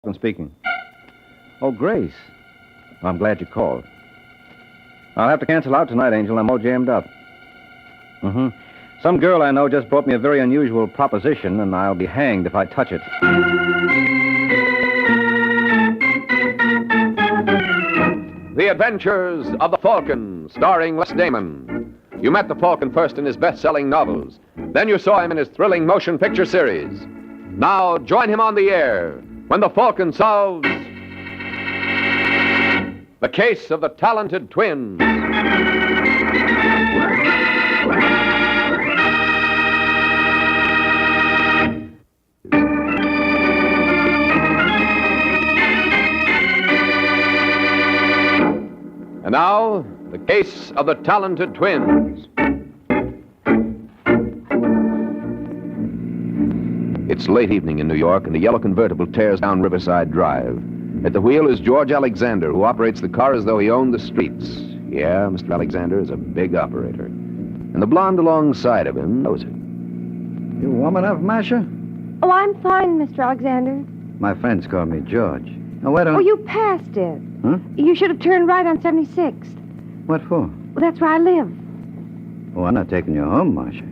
Falcon speaking. Oh, Grace. Well, I'm glad you called. I'll have to cancel out tonight, Angel. I'm all jammed up. Some girl I know just brought me a very unusual proposition, and I'll be hanged if I touch it. The Adventures of the Falcon, starring Les Damon. You met the Falcon first in his best-selling novels. Then you saw him in his thrilling motion picture series. Now join him on the air when the Falcon solves the case of the talented twins. And now, the case of the talented twins. It's late evening in New York, and the yellow convertible tears down Riverside Drive. At the wheel is George Alexander, who operates the car as though he owned the streets. Yeah, Mr. Alexander is a big operator. And the blonde alongside of him knows it. You warm enough, Masha? Oh, I'm fine, Mr. Alexander. My friends call me George. Now, why don't... Oh, you passed it. Huh? You should have turned right on 76th. What for? Well, that's where I live. Oh, I'm not taking you home, Masha.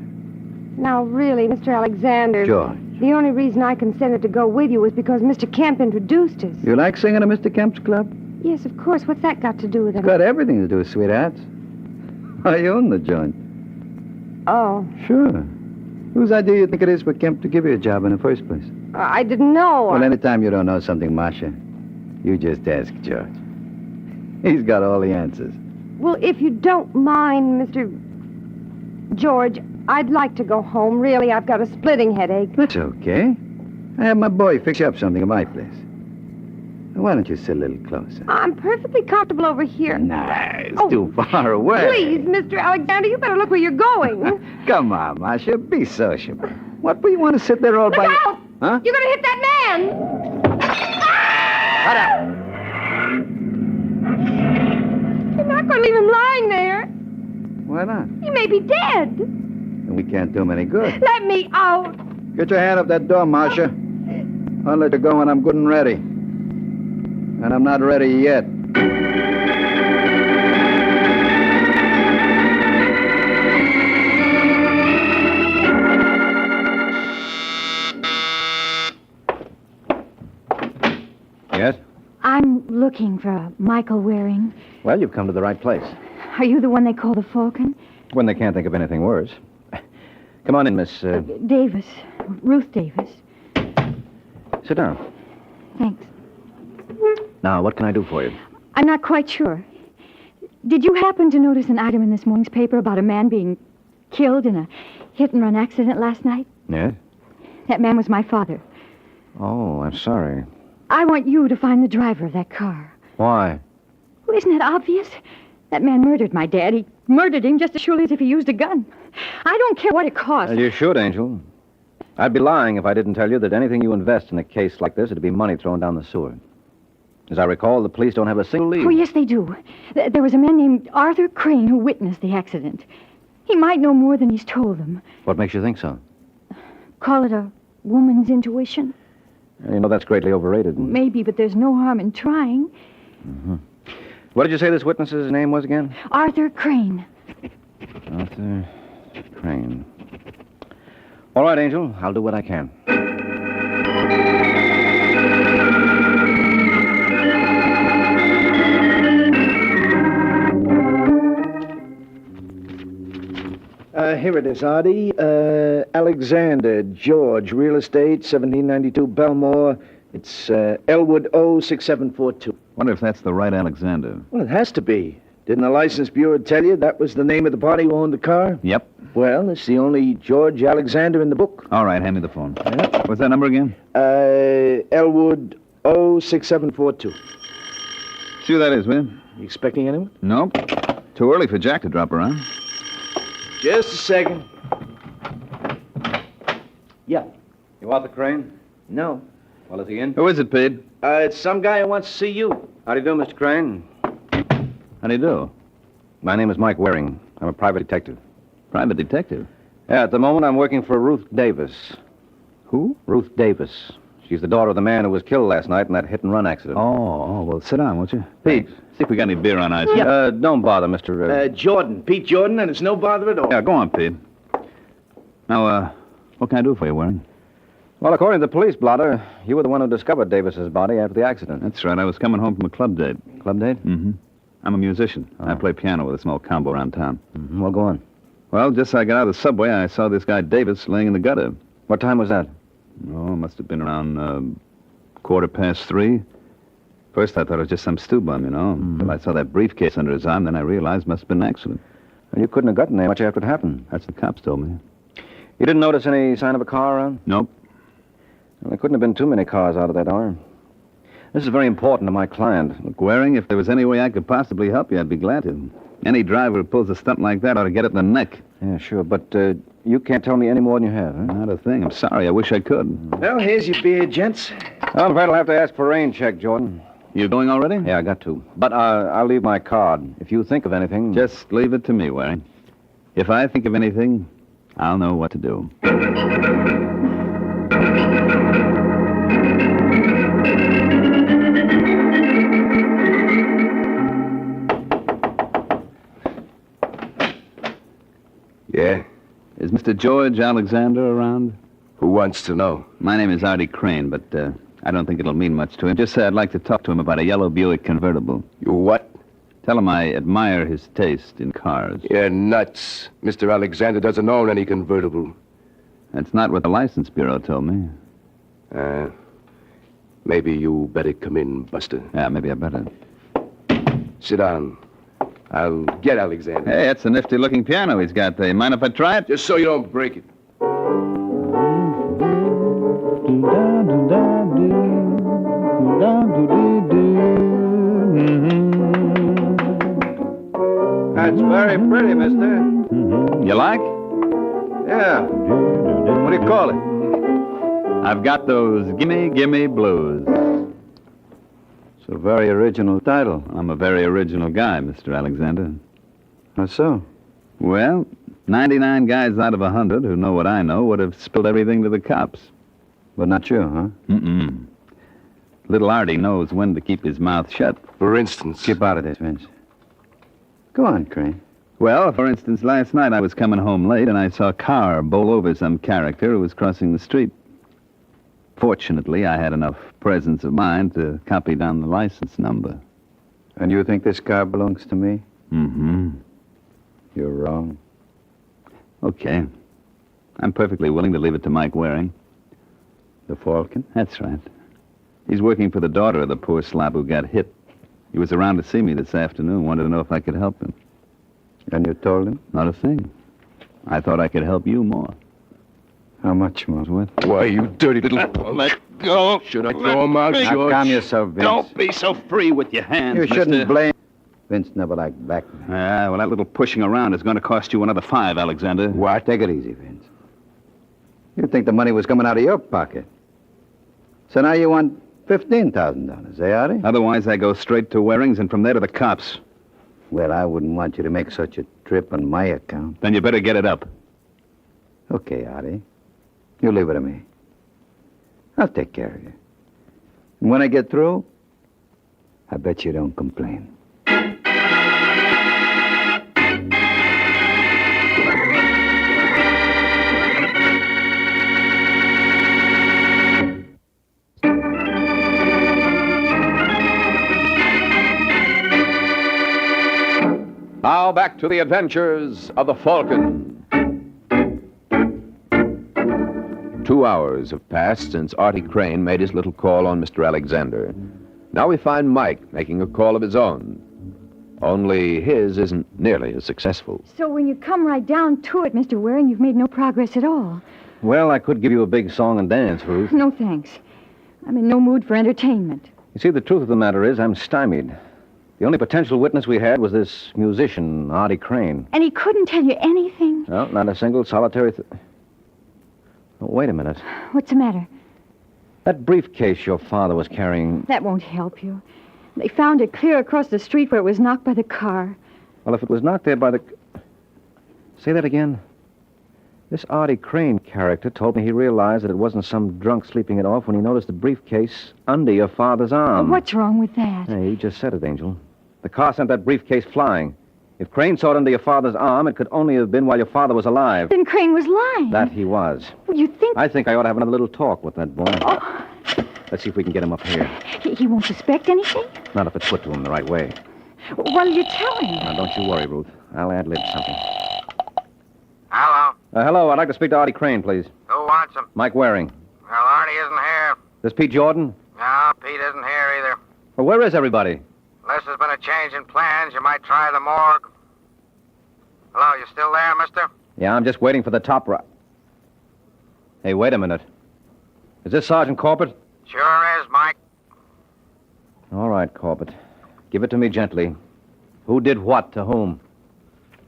Now, really, Mr. Alexander... George. The only reason I consented to go with you was because Mr. Kemp introduced us. You like singing at Mr. Kemp's club? Yes, of course. What's that got to do with it? It's got everything to do with sweethearts. I own the joint. Oh. Sure. Whose idea do you think it is for Kemp to give you a job in the first place? I didn't know. Well, anytime you don't know something, Masha, you just ask George. He's got all the answers. Well, if you don't mind, Mr. George, I'd like to go home. Really, I've got a splitting headache. That's okay. I have my boy fix you up something at my place. Now, why don't you sit a little closer? I'm perfectly comfortable over here. Nah, it's too far away. Please, Mr. Alexander, you better look where you're going. Come on, Masha, be sociable. What, do you want to sit there all by... Look out! Huh? You're going to hit that man! Shut up! You're not going to leave him lying there. Why not? He may be dead. And we can't do him any good. Let me out. Get your hand off that door, Masha. I'll let you go when I'm good and ready. And I'm not ready yet. Yes? I'm looking for Michael Waring. Well, you've come to the right place. Are you the one they call the Falcon? When they can't think of anything worse. Come on in, Miss... Davis. Ruth Davis. Sit down. Thanks. Now, what can I do for you? I'm not quite sure. Did you happen to notice an item in this morning's paper about a man being killed in a hit-and-run accident last night? Yes? That man was my father. Oh, I'm sorry. I want you to find the driver of that car. Why? Well, isn't that obvious? That man murdered my dad. He murdered him just as surely as if he used a gun. I don't care what it costs. Well, you should, Angel. I'd be lying if I didn't tell you that anything you invest in a case like this, it'd be money thrown down the sewer. As I recall, the police don't have a single lead. Oh, yes, they do. There was a man named Arthur Crane who witnessed the accident. He might know more than he's told them. What makes you think so? Call it a woman's intuition? You know, that's greatly overrated. Maybe, but there's no harm in trying. Mm-hmm. What did you say this witness's name was again? Arthur Crane. Arthur Crane. All right, Angel. I'll do what I can. Here it is, Artie. Alexander, George, real estate, 1792 Belmore. It's Elwood O6742. Wonder if that's the right Alexander. Well, it has to be. Didn't the license bureau tell you that was the name of the party who owned the car? Yep. Well, it's the only George Alexander in the book. All right, hand me the phone. What's that number again? Elwood O6742. See who that is, will you? You expecting anyone? Nope. Too early for Jack to drop around. Just a second. Yeah. You Arthur Crane? No. Well, is he in? Who is it, Pete? It's some guy who wants to see you. How do you do, Mr. Crane? How do you do? My name is Mike Waring. I'm a private detective. Private detective. Yeah, at the moment I'm working for Ruth Davis. Who? Ruth Davis. She's the daughter of the man who was killed last night in that hit-and-run accident. Well, sit down, won't you? Pete, see if we got any beer on ice. Don't bother, Mr. Jordan. Pete Jordan, and it's no bother at all. Yeah, go on, Pete. Now, what can I do for you, Warren? Well, according to the police blotter, you were the one who discovered Davis's body after the accident. That's right. I was coming home from a club date. Club date? Mm-hmm. I'm a musician. I play piano with a small combo around town. Mm-hmm. Well, go on. Well, just as I got out of the subway, I saw this guy Davis laying in the gutter. What time was that? Oh, it must have been around 3:15. First, I thought it was just some stew bum, you know. Until I saw that briefcase under his arm, then I realized it must have been an accident. Well, you couldn't have gotten there much after it happened. That's what the cops told me. You didn't notice any sign of a car around? Nope. Well, there couldn't have been too many cars out of that hour. This is very important to my client. Look, Waring, if there was any way I could possibly help you, I'd be glad to. Any driver who pulls a stunt like that ought to get it in the neck. Yeah, sure, but you can't tell me any more than you have, huh? Not a thing. I'm sorry. I wish I could. Well, here's your beer, gents. I'm afraid I'll have to ask for a rain check, Jordan. You going already? Yeah, I got to. But I'll leave my card. If you think of anything... Just leave it to me, Waring. If I think of anything, I'll know what to do. Yeah? Is Mr. George Alexander around? Who wants to know? My name is Artie Crane, but I don't think it'll mean much to him. Just say I'd like to talk to him about a yellow Buick convertible. You what? Tell him I admire his taste in cars. You're nuts. Mr. Alexander doesn't own any convertible. That's not what the license bureau told me. Maybe you better come in, Buster. Yeah, maybe I better. Sit down. I'll get Alexander. Hey, that's a nifty-looking piano he's got there. Mind if I try it? Just so you don't break it. That's very pretty, mister. You like? Yeah. What do you call it? I've got those gimme, gimme blues. It's a very original title. I'm a very original guy, Mr. Alexander. How so? Well, 99 guys out of 100 who know what I know would have spilled everything to the cops. But not you, huh? Mm-mm. Little Artie knows when to keep his mouth shut. For instance. Keep out of this, Vince. Go on, Crane. Well, for instance, last night I was coming home late and I saw a car bowl over some character who was crossing the street. Fortunately, I had enough presence of mind to copy down the license number. And you think this car belongs to me? Mm-hmm. You're wrong. Okay. I'm perfectly willing to leave it to Mike Waring. The Falcon? That's right. He's working for the daughter of the poor slob who got hit. He was around to see me this afternoon, wanted to know if I could help him. And you told him? Not a thing. I thought I could help you more. How much more? What? Why, you dirty little... Let go. Should I throw him out, Now, George? calm yourself, Vince. Don't be so free with your hands, You shouldn't mister. blame... Vince never liked blackmail. Well, that little pushing around is going to cost you another $5, Alexander. What? Take it easy, Vince. You think the money was coming out of your pocket. So now you want $15,000, eh, Artie? Otherwise, I go straight to Waring's and from there to the cops. Well, I wouldn't want you to make such a trip on my account. Then you better get it up. Okay, Artie. You leave it to me. I'll take care of you. And when I get through, I bet you don't complain. Now back to the adventures of the Falcon. 2 hours have passed since Artie Crane made his little call on Mr. Alexander. Now we find Mike making a call of his own. Only his isn't nearly as successful. So when you come right down to it, Mr. Waring, you've made no progress at all. Well, I could give you a big song and dance, Ruth. No thanks. I'm in no mood for entertainment. You see, the truth of the matter is I'm stymied. The only potential witness we had was this musician, Artie Crane. And he couldn't tell you anything? No, not a single solitary... Oh, wait a minute. What's the matter? That briefcase your father was carrying... That won't help you. They found it clear across the street where it was knocked by the car. Well, if it was knocked there by the... Say that again. This Artie Crane character told me he realized that it wasn't some drunk sleeping it off when he noticed the briefcase under your father's arm. What's wrong with that? Hey, you just said it, Angel. The car sent that briefcase flying. If Crane saw it under your father's arm, it could only have been while your father was alive. Then Crane was lying. That he was. Well, you think... I think I ought to have another little talk with that boy. Oh, Let's see if we can get him up here. he won't suspect anything? Not if it's put to him the right way. What'll you tell him? Now, don't you worry, Ruth. I'll ad-lib something. Hello? Hello, I'd like to speak to Artie Crane, please. Who wants him? Mike Waring. Well, Artie isn't here. This Pete Jordan? No, Pete isn't here either. Well, where is everybody? Unless there's been a change in plans, you might try the morgue. Hello, you still there, mister? Yeah, I'm just waiting for the top Hey, wait a minute. Is this Sergeant Corbett? Sure is, Mike. All right, Corbett. Give it to me gently. Who did what to whom?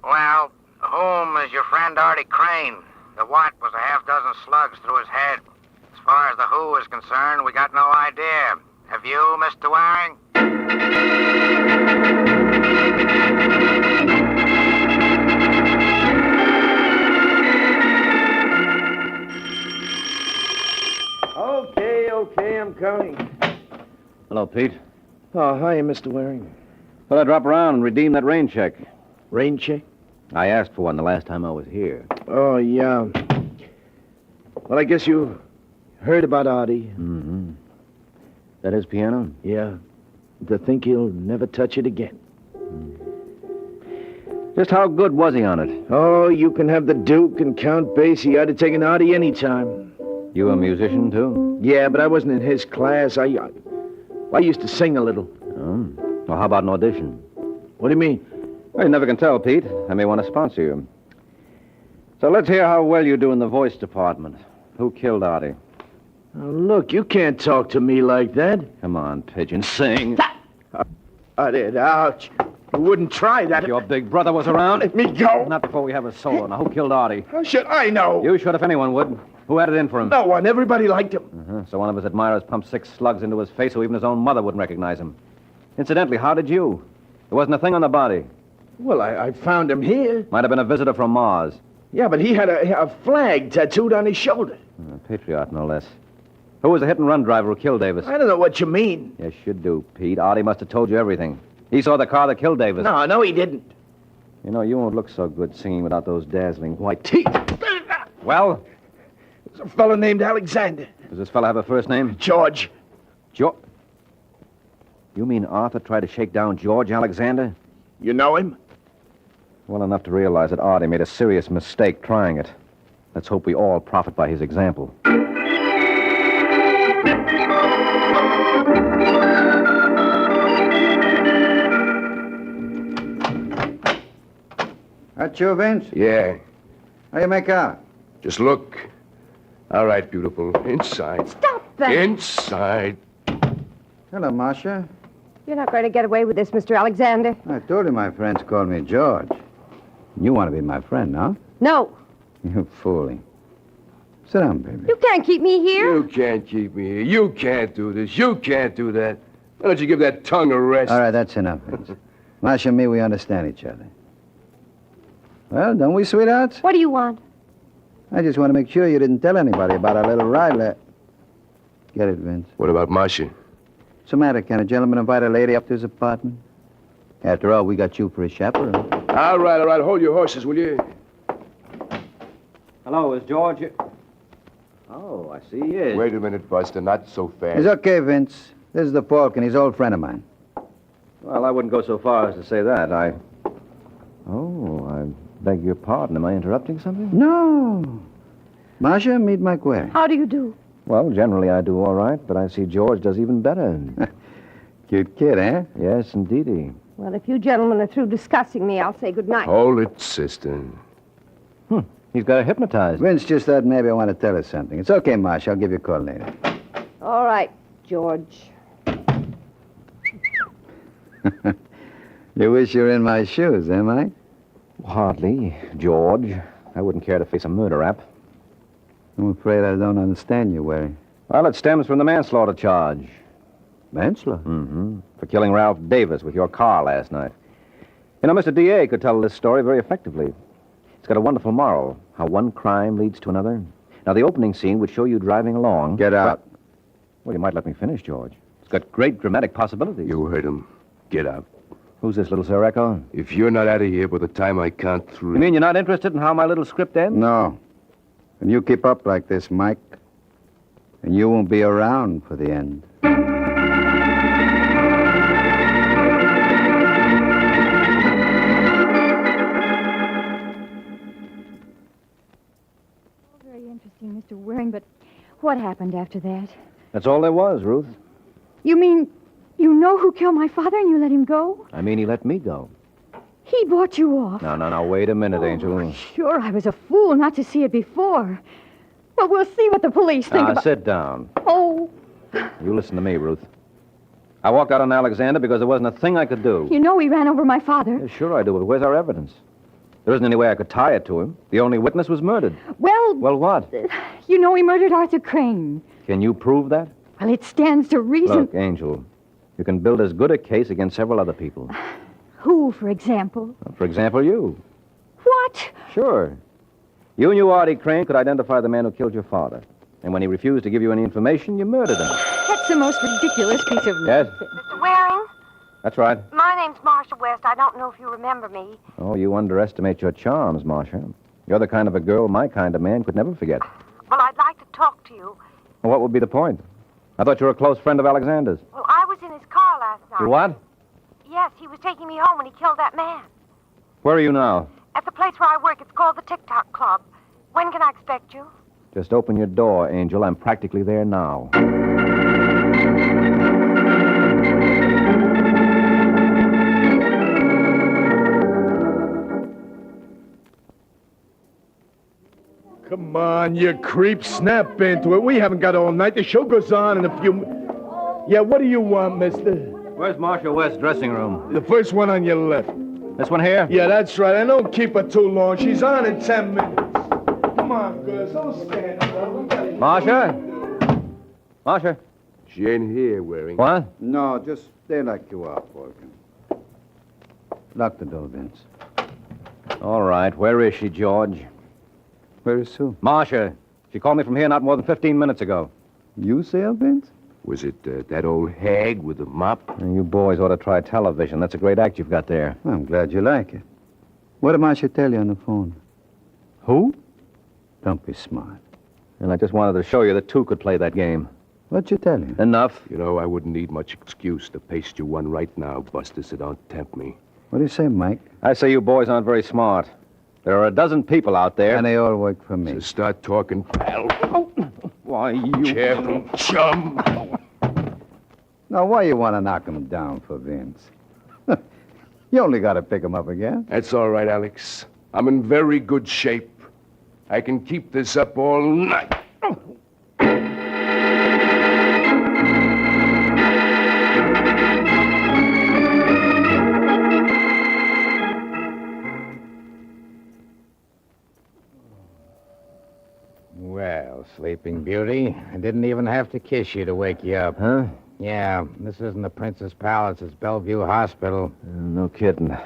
Well, whom is your friend Artie Crane? The what was a half dozen slugs through his head. As far as the who is concerned, we got no idea. Have you, Mr. Waring? Okay, I'm coming. Hello, Pete. Oh, hi, Mr. Waring. Thought I'd drop around and redeem that rain check. Rain check? I asked for one the last time I was here. Oh, yeah. Well, I guess you heard about Artie. Mm-hmm. That his piano? Yeah. To think he'll never touch it again. Just how good was he on it? Oh, you can have the Duke and Count Basie. I'd have taken Artie any time. You a musician, too? Yeah, but I wasn't in his class. I used to sing a little. Oh. Well, how about an audition? What do you mean? Well, you never can tell, Pete. I may want to sponsor you. So let's hear how well you do in the voice department. Who killed Artie? Oh, look, you can't talk to me like that. Come on, Pigeon, sing. I did. Ouch. You wouldn't try that. If your big brother was around. Let me go. Not before we have a solo. Now, who killed Artie? How should I know? You should if anyone would. Who had it in for him? No one. Everybody liked him. Uh-huh. So one of his admirers pumped 6 slugs into his face so even his own mother wouldn't recognize him. Incidentally, how did you? There wasn't a thing on the body. Well, I found him here. Might have been a visitor from Mars. Yeah, but he had a flag tattooed on his shoulder. Patriot, no less. Who was the hit-and-run driver who killed Davis? I don't know what you mean. Yes, you do, Pete. Artie must have told you everything. He saw the car that killed Davis. No, he didn't. You know, you won't look so good singing without those dazzling white teeth. Well? There's a fellow named Alexander. Does this fellow have a first name? George. George? You mean Arthur tried to shake down George Alexander? You know him? Well enough to realize that Artie made a serious mistake trying it. Let's hope we all profit by his example. That you, Vince? Yeah. How you make out? Just look. All right, beautiful. Inside. Stop that. Inside. Hello, Marcia. You're not going to get away with this, Mr. Alexander. I told you my friends called me George. You want to be my friend, huh? No. You're fooling. Sit down, baby. You can't keep me here. You can't keep me here. You can't do this. You can't do that. Why don't you give that tongue a rest? All right, that's enough, Vince. Marcia and me, we understand each other. Well, don't we, sweethearts? What do you want? I just want to make sure you didn't tell anybody about our little ride. Get it, Vince? What about Marcia? What's the matter? Can a gentleman invite a lady up to his apartment? After all, we got you for a chaperone. All right. Hold your horses, will you? Hello, is George... Oh, I see he is. Wait a minute, Buster. Not so fast. It's okay, Vince. This is the Falcon. He's an old friend of mine. Well, I wouldn't go so far as to say that. Oh, I beg your pardon. Am I interrupting something? No. Marcia, meet Mike Waring. How do you do? Well, generally I do all right, but I see George does even better. Cute kid, eh? Yes, indeedy. Well, if you gentlemen are through discussing me, I'll say good night. Hold it, sister. He's got her hypnotized. Vince just thought maybe I want to tell her something. It's okay, Marcia. I'll give you a call later. All right, George. You wish you were in my shoes, eh, Mike? Hardly, George. I wouldn't care to face a murder rap. I'm afraid I don't understand you, Waring. Well, it stems from the manslaughter charge. Manslaughter? Mm-hmm. For killing Ralph Davis with your car last night. You know, Mr. D.A. could tell this story very effectively. It's got a wonderful moral, how one crime leads to another. Now, the opening scene would show you driving along. Get out. Well, you might let me finish, George. It's got great dramatic possibilities. You heard him. Get out. Who's this little Sir Echo? If you're not out of here by the time I count 3... You mean you're not interested in how my little script ends? No. And you keep up like this, Mike, and you won't be around for the end. Very interesting, Mr. Waring, but what happened after that? That's all there was, Ruth. You mean you know who killed my father and you let him go? I mean, he let me go. He bought you off. No, wait a minute, Angel. Sure, I was a fool not to see it before. Well, we'll see what the police think about... Sit down. Oh, You listen to me, Ruth. I walked out on Alexander because there wasn't a thing I could do. you know he ran over my father. Yeah, sure I do, but where's our evidence? There isn't any way I could tie it to him. The only witness was murdered. Well, Well, what? you know he murdered Arthur Crane. Can you prove that? Well, it stands to reason... Look, Angel, you can build as good a case against several other people. Who, for example? For example, you. What? Sure. You knew Artie Crane could identify the man who killed your father. And when he refused to give you any information, you murdered him. That's the most ridiculous piece of... Yes? Mr. Waring, That's right. my name's Marcia West. I don't know if you remember me. Oh, you underestimate your charms, Marcia. You're the kind of a girl my kind of man could never forget. Well, I'd like to talk to you. Well, what would be the point? I thought you were a close friend of Alexander's. Well, I was in his car last night. You what? Yes, he was taking me home when he killed that man. Where are you now? At the place where I work, it's called the TikTok Club. When can I expect you? Just open your door, Angel. I'm practically there now. Come on, you creep. Snap into it. We haven't got all night. The show goes on in a few... Yeah, what do you want, mister? Where's Marcia West's dressing room? The first one on your left. This one here? Yeah, that's right. I don't keep her too long. She's on in 10 minutes. Come on, girls. Don't stand up. We gotta... Marcia? Marcia? She ain't here, Waring. What? No, just stay like you are, Falcon. Lock the door, Vince. All right. Where is she, George? Where is Sue? Marcia. She called me from here not more than 15 minutes ago. You say her, Vince? Was it that old hag with the mop? You boys ought to try television. That's a great act you've got there. I'm glad you like it. What did Marcia tell you on the phone? Who? Don't be smart. And I just wanted to show you that two could play that game. What'd you tell you? Enough. You know, I wouldn't need much excuse to paste you one right now, Buster, so don't tempt me. What do you say, Mike? I say you boys aren't very smart. There are a dozen people out there. And they all work for me. So start talking, pal. Why, you... Careful, chum. Now, why you want to knock him down for Vince? You only got to pick him up again. That's all right, Alex. I'm in very good shape. I can keep this up all night. Well, Sleeping Beauty, I didn't even have to kiss you to wake you up. Huh? Yeah, this isn't the Princess Palace. It's Bellevue Hospital. No kidding.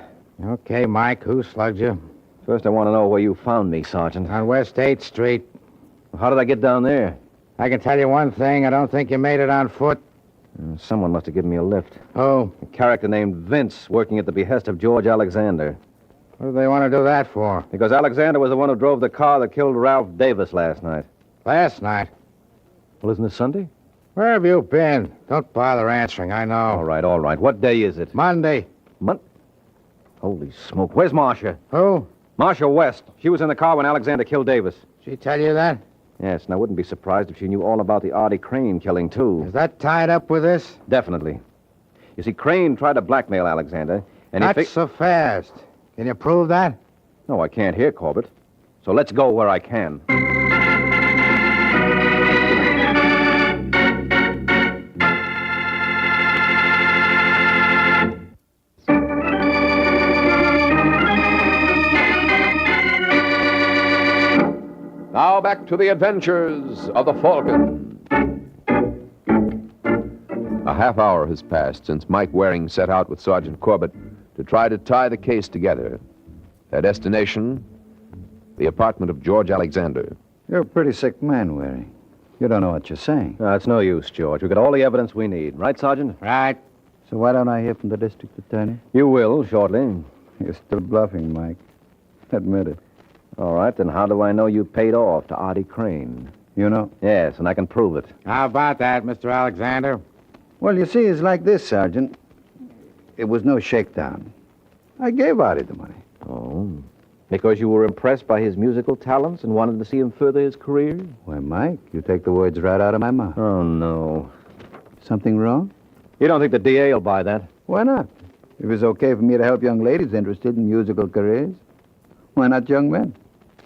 Okay, Mike, who slugged you? First, I want to know where you found me, Sergeant. On West 8th Street. How did I get down there? I can tell you one thing. I don't think you made it on foot. Someone must have given me a lift. Oh, A character named Vince, working at the behest of George Alexander. what do they want to do that for? Because Alexander was the one who drove the car that killed Ralph Davis last night. Last night. Well, isn't it Sunday? Where have you been? Don't bother answering, I know. All right. What day is it? Monday. Holy smoke. Where's Marcia? Who? Marcia West. She was in the car when Alexander killed Davis. She tell you that? Yes, and I wouldn't be surprised if she knew all about the Artie Crane killing, too. Is that tied up with this? Definitely. You see, Crane tried to blackmail Alexander, and Not he... so fast. Can you prove that? No, I can't hear, Corbett. So let's go where I can. Now back to the adventures of the Falcon. A half hour has passed since Mike Waring set out with Sergeant Corbett to try to tie the case together. Their destination, the apartment of George Alexander. You're a pretty sick man, Waring. You don't know what you're saying. No, it's no use, George. We've got all the evidence we need. Right, Sergeant? Right. So why don't I hear from the district attorney? You will, shortly. You're still bluffing, Mike. Admit it. All right, then how do I know you paid off to Artie Crane? You know? Yes, and I can prove it. How about that, Mr. Alexander? Well, you see, it's like this, Sergeant. It was no shakedown. I gave Artie the money. Oh, because you were impressed by his musical talents and wanted to see him further his career? Why, Mike, you take the words right out of my mouth. Oh, no. Something wrong? You don't think the DA will buy that? Why not? If it's okay for me to help young ladies interested in musical careers, why not young men?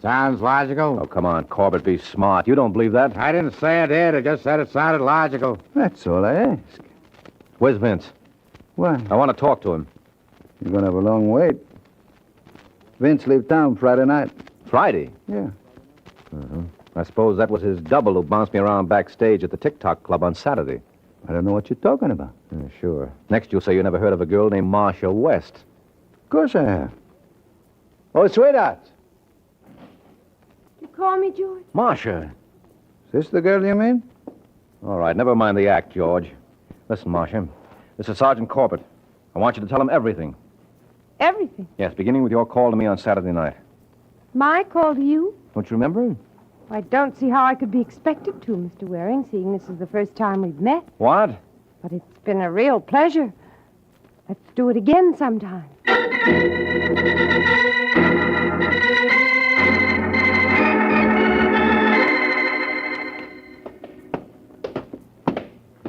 Sounds logical. Oh, come on, Corbett, be smart. You don't believe that? I didn't say I did. I just said it sounded logical. That's all I ask. Where's Vince? Why? I want to talk to him. You're going to have a long wait. Vince leave town Friday night. Friday? Yeah. I suppose that was his double who bounced me around backstage at the Tick-Tock Club on Saturday. I don't know what you're talking about. Yeah, sure. Next, you'll say you never heard of a girl named Marcia West. Of course I have. Oh, sweetheart. You call me, George? Marcia. Is this the girl you mean? All right, never mind the act, George. Listen, Marcia. This is Sergeant Corbett. I want you to tell him everything. Everything. Yes, beginning with your call to me on Saturday night. My call to you? Don't you remember? I don't see how I could be expected to, Mr. Waring, seeing this is the first time we've met. What? But it's been a real pleasure. Let's do it again sometime.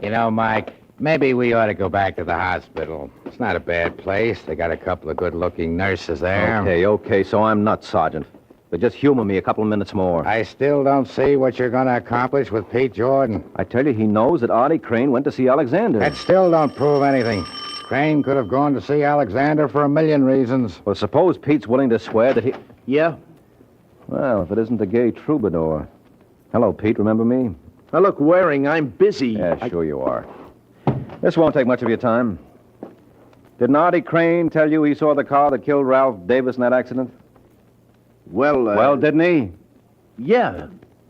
You know, Mike, maybe we ought to go back to the hospital. It's not a bad place. They got a couple of good-looking nurses there. Okay, so I'm nuts, Sergeant. But just humor me a couple of minutes more. I still don't see what you're going to accomplish with Pete Jordan. I tell you, he knows that Artie Crane went to see Alexander. That still don't prove anything. Crane could have gone to see Alexander for a million reasons. Well, suppose Pete's willing to swear that he... Yeah? Well, if it isn't the gay troubadour. Hello, Pete, remember me? Now, look, Waring, I'm busy. Yeah, sure you are. This won't take much of your time. Didn't Artie Crane tell you he saw the car that killed Ralph Davis in that accident? Well, didn't he? Yeah.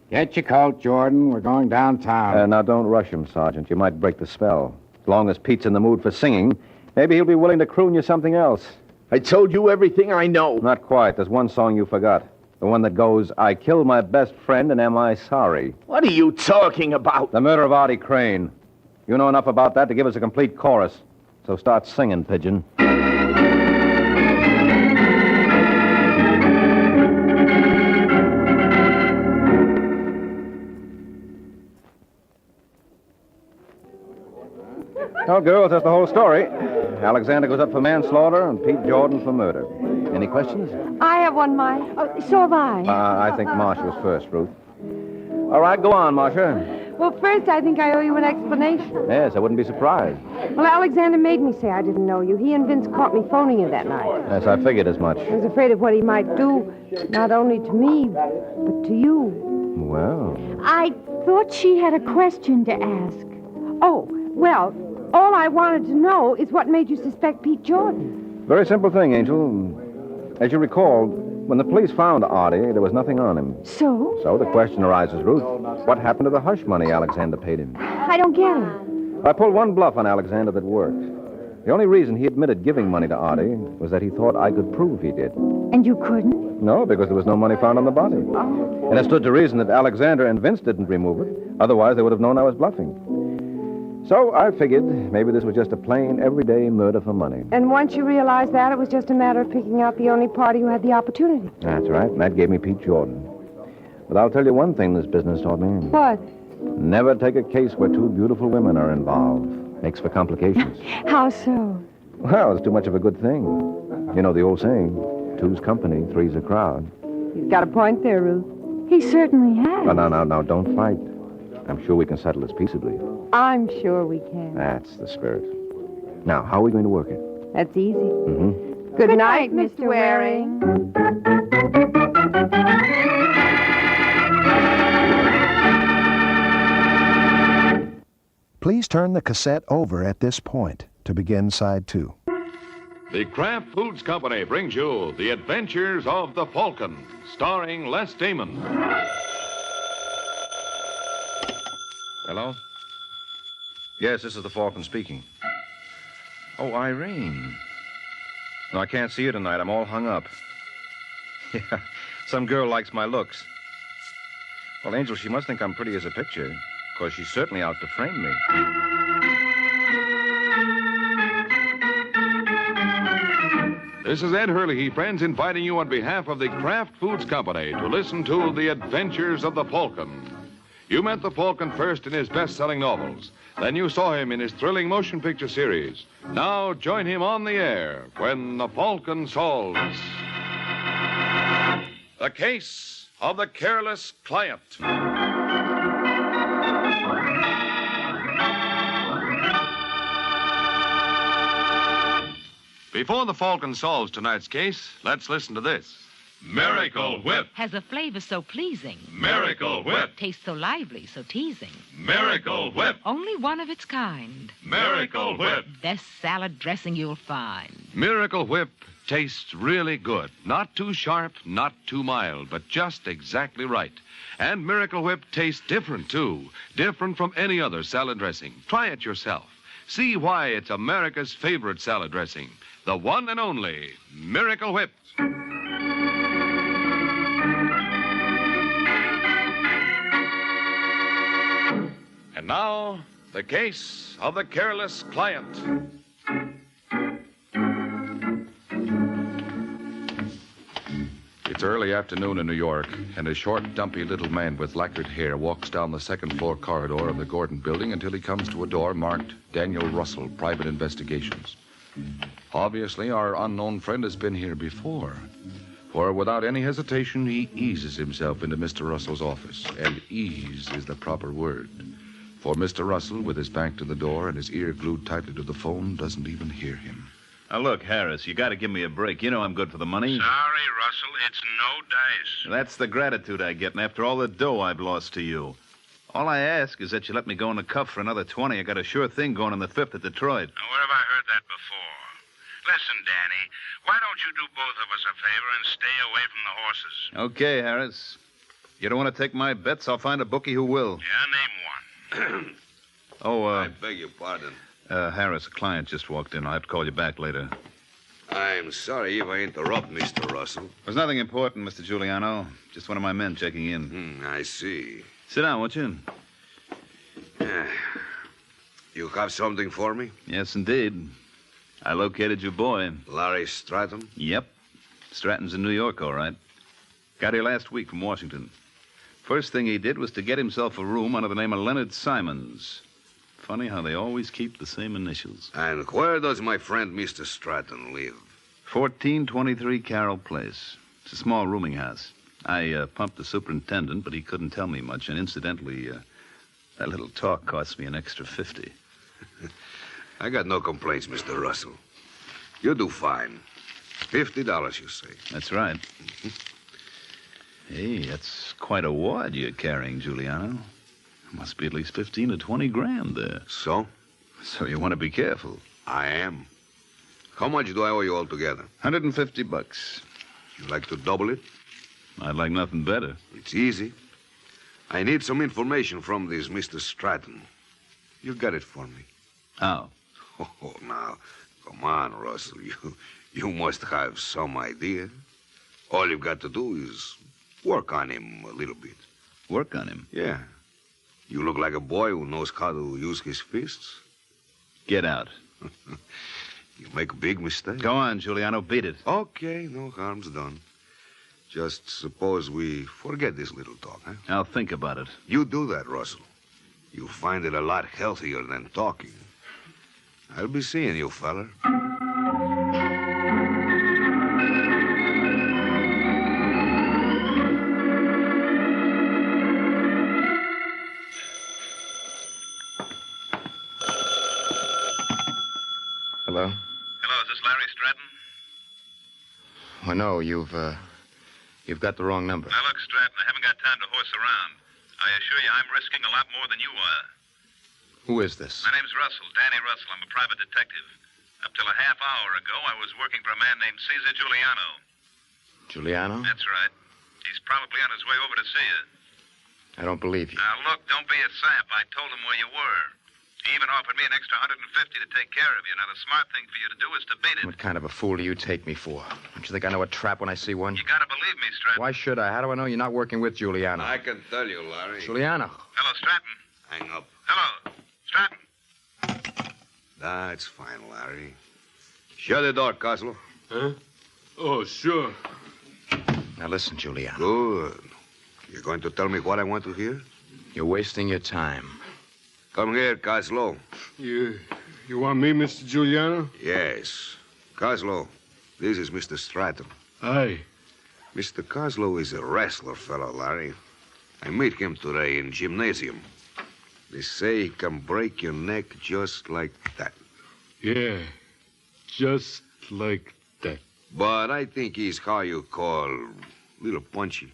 Get your coat, Jordan. We're going downtown. Now, don't rush him, Sergeant. You might break the spell. As long as Pete's in the mood for singing, maybe he'll be willing to croon you something else. I told you everything I know. Not quite. There's one song you forgot. The one that goes, I killed my best friend and am I sorry? What are you talking about? The murder of Artie Crane. You know enough about that to give us a complete chorus. So start singing, Pigeon. Well, girls, that's the whole story. Alexander goes up for manslaughter and Pete Jordan for murder. Any questions? I have one, Mike. Oh, so have I. I think Marcia was first, Ruth. All right, go on, Marcia. Well, first, I think I owe you an explanation. Yes, I wouldn't be surprised. Well, Alexander made me say I didn't know you. He and Vince caught me phoning you that night. Yes, I figured as much. I was afraid of what he might do, not only to me, but to you. Well, I thought she had a question to ask. Oh, well, all I wanted to know is what made you suspect Pete Jordan. very simple thing, Angel. As you recall, when the police found Artie, there was nothing on him. So? So the question arises, Ruth, what happened to the hush money Alexander paid him? I don't get it. I pulled one bluff on Alexander that worked. The only reason he admitted giving money to Artie was that he thought I could prove he did. And you couldn't? No, because there was no money found on the body. Oh. And it stood to reason that Alexander and Vince didn't remove it. Otherwise, they would have known I was bluffing. So I figured maybe this was just a plain, everyday murder for money. And once you realized that, it was just a matter of picking out the only party who had the opportunity. That's right, and that gave me Pete Jordan. But I'll tell you one thing this business taught me. What? Never take a case where two beautiful women are involved. Makes for complications. How so? Well, it's too much of a good thing. You know the old saying, two's company, three's a crowd. You've got a point there, Ruth. He certainly has. No, don't fight. I'm sure we can settle this peaceably. I'm sure we can. That's the spirit. Now, how are we going to work it? That's easy. Mm-hmm. Good night, Mr. Waring. Please turn the cassette over at this point to begin side 2. The Kraft Foods Company brings you The Adventures of the Falcon, starring Les Damon. Hello? Yes, this is the Falcon speaking. Oh, Irene. No, I can't see you tonight. I'm all hung up. Yeah, some girl likes my looks. Well, Angel, she must think I'm pretty as a picture, because she's certainly out to frame me. This is Ed Hurley, friends, inviting you on behalf of the Kraft Foods Company to listen to The Adventures of the Falcon. You met the Falcon first in his best-selling novels. Then you saw him in his thrilling motion picture series. Now join him on the air when the Falcon solves The Case of the Careless Client. Before the Falcon solves tonight's case, let's listen to this. Miracle Whip. Has a flavor so pleasing. Miracle Whip. Tastes so lively, so teasing. Miracle Whip. Only one of its kind. Miracle Whip. Best salad dressing you'll find. Miracle Whip tastes really good. Not too sharp, not too mild, but just exactly right. And Miracle Whip tastes different, too. Different from any other salad dressing. Try it yourself. See why it's America's favorite salad dressing. The one and only Miracle Whip. And now, the case of the careless client. It's early afternoon in New York, and a short, dumpy little man with lacquered hair walks down the second-floor corridor of the Gordon building until he comes to a door marked Daniel Russell, Private Investigations. Obviously, our unknown friend has been here before, for without any hesitation, he eases himself into Mr. Russell's office, and ease is the proper word. For Mr. Russell, with his back to the door and his ear glued tightly to the phone, doesn't even hear him. Now, look, Harris, you got to give me a break. You know I'm good for the money. Sorry, Russell, it's no dice. That's the gratitude I get, and after all the dough I've lost to you. All I ask is that you let me go in the cuff for another 20. I got a sure thing going on the 5th at Detroit. Now, where have I heard that before? Listen, Danny, why don't you do both of us a favor and stay away from the horses? Okay, Harris. You don't want to take my bets? I'll find a bookie who will. Yeah, name one. I beg your pardon. Harris, a client just walked in. I'll have to call you back later. I'm sorry if I interrupt, Mr. Russell. There's nothing important, Mr. Giuliano. Just one of my men checking in. I see. Sit down, won't you? You have something for me? Yes, indeed. I located your boy. Larry Stratton? Yep. Stratton's in New York, all right. Got here last week from Washington. First thing he did was to get himself a room under the name of Leonard Simons. Funny how they always keep the same initials. And where does my friend Mr. Stratton live? 1423 Carroll Place. It's a small rooming house. I pumped the superintendent, but he couldn't tell me much. And incidentally, that little talk cost me an extra 50. I got no complaints, Mr. Russell. You do fine. $50, you say. That's right. Hey, that's quite a wad you're carrying, Giuliano. Must be at least 15 to 20 grand there. So? So you want to be careful. I am. How much do I owe you altogether? $150. You'd like to double it? I'd like nothing better. It's easy. I need some information from this Mr. Stratton. You got it for me. How? Oh, now, come on, Russell. You must have some idea. All you've got to do is work on him a little bit. Work on him? Yeah. You look like a boy who knows how to use his fists. Get out. You make a big mistake. Go on, Giuliano. Beat it. Okay, no harm's done. Just suppose we forget this little talk, huh? I'll think about it. You do that, Russell. You'll find it a lot healthier than talking. I'll be seeing you, feller. Hello? Hello, is this Larry Stratton? Oh, no, you've got the wrong number. Now, look, Stratton, I haven't got time to horse around. I assure you I'm risking a lot more than you are. Who is this? My name's Russell, Danny Russell. I'm a private detective. Up till a half hour ago, I was working for a man named Caesar Giuliano. Giuliano? That's right. He's probably on his way over to see you. I don't believe you. Now, look, don't be a sap. I told him where you were. He even offered me an extra $150 to take care of you. Now, the smart thing for you to do is to beat it. What kind of a fool do you take me for? Don't you think I know a trap when I see one? You gotta believe me, Stratton. Why should I? How do I know you're not working with Giuliano? I can tell you, Larry. Giuliano. Hello, Stratton. Hang up. Hello, Stratton. That's fine, Larry. Shut the door, Coslow. Huh? Oh, sure. Now listen, Giuliano. Good. You're going to tell me what I want to hear? You're wasting your time. Come here, Coslow. You want me, Mr. Giuliano? Yes. Coslow, this is Mr. Stratton. Aye. Mr. Coslow is a wrestler fellow, Larry. I met him today in gymnasium. They say he can break your neck just like that. Yeah, just like that. But I think he's how you call little punchy.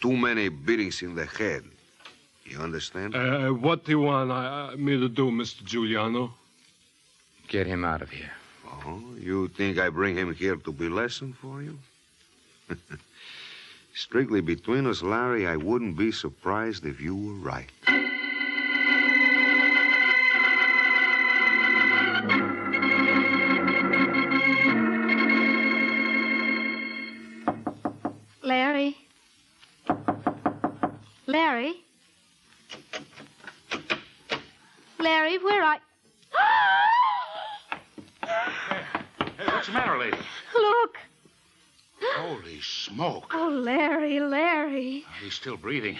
Too many beatings in the head. You understand? What do you want me to do, Mr. Giuliano? Get him out of here. Oh, you think I bring him here to be lesson for you? Strictly between us, Larry, I wouldn't be surprised if you were right. Larry? Larry? Larry, where are... Hey, what's the matter, lady? Look! Holy smoke. Oh, Larry. He's still breathing.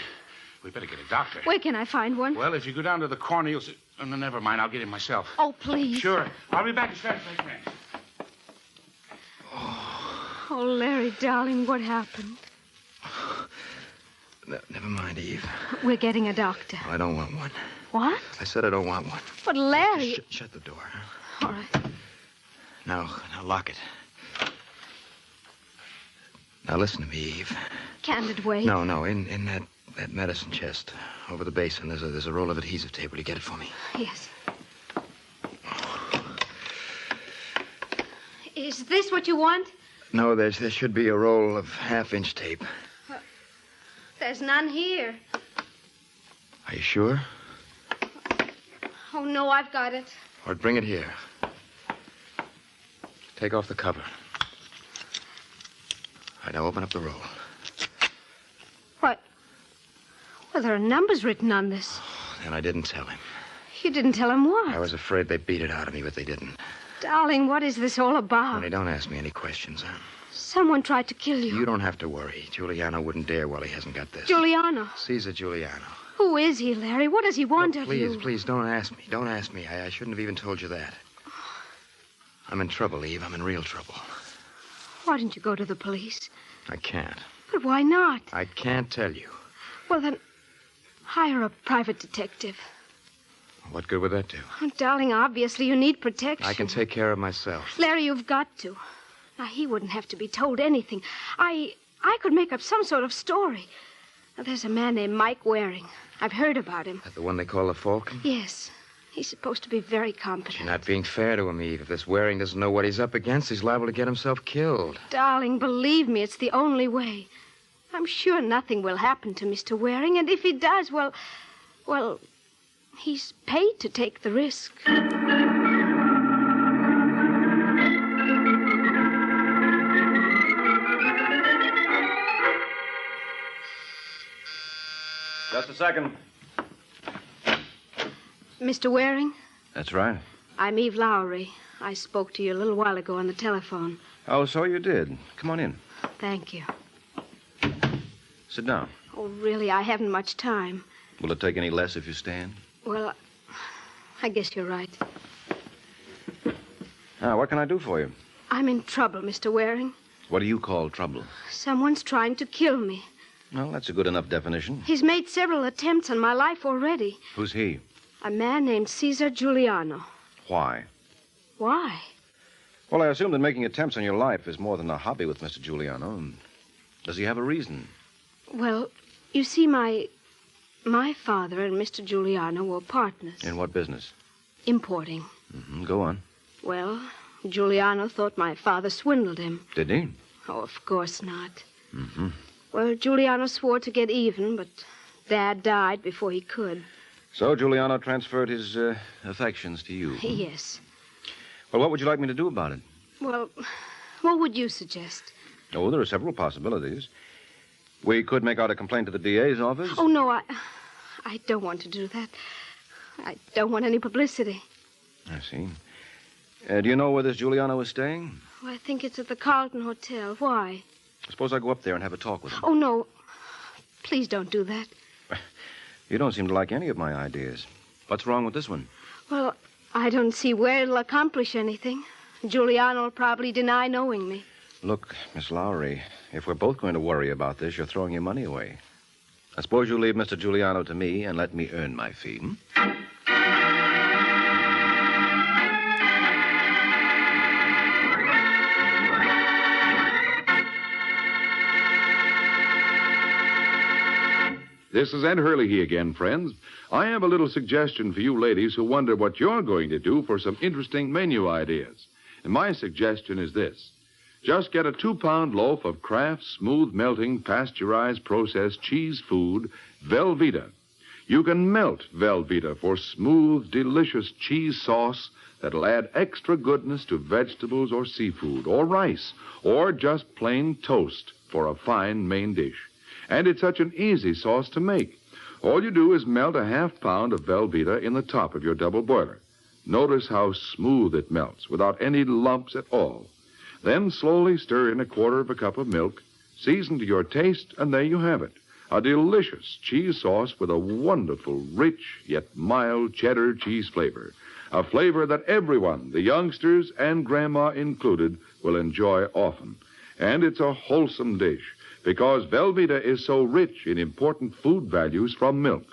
We better get a doctor. Where can I find one? Well, if you go down to the corner, you'll see... Oh, no, never mind. I'll get him myself. Oh, please. Sure. I'll be back as fast as I can. Oh, Larry, darling, what happened? Never mind, Eve. We're getting a doctor. I don't want one. What? I said I don't want one. But, Larry... Shut the door. All right. Now lock it. Now listen to me, Eve. Can't it wait? No. In that medicine chest over the basin, there's a roll of adhesive tape. Will you get it for me? Yes. Is this what you want? No, there should be a roll of half-inch tape. There's none here. Are you sure? Oh, no, I've got it. Or bring it here. Take off the cover. All right, now open up the roll. What? Well, there are numbers written on this. And I didn't tell him. You didn't tell him what? I was afraid they beat it out of me, but they didn't. Darling, what is this all about? Honey, don't ask me any questions, huh? Someone tried to kill you. You don't have to worry. Giuliano wouldn't dare while he hasn't got this. Giuliano. Caesar Giuliano. Who is he, Larry? What does he want of you? Please, don't ask me. Don't ask me. I shouldn't have even told you that. I'm in trouble, Eve. I'm in real trouble. Why didn't you go to the police? I can't. But why not? I can't tell you. Well, then, hire a private detective. What good would that do? Oh, darling, obviously you need protection. I can take care of myself. Larry, you've got to. Now, he wouldn't have to be told anything. I could make up some sort of story. Now, there's a man named Mike Waring. I've heard about him. That the one they call the Falcon? Yes. He's supposed to be very competent. You're not being fair to him, Eve. If this Waring doesn't know what he's up against, he's liable to get himself killed. Darling, believe me, it's the only way. I'm sure nothing will happen to Mr. Waring, and if he does, well, he's paid to take the risk. Just a second. Mr. Waring? That's right. I'm Eve Lowry. I spoke to you a little while ago on the telephone. Oh, so you did. Come on in. Thank you. Sit down. Oh, really, I haven't much time. Will it take any less if you stand? Well, I guess you're right. Now, what can I do for you? I'm in trouble, Mr. Waring. What do you call trouble? Someone's trying to kill me. Well, that's a good enough definition. He's made several attempts on my life already. Who's he? A man named Caesar Giuliano. Why? Why? Well, I assume that making attempts on your life is more than a hobby with Mr. Giuliano. Does he have a reason? Well, you see, my father and Mr. Giuliano were partners. In what business? Importing. Go on. Well, Giuliano thought my father swindled him. Did he? Oh, of course not. Mm-hmm. Well, Giuliano swore to get even, but Dad died before he could. So Giuliano transferred his affections to you. Yes. Well, what would you like me to do about it? Well, what would you suggest? Oh, there are several possibilities. We could make out a complaint to the DA's office. Oh, no, I don't want to do that. I don't want any publicity. I see. Do you know where this Giuliano is staying? Well, I think it's at the Carlton Hotel. Why? Suppose I go up there and have a talk with him. Oh, no. Please don't do that. You don't seem to like any of my ideas. What's wrong with this one? Well, I don't see where it'll accomplish anything. Giuliano will probably deny knowing me. Look, Miss Lowry, if we're both going to worry about this, you're throwing your money away. I suppose you leave Mr. Giuliano to me and let me earn my fee. This is Ed Hurley again, friends. I have a little suggestion for you ladies who wonder what you're going to do for some interesting menu ideas. And my suggestion is this. Just get a 2-pound loaf of Kraft smooth melting pasteurized processed cheese food, Velveeta. You can melt Velveeta for smooth, delicious cheese sauce that'll add extra goodness to vegetables or seafood or rice or just plain toast for a fine main dish. And it's such an easy sauce to make. All you do is melt a 1/2 pound of Velveeta in the top of your double boiler. Notice how smooth it melts without any lumps at all. Then slowly stir in 1/4 cup of milk, season to your taste, and there you have it. A delicious cheese sauce with a wonderful, rich, yet mild cheddar cheese flavor. A flavor that everyone, the youngsters and Grandma included, will enjoy often. And it's a wholesome dish, because Velveeta is so rich in important food values from milk.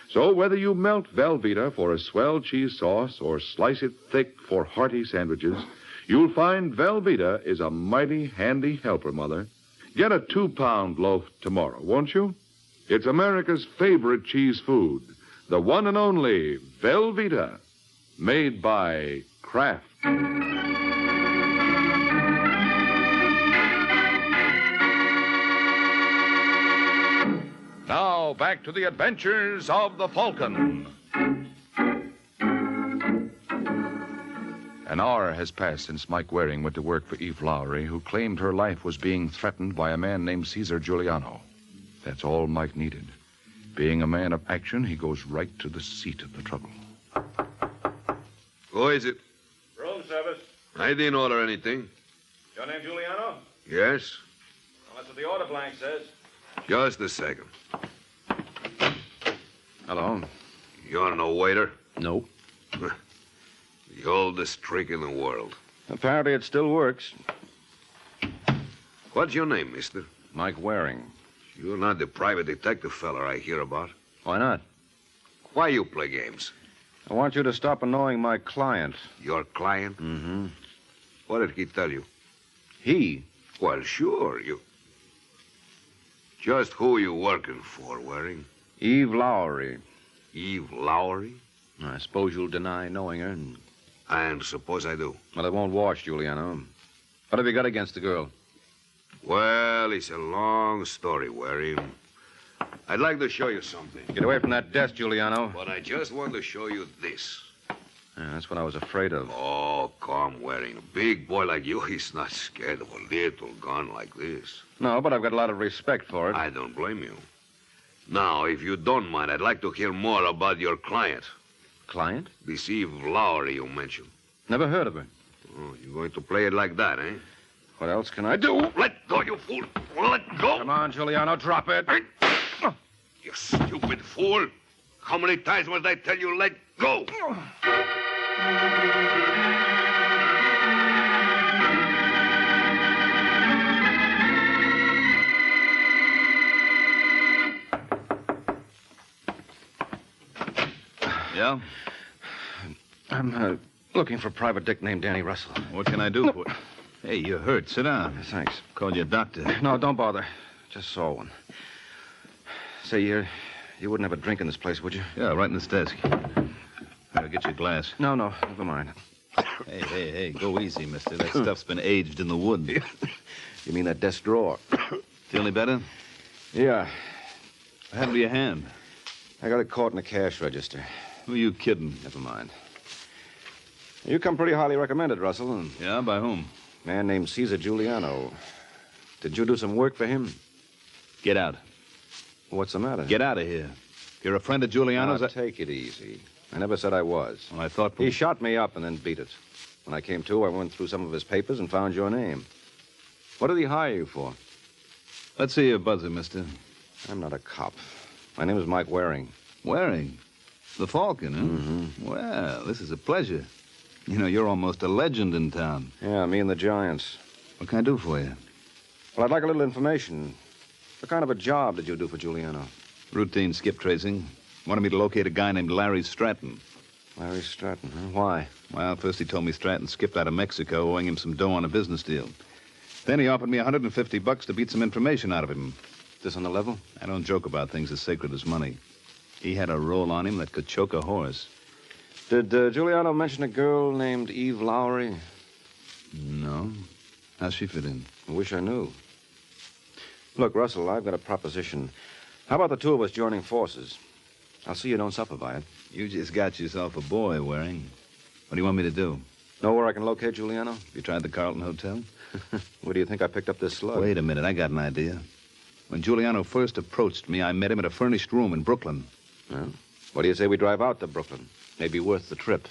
So whether you melt Velveeta for a swell cheese sauce or slice it thick for hearty sandwiches, you'll find Velveeta is a mighty handy helper, Mother. Get a 2-pound loaf tomorrow, won't you? It's America's favorite cheese food, the one and only Velveeta, made by Kraft. Now, back to the adventures of the Falcon. An hour has passed since Mike Waring went to work for Eve Lowry, who claimed her life was being threatened by a man named Cesar Giuliano. That's all Mike needed. Being a man of action, he goes right to the seat of the trouble. Who is it? Room service. I didn't order anything. Your name Giuliano? Yes? Well, that's what the order blank says. Just a second. Hello. You're no waiter? No. The oldest trick in the world. Apparently it still works. What's your name, mister? Mike Waring. You're not the private detective fella I hear about. Why not? Why you play games? I want you to stop annoying my client. Your client? Mm-hmm. What did he tell you? He? Well, sure, you... Just who you working for, Waring? Eve Lowry. Eve Lowry? I suppose you'll deny knowing her. And suppose I do. Well, it won't wash, Giuliano. What have you got against the girl? Well, it's a long story, Waring. I'd like to show you something. Get away from that desk, Giuliano. But I just want to show you this. Yeah, that's what I was afraid of. Oh, come, Waring. A big boy like you, he's not scared of a little gun like this. No, but I've got a lot of respect for it. I don't blame you. Now, if you don't mind, I'd like to hear more about your client. Client? This Eve Lowry you mentioned. Never heard of her. Oh, you're going to play it like that, eh? What else can I do? Let go, you fool! Let go! Come on, Giuliano, drop it. You stupid fool! How many times must I tell you let go? Yeah? I'm looking for a private dick named Danny Russell. What can I do for you? Hey, you're hurt. Sit down. Thanks. Called you a doctor. No, don't bother. Just saw one. Say, you wouldn't have a drink in this place, would you? Yeah, right in this desk. I'll get you a glass. No, never mind. Hey, go easy, mister. That stuff's been aged in the wood. You mean that desk drawer? Feel any better? Yeah. What happened to your hand? I got it caught in a cash register. Who are you kidding? Never mind. You come pretty highly recommended, Russell. Yeah, by whom? A man named Caesar Giuliano. Did you do some work for him? Get out. What's the matter? Get out of here. You're a friend of Giuliano's? Now, take it easy. I never said I was. Well, I thought... He shot me up and then beat it. When I came to, I went through some of his papers and found your name. What did he hire you for? Let's see your buzzer, mister. I'm not a cop. My name is Mike Waring. Waring? The Falcon, huh? Mm-hmm. Well, this is a pleasure. You know, you're almost a legend in town. Yeah, me and the Giants. What can I do for you? Well, I'd like a little information. What kind of a job did you do for Giuliano? Routine skip tracing. Wanted me to locate a guy named Larry Stratton. Larry Stratton, huh? Why? Well, first he told me Stratton skipped out of Mexico, owing him some dough on a business deal. Then he offered me $150 to beat some information out of him. This on the level? I don't joke about things as sacred as money. He had a roll on him that could choke a horse. Did Giuliano mention a girl named Eve Lowry? No. How's she fit in? I wish I knew. Look, Russell, I've got a proposition. How about the two of us joining forces? I'll see you don't suffer by it. You just got yourself a boy, Waring. What do you want me to do? Know where I can locate Giuliano? You tried the Carlton Hotel? Where do you think I picked up this slug? Wait a minute, I got an idea. When Giuliano first approached me, I met him at a furnished room in Brooklyn. Well, what do you say we drive out to Brooklyn? Maybe worth the trip.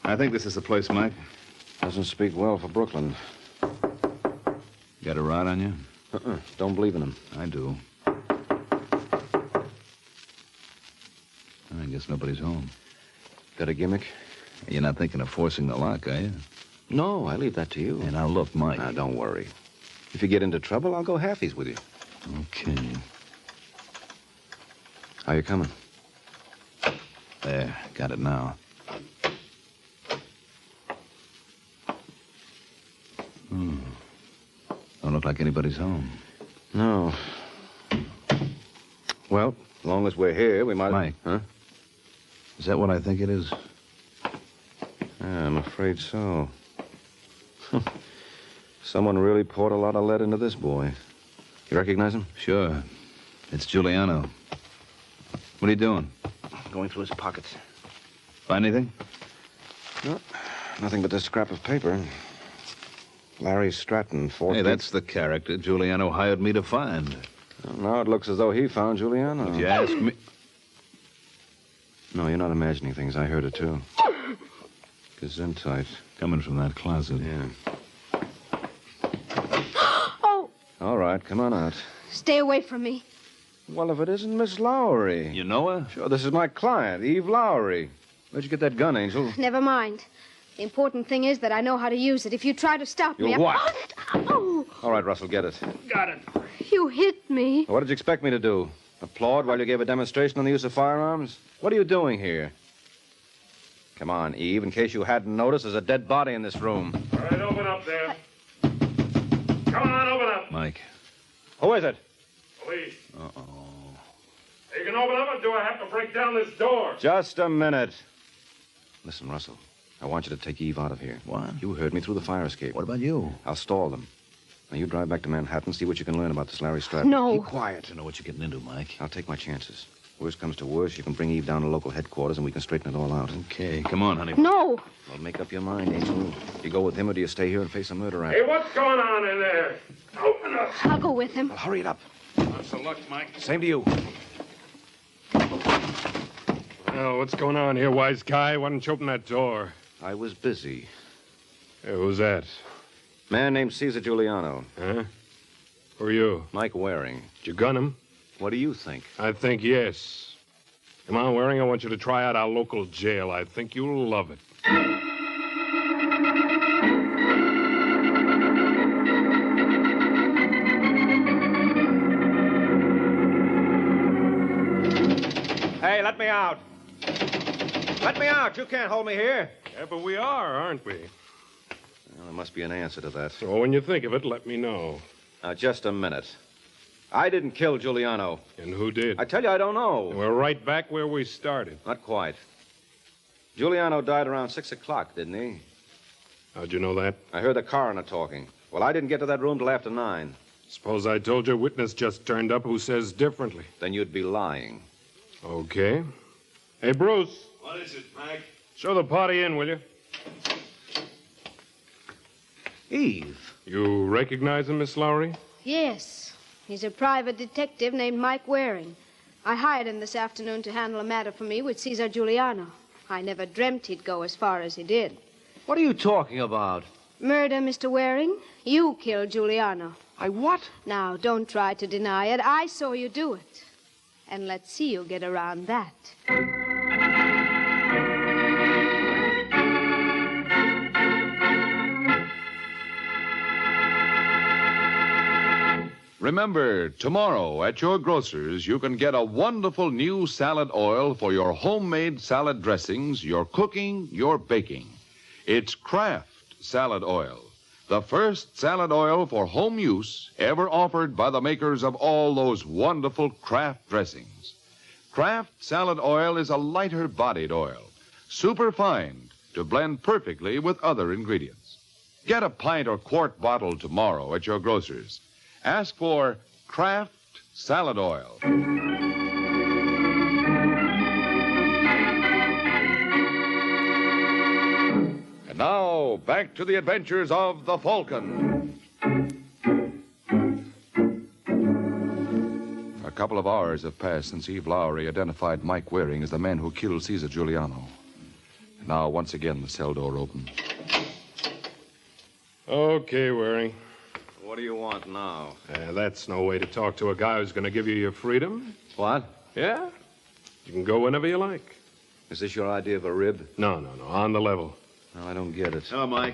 I think this is the place, Mike. Doesn't speak well for Brooklyn. Got a rod on you? Don't believe in him. I do. I guess nobody's home. Got a gimmick? You're not thinking of forcing the lock, are you? No, I leave that to you. And now look, Mike. Now, don't worry. If you get into trouble, I'll go halfies with you. Okay. How you coming? There, got it now. Don't look like anybody's home. No. Well, as long as we're here, we might... Mike. Huh? Is that what I think it is? Yeah, I'm afraid so. Someone really poured a lot of lead into this boy. You recognize him? Sure. It's Giuliano. What are you doing? Going through his pockets. Find anything? No, nothing but this scrap of paper. Larry Stratton, 14. Hey, that's the character Giuliano hired me to find. Well, now it looks as though he found Giuliano. If you ask me... No, you're not imagining things. I heard it, too. Gesundheit. Coming from that closet. Yeah. Oh! All right, come on out. Stay away from me. Well, if it isn't Miss Lowry. You know her? Sure, this is my client, Eve Lowry. Where'd you get that gun, Angel? Never mind. The important thing is that I know how to use it. If you try to stop me... You what? Oh! All right, Russell, get it. Got it. You hit me. What did you expect me to do? Applaud while you gave a demonstration on the use of firearms? What are you doing here? Come on, Eve. In case you hadn't noticed, there's a dead body in this room. All right, open up there. Come on, open up. Mike. Who is it? Police. Uh-oh. You can open up, or do I have to break down this door? Just a minute. Listen, Russell. I want you to take Eve out of here. What? You heard me through the fire escape. What about you? I'll stall them. Now, you drive back to Manhattan, see what you can learn about this Larry Stratton. No. Keep quiet. You know what you're getting into, Mike. I'll take my chances. Worst comes to worst, you can bring Eve down to local headquarters and we can straighten it all out. Okay, come on, honey. No. Well, make up your mind, Angel. Do you go with him or do you stay here and face a murder act? Hey, what's going on in there? Open up. I'll go with him. Well, hurry it up. Lots of luck, Mike. Same to you. Well, what's going on here, wise guy? Why didn't you open that door? I was busy. Hey, who's that? Man named Caesar Giuliano. Huh? Who are you? Mike Waring. Did you gun him? What do you think? I think yes. Come on, Waring, I want you to try out our local jail. I think you'll love it. Hey, let me out. Let me out. You can't hold me here. Yeah, but we are, aren't we? Well, there must be an answer to that. So when you think of it, let me know. Now, just a minute. I didn't kill Giuliano. And who did? I tell you, I don't know. We're right back where we started. Not quite. Giuliano died around 6 o'clock, didn't he? How'd you know that? I heard the coroner talking. Well, I didn't get to that room till after 9. Suppose I told you a witness just turned up who says differently. Then you'd be lying. Okay. Hey, Bruce. What is it, Mike? Show the party in, will you? Eve. You recognize him, Miss Lowry? Yes. He's a private detective named Mike Waring. I hired him this afternoon to handle a matter for me with Cesar Giuliano. I never dreamt he'd go as far as he did. What are you talking about? Murder, Mr. Waring. You killed Giuliano. I what? Now, don't try to deny it. I saw you do it. And let's see you get around that. Remember, tomorrow at your grocer's, you can get a wonderful new salad oil for your homemade salad dressings, your cooking, your baking. It's Kraft Salad Oil, the first salad oil for home use ever offered by the makers of all those wonderful Kraft dressings. Kraft Salad Oil is a lighter-bodied oil, superfine to blend perfectly with other ingredients. Get a pint or quart bottle tomorrow at your grocer's. Ask for Kraft Salad Oil. And now, back to the adventures of the Falcon. A couple of hours have passed since Eve Lowry identified Mike Waring as the man who killed Cesar Giuliano. Now, once again, the cell door opened. Okay, Waring. What do you want now? That's no way to talk to a guy who's going to give you your freedom. What? Yeah? You can go whenever you like. Is this your idea of a rib? No. On the level. No, I don't get it. Hello, Mike.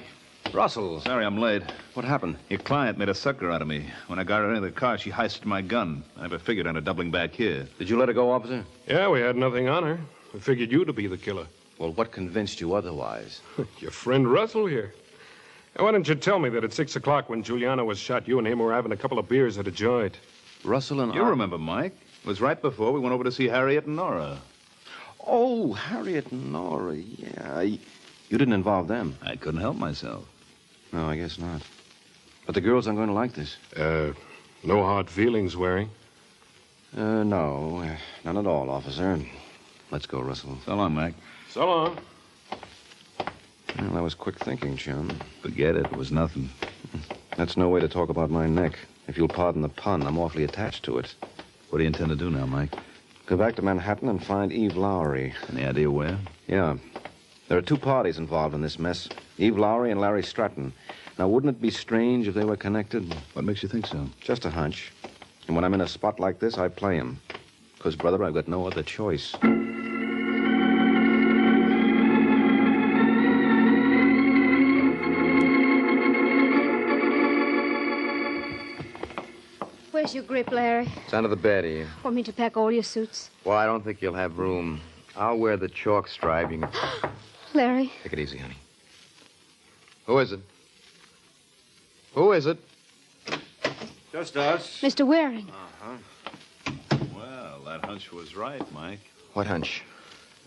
Russell. Sorry I'm late. What happened? Your client made a sucker out of me. When I got her into the car, she heisted my gun. I never figured on her doubling back here. Did you let her go, officer? Yeah, we had nothing on her. We figured you to be the killer. Well, what convinced you otherwise? Your friend Russell here. Now, why didn't you tell me that at 6 o'clock when Giuliano was shot, you and him were having a couple of beers at a joint? Russell and You remember, Mike. It was right before we went over to see Harriet and Nora. Oh, Harriet and Nora, yeah. You didn't involve them. I couldn't help myself. No, I guess not. But the girls aren't going to like this. No hard feelings, Waring? No. None at all, officer. Let's go, Russell. So long, Mike. So long. Well, that was quick thinking, chum. Forget it. It was nothing. That's no way to talk about my neck. If you'll pardon the pun, I'm awfully attached to it. What do you intend to do now, Mike? Go back to Manhattan and find Eve Lowry. Any idea where? Yeah. There are two parties involved in this mess. Eve Lowry and Larry Stratton. Now, wouldn't it be strange if they were connected? What makes you think so? Just a hunch. And when I'm in a spot like this, I play him. Because, brother, I've got no other choice. Where's your grip, Larry? It's under the bed, Eve. Want me to pack all your suits? Well, I don't think you'll have room. I'll wear the chalk stripe. You can... Larry? Take it easy, honey. Who is it? Who is it? Just us. Mr. Waring. Uh-huh. Well, that hunch was right, Mike. What hunch?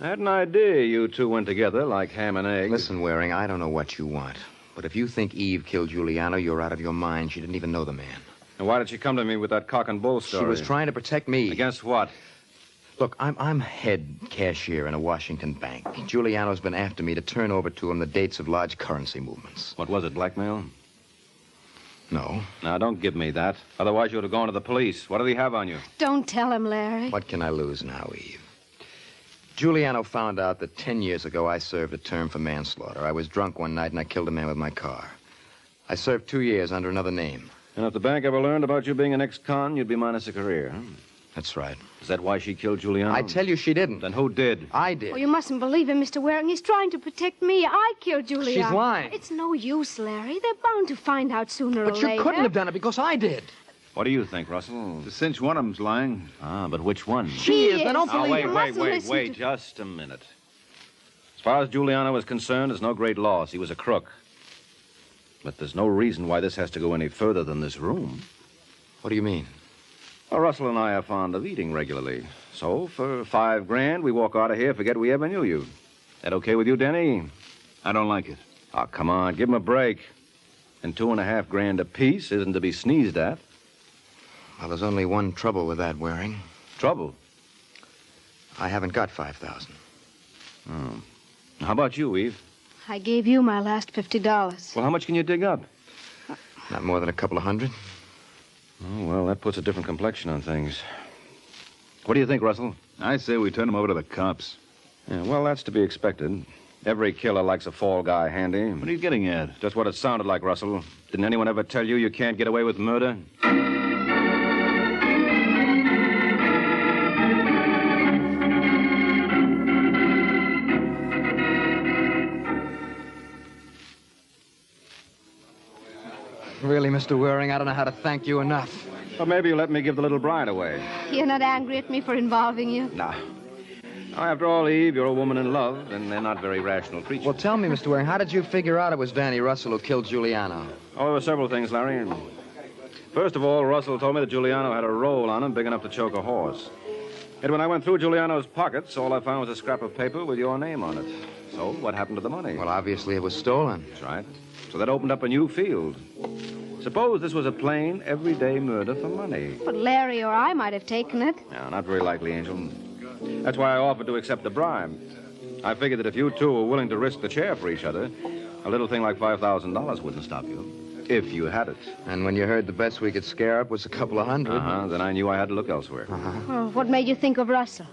I had an idea you two went together like ham and eggs. Listen, Waring, I don't know what you want. But if you think Eve killed Giuliano, you're out of your mind. She didn't even know the man. And why did she come to me with that cock and bull story? She was trying to protect me. Against what? Look, I'm head cashier in a Washington bank. Giuliano's been after me to turn over to him the dates of large currency movements. What was it, blackmail? No. Now, don't give me that. Otherwise, you would have gone to the police. What did he have on you? Don't tell him, Larry. What can I lose now, Eve? Giuliano found out that 10 years ago I served a term for manslaughter. I was drunk one night and I killed a man with my car. I served 2 years under another name. And if the bank ever learned about you being an ex-con, you'd be minus a career, huh? That's right. Is that why she killed Giuliano? I tell you she didn't. Then who did? I did. Oh, you mustn't believe him, Mr. Waring. He's trying to protect me. I killed Giuliano. She's lying. It's no use, Larry. They're bound to find out sooner or But later. you couldn't have done it because I did. What do you think, Russell? To cinch one of them's lying. Ah, but which one? She is. I don't Now, believe wait, just a minute. As far as Giuliano was concerned, it's no great loss. He was a crook. But there's no reason why this has to go any further than this room. What do you mean? Well, Russell and I are fond of eating regularly. So, for $5,000, we walk out of here, forget we ever knew you. That okay with you, Denny? I don't like it. Oh, come on, give him a break. And $2,500 apiece isn't to be sneezed at. Well, there's only one trouble with that, Waring. Trouble? I haven't got 5,000. Oh. How about you, Eve? I gave you my last $50. Well, how much can you dig up? Not more than a couple of hundred. Oh, well, that puts a different complexion on things. What do you think, Russell? I say we turn him over to the cops. Yeah, well, that's to be expected. Every killer likes a fall guy handy. What are you getting at? Just what it sounded like, Russell. Didn't anyone ever tell you you can't get away with murder? Really, Mr. Waring, I don't know how to thank you enough. Well, maybe you let me give the little bride away. You're not angry at me for involving you? Nah. Now, after all, Eve, you're a woman in love, and they're not very rational creatures. Well, tell me, Mr. Waring, how did you figure out it was Danny Russell who killed Giuliano? Oh, there were several things, Larry. First of all, Russell told me that Giuliano had a roll on him big enough to choke a horse. And when I went through Giuliano's pockets, all I found was a scrap of paper with your name on it. So, what happened to the money? Well, obviously it was stolen. That's right. So that opened up a new field. Suppose this was a plain, everyday murder for money. But Larry or I might have taken it. No, not very likely, Angel. That's why I offered to accept the bribe. I figured that if you two were willing to risk the chair for each other, a little thing like $5,000 wouldn't stop you. If you had it. And when you heard the best we could scare up was a couple of hundred. Then I knew I had to look elsewhere. Well, what made you think of Russell?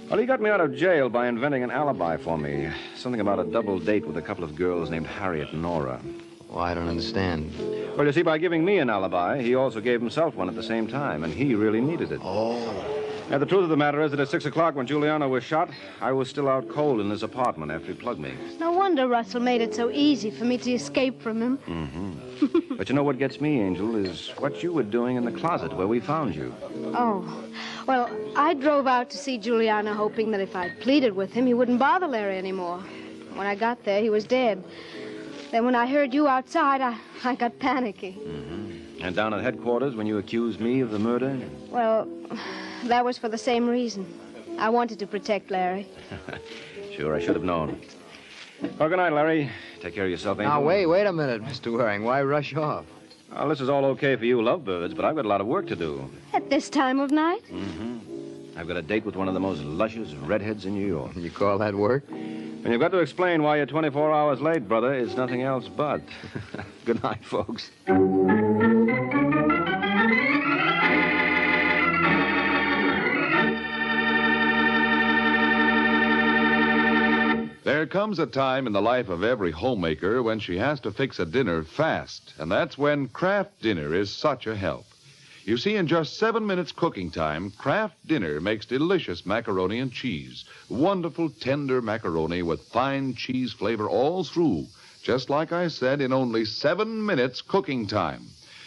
Well, he got me out of jail by inventing an alibi for me. Something about a double date with a couple of girls named Harriet and Nora. Well, I don't understand. Well, you see, by giving me an alibi, he also gave himself one at the same time, and he really needed it. Oh. Now, the truth of the matter is that at 6 o'clock when Giuliano was shot, I was still out cold in his apartment after he plugged me. No wonder Russell made it so easy for me to escape from him. Mm-hmm. But you know what gets me, Angel, is what you were doing in the closet where we found you. Oh. Well, I drove out to see Giuliano, hoping that if I'd pleaded with him, he wouldn't bother Larry anymore. When I got there, he was dead. Then when I heard you outside, I got panicky. Mm-hmm. And down at headquarters, when you accused me of the murder? Well, that was for the same reason. I wanted to protect Larry. Sure, I should have known. Well, good night, Larry. Take care of yourself, Angel. Now, wait a minute, Mr. Waring. Why rush off? Well, this is all okay for you lovebirds, but I've got a lot of work to do. At this time of night? Mm-hmm. I've got a date with one of the most luscious redheads in New York. You call that work? And you've got to explain why you're 24 hours late, brother. It's nothing else but. Good night, folks. There comes a time in the life of every homemaker when she has to fix a dinner fast, and that's when Kraft Dinner is such a help. You see, in just 7 minutes cooking time, Kraft Dinner makes delicious macaroni and cheese. Wonderful, tender macaroni with fine cheese flavor all through, just like I said, in only 7 minutes cooking time.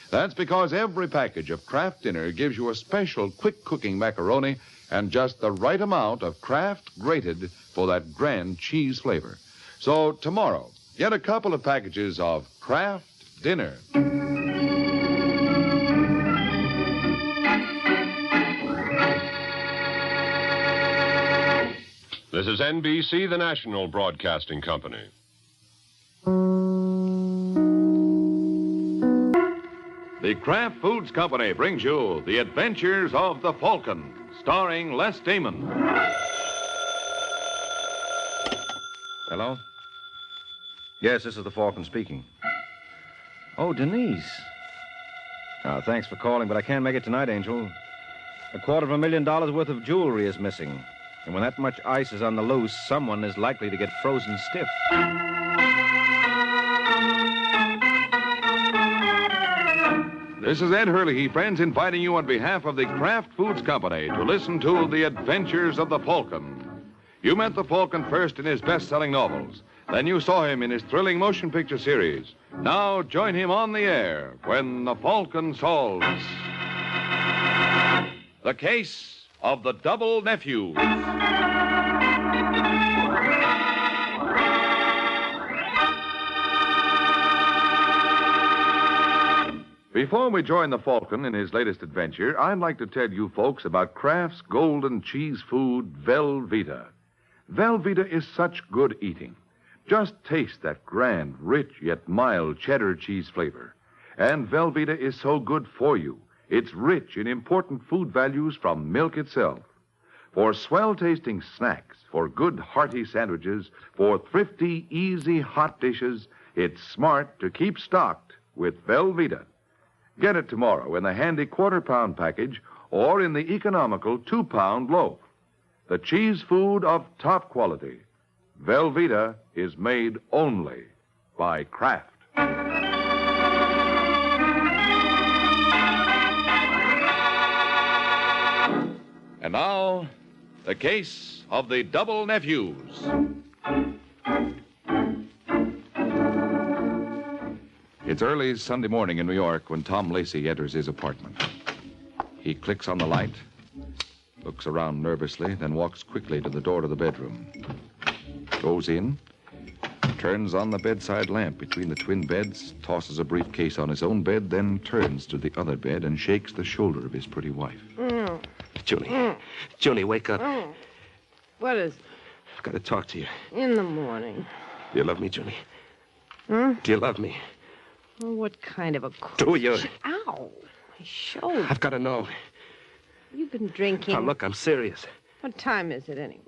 That's because every package of Kraft Dinner gives you a special quick cooking macaroni and just the right amount of Kraft grated for that grand cheese flavor. So tomorrow, get a couple of packages of Kraft Dinner. This is NBC, the national broadcasting company. The Kraft Foods Company brings you The Adventures of the Falcon, starring Les Damon. Hello? Yes, this is the Falcon speaking. Oh, Denise. Thanks for calling, but I can't make it tonight, Angel. $250,000 worth of jewelry is missing. And when that much ice is on the loose, someone is likely to get frozen stiff. This is Ed Hurley, friends, inviting you on behalf of the Kraft Foods Company to listen to The Adventures of the Falcon. You met the Falcon first in his best-selling novels. Then you saw him in his thrilling motion picture series. Now join him on the air when the Falcon solves the case of the double nephews. Before we join the Falcon in his latest adventure, I'd like to tell you folks about Kraft's golden cheese food, Velveeta. Velveeta is such good eating. Just taste that grand, rich, yet mild cheddar cheese flavor. And Velveeta is so good for you. It's rich in important food values from milk itself. For swell-tasting snacks, for good, hearty sandwiches, for thrifty, easy, hot dishes, it's smart to keep stocked with Velveeta. Get it tomorrow in the handy quarter-pound package or in the economical 2-pound loaf. The cheese food of top quality. Velveeta is made only by Kraft. And now, the case of the double nephews. It's early Sunday morning in New York when Tom Lacey enters his apartment. He clicks on the light, looks around nervously, then walks quickly to the door to the bedroom. Goes in, turns on the bedside lamp between the twin beds, tosses a briefcase on his own bed, then turns to the other bed and shakes the shoulder of his pretty wife. Julie. Julie, wake up. What is it? I've got to talk to you. In the morning? Do you love me, Julie? Huh? Do you love me? Well, what kind of a... Do you? Ow! My shoulder. I've got to know. You've been drinking. Now, look, I'm serious. What time is it, anyway?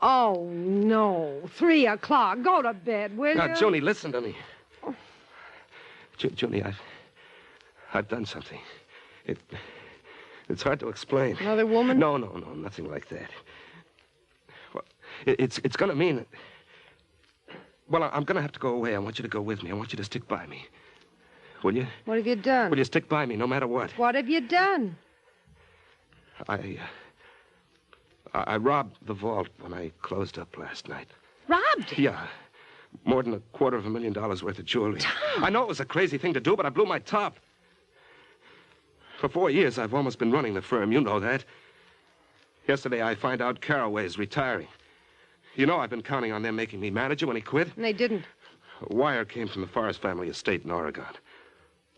Oh, no. 3 o'clock. Go to bed, will Now, you? Julie, listen to me. Julie, I've done something. It's hard to explain. Another woman? No, nothing like that. Well, it's going to mean that... Well, I'm going to have to go away. I want you to go with me. I want you to stick by me. Will you? What have you done? Will you stick by me no matter what? What have you done? I robbed the vault when I closed up last night. Robbed? Yeah. More than $250,000 worth of jewelry. I know it was a crazy thing to do, but I blew my top. For 4 years, I've almost been running the firm. You know that. Yesterday, I find out Carraway's retiring. You know I've been counting on them making me manager when he quit. And they didn't. A wire came from the Forrest family estate in Oregon.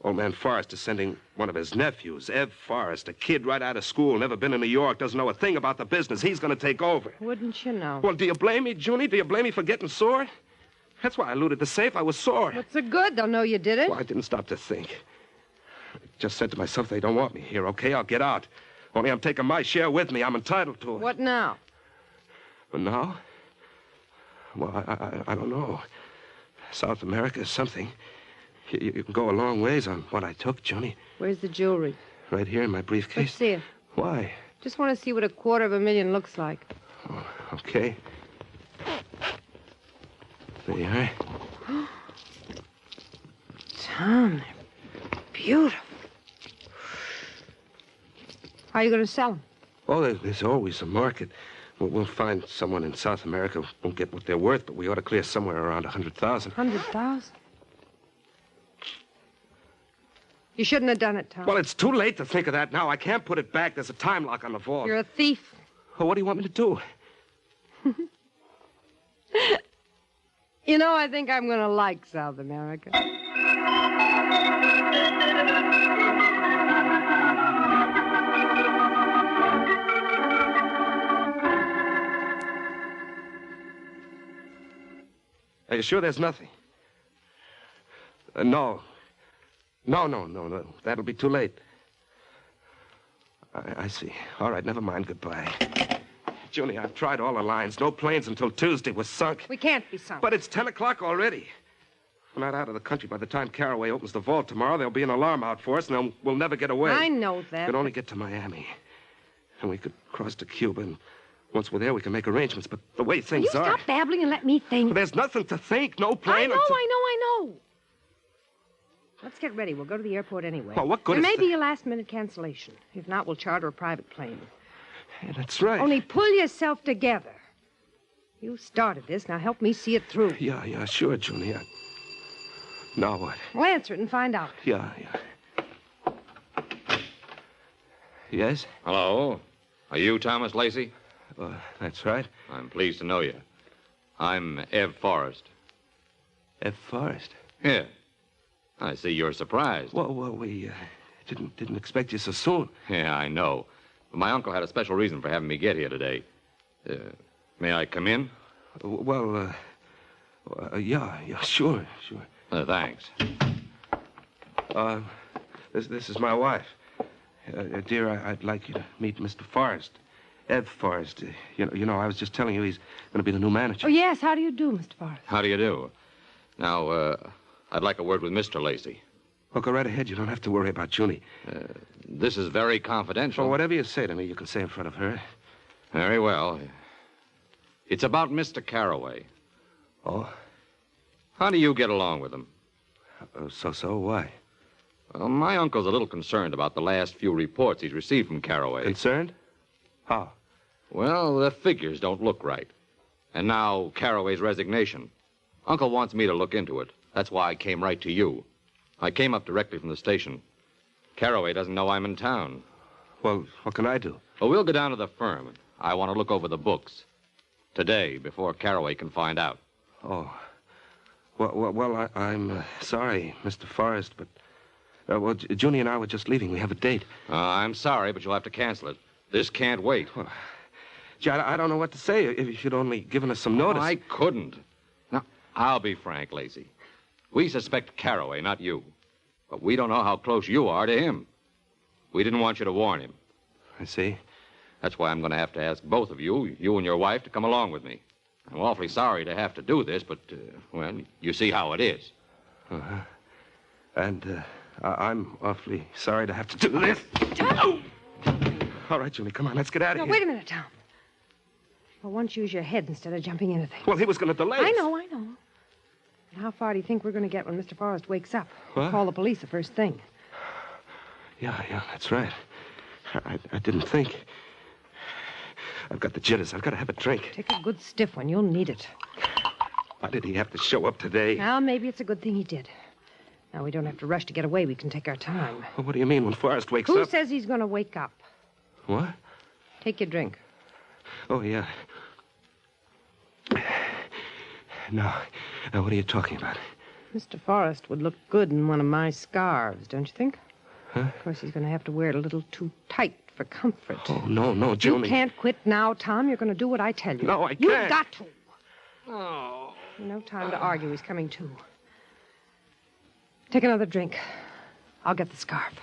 Old man Forrest is sending one of his nephews, Ev Forrest, a kid right out of school, never been in New York, doesn't know a thing about the business. He's going to take over. Wouldn't you know? Well, do you blame me, Junie? Do you blame me for getting sore? That's why I looted the safe. I was sore. What's the good? They'll know you did it. Well, I didn't stop to think. I just said to myself, they don't want me here, okay? I'll get out. Only I'm taking my share with me. I'm entitled to it. What now? But now? Well, I don't know. South America is something. You can go a long ways on what I took, Junie. Where's the jewelry? Right here in my briefcase. Let's see it. Why? Just want to see what $250,000 looks like. Oh, okay. There you are. Tom, they're beautiful. How are you going to sell them? Oh, there's always a market. We'll find someone in South America who won't get what they're worth, but we ought to clear somewhere around 100,000. 100,000? You shouldn't have done it, Tom. Well, it's too late to think of that now. I can't put it back. There's a time lock on the vault. You're a thief. Well, what do you want me to do? You know, I think I'm going to like South America. Are you sure there's nothing? No. No. That'll be too late. I see. All right, never mind. Goodbye. Junie, I've tried all the lines. No planes until Tuesday. We're sunk. We can't be sunk. But it's 10 o'clock already. We're not out of the country. By the time Carraway opens the vault tomorrow, there'll be an alarm out for us, and then we'll never get away. I know that. We could only get to Miami. And we could cross to Cuba, and once we're there, we can make arrangements. But the way things Will you are... stop babbling and let me think? Well, there's nothing to think. No plane I until... know. Let's get ready. We'll go to the airport anyway. Well, what good There is may be a last-minute cancellation. If not, we'll charter a private plane. Yeah, that's right. Only pull yourself together. You started this. Now help me see it through. Yeah, sure, Junie. Now what? Well, answer it and find out. Yeah. Yes? Hello. Are you Thomas Lacey? That's right. I'm pleased to know you. I'm Ev Forrest. Ev Forrest? Yes. I see you're surprised. Well, we didn't expect you so soon. Yeah, I know. But my uncle had a special reason for having me get here today. May I come in? Yeah, sure. Thanks. This is my wife. Dear, I'd like you to meet Mr. Forrest. Ev Forrest. You know, I was just telling you he's going to be the new manager. Oh, yes. How do you do, Mr. Forrest? How do you do? Now, I'd like a word with Mr. Lacey. Well, go right ahead. You don't have to worry about Junie. This is very confidential. Well, whatever you say to me, you can say in front of her. Very well. It's about Mr. Carraway. Oh? How do you get along with him? So, why? Well, my uncle's a little concerned about the last few reports he's received from Carraway. Concerned? How? Well, the figures don't look right. And now Carraway's resignation. Uncle wants me to look into it. That's why I came right to you. I came up directly from the station. Carraway doesn't know I'm in town. Well, what can I do? Well, we'll go down to the firm. I want to look over the books. Today, before Carraway can find out. Oh. Well, I'm sorry, Mr. Forrest, but... Junie and I were just leaving. We have a date. I'm sorry, but you'll have to cancel it. This can't wait. Well, gee, I don't know what to say if you'd only given us some notice. I couldn't. Now, I'll be frank, Lacey. We suspect Carraway, not you. But we don't know how close you are to him. We didn't want you to warn him. I see. That's why I'm going to have to ask both of you and your wife, to come along with me. I'm awfully sorry to have to do this, but, well, you see how it is. Uh-huh. And, I'm awfully sorry to have to do this. Tom! All right, Julie, come on, let's get out of No, here. wait a minute, Tom. For once, use your head instead of jumping into things. Well, he was going to delay us. I know. And how far do you think we're going to get when Mr. Forrest wakes up? What? Call the police the first thing. Yeah, that's right. I didn't think. I've got the jitters. I've got to have a drink. Take a good stiff one. You'll need it. Why did he have to show up today? Well, maybe it's a good thing he did. Now, we don't have to rush to get away. We can take our time. Well, what do you mean when Forrest wakes Who up? says he's going to wake up? What? Take your drink. Oh, yeah. No. Now, what are you talking about? Mr. Forrest would look good in one of my scarves, don't you think? Huh? Of course, he's going to have to wear it a little too tight for comfort. Oh, no, Junie. You can't quit now, Tom. You're going to do what I tell you. No, I can't. You've got to. Oh. No time to argue. He's coming too. Take another drink. I'll get the scarf.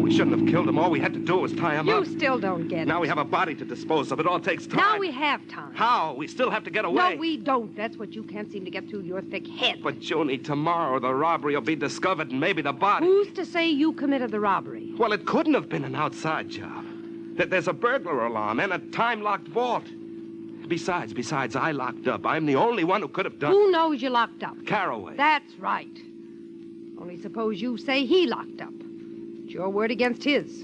We shouldn't have killed him. All we had to do was tie him up. You still don't get it. Now we have a body to dispose of. It all takes time. Now we have time. How? We still have to get away. No, we don't. That's what you can't seem to get through your thick head. But, Junie, tomorrow the robbery will be discovered and maybe the body. Who's to say you committed the robbery? Well, it couldn't have been an outside job. There's a burglar alarm and a time-locked vault. Besides, I locked up. I'm the only one who could have done... Who knows you locked up? Carraway. That's right. Only suppose you say he locked up. It's your word against his.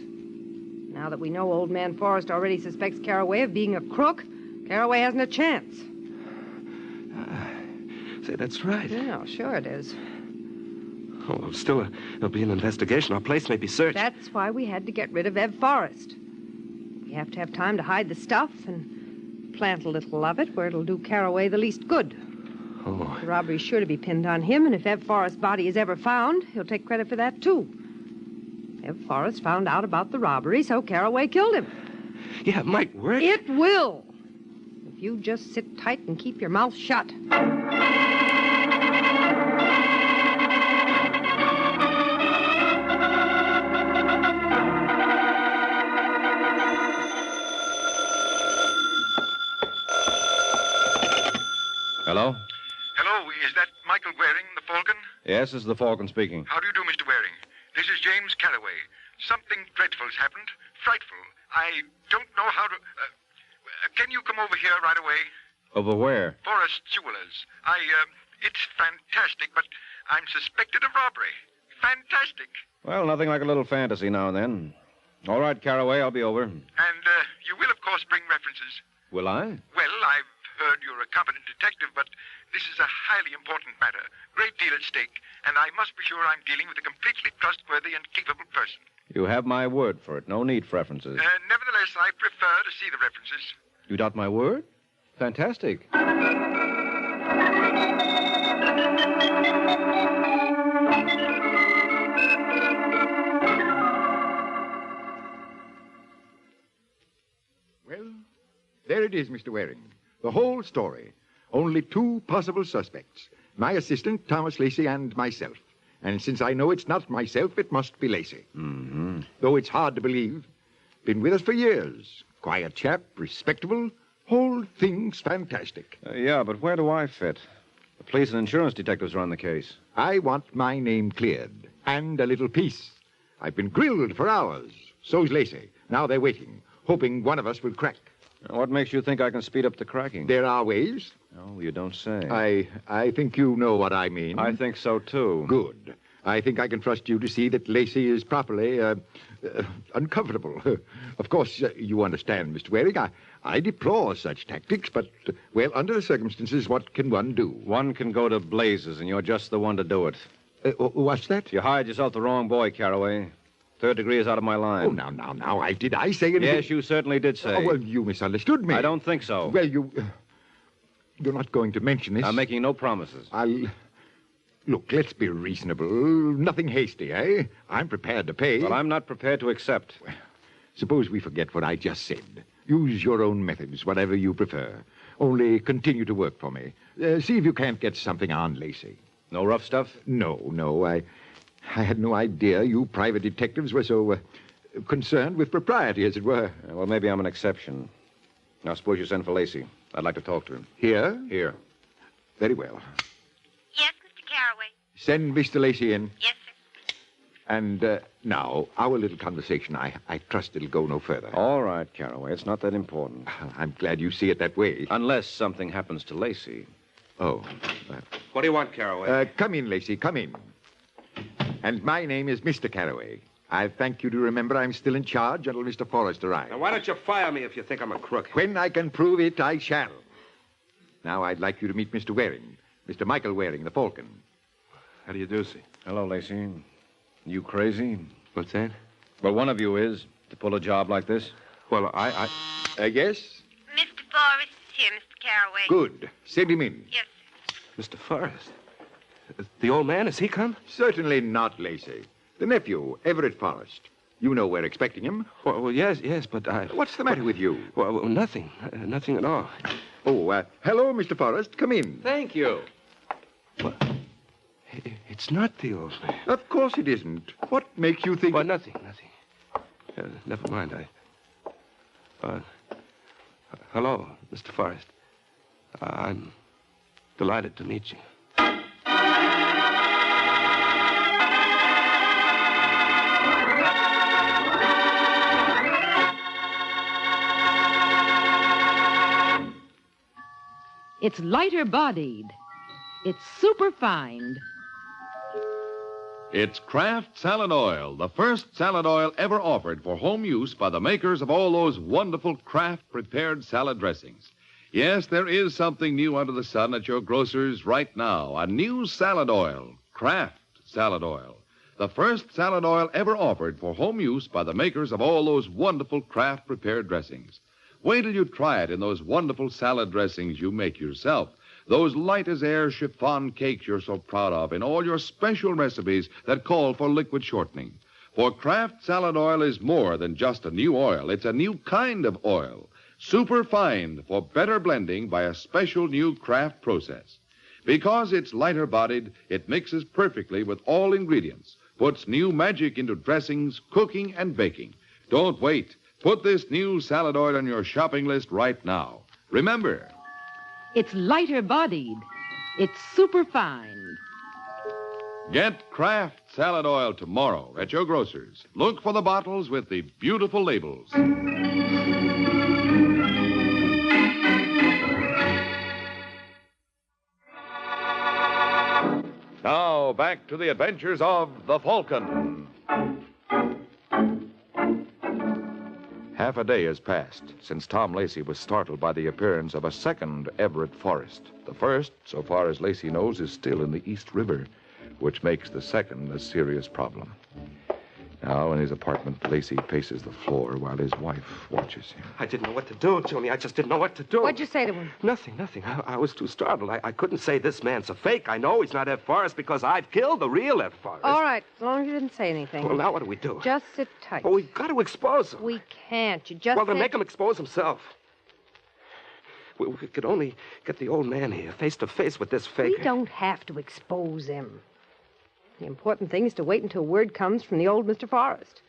Now that we know old man Forrest already suspects Carraway of being a crook, Carraway hasn't a chance. Say, that's right. Yeah, sure it is. Oh, well, still, there'll be an investigation. Our place may be searched. That's why we had to get rid of Ev Forrest. We have to have time to hide the stuff and plant a little of it where it'll do Carraway the least good. Oh. The robbery's sure to be pinned on him, and if Ev Forrest's body is ever found, he'll take credit for that, too. Ev Forrest found out about the robbery, so Carraway killed him. Yeah, it might work. It will. If you just sit tight and keep your mouth shut. Hello? Hello, is that Michael Waring, the Falcon? Yes, this is the Falcon speaking. How do you do, Mr. Waring? This is James Carraway. Something dreadful has happened. Frightful. I don't know how to... can you come over here right away? Over where? Forrest Jewelers. It's fantastic, but I'm suspected of robbery. Fantastic. Well, nothing like a little fantasy now and then. All right, Carraway, I'll be over. And you will, of course, bring references. Will I? Well, I've heard you're a competent detective, but this is a highly important matter. Great deal at stake. and I must be sure I'm dealing with a completely trustworthy and capable person. You have my word for it. No need for references. Nevertheless, I prefer to see the references. You doubt my word? Fantastic. Well, there it is, Mr. Waring. The whole story. Only two possible suspects. My assistant, Thomas Lacey, and myself. And since I know it's not myself, it must be Lacey. Mm-hmm. Though it's hard to believe. Been with us for years. Quiet chap, respectable. Whole thing's fantastic. Yeah, but where do I fit? The police and insurance detectives run the case. I want my name cleared. And a little peace. I've been grilled for hours. So's Lacey. Now they're waiting, hoping one of us will crack. What makes you think I can speed up the cracking? There are ways. Oh, you don't say. I think you know what I mean. I think so, too. Good. I think I can trust you to see that Lacey is properly uncomfortable. Of course, you understand, Mr. Waring. I deplore such tactics, but, well, under the circumstances, what can one do? One can go to blazes, and you're just the one to do it. What's that? You hired yourself the wrong boy, Carraway. Third degree is out of my line. Oh, now, did I say anything? Yes, you certainly did say. Oh, well, you misunderstood me. I don't think so. Well, you're not going to mention this. I'm making no promises. Look, let's be reasonable. Nothing hasty, eh? I'm prepared to pay. Well, I'm not prepared to accept. Well, suppose we forget what I just said. Use your own methods, whatever you prefer. Only continue to work for me. See if you can't get something on Lacey. No rough stuff? No. I had no idea you private detectives were so concerned with propriety, as it were. Well, maybe I'm an exception. Now, suppose you send for Lacey. I'd like to talk to him. Here? Here. Very well. Yes, Mr. Carraway. Send Mr. Lacey in. Yes, sir. And now, our little conversation, I trust it'll go no further. All right, Carraway. It's not that important. I'm glad you see it that way. Unless something happens to Lacey. Oh. What do you want, Carraway? Come in, Lacey. Come in. And my name is Mr. Carraway. I thank you to remember I'm still in charge until Mr. Forrest arrives. Now, why don't you fire me if you think I'm a crook? When I can prove it, I shall. Now, I'd like you to meet Mr. Waring. Mr. Michael Waring, the Falcon. How do you do, sir? Hello, Lacey. You crazy? What's that? Well, one of you is, to pull a job like this. Well, yes? Mr. Forrest is here, Mr. Carraway. Good. Send him in. Yes, Mr. Forrest? The old man, has he come? Certainly not, Lacey. The nephew, Everett Forrest. You know we're expecting him. Well, yes, but I... What's the matter with you? Well, nothing. Nothing at all. Oh, hello, Mr. Forrest. Come in. Thank you. Well, it's not the old man. Of course it isn't. What makes you think... Well, nothing. Never mind. Hello, Mr. Forrest. I'm delighted to meet you. It's lighter-bodied. It's superfine. It's Kraft Salad Oil, the first salad oil ever offered for home use by the makers of all those wonderful Kraft prepared salad dressings. Yes, there is something new under the sun at your grocer's right now. A new salad oil, Kraft Salad Oil. The first salad oil ever offered for home use by the makers of all those wonderful Kraft prepared dressings. Wait till you try it in those wonderful salad dressings you make yourself. Those light-as-air chiffon cakes you're so proud of in all your special recipes that call for liquid shortening. For Kraft Salad Oil is more than just a new oil. It's a new kind of oil. Superfine for better blending by a special new Kraft process. Because it's lighter-bodied, it mixes perfectly with all ingredients, puts new magic into dressings, cooking, and baking. Don't wait. Put this new salad oil on your shopping list right now. Remember, It's lighter-bodied. It's superfine. get Kraft Salad Oil tomorrow at your grocer's. Look for the bottles with the beautiful labels. Now, back to the adventures of the Falcon. Half a day has passed since Tom Lacey was startled by the appearance of a second Everett Forrest. The first, so far as Lacey knows, is still in the East River. which makes the second a serious problem. Now, in his apartment, Lacey paces the floor while his wife watches him. I didn't know what to do, Joni. I just didn't know what to do. What'd you say to him? Nothing. I was too startled. I couldn't say this man's a fake. I know he's not Ed Forrest because I've killed the real Ed Forrest. All right, as long as you didn't say anything. Well, now what do we do? Just sit tight. Oh, we've got to expose him. We can't. You just Well, then said- make him expose himself. We could only get the old man here, face to face with this faker. We don't have to expose him. The important thing is to wait until word comes from the old Mr. Forrest.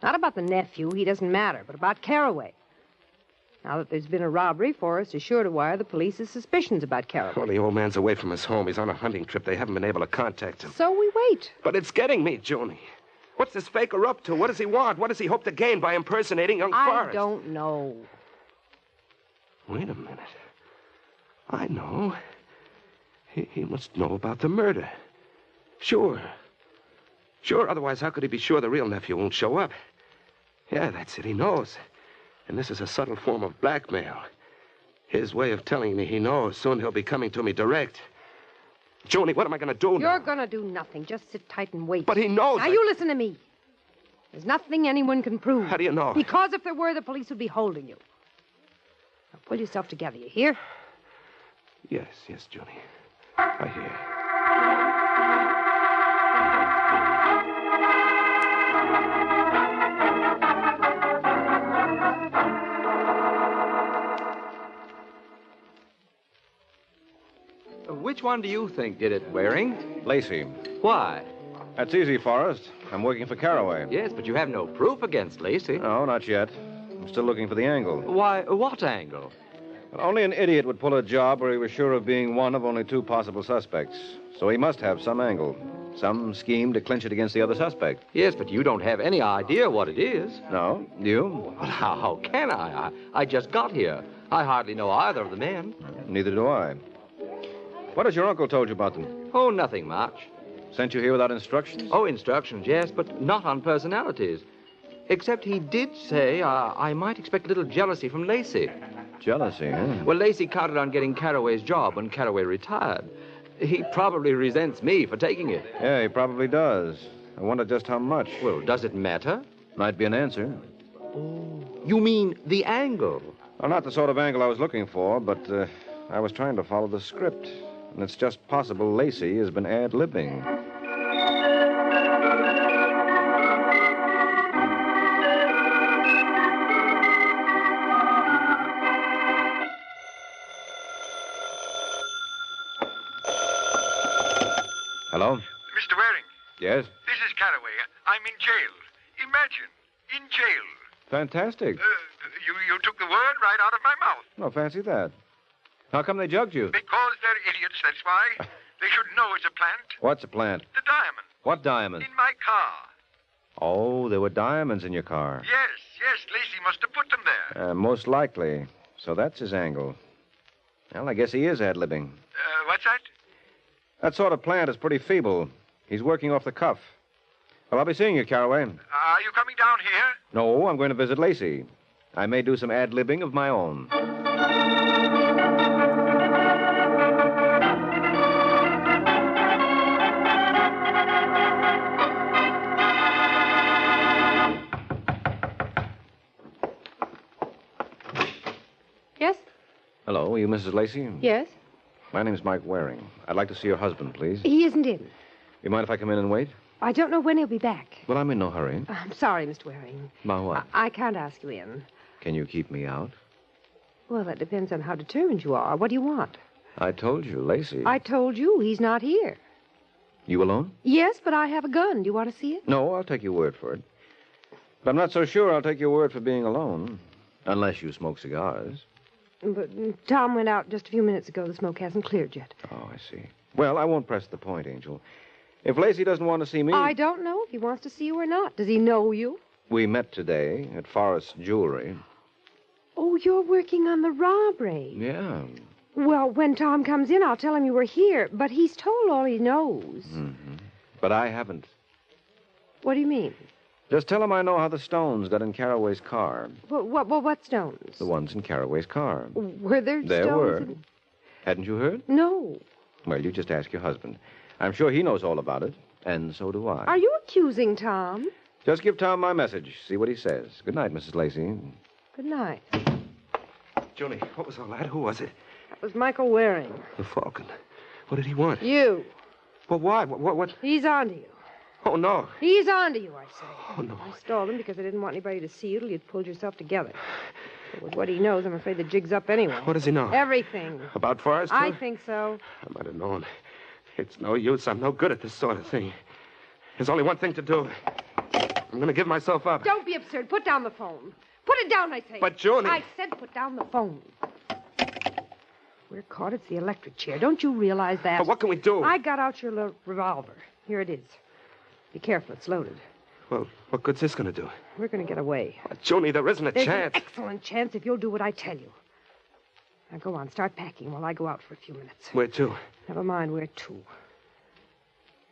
Not about the nephew, he doesn't matter, but about Carraway. Now that there's been a robbery, Forrest is sure to wire the police his suspicions about Carraway. Well, the old man's away from his home. He's on a hunting trip. They haven't been able to contact him. So we wait. But it's getting me, Joni. What's this faker up to? What does he want? What does he hope to gain by impersonating young Forrest? I don't know. Wait a minute. I know. He must know about the murder. Sure, otherwise how could he be sure the real nephew won't show up? Yeah, that's it, he knows. And this is a subtle form of blackmail. His way of telling me he knows. Soon he'll be coming to me direct. Joni, what am I going to do now? You're going to do nothing. Just sit tight and wait. But he knows. Now, you listen to me. There's nothing anyone can prove. How do you know? Because if there were, the police would be holding you. Now, pull yourself together, you hear? Yes, Joni. I hear. Which one do you think did it, Waring? Lacey. Why? That's easy, Forrest. I'm working for Carraway. Yes, but you have no proof against Lacey. No, not yet. I'm still looking for the angle. Why, what angle? Well, only an idiot would pull a job where he was sure of being one of only two possible suspects. So he must have some angle. Some scheme to clinch it against the other suspect. Yes, but you don't have any idea what it is. No? You? Well, how can I? I just got here. I hardly know either of the men. Neither do I. What has your uncle told you about them? Oh, nothing much. Sent you here without instructions? Oh, instructions, yes, but not on personalities. Except he did say I might expect a little jealousy from Lacey. Jealousy, huh? Well, Lacey counted on getting Carraway's job when Carraway retired. He probably resents me for taking it. Yeah, he probably does. I wonder just how much. Well, does it matter? Might be an answer. Oh, you mean the angle? Well, not the sort of angle I was looking for, but I was trying to follow the script. And it's just possible Lacey has been ad-libbing. Hello? Mr. Waring, Yes? this is Carraway. I'm in jail. Imagine, in jail. Fantastic. You took the word right out of my mouth. Oh, fancy that. How come they jugged you? Because they're idiots, that's why. They should know it's a plant. What's a plant? The diamond. What diamond? In my car. Oh, there were diamonds in your car. Yes, Lacey must have put them there. Most likely. So that's his angle. Well, I guess he is ad-libbing. What's that? That sort of plant is pretty feeble. He's working off the cuff. Well, I'll be seeing you, Carraway. Are you coming down here? No, I'm going to visit Lacey. I may do some ad-libbing of my own. Yes? Hello, are you Mrs. Lacey? Yes? My name's Mike Waring. I'd like to see your husband, please. He isn't in. You mind if I come in and wait? I don't know when he'll be back. Well, I'm in no hurry. I'm sorry, Mr. Waring. About what? I can't ask you in. Can you keep me out? Well, that depends on how determined you are. What do you want? I told you, Lacey. I told you he's not here. You alone? Yes, but I have a gun. Do you want to see it? No, I'll take your word for it. But I'm not so sure I'll take your word for being alone. Unless you smoke cigars. But Tom went out just a few minutes ago. The smoke hasn't cleared yet. Oh, I see. Well, I won't press the point, Angel. If Lacey doesn't want to see me... I don't know if he wants to see you or not. Does he know you? We met today at Forrest's Jewelry. Oh, you're working on the robbery. Yeah. Well, when Tom comes in, I'll tell him you were here. But he's told all he knows. Mm-hmm. But I haven't. What do you mean? Just tell him I know how the stones got in Carraway's car. What stones? The ones in Carraway's car. Were there There stones? were. Hadn't you heard? No. Well, you just ask your husband. I'm sure he knows all about it, and so do I. Are you accusing Tom? Just give Tom my message. See what he says. Good night, Mrs. Lacey. Good night. Julie, what was all that? Who was it? That was Michael Waring. The Falcon. What did he want? You. Well, why? What? He's onto you. Oh, no. He's onto you, I say. Oh, no. I stalled him because I didn't want anybody to see you till you'd pulled yourself together. But with what he knows, I'm afraid the jig's up anyway. What does he know? Everything. About Forrest? I think so. I might have known. It's no use. I'm no good at this sort of thing. There's only one thing to do. I'm going to give myself up. Don't be absurd. Put down the phone. Put it down, I say. But, Julie... I said put down the phone. We're caught. It's the electric chair. Don't you realize that? But what can we do? I got out your revolver. Here it is. Be careful. It's loaded. Well, what good's this going to do? We're going to get away. Julie, there isn't a There's chance. An excellent chance if you'll do what I tell you. Now go on. Start packing while I go out for a few minutes. Where to? Never mind where to.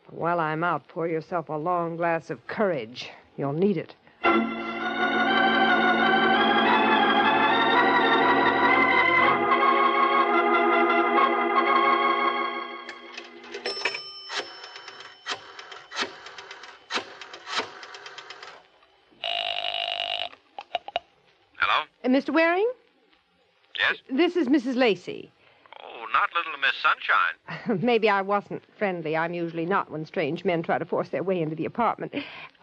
But while I'm out, pour yourself a long glass of courage. You'll need it. Mr. Waring? Yes? This is Mrs. Lacey. Oh, not little Miss Sunshine. Maybe I wasn't friendly. I'm usually not when strange men try to force their way into the apartment.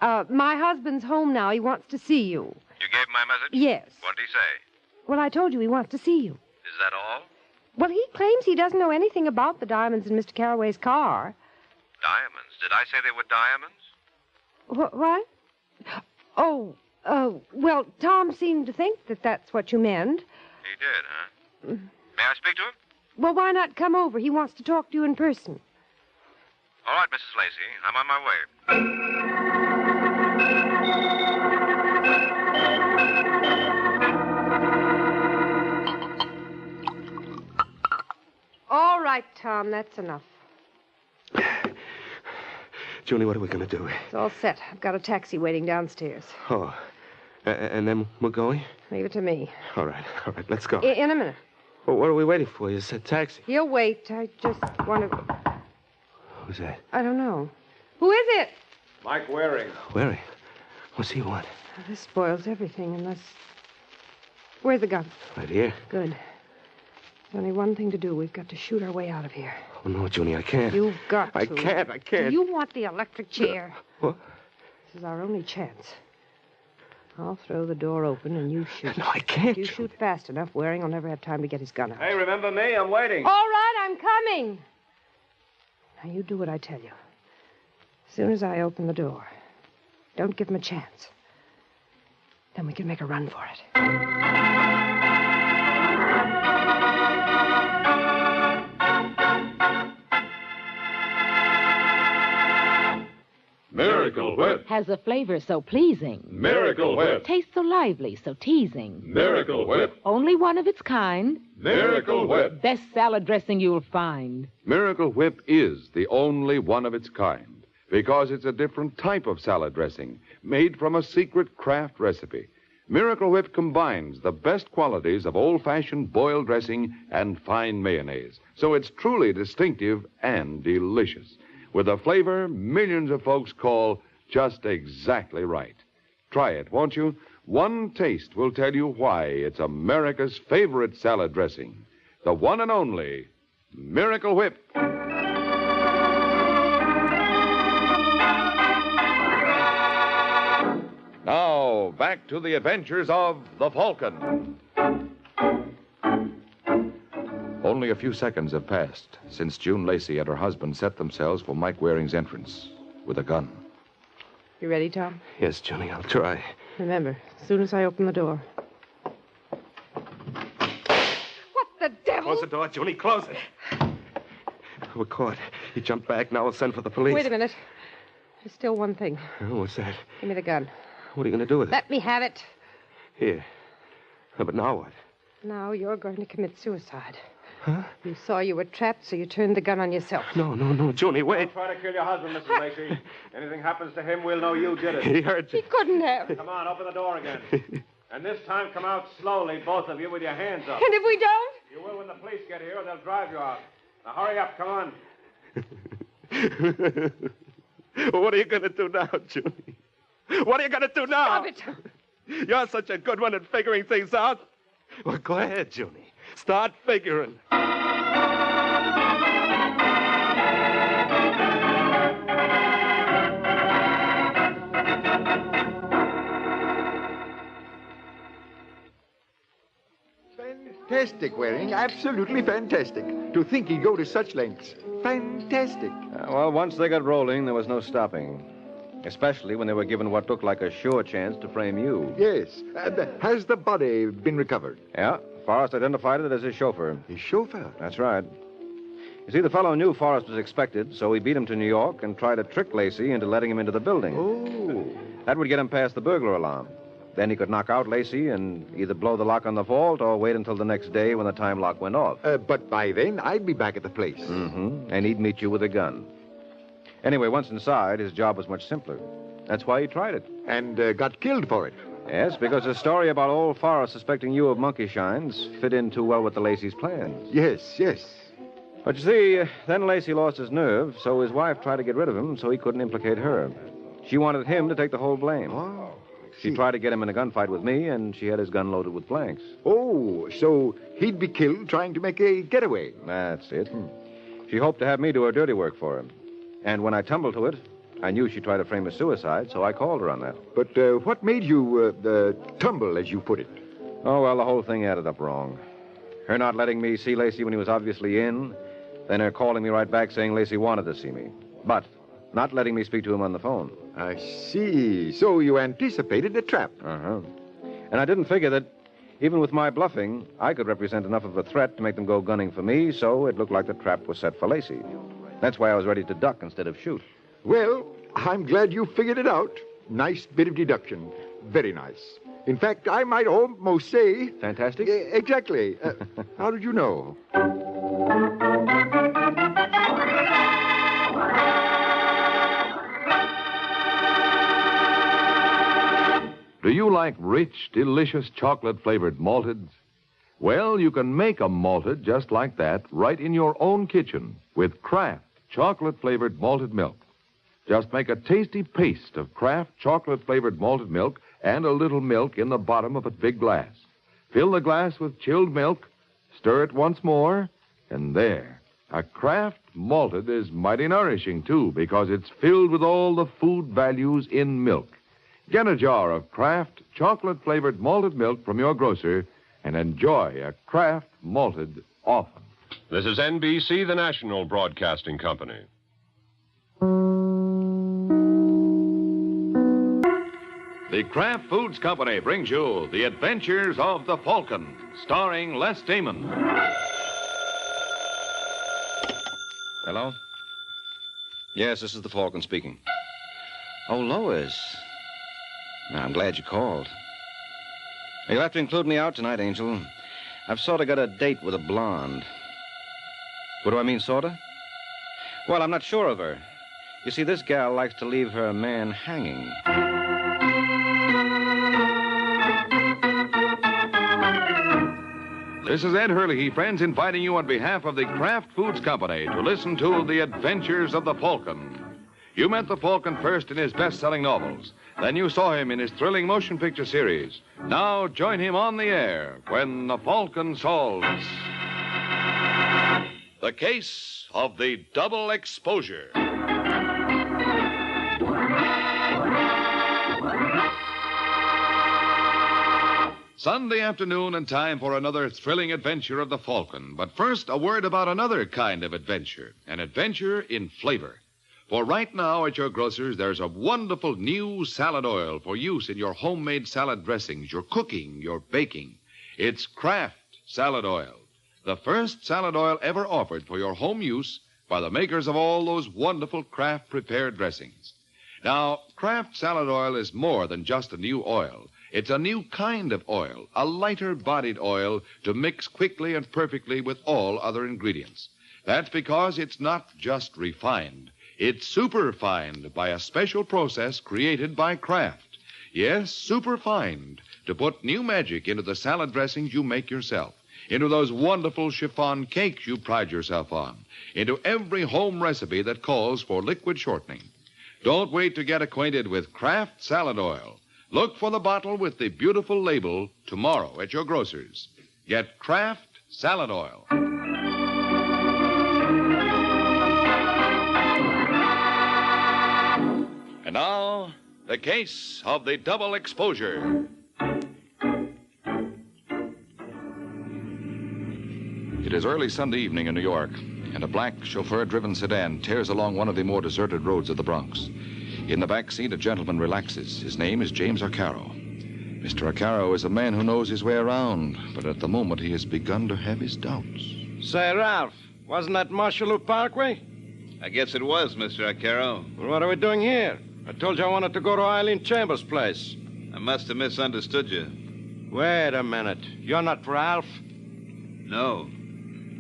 My husband's home now. He wants to see you. You gave him my message? Yes. What'd he say? Well, I told you he wants to see you. Is that all? Well, he claims he doesn't know anything about the diamonds in Mr. Carraway's car. Diamonds? Did I say they were diamonds? What? Well, Tom seemed to think that that's what you meant. He did, huh? May I speak to him? Well, why not come over? He wants to talk to you in person. All right, Mrs. Lacey. I'm on my way. All right, Tom, that's enough. Julie, what are we going to do? It's all set. I've got a taxi waiting downstairs. Oh. And then we're going? Leave it to me. All right, let's go. In a minute. Well, what are we waiting for? You said taxi. He'll wait. I just want to... Who's that? I don't know. Who is it? Mike Waring. Waring? What's he want? This spoils everything unless... Where's the gun? Right here. Good. There's only one thing to do. We've got to shoot our way out of here. Oh, no, Junie, I can't. You've got to. I can't. You want the electric chair. What? This is our only chance. I'll throw the door open and you shoot. No, I can't. If you shoot fast enough, Waring will never have time to get his gun out. Hey, remember me? I'm waiting. All right, I'm coming. Now, you do what I tell you. As soon as I open the door, don't give him a chance. Then we can make a run for it. Miracle Whip. Has a flavor so pleasing. Miracle Whip. Tastes so lively, so teasing. Miracle Whip. Only one of its kind. Miracle Whip. Best salad dressing you'll find. Miracle Whip is the only one of its kind because it's a different type of salad dressing made from a secret craft recipe. Miracle Whip combines the best qualities of old-fashioned boiled dressing and fine mayonnaise, so it's truly distinctive and delicious, with a flavor millions of folks call just exactly right. Try it, won't you? One taste will tell you why it's America's favorite salad dressing. The one and only Miracle Whip. Now, back to the adventures of the Falcon. Only a few seconds have passed since June Lacey and her husband set themselves for Mike Waring's entrance with a gun. You ready, Tom? Yes, Junie, I'll try. Remember, as soon as I open the door. What the devil? Close the door, Junie, close it. We're caught. He jumped back. Now we'll send for the police. Wait a minute. There's still one thing. Oh, what's that? Give me the gun. What are you going to do with it? Let me have it. Here. But now what? Now you're going to commit suicide. Huh? You saw you were trapped, so you turned the gun on yourself. No, Junie, wait. Don't try to kill your husband, Mrs. Lacey. Anything happens to him, we'll know you did it. He hurt you. He couldn't have. Come on, open the door again. And this time, come out slowly, both of you, with your hands up. And if we don't? You will when the police get here, or they'll drive you out. Now, hurry up, come on. What are you going to do now, Julie? What are you going to do now? Stop it. You're such a good one at figuring things out. Well, go ahead, Julie. Start figuring. Fantastic, Waring. Absolutely fantastic. To think he'd go to such lengths. Fantastic. Well, once they got rolling, there was no stopping. Especially when they were given what looked like a sure chance to frame you. Yes. Has the body been recovered? Yeah, Forrest identified it as his chauffeur. His chauffeur? That's right. You see, the fellow knew Forrest was expected, so he beat him to New York and tried to trick Lacey into letting him into the building. Oh. That would get him past the burglar alarm. Then he could knock out Lacey and either blow the lock on the vault or wait until the next day when the time lock went off. But by then, I'd be back at the place. Mm-hmm. And he'd meet you with a gun. Anyway, once inside, his job was much simpler. That's why he tried it. And got killed for it. Yes, because the story about old Forrest suspecting you of monkey shines fit in too well with the Lacey's plans. Yes, yes. But you see, then Lacey lost his nerve, so his wife tried to get rid of him so he couldn't implicate her. She wanted him to take the whole blame. Oh. She tried to get him in a gunfight with me, and she had his gun loaded with blanks. Oh, so he'd be killed trying to make a getaway. That's it. She hoped to have me do her dirty work for her. And when I tumbled to it, I knew she'd try to frame a suicide, so I called her on that. But what made you tumble, as you put it? Oh, well, the whole thing added up wrong. Her not letting me see Lacey when he was obviously in, then her calling me right back saying Lacey wanted to see me. But not letting me speak to him on the phone. I see. So you anticipated a trap. Uh-huh. And I didn't figure that, even with my bluffing, I could represent enough of a threat to make them go gunning for me, so it looked like the trap was set for Lacey. That's why I was ready to duck instead of shoot. Well, I'm glad you figured it out. Nice bit of deduction. Very nice. In fact, I might almost say... Fantastic? Exactly. How did you know? Do you like rich, delicious chocolate-flavored malteds? Well, you can make a malted just like that right in your own kitchen with Kraft chocolate-flavored malted milk. Just make a tasty paste of Kraft chocolate-flavored malted milk and a little milk in the bottom of a big glass. Fill the glass with chilled milk, stir it once more, and there. A Kraft malted is mighty nourishing, too, because it's filled with all the food values in milk. Get a jar of Kraft chocolate-flavored malted milk from your grocer and enjoy a Kraft malted often. This is NBC, the national broadcasting company. The Kraft Foods Company brings you The Adventures of the Falcon, starring Les Damon. Hello? Yes, this is the Falcon speaking. Oh, Lois. Now, I'm glad you called. You'll have to include me out tonight, Angel. I've sort of got a date with a blonde. What do I mean, sort of? Well, I'm not sure of her. You see, this gal likes to leave her man hanging. This is Ed Hurley, friends, inviting you on behalf of the Kraft Foods Company to listen to The Adventures of the Falcon. You met the Falcon first in his best-selling novels. Then you saw him in his thrilling motion picture series. Now join him on the air when the Falcon solves the case of the double exposure. Sunday afternoon and time for another thrilling adventure of the Falcon. But first, a word about another kind of adventure, an adventure in flavor. For right now at your grocer's, there's a wonderful new salad oil for use in your homemade salad dressings, your cooking, your baking. It's Kraft Salad Oil, the first salad oil ever offered for your home use by the makers of all those wonderful Kraft prepared dressings. Now, Kraft Salad Oil is more than just a new oil. It's a new kind of oil, a lighter-bodied oil to mix quickly and perfectly with all other ingredients. That's because it's not just refined. It's superfined by a special process created by Kraft. Yes, superfined, to put new magic into the salad dressings you make yourself. into those wonderful chiffon cakes you pride yourself on, into every home recipe that calls for liquid shortening. Don't wait to get acquainted with Kraft Salad Oil. Look for the bottle with the beautiful label tomorrow at your grocer's. Get Kraft Salad Oil. And now, the case of the double exposure. It is early Sunday evening in New York, and a black chauffeur-driven sedan tears along one of the more deserted roads of the Bronx. In the back seat, a gentleman relaxes. His name is James Arcaro. Mr. Arcaro is a man who knows his way around, but at the moment he has begun to have his doubts. Say, Ralph, wasn't that Marshallou Parkway? I guess it was, Mr. Arcaro. Well, what are we doing here? I told you I wanted to go to Eileen Chambers' place. I must have misunderstood you. Wait a minute. You're not Ralph? No.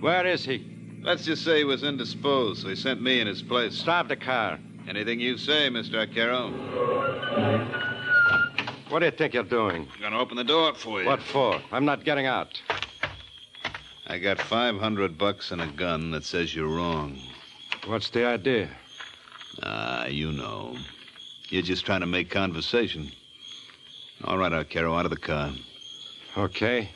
Where is he? Let's just say he was indisposed, so he sent me in his place. Stop the car. Anything you say, Mr. Arcaro. What do you think you're doing? I'm gonna open the door for you. What for? I'm not getting out. I got $500 and a gun that says you're wrong. What's the idea? You know. You're just trying to make conversation. All right, Arcaro, out of the car. Okay.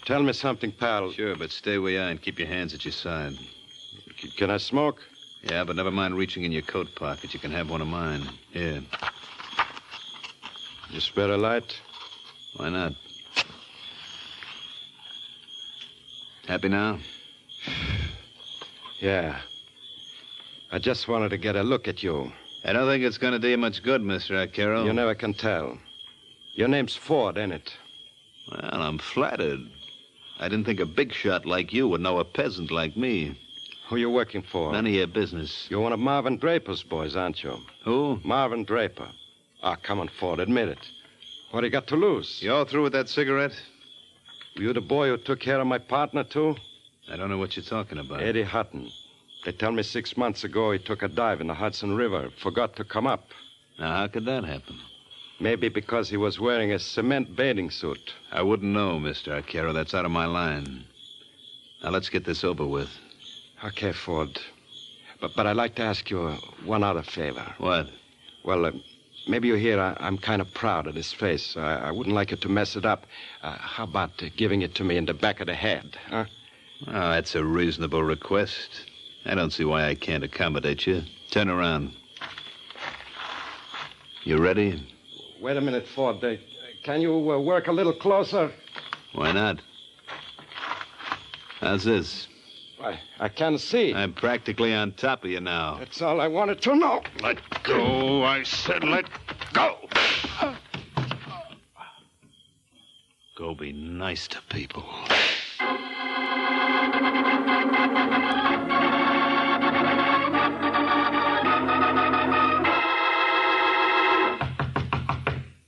Tell me something, pal. Sure, but stay where you are and keep your hands at your side. Can I smoke? Yeah, but never mind reaching in your coat pocket. You can have one of mine. Here. You spare a light? Why not? Happy now? Yeah. I just wanted to get a look at you. I don't think it's going to do you much good, Mr. Arcaro. You never can tell. Your name's Ford, ain't it? Well, I'm flattered. I didn't think a big shot like you would know a peasant like me. Who you working for? None of your business. You're one of Marvin Draper's boys, aren't you? Who? Marvin Draper. Ah, come on, Ford, admit it. What do you got to lose? You all through with that cigarette? Were you the boy who took care of my partner, too? I don't know what you're talking about. Eddie Hutton. They tell me 6 months ago he took a dive in the Hudson River, forgot to come up. Now, how could that happen? Maybe because he was wearing a cement bathing suit. I wouldn't know, Mr. Arcaro. That's out of my line. Now, let's get this over with. Okay, Ford. But I'd like to ask you one other favor. What? Well, maybe you hear I'm kind of proud of this face. I wouldn't like you to mess it up. How about giving it to me in the back of the head, huh? Oh, that's a reasonable request. I don't see why I can't accommodate you. Turn around. You ready? Wait a minute, Ford. Can you work a little closer? Why not? How's this? I can't see. I'm practically on top of you now. That's all I wanted to know. Let go. I said let go. Go be nice to people.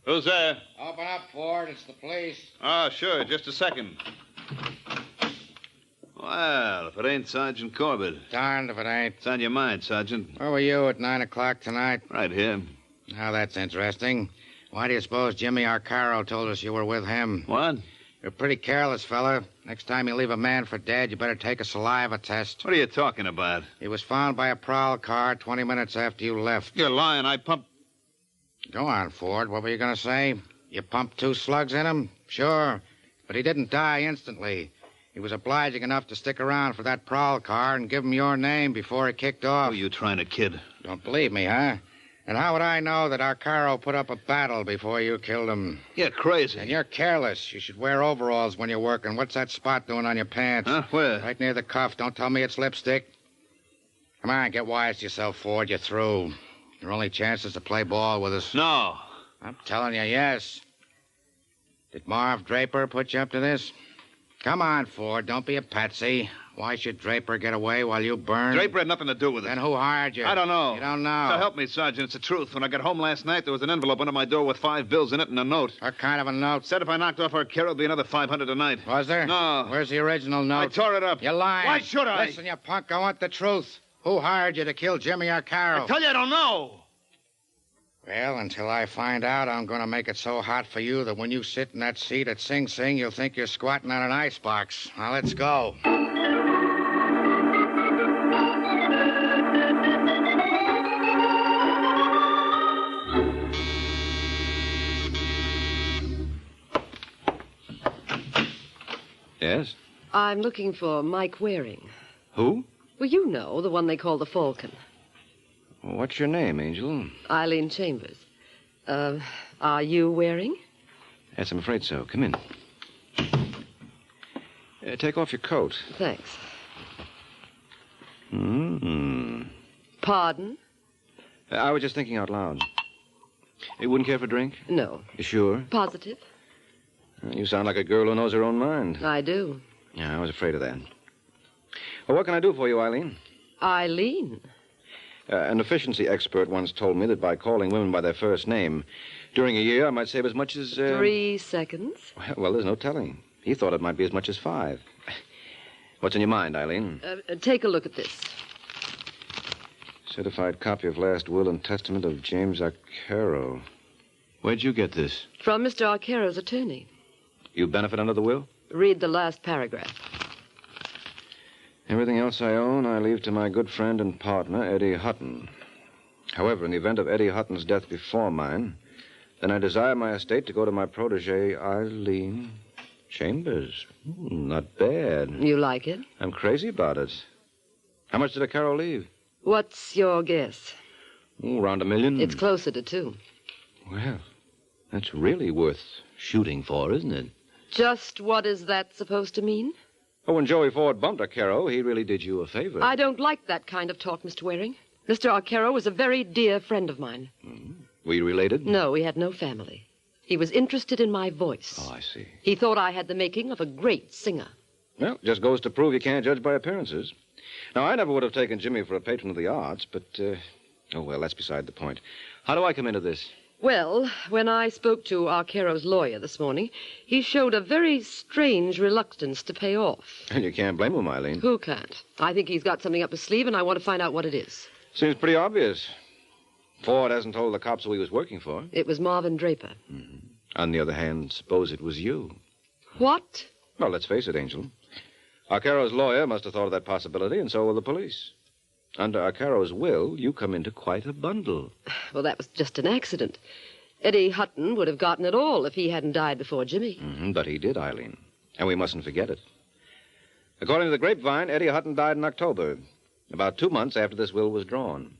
Who's there? Open up, Ford. It's the police. Oh, sure. Just a second. Well, if it ain't Sergeant Corbett. Darned if it ain't. It's on your mind, Sergeant. Where were you at 9 o'clock tonight? Right here. Now, that's interesting. Why do you suppose Jimmy Arcaro told us you were with him? What? You're a pretty careless fella. Next time you leave a man for dead, you better take a saliva test. What are you talking about? He was found by a prowl car 20 minutes after you left. You're lying. I pumped... Go on, Ford. What were you going to say? You pumped 2 slugs in him? Sure. But he didn't die instantly. He was obliging enough to stick around for that prowl car and give him your name before he kicked off. Who are you trying to kid? Don't believe me, huh? And how would I know that Arcaro put up a battle before you killed him? You're crazy. And you're careless. You should wear overalls when you're working. What's that spot doing on your pants? Huh? Where? Right near the cuff. Don't tell me it's lipstick. Come on, get wise to yourself, Ford. You're through. Your only chance is to play ball with us. No. I'm telling you, yes. Did Marv Draper put you up to this? Come on, Ford. Don't be a patsy. Why should Draper get away while you burn? Draper had nothing to do with it. Then who hired you? I don't know. You don't know? So help me, Sergeant. It's the truth. When I got home last night, there was an envelope under my door with 5 bills in it and a note. What kind of a note? Said if I knocked off Arcaro, it'd be another 500 tonight. Was there? No. Where's the original note? I tore it up. You're lying. Why should I? Listen, you punk. I want the truth. Who hired you to kill Jimmy Arcaro? I tell you I don't know. Well, until I find out, I'm going to make it so hot for you that when you sit in that seat at Sing Sing, you'll think you're squatting on an icebox. Now, let's go. Yes? I'm looking for Mike Waring. Who? Well, you know, the one they call the Falcon. What's your name, Angel? Eileen Chambers. Are you Waring? Yes, I'm afraid so. Come in. Take off your coat. Thanks. Pardon? I was just thinking out loud. You wouldn't care for a drink? No. You sure? Positive? You sound like a girl who knows her own mind. I do. Yeah, I was afraid of that. Well, what can I do for you, Eileen? Eileen? An efficiency expert once told me that by calling women by their first name, during a year I might save as much as... 3 seconds. Well, there's no telling. He thought it might be as much as 5. What's in your mind, Eileen? Take a look at this. Certified copy of last will and testament of James Arcaro. Where'd you get this? From Mr. Arcaro's attorney. You benefit under the will? Read the last paragraph. Everything else I own, I leave to my good friend and partner, Eddie Hutton. However, in the event of Eddie Hutton's death before mine, then I desire my estate to go to my protege, Eileen Chambers. Not bad. You like it? I'm crazy about it. How much did Arcaro leave? What's your guess? Around $1 million. It's closer to 2. Well, that's really worth shooting for, isn't it? Just what is that supposed to mean? Oh, when Joey Ford bumped Arcaro, he really did you a favor. I don't like that kind of talk, Mr. Waring. Mr. Arcaro was a very dear friend of mine. Were you related? No, we had no family. He was interested in my voice. Oh, I see. He thought I had the making of a great singer. Well, just goes to prove you can't judge by appearances. Now, I never would have taken Jimmy for a patron of the arts, but, oh, well, that's beside the point. How do I come into this? Well, when I spoke to Arcaro's lawyer this morning, he showed a very strange reluctance to pay off. And you can't blame him, Eileen. Who can't? I think he's got something up his sleeve, and I want to find out what it is. Seems pretty obvious. Ford hasn't told the cops who he was working for. It was Marvin Draper. On the other hand, suppose it was you. What? Well, let's face it, Angel. Arcaro's lawyer must have thought of that possibility, and so will the police. Under Arcaro's will, you come into quite a bundle. Well, that was just an accident. Eddie Hutton would have gotten it all if he hadn't died before Jimmy. But he did, Eileen. And we mustn't forget it. According to the grapevine, Eddie Hutton died in October, about 2 months after this will was drawn.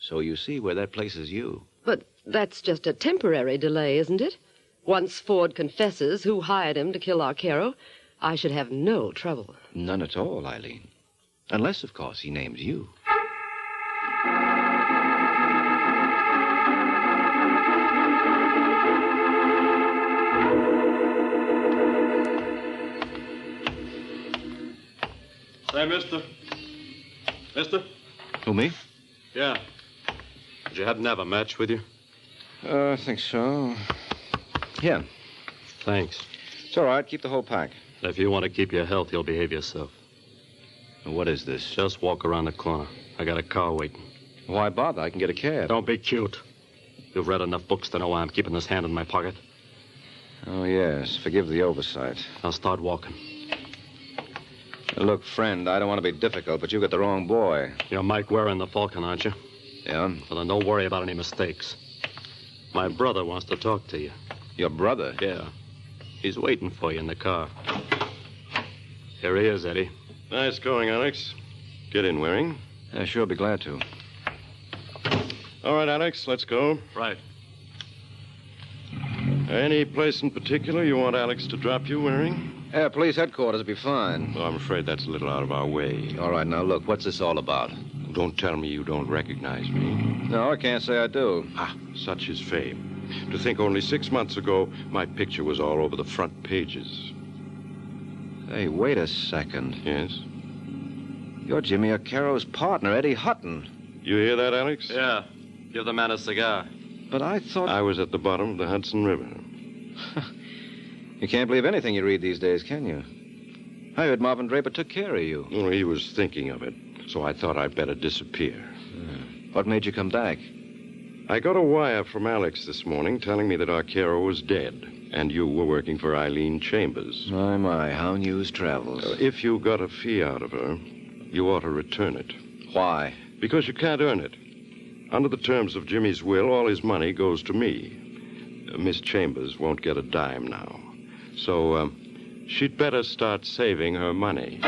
So you see where that places you. But that's just a temporary delay, isn't it? Once Ford confesses who hired him to kill Arcaro, I should have no trouble. None at all, Eileen. Unless, of course, he names you. Say, mister. Mister? Who, me? Yeah. Did you happen to have a match with you? I think so. Here. Thanks. It's all right. Keep the whole pack. If you want to keep your health, you'll behave yourself. What is this? Just walk around the corner. I got a car waiting. Why bother? I can get a cab. Don't be cute. You've read enough books to know why I'm keeping this hand in my pocket. Oh, yes. Forgive the oversight. I'll start walking. Look, friend, I don't want to be difficult, but you got the wrong boy. You're Mike Waring, the Falcon, aren't you? Yeah? Well, then don't worry about any mistakes. My brother wants to talk to you. Your brother? Yeah. He's waiting for you in the car. Here he is, Eddie. Nice going, Alex. Get in, Waring. Sure, be glad to. All right, Alex, let's go. Right. Any place in particular you want Alex to drop you, Waring? Police headquarters will be fine. Well, I'm afraid that's a little out of our way. All right, now look, what's this all about? Don't tell me you don't recognize me. No, I can't say I do. Ah, such is fame. To think only 6 months ago, my picture was all over the front pages. Hey, wait a second. Yes? You're Jimmy Arcaro's partner, Eddie Hutton. You hear that, Alex? Yeah. Give the man a cigar. But I thought... I was at the bottom of the Hudson River. You can't believe anything you read these days, can you? I heard Marvin Draper took care of you. Well, he was thinking of it, so I thought I'd better disappear. What made you come back? I got a wire from Alex this morning telling me that Arcaro was dead, and you were working for Eileen Chambers. My, how news travels. If you got a fee out of her, you ought to return it. Why? Because you can't earn it. Under the terms of Jimmy's will, all his money goes to me. Miss Chambers won't get a dime now. So, she'd better start saving her money.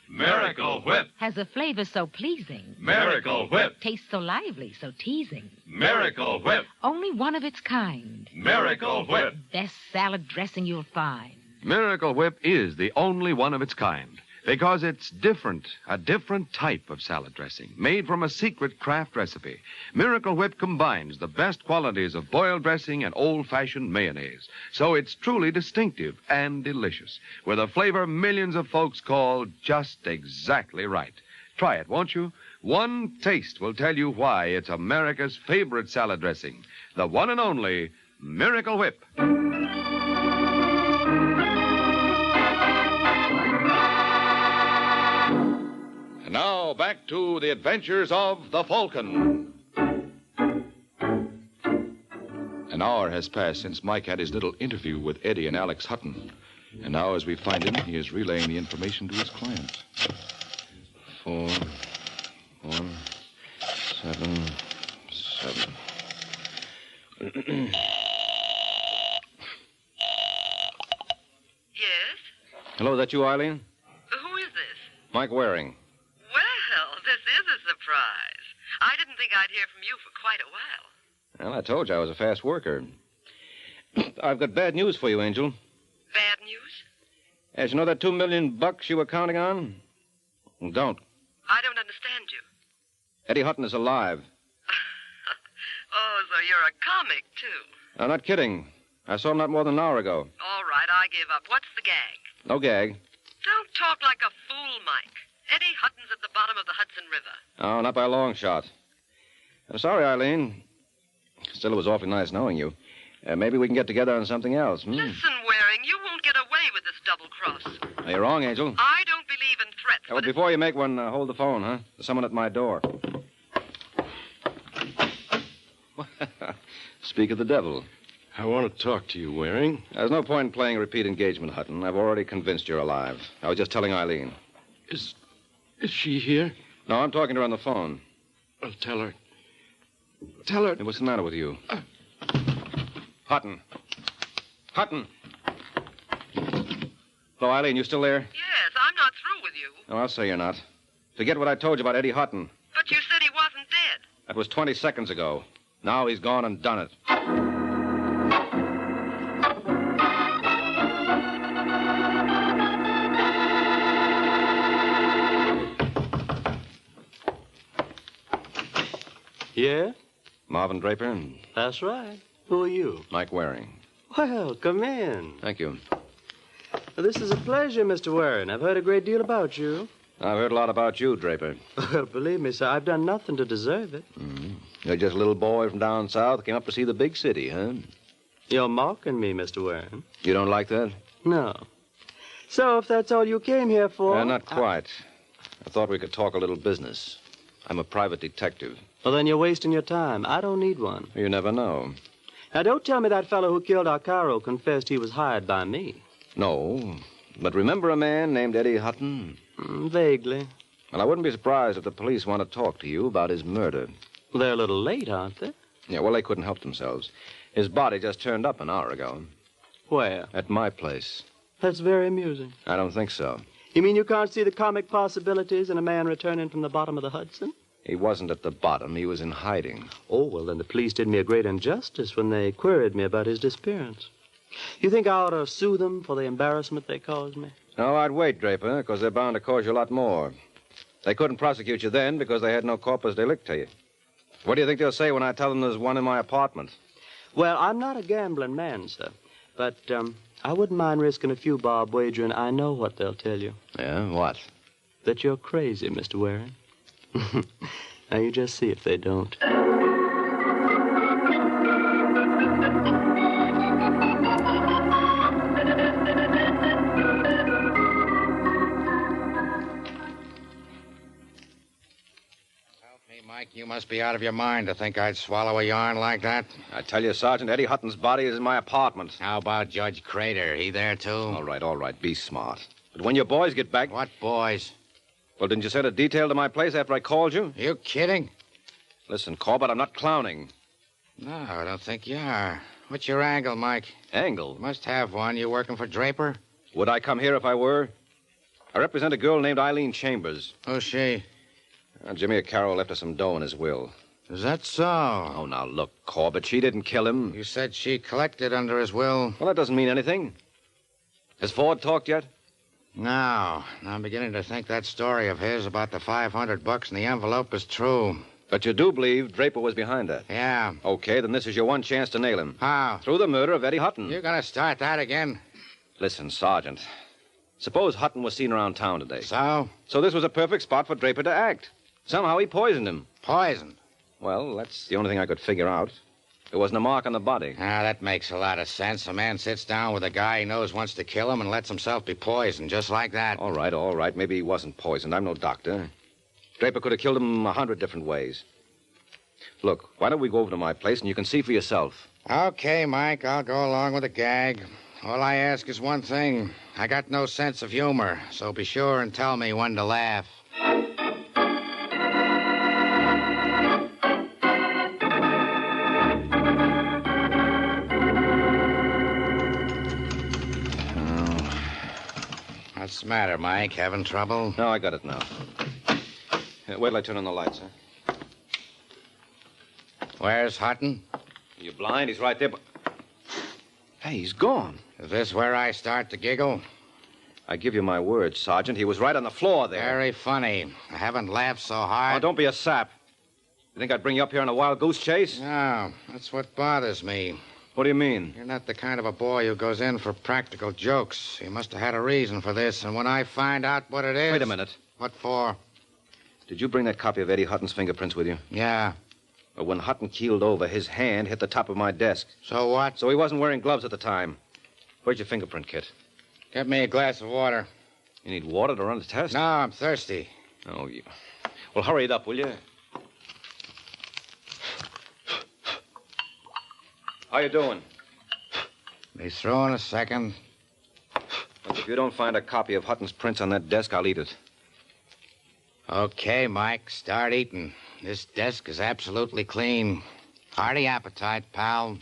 Miracle Whip. Has a flavor so pleasing. Miracle Whip. Tastes so lively, so teasing. Miracle Whip. Only one of its kind. Miracle Whip. Best salad dressing you'll find. Miracle Whip is the only one of its kind because it's different, a different type of salad dressing made from a secret craft recipe. Miracle Whip combines the best qualities of boiled dressing and old-fashioned mayonnaise, so it's truly distinctive and delicious, with a flavor millions of folks call just exactly right. Try it, won't you? One taste will tell you why it's America's favorite salad dressing, the one and only Miracle Whip. Now, back to the adventures of the Falcon. An hour has passed since Mike had his little interview with Eddie and Alex Hutton. And now, as we find him, he is relaying the information to his client. 4, 1, 7, 7. Yes? Hello, is that you, Eileen? Who is this? Mike Waring. Well, this is a surprise. I didn't think I'd hear from you for quite a while. Well, I told you I was a fast worker. I've got bad news for you, Angel. Bad news? As you know that $2 million you were counting on? Well, don't. I don't understand you. Eddie Hutton is alive. Oh, so you're a comic, too. I'm not kidding. I saw him not more than an hour ago. All right, I give up. What's the gag? No gag. Don't talk like a fool, Mike. Eddie Hutton's at the bottom of the Hudson River. Oh, not by a long shot. I'm sorry, Eileen. Still, it was awfully nice knowing you. Maybe we can get together on something else. Listen, Waring, you won't get away with this double cross. No, you're wrong, Angel. I don't believe in threats. Well, before you make one, hold the phone, huh? There's someone at my door. Speak of the devil. I want to talk to you, Waring. There's no point in playing a repeat engagement, Hutton. I've already convinced you're alive. I was just telling Eileen. Is she here? No, I'm talking to her on the phone. Well, tell her. Tell her. Hey, what's the matter with you? Hutton. Hutton. Hello, Eileen, you still there? Yes, I'm not through with you. No, I'll say you're not. Forget what I told you about Eddie Hutton. But you said he wasn't dead. That was 20 seconds ago. Now he's gone and done it. Yeah? Marvin Draper. That's right. Who are you? Mike Waring. Well, come in. Thank you. Well, this is a pleasure, Mr. Warren. I've heard a great deal about you. I've heard a lot about you, Draper. Well, believe me, sir, I've done nothing to deserve it. Mm-hmm. You're just a little boy from down south, came up to see the big city, huh? You're mocking me, Mr. Warren. You don't like that? No. So, if that's all you came here for... Not quite. I thought we could talk a little business. I'm a private detective. Well, then you're wasting your time. I don't need one. You never know. Now, don't tell me that fellow who killed Arcaro confessed he was hired by me. No. But remember a man named Eddie Hutton? Vaguely. Well, I wouldn't be surprised if the police want to talk to you about his murder. Well, they're a little late, aren't they? Yeah, well, they couldn't help themselves. His body just turned up an hour ago. Where? At my place. That's very amusing. I don't think so. You mean you can't see the comic possibilities in a man returning from the bottom of the Hudson? He wasn't at the bottom. He was in hiding. Oh, well, then the police did me a great injustice when they queried me about his disappearance. You think I ought to sue them for the embarrassment they caused me? No, I'd wait, Draper, because they're bound to cause you a lot more. They couldn't prosecute you then because they had no corpus delicti. What do you think they'll say when I tell them there's one in my apartment? Well, I'm not a gambling man, sir. But I wouldn't mind risking a few bob wagering I know what they'll tell you. Yeah, what? That you're crazy, Mr. Waring. Now, you just see if they don't. Mike, you must be out of your mind to think I'd swallow a yarn like that. I tell you, Sergeant, Eddie Hutton's body is in my apartment. How about Judge Crater? He there, too? All right. Be smart. But when your boys get back... What boys? Well, didn't you send a detail to my place after I called you? Are you kidding? Listen, Corbett, I'm not clowning. No, I don't think you are. What's your angle, Mike? Angle? You must have one. You working for Draper? Would I come here if I were? I represent a girl named Eileen Chambers. Who's she? Jimmy Carroll left her some dough in his will. Is that so? Oh, now, look, Corbett, she didn't kill him. You said she collected under his will. Well, that doesn't mean anything. Has Ford talked yet? No. I'm beginning to think that story of his about the $500 in the envelope is true. But you do believe Draper was behind that? Yeah. Okay, then this is your one chance to nail him. How? Through the murder of Eddie Hutton. You're going to start that again? Listen, Sergeant. Suppose Hutton was seen around town today. So? So this was a perfect spot for Draper to act. Somehow he poisoned him. Poisoned? Well, that's the only thing I could figure out. There wasn't a mark on the body. Ah, that makes a lot of sense. A man sits down with a guy he knows wants to kill him and lets himself be poisoned, just like that. All right. Maybe he wasn't poisoned. I'm no doctor. Draper could have killed him 100 different ways. Look, why don't we go over to my place and you can see for yourself? Okay, Mike, I'll go along with the gag. All I ask is one thing. I got no sense of humor, so be sure and tell me when to laugh. What's the matter, Mike? Having trouble? No, I got it now. Wait till I turn on the lights, huh? Where's Hutton? Are you blind? He's right there, but... Hey, he's gone. Is this where I start to giggle? I give you my word, Sergeant. He was right on the floor there. Very funny. I haven't laughed so hard. Oh, don't be a sap. You think I'd bring you up here on a wild goose chase? No, that's what bothers me. What do you mean? You're not the kind of a boy who goes in for practical jokes. You must have had a reason for this, and when I find out what it is... Wait a minute. What for? Did you bring that copy of Eddie Hutton's fingerprints with you? Yeah. Well, when Hutton keeled over, his hand hit the top of my desk. So what? So he wasn't wearing gloves at the time. Where's your fingerprint kit? Get me a glass of water. You need water to run the test? No, I'm thirsty. Oh, you... Well, hurry it up, will you? How you doing? Be through in a second. Look, if you don't find a copy of Hutton's prints on that desk, I'll eat it. Okay, Mike, start eating. This desk is absolutely clean. Hearty appetite, pal.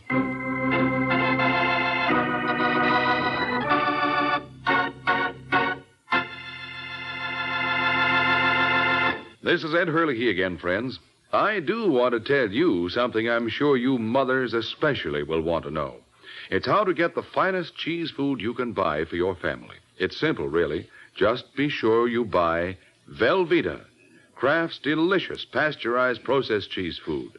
This is Ed Hurley again, friends. I do want to tell you something I'm sure you mothers especially will want to know. It's how to get the finest cheese food you can buy for your family. It's simple, really. Just be sure you buy Velveeta, Kraft's delicious pasteurized processed cheese food.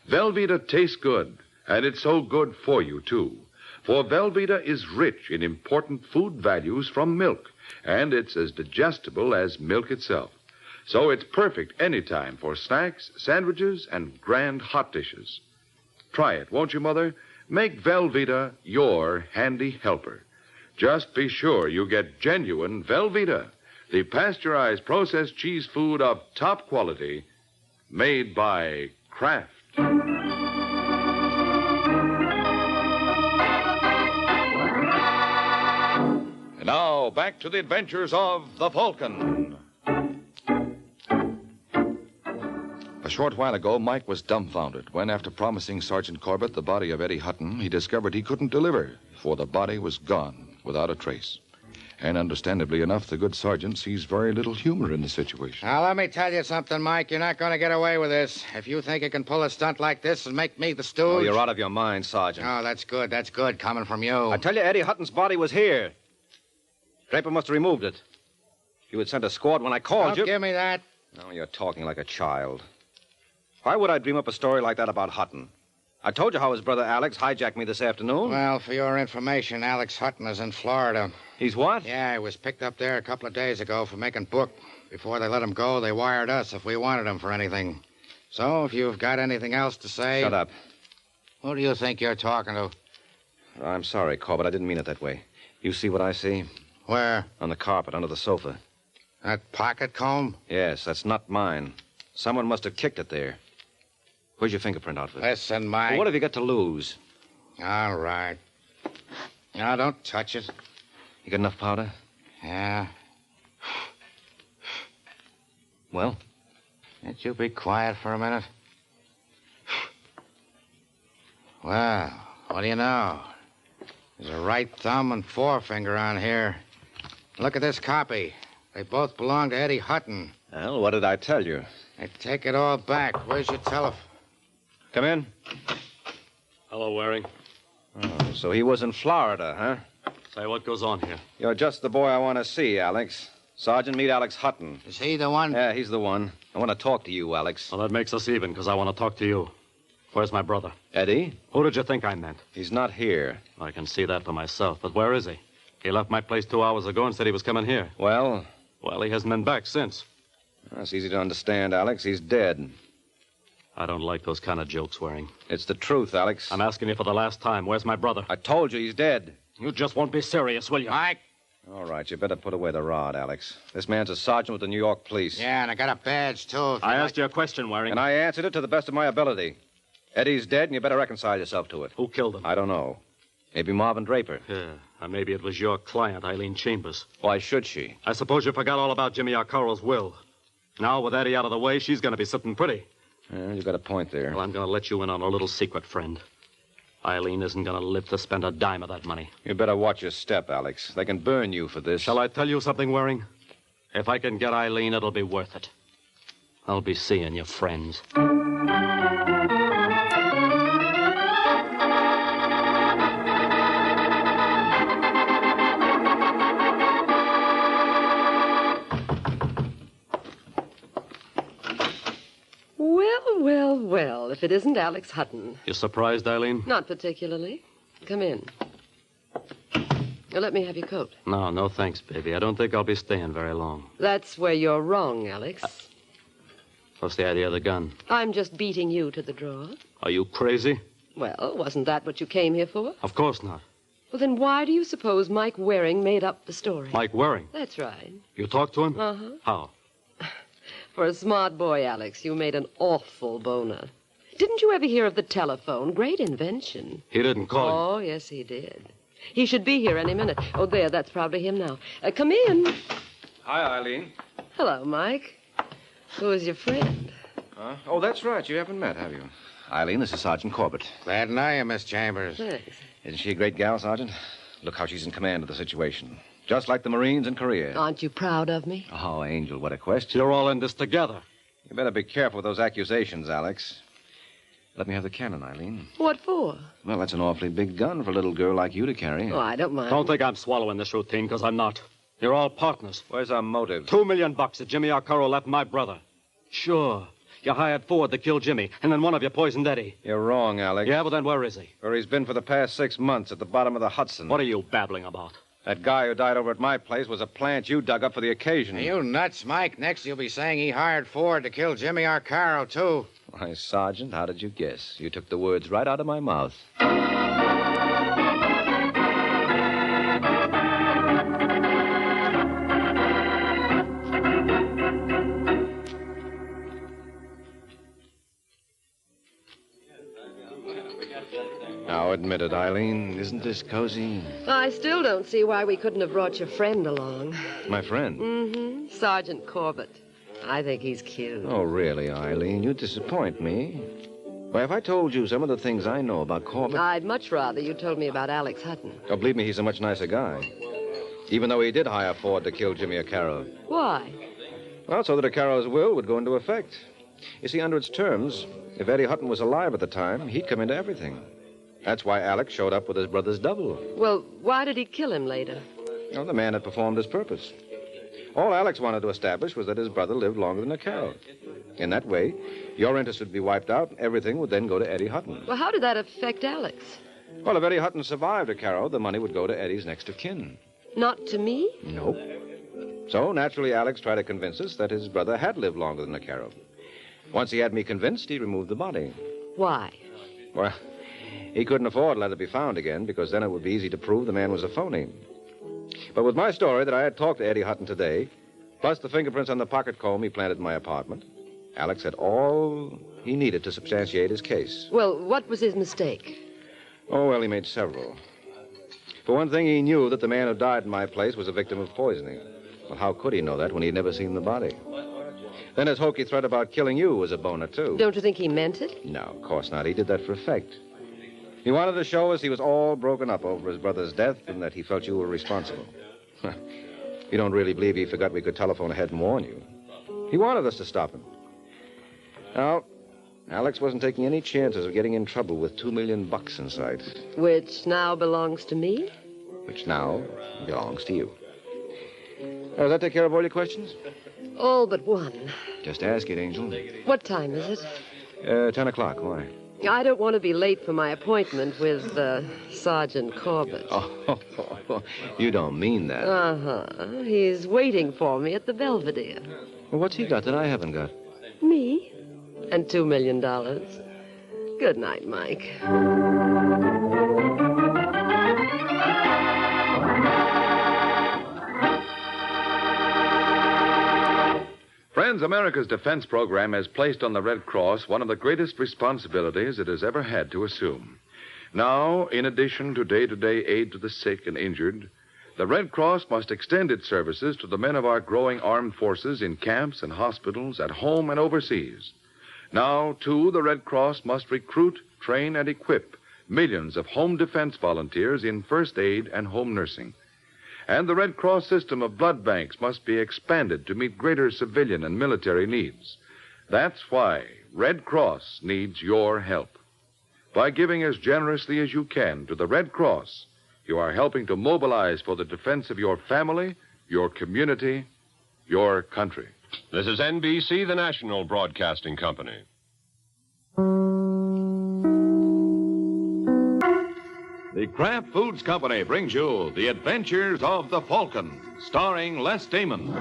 Velveeta tastes good, and it's so good for you, too. For Velveeta is rich in important food values from milk, and it's as digestible as milk itself. So it's perfect anytime for snacks, sandwiches, and grand hot dishes. Try it, won't you, Mother? Make Velveeta your handy helper. Just be sure you get genuine Velveeta, the pasteurized processed cheese food of top quality, made by Kraft. And now, back to the adventures of the Falcon. A short while ago, Mike was dumbfounded when, after promising Sergeant Corbett the body of Eddie Hutton, he discovered he couldn't deliver, for the body was gone without a trace. And understandably enough, the good sergeant sees very little humor in the situation. Now, let me tell you something, Mike. You're not going to get away with this. If you think you can pull a stunt like this and make me the stooge... Oh, you're out of your mind, Sergeant. Oh, that's good. That's good, coming from you. I tell you, Eddie Hutton's body was here. Draper must have removed it. You had sent a squad when I called you. Don't give me that. No, you're talking like a child. Why would I dream up a story like that about Hutton? I told you how his brother Alex hijacked me this afternoon. Well, for your information, Alex Hutton is in Florida. He's what? Yeah, he was picked up there a couple of days ago for making book. Before they let him go, they wired us if we wanted him for anything. So, if you've got anything else to say... Shut up. Who do you think you're talking to? I'm sorry, Corbett. I didn't mean it that way. You see what I see? Where? On the carpet, under the sofa. That pocket comb? Yes, that's not mine. Someone must have kicked it there. Where's your fingerprint outfit? Listen, Mike. Well, what have you got to lose? All right. Now, don't touch it. You got enough powder? Yeah. Well? Can't you be quiet for a minute? Well, what do you know? There's a right thumb and forefinger on here. Look at this copy. They both belong to Eddie Hutton. Well, what did I tell you? I take it all back. Where's your telephone? Come in. Hello, Waring. Oh, so he was in Florida, huh? Say, what goes on here? You're just the boy I want to see, Alex. Sergeant, meet Alex Hutton. Is he the one? Yeah, he's the one. I want to talk to you, Alex. Well, that makes us even, because I want to talk to you. Where's my brother? Eddie? Who did you think I meant? He's not here. I can see that for myself, but where is he? He left my place 2 hours ago and said he was coming here. Well? Well, he hasn't been back since. That's easy to understand, Alex. He's dead. I don't like those kind of jokes, Waring. It's the truth, Alex. I'm asking you for the last time. Where's my brother? I told you he's dead. You just won't be serious, will you? Mike. All right, you better put away the rod, Alex. This man's a sergeant with the New York police. Yeah, and I got a badge, too. I asked you a question, Waring. And I answered it to the best of my ability. Eddie's dead, and you better reconcile yourself to it. Who killed him? I don't know. Maybe Marvin Draper. Yeah, or maybe it was your client, Eileen Chambers. Why should she? I suppose you forgot all about Jimmy Arcaro's will. Now, with Eddie out of the way, she's going to be sitting pretty. Yeah, you got a point there. Well, I'm going to let you in on a little secret, friend. Eileen isn't going to live to spend a dime of that money. You better watch your step, Alex. They can burn you for this. Shall I tell you something, Waring? If I can get Eileen, it'll be worth it. I'll be seeing your friends. Well, if it isn't Alex Hutton. You surprised, Eileen? Not particularly. Come in. Let me have your coat. No, thanks, baby. I don't think I'll be staying very long. That's where you're wrong, Alex. What's the idea of the gun? I'm just beating you to the draw. Are you crazy? Well, wasn't that what you came here for? Of course not. Well, then why do you suppose Mike Waring made up the story? Mike Waring? That's right. You talked to him? Uh-huh. How? For a smart boy, Alex, you made an awful boner. Didn't you ever hear of the telephone? Great invention. He didn't call you. Oh, yes, he did. He should be here any minute. Oh, there, that's probably him now. Come in. Hi, Eileen. Hello, Mike. Who is your friend? Huh? Oh, that's right. You haven't met, have you? Eileen, this is Sergeant Corbett. Glad to know you, Miss Chambers. Thanks. Isn't she a great gal, Sergeant? Look how she's in command of the situation. Just like the Marines in Korea. Aren't you proud of me? Oh, Angel, what a question. You're all in this together. You better be careful with those accusations, Alex. Let me have the cannon, Eileen. What for? Well, that's an awfully big gun for a little girl like you to carry. Oh, I don't mind. Don't think I'm swallowing this routine, because I'm not. You're all partners. Where's our motive? $2 million that Jimmy Arcaro left my brother. Sure. You hired Ford to kill Jimmy, and then one of you poisoned Eddie. You're wrong, Alex. Yeah, but then where is he? Where he's been for the past 6 months, at the bottom of the Hudson. What are you babbling about? That guy who died over at my place was a plant you dug up for the occasion. Are you nuts, Mike? Next, you'll be saying he hired Ford to kill Jimmy Arcaro, too. Why, Sergeant, how did you guess? You took the words right out of my mouth. Now, admit it, Eileen. Isn't this cozy? I still don't see why we couldn't have brought your friend along. My friend? Mm-hmm. Sergeant Corbett. I think he's cute. Oh, really, Eileen? You disappoint me. Why, if I told you some of the things I know about Corbett... I'd much rather you told me about Alex Hutton. Oh, believe me, he's a much nicer guy. Even though he did hire Ford to kill Jimmy Arcaro. Why? Well, so that Arcaro's will would go into effect. You see, under its terms, if Eddie Hutton was alive at the time, he'd come into everything. That's why Alex showed up with his brother's double. Well, why did he kill him later? Well, the man had performed his purpose. All Alex wanted to establish was that his brother lived longer than Arcaro. In that way, your interest would be wiped out, and everything would then go to Eddie Hutton. Well, how did that affect Alex? Well, if Eddie Hutton survived Arcaro, the money would go to Eddie's next of kin. Not to me? Nope. So, naturally, Alex tried to convince us that his brother had lived longer than Arcaro. Once he had me convinced, he removed the body. Why? Well, he couldn't afford to let it be found again, because then it would be easy to prove the man was a phony. But with my story that I had talked to Eddie Hutton today, plus the fingerprints on the pocket comb he planted in my apartment, Alex had all he needed to substantiate his case. Well, what was his mistake? Oh, well, he made several. For one thing, he knew that the man who died in my place was a victim of poisoning. Well, how could he know that when he'd never seen the body? Then his hokey threat about killing you was a boner, too. Don't you think he meant it? No, of course not. He did that for effect. He wanted to show us he was all broken up over his brother's death and that he felt you were responsible. You don't really believe he forgot we could telephone ahead and warn you. He wanted us to stop him. Now, Alex wasn't taking any chances of getting in trouble with $2 million in sight. Which now belongs to me? Which now belongs to you. Does that take care of all your questions? All but one. Just ask it, Angel. What time is it? 10 o'clock. Why? I don't want to be late for my appointment with Sergeant Corbett. Oh, you don't mean that. Uh-huh. He's waiting for me at the Belvedere. Well, what's he got that I haven't got? Me? And $2 million. Good night, Mike. Friends, America's defense program has placed on the Red Cross one of the greatest responsibilities it has ever had to assume. Now, in addition to day-to-day aid to the sick and injured, the Red Cross must extend its services to the men of our growing armed forces in camps and hospitals, at home and overseas. Now, too, the Red Cross must recruit, train, and equip millions of home defense volunteers in first aid and home nursing. And the Red Cross system of blood banks must be expanded to meet greater civilian and military needs. That's why Red Cross needs your help. By giving as generously as you can to the Red Cross, you are helping to mobilize for the defense of your family, your community, your country. This is NBC, the national broadcasting company. The Kraft Foods Company brings you The Adventures of the Falcon, starring Les Damon.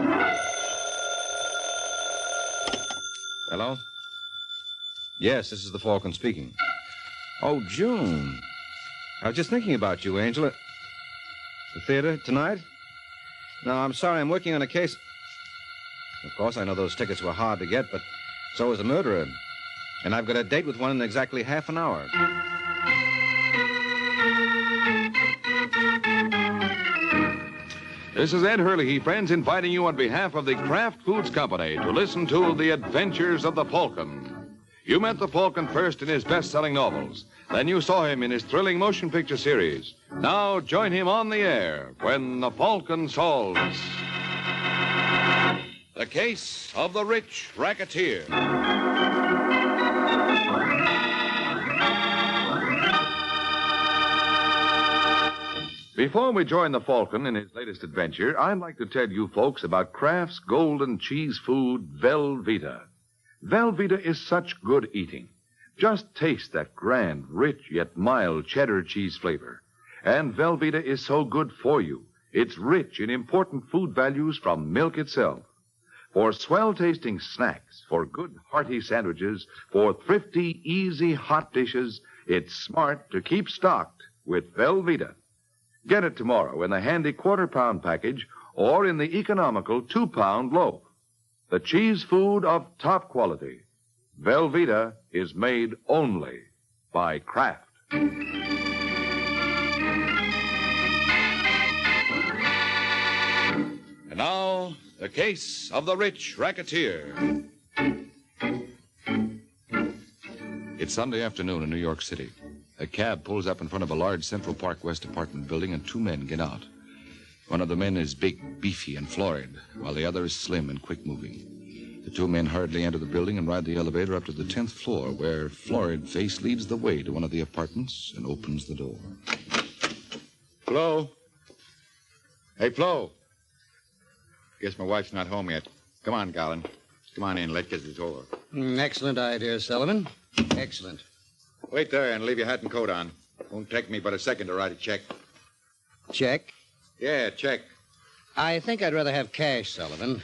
Hello? Yes, this is the Falcon speaking. Oh, June. I was just thinking about you, Angela. The theater tonight? No, I'm sorry. I'm working on a case. Of course, I know those tickets were hard to get, but so was the murderer. And I've got a date with one in exactly half an hour. This is Ed Hurley, friends, inviting you on behalf of the Kraft Foods Company to listen to The Adventures of the Falcon. You met the Falcon first in his best-selling novels. Then you saw him in his thrilling motion picture series. Now join him on the air when the Falcon solves the case of the rich racketeer. Before we join the Falcon in his latest adventure, I'd like to tell you folks about Kraft's golden cheese food, Velveeta. Velveeta is such good eating. Just taste that grand, rich, yet mild cheddar cheese flavor. And Velveeta is so good for you. It's rich in important food values from milk itself. For swell-tasting snacks, for good, hearty sandwiches, for thrifty, easy, hot dishes, it's smart to keep stocked with Velveeta. Get it tomorrow in the handy quarter-pound package or in the economical 2-pound loaf. The cheese food of top quality. Velveeta is made only by Kraft. And now, the case of the rich racketeer. It's Sunday afternoon in New York City. A cab pulls up in front of a large Central Park West apartment building, and two men get out. One of the men is big, beefy, and florid, while the other is slim and quick-moving. The two men hurriedly enter the building and ride the elevator up to the 10th floor, where Florid Face leads the way to one of the apartments and opens the door. Flo? Hey, Flo. Guess my wife's not home yet. Come on, Garland. Come on in. Let's get this over. Excellent idea, Sullivan. Excellent. Wait there and leave your hat and coat on. Won't take me but a second to write a check. Check? Yeah, check. I think I'd rather have cash, Sullivan.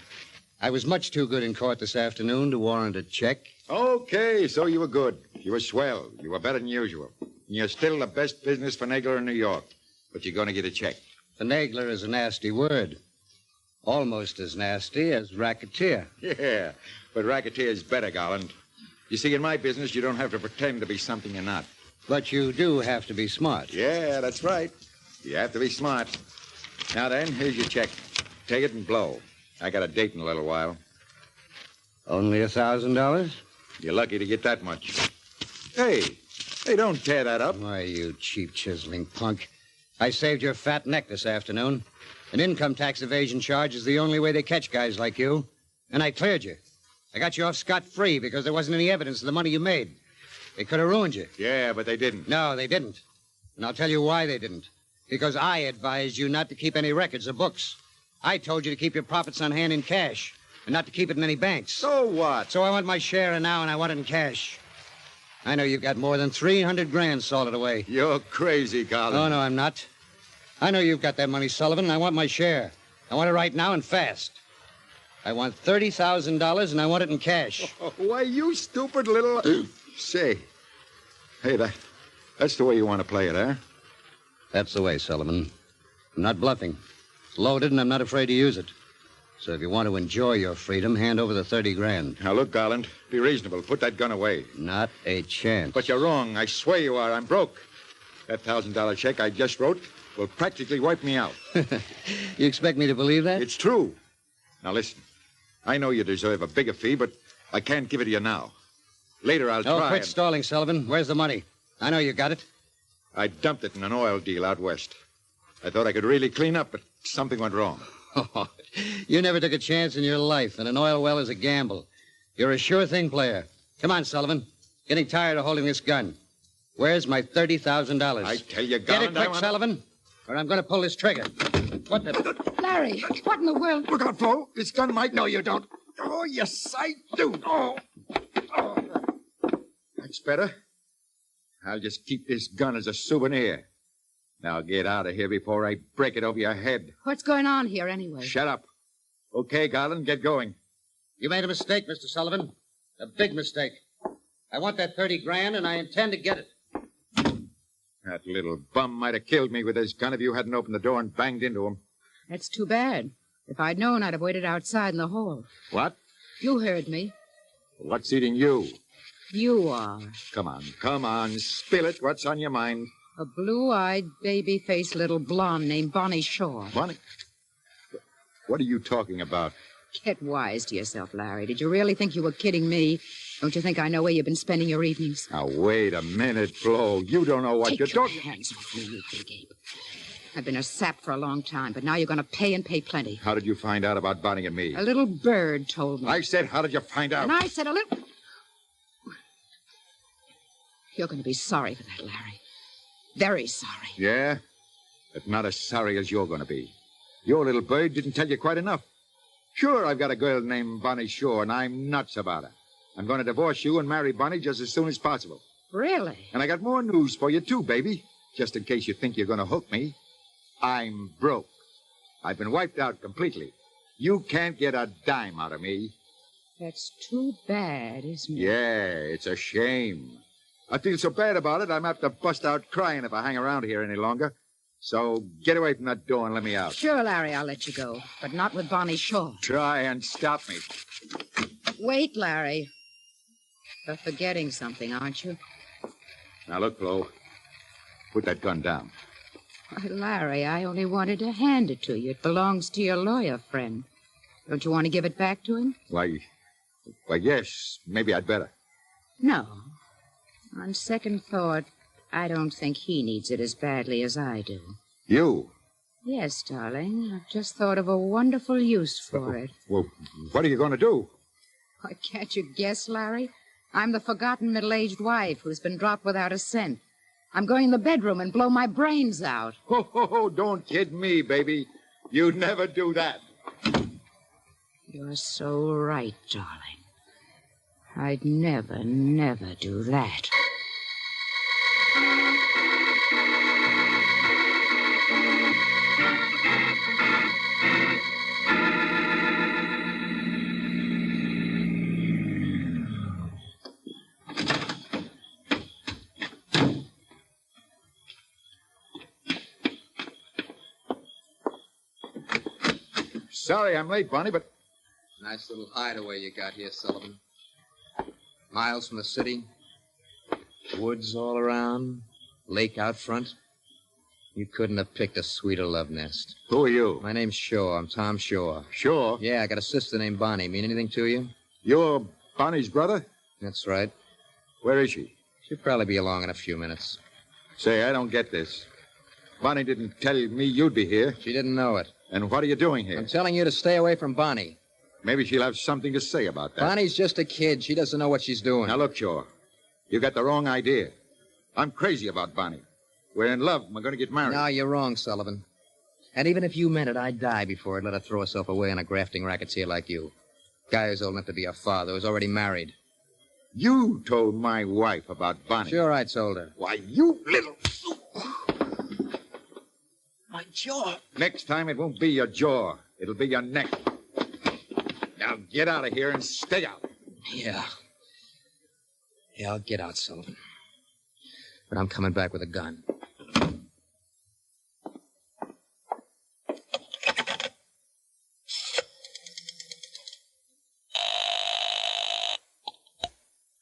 I was much too good in court this afternoon to warrant a check. Okay, so you were good. You were swell. You were better than usual. And you're still the best business finagler in New York. But you're going to get a check. Finagler is a nasty word. Almost as nasty as racketeer. Yeah, but racketeer's better, Garland. You see, in my business, you don't have to pretend to be something you're not. But you do have to be smart. Yeah, that's right. You have to be smart. Now then, here's your check. Take it and blow. I got a date in a little while. Only $1,000? You're lucky to get that much. Hey, don't tear that up. Why, you cheap chiseling punk. I saved your fat neck this afternoon. An income tax evasion charge is the only way they catch guys like you. And I cleared you. I got you off scot-free because there wasn't any evidence of the money you made. They could have ruined you. Yeah, but they didn't. No, they didn't. And I'll tell you why they didn't. Because I advised you not to keep any records or books. I told you to keep your profits on hand in cash and not to keep it in any banks. So what? So I want my share now, and I want it in cash. I know you've got more than 300 grand salted away. You're crazy, Garland. Oh, no, I'm not. I know you've got that money, Sullivan, and I want my share. I want it right now and fast. I want $30,000, and I want it in cash. Oh, why, you stupid little... Say, hey, that's the way you want to play it, huh? That's the way, Sullivan. I'm not bluffing. It's loaded, and I'm not afraid to use it. So if you want to enjoy your freedom, hand over the 30 grand. Now, look, Garland, be reasonable. Put that gun away. Not a chance. But you're wrong. I swear you are. I'm broke. That $1,000 check I just wrote will practically wipe me out. You expect me to believe that? It's true. Now, listen. I know you deserve a bigger fee, but I can't give it to you now. Later, I'll try. Quit stalling, Sullivan. Where's the money? I know you got it. I dumped it in an oil deal out west. I thought I could really clean up, but something went wrong. You never took a chance in your life, and an oil well is a gamble. You're a sure-thing player. Come on, Sullivan. Getting tired of holding this gun. Where's my $30,000? I tell you, Get Garland, it quick, Sullivan, or I'm going to pull this trigger. What the... Larry, what in the world? Look out, Flo. This gun might... No, you don't. Oh, yes, I do. Oh. That's better. I'll just keep this gun as a souvenir. Now get out of here before I break it over your head. What's going on here, anyway? Shut up. Okay, Garland, get going. You made a mistake, Mr. Sullivan. A big mistake. I want that 30 grand, and I intend to get it. That little bum might have killed me with his gun if you hadn't opened the door and banged into him. That's too bad. If I'd known, I'd have waited outside in the hall. What? You heard me. What's eating you? You are. Come on. Spill it. What's on your mind? A blue-eyed, baby-faced little blonde named Bonnie Shaw. Bonnie? What are you talking about? Get wise to yourself, Larry. Did you really think you were kidding me? Don't you think I know where you've been spending your evenings? Now, wait a minute, Flo. You don't know what you're talking... Take your hands off me, you big ape. I've been a sap for a long time, but now you're going to pay and pay plenty. How did you find out about Bonnie and me? A little bird told me. I said, how did you find out? And I said a little... You're going to be sorry for that, Larry. Very sorry. Yeah? But not as sorry as you're going to be. Your little bird didn't tell you quite enough. Sure, I've got a girl named Bonnie Shaw, and I'm nuts about her. I'm going to divorce you and marry Bonnie just as soon as possible. Really? And I got more news for you, too, baby. Just in case you think you're going to hook me. I'm broke. I've been wiped out completely. You can't get a dime out of me. That's too bad, isn't it? Yeah, it's a shame. I feel so bad about it, I'm apt to bust out crying if I hang around here any longer. So get away from that door and let me out. Sure, Larry, I'll let you go. But not with Bonnie Shaw. Try and stop me. Wait, Larry. You're forgetting something, aren't you? Now, look, Flo. Put that gun down. Why, Larry, I only wanted to hand it to you. It belongs to your lawyer friend. Don't you want to give it back to him? Why, yes. Maybe I'd better. No. On second thought, I don't think he needs it as badly as I do. You? Yes, darling. I've just thought of a wonderful use for it. Well, what are you going to do? Why, can't you guess, Larry? I'm the forgotten middle-aged wife who's been dropped without a cent. I'm going in the bedroom and blow my brains out. Oh, don't kid me, baby. You'd never do that. You're so right, darling. I'd never do that. Sorry I'm late, Bonnie, but... Nice little hideaway you got here, Sullivan. Miles from the city. Woods all around. Lake out front. You couldn't have picked a sweeter love nest. Who are you? My name's Shaw. I'm Tom Shaw. Shaw? Yeah, I got a sister named Bonnie. Mean anything to you? You're Bonnie's brother? That's right. Where is she? She'll probably be along in a few minutes. Say, I don't get this. Bonnie didn't tell me you'd be here. She didn't know it. And what are you doing here? I'm telling you to stay away from Bonnie. Maybe she'll have something to say about that. Bonnie's just a kid. She doesn't know what she's doing. Now, look, Shaw. You got the wrong idea. I'm crazy about Bonnie. We're in love and we're going to get married. No, you're wrong, Sullivan. And even if you meant it, I'd die before I'd let her throw herself away on a grafting racketeer like you. Guy who's old enough to be a father, who's already married. You told my wife about Bonnie. Sure, I told her. Why, you little... My jaw. Next time it won't be your jaw. It'll be your neck. Now get out of here and stay out. Yeah. Yeah, I'll get out, Sullivan. But I'm coming back with a gun.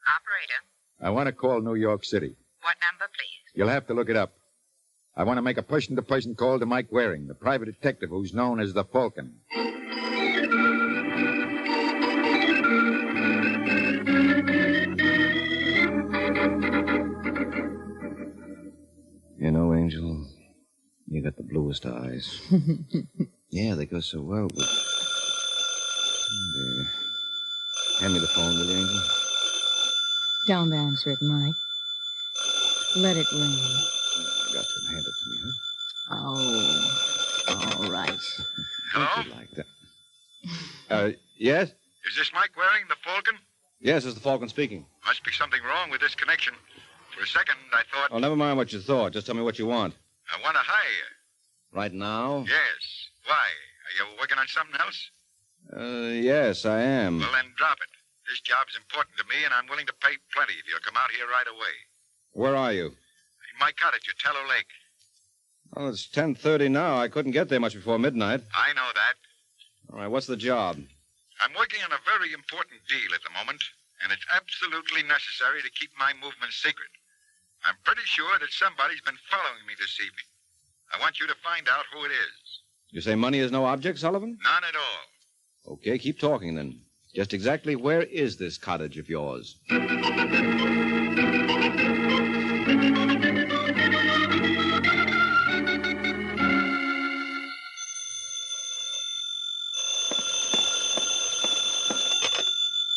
Operator, I want to call New York City. what number, please? You'll have to look it up. I want to make a person-to-person call to Mike Waring, the private detective who's known as the Falcon. You know, Angel, you got the bluest eyes. Yeah, they go so well, but... There. Hand me the phone, will you, Angel? Don't answer it, Mike. Let it ring. I got to hand it to me, huh? Oh, all right. Hello? You like that. Yes? Is this Mike Waring, the Falcon? Yes, it's the Falcon speaking. Must be something wrong with this connection. For a second, I thought... Oh, never mind what you thought. Just tell me what you want. I want to hire you. Right now? Yes. Why? Are you working on something else? Yes, I am. Well, then drop it. This job's important to me, and I'm willing to pay plenty if you'll come out here right away. Where are you? In my cottage at Tallow Lake. Oh, it's 10:30 now. I couldn't get there much before midnight. I know that. All right, what's the job? I'm working on a very important deal at the moment, and it's absolutely necessary to keep my movements secret. I'm pretty sure that somebody's been following me this evening. I want you to find out who it is. You say money is no object, Sullivan? None at all. Okay, keep talking then. Just exactly where is this cottage of yours?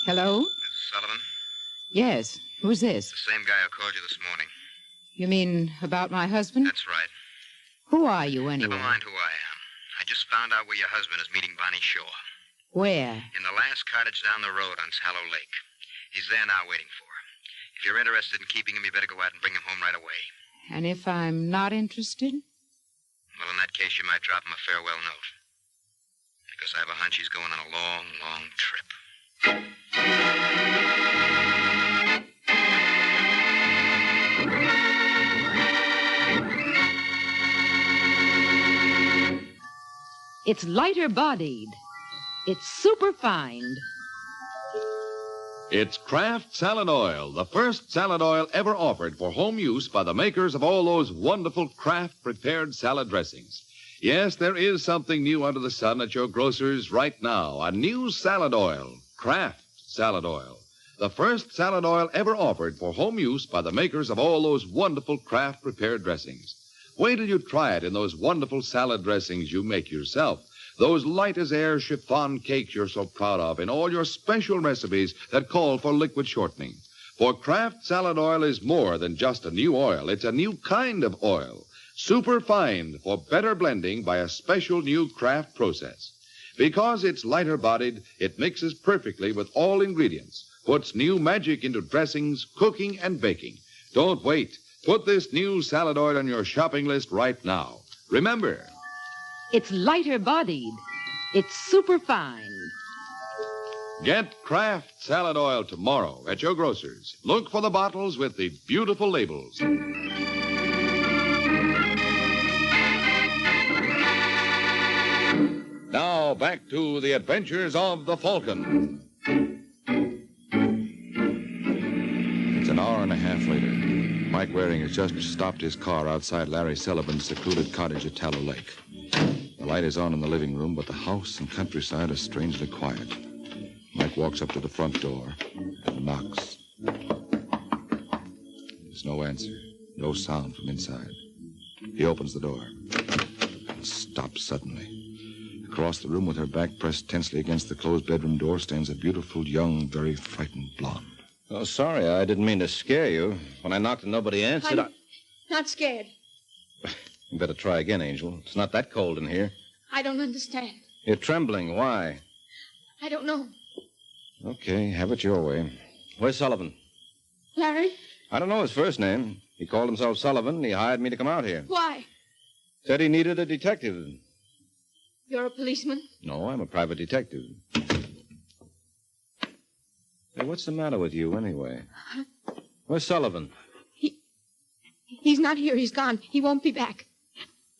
Hello? Miss Sullivan, Yes. Who's this? the same guy who called you this morning. You mean about my husband? That's right. Who are you, anyway? Never mind who I am. I just found out where your husband is meeting Bonnie Shaw. Where? In the last cottage down the road on Tallow Lake. He's there now waiting for her. If you're interested in keeping him, you better go out and bring him home right away. And if I'm not interested? Well, in that case, you might drop him a farewell note. Because I have a hunch he's going on a long, long trip. It's lighter bodied. It's superfined. It's Kraft Salad Oil, the first salad oil ever offered for home use by the makers of all those wonderful Kraft prepared salad dressings. Yes, there is something new under the sun at your grocer's right now. A new salad oil, Kraft Salad Oil. The first salad oil ever offered for home use by the makers of all those wonderful Kraft prepared dressings. Wait till you try it in those wonderful salad dressings you make yourself. Those light-as-air chiffon cakes you're so proud of in all your special recipes that call for liquid shortening. For Kraft Salad Oil is more than just a new oil. It's a new kind of oil. Superfine for better blending by a special new Kraft process. Because it's lighter-bodied, it mixes perfectly with all ingredients, puts new magic into dressings, cooking, and baking. Don't wait. Put this new salad oil on your shopping list right now. Remember, It's lighter bodied. It's superfine. get Kraft Salad Oil tomorrow at your grocer's. Look for the bottles with the beautiful labels. Now, Now back to the adventures of the Falcon. It's an hour and a half later. Mike Waring has just stopped his car outside Larry Sullivan's secluded cottage at Tallow Lake. The light is on in the living room, but the house and countryside are strangely quiet. Mike walks up to the front door and knocks. There's no answer, no sound from inside. He opens the door and stops suddenly. Across the room with her back pressed tensely against the closed bedroom door stands a beautiful, young, very frightened blonde. Oh, sorry, I didn't mean to scare you. When I knocked and nobody answered, I'm not scared. You better try again, Angel. It's not that cold in here. I don't understand. You're trembling. Why? I don't know. Okay, have it your way. Where's Sullivan? Larry? I don't know his first name. He called himself Sullivan, and he hired me to come out here. Why? Said he needed a detective. You're a policeman? No, I'm a private detective. Hey, what's the matter with you, anyway? Where's Sullivan? He's not here. He's gone. He won't be back.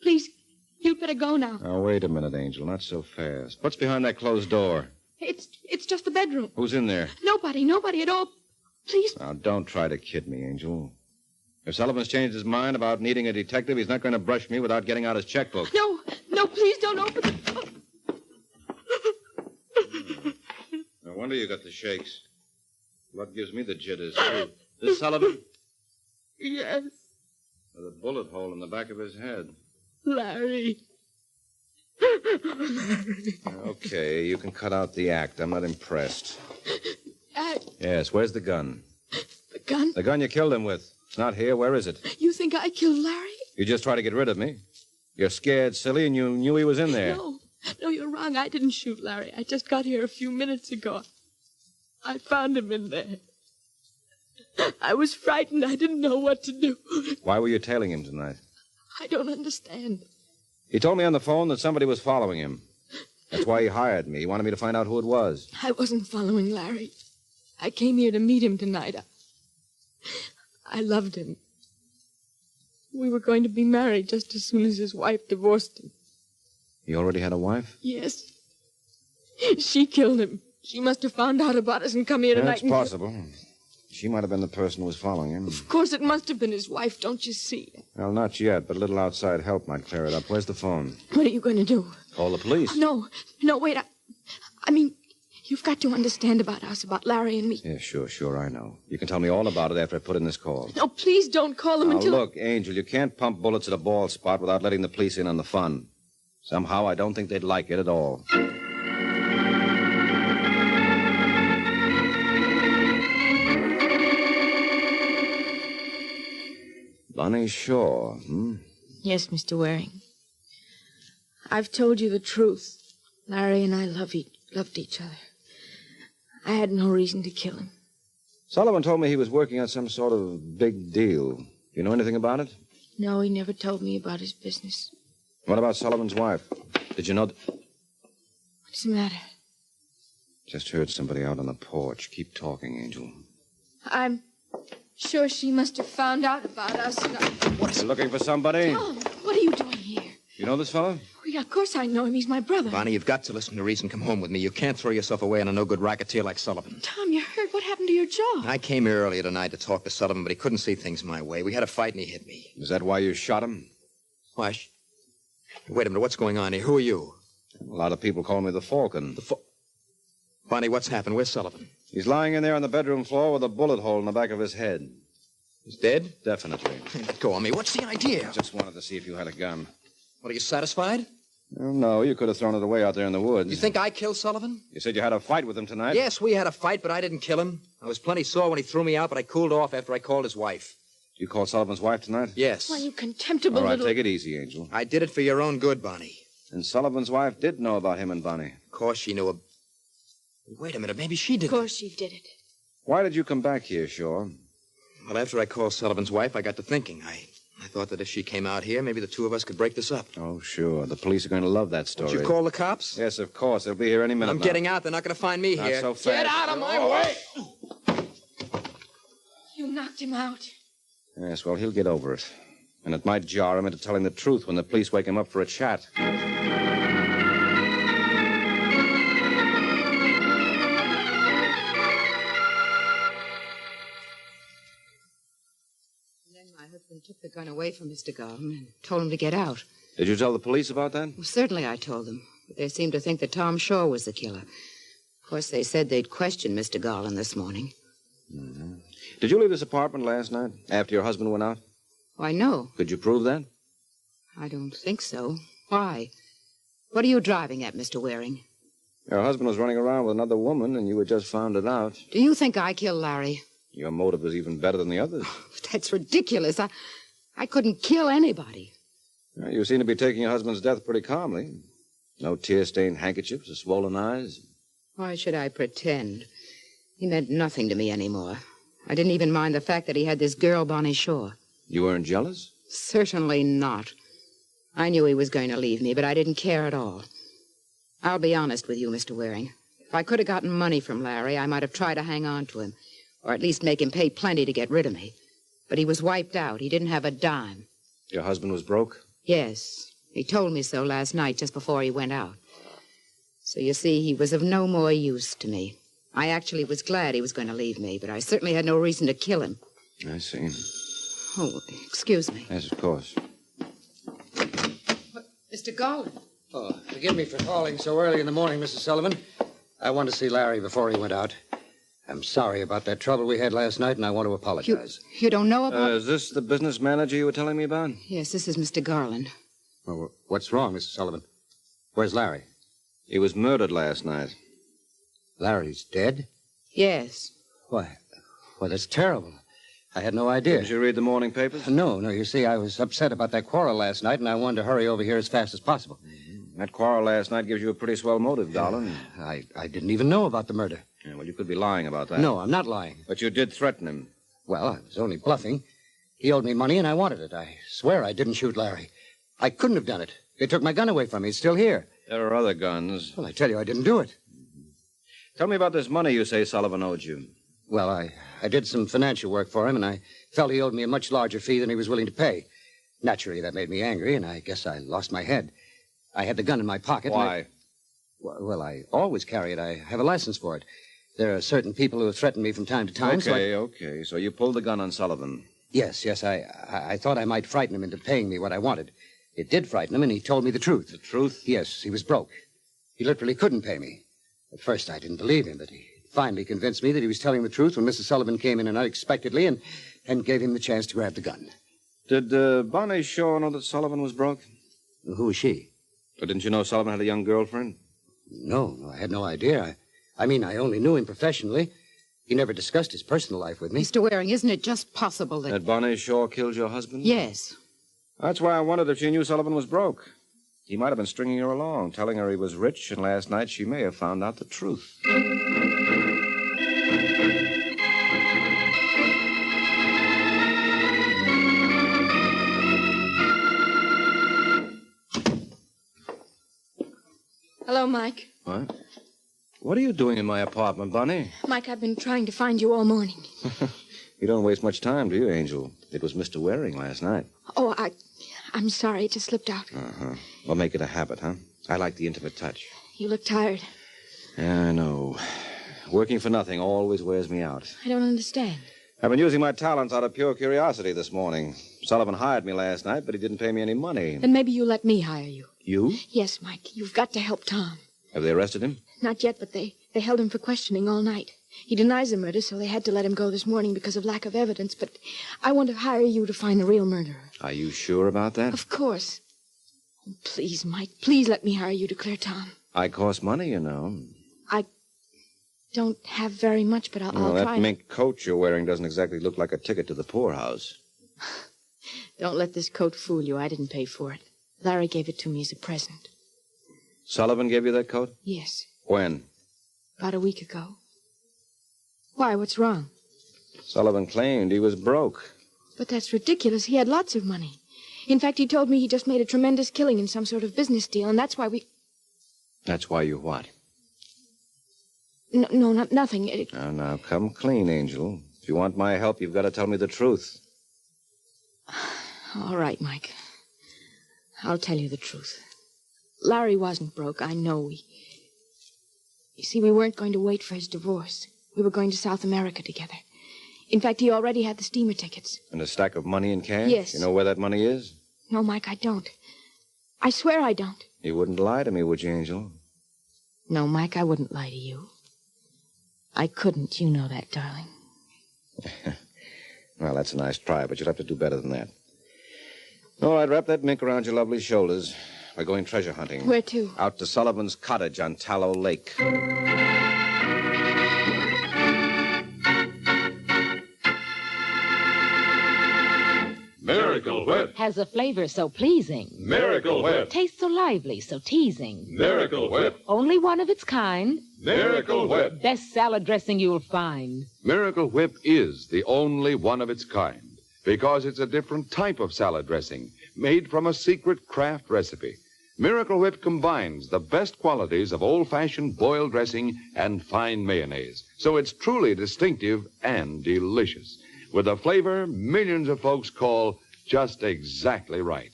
Please, you'd better go now. Now, wait a minute, Angel. Not so fast. What's behind that closed door? It's just the bedroom. Who's in there? Nobody at all. Please. Now, don't try to kid me, Angel. If Sullivan's changed his mind about needing a detective, he's not going to brush me without getting out his checkbook. No, please don't open the... No wonder you got the shakes. What gives me the jitters, too? This Sullivan? Yes. With a bullet hole in the back of his head. Larry. Okay, you can cut out the act. I'm not impressed. Act? Yes, where's the gun? The gun? The gun you killed him with. It's not here. Where is it? You think I killed Larry? You just tried to get rid of me. You're scared, silly, and you knew he was in there. No, you're wrong. I didn't shoot Larry. I just got here a few minutes ago. I found him in there. I was frightened. I didn't know what to do. Why were you tailing him tonight? I don't understand. He told me on the phone that somebody was following him. That's why he hired me. He wanted me to find out who it was. I wasn't following Larry. I came here to meet him tonight. I loved him. We were going to be married just as soon as his wife divorced him. He already had a wife? Yes. She killed him. She must have found out about us and come here tonight. That's possible. She might have been the person who was following him. Of course, it must have been his wife, don't you see? Well, not yet, but a little outside help might clear it up. Where's the phone? What are you going to do? Call the police. No, wait. I mean, you've got to understand about us, about Larry and me. Yeah, sure, I know. You can tell me all about it after I put in this call. No, please don't call him Now, until... look, Angel, you can't pump bullets at a bald spot without letting the police in on the fun. Somehow, I don't think they'd like it at all. Bunny Shaw, Yes, Mr. Waring. I've told you the truth. Larry and I loved each other. I had no reason to kill him. Sullivan told me he was working on some sort of big deal. You know anything about it? No, he never told me about his business. What about Sullivan's wife? Did you know... What's the matter? Just heard somebody out on the porch. Keep talking, Angel. I'm sure she must have found out about us. You looking for somebody? Tom, what are you doing here? You know this fellow? Oh, yeah, of course I know him. He's my brother. Bonnie, you've got to listen to reason. Come home with me. You can't throw yourself away on a no-good racketeer like Sullivan. Tom, you heard what happened to your jaw. I came here earlier tonight to talk to Sullivan, but he couldn't see things my way. We had a fight, and he hit me. Is that why you shot him? Why? Wait a minute. What's going on here? Who are you? A lot of people call me the Falcon. Bonnie, what's happened? Where's Sullivan? He's lying in there on the bedroom floor with a bullet hole in the back of his head. He's dead? Definitely. Let go of me. What's the idea? I just wanted to see if you had a gun. What, are you satisfied? Well, no, you could have thrown it away out there in the woods. You think I killed Sullivan? You said you had a fight with him tonight? Yes, we had a fight, but I didn't kill him. I was plenty sore when he threw me out, but I cooled off after I called his wife. You called Sullivan's wife tonight? Yes. Why, you contemptible All right, little... take it easy, Angel. I did it for your own good, Bonnie. And Sullivan's wife did know about him and Bonnie. Of course she knew. Wait a minute, maybe she did. Of course she did it. Why did you come back here, Shaw? Well, after I called Sullivan's wife, I got to thinking. I thought that if she came out here, maybe the two of us could break this up. Oh, sure. The police are going to love that story. Did you call the cops? Yes, of course. They'll be here any minute I'm now. getting out. They're not going to find me Not here. so fast. Get out of my way! You knocked him out. Yes, well, he'll get over it. And it might jar him into telling the truth when the police wake him up for a chat. run away from Mr. Garland and told him to get out. Did you tell the police about that? Well, certainly I told them. But they seemed to think that Tom Shaw was the killer. Of course, they said they'd questioned Mr. Garland this morning. Mm-hmm. Did you leave this apartment last night, after your husband went out? Why, no. Could you prove that? I don't think so. Why? What are you driving at, Mr. Waring? Your husband was running around with another woman, and you had just found it out. Do you think I killed Larry? Your motive was even better than the others. That's ridiculous. I couldn't kill anybody. Well, you seem to be taking your husband's death pretty calmly. No tear-stained handkerchiefs or swollen eyes. Why should I pretend? He meant nothing to me anymore. I didn't even mind the fact that he had this girl, Bonnie Shaw. You weren't jealous? Certainly not. I knew he was going to leave me, but I didn't care at all. I'll be honest with you, Mr. Waring. If I could have gotten money from Larry, I might have tried to hang on to him, or at least make him pay plenty to get rid of me. But he was wiped out. He didn't have a dime. Your husband was broke? Yes. He told me so last night, just before he went out. So you see, he was of no more use to me. I actually was glad he was going to leave me, but I certainly had no reason to kill him. I see. Oh, excuse me. Yes, of course. Mr. Garland. Oh, forgive me for calling so early in the morning, Mrs. Sullivan. I wanted to see Larry before he went out. I'm sorry about that trouble we had last night, and I want to apologize. You don't know about... Is this the business manager you were telling me about? Yes, this is Mr. Garland. Well, what's wrong, Mrs. Sullivan? Where's Larry? He was murdered last night. Larry's dead? Yes. Why, that's terrible. I had no idea. Didn't you read the morning papers? No. You see, I was upset about that quarrel last night, and I wanted to hurry over here as fast as possible. Mm-hmm. That quarrel last night gives you a pretty swell motive, darling. I didn't even know about the murder. Yeah, well, you could be lying about that. No, I'm not lying. But you did threaten him. Well, I was only bluffing. He owed me money, and I wanted it. I swear I didn't shoot Larry. I couldn't have done it. They took my gun away from me. It's still here. There are other guns. Well, I tell you, I didn't do it. Tell me about this money you say Sullivan owed you. Well, I did some financial work for him, and I felt he owed me a much larger fee than he was willing to pay. Naturally, that made me angry, and I guess I lost my head. I had the gun in my pocket. Why? Well, I always carry it. I have a license for it. There are certain people who have threatened me from time to time. Okay. So you pulled the gun on Sullivan. Yes. I thought I might frighten him into paying me what I wanted. It did frighten him, and he told me the truth. The truth? Yes, he was broke. He literally couldn't pay me. At first, I didn't believe him, but he finally convinced me that he was telling the truth when Mrs. Sullivan came in unexpectedly and gave him the chance to grab the gun. Did Bonnie Shaw know that Sullivan was broke? Who was she? Or didn't you know Sullivan had a young girlfriend? No, I had no idea. I mean, I only knew him professionally. He never discussed his personal life with me. Mr. Waring, isn't it just possible that... That Bonnie Shaw killed your husband? Yes. That's why I wondered if she knew Sullivan was broke. He might have been stringing her along, telling her he was rich, and last night she may have found out the truth. Hello, Mike. What? What are you doing in my apartment, Bonnie? Mike, I've been trying to find you all morning. You don't waste much time, do you, Angel? It was Mr. Waring last night. Oh, I'm sorry. It just slipped out. Uh-huh. Well, make it a habit, huh? I like the intimate touch. You look tired. Yeah, I know. Working for nothing always wears me out. I don't understand. I've been using my talents out of pure curiosity this morning. Sullivan hired me last night, but he didn't pay me any money. Then maybe you let me hire you. You? Yes, Mike. You've got to help Tom. Have they arrested him? Not yet, but they held him for questioning all night. He denies the murder, so they had to let him go this morning because of lack of evidence. But I want to hire you to find the real murderer. Are you sure about that? Of course. Oh, please, Mike, please let me hire you to clear Tom. I cost money, you know. I don't have very much, but I'll that try. mink coat you're wearing doesn't exactly look like a ticket to the poorhouse. Don't let this coat fool you. I didn't pay for it. Larry gave it to me as a present. Sullivan gave you that coat? Yes. When? About a week ago. Why, what's wrong? Sullivan claimed he was broke. But that's ridiculous. He had lots of money. In fact, he told me he just made a tremendous killing in some sort of business deal, and that's why we... That's why you what? No, nothing. Now, come clean, Angel. If you want my help, you've got to tell me the truth. All right, Mike. I'll tell you the truth. Larry wasn't broke, I know. You see, we weren't going to wait for his divorce. We were going to South America together. In fact, he already had the steamer tickets. And a stack of money in cash? Yes. You know where that money is? No, Mike, I don't. I swear I don't. You wouldn't lie to me, would you, Angel? No, Mike, I wouldn't lie to you. I couldn't. You know that, darling. Well, that's a nice try, but you'd have to do better than that. All right, wrap that mink around your lovely shoulders. We're going treasure hunting. Where to? Out to Sullivan's cottage on Tallow Lake. Miracle Whip. Has a flavor so pleasing. Miracle Whip. Tastes so lively, so teasing. Miracle Whip. Only one of its kind. Miracle Whip. Best salad dressing you'll find. Miracle Whip is the only one of its kind because it's a different type of salad dressing made from a secret craft recipe. Miracle Whip combines the best qualities of old-fashioned boiled dressing and fine mayonnaise, so it's truly distinctive and delicious, with a flavor millions of folks call just exactly right.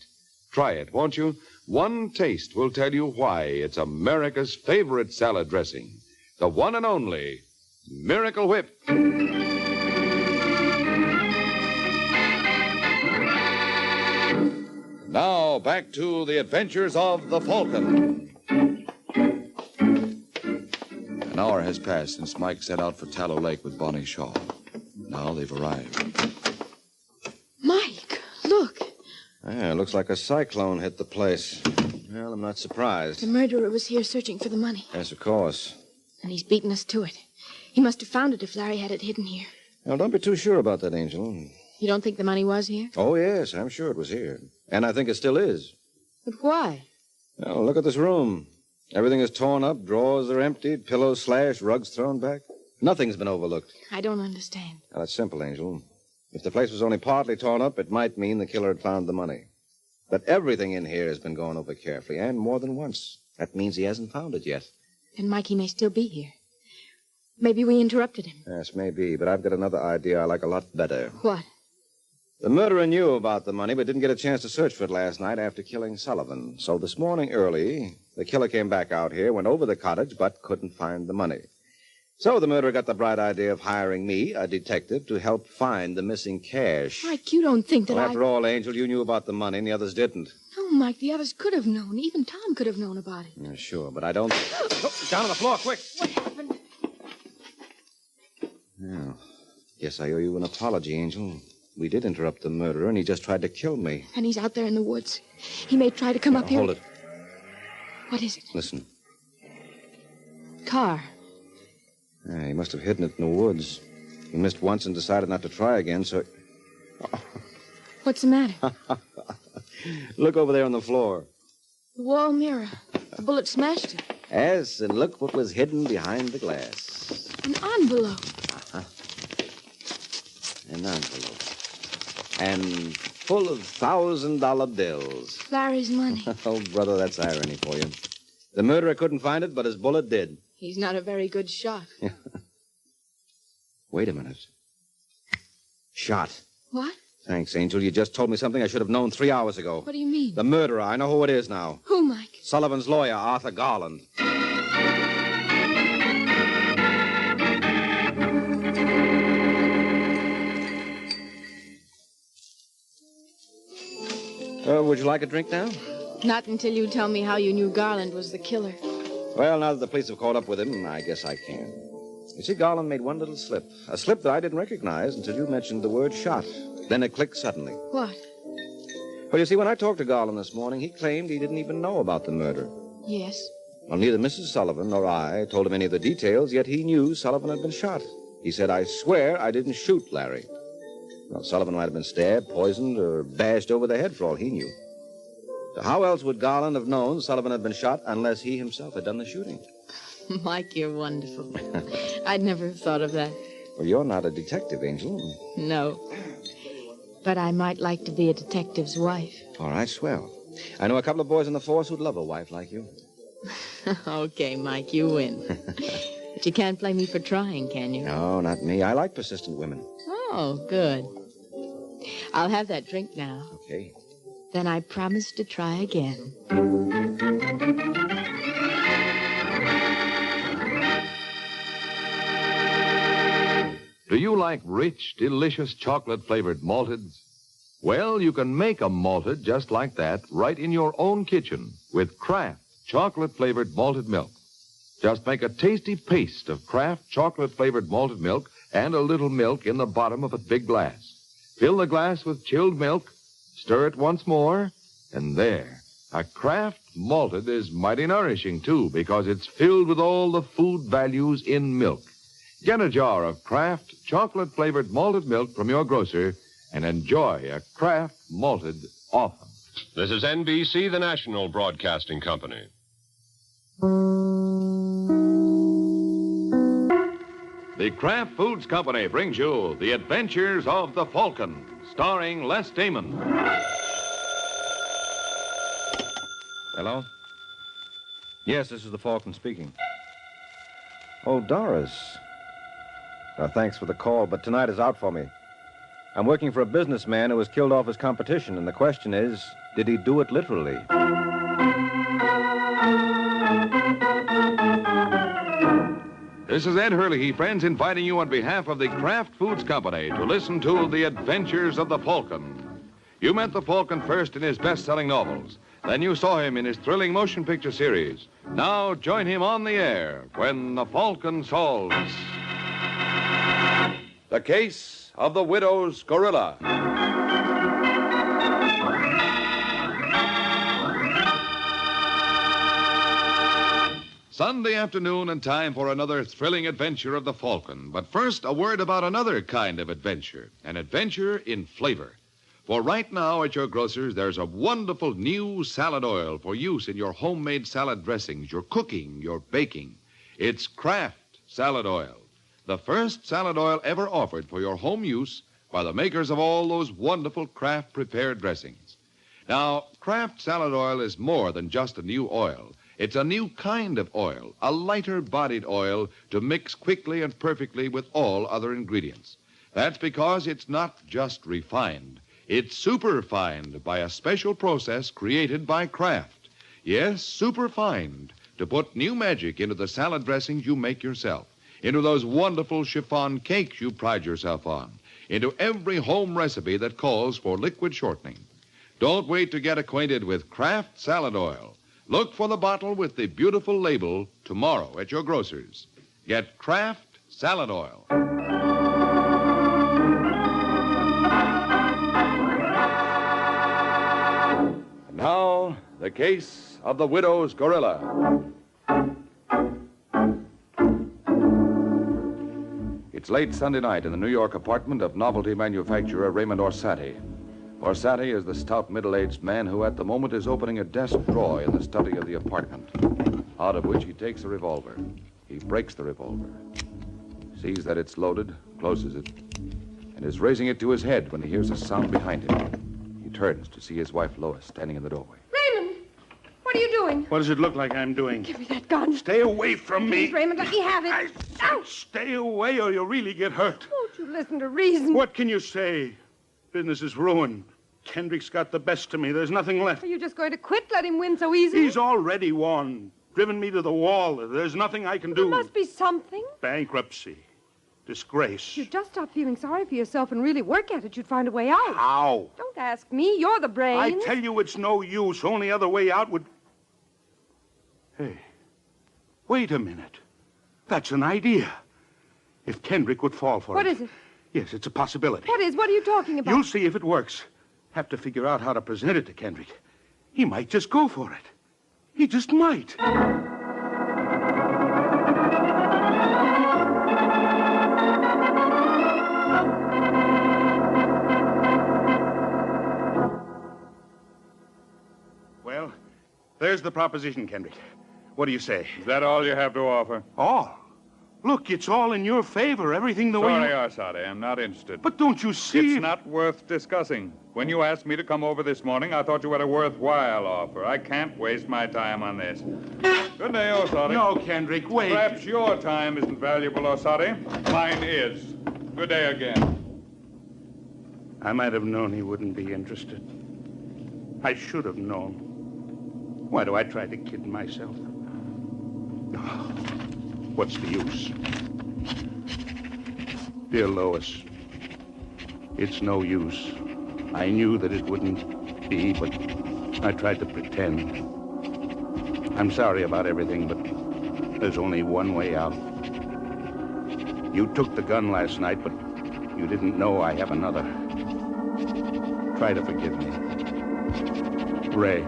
Try it, won't you? One taste will tell you why it's America's favorite salad dressing. The one and only Miracle Whip. Now, back to the adventures of the Falcon. An hour has passed since Mike set out for Tallow Lake with Bonnie Shaw. Now they've arrived. Mike, look. Yeah, looks like a cyclone hit the place. Well, I'm not surprised. The murderer was here searching for the money, Yes, of course. and he's beaten us to it. He must have found it if Larry had it hidden here. Now, don't be too sure about that, Angel. You don't think the money was here? Oh, yes, I'm sure it was here. And I think it still is. But why? Now, look at this room. Everything is torn up, drawers are emptied, pillows slashed, rugs thrown back. Nothing's been overlooked. I don't understand. Now, that's simple, Angel. If the place was only partly torn up, it might mean the killer had found the money. But everything in here has been gone over carefully, and more than once. That means he hasn't found it yet. Then Mikey may still be here. Maybe we interrupted him. Yes, maybe, but I've got another idea I like a lot better. What? The murderer knew about the money, but didn't get a chance to search for it last night after killing Sullivan. So this morning early, the killer came back out here, went over the cottage, but couldn't find the money. So the murderer got the bright idea of hiring me, a detective, to help find the missing cash. Mike, you don't think that Well, after all, Angel, you knew about the money and the others didn't. No, Mike, the others could have known. Even Tom could have known about it. Yeah, sure, but I don't... Oh, down on the floor, quick! What happened? Oh, guess I owe you an apology, Angel. We did interrupt the murderer, and he just tried to kill me. And he's out there in the woods. He may try to come up here. Hold it. What is it? Listen. Car. Yeah, he must have hidden it in the woods. He missed once and decided not to try again, so... What's the matter? Look over there on the floor. The wall mirror. A bullet smashed it. Yes, and look what was hidden behind the glass. An envelope. An envelope. And full of $1,000 bills. Larry's money. Oh, brother, that's irony for you. The murderer couldn't find it, but his bullet did. He's not a very good shot. Wait a minute. Shot. What? Thanks, Angel. You just told me something I should have known 3 hours ago. What do you mean? The murderer. I know who it is now. Who, Mike? Sullivan's lawyer, Arthur Garland. Would you like a drink now? Not until you tell me how you knew Garland was the killer. Well, now that the police have caught up with him, I guess I can. You see, Garland made one little slip. A slip that I didn't recognize until you mentioned the word shot. Then it clicked suddenly. What? Well, you see, when I talked to Garland this morning, he claimed he didn't even know about the murder. Yes. Well, neither Mrs. Sullivan nor I told him any of the details, yet he knew Sullivan had been shot. He said, I swear I didn't shoot Larry. Well, Sullivan might have been stabbed, poisoned, or bashed over the head for all he knew. So how else would Garland have known Sullivan had been shot unless he himself had done the shooting? Mike, you're wonderful. I'd never have thought of that. Well, you're not a detective, Angel. No. But I might like to be a detective's wife. All right, swell. I know a couple of boys in the force who'd love a wife like you. Okay, Mike, you win. But you can't blame me for trying, can you? No, not me. I like persistent women. Oh, good. I'll have that drink now. Okay. Then I promise to try again. Do you like rich, delicious chocolate-flavored malteds? Well, you can make a malted just like that right in your own kitchen with Kraft chocolate-flavored malted milk. Just make a tasty paste of Kraft chocolate-flavored malted milk and a little milk in the bottom of a big glass. Fill the glass with chilled milk, stir it once more, and there. A Kraft malted is mighty nourishing, too, because it's filled with all the food values in milk. Get a jar of Kraft chocolate-flavored malted milk from your grocer and enjoy a Kraft malted often. This is NBC, the national broadcasting company. The Kraft Foods Company brings you The Adventures of the Falcon, starring Les Damon. Hello? Yes, this is the Falcon speaking. Oh, Doris. Thanks for the call, but tonight is out for me. I'm working for a businessman who was killed off his competition, and the question is, did he do it literally? This is Ed Hurley, friends, inviting you on behalf of the Kraft Foods Company to listen to The Adventures of the Falcon. You met the Falcon first in his best-selling novels. Then you saw him in his thrilling motion picture series. Now join him on the air when the Falcon solves The Case of the Widow's Gorilla. Sunday afternoon and time for another thrilling adventure of the Falcon. But first, a word about another kind of adventure, an adventure in flavor. For right now at your grocer's, there's a wonderful new salad oil for use in your homemade salad dressings, your cooking, your baking. It's Kraft Salad Oil, the first salad oil ever offered for your home use by the makers of all those wonderful Kraft prepared dressings. Now, Kraft Salad Oil is more than just a new oil. It's a new kind of oil, a lighter-bodied oil to mix quickly and perfectly with all other ingredients. That's because it's not just refined. It's superfined by a special process created by Kraft. Yes, superfined to put new magic into the salad dressings you make yourself, into those wonderful chiffon cakes you pride yourself on, into every home recipe that calls for liquid shortening. Don't wait to get acquainted with Kraft Salad Oil. Look for the bottle with the beautiful label tomorrow at your grocer's. Get Kraft Salad Oil. Now, the case of the widow's gorilla. It's late Sunday night in the New York apartment of novelty manufacturer Raymond Orsatti. Orsatti is the stout middle-aged man who at the moment is opening a desk drawer in the study of the apartment, out of which he takes a revolver. He breaks the revolver, sees that it's loaded, closes it, and is raising it to his head when he hears a sound behind him. He turns to see his wife Lois standing in the doorway. Raymond, what are you doing? What does it look like I'm doing? Give me that gun. Stay away from me. Please, Raymond, let me have it. I said stay away or you'll really get hurt. Won't you listen to reason? What can you say? Business is ruined. Kendrick's got the best of me. There's nothing left. Are you just going to quit? Let him win so easily? He's already won. Driven me to the wall. There's nothing I can do. There must be something. Bankruptcy. Disgrace. If you just stop feeling sorry for yourself and really work at it, you'd find a way out. How? Don't ask me. You're the brains. I tell you it's no use. Only other way out would... Hey, wait a minute. That's an idea. If Kendrick would fall for it. What is it? Yes, it's a possibility. What is? What are you talking about? You'll see if it works. Have to figure out how to present it to Kendrick. He might just go for it. He just might. Well, there's the proposition, Kendrick. What do you say? Is that all you have to offer? All? Look, it's all in your favor. Everything the way Sorry, you... Orsatti, I'm not interested. But don't you see... It's not worth discussing. When you asked me to come over this morning, I thought you had a worthwhile offer. I can't waste my time on this. Good day, Orsatti. No, Kendrick, wait. Perhaps your time isn't valuable, Orsatti. Mine is. Good day again. I might have known he wouldn't be interested. I should have known. Why do I try to kid myself? What's the use? Dear Lois, it's no use. I knew that it wouldn't be, but I tried to pretend. I'm sorry about everything, but there's only one way out. You took the gun last night, but you didn't know I have another. Try to forgive me. Ray.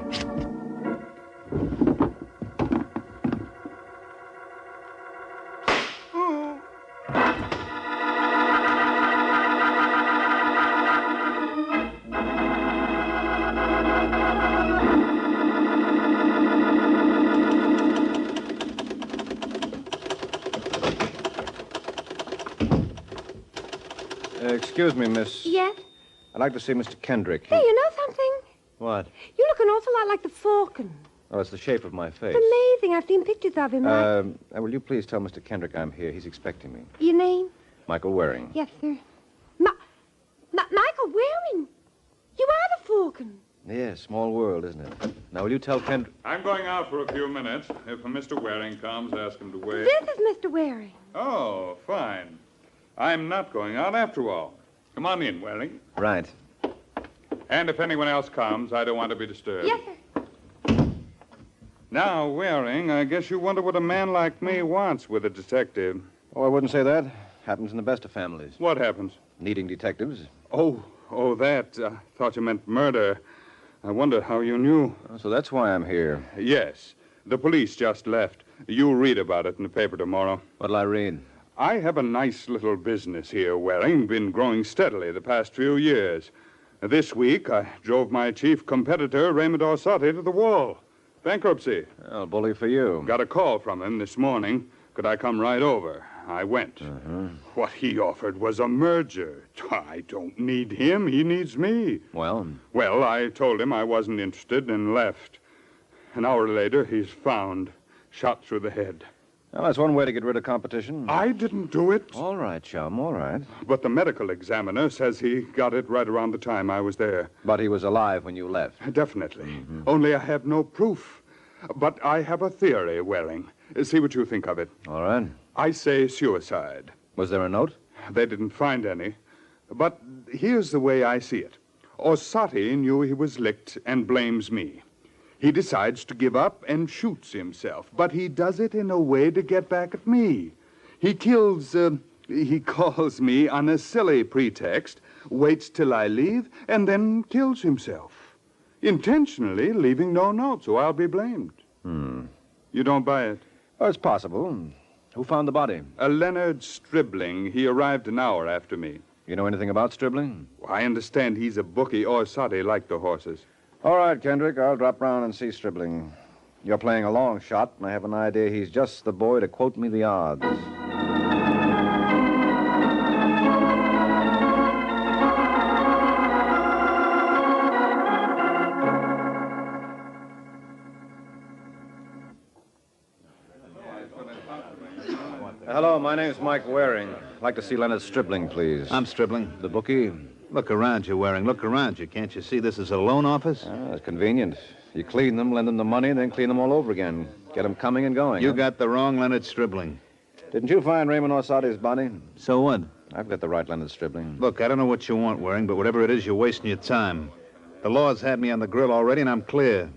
Excuse me, miss. Yes? I'd like to see Mr. Kendrick. Hey, you know something? What? You look an awful lot like the Falcon. Oh, it's the shape of my face. It's amazing. I've seen pictures of him. Will you please tell Mr. Kendrick I'm here? He's expecting me. Your name? Michael Waring. Yes, sir. Michael Waring. You are the Falcon. Yes, small world, isn't it? Now, will you tell Kendrick... I'm going out for a few minutes. If Mr. Waring comes, ask him to wait. This is Mr. Waring. Oh, fine. I'm not going out after all. Come on in, Waring. Right. And if anyone else comes, I don't want to be disturbed. Yes, sir. Now, Waring, I guess you wonder what a man like me wants with a detective. Oh, I wouldn't say that. Happens in the best of families. What happens? Needing detectives. Oh, that. Thought you meant murder. I wonder how you knew. Oh, so that's why I'm here. Yes. The police just left. You'll read about it in the paper tomorrow. What'll I read? I have a nice little business here, Waring. Been growing steadily the past few years. This week, I drove my chief competitor, Raymond Orsatti, to the wall. Bankruptcy. Well, bully for you. Got a call from him this morning. Could I come right over? I went. What he offered was a merger. I don't need him. He needs me. Well? Well, I told him I wasn't interested and left. An hour later, he's found, shot through the head. Well, that's one way to get rid of competition. I didn't do it. All right, chum, all right. But the medical examiner says he got it right around the time I was there. But he was alive when you left. Definitely. Only I have no proof. But I have a theory, Waring. See what you think of it. All right. I say suicide. Was there a note? They didn't find any. But here's the way I see it. Orsatti knew he was licked and blames me. He decides to give up and shoots himself, but he does it in a way to get back at me. He calls me on a silly pretext, waits till I leave, and then kills himself. Intentionally leaving no note, so I'll be blamed. You don't buy it? Oh, it's possible. Who found the body? A Leonard Stribling. He arrived an hour after me. You know anything about Stribling? I understand he's a bookie. Orsatti liked the horses. All right, Kendrick, I'll drop round and see Stribling. You're playing a long shot, and I have an idea he's just the boy to quote me the odds. Hello, my name's Mike Waring. I'd like to see Leonard Stribling, please. I'm Stribling. The bookie? Look around you, Waring. Look around you. Can't you see this is a loan office? It's convenient. You clean them, lend them the money, then clean them all over again. Get them coming and going. You got the wrong Leonard Stribling. Didn't you find Raymond Orsatti's body? So what? I've got the right Leonard Stribling. Look, I don't know what you want, Waring, but whatever it is, you're wasting your time. The law's had me on the grill already, and I'm clear.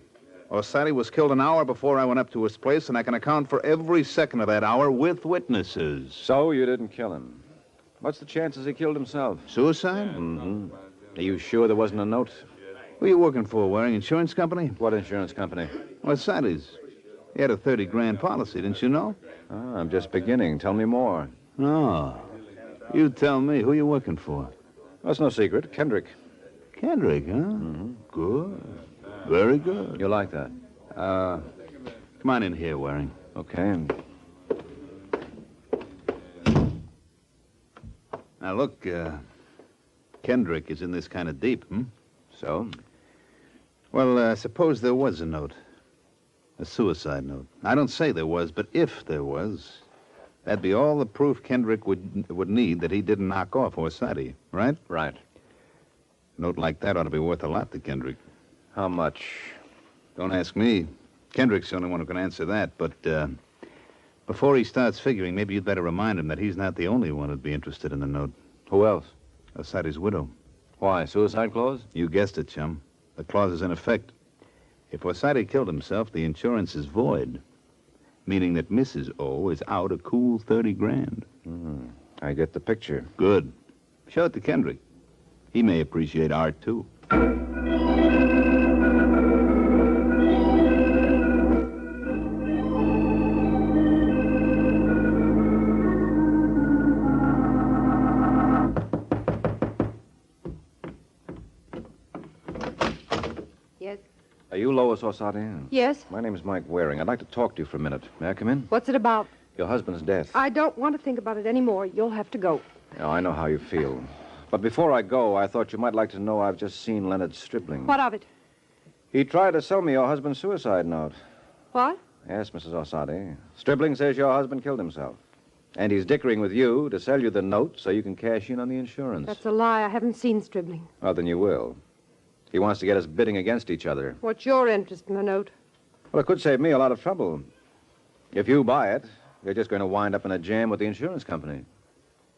Orsatti was killed an hour before I went up to his place, and I can account for every second of that hour with witnesses. So you didn't kill him? What's the chances he killed himself? Suicide? Mm-hmm. Are you sure there wasn't a note? Who are you working for, Waring? Insurance company? What insurance company? Orsatti's. He had a $30,000 policy, didn't you know? Oh, I'm just beginning. Tell me more. Oh. You tell me. Who are you working for? That's no secret. Kendrick. Kendrick, huh? Mm-hmm. Good. Very good. You like that? Come on in here, Waring. Okay. Now, look, Kendrick is in this kind of deep, So? Well, suppose there was a note. A suicide note. I don't say there was, but if there was, that'd be all the proof Kendrick would need that he didn't knock off Orsatti, right? Right. A note like that ought to be worth a lot to Kendrick. How much? Don't ask me. Kendrick's the only one who can answer that, but Before he starts figuring, maybe you'd better remind him that he's not the only one who'd be interested in the note. Who else? Orsatti's widow. Why, suicide clause? You guessed it, chum. The clause is in effect. If Orsatti killed himself, the insurance is void, meaning that Mrs. O is out a cool 30 grand. I get the picture. Good. Show it to Kendrick. He may appreciate art, too. Yes? Are you Lois Orsatti? Yes? My name's Mike Waring. I'd like to talk to you for a minute. May I come in? What's it about? Your husband's death. I don't want to think about it anymore. You'll have to go. Oh, I know how you feel. But before I go, I thought you might like to know I've just seen Leonard Stribling. What of it? He tried to sell me your husband's suicide note. What? Yes, Mrs. Orsatti. Stribling says your husband killed himself. And he's dickering with you to sell you the note so you can cash in on the insurance. That's a lie. I haven't seen Stribling. Well, then you will. He wants to get us bidding against each other. What's your interest in the note? Well, it could save me a lot of trouble. If you buy it, you're just going to wind up in a jam with the insurance company.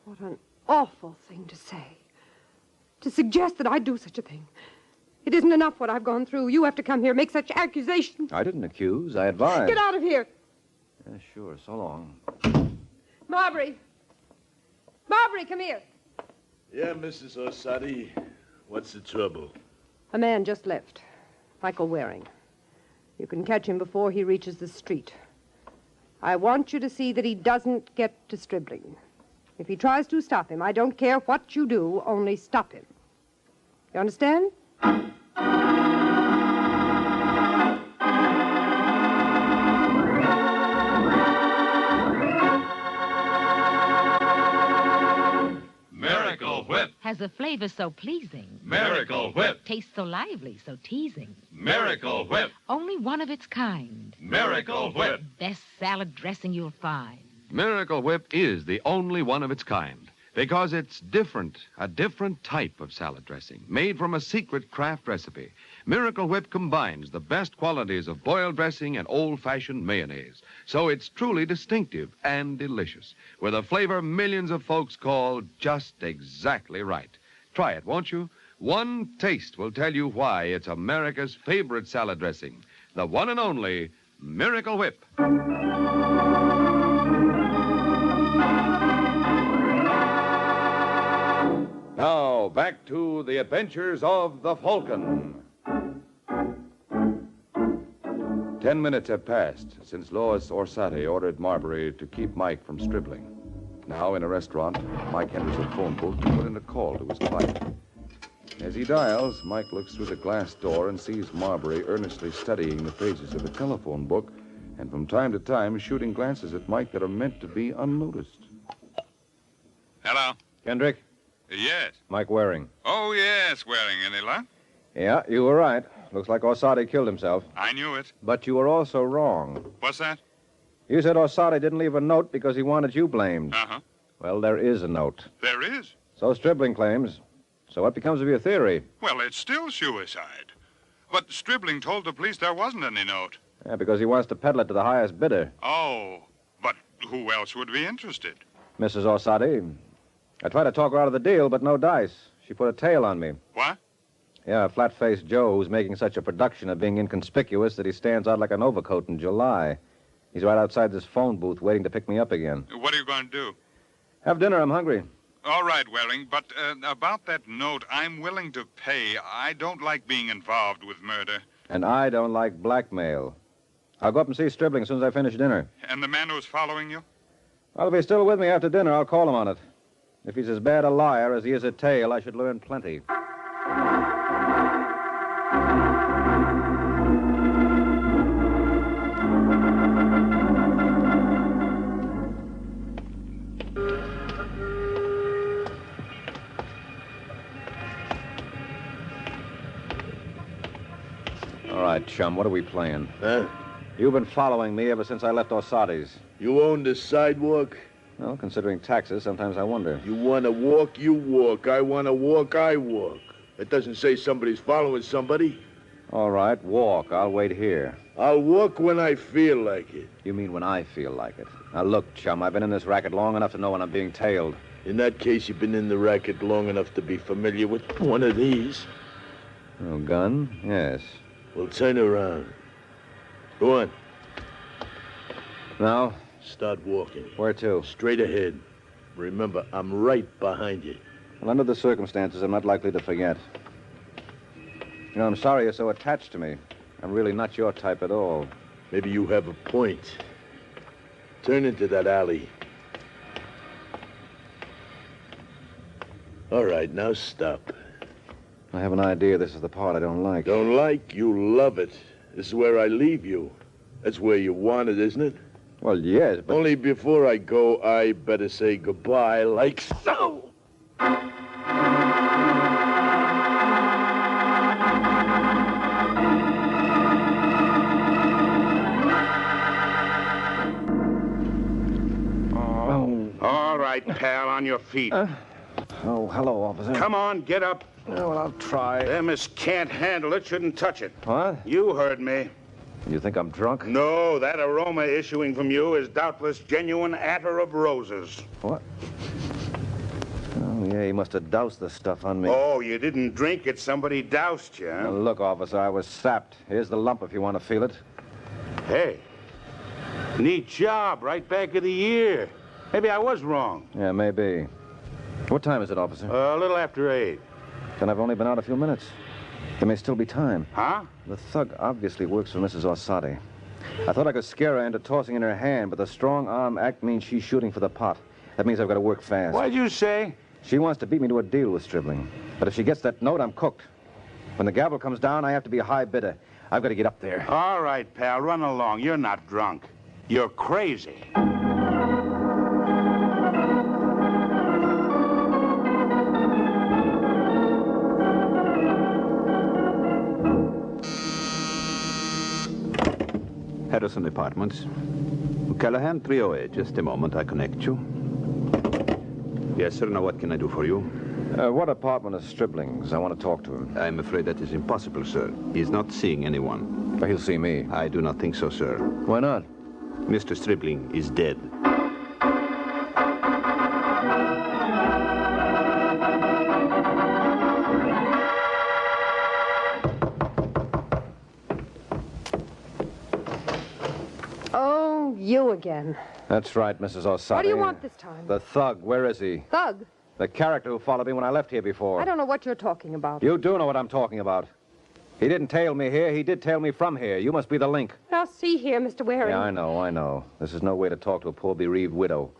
What an awful thing to say. To suggest that I'd do such a thing. It isn't enough what I've gone through. You have to come here, make such accusations. I didn't accuse. I advised. Get out of here. Yeah, sure. So long. Marbury. Marbury, come here. Yeah, Mrs. Orsatti. What's the trouble? A man just left. Michael Waring. You can catch him before he reaches the street. I want you to see that he doesn't get to Stribling. If he tries to, stop him. I don't care what you do, only stop him. You understand? Miracle Whip. Has a flavor so pleasing. Miracle Whip. Tastes so lively, so teasing. Miracle Whip. Only one of its kind. Miracle Whip. Best salad dressing you'll find. Miracle Whip is the only one of its kind because it's different, a different type of salad dressing made from a secret craft recipe. Miracle Whip combines the best qualities of boiled dressing and old-fashioned mayonnaise, so it's truly distinctive and delicious, with a flavor millions of folks call just exactly right. Try it, won't you? One taste will tell you why it's America's favorite salad dressing, the one and only Miracle Whip. Now, back to the adventures of the Falcon. 10 minutes have passed since Lois Orsatti ordered Marbury to keep Mike from Stribling. Now, in a restaurant, Mike enters a phone booth to put in a call to his client. As he dials, Mike looks through the glass door and sees Marbury earnestly studying the pages of a telephone book and from time to time shooting glances at Mike that are meant to be unnoticed. Hello? Kendrick? Yes. Mike Waring. Oh, yes, Waring. Any luck? Yeah, you were right. Looks like Orsatti killed himself. I knew it. But you were also wrong. What's that? You said Orsatti didn't leave a note because he wanted you blamed. Uh-huh. Well, there is a note. There is? So Stribling claims. So what becomes of your theory? Well, it's still suicide. But Stribling told the police there wasn't any note. Yeah, because he wants to peddle it to the highest bidder. Oh, but who else would be interested? Mrs. Orsatti. I tried to talk her out of the deal, but no dice. She put a tail on me. What? Yeah, flat-faced Joe who's making such a production of being inconspicuous that he stands out like an overcoat in July. He's right outside this phone booth waiting to pick me up again. What are you going to do? Have dinner, I'm hungry. All right, Waring, but about that note, I'm willing to pay. I don't like being involved with murder. And I don't like blackmail. I'll go up and see Stribling as soon as I finish dinner. And the man who's following you? Well, if he's still with me after dinner, I'll call him on it. If he's as bad a liar as he is a tale, I should learn plenty. All right, chum, what are we playing? Huh? You've been following me ever since I left Orsatti's. You own the sidewalk? Well, considering taxes, sometimes I wonder. You want to walk, you walk. I want to walk, I walk. It doesn't say somebody's following somebody. All right, walk. I'll wait here. I'll walk when I feel like it. You mean when I feel like it? Now, look, chum, I've been in this racket long enough to know when I'm being tailed. In that case, you've been in the racket long enough to be familiar with one of these. Oh, gun? Yes. Well, turn around. Go on. Now? Start walking. Where to? Straight ahead. Remember, I'm right behind you. Well, under the circumstances, I'm not likely to forget. You know, I'm sorry you're so attached to me. I'm really not your type at all. Maybe you have a point. Turn into that alley. All right, now stop. I have an idea this is the part I don't like. Don't like? You love it. This is where I leave you. That's where you want it, isn't it? Well, yes, but... Only before I go, I better say goodbye like so. All right, pal, on your feet. Oh, hello, officer. Come on, get up. Oh, well, I'll try. Them as can't handle it shouldn't touch it. What? You heard me. You think I'm drunk? No, that aroma issuing from you is doubtless genuine attar of roses. What? Oh, yeah, he must have doused the stuff on me. Oh, you didn't drink it. Somebody doused you, huh? Now, look, officer, I was sapped. Here's the lump if you want to feel it. Hey, neat job. Right back of the ear. Maybe I was wrong. Yeah, maybe. What time is it, officer? A little after 8. Then I've only been out a few minutes. There may still be time. Huh? The thug obviously works for Mrs. Orsatti. I thought I could scare her into tossing in her hand, but the strong arm act means she's shooting for the pot. That means I've got to work fast. What'd you say? She wants to beat me to a deal with Stribling. But if she gets that note, I'm cooked. When the gavel comes down, I have to be a high bidder. I've got to get up there. All right, pal, run along. You're not drunk. You're crazy. Harrison Apartments. Callahan 308. Just a moment, I connect you. Yes, sir. Now, what can I do for you? What apartment is Stribling's? I want to talk to him. I'm afraid that is impossible, sir. He's not seeing anyone. But he'll see me. I do not think so, sir. Why not? Mr. Stribling is dead. You again. That's right, Mrs. Orsatti. What do you want this time? The thug. Where is he? Thug? The character who followed me when I left here before. I don't know what you're talking about. You do know what I'm talking about. He didn't tail me here. He did tail me from here. You must be the link. Now, see here, Mr. Waring. Yeah, I know. This is no way to talk to a poor bereaved widow.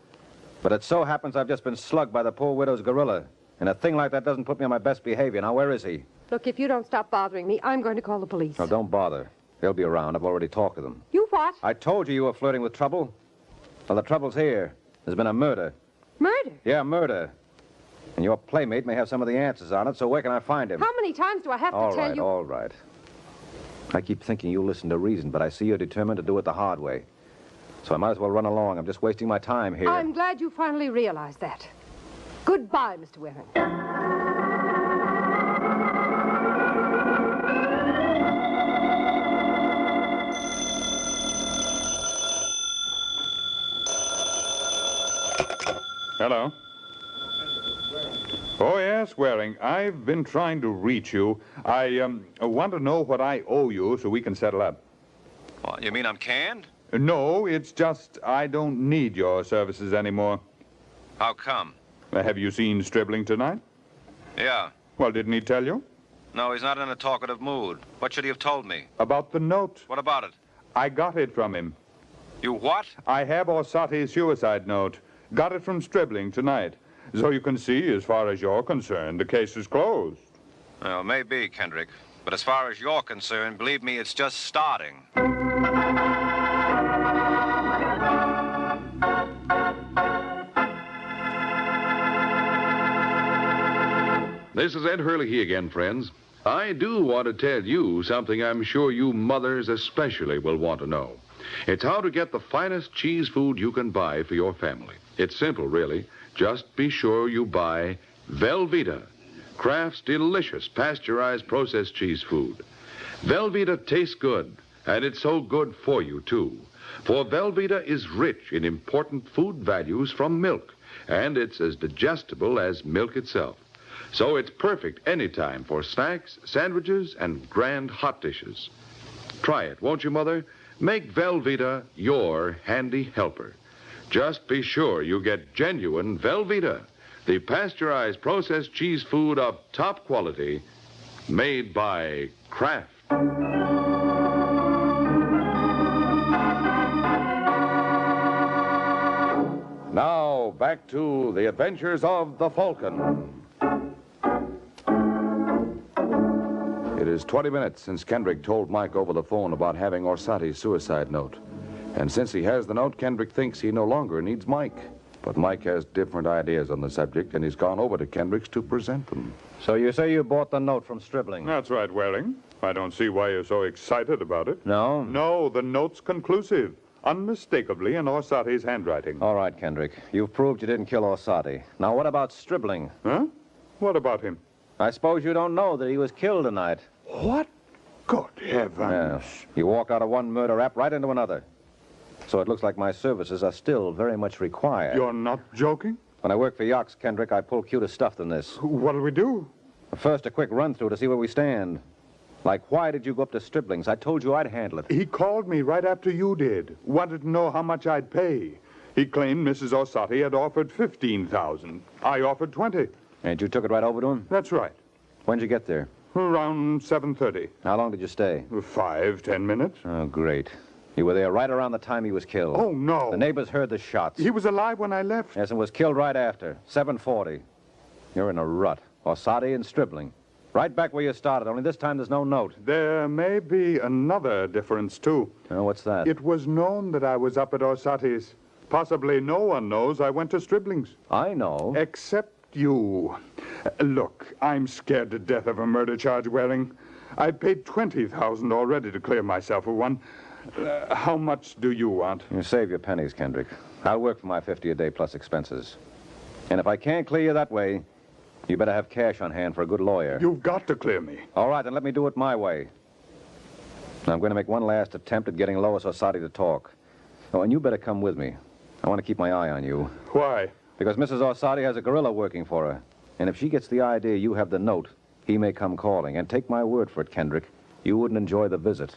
But it so happens I've just been slugged by the poor widow's gorilla. And a thing like that doesn't put me on my best behavior. Now, where is he? Look, if you don't stop bothering me, I'm going to call the police. No, don't bother. They'll be around. I've already talked to them. You what? I told you were flirting with trouble. Well, the trouble's here. There's been a murder. Murder? Yeah, murder. And your playmate may have some of the answers on it, so where can I find him? How many times do I have to tell you? All right. I keep thinking you'll listen to reason, but I see you're determined to do it the hard way. So I might as well run along. I'm just wasting my time here. I'm glad you finally realized that. Goodbye, Mr. Waring. Hello? Oh, yes, Waring. I've been trying to reach you. I want to know what I owe you so we can settle up. What, you mean I'm canned? No, it's just I don't need your services anymore. How come? Have you seen Stribling tonight? Yeah. Well, didn't he tell you? No, he's not in a talkative mood. What should he have told me? About the note. What about it? I got it from him. You what? I have Orsatti's suicide note. Got it from Stribling tonight. So you can see, as far as you're concerned, the case is closed. Well, maybe, Kendrick. But as far as you're concerned, believe me, it's just starting. This is Ed Hurley again, friends. I do want to tell you something I'm sure you mothers especially will want to know. It's how to get the finest cheese food you can buy for your family. It's simple, really. Just be sure you buy Velveeta, Kraft's delicious pasteurized processed cheese food. Velveeta tastes good, and it's so good for you, too. For Velveeta is rich in important food values from milk, and it's as digestible as milk itself. So it's perfect anytime for snacks, sandwiches, and grand hot dishes. Try it, won't you, Mother? Make Velveeta your handy helper. Just be sure you get genuine Velveeta, the pasteurized processed cheese food of top quality, made by Kraft. Now, back to the adventures of the Falcon. It is 20 minutes since Kendrick told Mike over the phone about having Orsatti's suicide note. And since he has the note, Kendrick thinks he no longer needs Mike. But Mike has different ideas on the subject, and he's gone over to Kendrick's to present them. So you say you bought the note from Stribling? That's right, Waring. I don't see why you're so excited about it. No? No, the note's conclusive. Unmistakably in Orsatti's handwriting. All right, Kendrick. You've proved you didn't kill Orsatti. Now, what about Stribling? Huh? What about him? I suppose you don't know that he was killed tonight. What? Good heavens. Yeah. You walked out of one murder rap right into another. So it looks like my services are still very much required. You're not joking? When I work for Yox, Kendrick, I pull cuter stuff than this. What'll we do? First, a quick run-through to see where we stand. Like, why did you go up to Stribling's? I told you I'd handle it. He called me right after you did. Wanted to know how much I'd pay. He claimed Mrs. Orsatti had offered $15,000. I offered $20,000. And you took it right over to him? That's right. When'd you get there? Around 7:30. How long did you stay? 5, 10 minutes. Oh, great. You were there right around the time he was killed. Oh, no. The neighbors heard the shots. He was alive when I left. Yes, and was killed right after. 7:40. You're in a rut. Orsatti and Stribling. Right back where you started, only this time there's no note. There may be another difference, too. Oh, what's that? It was known that I was up at Orsatti's. Possibly no one knows I went to Stribling's. I know. Except you. Look, I'm scared to death of a murder charge, Waring. I've paid $20,000 already to clear myself of one. How much do you want? You save your pennies, Kendrick. I'll work for my $50 a day plus expenses. And if I can't clear you that way, you better have cash on hand for a good lawyer. You've got to clear me. All right, then let me do it my way. Now, I'm going to make one last attempt at getting Lois Orsatti to talk. Oh, and you better come with me. I want to keep my eye on you. Why? Because Mrs. Orsatti has a gorilla working for her. And if she gets the idea you have the note, he may come calling. And take my word for it, Kendrick, you wouldn't enjoy the visit.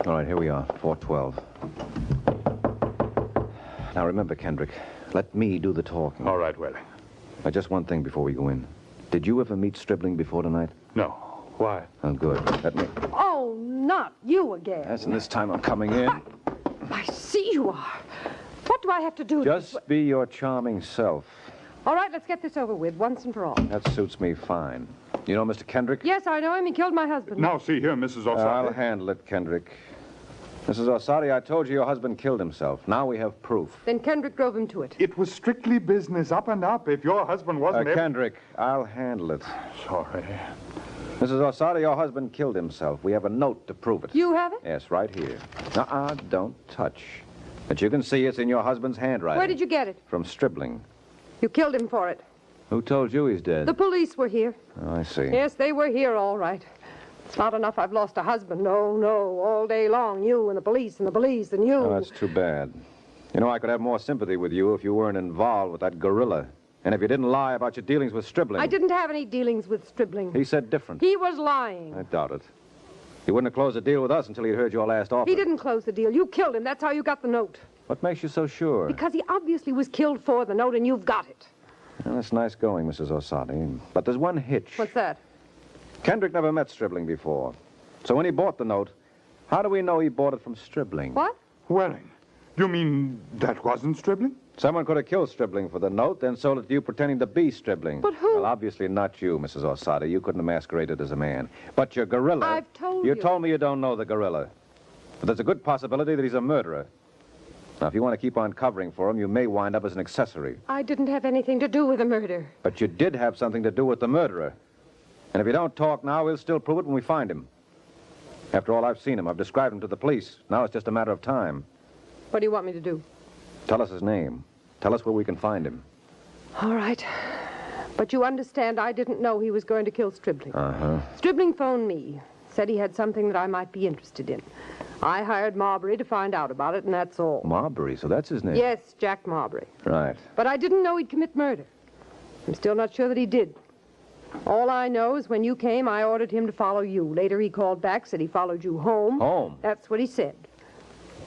All right, here we are, 412. Now, remember, Kendrick, let me do the talking. All right, Waring. Now, just one thing before we go in. Did you ever meet Stribling before tonight? No. Why? Oh, good. Let me... Oh, not you again. Yes, and this time I'm coming in. I see you are. What do I have to do? Just be your charming self. All right, let's get this over with, once and for all. That suits me fine. You know Mr. Kendrick? Yes, I know him. He killed my husband. Now, see here, Mrs. Orsatti. I'll handle it, Kendrick. Mrs. Orsatti, I told you your husband killed himself. Now we have proof. Then Kendrick drove him to it. It was strictly business, up and up. If your husband wasn't... Kendrick, I'll handle it. Sorry. Mrs. Orsatti, your husband killed himself. We have a note to prove it. You have it? Yes, right here. Don't touch. But you can see it's in your husband's handwriting. Where did you get it? From Stribling. You killed him for it. Who told you he's dead? The police were here. Oh, I see. Yes, they were here, all right. It's not enough I've lost a husband. No, all day long. You and the police and the police and you. Oh, that's too bad. You know, I could have more sympathy with you if you weren't involved with that gorilla. And if you didn't lie about your dealings with Stribling. I didn't have any dealings with Stribling. He said different. He was lying. I doubt it. He wouldn't have closed a deal with us until he'd heard your last offer. He didn't close the deal. You killed him. That's how you got the note. What makes you so sure? Because he obviously was killed for the note, and you've got it. Well, that's nice going, Mrs. Orsatti. But there's one hitch. What's that? Kendrick never met Stribling before. So when he bought the note, how do we know he bought it from Stribling? What? Waring, you mean that wasn't Stribling? Someone could have killed Stribling for the note, then sold it to you pretending to be Stribling. But who? Well, obviously not you, Mrs. Orsatti. You couldn't have masqueraded as a man. But your gorilla... I've told you. You told me you don't know the gorilla. But there's a good possibility that he's a murderer. Now, if you want to keep on covering for him, you may wind up as an accessory. I didn't have anything to do with the murder. But you did have something to do with the murderer. And if you don't talk now, we'll still prove it when we find him. After all, I've seen him. I've described him to the police. Now it's just a matter of time. What do you want me to do? Tell us his name. Tell us where we can find him. All right. But you understand I didn't know he was going to kill Stribling. Uh-huh. Stribling phoned me. Said he had something that I might be interested in. I hired Marbury to find out about it, and that's all. Marbury, so that's his name? Yes, Jack Marbury. Right. But I didn't know he'd commit murder. I'm still not sure that he did. All I know is when you came, I ordered him to follow you. Later he called back, said he followed you home. Home? That's what he said.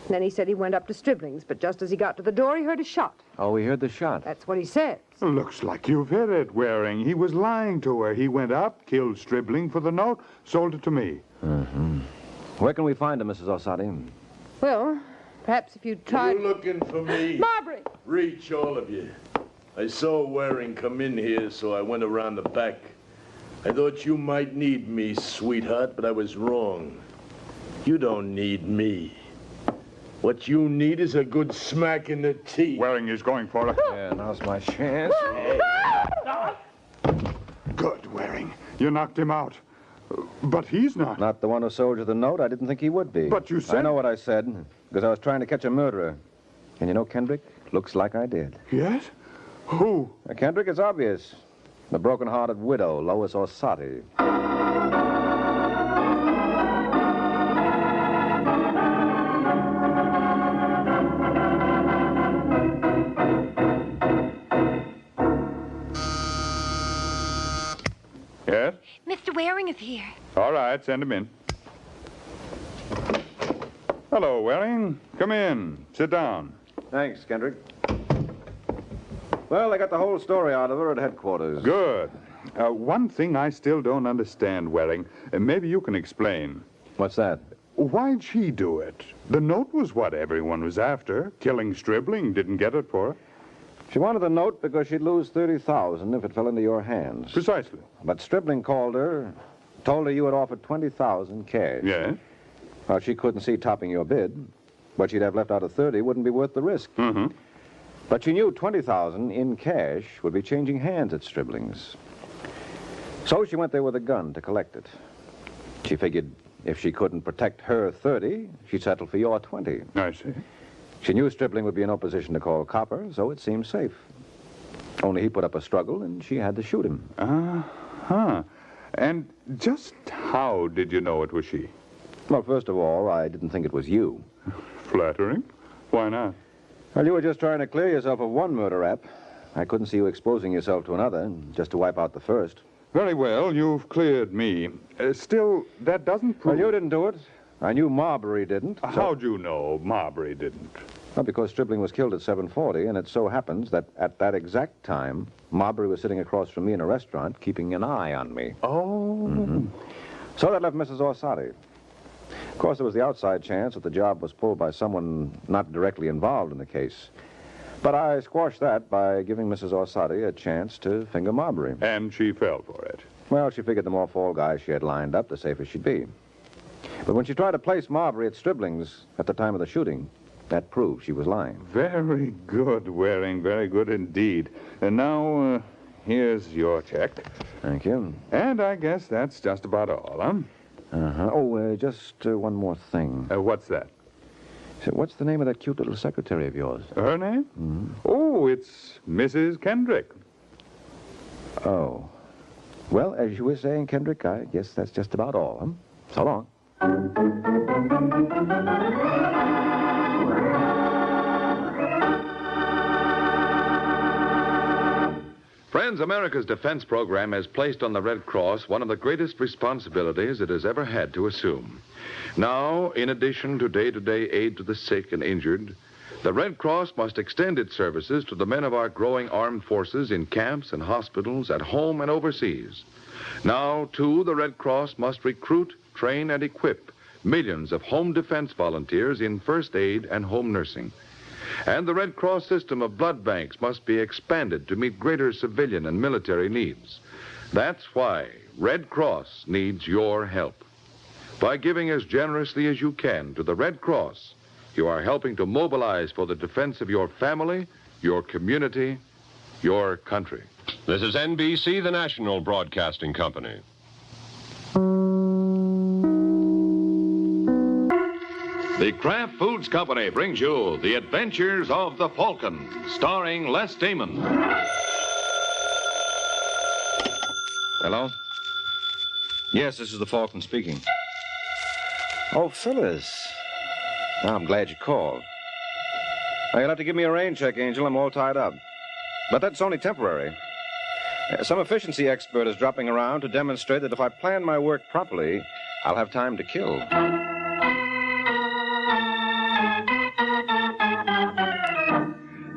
Then he said he went up to Stribling's, but just as he got to the door, he heard a shot. Oh, we heard the shot. That's what he said. Looks like you've hit it, Waring. He was lying to her. He went up, killed Stribling for the note, sold it to me. Mm-hmm. Where can we find him, Mrs. Orsatti? Well, perhaps if you'd tried... You looking for me? Marbury! Reach, all of you. I saw Waring come in here, so I went around the back. I thought you might need me, sweetheart, but I was wrong. You don't need me. What you need is a good smack in the teeth. Waring is going for it. Yeah, now's my chance. Good, Waring. You knocked him out. But he's not. Not the one who sold you the note? I didn't think he would be. But you said... I know what I said, because I was trying to catch a murderer. And you know, Kendrick, looks like I did. Yes? Who? Kendrick, it's obvious. The broken-hearted widow, Lois Orsatti. Yes? Mr. Waring is here. All right, send him in. Hello, Waring. Come in. Sit down. Thanks, Kendrick. Well, I got the whole story out of her at headquarters. Good. One thing I still don't understand, Waring. Maybe you can explain. What's that? Why'd she do it? The note was what everyone was after. Killing Stribling didn't get it for her. She wanted the note because she'd lose $30,000 if it fell into your hands. Precisely. But Stribling called her, told her you had offered $20,000 cash. Yes? Well, she couldn't see topping your bid. What she'd have left out of $30 wouldn't be worth the risk. Mm-hmm. But she knew $20,000 in cash would be changing hands at Stribling's. So she went there with a gun to collect it. She figured if she couldn't protect her $30, she'd settle for your $20. I see. She knew Stribling would be in no position to call Copper, so it seemed safe. Only he put up a struggle, and she had to shoot him. Uh-huh. And just how did you know it was she? Well, first of all, I didn't think it was you. Flattering. Why not? Well, you were just trying to clear yourself of one murder rap. I couldn't see you exposing yourself to another, just to wipe out the first. Very well, you've cleared me. Still, that doesn't prove... Well, you didn't do it. I knew Marbury didn't. How'd you know Marbury didn't? Well, because Stribling was killed at 7:40, and it so happens that at that exact time, Marbury was sitting across from me in a restaurant, keeping an eye on me. Oh. Mm-hmm. So that left Mrs. Orsatti. Of course, there was the outside chance that the job was pulled by someone not directly involved in the case. But I squashed that by giving Mrs. Orsatti a chance to finger Marbury. And she fell for it. Well, she figured the more fall guys she had lined up, the safer she'd be. But when she tried to place Marbury at Stribling's at the time of the shooting, that proved she was lying. Very good, Waring. Very good indeed. And now, here's your check. Thank you. And I guess that's just about all, huh? Uh-huh. Oh, just one more thing. What's that? So what's the name of that cute little secretary of yours? Her name? Mm-hmm. Oh, it's Mrs. Kendrick. Oh. Well, as you were saying, Kendrick, I guess that's just about all, huh? So long. Friends, America's defense program has placed on the Red Cross one of the greatest responsibilities it has ever had to assume. Now, in addition to day-to-day aid to the sick and injured, the Red Cross must extend its services to the men of our growing armed forces in camps and hospitals, at home and overseas. Now, too, the Red Cross must recruit, train, and equip millions of home defense volunteers in first aid and home nursing. And the Red Cross system of blood banks must be expanded to meet greater civilian and military needs. That's why Red Cross needs your help. By giving as generously as you can to the Red Cross, you are helping to mobilize for the defense of your family, your community, your country. This is NBC, the national broadcasting company. The Kraft Foods Company brings you The Adventures of the Falcon, starring Les Damon. Hello? Yes, this is the Falcon speaking. Oh, Phyllis. I'm glad you called. Now, you'll have to give me a rain check, Angel. I'm all tied up. But that's only temporary. Some efficiency expert is dropping around to demonstrate that if I plan my work properly, I'll have time to kill.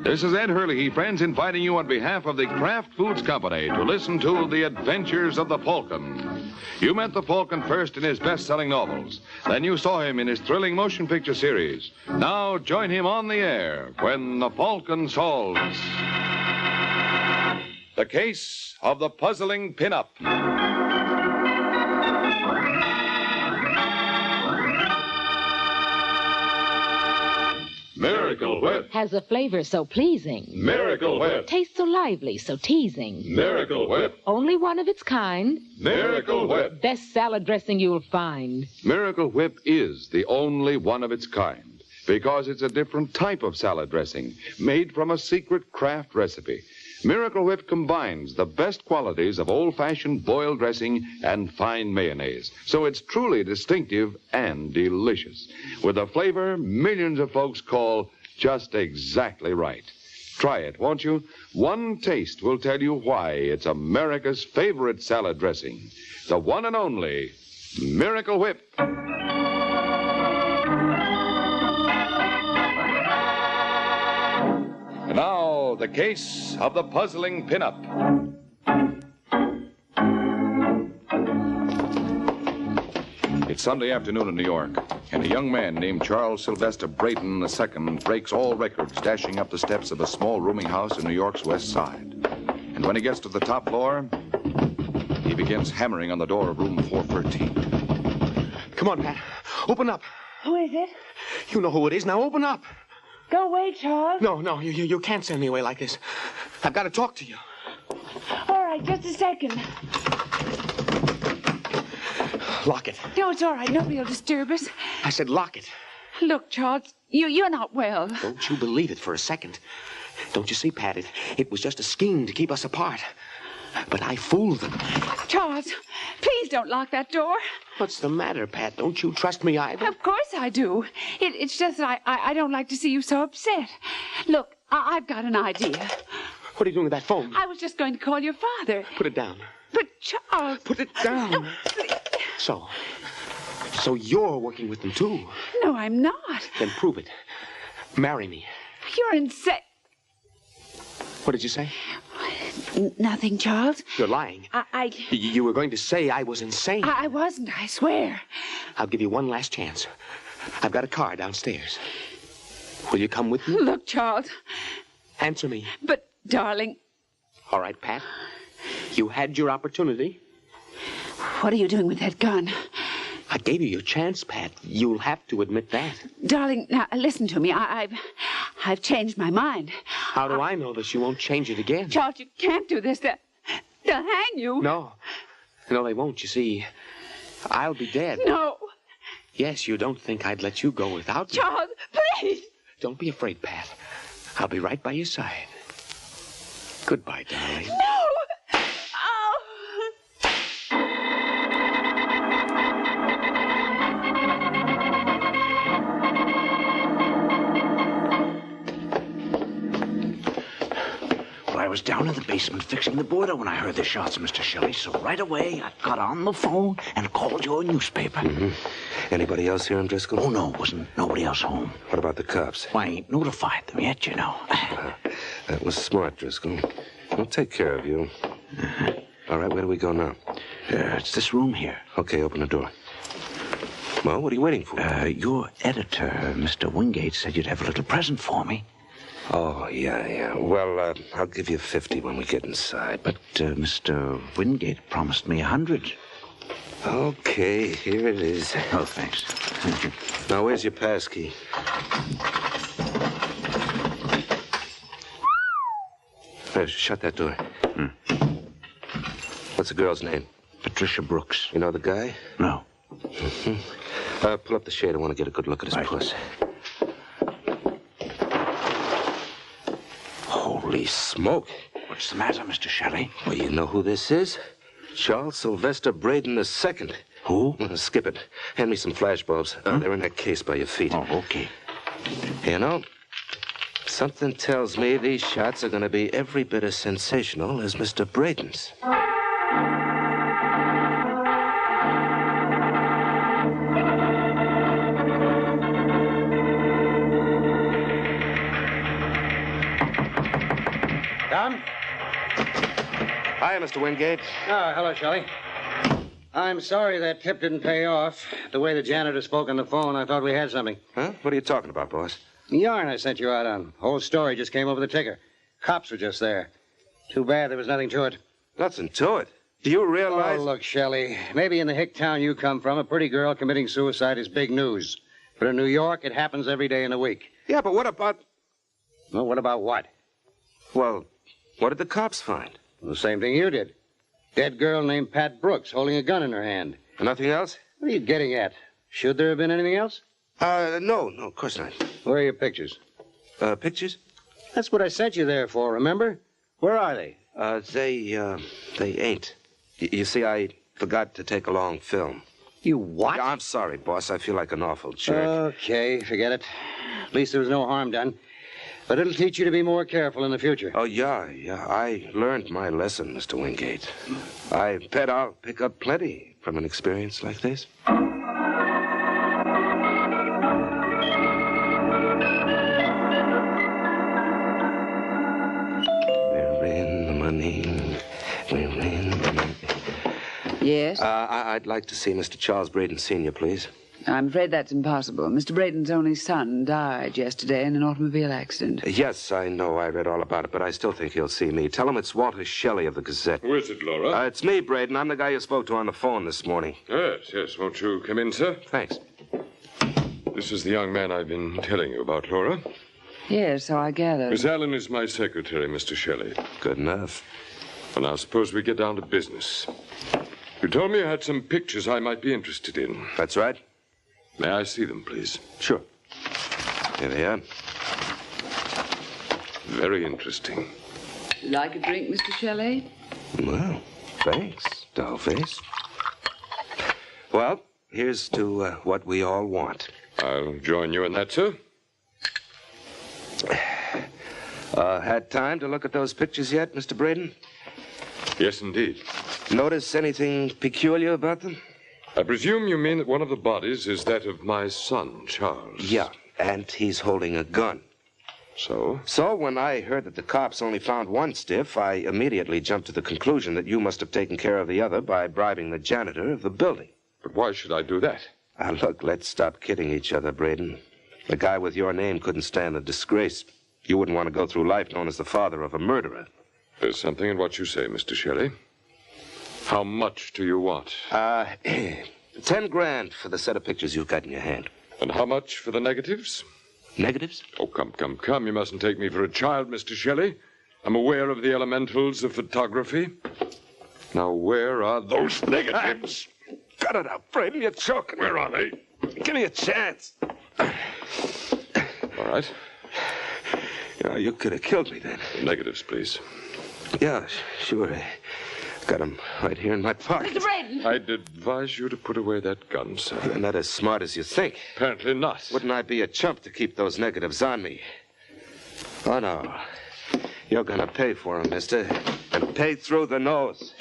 This is Ed Hurley, friends, inviting you on behalf of the Kraft Foods Company to listen to The Adventures of the Falcon. You met the Falcon first in his best-selling novels. Then you saw him in his thrilling motion picture series. Now join him on the air when the Falcon solves the case of the puzzling pinup. Miracle Whip. Has a flavor so pleasing. Miracle Whip. Tastes so lively, so teasing. Miracle Whip. Only one of its kind. Miracle Whip. Best salad dressing you'll find. Miracle Whip is the only one of its kind because it's a different type of salad dressing made from a secret Kraft recipe. Miracle Whip combines the best qualities of old-fashioned boiled dressing and fine mayonnaise, so it's truly distinctive and delicious, with a flavor millions of folks call just exactly right. Try it, won't you? One taste will tell you why it's America's favorite salad dressing, the one and only Miracle Whip. And now, the case of the puzzling pinup. It's Sunday afternoon in New York, and a young man named Charles Sylvester Brayton II breaks all records dashing up the steps of a small rooming house in New York's West Side. And when he gets to the top floor, he begins hammering on the door of room 413. Come on, Pat. Open up. Who is it? You know who it is. Now open up. Go away, Charles. No, you can't send me away like this. I've got to talk to you. All right, just a second. Lock it. No, it's all right. Nobody will disturb us. I said lock it. Look, Charles, you're not well. Don't you believe it for a second. Don't you see, Pat, it was just a scheme to keep us apart. But I fooled them. Charles, please don't lock that door. What's the matter, Pat? Don't you trust me either? Of course I do. It's just that I don't like to see you so upset. Look, I've got an idea. What are you doing with that phone? I was just going to call your father. Put it down. But, Charles... Put it down. No, So you're working with them, too? No, I'm not. Then prove it. Marry me. You're insane. What did you say? Nothing, Charles. You're lying. You were going to say I was insane. I wasn't, I swear. I'll give you one last chance. I've got a car downstairs. Will you come with me? Look, Charles. Answer me. But, darling... All right, Pat. You had your opportunity. What are you doing with that gun? I gave you your chance, Pat. You'll have to admit that. Darling, now, listen to me. I've changed my mind. How do I know that you won't change it again? Charles, you can't do this. They'll hang you. No, they won't. You see, I'll be dead. No. Yes, you don't think I'd let you go without me. Charles, please. Don't be afraid, Pat. I'll be right by your side. Goodbye, darling. No! I was down in the basement fixing the boiler when I heard the shots, Mr. Shelley. So right away, I got on the phone and called your newspaper. Mm-hmm. Anybody else here in Driscoll? Oh, no, wasn't nobody else home. What about the cops? Well, I ain't notified them yet, you know. That was smart, Driscoll. We'll take care of you. All right, where do we go now? It's this room here. Okay, open the door. Well, what are you waiting for? Your editor, Mr. Wingate, said you'd have a little present for me. Oh, yeah. Well, I'll give you 50 when we get inside. But Mr. Wingate promised me 100. Okay, here it is. Oh, thanks. Now, where's your passkey? Shut that door. What's the girl's name? Patricia Brooks. You know the guy? No. Pull up the shade. I want to get a good look at his puss. Holy smoke. What's the matter, Mr. Shelley? Well, you know who this is? Charles Sylvester Braden II. Who? Skip it. Hand me some flash bulbs. They're in that case by your feet. Oh, okay. You know, something tells me these shots are going to be every bit as sensational as Mr. Braden's. Tom? Hi, Mr. Wingate. Oh, hello, Shelley. I'm sorry that tip didn't pay off. The way the janitor spoke on the phone, I thought we had something. Huh? What are you talking about, boss? The yarn I sent you out on. Whole story just came over the ticker. Cops were just there. Too bad there was nothing to it. Nothing to it? Do you realize... Oh, look, Shelley. Maybe in the hick town you come from, a pretty girl committing suicide is big news. But in New York, it happens every day in the week. Yeah, but what about... Well, what about what? Well, what did the cops find? The same thing you did. Dead girl named Pat Brooks holding a gun in her hand. Nothing else? What are you getting at? Should there have been anything else? No, of course not. Where are your pictures? Pictures? That's what I sent you there for, remember? Where are they? They ain't. You see, I forgot to take along film. You what? Yeah, I'm sorry, boss. I feel like an awful jerk. Okay, forget it. At least there was no harm done. But it'll teach you to be more careful in the future. Oh, yeah. I learned my lesson, Mr. Wingate. I bet I'll pick up plenty from an experience like this. We're in the money. We're in the money. Yes? I'd like to see Mr. Charles Braden Sr., please. I'm afraid that's impossible. Mr. Braden's only son died yesterday in an automobile accident. Yes, I know. I read all about it, but I still think he'll see me. Tell him it's Walter Shelley of the Gazette. Who is it, Laura? It's me, Braden. I'm the guy you spoke to on the phone this morning. Yes. Won't you come in, sir? Thanks. This is the young man I've been telling you about, Laura. Yes, so I gather. Miss Allen is my secretary, Mr. Shelley. Good enough. Well, now, suppose we get down to business. You told me you had some pictures I might be interested in. That's right. May I see them, please? Sure. Here they are. Very interesting. Like a drink, Mr. Shelley? Well, thanks, dollface. Well, here's to what we all want. I'll join you in that, sir. Had time to look at those pictures yet, Mr. Braden? Yes, indeed. Notice anything peculiar about them? I presume you mean that one of the bodies is that of my son, Charles. Yeah, and he's holding a gun. So? So when I heard that the cops only found one stiff, I immediately jumped to the conclusion that you must have taken care of the other by bribing the janitor of the building. But why should I do that? Look, let's stop kidding each other, Braden. The guy with your name couldn't stand the disgrace. You wouldn't want to go through life known as the father of a murderer. There's something in what you say, Mr. Shelley. How much do you want? 10 grand for the set of pictures you've got in your hand. And how much for the negatives? Negatives? Oh, come. You mustn't take me for a child, Mr. Shelley. I'm aware of the elementals of photography. Now, where are those negatives? Cut it out, Braden. You're choking. Where are they? Give me a chance. All right. You could have killed me then. The negatives, please. Yeah, sure. Got them right here in my pocket. Mr. Braden! I'd advise you to put away that gun, sir. You're not as smart as you think. Apparently not. Wouldn't I be a chump to keep those negatives on me? Oh, no. You're gonna pay for them, mister. And pay through the nose.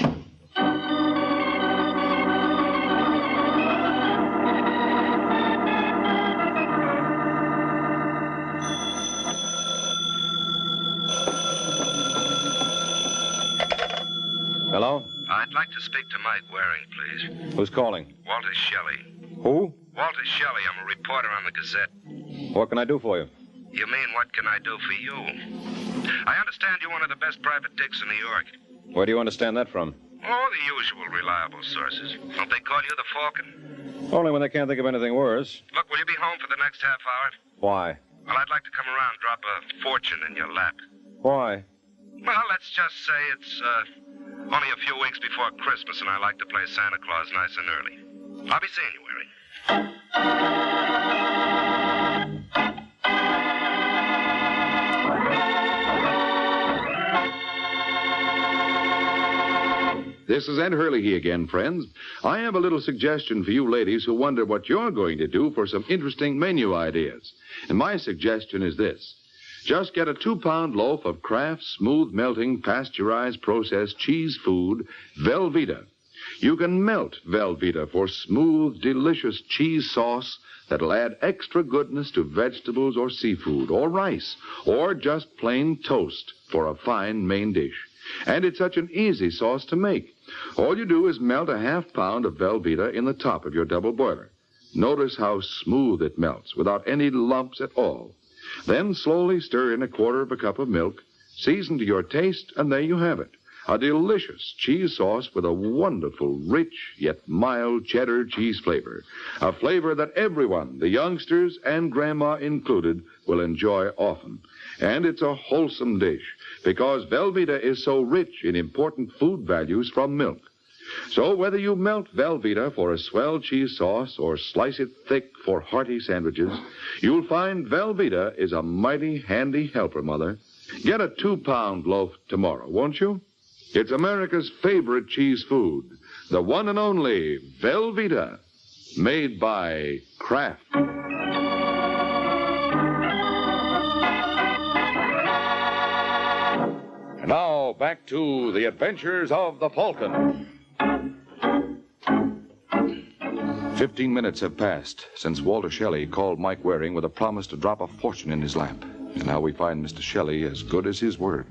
Hello? I'd like to speak to Mike Waring, please. Who's calling? Walter Shelley. Who? Walter Shelley. I'm a reporter on the Gazette. What can I do for you? You mean, what can I do for you? I understand you're one of the best private dicks in New York. Where do you understand that from? Oh, the usual reliable sources. Don't they call you the Falcon? Only when they can't think of anything worse. Look, will you be home for the next half hour? Why? Well, I'd like to come around and drop a fortune in your lap. Why? Well, let's just say it's only a few weeks before Christmas, and I like to play Santa Claus nice and early. I'll be seeing you, Waring. This is Ed Hurley again, friends. I have a little suggestion for you ladies who wonder what you're going to do for some interesting menu ideas. And my suggestion is this. Just get a 2-pound loaf of Kraft smooth melting pasteurized processed cheese food, Velveeta. You can melt Velveeta for smooth, delicious cheese sauce that'll add extra goodness to vegetables or seafood or rice or just plain toast for a fine main dish. And it's such an easy sauce to make. All you do is melt a 1/2 pound of Velveeta in the top of your double boiler. Notice how smooth it melts without any lumps at all. Then slowly stir in 1/4 cup of milk, season to your taste, and there you have it. A delicious cheese sauce with a wonderful, rich, yet mild cheddar cheese flavor. A flavor that everyone, the youngsters and Grandma included, will enjoy often. And it's a wholesome dish because Velveeta is so rich in important food values from milk. So whether you melt Velveeta for a swell cheese sauce or slice it thick for hearty sandwiches, you'll find Velveeta is a mighty handy helper, Mother. Get a 2-pound loaf tomorrow, won't you? It's America's favorite cheese food, the one and only Velveeta, made by Kraft. And now, back to the adventures of the Falcon. 15 minutes have passed since Walter Shelley called Mike Waring with a promise to drop a fortune in his lap. And now we find Mr. Shelley as good as his word.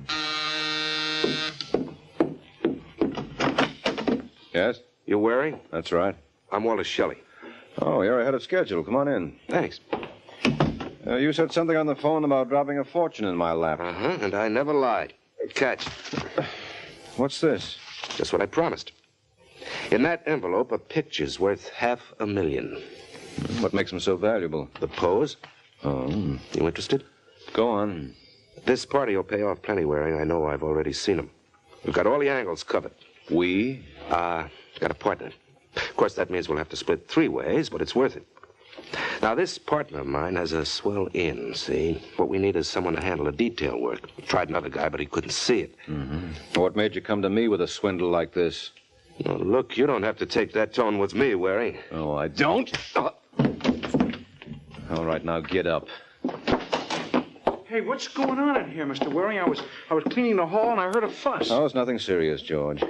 Yes? You Waring? That's right. I'm Walter Shelley. Oh, you're ahead of schedule. Come on in. Thanks. You said something on the phone about dropping a fortune in my lap. Uh-huh, and I never lied. Catch. What's this? Just what I promised. In that envelope are pictures worth $500,000. What makes them so valuable? The pose. Oh. You interested? Go on. This party will pay off plenty, Waring. I know I've already seen them. We've got all the angles covered. We? Got a partner. Of course, that means we'll have to split 3 ways, but it's worth it. Now, this partner of mine has a swell in, see? What we need is someone to handle the detail work. Tried another guy, but he couldn't see it. Mm-hmm. What made you come to me with a swindle like this? Well, look, you don't have to take that tone with me, Waring. Oh, I don't? All right, now get up. Hey, what's going on in here, Mr. Waring? I was cleaning the hall and I heard a fuss. Oh, it's nothing serious, George.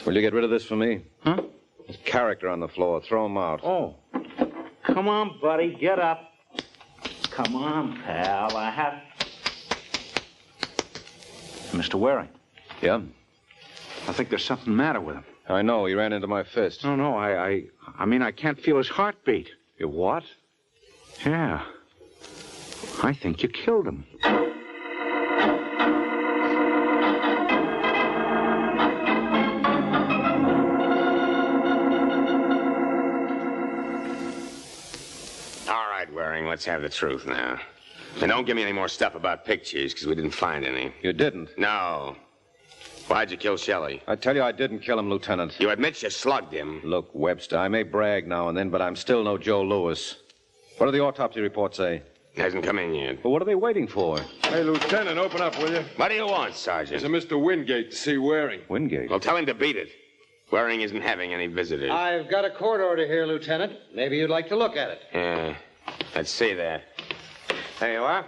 Will you get rid of this for me? Huh? There's character on the floor. Throw him out. Oh. Come on, buddy. Get up. Come on, pal. I have... Mr. Waring. Yeah? I think there's something the matter with him. I know. He ran into my fist. No, I mean, I can't feel his heartbeat. You what? Yeah. I think you killed him. All right, Waring, let's have the truth now. And don't give me any more stuff about pictures, because we didn't find any. You didn't? No. Why'd you kill Shelley? I tell you, I didn't kill him, Lieutenant. You admit you slugged him. Look, Webster, I may brag now and then, but I'm still no Joe Louis. What do the autopsy reports say? Hasn't come in yet. Well, what are they waiting for? Hey, Lieutenant, open up, will you? What do you want, Sergeant? There's a Mr. Wingate to see Waring. Wingate? Well, tell him to beat it. Waring isn't having any visitors. I've got a court order here, Lieutenant. Maybe you'd like to look at it. Yeah, let's see that. There you are.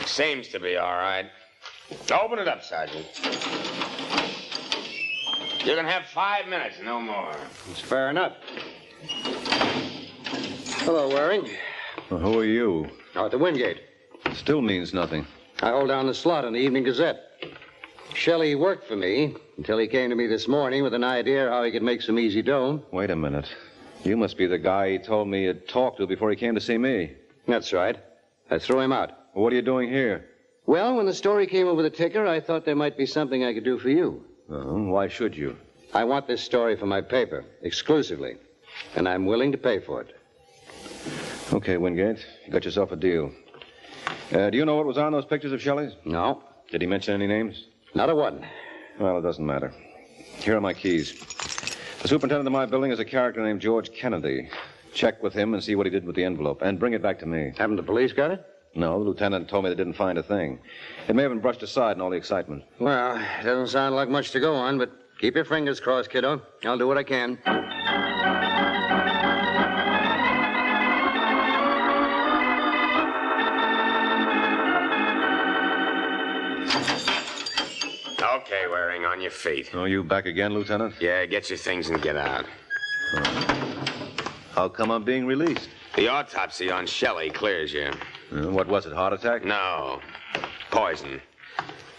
Seems to be all right. Open it up, Sergeant. You can have 5 minutes, no more. It's fair enough. Hello, Waring. Well, who are you? Out the Wingate. Still means nothing. I hold down the slot in the Evening Gazette. Shelley worked for me until he came to me this morning with an idea how he could make some easy dough. Wait a minute. You must be the guy he told me he'd talked to before he came to see me. That's right. I threw him out. Well, what are you doing here? Well, when the story came over the ticker, I thought there might be something I could do for you. Why should you? I want this story for my paper, exclusively. And I'm willing to pay for it. Okay, Wingate. You got yourself a deal. Do you know what was on those pictures of Shelley's? No. Did he mention any names? Not a one. Well, it doesn't matter. Here are my keys. The superintendent of my building is a character named George Kennedy. Check with him and see what he did with the envelope, and bring it back to me. Haven't the police got it? No, the lieutenant told me they didn't find a thing. It may have been brushed aside in all the excitement. Well, it doesn't sound like much to go on, but keep your fingers crossed, kiddo. I'll do what I can. Okay, Waring, on your feet. Oh, you back again, Lieutenant? Yeah, get your things and get out. How come I'm being released? The autopsy on Shelley clears you. What was it, heart attack? No. Poison.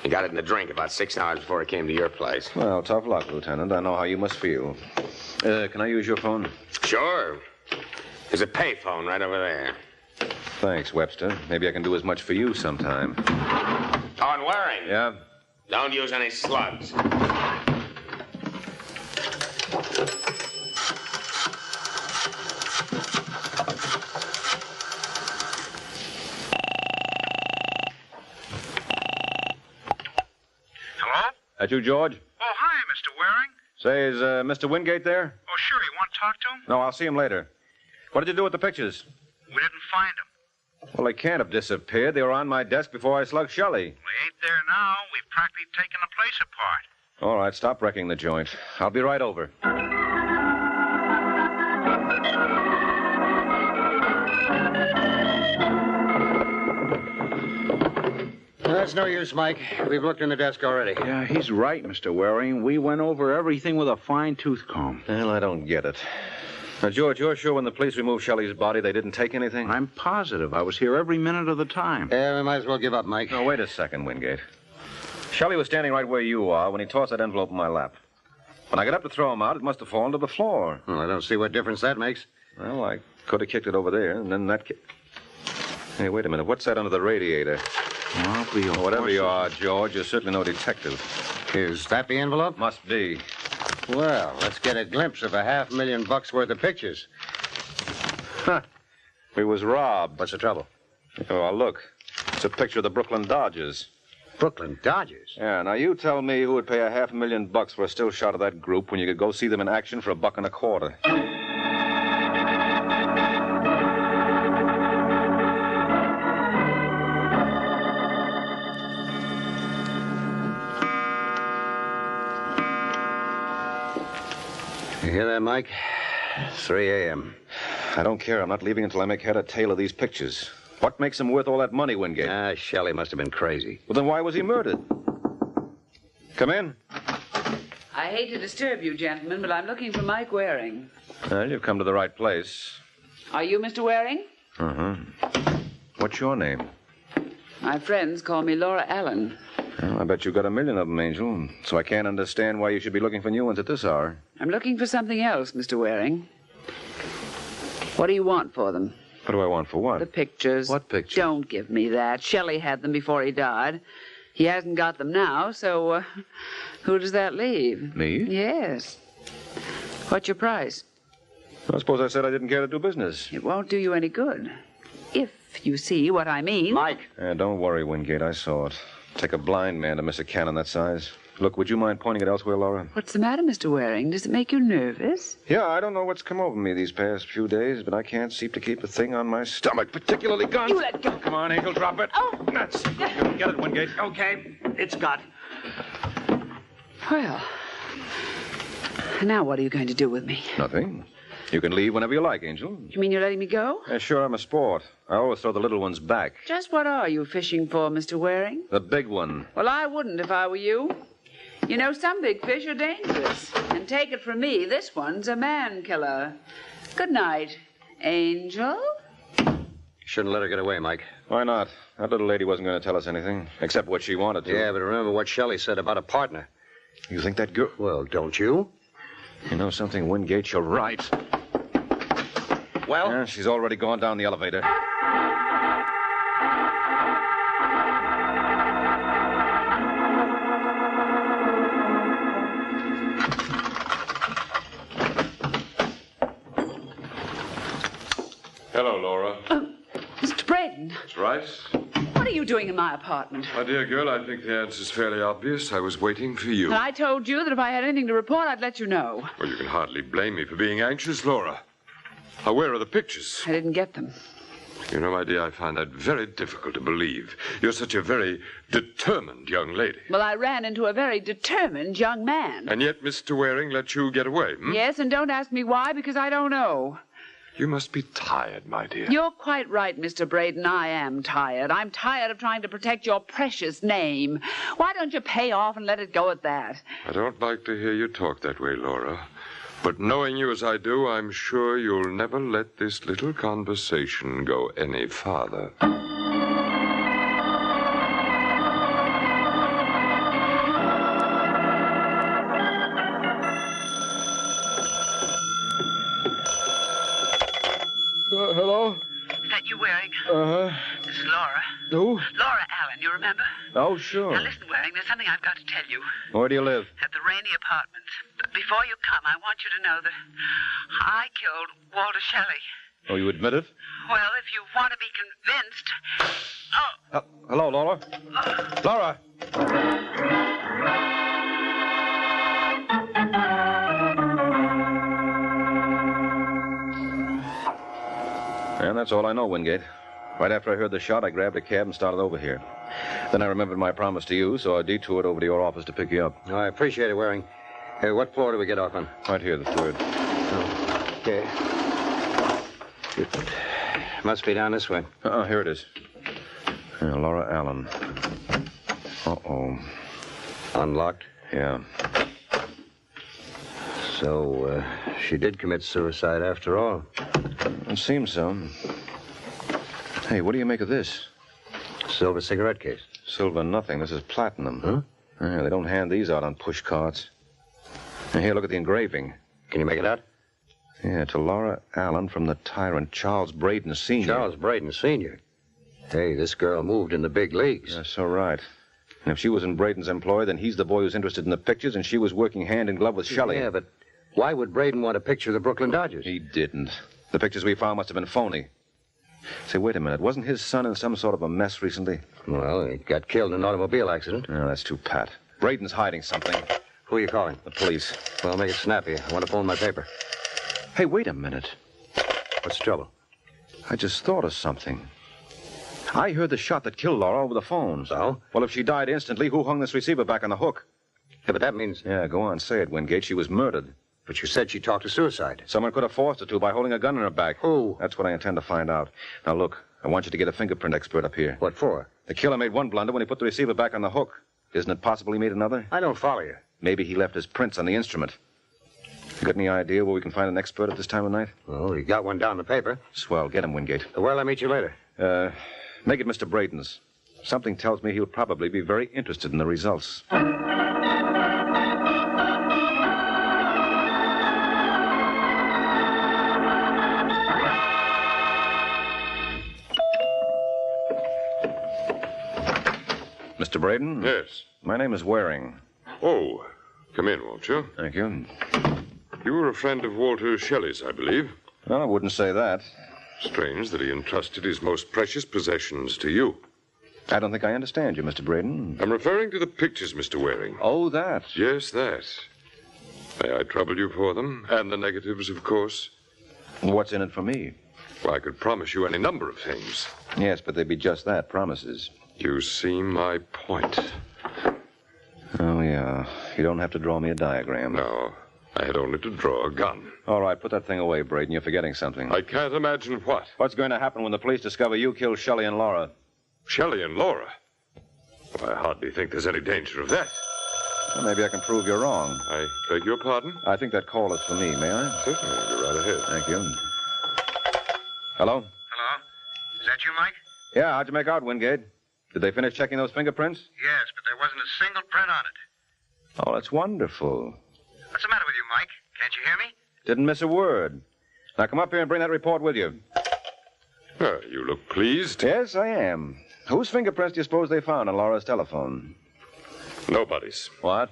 You got it in the drink about 6 hours before it came to your place. Well, tough luck, Lieutenant. I know how you must feel. Can I use your phone? Sure. There's a payphone right over there. Thanks, Webster. Maybe I can do as much for you sometime. On Waring. Yeah? Don't use any slugs. That you, George? Oh, hi, Mr. Waring. Say, is Mr. Wingate there? Oh, sure. You want to talk to him? No, I'll see him later. What did you do with the pictures? We didn't find him. Well, they can't have disappeared. They were on my desk before I slugged Shelley. We ain't there now. We've practically taken the place apart. All right, stop wrecking the joint. I'll be right over. That's no use, Mike. We've looked in the desk already. Yeah, he's right, Mr. Waring. We went over everything with a fine-tooth comb. Well, I don't get it. Now, George, you're sure when the police removed Shelley's body, they didn't take anything? I'm positive. I was here every minute of the time. Yeah, we might as well give up, Mike. No, wait a second, Wingate. Shelley was standing right where you are when he tossed that envelope in my lap. When I got up to throw him out, it must have fallen to the floor. Well, I don't see what difference that makes. Well, I could have kicked it over there, and then that... Hey, wait a minute. What's that under the radiator? Well, whatever you are, George, you're certainly no detective. Is that the envelope? Must be. Well, let's get a glimpse of $500,000 worth of pictures. Huh. We was robbed. What's the trouble? Oh, look. It's a picture of the Brooklyn Dodgers. Brooklyn Dodgers? Yeah, now you tell me who would pay $500,000 for a still shot of that group when you could go see them in action for $1.25. You hear that, Mike? 3 a.m. I don't care. I'm not leaving until I make head or tail of these pictures. What makes him worth all that money, Wingate? Shelley must have been crazy. Well, then why was he murdered? Come in. I hate to disturb you, gentlemen, but I'm looking for Mike Waring. Well, you've come to the right place. Are you Mr. Waring? Uh-huh. What's your name? My friends call me Laura Allen. Well, I bet you've got a million of them, Angel. So I can't understand why you should be looking for new ones at this hour. I'm looking for something else, Mr. Waring. What do you want for them? What do I want for what? The pictures. What pictures? Don't give me that. Shelley had them before he died. He hasn't got them now, so who does that leave? Me? Yes. What's your price? I suppose I said I didn't care to do business. It won't do you any good. If you see what I mean. Mike. Don't worry, Wingate. I saw it. Take a blind man to miss a cannon that size. Look, would you mind pointing it elsewhere, Laura? What's the matter, Mr. Waring? Does it make you nervous? Yeah, I don't know what's come over me these past few days, but I can't seem to keep a thing on my stomach, particularly guns. You let go. Come on, Angel, drop it. Oh. That's it. Get it, Wingate. Okay, it's got. Well, now what are you going to do with me? Nothing. You can leave whenever you like, Angel. You mean you're letting me go? Yeah, sure, I'm a sport. I always throw the little ones back. Just what are you fishing for, Mr. Waring? The big one. Well, I wouldn't if I were you. You know, some big fish are dangerous. And take it from me, this one's a man killer. Good night, Angel. Shouldn't let her get away, Mike. Why not? That little lady wasn't going to tell us anything, except what she wanted to. Yeah, but remember what Shelley said about a partner. You think that girl... Well, don't you? You know something, Wingate? You're right. Well? Yeah, she's already gone down the elevator. Hello, Laura. Mr. Braden. That's right. What are you doing in my apartment? My dear girl, I think the answer's fairly obvious. I was waiting for you. And I told you that if I had anything to report, I'd let you know. Well, you can hardly blame me for being anxious, Laura. Now, where are the pictures? I didn't get them. You know, my dear, I find that very difficult to believe. You're such a very determined young lady. Well, I ran into a very determined young man. And yet Mr. Waring let you get away, hmm? Yes, and don't ask me why, because I don't know. You must be tired, my dear. You're quite right, Mr. Braden. I am tired. I'm tired of trying to protect your precious name. Why don't you pay off and let it go at that? I don't like to hear you talk that way, Laura. But knowing you as I do, I'm sure you'll never let this little conversation go any farther. Hello? Is that you, Waring? Uh-huh. This is Laura. Who? Laura Allen, you remember? Oh, sure. Now, listen, Waring, there's something I've got to tell you. Where do you live? At the Rainey Apartments. But before you come, I want you to know that I killed Walter Shelley. Oh, you admit it? Well, if you want to be convinced... Oh! Hello, Laura? Laura! And that's all I know, Wingate. Right after I heard the shot, I grabbed a cab and started over here. Then I remembered my promise to you, so I detoured over to your office to pick you up. Oh, I appreciate it, Waring. Hey, what floor do we get off on? Right here, the third. Okay. It must be down this way. Here it is. Yeah, Laura Allen. Uh-oh. Unlocked? Yeah. So, she did commit suicide after all. It seems so. Hey, what do you make of this? Silver cigarette case. Silver nothing. This is platinum. Huh? Yeah, they don't hand these out on push carts. And here, look at the engraving. Can you make it out? Yeah, to Laura Allen from the tyrant Charles Braden Sr. Charles Braden Sr.? Hey, this girl moved in the big leagues. That's so right. And if she was in Braden's employ, then he's the boy who's interested in the pictures, and she was working hand in glove with Shelley. Yeah, but why would Braden want a picture of the Brooklyn Dodgers? He didn't. The pictures we found must have been phony. Say, wait a minute. Wasn't his son in some sort of a mess recently? Well, he got killed in an automobile accident. No, that's too pat. Braden's hiding something. Who are you calling? The police. Well, make it snappy. I want to phone my paper. Hey, wait a minute. What's the trouble? I just thought of something. I heard the shot that killed Laura over the phone. So? Well, if she died instantly, who hung this receiver back on the hook? Yeah, but that means... Yeah, go on, say it, Wingate. She was murdered. But you said she talked to suicide. Someone could have forced her to by holding a gun in her back. Who? That's what I intend to find out. Now, look, I want you to get a fingerprint expert up here. What for? The killer made one blunder when he put the receiver back on the hook. Isn't it possible he made another? I don't follow you. Maybe he left his prints on the instrument. You got any idea where we can find an expert at this time of night? Oh, you got one down the paper. Swell. Get him, Wingate. Where'll I meet you later? Make it Mr. Braden's. Something tells me he'll probably be very interested in the results. Mr. Braden? Yes. My name is Waring. Oh, come in, won't you? Thank you. You were a friend of Walter Shelley's, I believe. Well, I wouldn't say that. Strange that he entrusted his most precious possessions to you. I don't think I understand you, Mr. Braden. I'm referring to the pictures, Mr. Waring. Oh, that? Yes, that. May I trouble you for them? And the negatives, of course. What's in it for me? Well, I could promise you any number of things. Yes, but they'd be just that, promises. You see my point. Oh, yeah. You don't have to draw me a diagram. No. I had only to draw a gun. All right, put that thing away, Braden. You're forgetting something. I can't imagine what. What's going to happen when the police discover you killed Shelley and Laura? Shelley and Laura? Well, I hardly think there's any danger of that. Well, maybe I can prove you're wrong. I beg your pardon? I think that call is for me. May I? Certainly. Go right ahead. Thank you. Hello? Hello? Is that you, Mike? Yeah, how'd you make out, Wingate? Did they finish checking those fingerprints? Yes, but there wasn't a single print on it. Oh, that's wonderful. What's the matter with you, Mike? Can't you hear me? Didn't miss a word. Now come up here and bring that report with you. You look pleased. Yes, I am. Whose fingerprints do you suppose they found on Laura's telephone? Nobody's. What?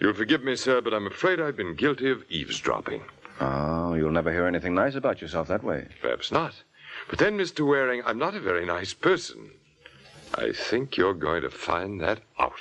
You'll forgive me, sir, but I'm afraid I've been guilty of eavesdropping. Oh, you'll never hear anything nice about yourself that way. Perhaps not. But then, Mr. Waring, I'm not a very nice person. I think you're going to find that out.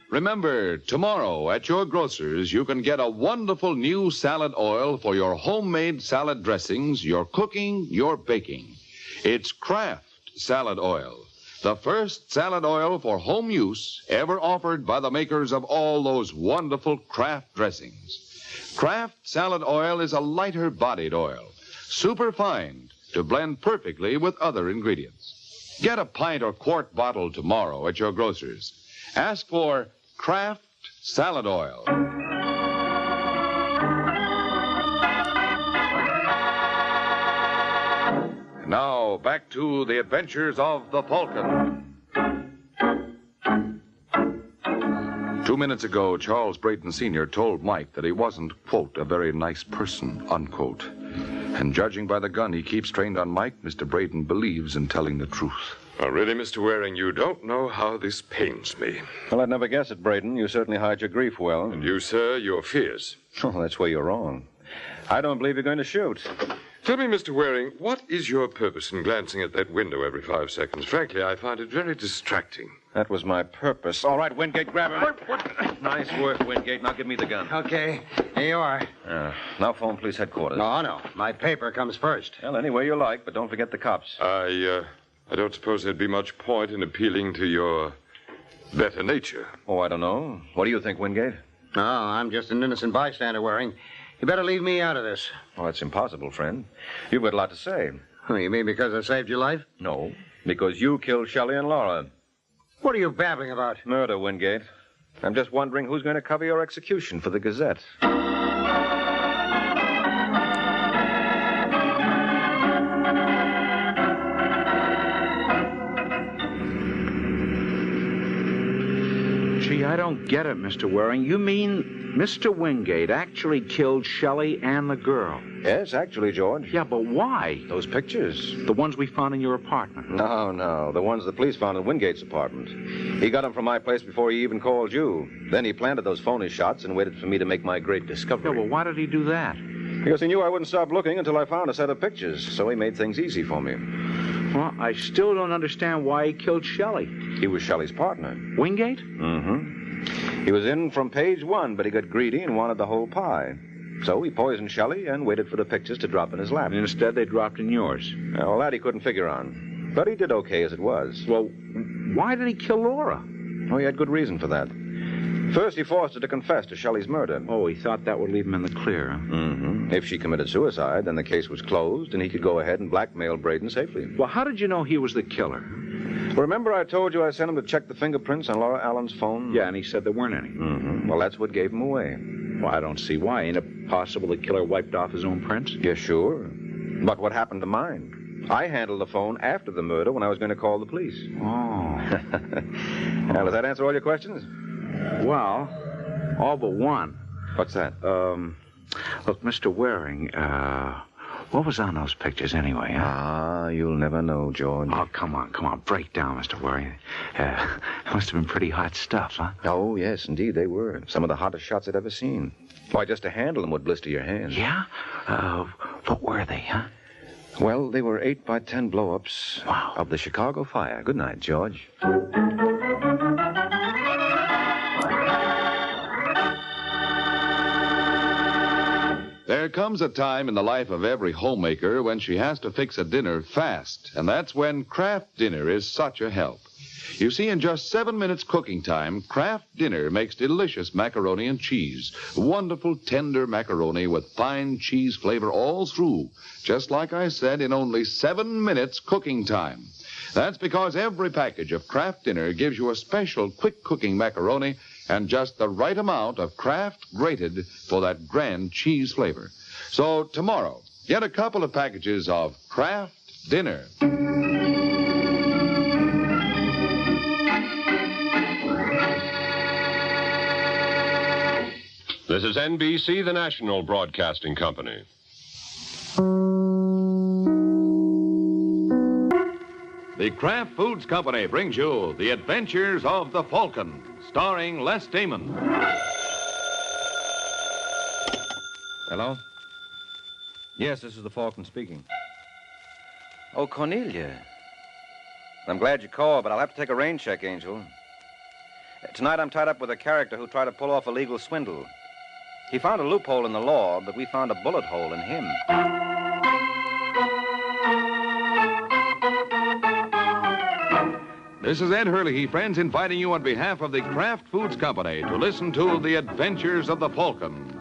Remember, tomorrow at your grocer's, you can get a wonderful new salad oil for your homemade salad dressings, your cooking, your baking. It's Kraft Salad Oil, the first salad oil for home use ever offered by the makers of all those wonderful Kraft dressings. Kraft Salad Oil is a lighter-bodied oil, superfine to blend perfectly with other ingredients. Get a pint or quart bottle tomorrow at your grocer's. Ask for Kraft Salad Oil. Now, back to the adventures of the Falcon. 2 minutes ago, Charles Brayton Sr. told Mike that he wasn't, quote, a very nice person, unquote. And judging by the gun he keeps trained on Mike, Mr. Brayton believes in telling the truth. Oh, really, Mr. Waring, you don't know how this pains me. Well, I'd never guess it, Brayton. You certainly hide your grief well. And you, sir, your fears. Oh, that's where you're wrong. I don't believe you're going to shoot. Tell me, Mr. Waring, what is your purpose in glancing at that window every 5 seconds? Frankly, I find it very distracting. That was my purpose. All right, Wingate, grab him. Nice work, Wingate. Now give me the gun. Okay, here you are. Now phone police headquarters. No. My paper comes first. Well, any way you like, but don't forget the cops. I don't suppose there'd be much point in appealing to your better nature. Oh, I don't know. What do you think, Wingate? No, I'm just an innocent bystander, Waring. You better leave me out of this. Oh, that's impossible, friend. You've got a lot to say. Oh, you mean because I saved your life? No, because you killed Shelley and Laura. What are you babbling about? Murder, Wingate. I'm just wondering who's going to cover your execution for the Gazette. Gee, I don't get it, Mr. Waring. You mean Mr. Wingate actually killed Shelley and the girl? Yes, actually, George. Yeah, but why? Those pictures. The ones we found in your apartment. No. The ones the police found in Wingate's apartment. He got them from my place before he even called you. Then he planted those phony shots and waited for me to make my great discovery. Yeah, well, why did he do that? Because he knew I wouldn't stop looking until I found a set of pictures, so he made things easy for me. Well, I still don't understand why he killed Shelley. He was Shelley's partner. Wingate? Mm-hmm. He was in from page 1, but he got greedy and wanted the whole pie. So he poisoned Shelley and waited for the pictures to drop in his lap. And instead, they dropped in yours. Well, that he couldn't figure on. But he did okay as it was. Well, why did he kill Laura? Oh, he had good reason for that. First, he forced her to confess to Shelley's murder. Oh, he thought that would leave him in the clear, huh? Mm-hmm. If she committed suicide, then the case was closed, and he could go ahead and blackmail Braden safely. Well, how did you know he was the killer? Remember I told you I sent him to check the fingerprints on Laura Allen's phone? Yeah, and he said there weren't any. Mm-hmm. Well, that's what gave him away. Well, I don't see why. Ain't it possible the killer wiped off his own prints? Yeah, sure. But what happened to mine? I handled the phone after the murder when I was going to call the police. Oh. Now, does that answer all your questions? Well, all but one. What's that? Look, Mr. Waring, what was on those pictures anyway, huh? Ah, you'll never know, George. Oh, come on. Break down, Mr. Waring. Must have been pretty hot stuff, huh? Oh, yes, indeed, they were. Some of the hottest shots I'd ever seen. Why, just to handle them would blister your hands. Yeah? What were they, huh? Well, they were 8x10 blow-ups of the Chicago fire. Good night, George. There comes a time in the life of every homemaker when she has to fix a dinner fast, and that's when Kraft Dinner is such a help. You see, in just 7 minutes cooking time, Kraft Dinner makes delicious macaroni and cheese. Wonderful, tender macaroni with fine cheese flavor all through, just like I said, in only 7 minutes cooking time. That's because every package of Kraft Dinner gives you a special quick cooking macaroni and just the right amount of Kraft grated for that grand cheese flavor. So tomorrow, get a couple of packages of Kraft Dinner. This is NBC, the national broadcasting company. The Kraft Foods Company brings you The Adventures of the Falcon, starring Les Damon. Hello? Yes, this is the Falcon speaking. Oh, Cornelia. I'm glad you called, but I'll have to take a rain check, Angel. Tonight I'm tied up with a character who tried to pull off a legal swindle. He found a loophole in the law, but we found a bullet hole in him. This is Ed Hurley, friends, inviting you on behalf of the Kraft Foods Company to listen to The Adventures of the Falcon.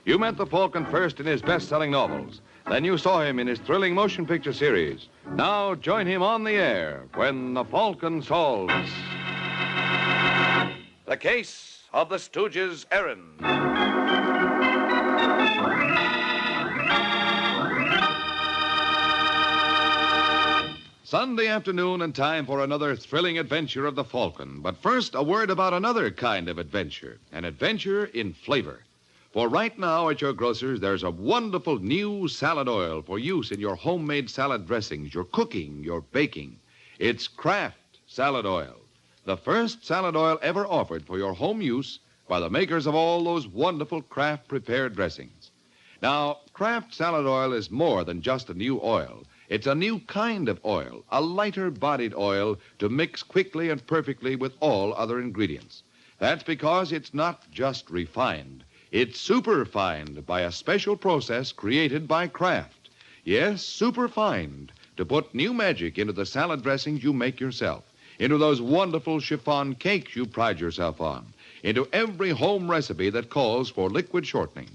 You met the Falcon first in his best-selling novels. Then you saw him in his thrilling motion picture series. Now join him on the air when the Falcon solves the case of the Stooges' errand. Sunday afternoon and time for another thrilling adventure of the Falcon. But first, a word about another kind of adventure, an adventure in flavor. For right now at your grocer's, there's a wonderful new salad oil for use in your homemade salad dressings, your cooking, your baking. It's Kraft Salad Oil, the first salad oil ever offered for your home use by the makers of all those wonderful Kraft prepared dressings. Now, Kraft Salad Oil is more than just a new oil. It's a new kind of oil, a lighter-bodied oil to mix quickly and perfectly with all other ingredients. That's because it's not just refined. It's superfined by a special process created by Kraft. Yes, superfined to put new magic into the salad dressings you make yourself, into those wonderful chiffon cakes you pride yourself on, into every home recipe that calls for liquid shortening.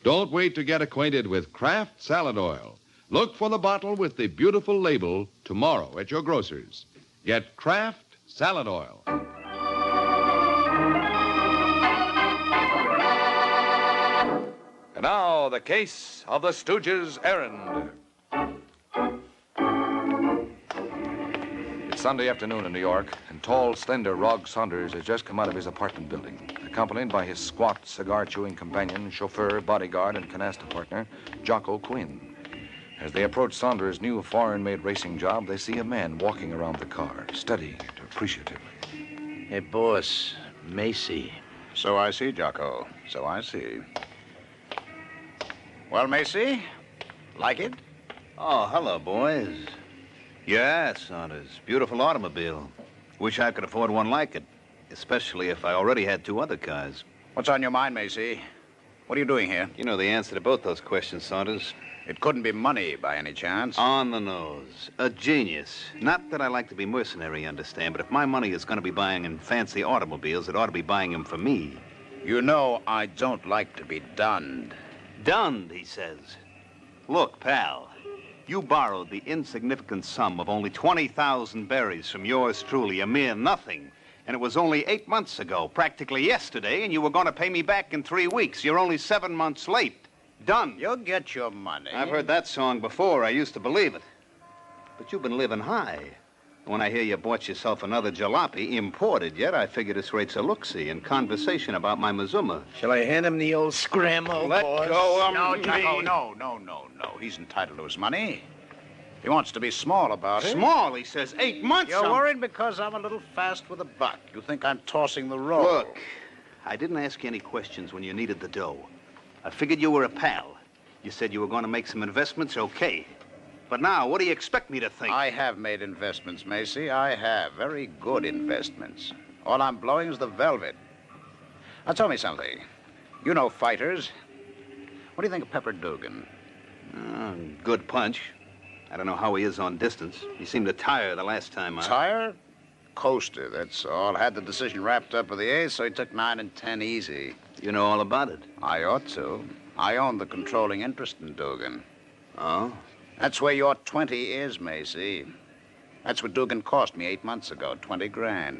Don't wait to get acquainted with Kraft Salad Oil. Look for the bottle with the beautiful label tomorrow at your grocer's. Get Kraft Salad Oil. And now, the case of the Stooges' errand. It's Sunday afternoon in New York, and tall, slender Rog Saunders has just come out of his apartment building, accompanied by his squat, cigar-chewing companion, chauffeur, bodyguard, and canasta partner, Jocko Quinn. As they approach Saunders' new foreign-made racing job, they see a man walking around the car, steady and appreciative. Hey, boss, Macy. So I see, Jocko. So I see. Well, Macy, like it? Oh, hello, boys. Yeah, Saunders. Beautiful automobile. Wish I could afford one like it, especially if I already had two other cars. What's on your mind, Macy? What are you doing here? You know the answer to both those questions, Saunders. It couldn't be money by any chance. On the nose. A genius. Not that I like to be mercenary, understand, but if my money is going to be buying in fancy automobiles, it ought to be buying them for me. You know I don't like to be dunned. Dunned, he says. Look, pal, you borrowed the insignificant sum of only 20,000 berries from yours truly, a mere nothing. And it was only 8 months ago, practically yesterday, and you were going to pay me back in 3 weeks. You're only 7 months late. Done. You'll get your money. I've heard that song before. I used to believe it. But you've been living high. When I hear you bought yourself another jalopy, imported yet, I figure this rate's a look-see and conversation about my Mazuma. Shall I hand him the old scramble, Let boss? go of No, me. Jocko, no. He's entitled to his money. He wants to be small about it. Small, he says. 8 months. You're worried because I'm a little fast with a buck. You think I'm tossing the roll. Look, I didn't ask you any questions when you needed the dough. I figured you were a pal. You said you were going to make some investments, okay. But now, what do you expect me to think? I have made investments, Macy. I have. Very good investments. All I'm blowing is the velvet. Now, tell me something. You know fighters. What do you think of Pepper Dugan? Good punch. I don't know how he is on distance. He seemed to tire the last time out. Tire? Coaster, that's all. Had the decision wrapped up with the ace, so he took 9 and 10 easy. You know all about it? I ought to. I own the controlling interest in Dugan. Oh? That's where your 20 is, Macy. That's what Dugan cost me 8 months ago, 20 grand.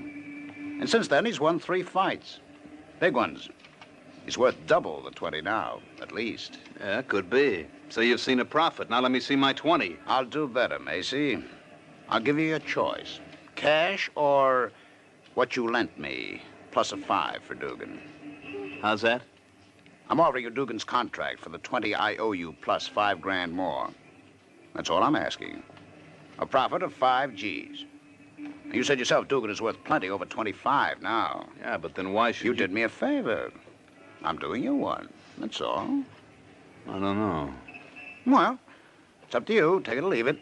And since then, he's won 3 fights. Big ones. He's worth double the 20 now, at least. Yeah, could be. So you've seen a profit. Now let me see my 20. I'll do better, Macy. I'll give you your choice. Cash or what you lent me, plus a 5 for Dugan. How's that? I'm offering you Dugan's contract for the 20 I owe you, plus 5 grand more. That's all I'm asking. A profit of 5 G's. You said yourself Dugan is worth plenty, over 25 now. Yeah, but then why should you... did me a favor. I'm doing you one, that's all. I don't know. Well, it's up to you. Take it or leave it.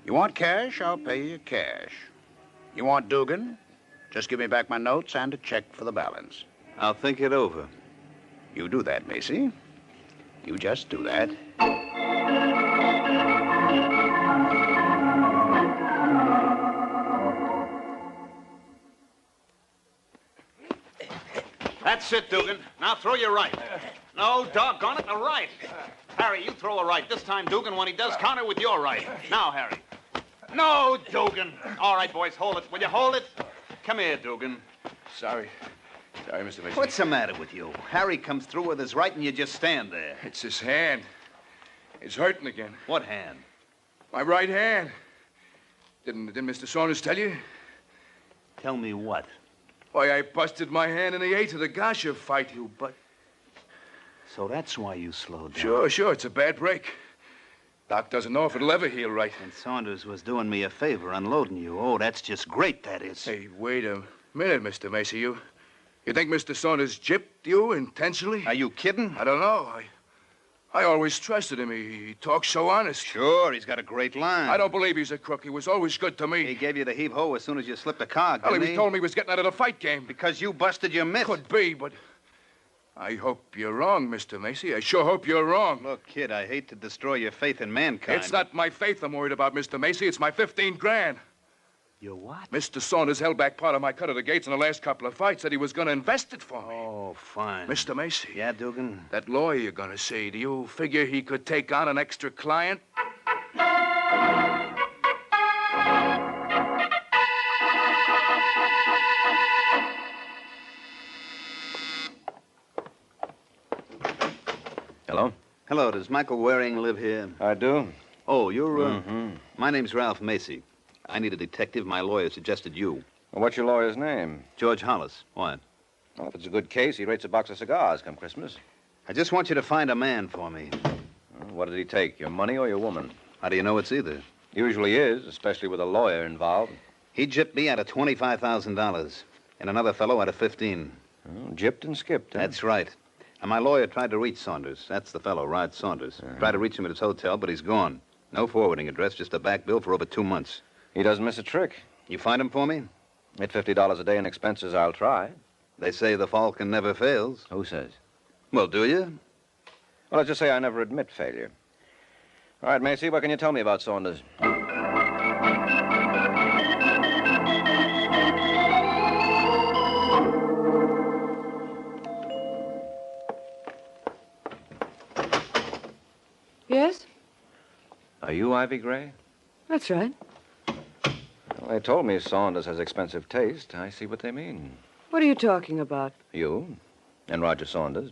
You want cash, I'll pay you cash. You want Dugan? Just give me back my notes and a check for the balance. I'll think it over. You do that, Macy. You just do that. That's it, Dugan. Now throw your right. No, doggone it, the right. Harry, you throw a right. This time, Dugan, when he does, counter with your right. Now, Harry. No, Dugan. All right, boys, hold it. Will you hold it? Come here, Dugan. Sorry. Sorry, Mr. Mason. What's the matter with you? Harry comes through with his right and you just stand there. It's his hand. It's hurting again. What hand? My right hand. Didn't Mr. Saunders tell you? Tell me what? Why, I busted my hand in the 8th of the Gasha fight. You but. So that's why you slowed down. Sure. It's a bad break. Doc doesn't know if it'll ever heal right. And Saunders was doing me a favor, unloading you. Oh, that's just great, that is. Hey, wait a minute, Mr. Macy. You think Mr. Saunders gypped you intentionally? Are you kidding? I don't know. I always trusted him. He talks so honest. Sure, he's got a great line. I don't believe he's a crook. He was always good to me. He gave you the heave-ho as soon as you slipped a cog, Well, didn't he told me he was getting out of the fight game. Because you busted your mitt. Could be, but I hope you're wrong, Mr. Macy. I sure hope you're wrong. Look, kid, I hate to destroy your faith in mankind. It's not my faith I'm worried about, Mr. Macy. It's my 15 grand. Your what? Mr. Saunders held back part of my cut of the gates in the last couple of fights. Said he was going to invest it for me. Oh, fine. Mr. Macy. Yeah, Dugan? That lawyer you're going to see, do you figure he could take on an extra client? Hello? Hello, does Michael Waring live here? I do. Oh, you're, My name's Ralph Macy. I need a detective. My lawyer suggested you. Well, what's your lawyer's name? George Hollis. What? Well, if it's a good case, he rates a box of cigars come Christmas. I just want you to find a man for me. Well, what did he take, your money or your woman? How do you know it's either? Usually is, especially with a lawyer involved. He gypped me out of $25,000 and another fellow out of 15. Oh, gypped and skipped, huh? That's right. And my lawyer tried to reach Saunders. That's the fellow, Rod Saunders. Tried to reach him at his hotel, but he's gone. No forwarding address, just a back bill for over 2 months. He doesn't miss a trick. You find him for me? At $50 a day in expenses, I'll try. They say the Falcon never fails. Who says? Well, do you? Well, let's just say I never admit failure. All right, Macy, what can you tell me about Saunders? Yes? Are you Ivy Gray? That's right. Well, they told me Saunders has expensive taste. I see what they mean. What are you talking about? You and Roger Saunders.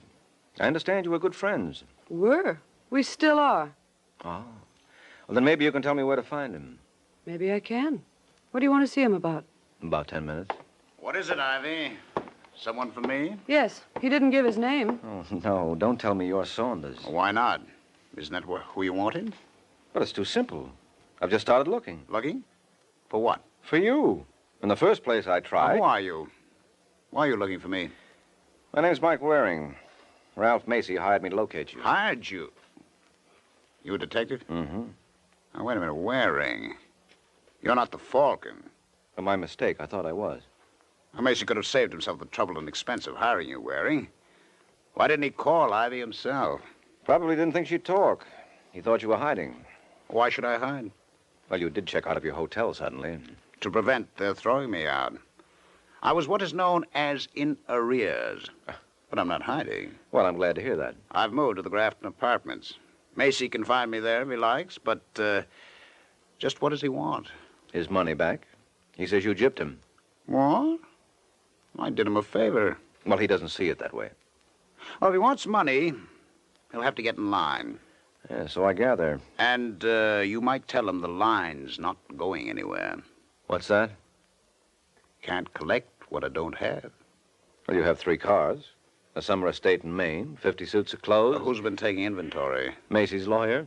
I understand you were good friends. Were. We still are. Oh. Well, then maybe you can tell me where to find him. Maybe I can. What do you want to see him about? About 10 minutes. What is it, Ivy? Someone for me? Yes. He didn't give his name. Oh, no. Don't tell me you're Saunders. Why not? Isn't that who you wanted? But it's too simple. I've just started looking. Looking? For what? For you. In the first place, I tried. Who are you? Why are you looking for me? My name's Mike Waring. Ralph Macy hired me to locate you. Hired you? You a detective? Mm-hmm. Now, wait a minute. Waring. You're not the Falcon. My mistake. I thought I was. Macy could have saved himself the trouble and expense of hiring you, Waring. Why didn't he call Ivy himself? Probably didn't think she'd talk. He thought you were hiding. Why should I hide? Well, you did check out of your hotel suddenly. To prevent their throwing me out. I was what is known as in arrears. But I'm not hiding. Well, I'm glad to hear that. I've moved to the Grafton Apartments. Macy can find me there if he likes, but just what does he want? His money back. He says you gypped him. What? I did him a favor. Well, he doesn't see it that way. Well, if he wants money, he'll have to get in line. Yeah, so I gather. And you might tell him the line's not going anywhere. What's that? Can't collect what I don't have. Well, you have 3 cars, a summer estate in Maine, 50 suits of clothes. Who's been taking inventory? Macy's lawyer.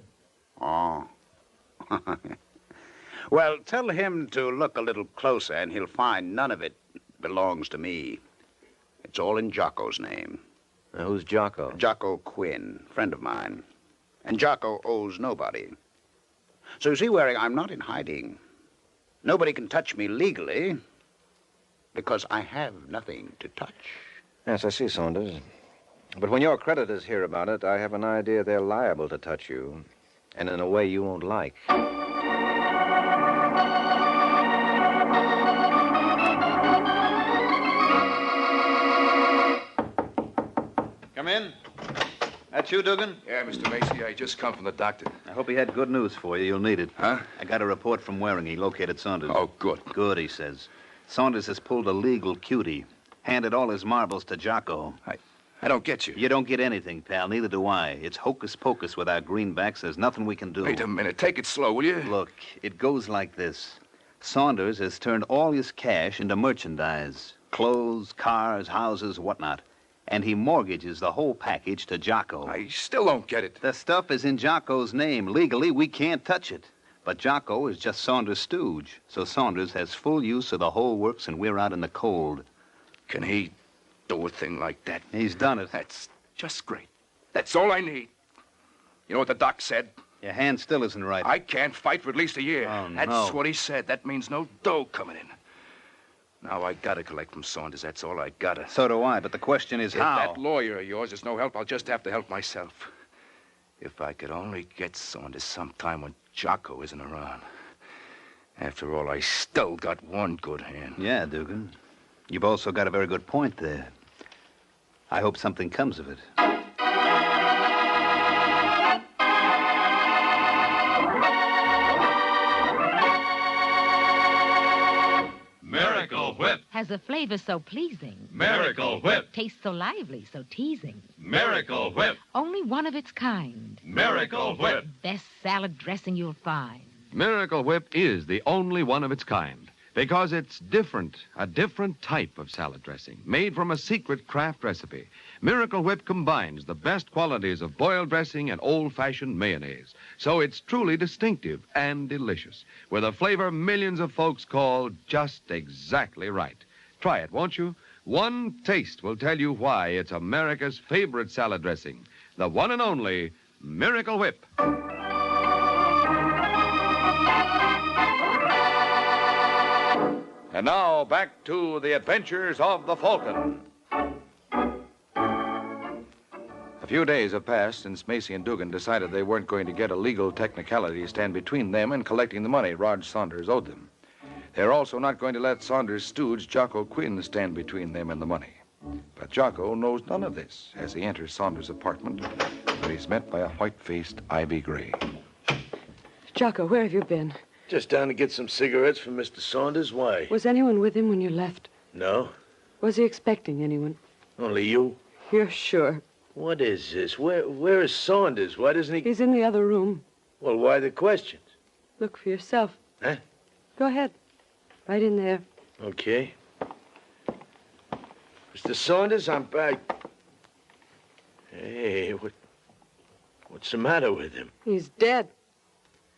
Oh. Well, tell him to look a little closer, and he'll find none of it belongs to me. It's all in Jocko's name. Who's Jocko? Jocko Quinn, friend of mine. And Jocko owes nobody. So you see, Waring, I'm not in hiding. Nobody can touch me legally because I have nothing to touch. Yes, I see, Saunders. But when your creditors hear about it, I have an idea they're liable to touch you, and in a way you won't like. Come in. That you, Dugan? Yeah, Mr. Macy, I just come from the doctor. I hope he had good news for you. You'll need it. Huh? I got a report from Waring. He located Saunders. Oh, good. Good, he says. Saunders has pulled a legal cutie. Handed all his marbles to Jocko. I don't get you. You don't get anything, pal. Neither do I. It's hocus pocus with our greenbacks. There's nothing we can do. Wait a minute. Take it slow, will you? Look, it goes like this. Saunders has turned all his cash into merchandise. Clothes, cars, houses, whatnot. And he mortgages the whole package to Jocko. I still don't get it. The stuff is in Jocko's name. Legally, we can't touch it. But Jocko is just Saunders' stooge. So Saunders has full use of the whole works, and we're out in the cold. Can he do a thing like that? He's done it. That's just great. That's all I need. You know what the doc said? Your hand still isn't right. I can't fight for at least a year. Oh, That's no. what he said. That means no dough coming in. Now I gotta collect from Saunders. That's all I gotta. So do I, but the question is If how. that lawyer of yours is no help, I'll just have to help myself. If I could only get Saunders sometime when Jocko isn't around. After all, I still got one good hand. Yeah, Dugan. You've also got a very good point there. I hope something comes of it. Miracle Whip. Has a flavor so pleasing. Miracle Whip. Tastes so lively, so teasing. Miracle Whip. Only one of its kind. Miracle Whip. Best salad dressing you'll find. Miracle Whip is the only one of its kind because it's different, a different type of salad dressing made from a secret craft recipe. Miracle Whip combines the best qualities of boiled dressing and old-fashioned mayonnaise, so it's truly distinctive and delicious, with a flavor millions of folks call just exactly right. Try it, won't you? One taste will tell you why it's America's favorite salad dressing, the one and only Miracle Whip. And now, back to the adventures of the Falcon. A few days have passed since Macy and Dugan decided they weren't going to get a legal technicality to stand between them and collecting the money Rog Saunders owed them. They're also not going to let Saunders' stooge, Jocko Quinn, stand between them and the money. But Jocko knows none of this as he enters Saunders' apartment, where he's met by a white-faced Ivy Gray. Jocko, where have you been? Just down to get some cigarettes from Mr. Saunders. Why? Was anyone with him when you left? No, Was he expecting anyone? only you. You're sure? What is this? Where is Saunders? Why doesn't he... He's in the other room. Well, why the questions? Look for yourself. Huh? Go ahead. Right in there. Okay. Mr. Saunders, I'm back. Hey, what's the matter with him? He's dead.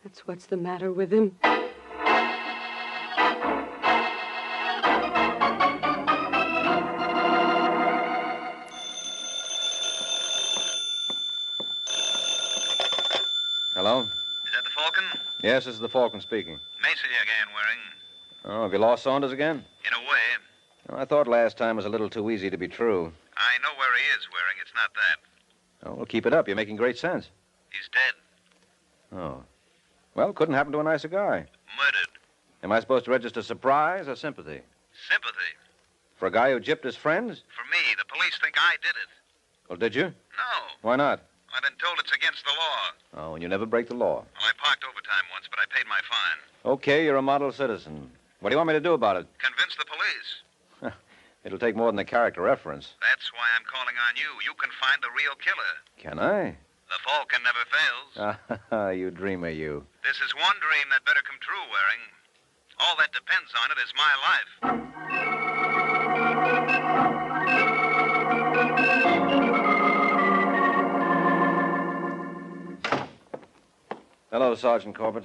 That's what's the matter with him. Hello? Is that the Falcon? Yes, this is the Falcon speaking. Macy again, Waring. Oh, have you lost Saunders again? In a way. Oh, I thought last time was a little too easy to be true. I know where he is, Waring. It's not that. Oh, well, keep it up. You're making great sense. He's dead. Oh. Well, couldn't happen to a nicer guy. Murdered. Am I supposed to register surprise or sympathy? Sympathy. For a guy who gypped his friends? For me, the police think I did it. Well, did you? No. Why not? I've been told it's against the law. Oh, and you never break the law. Well, I parked overtime once, but I paid my fine. Okay, you're a model citizen. What do you want me to do about it? Convince the police. It'll take more than a character reference. That's why I'm calling on you. You can find the real killer. Can I? The Falcon never fails. You dreamer, you. This is one dream that better come true, Waring. All that depends on it is my life. Hello, Sergeant Corbett.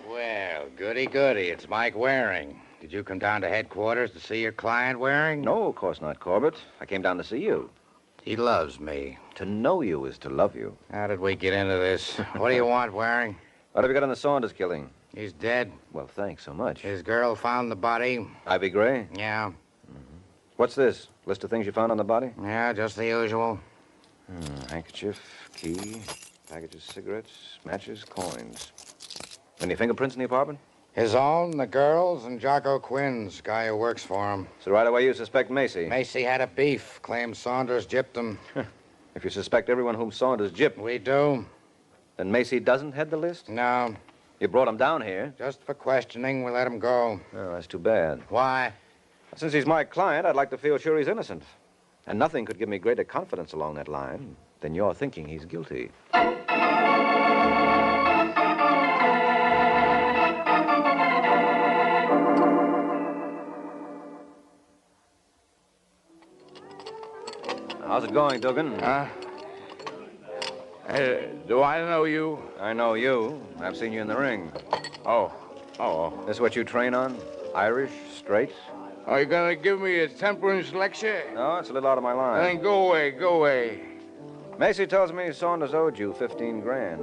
Well, goody. It's Mike Waring. Did you come down to headquarters to see your client, Waring? No, of course not, Corbett. I came down to see you. He loves me. To know you is to love you. How did we get into this? What do you want, Waring? What have you got on the Saunders killing? He's dead. Well, thanks so much. His girl found the body. Ivy Gray? Yeah. What's this? List of things you found on the body? Yeah, just the usual. Handkerchief, key, package of cigarettes, matches, coins. Any fingerprints in the apartment? His own, the girl's, and Jocko Quinn's, guy who works for him. So right away you suspect Macy? Macy had a beef. Claimed Saunders gypped him. If you suspect everyone whom Saunders gypped... We do. Then Macy doesn't head the list? No. You brought him down here? Just for questioning, we let him go. Oh, that's too bad. Why? Since he's my client, I'd like to feel sure he's innocent. And nothing could give me greater confidence along that line than your thinking he's guilty. How's it going, Dugan? Do I know you? I know you. I've seen you in the ring. Oh. This what you train on? Irish, straight? Are you gonna give me a temperance lecture? No, it's a little out of my line. Then go away. Macy tells me Saunders owed you 15 grand.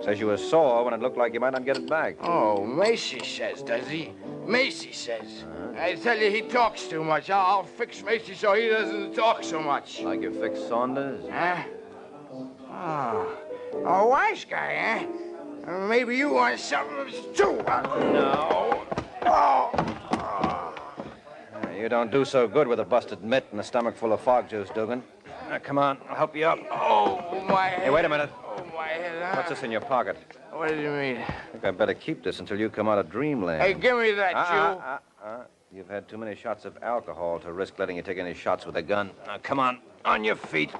Says you were sore when it looked like you might not get it back. Oh, Macy says, does he? Macy says. I tell you, he talks too much. I'll fix Macy so he doesn't talk so much. Like you fixed Saunders? Huh? Oh, a wise guy, huh? Maybe you want something too. No. You don't do so good with a busted mitt and a stomach full of fog juice, Dugan. Come on, I'll help you up. Oh, my head. Hey, wait a minute. Oh, my head, huh? What's this in your pocket? What do you mean? I think I'd better keep this until you come out of dreamland. Hey, give me that, You've had too many shots of alcohol to risk letting you take any shots with a gun. Now, come on your feet.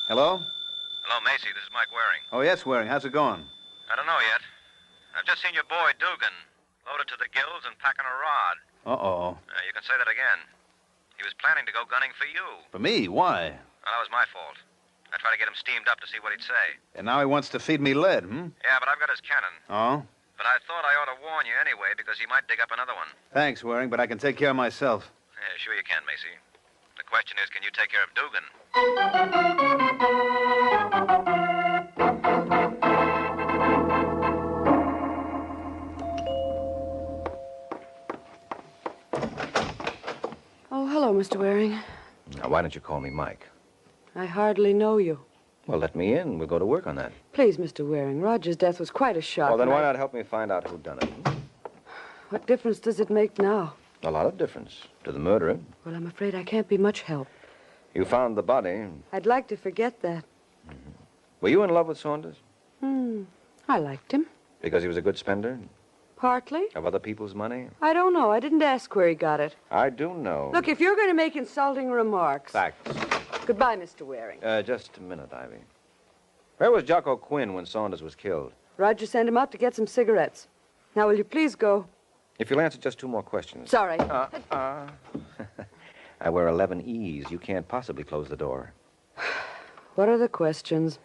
Hello? Hello, Macy. This is Mike Waring. Oh, yes, Waring. How's it going? I don't know yet. I've just seen your boy, Dugan, loaded to the gills and packing a rod. Uh-oh. You can say that again. He was planning to go gunning for you. For me? Why? Well, that was my fault. I tried to get him steamed up to see what he'd say. And now he wants to feed me lead, Yeah, but I've got his cannon. Oh? But I thought I ought to warn you anyway, because he might dig up another one. Thanks, Waring, but I can take care of myself. Yeah, sure you can, Macy. The question is, can you take care of Dugan? Oh, hello, Mr. Waring. Now, why don't you call me Mike? I hardly know you. Well, let me in. We'll go to work on that. Please, Mr. Waring, Roger's death was quite a shock. Well, then and why not help me find out who done it? What difference does it make now? A lot of difference. To the murderer. Well, I'm afraid I can't be much help. You found the body. I'd like to forget that. Were you in love with Saunders? I liked him. Because he was a good spender? Partly. Of other people's money? I don't know. I didn't ask where he got it. I do know. Look, if you're going to make insulting remarks... Facts. Goodbye, Mr. Waring. Just a minute, Ivy. Where was Jocko Quinn when Saunders was killed? Roger sent him out to get some cigarettes. Now, will you please go? If you'll answer just two more questions. Sorry. I wear 11 E's. You can't possibly close the door. What are the questions?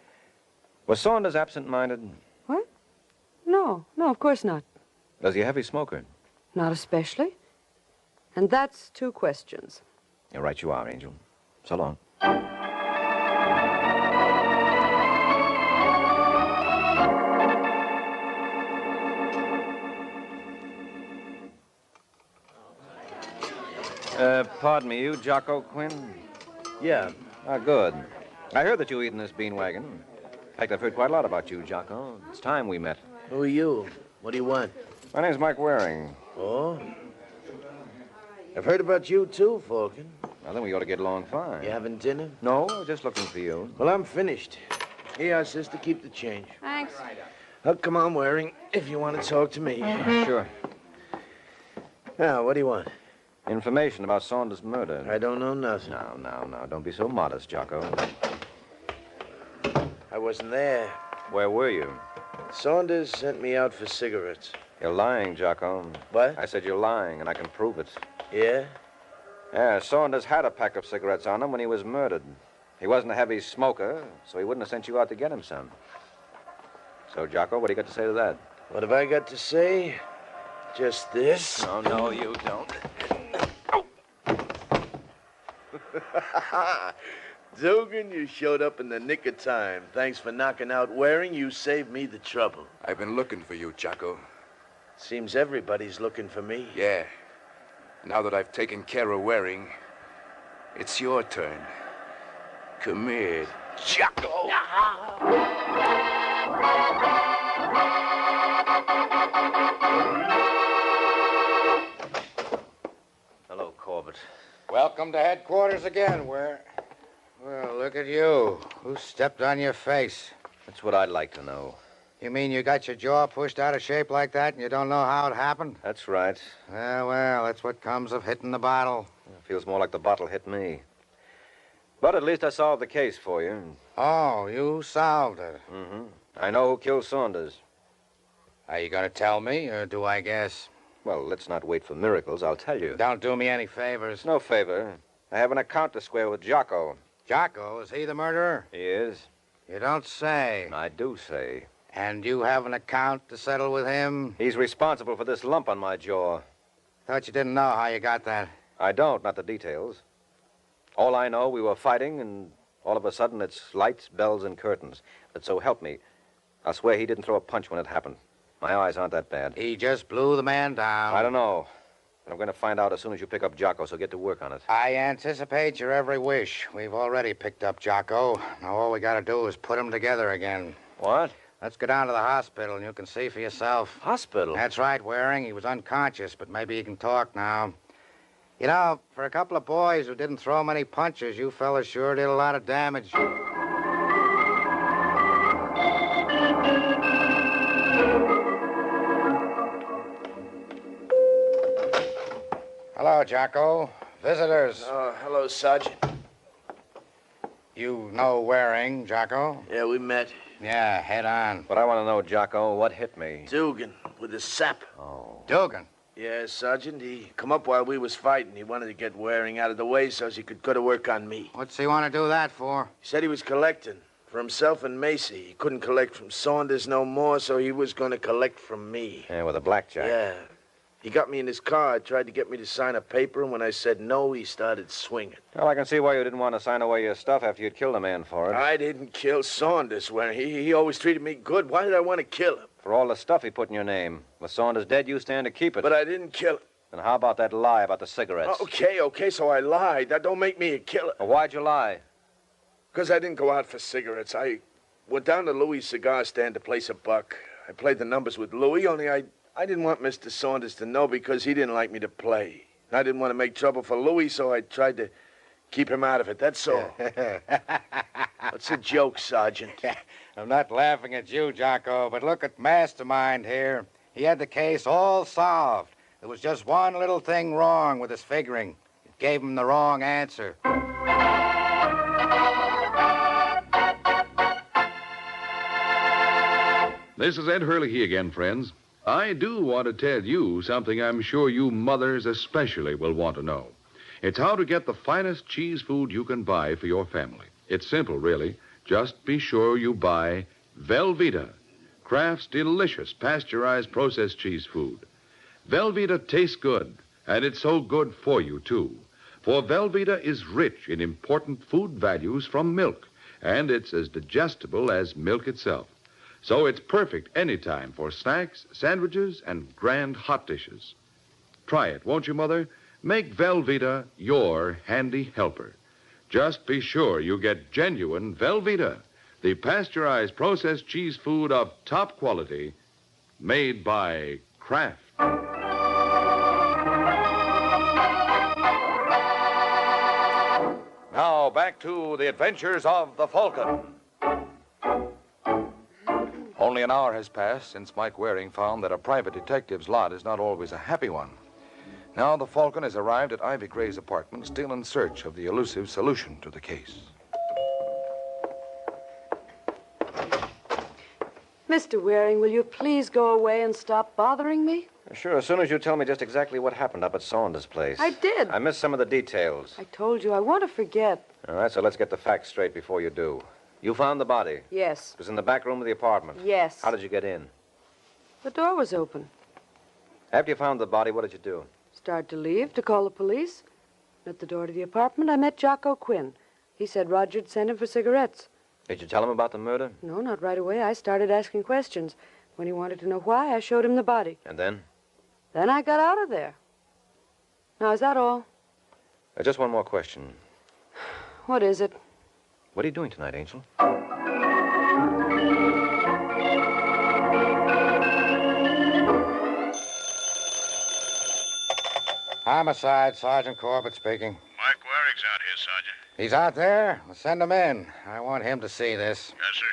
Was Saunders absent-minded? What? No, of course not. Was he a heavy smoker? Not especially. And that's two questions. You're right, you are, Angel. So long. Pardon me, you Jocko Quinn? Yeah. Good. I heard that you eat in this bean wagon. In fact, I've heard quite a lot about you, Jocko. It's time we met. Who are you? What do you want? My name's Mike Waring. Oh? I've heard about you, too, Falcon. Well, then we ought to get along fine. You having dinner? No, I was just looking for you. Well, I'm finished. Here, sister, keep the change. Thanks. Oh, come on, Waring, if you want to talk to me. Sure. Now, what do you want? Information about Saunders' murder. I don't know nothing. No. Don't be so modest, Jocko. I wasn't there. Where were you? Saunders sent me out for cigarettes. You're lying, Jocko. What? I said you're lying, and I can prove it. Yeah? Yeah, Saunders had a pack of cigarettes on him when he was murdered. He wasn't a heavy smoker, so he wouldn't have sent you out to get him some. So, Jocko, what do you got to say to that? What have I got to say? Just this? No, you don't. Dugan, you showed up in the nick of time. Thanks for knocking out Waring. You saved me the trouble. I've been looking for you, Jocko. Seems everybody's looking for me. Yeah. Now that I've taken care of Waring, it's your turn. Come here, Jocko. Hello, Corbett. Welcome to headquarters again, Well, look at you. Who stepped on your face? That's what I'd like to know. You mean you got your jaw pushed out of shape like that and you don't know how it happened? That's right. Well, that's what comes of hitting the bottle. It feels more like the bottle hit me. But at least I solved the case for you. Oh, you solved it. Mm-hmm. I know who killed Saunders. Are you going to tell me, or do I guess? Well, let's not wait for miracles. I'll tell you. Don't do me any favors. No favor. I have an account to square with Jocko. Jocko, is he the murderer? He is. You don't say. I do say. And you have an account to settle with him? He's responsible for this lump on my jaw. Thought you didn't know how you got that. I don't, not the details. All I know, we were fighting, and all of a sudden it's lights, bells, and curtains. But so help me, I'll swear he didn't throw a punch when it happened. My eyes aren't that bad. He just blew the man down. I don't know. But I'm going to find out as soon as you pick up Jocko, so get to work on it. I anticipate your every wish. We've already picked up Jocko. Now all we got to do is put them together again. What? Let's go down to the hospital, and you can see for yourself. Hospital? That's right, Waring. He was unconscious, but maybe he can talk now. You know, for a couple of boys who didn't throw many punches, you fellas sure did a lot of damage. Hello, Jocko. Visitors. Hello, Sergeant. You know Waring, Jocko? Yeah, we met. Yeah, head on. But I want to know, Jocko, what hit me? Dugan, with the sap. Oh. Dugan? Yeah, Sergeant. He come up while we was fighting. He wanted to get Waring out of the way so he could go to work on me. What's he want to do that for? He said he was collecting for himself and Macy. He couldn't collect from Saunders no more, so he was going to collect from me. Yeah, with a blackjack. Yeah. He got me in his car, tried to get me to sign a paper, and when I said no, he started swinging. Well, I can see why you didn't want to sign away your stuff after you'd killed a man for it. I didn't kill Saunders, Waring. He always treated me good. Why did I want to kill him? For all the stuff he put in your name. With Saunders dead, you stand to keep it. But I didn't kill him. And how about that lie about the cigarettes? Okay, so I lied. That don't make me a killer. Well, why'd you lie? Because I didn't go out for cigarettes. I went down to Louis' cigar stand to place a buck. I played the numbers with Louis, only I didn't want Mr. Saunders to know because he didn't like me to play. I didn't want to make trouble for Louis, so I tried to keep him out of it. That's all. What's a joke, Sergeant? I'm not laughing at you, Jocko, but look at Mastermind here. He had the case all solved. There was just one little thing wrong with his figuring. It gave him the wrong answer. This is Ed Hurley again, friends. I do want to tell you something I'm sure you mothers especially will want to know. It's how to get the finest cheese food you can buy for your family. It's simple, really. Just be sure you buy Velveeta, Kraft's delicious pasteurized processed cheese food. Velveeta tastes good, and it's so good for you, too. For Velveeta is rich in important food values from milk, and it's as digestible as milk itself. So it's perfect anytime for snacks, sandwiches, and grand hot dishes. Try it, won't you, Mother? Make Velveeta your handy helper. Just be sure you get genuine Velveeta, the pasteurized processed cheese food of top quality, made by Kraft. Now, back to the adventures of the Falcon. Only an hour has passed since Mike Waring found that a private detective's lot is not always a happy one. Now the Falcon has arrived at Ivy Gray's apartment, still in search of the elusive solution to the case. Mr. Waring, will you please go away and stop bothering me? Sure, as soon as you tell me just exactly what happened up at Saunders' place. I did. I missed some of the details. I told you I want to forget. All right, so let's get the facts straight before you do. You found the body? Yes. It was in the back room of the apartment? Yes. How did you get in? The door was open. After you found the body, what did you do? Started to leave, to call the police. At the door to the apartment, I met Jocko Quinn. He said Roger'd sent him for cigarettes. Did you tell him about the murder? No, not right away. I started asking questions. When he wanted to know why, I showed him the body. And then? Then I got out of there. Now, is that all? Just one more question. What is it? What are you doing tonight, Angel? Homicide, Sergeant Corbett speaking. Mike Waring's out here, Sergeant. He's out there? Well, send him in. I want him to see this. Yes, sir.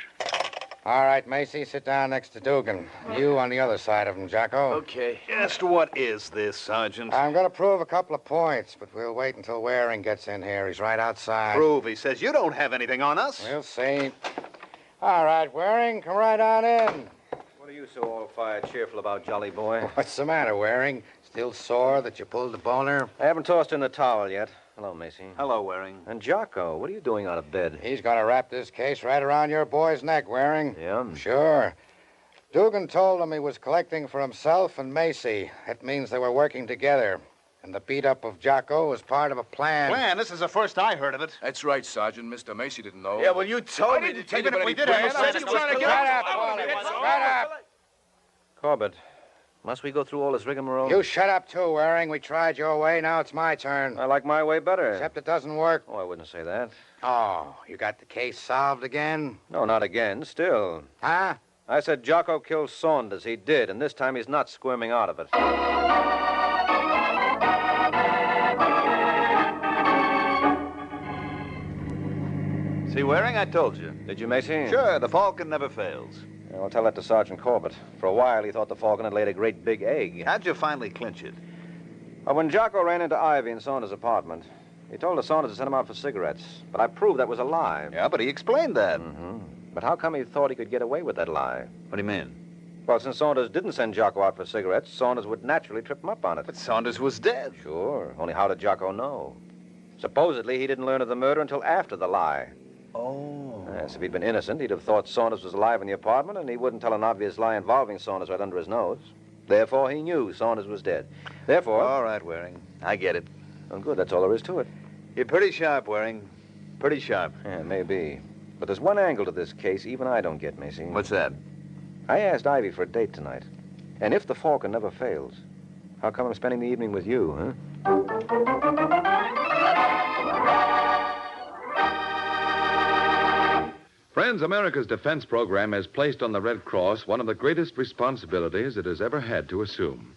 All right, Macy, sit down next to Dugan. You on the other side of him, Jocko. Okay. Just what is this, Sergeant? I'm going to prove a couple of points, but we'll wait until Waring gets in here. He's right outside. Prove, he says. You don't have anything on us. We'll see. All right, Waring, come right on in. What are you so all-fired cheerful about, jolly boy? What's the matter, Waring? Still sore that you pulled the boner? I haven't tossed in the towel yet. Hello, Macy. Hello, Waring. And Jocko, what are you doing out of bed? He's going to wrap this case right around your boy's neck, Waring. Yeah? Sure. Dugan told him he was collecting for himself and Macy. That means they were working together. And the beat-up of Jocko was part of a plan. Plan? This is the first I heard of it. That's right, Sergeant. Mr. Macy didn't know. Yeah, well, you told me. Even if we did have a plan, Shut up! Corbett, must we go through all this rigmarole? You shut up, too, Waring. We tried your way. Now it's my turn. I like my way better. Except it doesn't work. Oh, I wouldn't say that. Oh, you got the case solved again? No, not again. Still. Huh? I said Jocko killed Saunders. He did, and this time he's not squirming out of it. See, Waring, I told you. Did you, Macy? Sure, the Falcon never fails. Yeah, I'll tell that to Sergeant Corbett. For a while, he thought the Falcon had laid a great big egg. How'd you finally clinch it? Well, when Jocko ran into Ivy in Saunders' apartment, he told Saunders to send him out for cigarettes. But I proved that was a lie. Yeah, but he explained that. Mm-hmm. But how come he thought he could get away with that lie? What do you mean? Well, since Saunders didn't send Jocko out for cigarettes, Saunders would naturally trip him up on it. But Saunders was dead. Sure. Only how did Jocko know? Supposedly, he didn't learn of the murder until after the lie. Oh. Yes, if he'd been innocent, he'd have thought Saunders was alive in the apartment, and he wouldn't tell an obvious lie involving Saunders right under his nose. Therefore, he knew Saunders was dead. Therefore... All right, Waring. I get it. Oh, good. That's all there is to it. You're pretty sharp, Waring. Pretty sharp. Yeah, maybe. But there's one angle to this case even I don't get, Macy. What's that? I asked Ivy for a date tonight. And if the Falcon never fails, how come I'm spending the evening with you, huh? Friends, America's defense program has placed on the Red Cross one of the greatest responsibilities it has ever had to assume.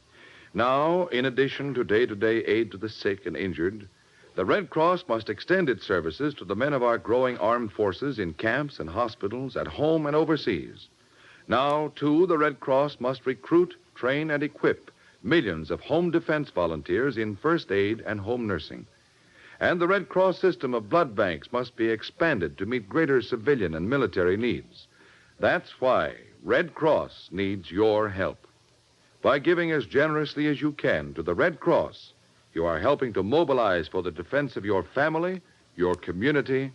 Now, in addition to day-to-day aid to the sick and injured, the Red Cross must extend its services to the men of our growing armed forces in camps and hospitals, at home and overseas. Now, too, the Red Cross must recruit, train, and equip millions of home defense volunteers in first aid and home nursing. And the Red Cross system of blood banks must be expanded to meet greater civilian and military needs. That's why Red Cross needs your help. By giving as generously as you can to the Red Cross, you are helping to mobilize for the defense of your family, your community,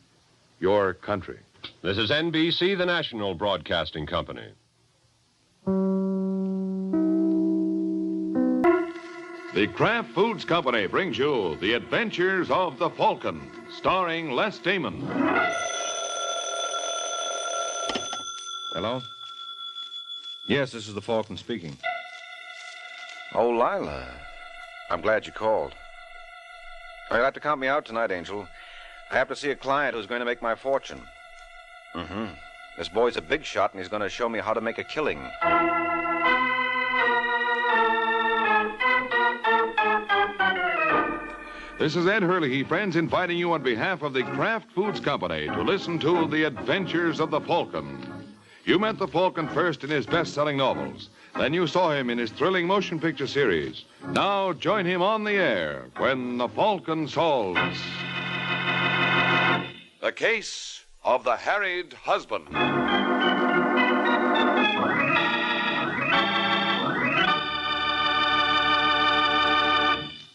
your country. This is NBC, the national broadcasting company. The Kraft Foods Company brings you The Adventures of the Falcon, starring Les Damon. Hello? Yes, this is the Falcon speaking. Oh, Lila. I'm glad you called. You'll have to count me out tonight, Angel. I have to see a client who's going to make my fortune. Mm-hmm. This boy's a big shot, and he's going to show me how to make a killing. This is Ed Hurley, friends, inviting you on behalf of the Kraft Foods Company to listen to The Adventures of the Falcon. You met the Falcon first in his best-selling novels. Then you saw him in his thrilling motion picture series. Now join him on the air when the Falcon solves The Case of the Harried Husband.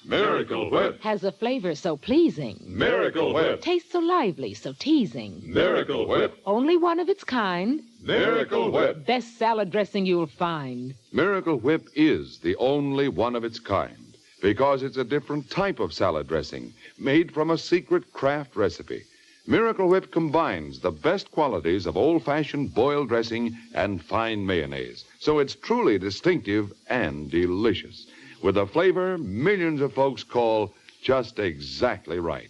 Mirror Miracle Whip. Has a flavor so pleasing. Miracle Whip. Tastes so lively, so teasing. Miracle Whip. Only one of its kind. Miracle Whip. Best salad dressing you'll find. Miracle Whip is the only one of its kind because it's a different type of salad dressing made from a secret craft recipe. Miracle Whip combines the best qualities of old-fashioned boiled dressing and fine mayonnaise, so it's truly distinctive and delicious, with a flavor millions of folks call just exactly right.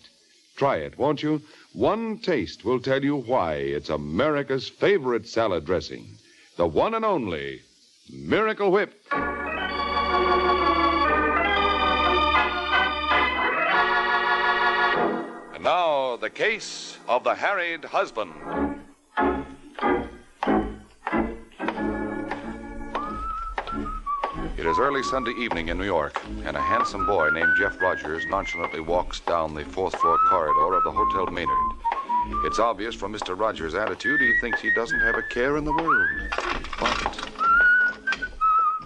Try it, won't you? One taste will tell you why it's America's favorite salad dressing, the one and only Miracle Whip. And now, the case of the harried husband. It is early Sunday evening in New York, and a handsome boy named Jeff Rogers nonchalantly walks down the fourth-floor corridor of the Hotel Maynard. It's obvious from Mr. Rogers' attitude he thinks he doesn't have a care in the world. But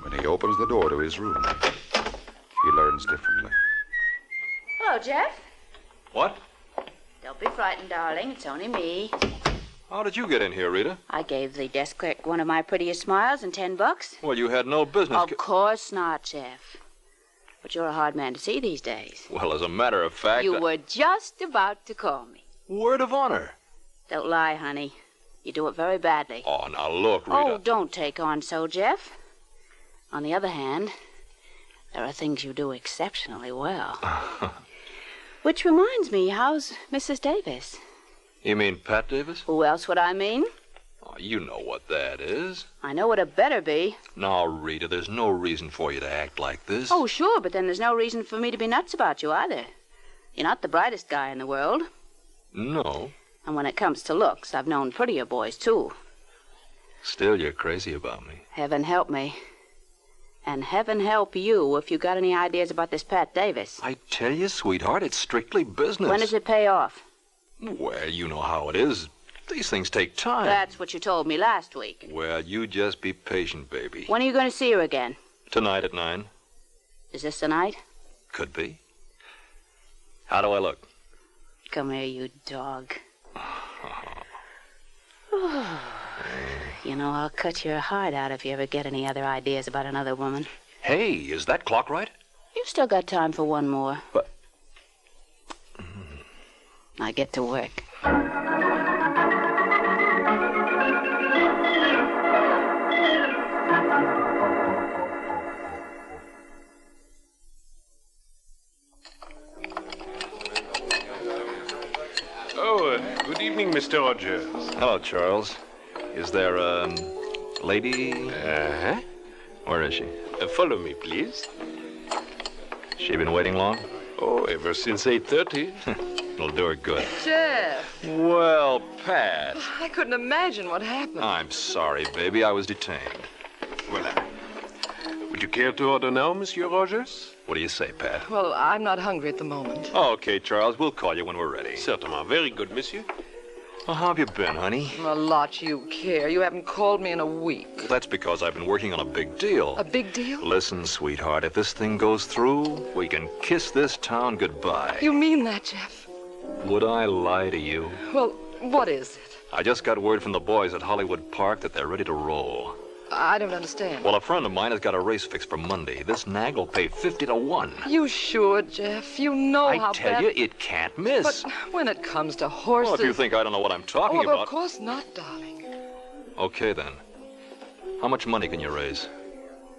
when he opens the door to his room, he learns differently. Hello, Jeff. What? Don't be frightened, darling. It's only me. How did you get in here, Rita? I gave the desk clerk one of my prettiest smiles and $10. Well, you had no business. Of course not, Jeff. But you're a hard man to see these days. Well, as a matter of fact... You were just about to call me. Word of honor. Don't lie, honey. You do it very badly. Oh, now look, Rita. Oh, don't take on so, Jeff. On the other hand, there are things you do exceptionally well. Which reminds me, how's Mrs. Davis? You mean Pat Davis? Who else would I mean? Oh, you know what that is. I know what it better be. Now, Rita, there's no reason for you to act like this. Oh, sure, but then there's no reason for me to be nuts about you either. You're not the brightest guy in the world. No. And when it comes to looks, I've known prettier boys, too. Still, you're crazy about me. Heaven help me. And heaven help you if you got any ideas about this Pat Davis. I tell you, sweetheart, it's strictly business. When does it pay off? Well, you know how it is. These things take time. That's what you told me last week. Well, you just be patient, baby. When are you going to see her again? Tonight at 9. Is this the night? Could be. How do I look? Come here, you dog. You know, I'll cut your heart out if you ever get any other ideas about another woman. Hey, is that clock right? You've still got time for one more. But... Now get to work. Oh, good evening, Mr. Rogers. Hello, Charles. Is there a lady? Uh-huh. Where is she? Follow me, please. She been waiting long? Oh, ever since 8:30. It'll do her good. Jeff, Well, Pat. I couldn't imagine what happened. I'm sorry, baby. I was detained. Voilà. Would you care to order now, Monsieur Rogers? What do you say, Pat? Well, I'm not hungry at the moment. Okay, Charles. We'll call you when we're ready. Certainement. Very good, monsieur. Well, how have you been, honey? A lot you care. You haven't called me in a week. Well, that's because I've been working on a big deal. A big deal? Listen, sweetheart, if this thing goes through, we can kiss this town goodbye. You mean that, Jeff? Would I lie to you? Well, what is it? I just got word from the boys at Hollywood Park that they're ready to roll. I don't understand. Well, a friend of mine has got a race fixed for Monday. This nag will pay 50 to 1. You sure, Jeff? You know how I tell you, it can't miss. But when it comes to horses... Well, if you think I don't know what I'm talking well, about... of course not, darling. Okay, then. How much money can you raise?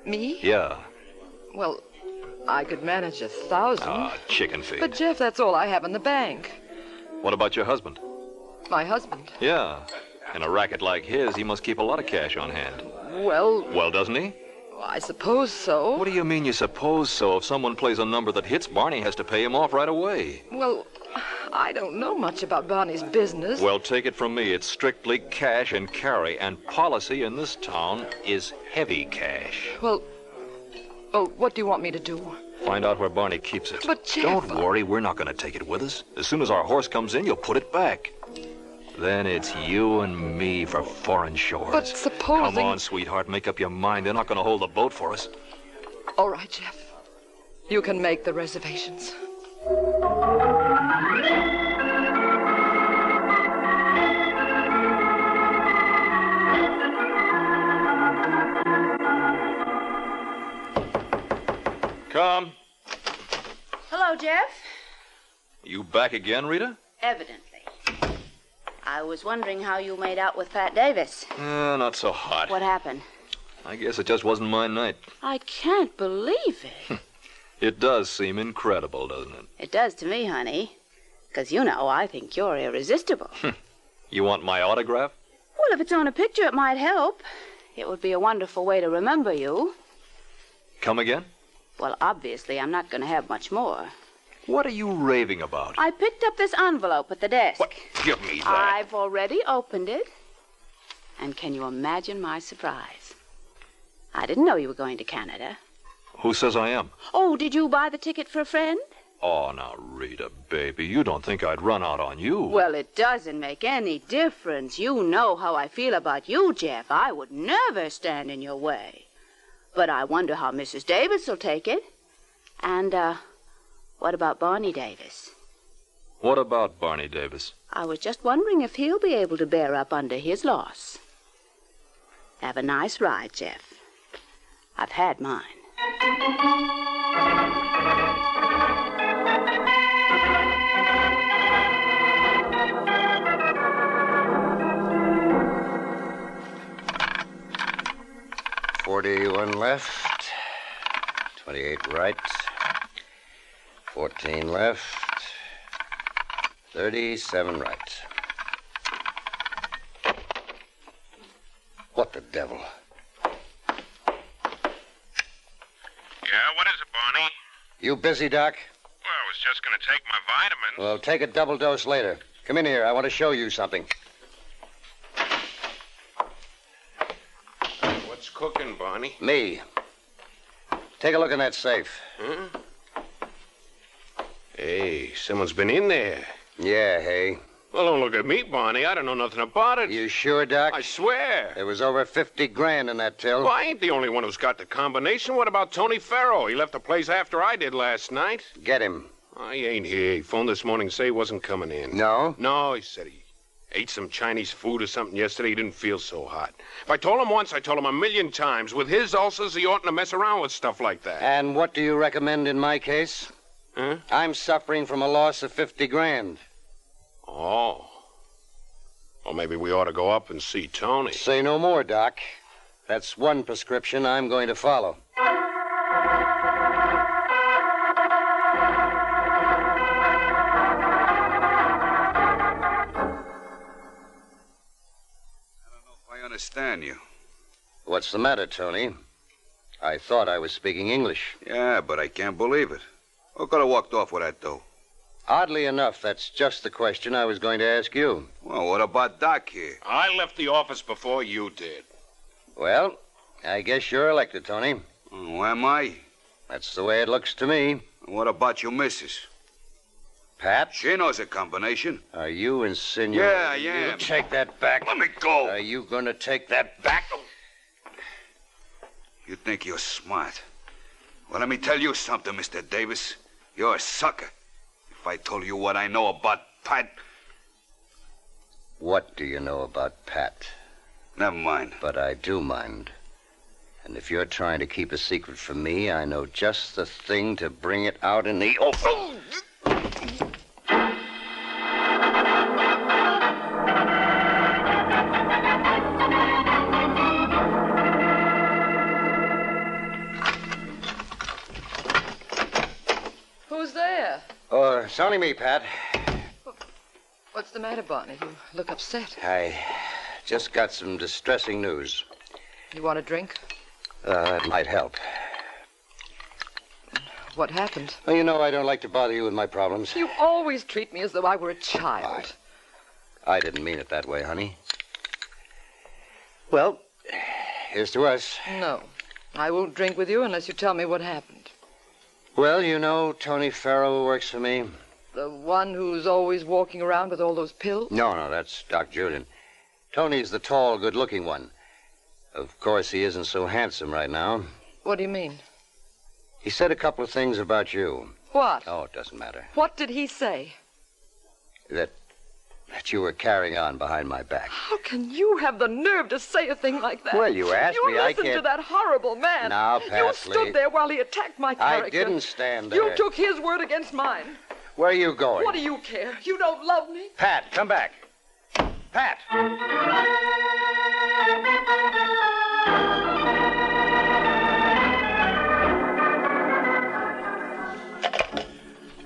Me? Yeah. Well, I could manage 1,000. Ah, chicken feed. But, Jeff, that's all I have in the bank. What about your husband? My husband? Yeah. In a racket like his, he must keep a lot of cash on hand. Well... Well, doesn't he? I suppose so. What do you mean you suppose so? If someone plays a number that hits, Barney has to pay him off right away. Well, I don't know much about Barney's business. Well, take it from me. It's strictly cash and carry, and policy in this town is heavy cash. Well, what do you want me to do? Find out where Barney keeps it. But, Jeff... Don't worry, we're not going to take it with us. As soon as our horse comes in, you'll put it back. Then it's you and me for foreign shores. But supposing... Come on, sweetheart, make up your mind. They're not going to hold the boat for us. All right, Jeff. You can make the reservations. Come. Hello, Jeff. You back again, Rita? Evidently. I was wondering how you made out with Pat Davis. Not so hot. What happened? I guess it just wasn't my night. I can't believe it. It does seem incredible, doesn't it? It does to me, honey. 'Cause you know I think you're irresistible. You want my autograph? Well, if it's on a picture, it might help. It would be a wonderful way to remember you. Come again? Well, obviously, I'm not going to have much more. What are you raving about? I picked up this envelope at the desk. What? Give me that. I've already opened it. And can you imagine my surprise? I didn't know you were going to Canada. Who says I am? Oh, did you buy the ticket for a friend? Oh, now, Rita, baby, you don't think I'd run out on you. Well, it doesn't make any difference. You know how I feel about you, Jeff. I would never stand in your way. But I wonder how Mrs. Davis will take it. And, what about Barney Davis? What about Barney Davis? I was just wondering if he'll be able to bear up under his loss. Have a nice ride, Jeff. I've had mine. $41 left. 28 right. 14 left. 37 right. What the devil? Yeah, what is it, Barney? You busy, Doc? Well, I was just going to take my vitamins. Well, take a double dose later. Come in here. I want to show you something. What's cooking, Barney? Me. Take a look in that safe. Huh? Hey, someone's been in there. Yeah, hey. Well, don't look at me, Barney. I don't know nothing about it. You sure, Doc? I swear. There was over 50 grand in that till. Well, I ain't the only one who's got the combination. What about Tony Farrow? He left the place after I did last night. Get him. He ain't here. He phoned this morning to say he wasn't coming in. No? No, he said he ate some Chinese food or something yesterday. He didn't feel so hot. If I told him once, I told him a million times. With his ulcers, he oughtn't to mess around with stuff like that. And what do you recommend in my case? Huh? I'm suffering from a loss of 50 grand. Oh. Well, maybe we ought to go up and see Tony. Say no more, Doc. That's one prescription I'm going to follow. I understand you. What's the matter, Tony? I thought I was speaking English. Yeah, but I can't believe it. Who could have walked off with that dough? Oddly enough, that's just the question I was going to ask you. Well, what about Doc here? I left the office before you did. Well, I guess you're elected, Tony. Oh, am I? That's the way it looks to me. What about your missus? Pat? She knows a combination. Are you insinuating? Yeah, I am. You take that back. Let me go. Are you going to take that back? You think you're smart. Well, let me tell you something, Mr. Davis. You're a sucker. If I told you what I know about Pat... What do you know about Pat? Never mind. But I do mind. And if you're trying to keep a secret from me, I know just the thing to bring it out in the open. Who's there? Oh, it's only me, Pat. What's the matter, Barney? You look upset. I just got some distressing news. You want a drink? That might help. What happened? Well, you know I don't like to bother you with my problems. You always treat me as though I were a child. I didn't mean it that way, honey. Well, here's to us. No. I won't drink with you unless you tell me what happened. Well, you know Tony Farrow works for me. The one who's always walking around with all those pills? No, that's Doc Julian. Tony's the tall, good-looking one. Of course, he isn't so handsome right now. What do you mean? He said a couple of things about you. What? Oh, it doesn't matter. What did he say? That you were carrying on behind my back. How can you have the nerve to say a thing like that? Well, you asked me. I You listened can't. to that horrible man. Now, You Pat, stood please. there while he attacked my character. I didn't stand there. You took his word against mine. Where are you going? What do you care? You don't love me. Pat, come back. Pat!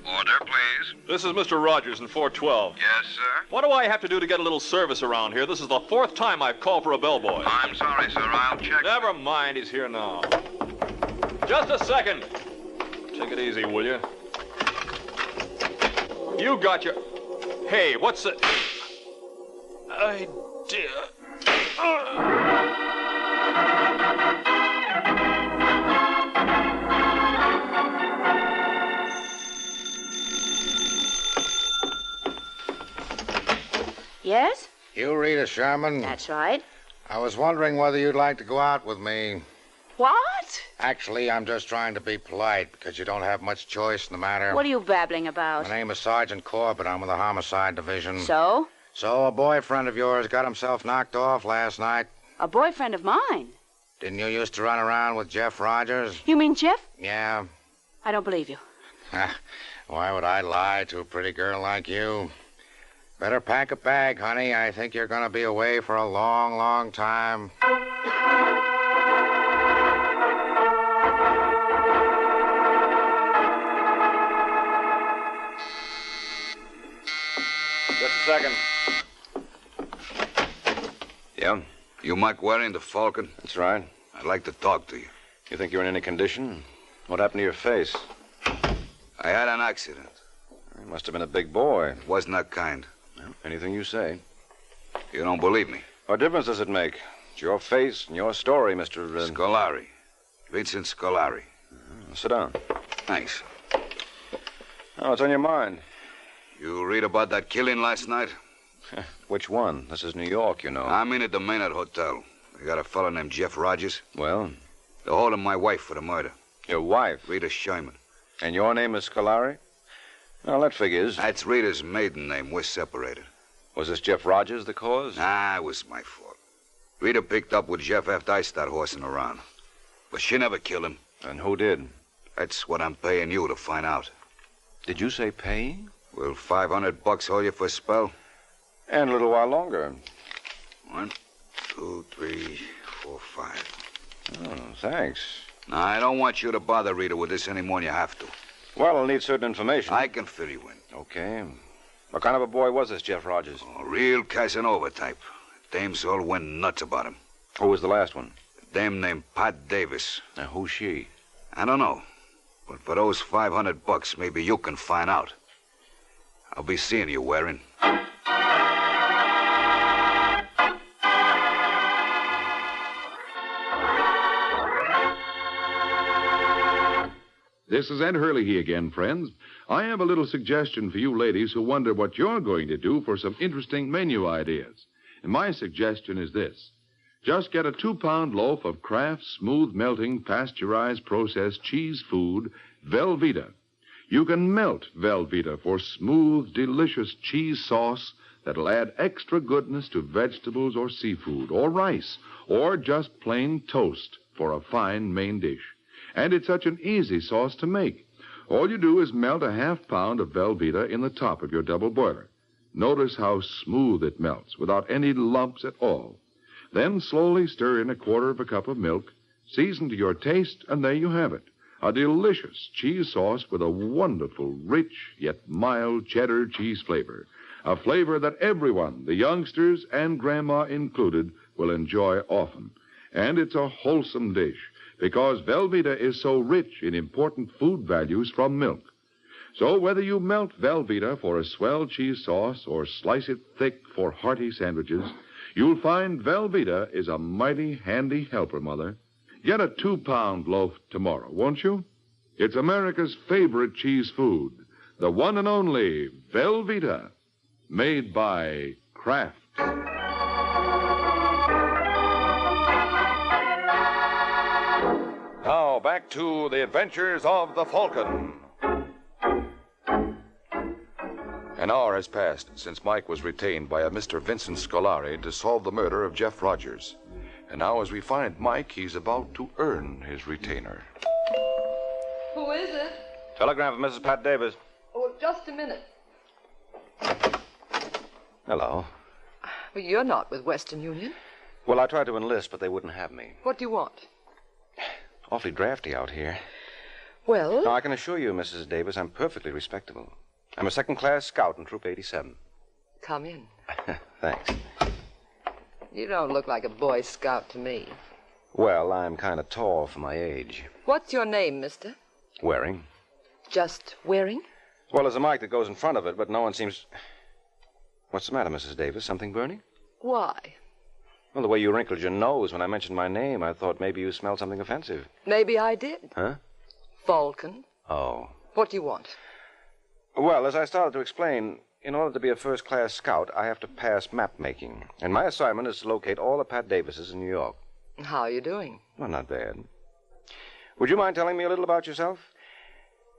Order, please. This is Mr. Rogers in 412. Yes, sir? What do I have to do to get a little service around here? This is the 4th time I've called for a bellboy. I'm sorry, sir. I'll check. Never mind. He's here now. Just a second. Take it easy, will you? You got your... Hey, what's the... Idea. Yes? You, Rita Sherman? That's right. I was wondering whether you'd like to go out with me. What? Actually, I'm just trying to be polite because you don't have much choice in the matter. What are you babbling about? My name is Sergeant Corbett. I'm with the Homicide Division. So? So a boyfriend of yours got himself knocked off last night. A boyfriend of mine? Didn't you used to run around with Jeff Rogers? You mean Jeff? Yeah. I don't believe you. Why would I lie to a pretty girl like you? Better pack a bag, honey. I think you're going to be away for a long, long time. Just a second. Yeah? You Mike Waring, the Falcon? That's right. I'd like to talk to you. You think you're in any condition? What happened to your face? I had an accident. You must have been a big boy. Wasn't that kind. Well, anything you say. You don't believe me? What difference does it make? It's your face and your story, Mr. Scolari. Vincent Scolari. Sit down. Thanks. Oh, what's on your mind? You read about that killing last night? Which one? This is New York, you know. I'm in at the Maynard Hotel. I got a fellow named Jeff Rogers. Well? They're holding my wife for the murder. Your wife? Rita Sherman. And your name is Scolari? Well, that figures. That's Rita's maiden name. We're separated. Was this Jeff Rogers the cause? Nah, it was my fault. Rita picked up with Jeff after I started horsing around. But she never killed him. And who did? That's what I'm paying you to find out. Did you say pay? Will $500 hold you for a spell? And a little while longer. 1, 2, 3, 4, 5. Oh, thanks. Now, I don't want you to bother Rita with this any more than you have to. Well, I'll need certain information. I can fill you in. Okay. What kind of a boy was this Jeff Rogers? A real Casanova type. Dames all went nuts about him. Who was the last one? A dame named Pat Davis. Now, who's she? I don't know. But for those $500, maybe you can find out. I'll be seeing you, Waring. This is Ed Hurley again, friends. I have a little suggestion for you ladies who wonder what you're going to do for some interesting menu ideas. And my suggestion is this. Just get a 2-pound loaf of Kraft smooth melting pasteurized processed cheese food, Velveeta. You can melt Velveeta for smooth, delicious cheese sauce that'll add extra goodness to vegetables or seafood or rice or just plain toast for a fine main dish. And it's such an easy sauce to make. All you do is melt a half-pound of Velveeta in the top of your double boiler. Notice how smooth it melts without any lumps at all. Then slowly stir in a quarter of a cup of milk, season to your taste, and there you have it. A delicious cheese sauce with a wonderful, rich, yet mild cheddar cheese flavor. A flavor that everyone, the youngsters and Grandma included, will enjoy often. And it's a wholesome dish, because Velveeta is so rich in important food values from milk. So whether you melt Velveeta for a swell cheese sauce or slice it thick for hearty sandwiches, you'll find Velveeta is a mighty handy helper, Mother. Get a 2-pound loaf tomorrow, won't you? It's America's favorite cheese food, the one and only Velveeta, made by Kraft. Now, back back to the adventures of the Falcon. An hour has passed since Mike was retained by a Mr. Vincent Scolari to solve the murder of Jeff Rogers. And now, as we find Mike, he's about to earn his retainer. Who is it? Telegram from Mrs. Pat Davis. Oh, just a minute. Hello. Well, you're not with Western Union. Well, I tried to enlist, but they wouldn't have me. What do you want? Awfully drafty out here. Well? Now, I can assure you, Mrs. Davis, I'm perfectly respectable. I'm a second-class scout in Troop 87. Come in. Thanks. You don't look like a Boy Scout to me. Well, I'm kind of tall for my age. What's your name, mister? Waring. Just Waring? Well, there's a mic that goes in front of it, but no one seems... What's the matter, Mrs. Davis? Something burning? Why? Well, the way you wrinkled your nose when I mentioned my name, I thought maybe you smelled something offensive. Maybe I did. Huh? Falcon. Oh. What do you want? Well, as I started to explain, in order to be a first-class scout, I have to pass map-making. And my assignment is to locate all the Pat Davises in New York. How are you doing? Well, not bad. Would you mind telling me a little about yourself?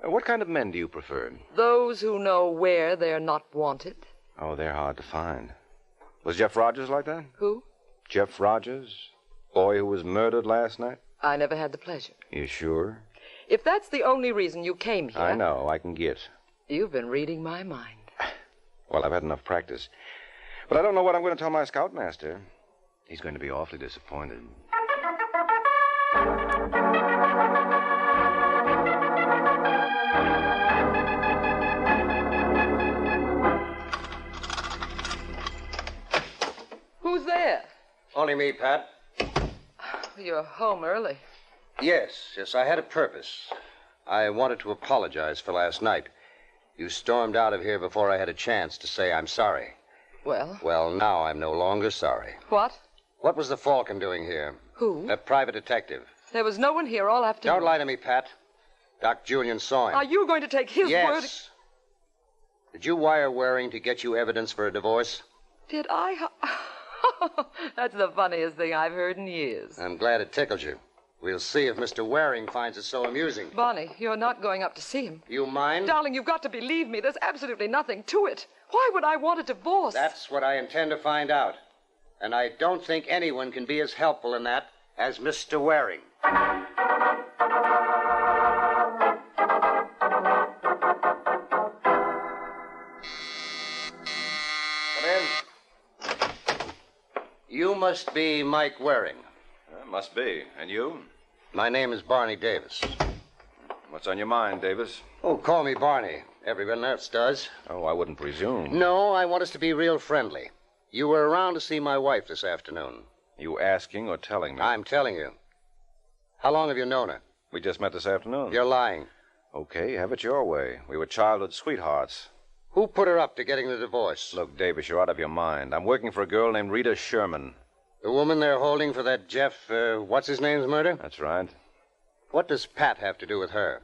What kind of men do you prefer? Those who know where they're not wanted. Oh, they're hard to find. Was Jeff Rogers like that? Who? Jeff Rogers? Boy who was murdered last night? I never had the pleasure. You sure? If that's the only reason you came here... I know, I can get. You've been reading my mind. Well, I've had enough practice. But I don't know what I'm going to tell my scoutmaster. He's going to be awfully disappointed. Who's there? Only me, Pat. You're home early. Yes, I had a purpose. I wanted to apologize for last night. You stormed out of here before I had a chance to say I'm sorry. Well? Well, now I'm no longer sorry. What? What was the Falcon doing here? Who? A private detective. There was no one here all afternoon. Don't lie to me, Pat. Doc Julian saw him. Are you going to take his word? Yes. Did you wire Waring to get you evidence for a divorce? Did I? That's the funniest thing I've heard in years. I'm glad it tickled you. We'll see if Mr. Waring finds it so amusing. Bonnie, you're not going up to see him. You mind? Darling, you've got to believe me. There's absolutely nothing to it. Why would I want a divorce? That's what I intend to find out. And I don't think anyone can be as helpful in that as Mr. Waring. Come in. You must be Mike Waring. Must be. And you? My name is Barney Davis. What's on your mind, Davis? Oh, call me Barney. Everyone else does. Oh, I wouldn't presume. No, I want us to be real friendly. You were around to see my wife this afternoon. You asking or telling me? I'm telling you. How long have you known her? We just met this afternoon. You're lying. Okay, have it your way. We were childhood sweethearts. Who put her up to getting the divorce? Look, Davis, you're out of your mind. I'm working for a girl named Rita Sherman. The woman they're holding for that Jeff, what's-his-name's murder? That's right. What does Pat have to do with her?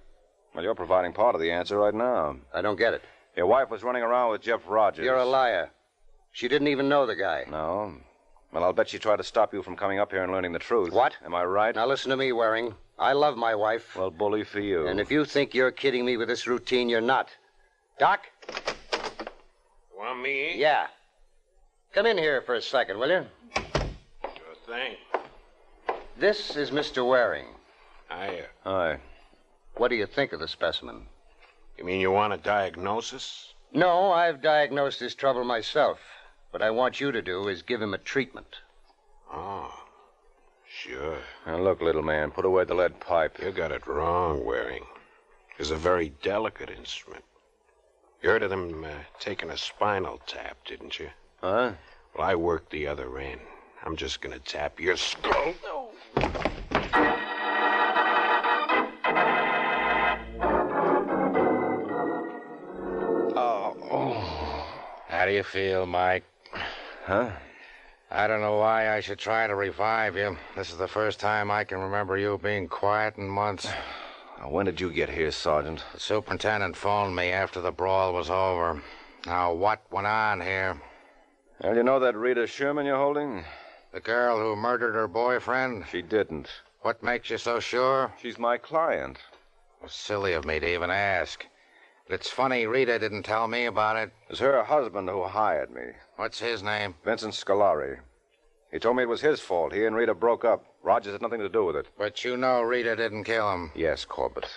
Well, you're providing part of the answer right now. I don't get it. Your wife was running around with Jeff Rogers. You're a liar. She didn't even know the guy. No? Well, I'll bet she tried to stop you from coming up here and learning the truth. What? Am I right? Now listen to me, Waring. I love my wife. Well, bully for you. And if you think you're kidding me with this routine, you're not. Doc? Want me? Yeah. Come in here for a second, will you? Sure thing. This is Mr. Waring. Hiya. Hi. What do you think of the specimen? You mean you want a diagnosis? No, I've diagnosed his trouble myself. What I want you to do is give him a treatment. Oh, sure. Now, look, little man, put away the lead pipe. You got it wrong, Waring. It's a very delicate instrument. You heard of them taking a spinal tap, didn't you? Huh? Well, I work the other end. I'm just going to tap your skull. No. How do you feel, Mike? Huh? I don't know why I should try to revive you. This is the first time I can remember you being quiet in months. When did you get here, Sergeant? The superintendent phoned me after the brawl was over. Now, what went on here? Well, you know that Rita Sherman you're holding? The girl who murdered her boyfriend? She didn't. What makes you so sure? She's my client. Well, silly of me to even ask. But it's funny Rita didn't tell me about it. It was her husband who hired me. What's his name? Vincent Scolari. He told me it was his fault. He and Rita broke up. Rogers had nothing to do with it. But you know Rita didn't kill him. Yes, Corbett.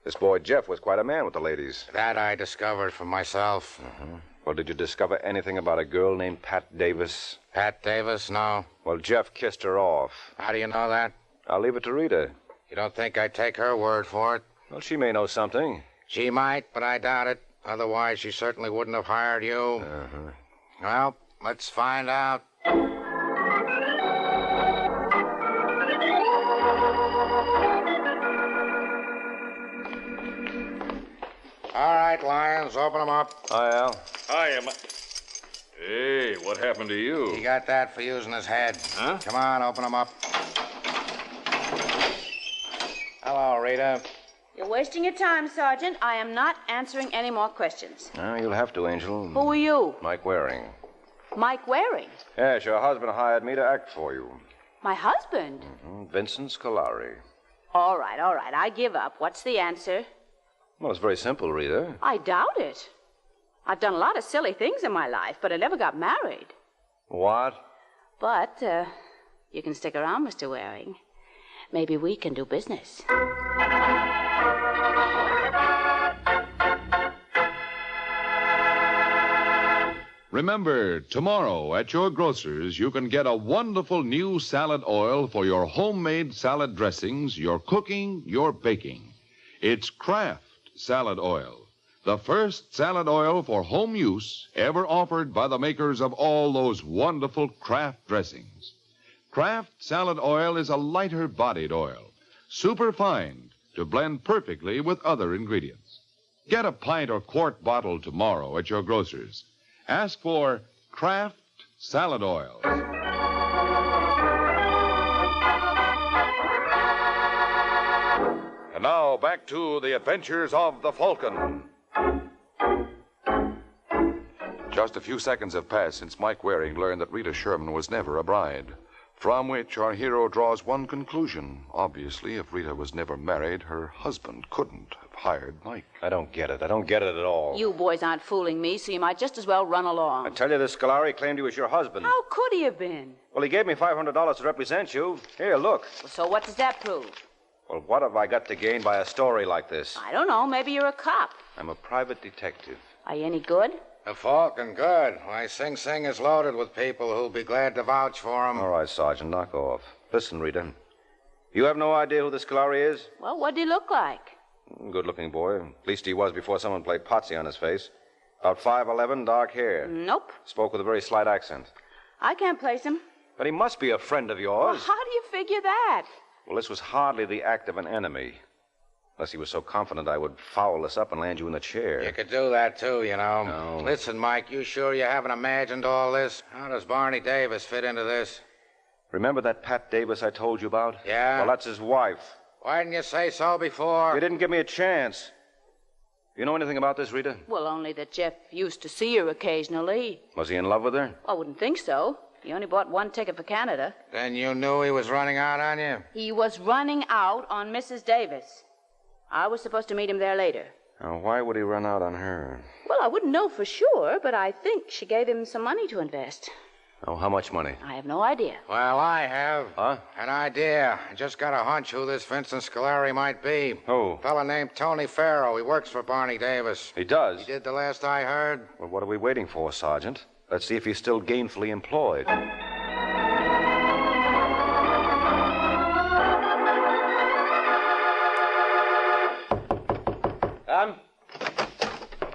This boy Jeff was quite a man with the ladies. That I discovered for myself. Mm-hmm. Well, did you discover anything about a girl named Pat Davis? Pat Davis? No. Well, Jeff kissed her off. How do you know that? I'll leave it to Rita. You don't think I'd take her word for it? Well, she may know something. She might, but I doubt it. Otherwise, she certainly wouldn't have hired you. Uh-huh. Well, let's find out. All right, Lyons, open them up. Hi, Al. Hi, Emma. Hey, what happened to you? He got that for using his head. Huh? Come on, open them up. Hello, Rita. You're wasting your time, Sergeant. I am not answering any more questions. You'll have to, Angel. Who are you? Mike Waring. Mike Waring. Yes, your husband hired me to act for you. My husband? Mm-hmm. Vincent Scolari. All right. I give up. What's the answer? Well, it's very simple, Rita. I doubt it. I've done a lot of silly things in my life, but I never got married. What? But you can stick around, Mr. Waring. Maybe we can do business. Remember, tomorrow at your grocer's, you can get a wonderful new salad oil for your homemade salad dressings, your cooking, your baking. It's Kraft Salad Oil, the first salad oil for home use ever offered by the makers of all those wonderful Kraft dressings. Kraft Salad Oil is a lighter-bodied oil, superfine to blend perfectly with other ingredients. Get a pint or quart bottle tomorrow at your grocer's. Ask for Kraft Salad Oil. And now back to the adventures of the Falcon. Just a few seconds have passed since Mike Waring learned that Rita Sherman was never a bride. From which our hero draws one conclusion. Obviously, if Rita was never married, her husband couldn't have hired Mike. I don't get it. I don't get it at all. You boys aren't fooling me, so you might just as well run along. I tell you, this Scolari claimed he was your husband. How could he have been? Well, he gave me $500 to represent you. Here, look. So what does that prove? Well, what have I got to gain by a story like this? I don't know. Maybe you're a cop. I'm a private detective. Are you any good? The Falcon, good. Why, Sing Sing is loaded with people who'll be glad to vouch for him. All right, Sergeant, knock off. Listen, Rita. You have no idea who this Scolari is? Well, what did he look like? Good-looking boy. At least he was before someone played Potsy on his face. About 5'11", dark hair. Nope. Spoke with a very slight accent. I can't place him. But he must be a friend of yours. Well, how do you figure that? Well, this was hardly the act of an enemy. Unless he was so confident I would foul this up and land you in the chair. You could do that, too, you know. No. Listen, Mike, you sure you haven't imagined all this? How does Barney Davis fit into this? Remember that Pat Davis I told you about? Yeah? Well, that's his wife. Why didn't you say so before? You didn't give me a chance. You know anything about this, Rita? Well, only that Jeff used to see her occasionally. Was he in love with her? I wouldn't think so. He only bought one ticket for Canada. Then you knew he was running out on you? He was running out on Mrs. Davis. I was supposed to meet him there later. Now, why would he run out on her? Well, I wouldn't know for sure, but I think she gave him some money to invest. Oh, how much money? I have no idea. Well, I have. Huh? An idea. I just got a hunch who this Vincent Scolari might be. Who? A fella named Tony Farrow. He works for Barney Davis. He does? He did the last I heard. Well, what are we waiting for, Sergeant? Let's see if he's still gainfully employed.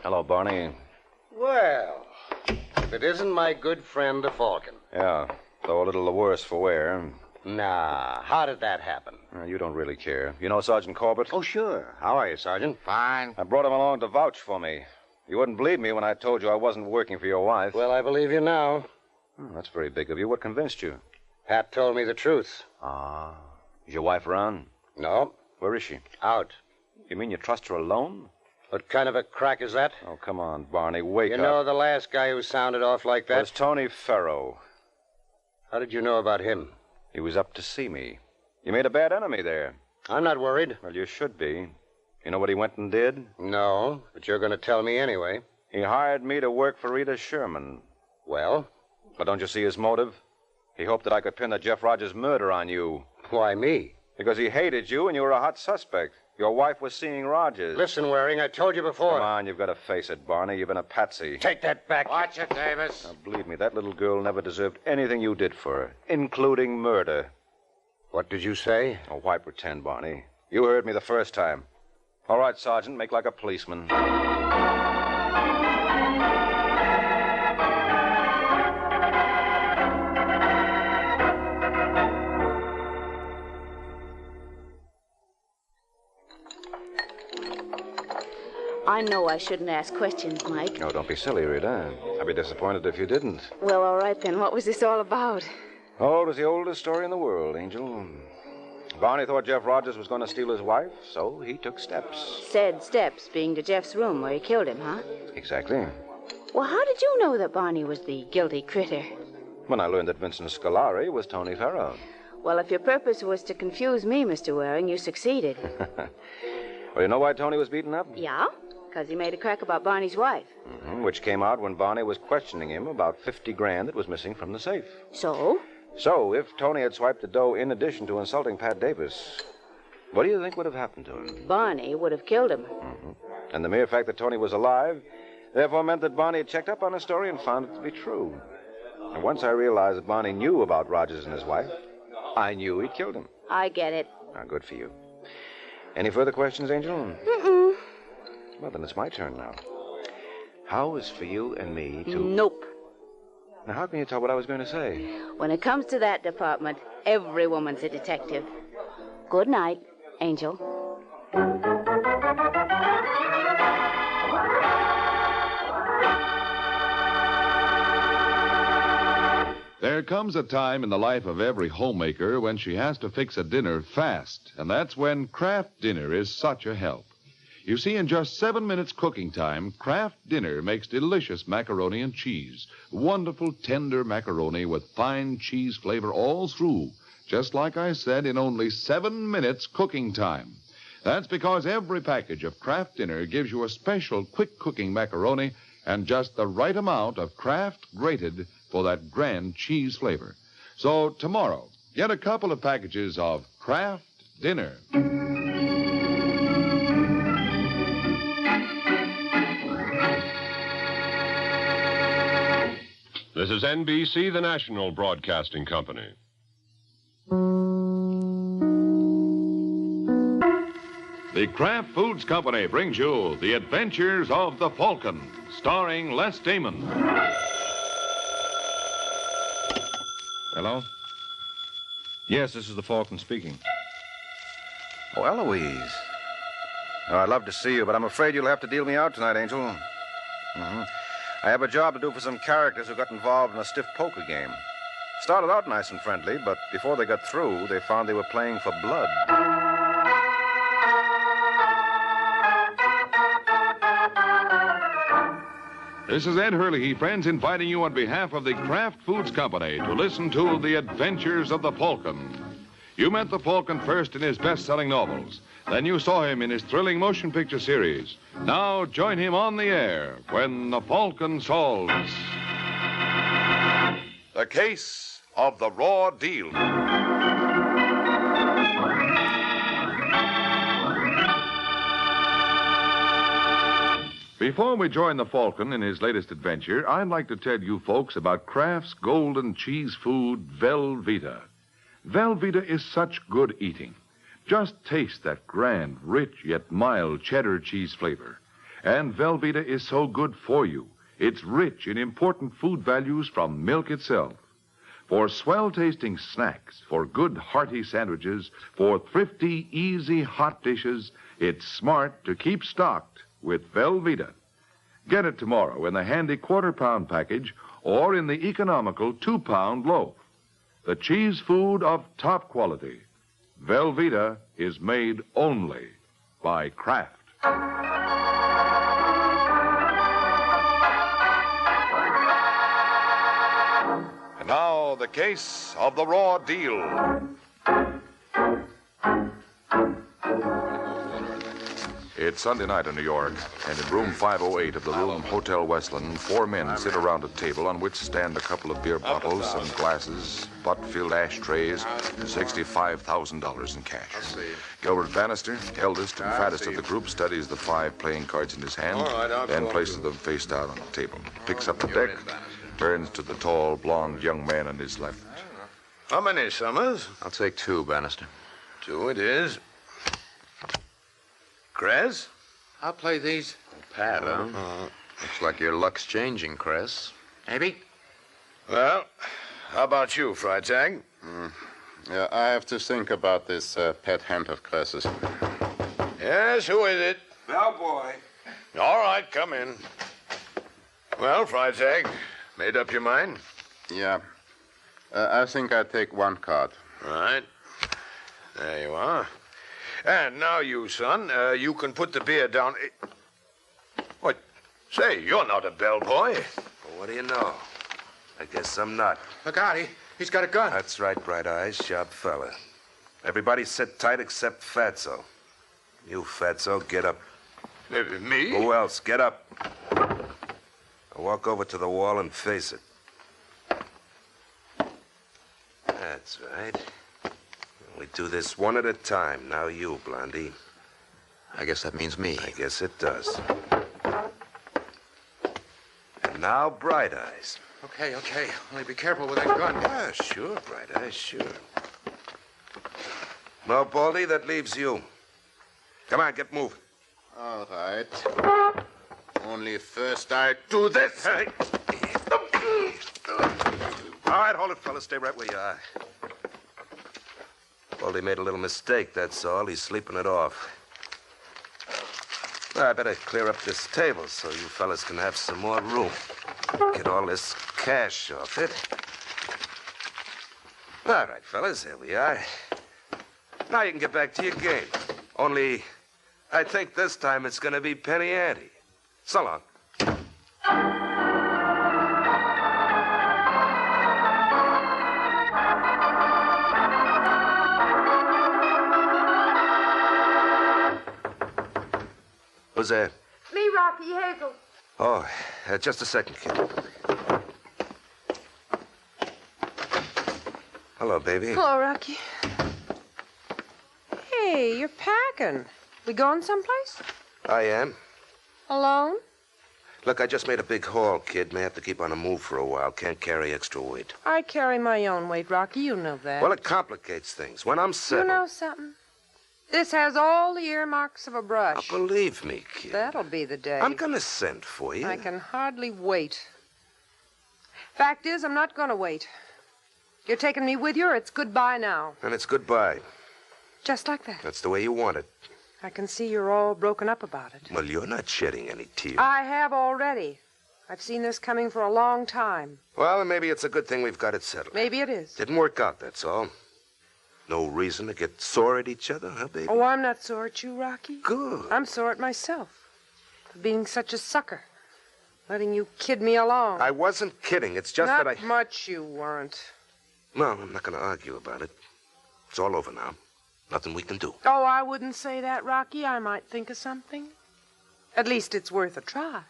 Hello, Barney. Well, if it isn't my good friend, the Falcon. Yeah, though a little the worse for wear. Nah, how did that happen? You don't really care. You know Sergeant Corbett? Oh, sure. How are you, Sergeant? Fine. I brought him along to vouch for me. You wouldn't believe me when I told you I wasn't working for your wife. Well, I believe you now. That's very big of you. What convinced you? Pat told me the truth. Ah. Is your wife around? No. Where is she? Out. You mean you trust her alone? What kind of a crack is that? Oh, come on, Barney. Wake up. You know the last guy who sounded off like that? It was Tony Farrow. How did you know about him? He was up to see me. You made a bad enemy there. I'm not worried. Well, you should be. You know what he went and did? No, but you're going to tell me anyway. He hired me to work for Rita Sherman. Well? But don't you see his motive? He hoped that I could pin the Jeff Rogers murder on you. Why me? Because he hated you and you were a hot suspect. Your wife was seeing Rogers. Listen, Waring, I told you before. Come on, you've got to face it, Barney. You've been a patsy. Take that back. Watch it, Davis. Now, believe me, that little girl never deserved anything you did for her, including murder. What did you say? Oh, why pretend, Barney? You heard me the first time. All right, Sergeant, make like a policeman. I know I shouldn't ask questions, Mike. No, don't be silly, Rita. I'd be disappointed if you didn't. Well, all right then. What was this all about? Oh, it was the oldest story in the world, Angel. Barney thought Jeff Rogers was going to steal his wife, so he took steps. Said steps, being to Jeff's room where he killed him, huh? Exactly. Well, how did you know that Barney was the guilty critter? When I learned that Vincent Scolari was Tony Farrow. Well, if your purpose was to confuse me, Mr. Waring, you succeeded. Well, you know why Tony was beaten up? Yeah? Because he made a crack about Barney's wife. Mm-hmm, which came out when Barney was questioning him about 50 grand that was missing from the safe. So? So, if Tony had swiped the dough in addition to insulting Pat Davis, what do you think would have happened to him? Barney would have killed him. Mm-hmm. And the mere fact that Tony was alive, therefore meant that Barney had checked up on his story and found it to be true. And once I realized that Barney knew about Rogers and his wife, I knew he'd killed him. I get it. Now, good for you. Any further questions, Angel? Mm-mm. Well, then it's my turn now. How is for you and me to... Nope. Now, how can you tell what I was going to say? When it comes to that department, every woman's a detective. Good night, Angel. There comes a time in the life of every homemaker when she has to fix a dinner fast, and that's when Kraft Dinner is such a help. You see, in just 7 minutes cooking time, Kraft Dinner makes delicious macaroni and cheese. Wonderful, tender macaroni with fine cheese flavor all through, just like I said, in only 7 minutes cooking time. That's because every package of Kraft Dinner gives you a special quick cooking macaroni and just the right amount of Kraft grated for that grand cheese flavor. So tomorrow, get a couple of packages of Kraft Dinner. This is NBC, the national broadcasting company. The Kraft Foods Company brings you The Adventures of the Falcon, starring Les Damon. Hello? Yes, this is the Falcon speaking. Oh, Eloise. Oh, I'd love to see you, but I'm afraid you'll have to deal me out tonight, Angel. Mm-hmm. I have a job to do for some characters who got involved in a stiff poker game. Started out nice and friendly, but before they got through, they found they were playing for blood. This is Ed Hurley, friends, inviting you on behalf of the Kraft Foods Company to listen to The Adventures of the Falcon. You met the Falcon first in his best-selling novels. Then you saw him in his thrilling motion picture series. Now join him on the air when the Falcon solves The Case of the Raw Deal. Before we join the Falcon in his latest adventure, I'd like to tell you folks about Kraft's golden cheese food, Velveeta. Velveeta is such good eating. Just taste that grand, rich, yet mild cheddar cheese flavor. And Velveeta is so good for you. It's rich in important food values from milk itself. For swell-tasting snacks, for good, hearty sandwiches, for thrifty, easy, hot dishes, it's smart to keep stocked with Velveeta. Get it tomorrow in the handy quarter-pound package or in the economical 2-pound loaf. The cheese food of top quality. Velveeta is made only by Kraft. And now, the case of the raw deal. It's Sunday night in New York, and in room 508 of the room Hotel Westland, 4 men sit around a table on which stand a couple of beer bottles, some glasses, butt-filled ashtrays, and $65,000 in cash. Gilbert Bannister, eldest and fattest of the group, studies the 5 playing cards in his hand, then places them face down on the table. Picks up the deck, turns to the tall, blond young man on his left. How many, Summers? I'll take 2, Bannister. 2 it is. Kress? I'll play these. Pat, huh? Looks like your luck's changing, Kress. Maybe. Well, how about you, Freitag? Yeah, I have to think about this pet hand of Kress's. Yes, who is it? Bellboy. All right, come in. Well, Freitag, made up your mind? Yeah. I think I take 1 card. Right. There you are. And now you, son, you can put the beer down. What? Say, you're not a bellboy. Well, what do you know? I guess I'm not. Look out, he's got a gun. That's right, Bright Eyes, sharp fella. Everybody sit tight except Fatso. You, Fatso, get up. Me? Who else? Get up. Now walk over to the wall and face it. That's right. We do this one at a time. Now you, Blondie. I guess that means me. I guess it does. And now, Bright Eyes. Okay. Only be careful with that gun. Yeah, sure, Bright Eyes, sure. No, Baldy, that leaves you. Come on, get moving. All right. Only first I do this. Hey. All right, hold it, fellas. Stay right where you are. Baldy made a little mistake, that's all. He's sleeping it off. Well, I better clear up this table so you fellas can have some more room. Get all this cash off it. All right, fellas, here we are. Now you can get back to your game. Only, I think this time it's going to be penny ante. So long. Who's there? Me, Rocky Hazel. Oh, just a second, kid. Hello, baby. Hello, Rocky. Hey, you're packing. We going someplace? I am. Alone? Look, I just made a big haul, kid. May have to keep on the move for a while. Can't carry extra weight. I carry my own weight, Rocky. You know that. Well, it complicates things. When I'm settled... You know something? This has all the earmarks of a brush. Now, believe me, kid. That'll be the day. I'm going to send for you. I can hardly wait. Fact is, I'm not going to wait. You're taking me with you, or it's goodbye now. And it's goodbye. Just like that. That's the way you want it. I can see you're all broken up about it. Well, you're not shedding any tears. I have already. I've seen this coming for a long time. Well, maybe it's a good thing we've got it settled. Maybe it is. Didn't work out, that's all. No reason to get sore at each other, huh, baby? Oh, I'm not sore at you, Rocky. Good. I'm sore at myself for being such a sucker. Letting you kid me along. I wasn't kidding. It's just not that I... much you weren't. No, I'm not going to argue about it. It's all over now. Nothing we can do. Oh, I wouldn't say that, Rocky. I might think of something. At least it's worth a try.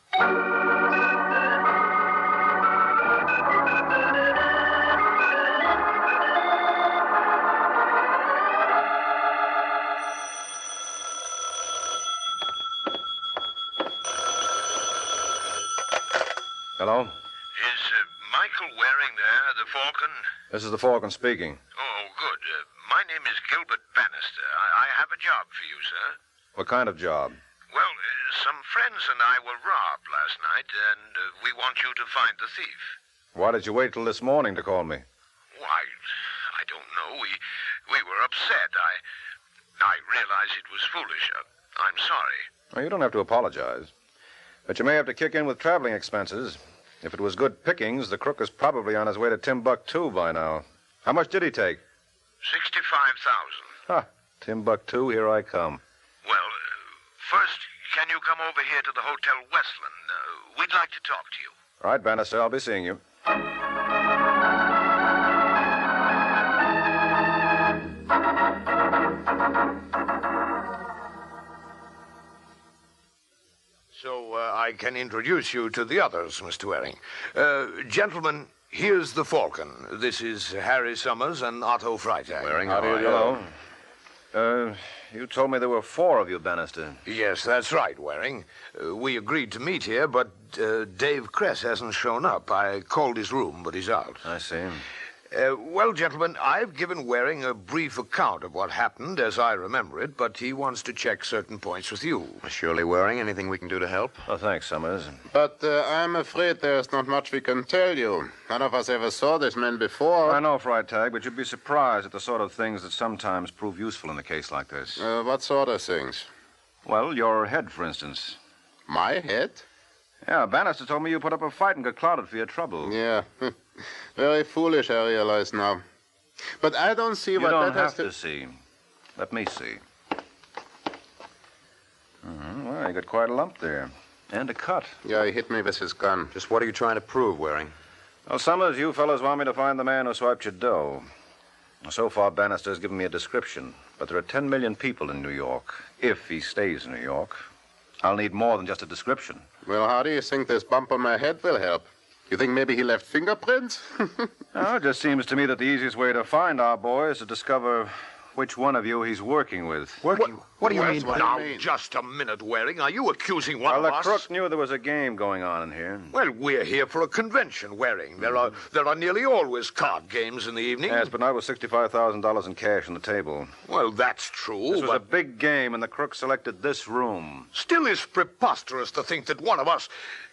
Hello? Is Michael Waring there, the Falcon? This is the Falcon speaking. Oh, good. My name is Gilbert Bannister. I have a job for you, sir. What kind of job? Well, some friends and I were robbed last night, and we want you to find the thief. Why did you wait till this morning to call me? Why, I don't know. We were upset. I realize it was foolish. I'm sorry. Well, you don't have to apologize. But you may have to kick in with traveling expenses. If it was good pickings, the crook is probably on his way to Timbuktu by now. How much did he take? $65,000. Ha! Timbuktu, here I come. Well, first, can you come over here to the Hotel Westland? We'd like to talk to you. All right, Bannister, I'll be seeing you. can introduce you to the others, Mr. Waring. Gentlemen, here's the Falcon. This is Harry Summers and Otto Freitag. Waring, how do you do? Hello. You told me there were 4 of you, Bannister. Yes, that's right, Waring. We agreed to meet here, but Dave Kress hasn't shown up. I called his room, but he's out. I see. Well, gentlemen, I've given Waring a brief account of what happened as I remember it, but he wants to check certain points with you. Surely, Waring, anything we can do to help? Oh, thanks, Summers. But I'm afraid there's not much we can tell you. None of us ever saw this man before. I know, Freitag, but you'd be surprised at the sort of things that sometimes prove useful in a case like this. What sort of things? Well, your head, for instance. My head? Yeah, Bannister told me you put up a fight and got clouded for your trouble. Yeah. Very foolish, I realize now. But I don't see what that has You don't have to see. Let me see. Well, you got quite a lump there. And a cut. Yeah, he hit me with his gun. Just what are you trying to prove, Waring? Well, Summers, you fellows want me to find the man who swiped your dough. So far, Bannister's given me a description. But there are 10 million people in New York, if he stays in New York. I'll need more than just a description. Well, how do you think this bump on my head will help? You think maybe he left fingerprints? No, it just seems to me that the easiest way to find our boy is to discover which one of you he's working with. What do you mean? Now, just a minute, Waring. Are you accusing one of us? Well, the crook knew there was a game going on in here. Well, we're here for a convention, Waring. There are nearly always card games in the evening. Yes, but not with $65,000 in cash on the table. Well, that's true, This was a big game, and the crook selected this room. Still is preposterous to think that one of us...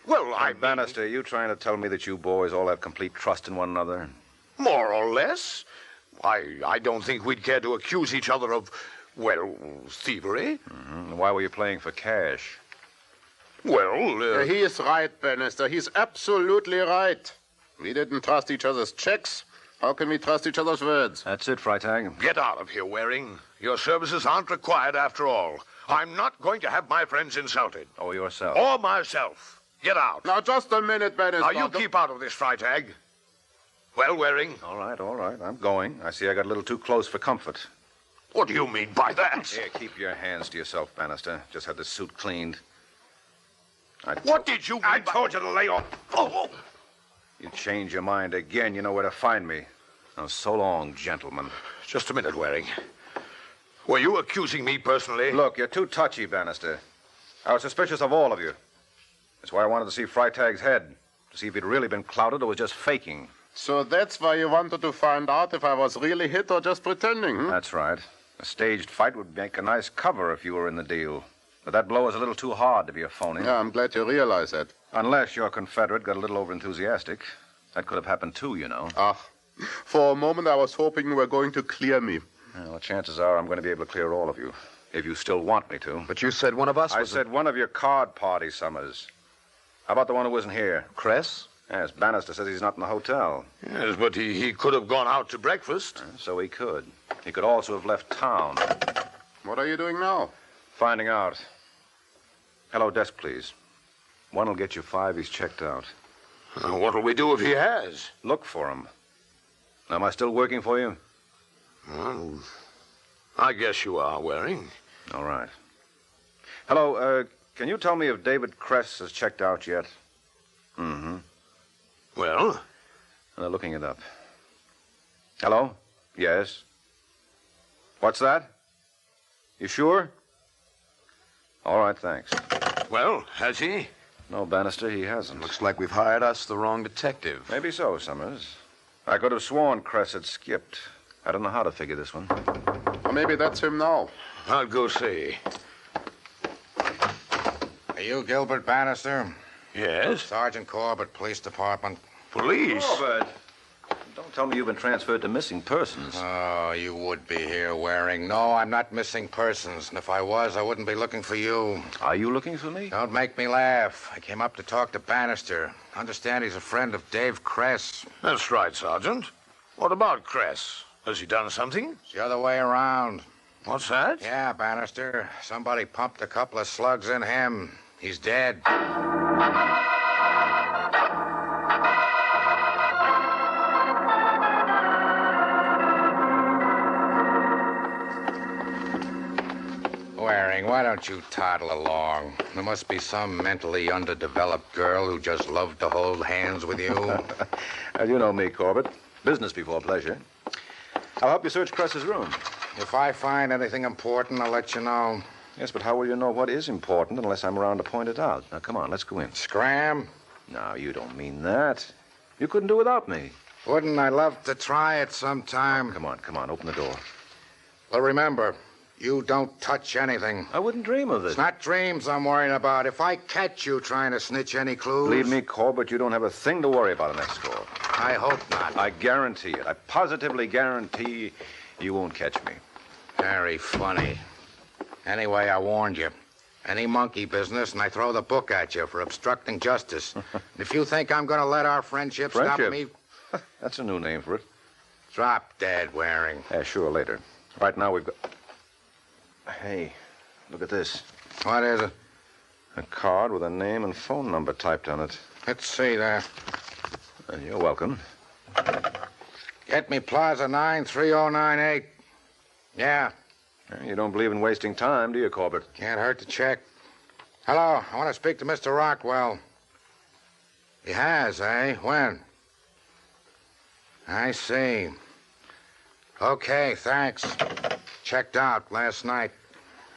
Well, Bannister, are you trying to tell me that you boys all have complete trust in one another? More or less. I don't think we'd care to accuse each other of, well, thievery. Why were you playing for cash? Well, He is right, Bannister. He's absolutely right. We didn't trust each other's checks. How can we trust each other's words? That's it, Freitag. Get out of here, Waring. Your services aren't required after all. I'm not going to have my friends insulted. Or yourself. Or myself. Get out. Now, just a minute, Bannister. Now, you keep out of this, Freitag. Well, Waring? All right. I'm going. I see I got a little too close for comfort. What do you mean by that? Here, keep your hands to yourself, Bannister. Just had the suit cleaned. What did you mean I told you to lay off. Oh. You change your mind again, you know where to find me. Now, so long, gentlemen. Just a minute, Waring. Were you accusing me personally? Look, you're too touchy, Bannister. I was suspicious of all of you. That's why I wanted to see Freitag's head, to see if he'd really been clouded or was just faking. So that's why you wanted to find out if I was really hit or just pretending, That's right. A staged fight would make a nice cover if you were in the deal. But that blow is a little too hard to be a phony. Yeah, I'm glad you realize that. Unless your Confederate got a little overenthusiastic. That could have happened too, you know. For a moment I was hoping you were going to clear me. Well, chances are I'm going to be able to clear all of you. If you still want me to. But you said one of us I said one of your card party, Summers. How about the one who wasn't here? Kress? Yes, Bannister says he's not in the hotel. Yes, but he could have gone out to breakfast. So he could. He could also have left town. What are you doing now? Finding out. Hello, desk, please. One will get you 5. He's checked out. What'll we do if he has? Look for him. Now, am I still working for you? Well, I guess you are, Waring. All right. Hello, can you tell me if David Kress has checked out yet? Well? They're looking it up. Hello? Yes. What's that? You sure? All right, thanks. Well, has he? No, Bannister, he hasn't. Looks like we've hired us the wrong detective. Maybe so, Summers. I could have sworn Kress had skipped. I don't know how to figure this one. Well, maybe that's him now. I'll go see. Are you Gilbert Bannister? Yes? Sergeant Corbett, Police Department. Police? Corbett! Don't tell me you've been transferred to missing persons. Oh, you would be here, Waring. No, I'm not missing persons. And if I was, I wouldn't be looking for you. Are you looking for me? Don't make me laugh. I came up to talk to Bannister. Understand he's a friend of Dave Kress. That's right, Sergeant. What about Kress? Has he done something? It's the other way around. What's that? Yeah, Bannister. Somebody pumped a couple of slugs in him. He's dead. Waring, why don't you toddle along? There must be some mentally underdeveloped girl who just loved to hold hands with you. Well, you know me, Corbett. Business before pleasure. I'll help you search Cress's room. If I find anything important, I'll let you know. Yes, but how will you know what is important unless I'm around to point it out? Now, come on, let's go in. Scram? No, you don't mean that. You couldn't do without me. Wouldn't I love to try it sometime? Come on, open the door. Well, remember, you don't touch anything. I wouldn't dream of this. It's not dreams I'm worrying about. If I catch you trying to snitch any clues... Believe me, Corbett, you don't have a thing to worry about on that score. I hope not. I guarantee it. I positively guarantee you won't catch me. Very funny. Anyway, I warned you. Any monkey business, and I throw the book at you for obstructing justice. If you think I'm going to let our friendship stop me... That's a new name for it. Drop dead, Waring. Yeah, sure, later. Right now we've got... Hey, look at this. What is it? A card with a name and phone number typed on it. Let's see there. You're welcome. Get me Plaza 93098. Yeah. You don't believe in wasting time, do you, Corbett? Can't hurt to check. Hello, I want to speak to Mr. Rockwell. He has, eh? When? I see. Okay, thanks. Checked out last night.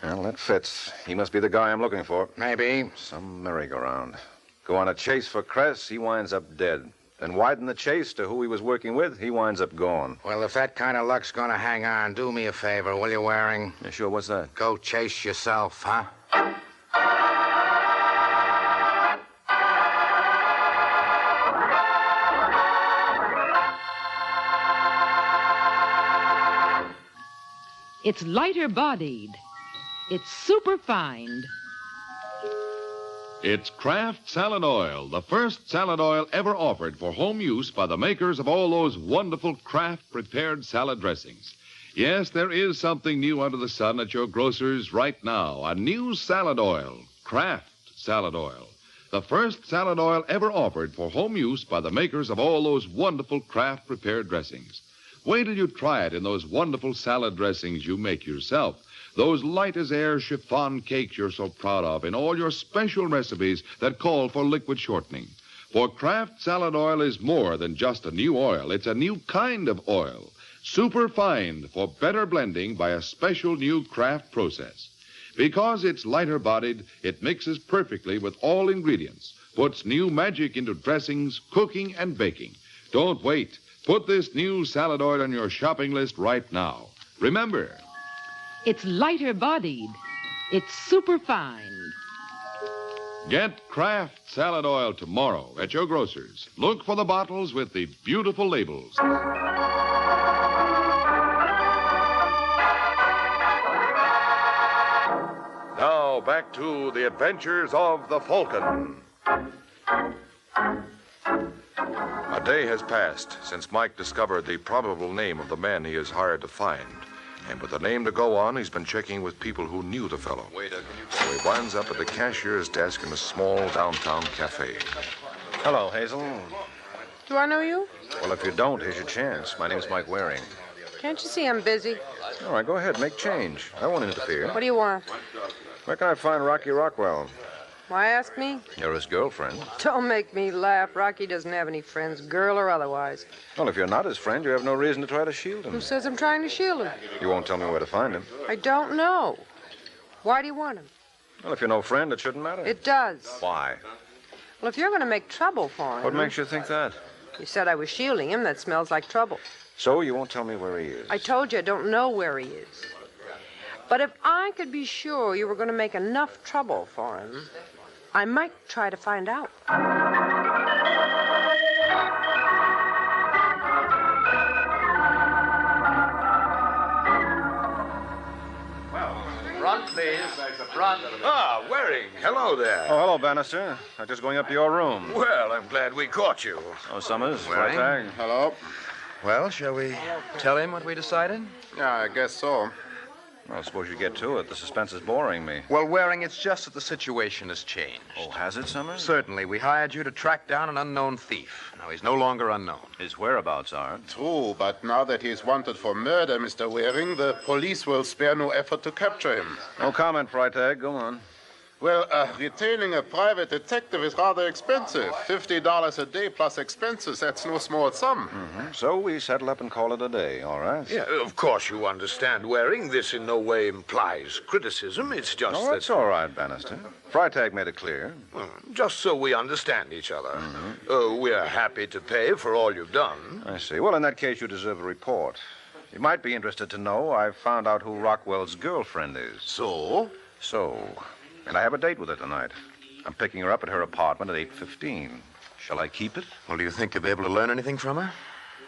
Well, that fits. He must be the guy I'm looking for. Maybe. Some merry-go-round. Go on a chase for Cress, he winds up dead. Then widen the chase to who he was working with, he winds up gone. Well, if that kind of luck's gonna hang on, do me a favor, will you, Waring? Yeah, sure, what's that? Go chase yourself, huh? It's lighter-bodied. It's superfine. It's Kraft Salad Oil, the first salad oil ever offered for home use by the makers of all those wonderful Kraft-prepared salad dressings. Yes, there is something new under the sun at your grocer's right now. A new salad oil, Kraft Salad Oil. The first salad oil ever offered for home use by the makers of all those wonderful Kraft-prepared dressings. Wait till you try it in those wonderful salad dressings you make yourself. Those light-as-air chiffon cakes you're so proud of in all your special recipes that call for liquid shortening. For Kraft Salad Oil is more than just a new oil. It's a new kind of oil. Superfined for better blending by a special new Kraft process. Because it's lighter-bodied, it mixes perfectly with all ingredients, puts new magic into dressings, cooking, and baking. Don't wait. Put this new salad oil on your shopping list right now. Remember... It's lighter-bodied. It's superfine. Get Kraft Salad Oil tomorrow at your grocer's. Look for the bottles with the beautiful labels. Now, back to the adventures of the Falcon. A day has passed since Mike discovered the probable name of the man he is hired to find. And with the name to go on, he's been checking with people who knew the fellow. So he winds up at the cashier's desk in a small downtown cafe. Hello, Hazel. Do I know you? Well, if you don't, here's your chance. My name's Mike Waring. Can't you see I'm busy? All right, go ahead. Make change. I won't interfere. What do you want? Where can I find Rocky Rockwell? Why ask me? You're his girlfriend. Don't make me laugh. Rocky doesn't have any friends, girl or otherwise. Well, if you're not his friend, you have no reason to try to shield him. Who says I'm trying to shield him? You won't tell me where to find him. I don't know. Why do you want him? Well, if you're no friend, it shouldn't matter. It does. Why? Well, if you're going to make trouble for him... What makes you think that? You said I was shielding him. That smells like trouble. So you won't tell me where he is? I told you I don't know where he is. But if I could be sure you were going to make enough trouble for him, I might try to find out. Front, please. Front. Ah, Waring. Hello there. Oh, hello, Bannister. I'm just going up to your room. Well, I'm glad we caught you. Oh, Summers. Waring. Freitag. Hello. Well, shall we tell him what we decided? Yeah, I guess so. Well, suppose you get to it. The suspense is boring me. Well, Waring, it's just that the situation has changed. Oh, has it, Summers? Certainly. We hired you to track down an unknown thief. Now, he's no longer unknown. His whereabouts aren't. True, but now that he's wanted for murder, Mr. Waring, the police will spare no effort to capture him. No comment, Freitag. Go on. Well, retaining a private detective is rather expensive. $50 a day plus expenses. That's no small sum. Mm-hmm. So we settle up and call it a day, all right? Yeah, of course you understand, Waring. This in no way implies criticism. It's just Oh, that's all right, Bannister. Freitag made it clear. Just so we understand each other. We're happy to pay for all you've done. I see. Well, in that case, you deserve a report. You might be interested to know I've found out who Rockwell's girlfriend is. So? And I have a date with her tonight. I'm picking her up at her apartment at 8:15. Shall I keep it? Well, do you think you'll be able to learn anything from her?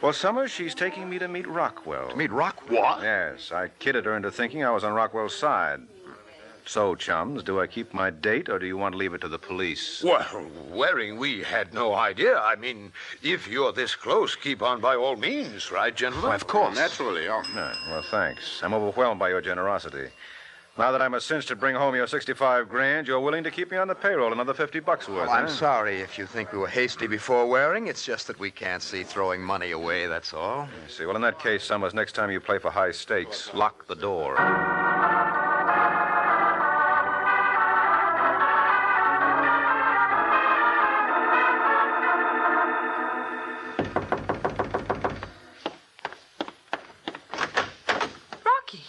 Well, Summers, she's taking me to meet Rockwell. To meet Rockwell? Yes. I kidded her into thinking I was on Rockwell's side. So, chums, do I keep my date, or do you want to leave it to the police? Well, Waring, we had no idea. I mean, if you're this close, keep on by all means, right, gentlemen? Why, of course. Naturally, Yeah, well, thanks. I'm overwhelmed by your generosity. Now that I'm a cinch to bring home your 65 grand, you're willing to keep me on the payroll another $50 worth, Well, I'm huh? sorry if you think we were hasty before Waring. It's just that we can't see throwing money away, that's all. I see. Well, in that case, Summers, next time you play for high stakes, lock the door.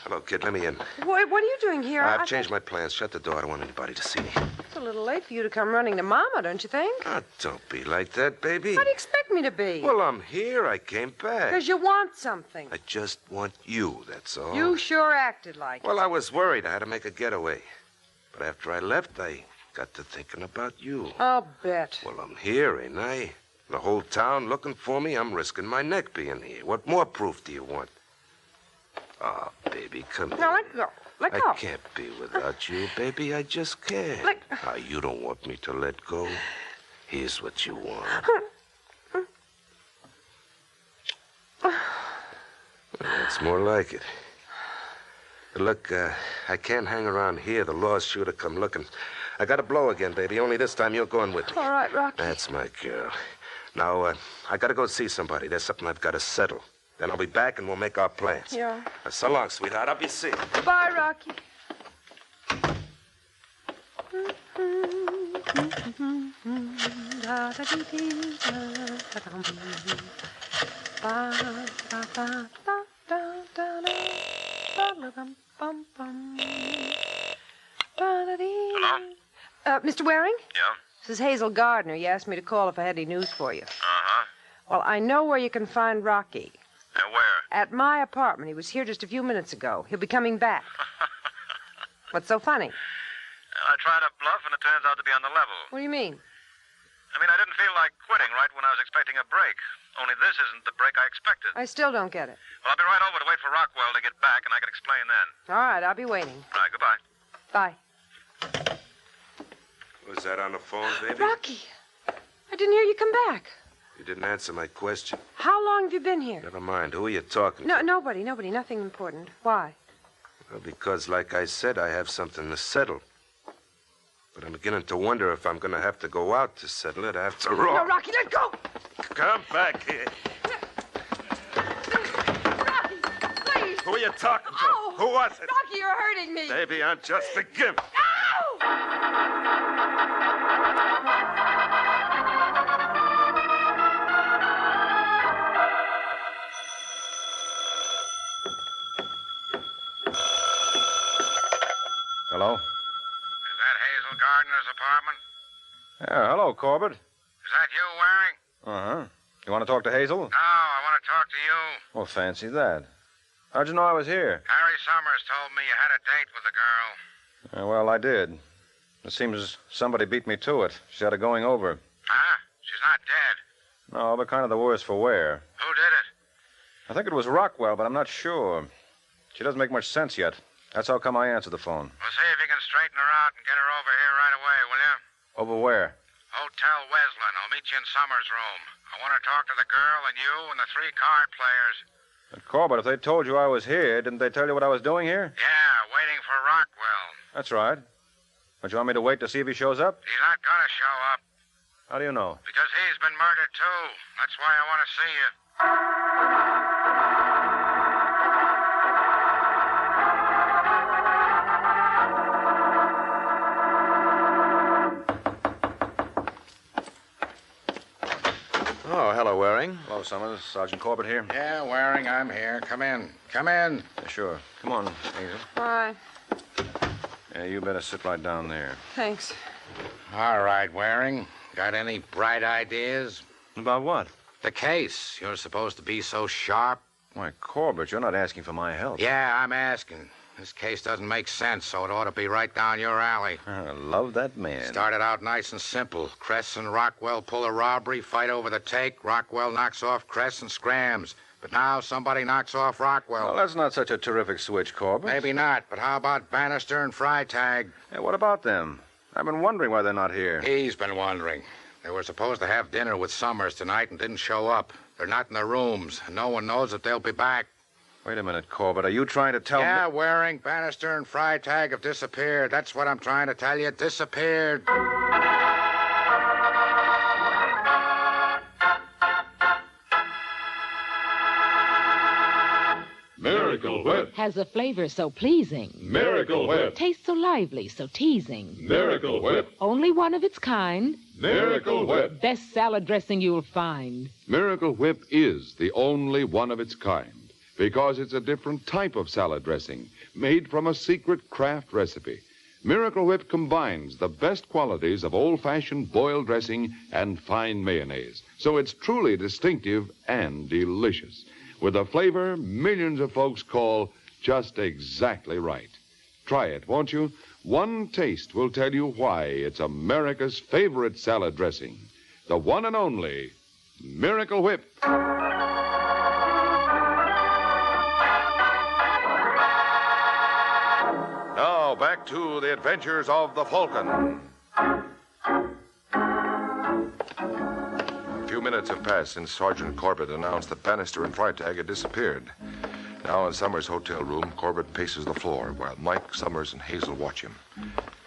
Hello, kid. Let me in. What are you doing here? I've changed my plans. Shut the door. I don't want anybody to see me. It's a little late for you to come running to Mama, don't you think? Don't be like that, baby. How do you expect me to be? Well, I'm here. I came back. Because you want something. I just want you, that's all. You sure acted like Well, I was worried. I had to make a getaway. But after I left, I got to thinking about you. it. I'll bet. Well, I'm here, ain't I? The whole town looking for me. I'm risking my neck being here. What more proof do you want? Oh, baby, come here. Now, let go. Let go. I can't be without you, baby. I just can't. You don't want me to let go. Here's what you want. That's more like it. But look, I can't hang around here. The law's sure to come looking. I got to blow again, baby. Only this time you're going with me. All right, Rocky. That's my girl. Now, I got to go see somebody. There's something I've got to settle. Then I'll be back and we'll make our plans. Yeah. So long, sweetheart. I'll be seeing you. Bye, Rocky. Hello? Mr. Waring? Yeah? This is Hazel Gardner. You asked me to call if I had any news for you. Uh-huh. Well, I know where you can find Rocky. Where? At my apartment. He was here just a few minutes ago. He'll be coming back. What's so funny? I tried a bluff, and it turns out to be on the level. What do you mean? I mean, I didn't feel like quitting right when I was expecting a break. Only this isn't the break I expected. I still don't get it. Well, I'll be right over to wait for Rockwell to get back, and I can explain then. All right, I'll be waiting. Right, goodbye. Bye. Was that on the phone, baby? Rocky, I didn't hear you come back. You didn't answer my question. How long have you been here? Never mind. Who are you talking No, to? nobody. Nothing important. Why? Well, because, like I said, I have something to settle. But I'm beginning to wonder if I'm going to have to go out to settle it after all. No, Rocky, let go! Come back here. Rocky, please! Who are you talking to? Oh, Who was it? Rocky, you're hurting me. Baby, I'm just a gimp. Hello? Is that Hazel Gardner's apartment? Yeah, hello, Corbett. Is that you, Waring? Uh-huh. You want to talk to Hazel? No, I want to talk to you. Well, fancy that. How'd you know I was here? Harry Summers told me you had a date with the girl. Well, I did. It seems somebody beat me to it. She had a going over. Huh? She's not dead. No, but kind of the worse for wear. Who did it? I think it was Rockwell, but I'm not sure. She doesn't make much sense yet. That's how come I answered the phone. Well, see if you can straighten her out and get her over here right away, will you? Over where? Hotel Wesleyan. I'll meet you in Summers' room. I want to talk to the girl and you and the 3 card players. Corbett, if they told you I was here, didn't they tell you what I was doing here? Yeah, waiting for Rockwell. That's right. Don't you want me to wait to see if he shows up? He's not gonna show up. How do you know? Because he's been murdered, too. That's why I want to see you. Oh, hello, Waring. Hello, Summers. Sergeant Corbett here. Yeah, Waring, I'm here. Come in. Come in. Yeah, sure. Come on, Hazel. Hi. Yeah, you better sit right down there. Thanks. All right, Waring. Got any bright ideas? About what? The case. You're supposed to be so sharp. Why, Corbett, you're not asking for my help. Yeah, I'm asking. This case doesn't make sense, so it ought to be right down your alley. I love that man. Started out nice and simple. Cress and Rockwell pull a robbery, fight over the take. Rockwell knocks off Cress and scrams. But now somebody knocks off Rockwell. Well, that's not such a terrific switch, Corbett. Maybe not, but how about Bannister and Freitag? Hey, what about them? I've been wondering why they're not here. He's been wondering. They were supposed to have dinner with Summers tonight and didn't show up. They're not in their rooms, and no one knows if they'll be back. Wait a minute, Corbett. Are you trying to tell me... Yeah, Waring, Bannister, and Freitag have disappeared. That's what I'm trying to tell you. Disappeared. Miracle Whip. Has a flavor so pleasing. Miracle Whip. Tastes so lively, so teasing. Miracle Whip. Only one of its kind. Miracle Whip. Best salad dressing you'll find. Miracle Whip is the only one of its kind because it's a different type of salad dressing made from a secret craft recipe. Miracle Whip combines the best qualities of old-fashioned boiled dressing and fine mayonnaise, so it's truly distinctive and delicious, with a flavor millions of folks call just exactly right. Try it, won't you? One taste will tell you why it's America's favorite salad dressing. The one and only Miracle Whip. Now, back to the adventures of the Falcon. A few minutes have passed since Sergeant Corbett announced that Bannister and Freitag had disappeared. Now, in Summers' hotel room, Corbett paces the floor while Mike, Summers, and Hazel watch him.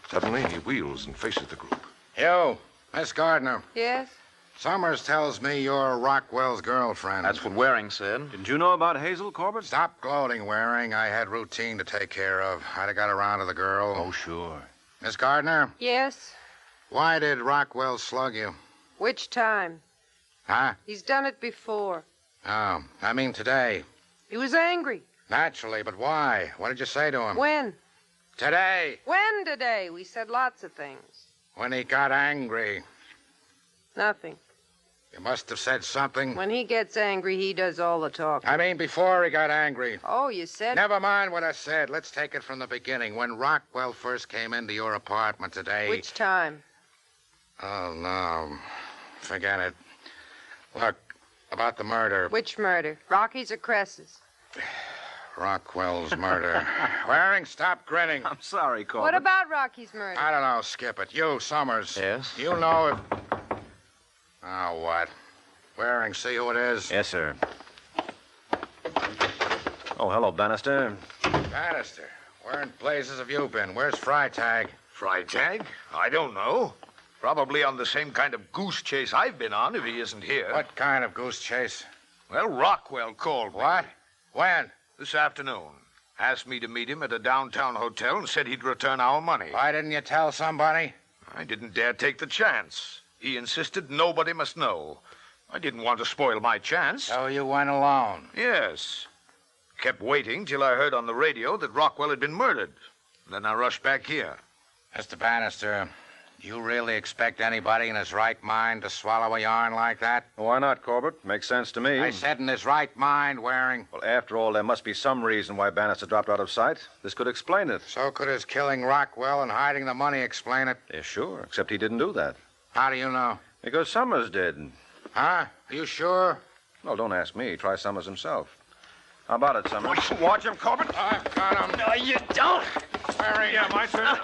Suddenly, he wheels and faces the group. You, Miss Gardner. Yes? Summers tells me you're Rockwell's girlfriend. That's what Waring said. Didn't you know about Hazel, Corbett? Stop gloating, Waring. I had routine to take care of. I'd have got around to the girl. Oh, sure. Miss Gardner, Yes? why did Rockwell slug you? Which time? Huh? He's done it before. Oh, I mean today. He was angry. Naturally, but why? What did you say to him? When? Today, When today? We said lots of things. when he got angry. Nothing. You must have said something. When he gets angry, he does all the talking. I mean, before he got angry. Oh, you said... Never mind what I said. Let's take it from the beginning. When Rockwell first came into your apartment today... Which time? Oh, no. Forget it. Look, about the murder. Which murder? Rocky's or Cress's? Rockwell's murder. Waring, stop grinning. I'm sorry, Corbett. What about Rocky's murder? I don't know. Skip it. You, Summers. Yes? You know if... Oh, what? Waring, see who it is? Yes, sir. Oh, hello, Bannister. Bannister. Where in blazes have you been? Where's Freitag? Freitag? I don't know. Probably on the same kind of goose chase I've been on if he isn't here. What kind of goose chase? Well, Rockwell called me. What? When? This afternoon. Asked me to meet him at a downtown hotel and said he'd return our money. Why didn't you tell somebody? I didn't dare take the chance. He insisted nobody must know. I didn't want to spoil my chance. So you went alone? Yes. Kept waiting till I heard on the radio that Rockwell had been murdered. Then I rushed back here. Mr. Bannister, do you really expect anybody in his right mind to swallow a yarn like that? Why not, Corbett? Makes sense to me. I said in his right mind, Waring. Well, after all, there must be some reason why Bannister dropped out of sight. This could explain it. So could his killing Rockwell and hiding the money explain it? Yeah, sure, except he didn't do that. How do you know? Because Summers did. Huh? Are you sure? Well, don't ask me. Try Summers himself. How about it, Summers? Watch him, Corbett. I've got him. No, you don't. Waring. Yeah, my turn.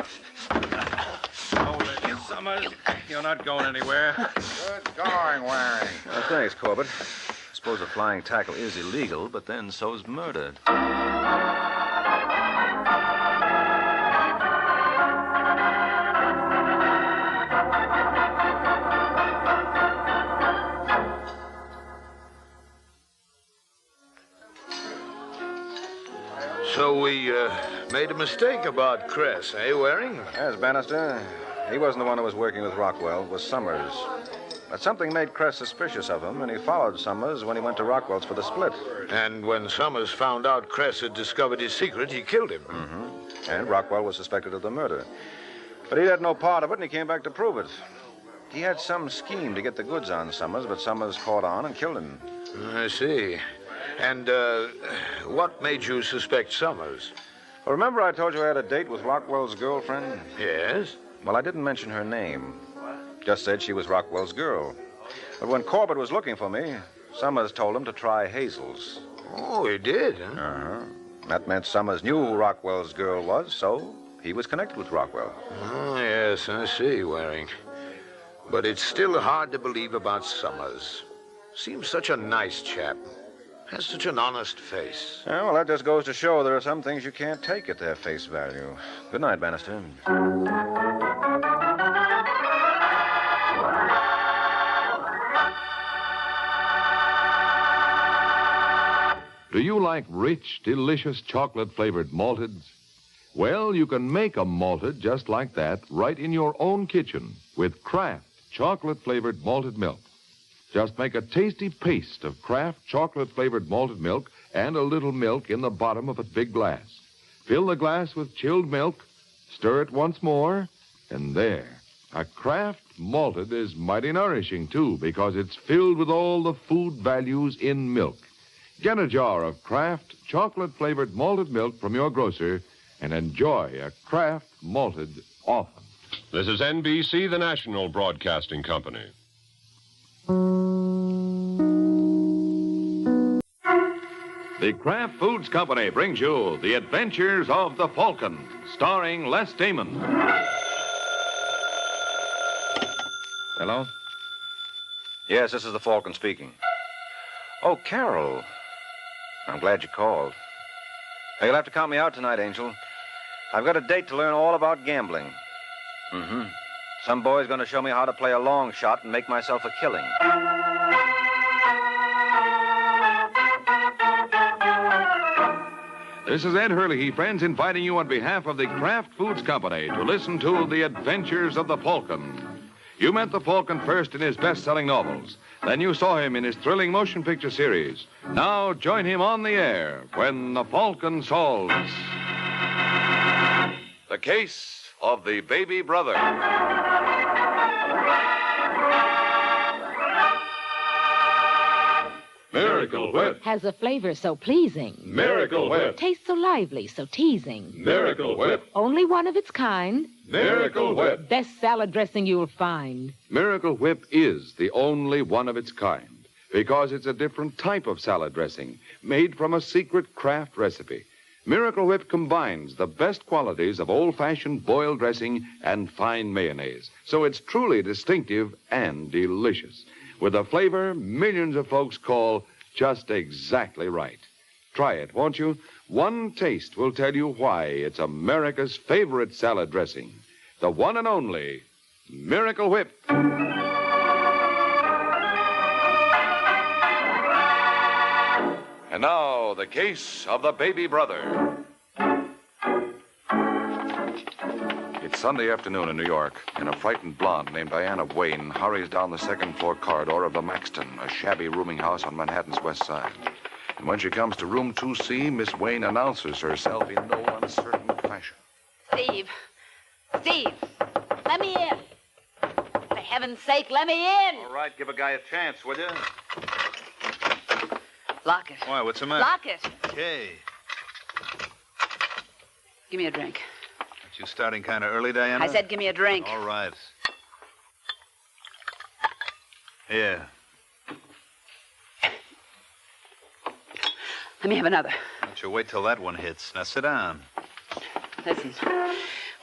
Hold it, Summers. You're not going anywhere. Good going, Waring. Thanks, Corbett. suppose a flying tackle is illegal, but then so's murder. So we made a mistake about Cress, eh, Waring? Yes, Bannister. He wasn't the one who was working with Rockwell. It was Summers. But something made Cress suspicious of him, and he followed Summers when he went to Rockwell's for the split. And when Summers found out Cress had discovered his secret, he killed him. Mm-hmm. And Rockwell was suspected of the murder. But he had no part of it, and he came back to prove it. He had some scheme to get the goods on Summers, but Summers caught on and killed him. I see. And what made you suspect Summers? Well, remember I told you I had a date with Rockwell's girlfriend? Yes. Well, I didn't mention her name. Just said she was Rockwell's girl. But when Corbett was looking for me, Summers told him to try Hazel's. Oh, he did, huh? Uh-huh. That meant Summers knew who Rockwell's girl was, so he was connected with Rockwell. Oh, yes, I see, Waring. But it's still hard to believe about Summers. Seems such a nice chap. Has such an honest face. Yeah, well, that just goes to show there are some things you can't take at their face value. Good night, Bannister. Do you like rich, delicious chocolate-flavored malteds? Well, you can make a malted just like that right in your own kitchen with Kraft chocolate-flavored malted milk. Just make a tasty paste of Kraft chocolate-flavored malted milk and a little milk in the bottom of a big glass. Fill the glass with chilled milk, stir it once more, and there. A Kraft malted is mighty nourishing, too, because it's filled with all the food values in milk. Get a jar of Kraft chocolate-flavored malted milk from your grocer and enjoy a Kraft malted often. This is NBC, the national broadcasting company. The Kraft Foods Company brings you The Adventures of the Falcon, starring Les Damon. Hello? Yes, this is the Falcon speaking. Oh, Carol. I'm glad you called. Now, you'll have to count me out tonight, Angel. I've got a date to learn all about gambling. Mm-hmm. Some boy's going to show me how to play a long shot and make myself a killing. This is Ed Hurley, friends, inviting you on behalf of the Kraft Foods Company to listen to The Adventures of the Falcon. You met the Falcon first in his best-selling novels. Then you saw him in his thrilling motion picture series. Now join him on the air when the Falcon solves the case of the baby brother. Miracle Whip. Has a flavor so pleasing. Miracle Whip. Tastes so lively, so teasing. Miracle Whip. Only one of its kind. Miracle Whip. Best salad dressing you'll find. Miracle Whip is the only one of its kind because it's a different type of salad dressing made from a secret Kraft recipe. Miracle Whip combines the best qualities of old-fashioned boiled dressing and fine mayonnaise, so it's truly distinctive and delicious, with a flavor millions of folks call just exactly right. Try it, won't you? One taste will tell you why it's America's favorite salad dressing. The one and only Miracle Whip. And now, the case of the baby brother. It's Sunday afternoon in New York, and a frightened blonde named Diana Wayne hurries down the second-floor corridor of the Maxton, a shabby rooming house on Manhattan's west side. And when she comes to room 2C, Miss Wayne announces herself in no uncertain fashion. Steve. Steve, let me in. For heaven's sake, let me in. All right, give a guy a chance, will you? Lock it. Why, what's the matter? Lock it. Okay. Give me a drink. Aren't you starting kind of early, Diana? I said give me a drink. All right. Here. Let me have another. Why don't you wait till that one hits? Now sit down. Listen,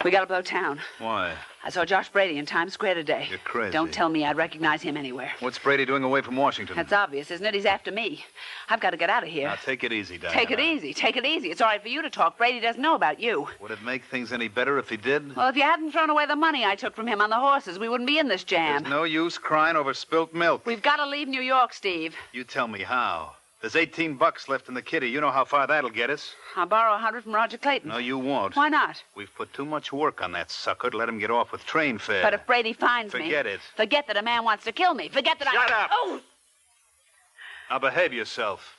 We gotta blow town. Why? I saw Josh Brady in Times Square today. You're crazy. Don't tell me I'd recognize him anywhere. What's Brady doing away from Washington? That's obvious, isn't it? He's after me. I've got to get out of here. Now, take it easy, Diana. Take it easy. Take it easy. It's all right for you to talk. Brady doesn't know about you. Would it make things any better if he did? Well, if you hadn't thrown away the money I took from him on the horses, we wouldn't be in this jam. There's no use crying over spilt milk. We've got to leave New York, Steve. You tell me how. There's $18 left in the kitty. You know how far that'll get us. I'll borrow $100 from Roger Clayton. No, you won't. Why not? We've put too much work on that sucker to let him get off with train fare. But if Brady finds me... Forget it. Forget that a man wants to kill me. Forget that Shut up. Oh! Now behave yourself.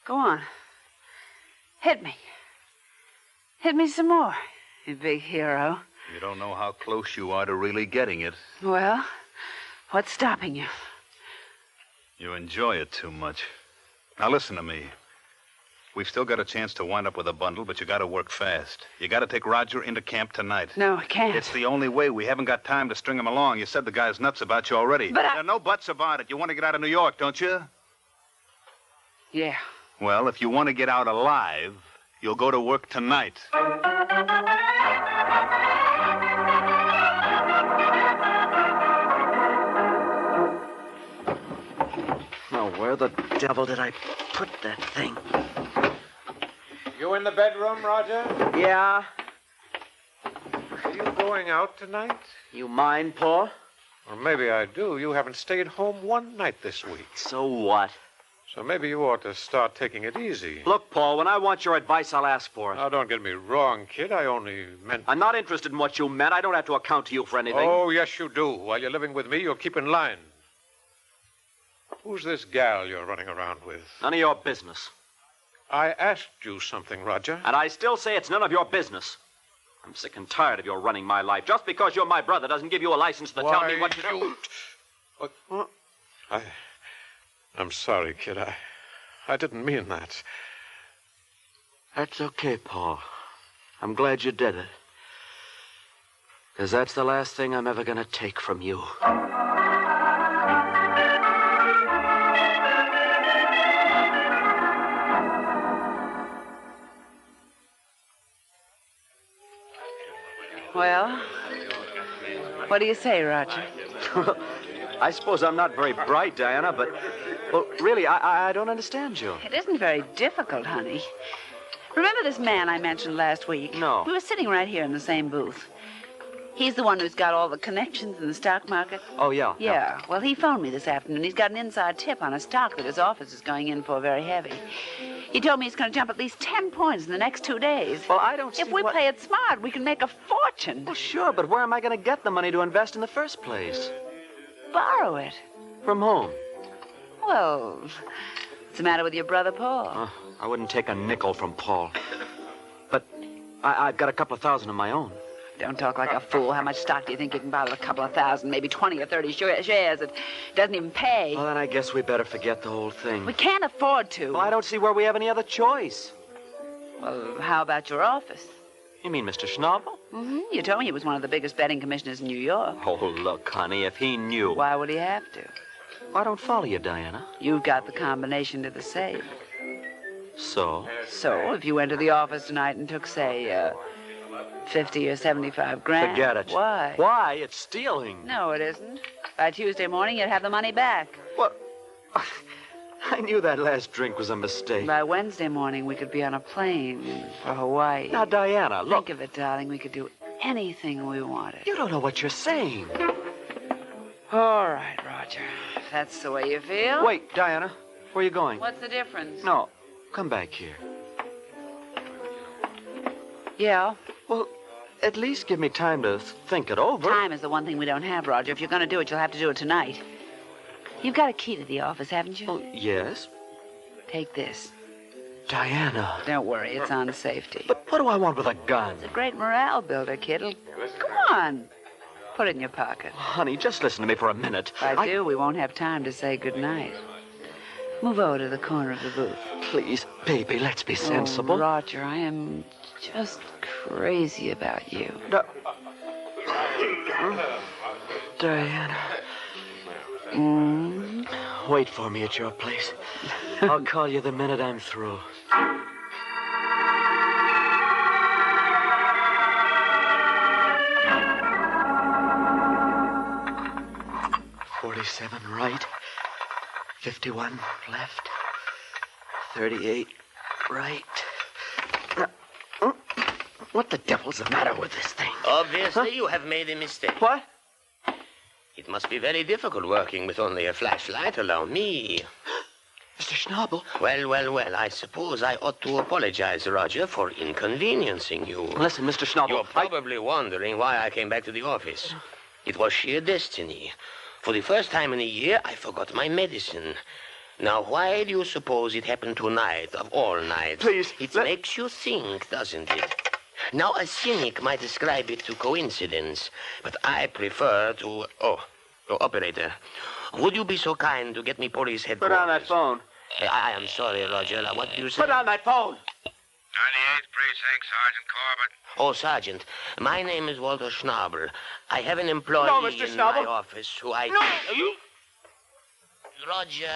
Go on. Hit me. Hit me some more, you big hero. You don't know how close you are to really getting it. Well, what's stopping you? You enjoy it too much. Now listen to me. We've still got a chance to wind up with a bundle, but you got to work fast. You got to take Roger into camp tonight. No, I can't. It's the only way. We haven't got time to string him along. You said the guy's nuts about you already. But There are no buts about it. You want to get out of New York, don't you? Yeah. Well, if you want to get out alive, you'll go to work tonight. Now, where the devil did I put that thing? You in the bedroom, Roger? Yeah. Are you going out tonight? You mind, Paul? Or maybe I do. You haven't stayed home one night this week. So what? So maybe you ought to start taking it easy. Look, Paul, when I want your advice, I'll ask for it. Now, don't get me wrong, kid. I only meant... I'm not interested in what you meant. I don't have to account to you for anything. Oh, yes, you do. While you're living with me, you'll keep in line. Who's this gal you're running around with? None of your business. I asked you something, Roger. And I still say it's none of your business. I'm sick and tired of your running my life. Just because you're my brother doesn't give you a license to tell me what to do. What? I'm sorry, kid. I didn't mean that. That's okay, Paul. I'm glad you did it. Because that's the last thing I'm ever going to take from you. Well, what do you say, Roger? I suppose I'm not very bright, Diana, but... Well, really, I don't understand you. It isn't very difficult, honey. Remember this man I mentioned last week? No. We were sitting right here in the same booth. He's the one who's got all the connections in the stock market. Oh, yeah. Yeah. Well, he phoned me this afternoon. He's got an inside tip on a stock that his office is going in for very heavy. He told me he's going to jump at least 10 points in the next 2 days. Well, I don't see If we play it smart, we can make a fortune. Well, sure, but where am I going to get the money to invest in the first place? Borrow it. From whom? Well, what's the matter with your brother, Paul? I wouldn't take a nickel from Paul. But I've got a couple of thousand of my own. Don't talk like a fool. How much stock do you think you can buy with a couple of thousand, maybe 20 or 30 shares? It doesn't even pay. Well, then I guess we better forget the whole thing. We can't afford to. Well, I don't see where we have any other choice. Well, how about your office? You mean Mr. Schnabel? Mm-hmm. You told me he was one of the biggest betting commissioners in New York. Oh, look, honey, if he knew. Why would he have to? I don't follow you, Diana. You've got the combination to the safe. So? So, if you went to the office tonight and took, say, 50 or 75 grand. Forget it. Why? Why? It's stealing. No, it isn't. By Tuesday morning, you'd have the money back. What? I knew that last drink was a mistake. By Wednesday morning, we could be on a plane for Hawaii. Now, Diana, look. Think of it, darling. We could do anything we wanted. You don't know what you're saying. All right, Roger. If that's the way you feel. Wait, Diana. Where are you going? What's the difference? No. Come back here. Yeah? Well, at least give me time to think it over. Time is the one thing we don't have, Roger. If you're going to do it, you'll have to do it tonight. You've got a key to the office, haven't you? Oh, yes. Take this. Diana. Don't worry, it's on safety. But what do I want with a gun? It's a great morale builder, kid. Come on. Put it in your pocket. Honey, just listen to me for a minute. If I do, we won't have time to say goodnight. Move over to the corner of the booth. Please, baby, let's be sensible. Oh, Roger, I am just crazy about you. Diana. Wait for me at your place. I'll call you the minute I'm through. 47 right, 51 left, 38 right. What the devil's the matter with this thing? Obviously, you have made a mistake. What? It must be very difficult working with only a flashlight. Allow me. Mr. Schnabel. Well. I suppose I ought to apologize, Roger, for inconveniencing you. Listen, Mr. Schnabel. You're probably wondering why I came back to the office. It was sheer destiny. For the first time in a year, I forgot my medicine. Now, why do you suppose it happened tonight, of all nights? Please. It makes you think, doesn't it? Now, a cynic might ascribe it to coincidence, but I prefer to... Oh, operator, would you be so kind to get me police headquarters? Put down that phone. I am sorry, Roger. What do you say? Put down that phone. 98th Precinct, Sergeant Corbett. Oh, Sergeant, my name is Walter Schnabel. I have an employee in my office who I... No! You? Roger...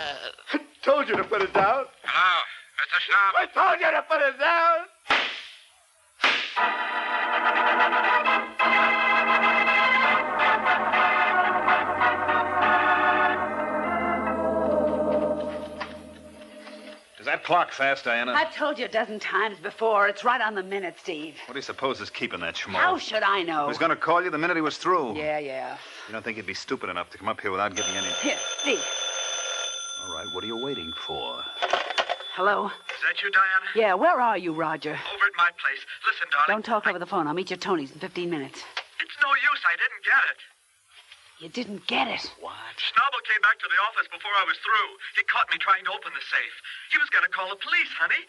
I told you to put it down. Hello, Mr. Schnabel. I told you to put it down. Is that clock fast, Diana? I've told you a dozen times before. It's right on the minute, Steve. What do you suppose is keeping that schmo? How should I know? He was going to call you the minute he was through. Yeah. You don't think he'd be stupid enough to come up here without giving any... Here, Steve. All right, what are you waiting for? Hello? Is that you, Diana? Yeah, where are you, Roger? Over at my place. Listen, darling. Don't talk over the phone. I'll meet you at Tony's in 15 minutes. It's no use. I didn't get it. You didn't get it. What? Schnabel came back to the office before I was through. He caught me trying to open the safe. He was going to call the police, honey.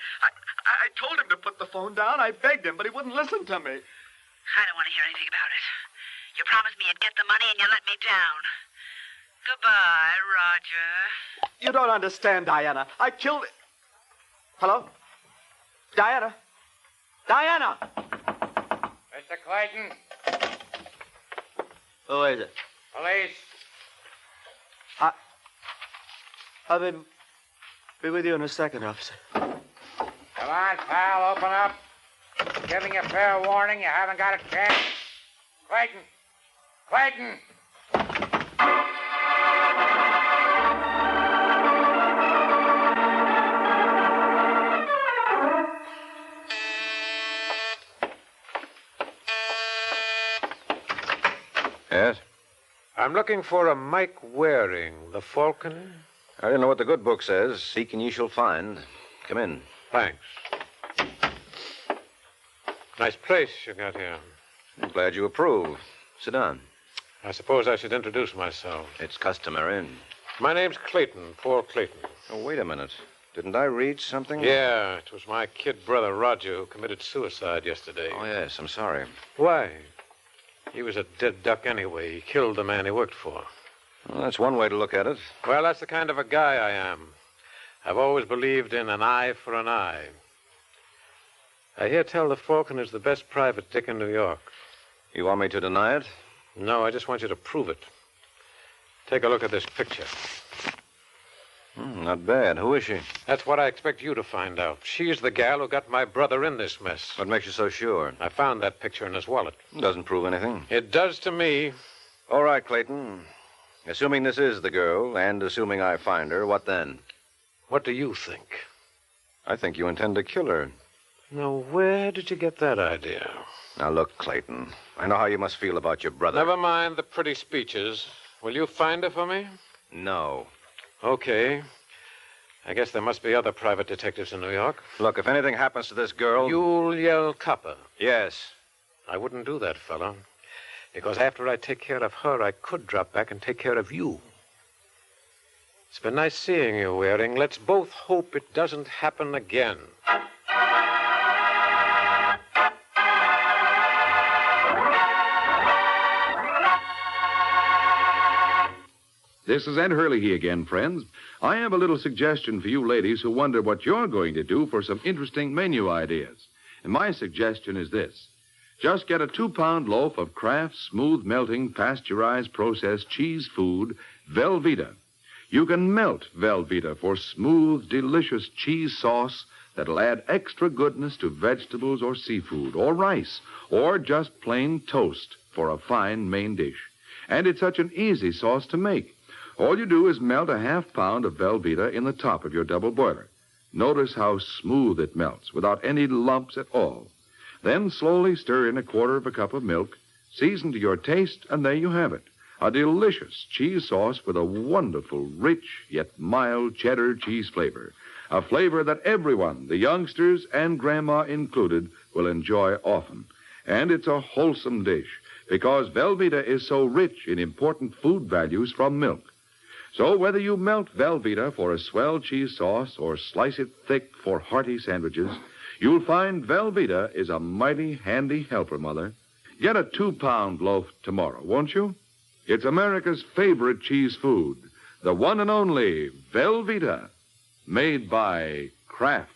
I told him to put the phone down. I begged him, but he wouldn't listen to me. I don't want to hear anything about it. You promised me you'd get the money and you let me down. Goodbye, Roger. You don't understand, Diana. I killed... Hello? Diana? Diana! Mr. Clayton. Who is it? Police. I'll be with you in a second, officer. Come on, pal, open up. Giving you fair warning, you haven't got a chance. Clayton! Clayton! Yes? I'm looking for a Mike Waring, the Falcon. I don't know what the good book says. Seek and ye shall find. Come in. Thanks. Nice place you got here. I'm glad you approve. Sit down. I suppose I should introduce myself. It's customary. My name's Clayton, Paul Clayton. Oh, wait a minute. Didn't I read something? Yeah, it was my kid brother, Roger, who committed suicide yesterday. Oh, yes, I'm sorry. Why? He was a dead duck anyway. He killed the man he worked for. Well, that's one way to look at it. Well, that's the kind of a guy I am. I've always believed in an eye for an eye. I hear tell the Falcon is the best private dick in New York. You want me to deny it? No, I just want you to prove it. Take a look at this picture. Not bad. Who is she? That's what I expect you to find out. She's the gal who got my brother in this mess. What makes you so sure? I found that picture in his wallet. Doesn't prove anything. It does to me. All right, Clayton. Assuming this is the girl, and assuming I find her, what then? What do you think? I think you intend to kill her. Now, where did you get that idea? Now, look, Clayton. I know how you must feel about your brother. Never mind the pretty speeches. Will you find her for me? No. Okay. I guess there must be other private detectives in New York. Look, if anything happens to this girl... You'll yell copper. Yes. I wouldn't do that, fellow. Because after I take care of her, I could drop back and take care of you. It's been nice seeing you, Waring. Let's both hope it doesn't happen again. This is Ed Hurley again, friends. I have a little suggestion for you ladies who wonder what you're going to do for some interesting menu ideas. And my suggestion is this. Just get a 2-pound loaf of Kraft's smooth melting, pasteurized, processed cheese food, Velveeta. You can melt Velveeta for smooth, delicious cheese sauce that'll add extra goodness to vegetables or seafood or rice or just plain toast for a fine main dish. And it's such an easy sauce to make. All you do is melt a half-pound of Velveeta in the top of your double boiler. Notice how smooth it melts without any lumps at all. Then slowly stir in a quarter of a cup of milk, season to your taste, and there you have it. A delicious cheese sauce with a wonderful, rich, yet mild cheddar cheese flavor. A flavor that everyone, the youngsters and Grandma included, will enjoy often. And it's a wholesome dish because Velveeta is so rich in important food values from milk. So whether you melt Velveeta for a swell cheese sauce or slice it thick for hearty sandwiches, you'll find Velveeta is a mighty handy helper, Mother. Get a 2-pound loaf tomorrow, won't you? It's America's favorite cheese food, the one and only Velveeta, made by Kraft.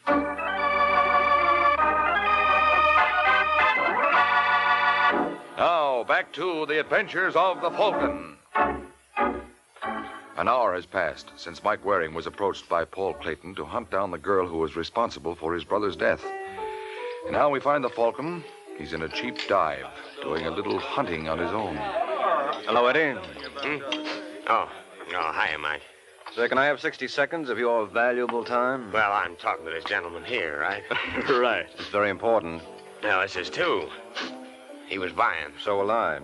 Now, back to the adventures of the Falcon. An hour has passed since Mike Waring was approached by Paul Clayton to hunt down the girl who was responsible for his brother's death. And now we find the Falcon. He's in a cheap dive, doing a little hunting on his own. Hello, Eddie. Oh, hiya, Mike. Sir, can I have 60 seconds of your valuable time? Well, I'm talking to this gentleman here, right? Right. It's very important. No, this is too. He was buying. So will I.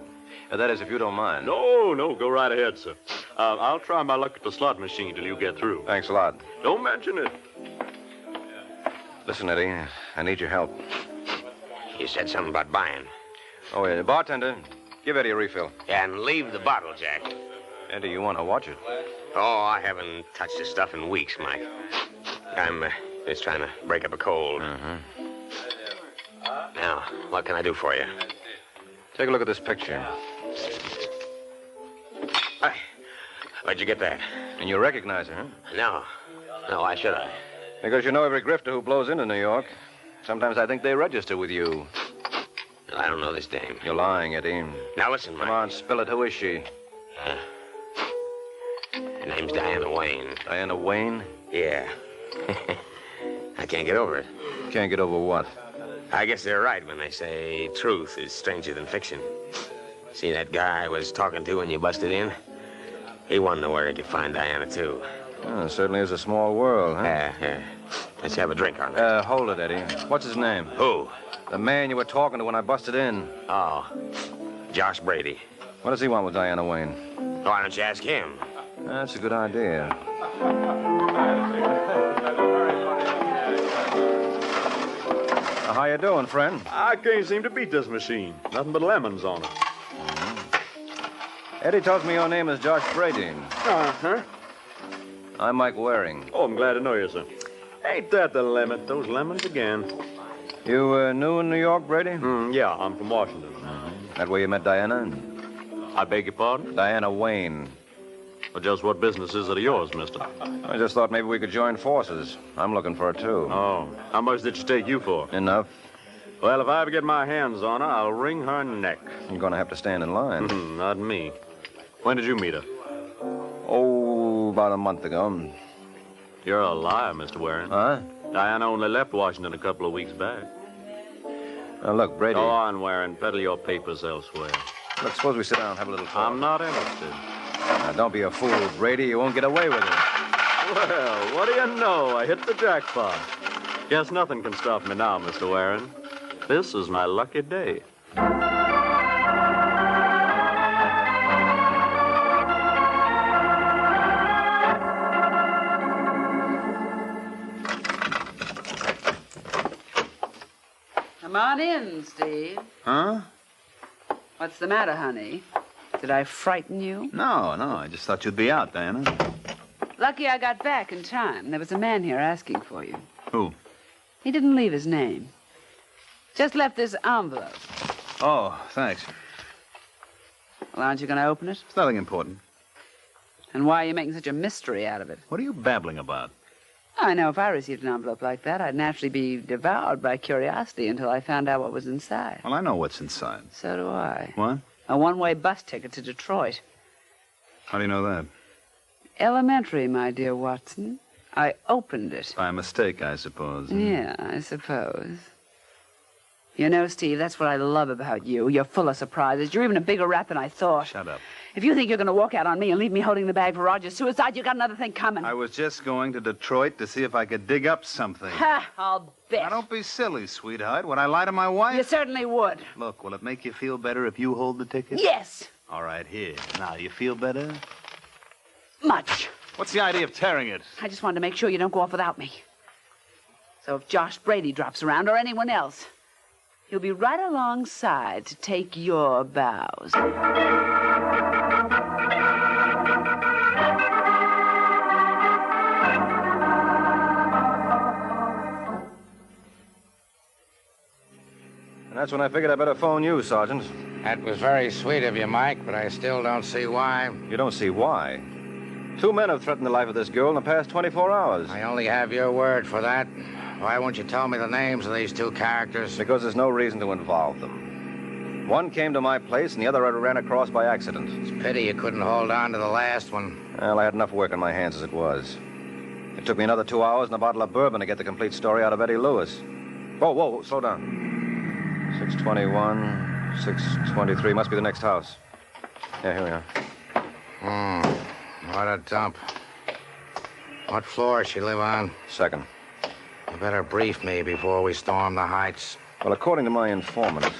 That is, if you don't mind. No, go right ahead, sir. I'll try my luck at the slot machine till you get through. Thanks a lot. Don't mention it. Listen, Eddie, I need your help. You said something about buying. Oh, yeah. Bartender, give Eddie a refill. And leave the bottle, Jack. Eddie, you want to watch it? Oh, I haven't touched this stuff in weeks, Mike. I'm just trying to break up a cold. Now, what can I do for you? Take a look at this picture. Where'd you get that? And you recognize her, huh? No, why should I? Because you know every grifter who blows into New York. Sometimes I think they register with you. I don't know this dame. You're lying, Eddie. Now listen, Mike. Come on, spill it. Who is she? Her name's Diana Wayne. Diana Wayne? Yeah. I can't get over it. Can't get over what? I guess they're right when they say truth is stranger than fiction. See that guy I was talking to when you busted in? He wanted to know where he could find Diana, too. Oh, it certainly is a small world, huh? Yeah. Let's have a drink on it. Hold it, Eddie. What's his name? Who? The man you were talking to when I busted in. Oh, Josh Brady. What does he want with Diana Wayne? Why don't you ask him? That's a good idea. How you doing, friend? I can't seem to beat this machine. Nothing but lemons on it. Eddie tells me your name is Josh Brady. Uh-huh. I'm Mike Waring. Oh, I'm glad to know you, sir. Ain't that the limit? Those lemons again. You new in New York, Brady? Yeah, I'm from Washington. That where you met Diana? I beg your pardon? Diana Wayne. Well, just what business is it of yours, mister? I just thought maybe we could join forces. I'm looking for her, too. Oh, how much did she take you for? Enough. Well, if I ever get my hands on her, I'll wring her neck. You're going to have to stand in line. Not me. When did you meet her? Oh, about a month ago. You're a liar, Mr. Waring. Huh? Diana only left Washington a couple of weeks back. Now, look, Brady. Go on, Waring. Peddle your papers elsewhere. Look, suppose we sit down and have a little talk. I'm not interested. Now, don't be a fool, Brady. You won't get away with it. Well, what do you know? I hit the jackpot. Guess nothing can stop me now, Mr. Waring. This is my lucky day. Come on in, Steve. Huh? What's the matter, honey? Did I frighten you? No, I just thought you'd be out, Diana. Lucky I got back in time. There was a man here asking for you. Who? He didn't leave his name. Just left this envelope. Oh, thanks. Well, aren't you going to open it? It's nothing important. And why are you making such a mystery out of it? What are you babbling about? I know if I received an envelope like that, I'd naturally be devoured by curiosity until I found out what was inside. Well, I know what's inside. So do I. What? A one-way bus ticket to Detroit. How do you know that? Elementary, my dear Watson. I opened it. By mistake, I suppose. Yeah, I suppose. You know, Steve, that's what I love about you. You're full of surprises. You're even a bigger rat than I thought. Shut up. If you think you're going to walk out on me and leave me holding the bag for Roger's suicide, you got another thing coming. I was just going to Detroit to see if I could dig up something. Ha, I'll bet. Now, don't be silly, sweetheart. Would I lie to my wife? You certainly would. Look, will it make you feel better if you hold the ticket? Yes. All right, here. Now, you feel better? Much. What's the idea of tearing it? I just wanted to make sure you don't go off without me. So if Josh Brady drops around or anyone else, he'll be right alongside to take your bows. And that's when I figured I'd better phone you, Sergeant. That was very sweet of you, Mike, but I still don't see why. You don't see why? 2 men have threatened the life of this girl in the past 24 hours. I only have your word for that. Why won't you tell me the names of these two characters? Because there's no reason to involve them. One came to my place and the other I ran across by accident. It's a pity you couldn't hold on to the last one. Well, I had enough work on my hands as it was. It took me another 2 hours and a bottle of bourbon to get the complete story out of Eddie Lewis. Whoa, slow down. 621, 623, must be the next house. Yeah, here we are. What a dump. What floor does she live on? Second. You better brief me before we storm the heights. Well, according to my informant,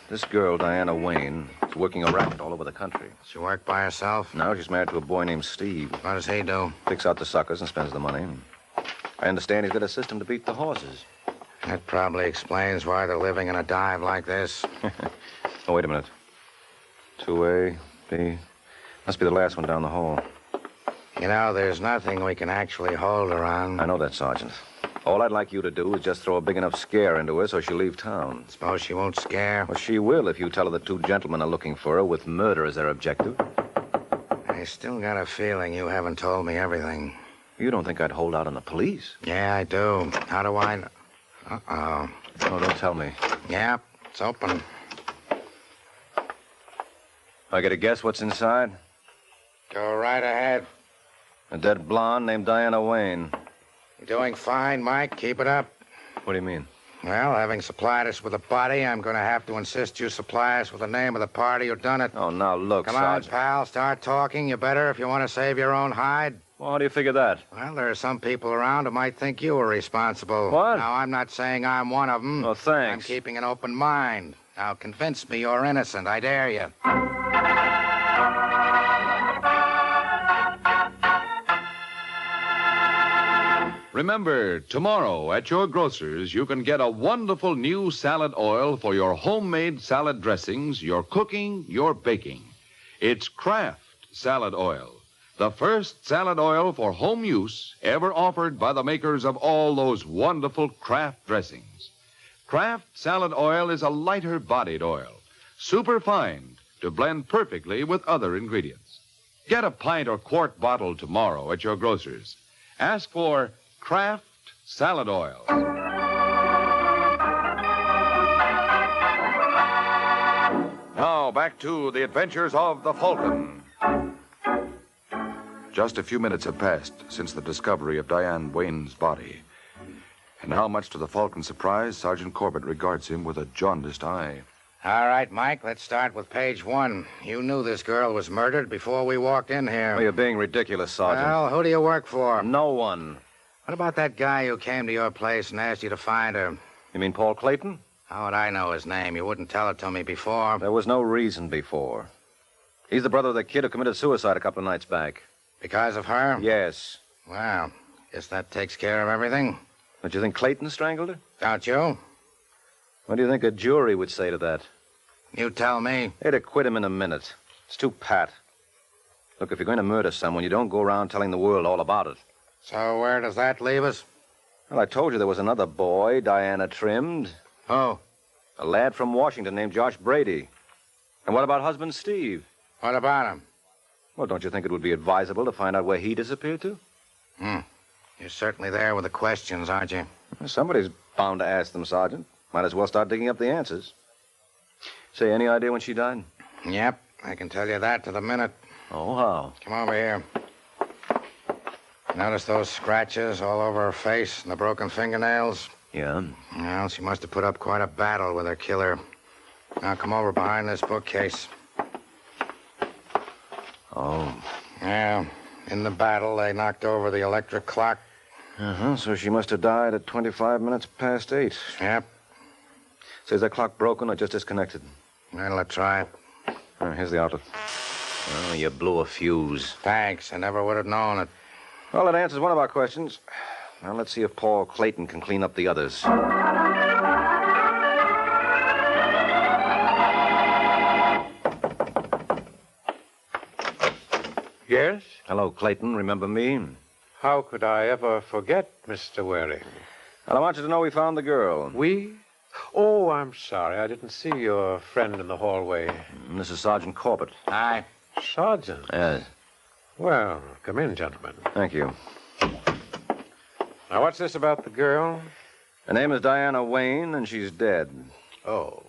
this girl, Diana Wayne, is working a racket all over the country. She work by herself? No, she's married to a boy named Steve. What does he do? Picks out the suckers and spends the money. I understand he's got a system to beat the horses. That probably explains why they're living in a dive like this. Oh, wait a minute. 2A, B. Must be the last one down the hall. You know, there's nothing we can actually hold her on. I know that, Sergeant. All I'd like you to do is just throw a big enough scare into her so she'll leave town. Suppose she won't scare? Well, she will if you tell her the two gentlemen are looking for her with murder as their objective. I still got a feeling you haven't told me everything. You don't think I'd hold out on the police? Yeah, I do. How do I... Uh-oh. Oh, don't tell me. Yeah, it's open. I get a guess what's inside? Go right ahead. A dead blonde named Diana Wayne. You're doing fine, Mike. Keep it up. What do you mean? Well, having supplied us with a body, I'm going to have to insist you supply us with the name of the party who done it. Oh, now look, Come Sergeant. on, pal. Start talking. You better if you want to save your own hide. Well, how do you figure that? Well, there are some people around who might think you were responsible. What? Now, I'm not saying I'm one of them. Oh, thanks. I'm keeping an open mind. Now, convince me you're innocent. I dare you. Remember, tomorrow at your grocer's, you can get a wonderful new salad oil for your homemade salad dressings, your cooking, your baking. It's Kraft Salad Oil, the first salad oil for home use ever offered by the makers of all those wonderful Kraft dressings. Kraft Salad Oil is a lighter-bodied oil, superfine to blend perfectly with other ingredients. Get a pint or quart bottle tomorrow at your grocer's. Ask for Kraft Salad Oil. Now, back to the adventures of the Falcon. Just a few minutes have passed since the discovery of Diane Wayne's body. And how much to the Falcon's surprise, Sergeant Corbett regards him with a jaundiced eye. All right, Mike, let's start with page 1. You knew this girl was murdered before we walked in here. Oh, you're being ridiculous, Sergeant. Well, who do you work for? No one. What about that guy who came to your place and asked you to find her? You mean Paul Clayton? How would I know his name? You wouldn't tell it to me before. There was no reason before. He's the brother of the kid who committed suicide a couple of nights back. Because of her? Yes. Well, guess that takes care of everything. Don't you think Clayton strangled her? Don't you? What do you think a jury would say to that? You tell me. They'd acquit him in a minute. It's too pat. Look, if you're going to murder someone, you don't go around telling the world all about it. So where does that leave us? Well, I told you there was another boy Diana trimmed. Oh? A lad from Washington named Josh Brady. And what about husband Steve? What about him? Well, don't you think it would be advisable to find out where he disappeared to? You're certainly there with the questions, aren't you? Well, somebody's bound to ask them, Sergeant. Might as well start digging up the answers. Say, any idea when she died? Yep, I can tell you that to the minute. Oh, how? Come over here. Notice those scratches all over her face and the broken fingernails? Yeah. Well, she must have put up quite a battle with her killer. Now, come over behind this bookcase. Oh. Yeah. In the battle, they knocked over the electric clock. Uh-huh. So she must have died at 25 minutes past 8. Yep. So is that clock broken or just disconnected? Well, let's try it. Here's the outlet. Oh, you blew a fuse. Thanks. I never would have known it. Well, that answers one of our questions. Now, let's see if Paul Clayton can clean up the others. Yes? Hello, Clayton. Remember me? How could I ever forget, Mr. Waring? Well, I want you to know we found the girl. We? Oh, I'm sorry. I didn't see your friend in the hallway. This is Sergeant Corbett. Hi. Sergeant? Yes. Well, come in, gentlemen. Thank you. Now, what's this about the girl? Her name is Diana Wayne, and she's dead. Oh.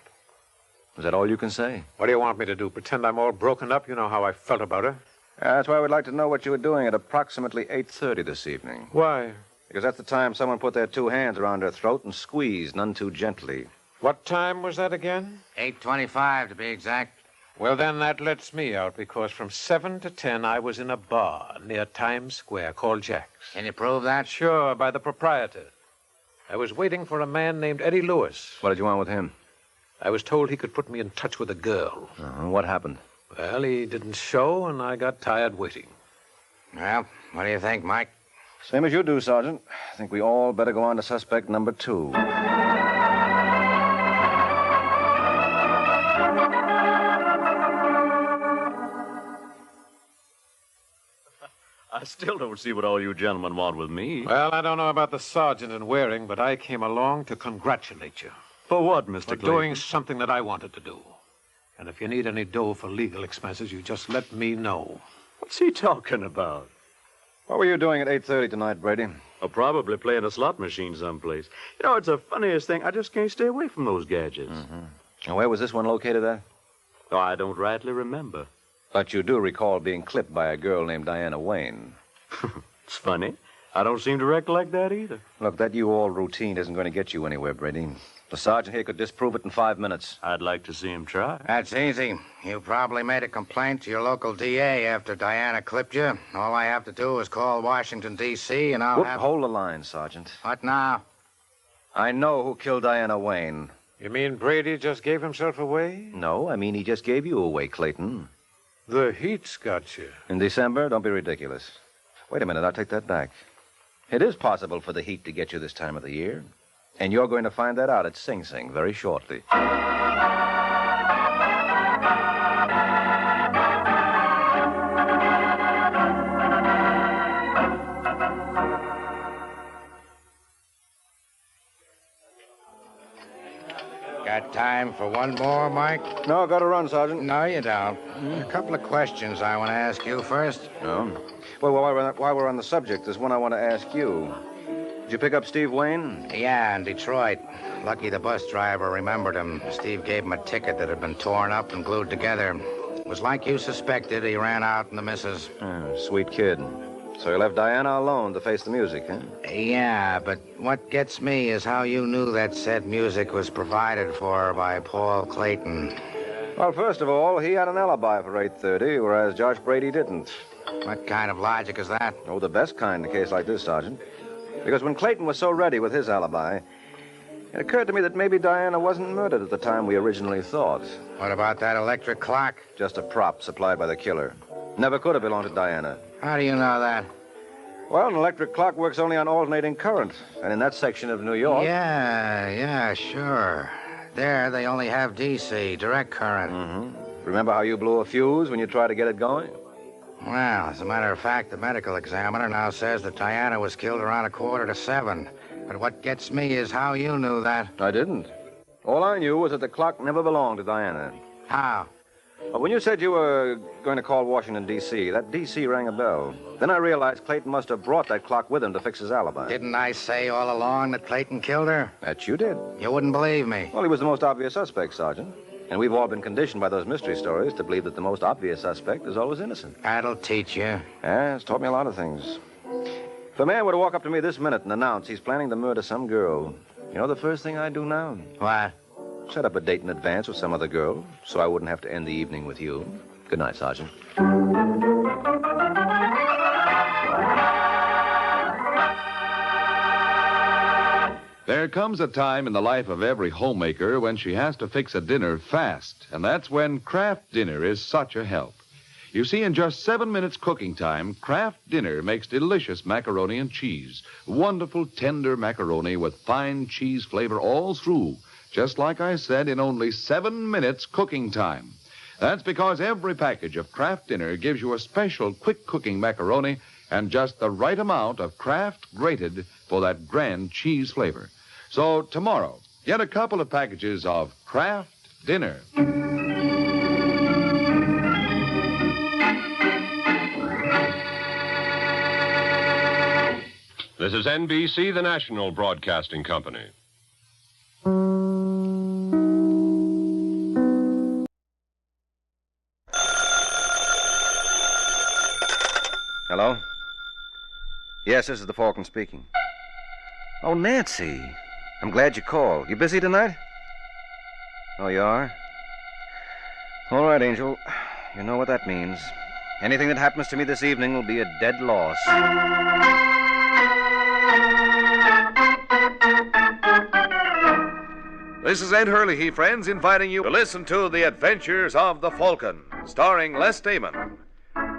Is that all you can say? What do you want me to do? Pretend I'm all broken up? You know how I felt about her. That's why we'd like to know what you were doing at approximately 8:30 this evening. Why? Because that's the time someone put their 2 hands around her throat and squeezed, none too gently. What time was that again? 8:25 to be exact. Well, then that lets me out, because from 7 to 10 I was in a bar near Times Square called Jack's. Can you prove that? Sure, by the proprietor. I was waiting for a man named Eddie Lewis. What did you want with him? I was told he could put me in touch with a girl. What happened? Well, he didn't show, and I got tired waiting. Well, what do you think, Mike? Same as you do, Sergeant. I think we all better go on to suspect number 2. I still don't see what all you gentlemen want with me. Well, I don't know about the sergeant and Waring, but I came along to congratulate you. For what, Mr. For Clayton? doing something that I wanted to do. And if you need any dough for legal expenses, you just let me know. What's he talking about? What were you doing at 8:30 tonight, Brady? Probably playing a slot machine someplace. You know, it's the funniest thing. I just can't stay away from those gadgets. And where was this one located at? Oh, I don't rightly remember. But you do recall being clipped by a girl named Diana Wayne. It's funny. I don't seem to recollect that either. Look, that you-all routine isn't going to get you anywhere, Brady. The sergeant here could disprove it in 5 minutes. I'd like to see him try. That's easy. You probably made a complaint to your local DA after Diana clipped you. All I have to do is call Washington, D.C., and I'll have... Hold the line, Sergeant. What now? I know who killed Diana Wayne. You mean Brady just gave himself away? No, I mean he just gave you away, Clayton. The heat's got you. In December? Don't be ridiculous. Wait a minute, I'll take that back. It is possible for the heat to get you this time of the year. And you're going to find that out at Sing Sing very shortly. Got time for one more, Mike? No, got to run, Sergeant. No, you don't. A couple of questions I want to ask you first. No? Well, while we're on the subject, there's one I want to ask you. Did you pick up Steve Wayne? Yeah, in Detroit. Lucky the bus driver remembered him. Steve gave him a ticket that had been torn up and glued together. It was like you suspected. He ran out in the missus. Oh, sweet kid. So you left Diana alone to face the music, huh? Yeah, but what gets me is how you knew that said music was provided for by Paul Clayton. Well, first of all, he had an alibi for 8:30, whereas Josh Brady didn't. What kind of logic is that? Oh, the best kind in a case like this, Sergeant. Because when Clayton was so ready with his alibi, it occurred to me that maybe Diana wasn't murdered at the time we originally thought. What about that electric clock? Just a prop supplied by the killer. Never could have belonged to Diana. How do you know that? Well, an electric clock works only on alternating current. And in that section of New York... Yeah, sure. There, they only have DC, direct current. Remember how you blew a fuse when you tried to get it going? Well, as a matter of fact, the medical examiner now says that Diana was killed around 6:45. But what gets me is how you knew that. I didn't. All I knew was that the clock never belonged to Diana. How? Well, when you said you were going to call Washington, D.C., that D.C. rang a bell. Then I realized Clayton must have brought that clock with him to fix his alibi. Didn't I say all along that Clayton killed her? That you did. You wouldn't believe me. Well, he was the most obvious suspect, Sergeant. And we've all been conditioned by those mystery stories to believe that the most obvious suspect is always innocent. That'll teach you. Yeah, it's taught me a lot of things. If a man were to walk up to me this minute and announce he's planning to murder some girl, you know the first thing I'd do now? What? Set up a date in advance with some other girl so I wouldn't have to end the evening with you. Good night, Sergeant. There comes a time in the life of every homemaker when she has to fix a dinner fast, and that's when Kraft Dinner is such a help. You see, in just 7 minutes cooking time, Kraft Dinner makes delicious macaroni and cheese. Wonderful, tender macaroni with fine cheese flavor all through, just like I said, in only 7 minutes cooking time. That's because every package of Kraft Dinner gives you a special quick cooking macaroni and just the right amount of Kraft grated for that grand cheese flavor. So tomorrow, get a couple of packages of Kraft Dinner. This is NBC, the national broadcasting company. Hello? Yes, this is the Falcon speaking. Oh, Nancy. I'm glad you called. You busy tonight? Oh, you are? All right, Angel. You know what that means. Anything that happens to me this evening will be a dead loss. This is Ed Hurley, friends, inviting you to listen to The Adventures of the Falcon, starring Les Damon.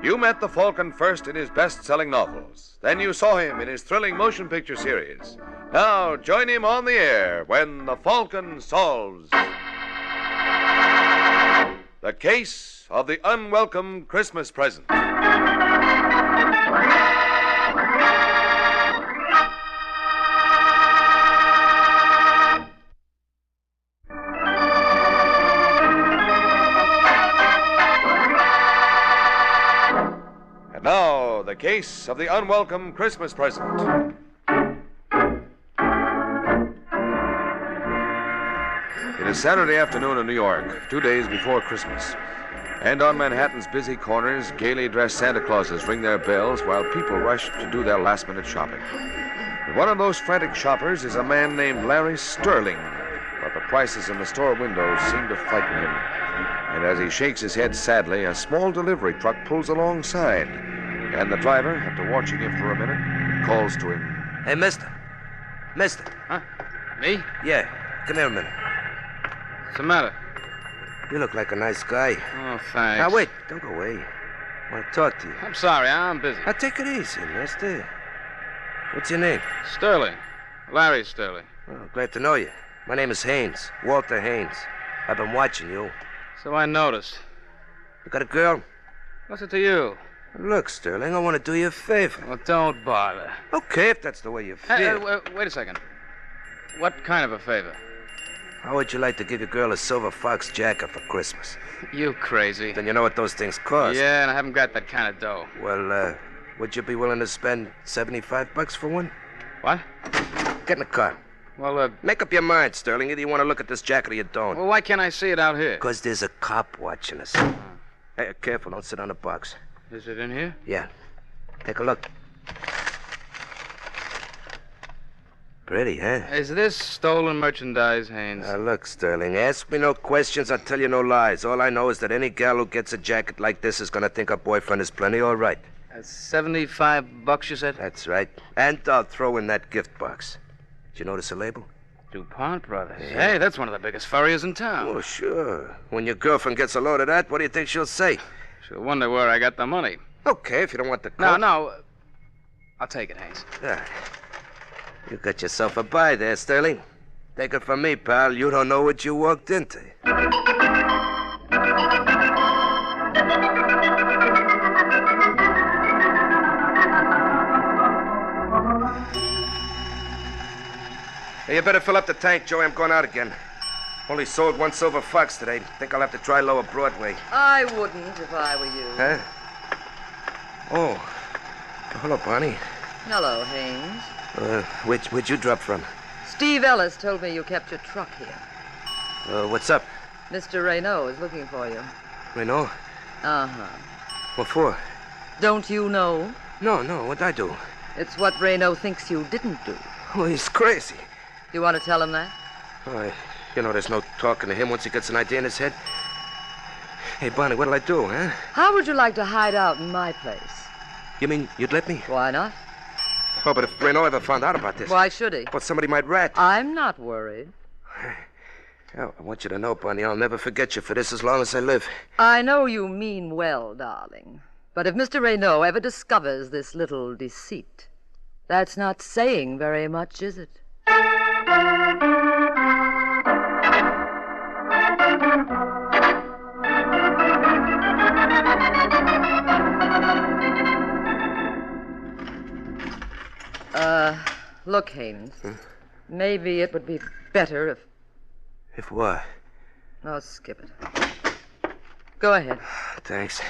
You met the Falcon first in his best-selling novels. Then you saw him in his thrilling motion picture series. Now join him on the air when the Falcon solves the case of the unwelcome Christmas present. Now, the case of the unwelcome Christmas present. It is Saturday afternoon in New York, 2 days before Christmas. And on Manhattan's busy corners, gaily dressed Santa Clauses ring their bells while people rush to do their last-minute shopping. And one of those frantic shoppers is a man named Larry Sterling, but the prices in the store windows seem to frighten him. And as he shakes his head sadly, a small delivery truck pulls alongside. And the driver, after watching him for a minute, calls to him. Hey, mister. Mister. Huh? Me? Yeah. Come here a minute. What's the matter? You look like a nice guy. Oh, thanks. Now, wait. Don't go away. I want to talk to you. I'm sorry. I'm busy. Now, take it easy, mister. What's your name? Sterling. Larry Sterling. Well, glad to know you. My name is Haynes. Walter Haynes. I've been watching you. So I noticed. You got a girl? What's it to you? Look, Sterling, I want to do you a favor. Well, don't bother. Okay, if that's the way you feel. Hey, wait a second. What kind of a favor? How would you like to give your girl a silver fox jacket for Christmas? You crazy. Then you know what those things cost. Yeah, and I haven't got that kind of dough. Well, would you be willing to spend $75 for one? What? Get in the car. Well, make up your mind, Sterling. Either you want to look at this jacket or you don't. Well, why can't I see it out here? Because there's a cop watching us. Hey, careful. Don't sit on the box. Is it in here? Yeah. Take a look. Pretty, huh? Is this stolen merchandise, Haynes? Now, look, Sterling, ask me no questions, I'll tell you no lies. All I know is that any gal who gets a jacket like this is going to think her boyfriend is plenty all right. That's $75, you said? That's right. And I'll throw in that gift box. Did you notice the label? DuPont Brothers. Yeah. Hey, that's one of the biggest furriers in town. Oh, sure. When your girlfriend gets a load of that, what do you think she'll say? She'll wonder where I got the money. Okay, if you don't want the coat. No. I'll take it, Haynes. You got yourself a buy there, Sterling. Take it from me, pal. You don't know what you walked into. Hey, you better fill up the tank, Joey. I'm going out again. Only sold one silver fox today. Think I'll have to try Lower Broadway. I wouldn't if I were you. Huh? Oh. Hello, Barney. Hello, Haynes. Where'd you drop from? Steve Ellis told me you kept your truck here. What's up? Mr. Raynaud is looking for you. Raynaud? Uh-huh. What for? Don't you know? No. What'd I do? It's what Raynaud thinks you didn't do. Oh, he's crazy. Do you want to tell him that? You know, there's no talking to him once he gets an idea in his head. Hey, Barney, what'll I do, huh? How would you like to hide out in my place? You mean you'd let me? Why not? Oh, but if Renault ever found out about this... Why should he? Well, somebody might rat. I'm not worried. Oh, I want you to know, Bunny, I'll never forget you for this as long as I live. I know you mean well, darling. But if Mr. Renault ever discovers this little deceit, that's not saying very much, is it? Look, Haynes. Maybe it would be better if... If what? Oh, skip it. Go ahead. Thanks.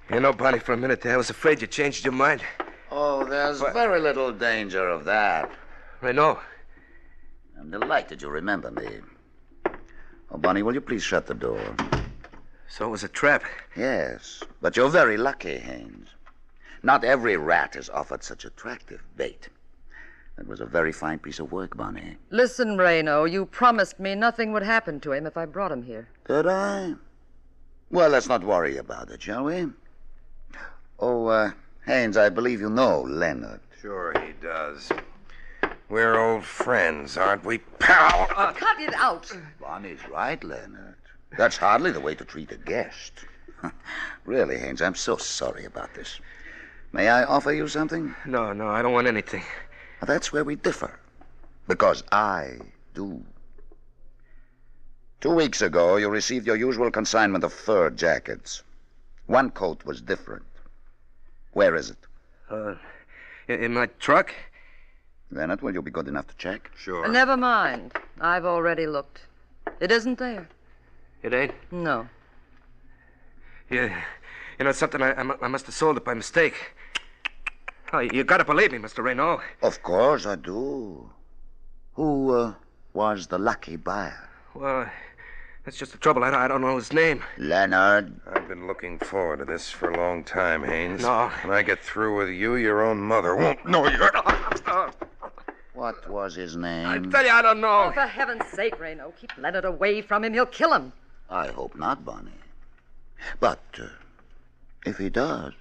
You know, Bunny, for a minute there, I was afraid you changed your mind. Oh, there's very little danger of that. Renault. I'm delighted you remember me. Oh, Bunny, will you please shut the door? So it was a trap? Yes, but you're very lucky, Haynes. Not every rat is offered such attractive bait. That was a very fine piece of work, Bunny. Listen, Renault, you promised me nothing would happen to him if I brought him here. Did I? Well, let's not worry about it, shall we? Oh, Haynes, I believe you know Leonard. Sure he does. We're old friends, aren't we, pal? Cut it out. Bonnie's right, Leonard. That's hardly the way to treat a guest. Really, Haynes, I'm so sorry about this. May I offer you something? No, I don't want anything. That's where we differ. Because I do. 2 weeks ago, you received your usual consignment of fur jackets. One coat was different. Where is it? In my truck? Leonard, will you be good enough to check? Sure. Never mind. I've already looked. It isn't there. It ain't? No. Yeah. You know, it's something I must have sold it by mistake. Oh, you gotta believe me, Mr. Renault. Of course I do. Who was the lucky buyer? Well, that's just the trouble. I don't know his name. Leonard. I've been looking forward to this for a long time, Haynes. No. When I get through with you, your own mother won't know you. What was his name? I tell you, I don't know. Oh, for heaven's sake, Renault, keep Leonard away from him. He'll kill him. I hope not, Bonnie. But if he does,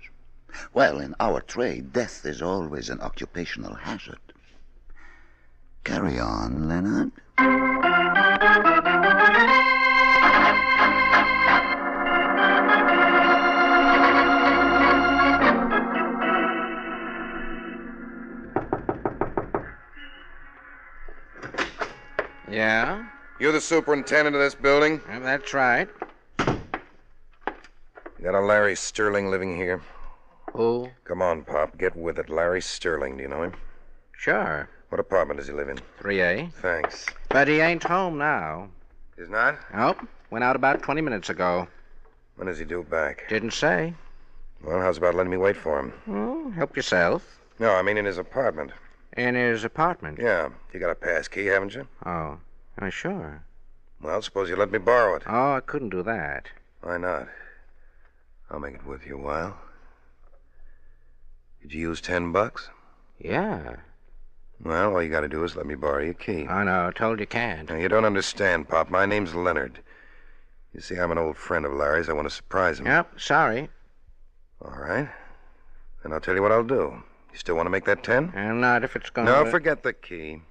well, in our trade, death is always an occupational hazard. Carry on, Leonard. Yeah? You the superintendent of this building? That's right. You got a Larry Sterling living here? Who? Come on, Pop. Get with it. Larry Sterling. Do you know him? Sure. What apartment does he live in? 3A. Thanks. But he ain't home now. He's not? Nope. Went out about 20 minutes ago. When does he due back? Didn't say. Well, how's about letting me wait for him? Well, help yourself. No, I mean in his apartment. In his apartment? Yeah. You got a pass key, haven't you? Oh, sure. Well, suppose you let me borrow it. Oh, I couldn't do that. Why not? I'll make it worth your while. Could you use $10? Yeah. Well, all you got to do is let me borrow your key. I know. I told you can't. Now, you don't understand, Pop. My name's Leonard. You see, I'm an old friend of Larry's. I want to surprise him. Yep, sorry. All right. Then I'll tell you what I'll do. You still want to make that 10? And not if it's going No, forget the key.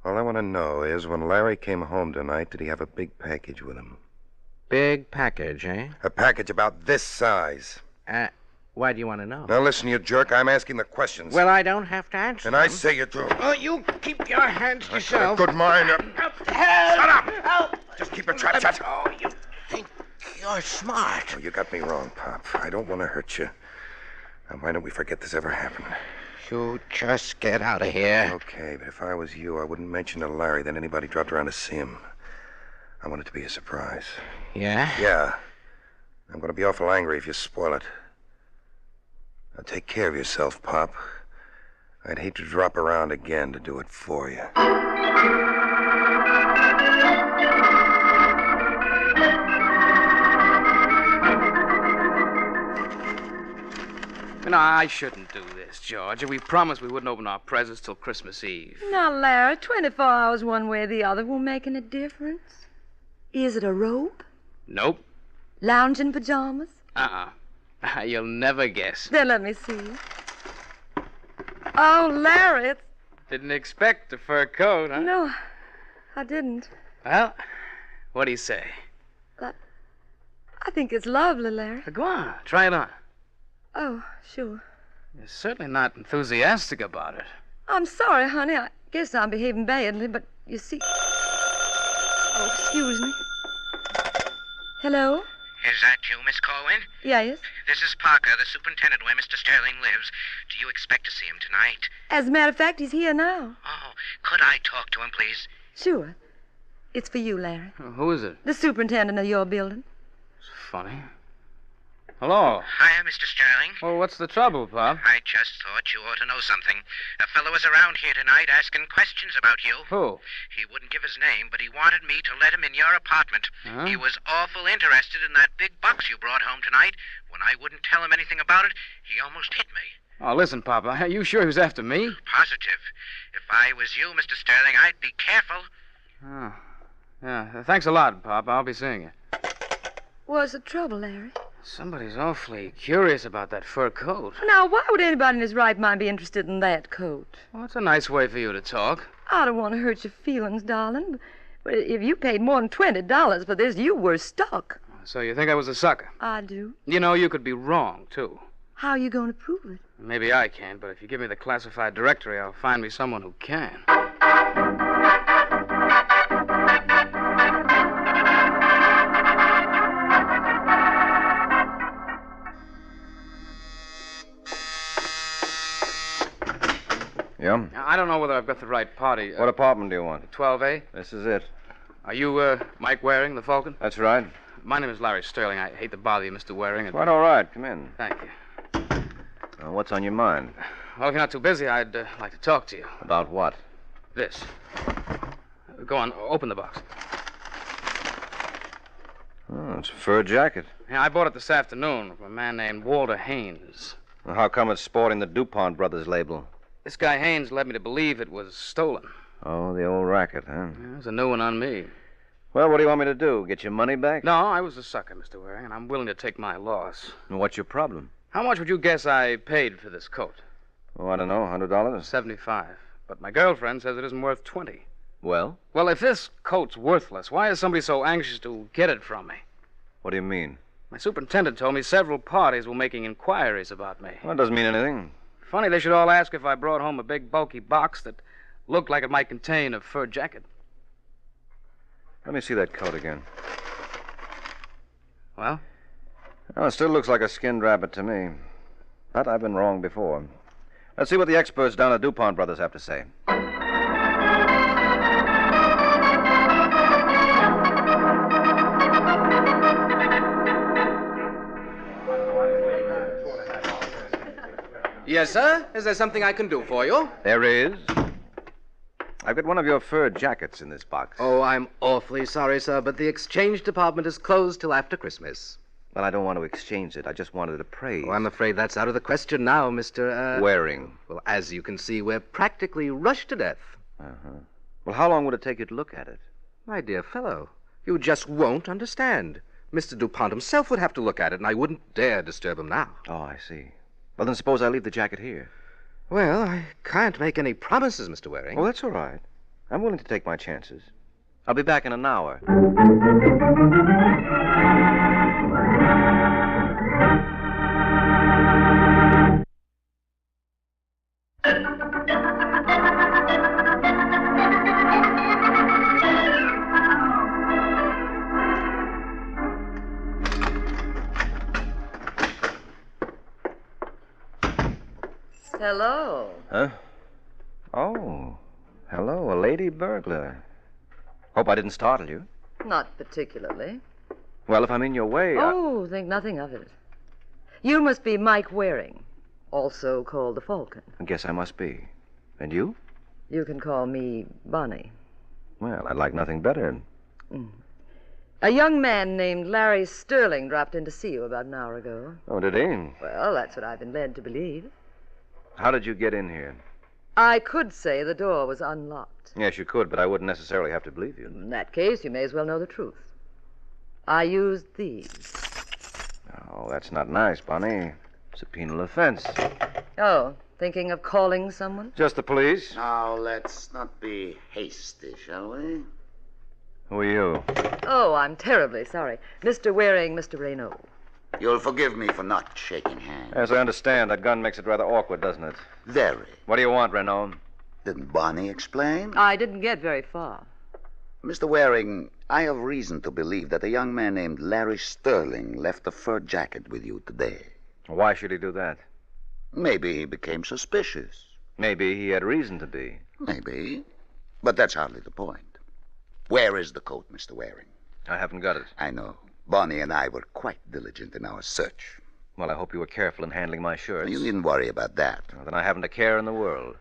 All I want to know is when Larry came home tonight, did he have a big package with him? Big package, eh? A package about this size. Why do you want to know? Now, listen, you jerk. I'm asking the questions. Well, I don't have to answer And them. I say you do. Oh, you keep your hands to I've got a yourself. good mind. Shut up! Help! Just keep your trap shut. Oh, you think you're smart. Oh, you got me wrong, Pop. I don't want to hurt you. Now, why don't we forget this ever happened? You just get out of here. Okay, but if I was you, I wouldn't mention to Larry that anybody dropped around to see him. I want it to be a surprise. Yeah? Yeah. I'm going to be awful angry if you spoil it. Now, take care of yourself, Pop. I'd hate to drop around again to do it for you. No, I shouldn't do this, George. We promised we wouldn't open our presents till Christmas Eve. Now, Larry, 24 hours one way or the other won't make any difference. Is it a robe? Nope. Lounging pajamas? You'll never guess. Then let me see. Oh, Larry, it's... Didn't expect a fur coat, huh? No, I didn't. Well, what do you say? I think it's lovely, Larry. Go on, try it on. Oh, sure. You're certainly not enthusiastic about it. I'm sorry, honey. I guess I'm behaving badly, but you see... Oh, excuse me. Hello? Is that you, Miss Corwin? Yes. This is Parker, the superintendent where Mr. Sterling lives. Do you expect to see him tonight? As a matter of fact, he's here now. Oh, could I talk to him, please? Sure. It's for you, Larry. Who is it? The superintendent of your building. Funny. Hello. Hiya, Mr. Sterling. Well, what's the trouble, Pop? I just thought you ought to know something. A fellow was around here tonight asking questions about you. Who? He wouldn't give his name, but he wanted me to let him in your apartment. Huh? He was awful interested in that big box you brought home tonight. When I wouldn't tell him anything about it, he almost hit me. Oh, listen, Papa. Are you sure he was after me? Positive. If I was you, Mr. Sterling, I'd be careful. Oh. Yeah, thanks a lot, Pop. I'll be seeing you. What's the trouble, Larry? Somebody's awfully curious about that fur coat. Now, why would anybody in his right mind be interested in that coat? Well, that's a nice way for you to talk. I don't want to hurt your feelings, darling, but if you paid more than $20 for this, you were stuck. So you think I was a sucker? I do. You know, you could be wrong, too. How are you going to prove it? Maybe I can't, but if you give me the classified directory, I'll find me someone who can. Yeah? I don't know whether I've got the right party. What apartment do you want? 12A? This is it. Are you, Mike Waring, the Falcon? That's right. My name is Larry Sterling. I hate to bother you, Mr. Waring. Quite all right. Come in. Thank you. What's on your mind? Well, if you're not too busy, I'd like to talk to you. About what? This. Go on, open the box. Oh, it's a fur jacket. Yeah, I bought it this afternoon from a man named Walter Haynes. Well, how come it's sporting the DuPont Brothers label? This guy Haynes led me to believe it was stolen. Oh, the old racket, huh? Yeah, there's a new one on me. Well, what do you want me to do? Get your money back? No, I was a sucker, Mr. Waring, and I'm willing to take my loss. And what's your problem? How much would you guess I paid for this coat? Oh, I don't know, $100? 75. But my girlfriend says it isn't worth 20. Well? Well, if this coat's worthless, why is somebody so anxious to get it from me? What do you mean? My superintendent told me several parties were making inquiries about me. Well, that doesn't mean anything. Funny they should all ask if I brought home a big, bulky box that looked like it might contain a fur jacket. Let me see that coat again. Well? Well, it still looks like a skinned rabbit to me. But I've been wrong before. Let's see what the experts down at DuPont Brothers have to say. Yes, sir? Is there something I can do for you? There is. I've got one of your fur jackets in this box. Oh, I'm awfully sorry, sir, but the exchange department is closed till after Christmas. Well, I don't want to exchange it. I just wanted to praise. Oh, I'm afraid that's out of the question now, Mr. Waring. Well, as you can see, we're practically rushed to death. Uh-huh. Well, how long would it take you to look at it? My dear fellow, you just won't understand. Mr. DuPont himself would have to look at it, and I wouldn't dare disturb him now. Oh, I see. Well, then suppose I leave the jacket here. Well, I can't make any promises, Mr. Waring. Oh, that's all right. I'm willing to take my chances. I'll be back in an hour. Hello. Huh? Oh, hello, a lady burglar. Hope I didn't startle you. Not particularly. Well, if I'm in your way, Oh, think nothing of it. You must be Mike Waring, also called the Falcon. I guess I must be. And you? You can call me Bonnie. Well, I'd like nothing better. A young man named Larry Sterling dropped in to see you about an hour ago. Oh, did he? Well, that's what I've been led to believe. How did you get in here? I could say the door was unlocked. Yes, you could, but I wouldn't necessarily have to believe you. In that case, you may as well know the truth. I used these. Oh, that's not nice, Bonnie. It's a penal offense. Oh, Thinking of calling someone? Just the police. Now, let's not be hasty, shall we? Who are you? Oh, I'm terribly sorry. Mr. Waring, Mr. Raynaud. You'll forgive me for not shaking hands. Yes, I understand. That gun makes it rather awkward, doesn't it? Very. What do you want, Renaud? Didn't Bonnie explain? I didn't get very far. Mr. Waring, I have reason to believe that a young man named Larry Sterling left a fur jacket with you today. Why should he do that? Maybe he became suspicious. Maybe he had reason to be. Maybe. But that's hardly the point. Where is the coat, Mr. Waring? I haven't got it. I know. Bonnie and I were quite diligent in our search. Well, I hope you were careful in handling my shirts. You needn't worry about that. Well, then I haven't a care in the world.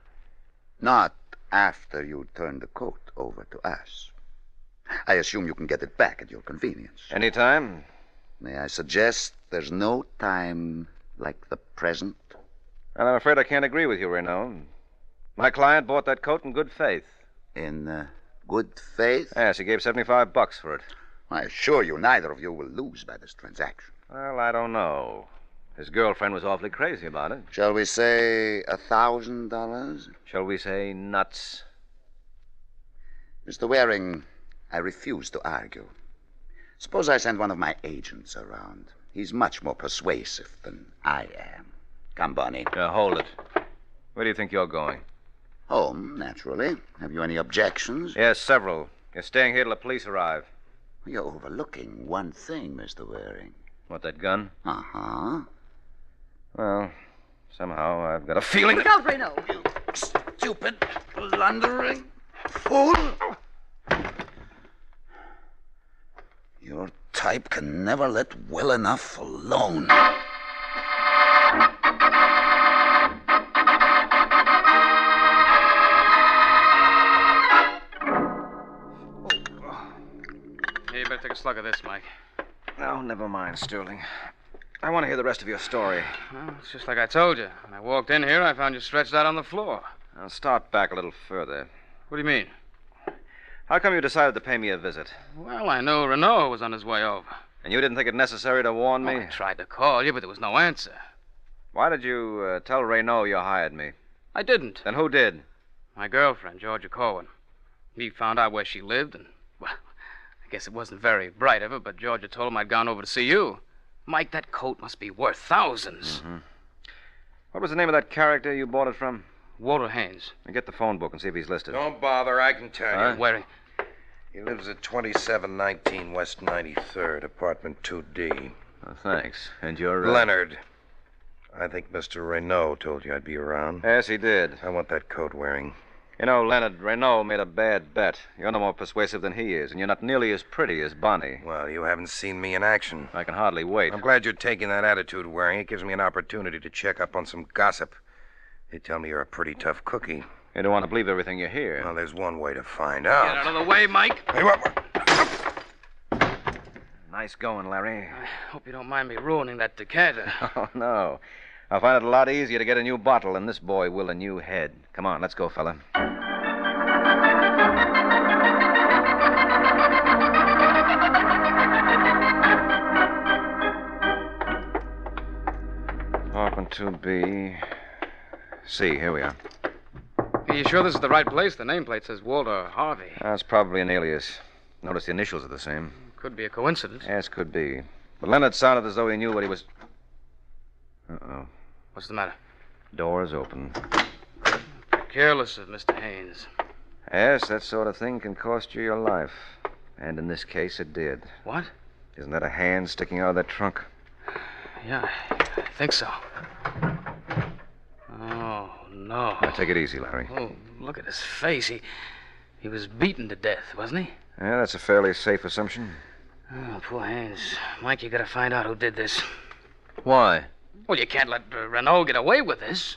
Not after you turn the coat over to us. I assume you can get it back at your convenience. Anytime? May I suggest there's no time like the present? And I'm afraid I can't agree with you, Renaud. My client bought that coat in good faith. In good faith? Yes, he gave $75 for it. I assure you, neither of you will lose by this transaction. Well, I don't know. His girlfriend was awfully crazy about it. Shall we say $1,000? Shall we say nuts? Mr. Waring, I refuse to argue. Suppose I send one of my agents around. He's much more persuasive than I am. Come, Bonnie. Hold it. Where do you think you're going? Home, naturally. Have you any objections? Yes, several. You're staying here till the police arrive. You're overlooking one thing, Mr. Waring. What, that gun? Uh-huh. Well, somehow I've got a feeling... Look out, Reno! You stupid, blundering fool! Your type can never let well enough alone. Hey, you better take a slug of this, Mike. No, never mind, Sterling. I want to hear the rest of your story. Well, it's just like I told you. When I walked in here, I found you stretched out on the floor. I'll start back a little further. What do you mean? How come you decided to pay me a visit? Well, I knew Renaud was on his way over. And you didn't think it necessary to warn me? I tried to call you, but there was no answer. Why did you tell Raynaud you hired me? I didn't. Then who did? My girlfriend, Georgia Corwin. He found out where she lived, and, well, I guess it wasn't very bright of her, but Georgia told him I'd gone over to see you. Mike, that coat must be worth thousands. Mm-hmm. What was the name of that character you bought it from? Walter Haynes. Now get the phone book and see if he's listed. Don't bother, I can tell you. Waring. He lives at 2719 West 93rd, apartment 2D. Oh, thanks. And you're... Leonard. I think Mr. Raynaud told you I'd be around. Yes, he did. I want that coat wearing. You know, Leonard, Raynaud made a bad bet. You're no more persuasive than he is, and you're not nearly as pretty as Bonnie. Well, you haven't seen me in action. I can hardly wait. I'm glad you're taking that attitude, Waring. It gives me an opportunity to check up on some gossip. They tell me you're a pretty tough cookie. You don't want to believe everything you hear. Well, there's one way to find out. Get out of the way, Mike. Hey, what? Nice going, Larry. I hope you don't mind me ruining that decanter. Oh, no. I'll find it a lot easier to get a new bottle than this boy will a new head. Come on, let's go, fella. Apartment 2B. C, here we are. Are you sure this is the right place? The nameplate says Walter Harvey. That's probably an alias. Notice the initials are the same. Could be a coincidence. Yes, could be. But Leonard sounded as though he knew what he was... Uh-oh. What's the matter? Door's open. Careless of Mr. Haynes. Yes, that sort of thing can cost you your life. And in this case, it did. What? Isn't that a hand sticking out of that trunk? Yeah, I think so. Oh, no. Now, take it easy, Larry. Oh, look at his face. He was beaten to death, wasn't he? Yeah, that's a fairly safe assumption. Oh, poor Haynes. Mike, you gotta find out who did this. Why? Well, you can't let Renaud get away with this.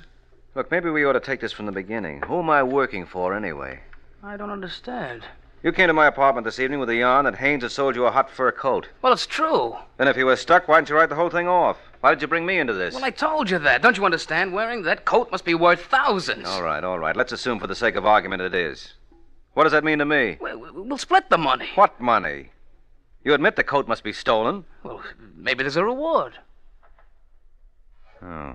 Look, maybe we ought to take this from the beginning. Who am I working for, anyway? I don't understand. You came to my apartment this evening with a yarn that Haynes had sold you a hot fur coat. Well, it's true. Then if you were stuck, why didn't you write the whole thing off? Why did you bring me into this? Well, I told you that. Don't you understand, Waring? That coat must be worth thousands. All right. Let's assume for the sake of argument it is. What does that mean to me? We'll split the money. What money? You admit the coat must be stolen? Well, maybe there's a reward. Oh.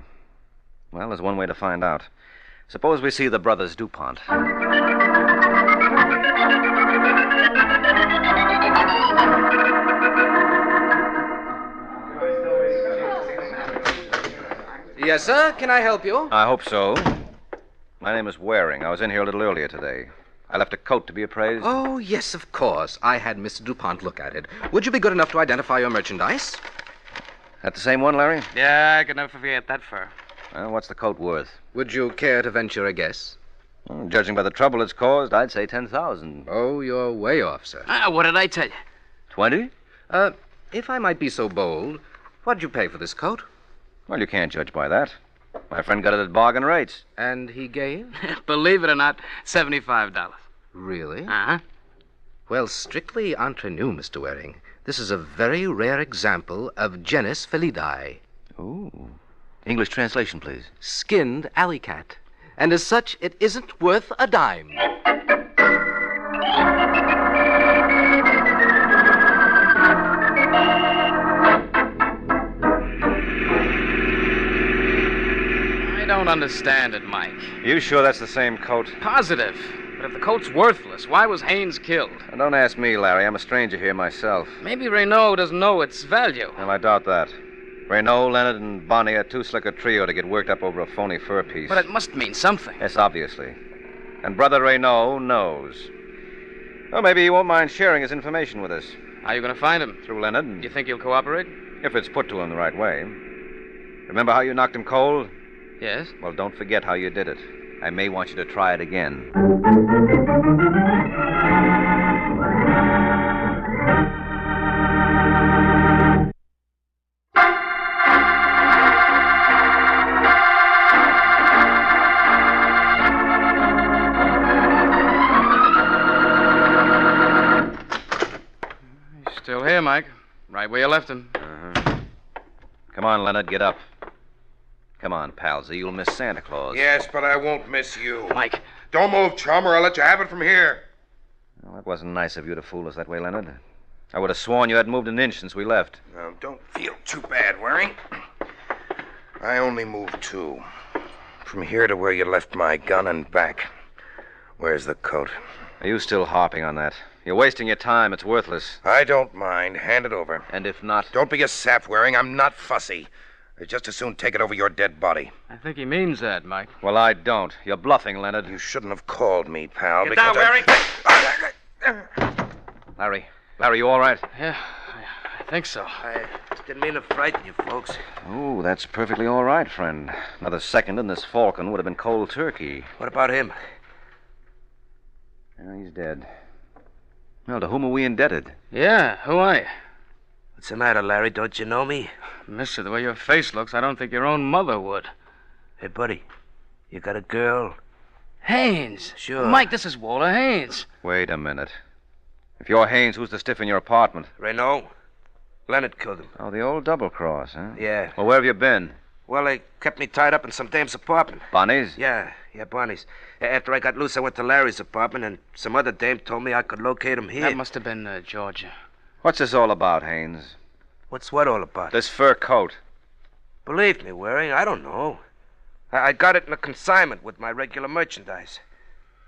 Well, there's one way to find out. Suppose we see the brothers DuPont. Yes, sir. Can I help you? I hope so. My name is Waring. I was in here a little earlier today. I left a coat to be appraised. Oh, yes, of course. I had Mr. DuPont look at it. Would you be good enough to identify your merchandise? That the same one, Larry? Yeah, I could never forget that fur. Well, what's the coat worth? Would you care to venture a guess? Well, judging by the trouble it's caused, I'd say 10,000. Oh, you're way off, sir. What did I tell you? 20? If I might be so bold, what'd you pay for this coat? Well, you can't judge by that. My friend got it at bargain rates. And he gave? Believe it or not, $75. Really? Uh-huh. Well, strictly entre nous, Mr. Waring. This is a very rare example of genus felidae. Ooh. English translation, please. Skinned alley cat. And as such, it isn't worth a dime. I don't understand it, Mike. You sure that's the same coat? Positive. But if the coat's worthless, why was Haynes killed? Now, don't ask me, Larry. I'm a stranger here myself. Maybe Renault doesn't know its value. Well, I doubt that. Renault, Leonard, and Bonnie are too slick a trio to get worked up over a phony fur piece. But it must mean something. Yes, obviously. And Brother Renault knows. Well, maybe he won't mind sharing his information with us. How are you going to find him? Through Leonard. You think he'll cooperate? If it's put to him the right way. Remember how you knocked him cold? Yes. Well, don't forget how you did it. I may want you to try it again. He's still here, Mike. Right where you left him. Uh-huh. Come on, Leonard, get up. Come on, palsy, you'll miss Santa Claus. Yes, but I won't miss you. Mike. Don't move, chum, or I'll let you have it from here. Well, that wasn't nice of you to fool us that way, Leonard. I would have sworn you hadn't moved an inch since we left. Now, don't feel too bad, Waring. I only moved 2. From here to where you left my gun and back. Where's the coat? Are you still harping on that? You're wasting your time. It's worthless. I don't mind. Hand it over. And if not... Don't be a sap, Waring. I'm not fussy. I'd just as soon take it over your dead body. I think he means that, Mike. Well, I don't. You're bluffing, Leonard. You shouldn't have called me, pal. Get down, Waring! Larry, you all right? Yeah, I think so. I didn't mean to frighten you, folks. Oh, that's perfectly all right, friend. Another second and this Falcon would have been cold turkey. What about him? Well, he's dead. Well, to whom are we indebted? Yeah, who are you? What's the matter, Larry? Don't you know me? Mister, the way your face looks, I don't think your own mother would. Hey, buddy, you got a girl? Haynes. Sure. Mike, this is Walter Haynes. Wait a minute. If you're Haynes, who's the stiff in your apartment? Renault. Leonard killed him. Oh, the old double-cross, huh? Yeah. Well, where have you been? Well, they kept me tied up in some dame's apartment. Bonnie's? Yeah, Bonnie's. After I got loose, I went to Larry's apartment, and some other dame told me I could locate him here. That must have been Georgia. What's this all about, Haynes? What's what all about? This fur coat. Believe me, Waring, I don't know. I got it in a consignment with my regular merchandise.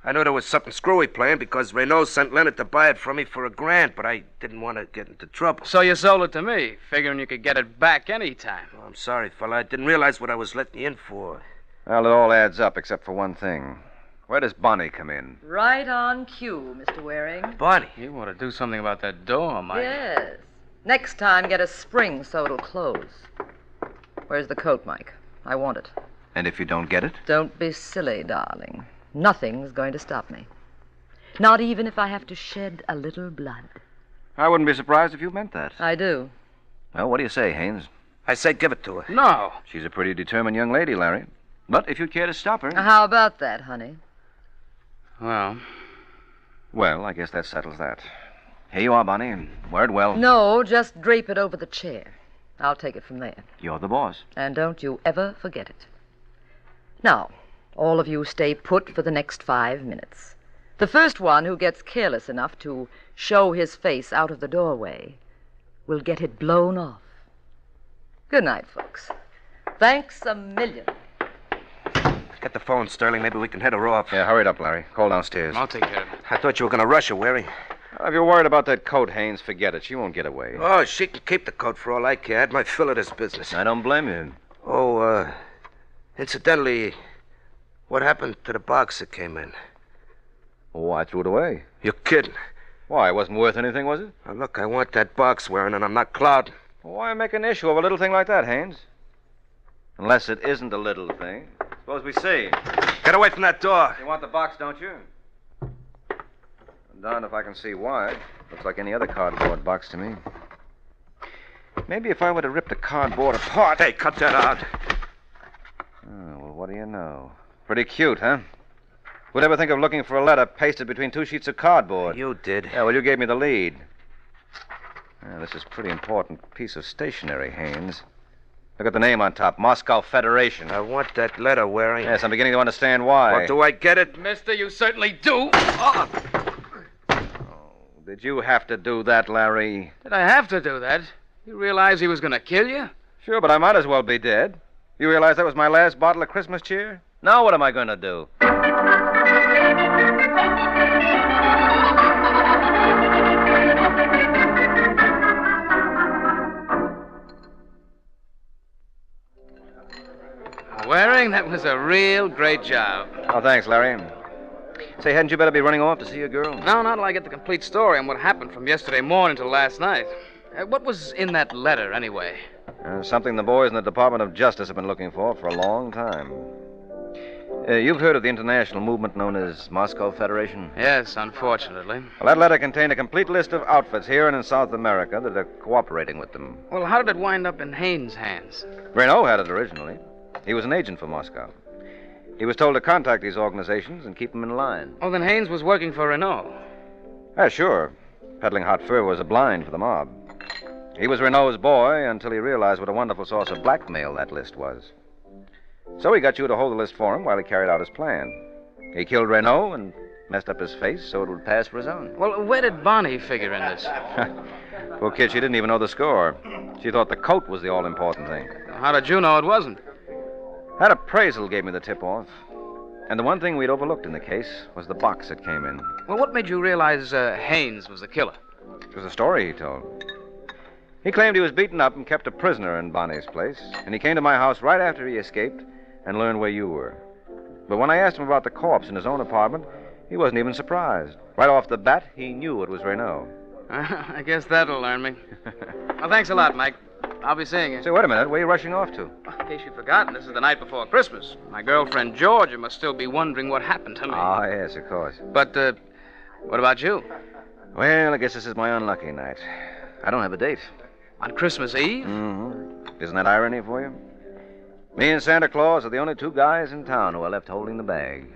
I knew there was something screwy playing because Renault sent Leonard to buy it from me for $1,000, but I didn't want to get into trouble. So you sold it to me, figuring you could get it back any time. Oh, I'm sorry, fella. I didn't realize what I was letting you in for. Well, it all adds up except for one thing. Where does Bonnie come in? Right on cue, Mr. Waring. Bonnie. You want to do something about that door, Mike. Yes. Next time, get a spring so it'll close. Where's the coat, Mike? I want it. And if you don't get it? Don't be silly, darling. Nothing's going to stop me. Not even if I have to shed a little blood. I wouldn't be surprised if you meant that. I do. Well, what do you say, Haynes? I say give it to her. No. She's a pretty determined young lady, Larry. But if you'd care to stop her... How about that, honey? Well, I guess that settles that. Here you are, Bonnie. Wear it well. No, just drape it over the chair. I'll take it from there. You're the boss. And don't you ever forget it. Now, all of you stay put for the next 5 minutes. The first one who gets careless enough to show his face out of the doorway will get it blown off. Good night, folks. Thanks a million. Get the phone, Sterling. Maybe we can head her off. Yeah, hurry it up, Larry. Call downstairs. I'll take care of it. I thought you were going to rush her, Waring. If you're worried about that coat, Haynes, forget it. She won't get away. Oh, she can keep the coat for all I care. I had my fill of this business. I don't blame you. Oh, incidentally, what happened to the box that came in? Oh, I threw it away. You're kidding. Why, it wasn't worth anything, was it? Now, look, I want that box, Waring, and I'm not clouding. Why make an issue of a little thing like that, Haynes? Unless it isn't a little thing. Suppose we see. Get away from that door. You want the box, don't you? I'm darned if I can see why. Looks like any other cardboard box to me. Maybe if I were to rip the cardboard apart... Hey, cut that out. Oh, well, what do you know? Pretty cute, huh? Who'd ever think of looking for a letter pasted between two sheets of cardboard? You did. Yeah, well, you gave me the lead. This is a pretty important piece of stationery, Haynes. Look at the name on top, Moscow Federation. I want that letter, Waring. Yes, I'm beginning to understand why. Well, do I get it? Mister, you certainly do. Did you have to do that, Larry? Did I have to do that? You realize he was going to kill you? Sure, but I might as well be dead. You realize that was my last bottle of Christmas cheer? Now what am I going to do? Waring, that was a real great job. Oh, thanks, Larry. Say, hadn't you better be running off to see your girl? No, not till I get the complete story on what happened from yesterday morning till last night. What was in that letter, anyway? Something the boys in the Department of Justice have been looking for a long time. You've heard of the international movement known as Moscow Federation? Yes, unfortunately. Well, that letter contained a complete list of outfits here and in South America that are cooperating with them. Well, how did it wind up in Haynes' hands? Renault had it originally. He was an agent for Moscow. He was told to contact these organizations and keep them in line. Oh, then Haynes was working for Renault. Yeah, sure. Peddling hot fur was a blind for the mob. He was Renault's boy until he realized what a wonderful source of blackmail that list was. So he got you to hold the list for him while he carried out his plan. He killed Renault and messed up his face so it would pass for his own. Well, where did Bonnie figure in this? Poor kid, she didn't even know the score. She thought the coat was the all-important thing. How did you know it wasn't? That appraisal gave me the tip-off. And the one thing we'd overlooked in the case was the box that came in. Well, what made you realize Haynes was the killer? It was a story he told. He claimed he was beaten up and kept a prisoner in Bonnie's place, and he came to my house right after he escaped and learned where you were. But when I asked him about the corpse in his own apartment, he wasn't even surprised. Right off the bat, he knew it was Renault. I guess that'll learn me. Well, thanks a lot, Mike. I'll be seeing you. Say, wait a minute. Where are you rushing off to? In case you've forgotten, this is the night before Christmas. My girlfriend, Georgia, must still be wondering what happened to me. Ah, yes, of course. But, what about you? Well, I guess this is my unlucky night. I don't have a date. On Christmas Eve? Mm-hmm. Isn't that irony for you? Me and Santa Claus are the only two guys in town who are left holding the bag.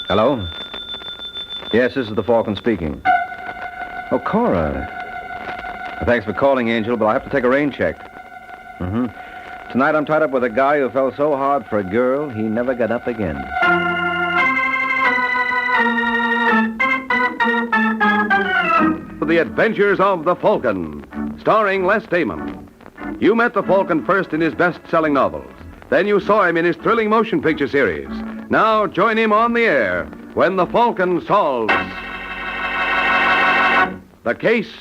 Hello? Yes, this is the Falcon speaking. Oh, Cora. Thanks for calling, Angel, but I'll have to take a rain check. Mm-hmm. Tonight I'm tied up with a guy who fell so hard for a girl, he never got up again. The Adventures of the Falcon, starring Les Damon. You met the Falcon first in his best-selling novels. Then you saw him in his thrilling motion picture series. Now join him on the air when the Falcon solves the case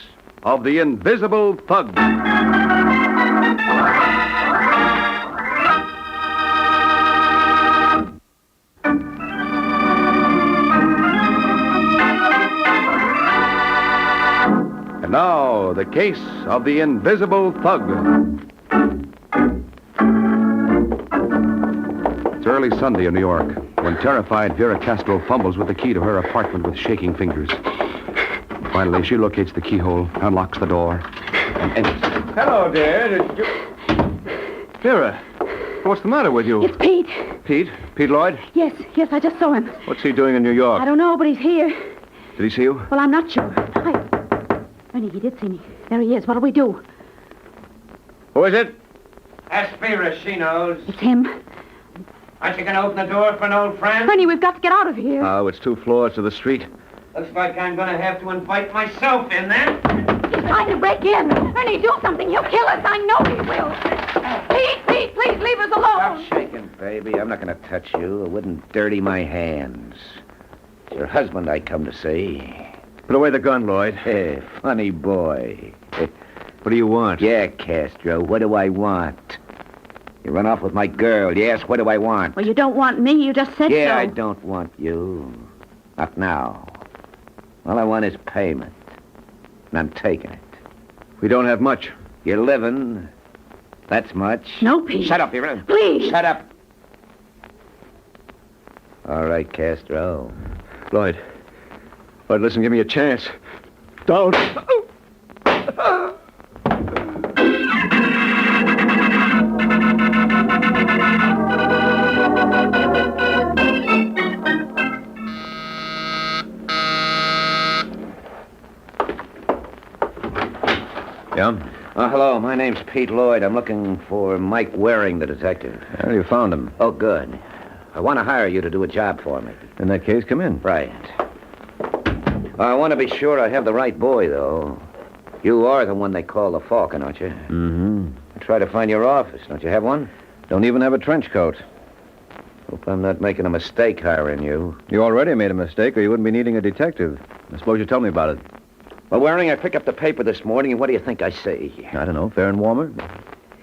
of the invisible thug. And now, the case of the invisible thug. It's early Sunday in New York, when terrified Vera Castro fumbles with the key to her apartment with shaking fingers. Finally, she locates the keyhole, unlocks the door, and enters. Hello, dear. Did you... Vera, what's the matter with you? It's Pete. Pete? Pete Lloyd? Yes, I just saw him. What's he doing in New York? I don't know, but he's here. Did he see you? Well, I'm not sure. Ernie, he did see me. There he is. What'll we do? Who is it? Ask Vera, she knows. It's him. Aren't you going to open the door for an old friend? Ernie, we've got to get out of here. Oh, it's 2 floors to the street. Looks like I'm going to have to invite myself in then. He's trying to break in. Ernie, do something. He'll kill us. I know he will. Pete, please leave us alone. Stop shaking, baby. I'm not going to touch you. It wouldn't dirty my hands. It's your husband I come to see. Put away the gun, Lloyd. Hey, funny boy. What do you want? Yeah, Castro, what do I want? You run off with my girl. Yes, what do I want? Well, you don't want me. You just said so. Yeah, I don't want you. Not now. All I want is payment. And I'm taking it. We don't have much. You're living. That's much. No, Pete. Shut up, Vera. Please. Shut up. All right, Castro. Lloyd, listen, give me a chance. Don't. Yeah? Hello, my name's Pete Lloyd. I'm looking for Mike Waring, the detective. Well, you found him. Oh, good. I want to hire you to do a job for me. In that case, come in. Right. I want to be sure I have the right boy, though. You are the one they call the Falcon, aren't you? Mm-hmm. I try to find your office. Don't you have one? Don't even have a trench coat. Hope I'm not making a mistake hiring you. You already made a mistake, or you wouldn't be needing a detective. I suppose you tell me about it. Well, Waring, I picked up the paper this morning, and what do you think I see? I don't know, fair and warmer.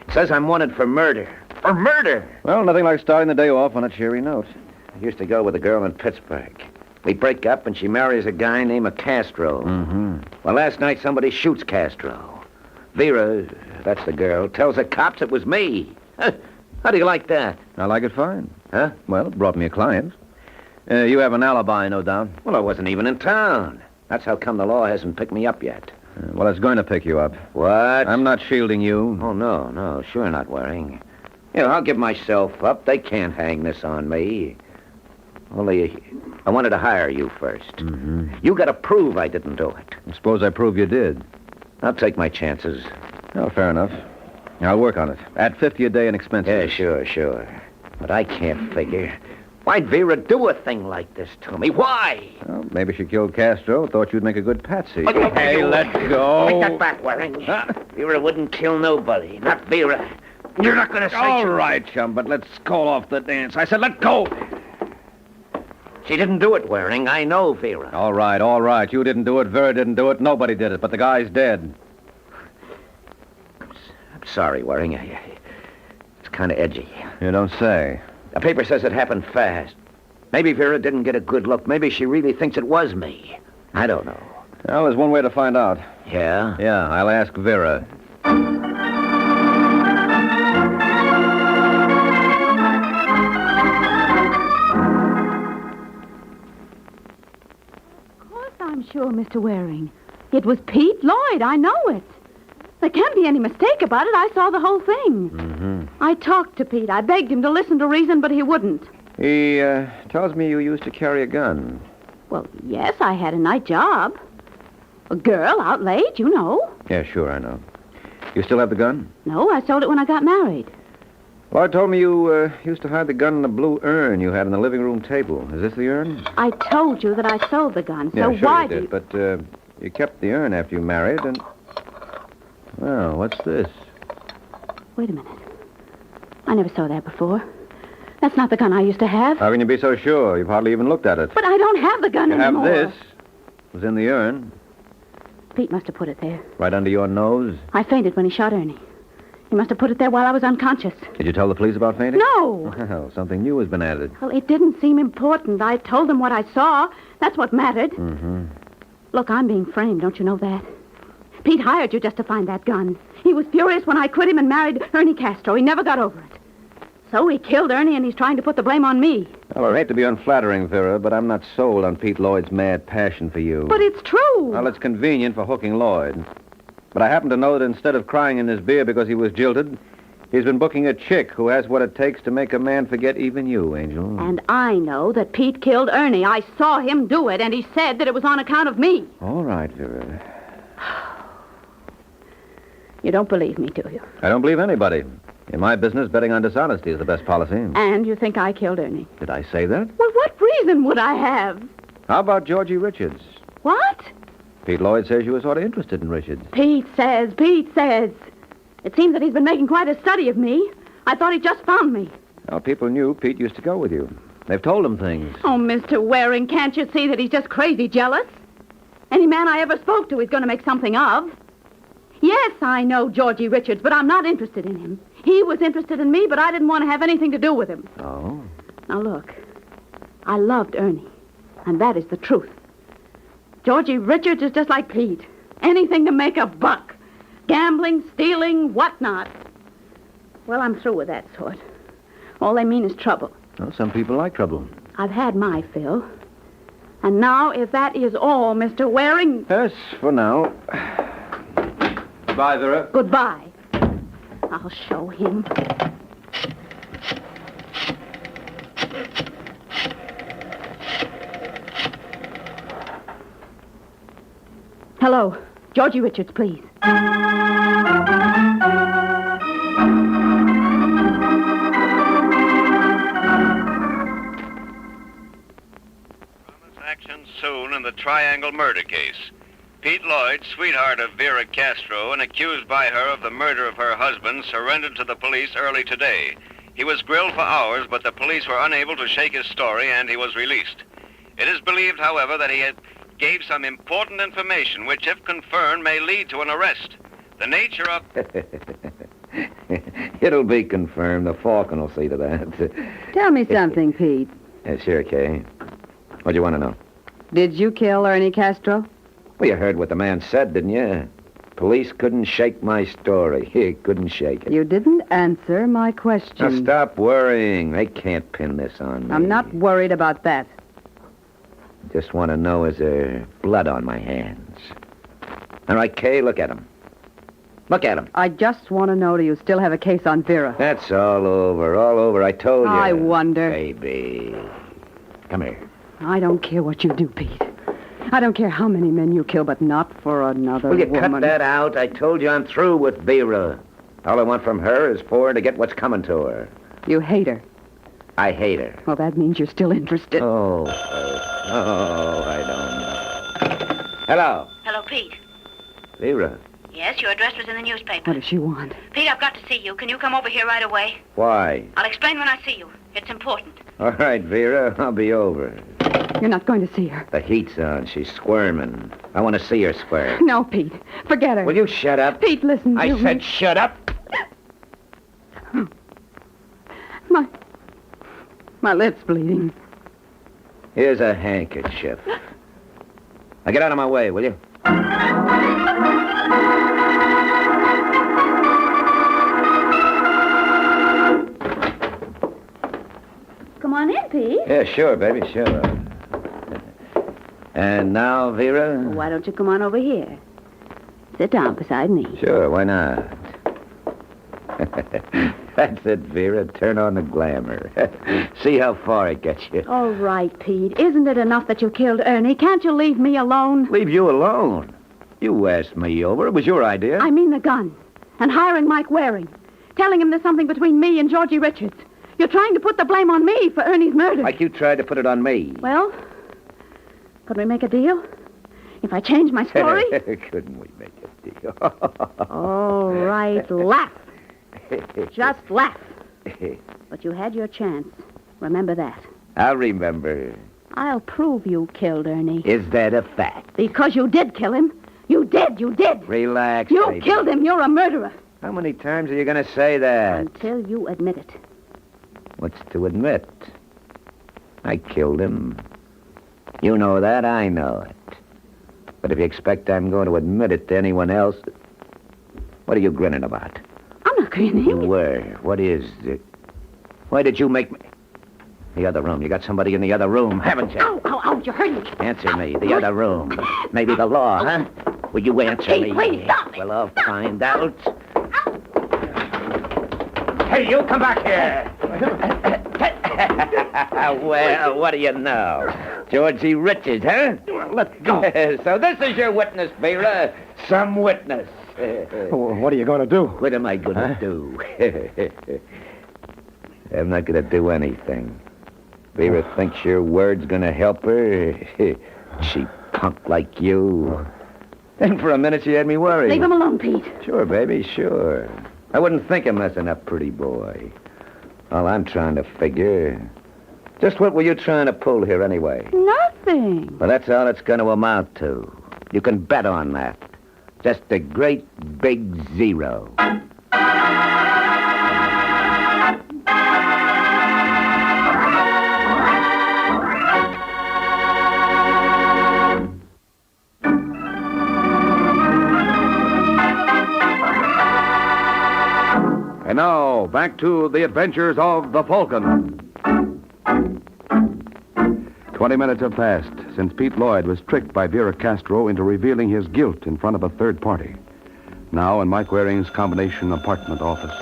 It says I'm wanted for murder. For murder! Well, nothing like starting the day off on a cheery note. I used to go with a girl in Pittsburgh. We break up, and she marries a guy named Castro. Mm-hmm. Well, last night somebody shoots Castro. Vera, that's the girl, tells the cops it was me. How do you like that? I like it fine. Huh? Well, it brought me a client. You have an alibi, no doubt. Well, I wasn't even in town. That's how come the law hasn't picked me up yet. Well, it's going to pick you up. What? I'm not shielding you. Oh, no, sure not, Waring. I'll give myself up. They can't hang this on me. Only, I wanted to hire you first. Mm-hmm. You got to prove I didn't do it. I suppose I prove you did. I'll take my chances. Oh, fair enough. I'll work on it. At $50 a day in expenses. Yeah, sure. But I can't figure. Why'd Vera do a thing like this to me? Why? Well, maybe she killed Castro. Thought you'd make a good patsy. Hey, let go. Take that back, Waring. Huh? Vera wouldn't kill nobody. Not Vera. You're not going to say... All right, chum, but let's call off the dance. I said let go. She didn't do it, Waring. I know Vera. All right. You didn't do it. Vera didn't do it. Nobody did it, but the guy's dead. I'm sorry, Waring. It's kind of edgy. You don't say. The paper says it happened fast. Maybe Vera didn't get a good look. Maybe she really thinks it was me. I don't know. Well, there's one way to find out. Yeah? Yeah, I'll ask Vera. Of course I'm sure, Mr. Waring. It was Pete Lloyd. I know it. There can't be any mistake about it. I saw the whole thing. Mm-hmm. I talked to Pete. I begged him to listen to reason, but he wouldn't. He tells me you used to carry a gun. Well, yes, I had a night job. A girl out late, you know. Yeah, sure, I know. You still have the gun? No, I sold it when I got married. Lloyd told me you used to hide the gun in the blue urn you had on the living room table. Is this the urn? I told you that I sold the gun, so yeah, sure why you do did, but you kept the urn after you married, and... Well, what's this? Wait a minute. I never saw that before. That's not the gun I used to have. How can you be so sure? You've hardly even looked at it. But I don't have the gun you anymore. You have this. It was in the urn. Pete must have put it there. Right under your nose? I fainted when he shot Ernie. He must have put it there while I was unconscious. Did you tell the police about fainting? No. Well, something new has been added. Well, it didn't seem important. I told them what I saw. That's what mattered. Mm-hmm. Look, I'm being framed. Don't you know that? Pete hired you just to find that gun. He was furious when I quit him and married Ernie Castro. He never got over it. So he killed Ernie, and he's trying to put the blame on me. Well, I hate to be unflattering, Vera, but I'm not sold on Pete Lloyd's mad passion for you. But it's true. Well, it's convenient for hooking Lloyd. But I happen to know that instead of crying in his beer because he was jilted, he's been booking a chick who has what it takes to make a man forget even you, Angel. And I know that Pete killed Ernie. I saw him do it, and he said that it was on account of me. All right, Vera. You don't believe me, do you? I don't believe anybody. In my business, betting on dishonesty is the best policy. And you think I killed Ernie? Did I say that? Well, what reason would I have? How about Georgie Richards? What? Pete Lloyd says you were sort of interested in Richards. Pete says. It seems that he's been making quite a study of me. I thought he just found me. Well, people knew Pete used to go with you. They've told him things. Oh, Mr. Waring, can't you see that he's just crazy jealous? Any man I ever spoke to he's going to make something of. Yes, I know Georgie Richards, but I'm not interested in him. He was interested in me, but I didn't want to have anything to do with him. Oh? Now, look, I loved Ernie, and that is the truth. Georgie Richards is just like Pete. Anything to make a buck. Gambling, stealing, whatnot. Well, I'm through with that sort. All they mean is trouble. Well, some people like trouble. I've had my fill. And now, if that is all, Mr. Waring... Yes, for now. Goodbye, Vera. Goodbye. I'll show him. Hello. Georgie Richards, please. Action soon in the Triangle murder case. Pete Lloyd, sweetheart of Vera Castro and accused by her of the murder of her husband, surrendered to the police early today. He was grilled for hours, but the police were unable to shake his story, and he was released. It is believed, however, that he gave some important information, which, if confirmed, may lead to an arrest. The nature of... It'll be confirmed. The Falcon will see to that. Tell me something, Pete. Yeah, sure, Kay. What do you want to know? Did you kill Ernie Castro? Well, you heard what the man said, didn't you? Police couldn't shake my story. He couldn't shake it. You didn't answer my question. Now, stop worrying. They can't pin this on me. I'm not worried about that. Just want to know, is there blood on my hands? All right, Kay, look at him. Look at him. I just want to know, do you still have a case on Vera? That's all over, I told you. I wonder. Baby. Come here. I don't care what you do, Pete. I don't care how many men you kill, but not for another Will you woman. cut that out? I told you I'm through with Vera. All I want from her is for her to get what's coming to her. You hate her. I hate her. Well, that means you're still interested. Oh, I don't know. Hello. Hello, Pete. Vera. Yes, your address was in the newspaper. What does she want? Pete, I've got to see you. Can you come over here right away? Why? I'll explain when I see you. It's important. All right, Vera, I'll be over. You're not going to see her. The heat's on. She's squirming. I want to see her squirm. No, Pete. Forget her. Will you shut up? Pete, listen to me. I said shut up. My lip's bleeding. Here's a handkerchief. Now get out of my way, will you? Come on in, Pete. Yeah, sure, baby, sure. And now, Vera? Why don't you come on over here? Sit down beside me. Sure, why not? That's it, Vera. Turn on the glamour. See how far it gets you. All right, Pete. Isn't it enough that you killed Ernie? Can't you leave me alone? Leave you alone? You asked me over. It was your idea. I mean the gun. And hiring Mike Waring. Telling him there's something between me and Georgie Richards. You're trying to put the blame on me for Ernie's murder. Like you tried to put it on me. Well, could we make a deal? If I change my story? Couldn't we make a deal? All right, laugh. Just laugh. But you had your chance. Remember that. I'll remember. I'll prove you killed Ernie. Is that a fact? Because you did kill him. You did. Relax, You baby. killed him. You're a murderer. How many times are you going to say that? Until you admit it. What's to admit? I killed him. You know that, I know it. But if you expect I'm going to admit it to anyone else, what are you grinning about? I'm not grinning. You were. What is it? Why did you make me... The other room. You got somebody in the other room, haven't you? Ow, you're hurting me. Answer me. The other room. Maybe the law, huh? Will you answer me? Please, stop. Well, I'll find out. Hey, you come back here. Well, what do you know? Georgie Richards, huh? Let's go. So this is your witness, Vera. Some witness. What are you going to do? What am I going to do? I'm not going to do anything. Vera thinks your word's going to help her. Cheap punk like you. And for a minute she had me worried. Leave him alone, Pete. Sure, baby, sure. I wouldn't think of messing up, pretty boy. All I'm trying to figure... Just what were you trying to pull here anyway? Nothing. Well, that's all it's going to amount to. You can bet on that. Just a great big zero. And now, back to the adventures of the Falcon. 20 minutes have passed since Pete Lloyd was tricked by Vera Castro into revealing his guilt in front of a third party. Now in Mike Waring's combination apartment office.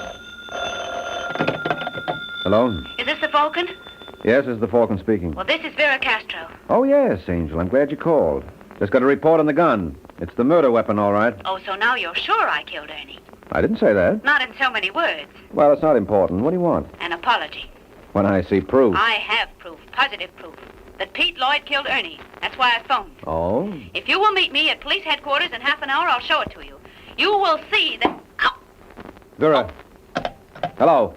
Hello? Is this the Falcon? Yes, this is the Falcon speaking. Well, this is Vera Castro. Oh, yes, Angel. I'm glad you called. Just got a report on the gun. It's the murder weapon, all right. Oh, so now you're sure I killed Ernie? I didn't say that. Not in so many words. Well, it's not important. What do you want? An apology. When I see proof. I have proof, positive proof, that Pete Lloyd killed Ernie. That's why I phoned. Oh? If you will meet me at police headquarters in half an hour, I'll show it to you. You will see that... Ow! Vera. Hello.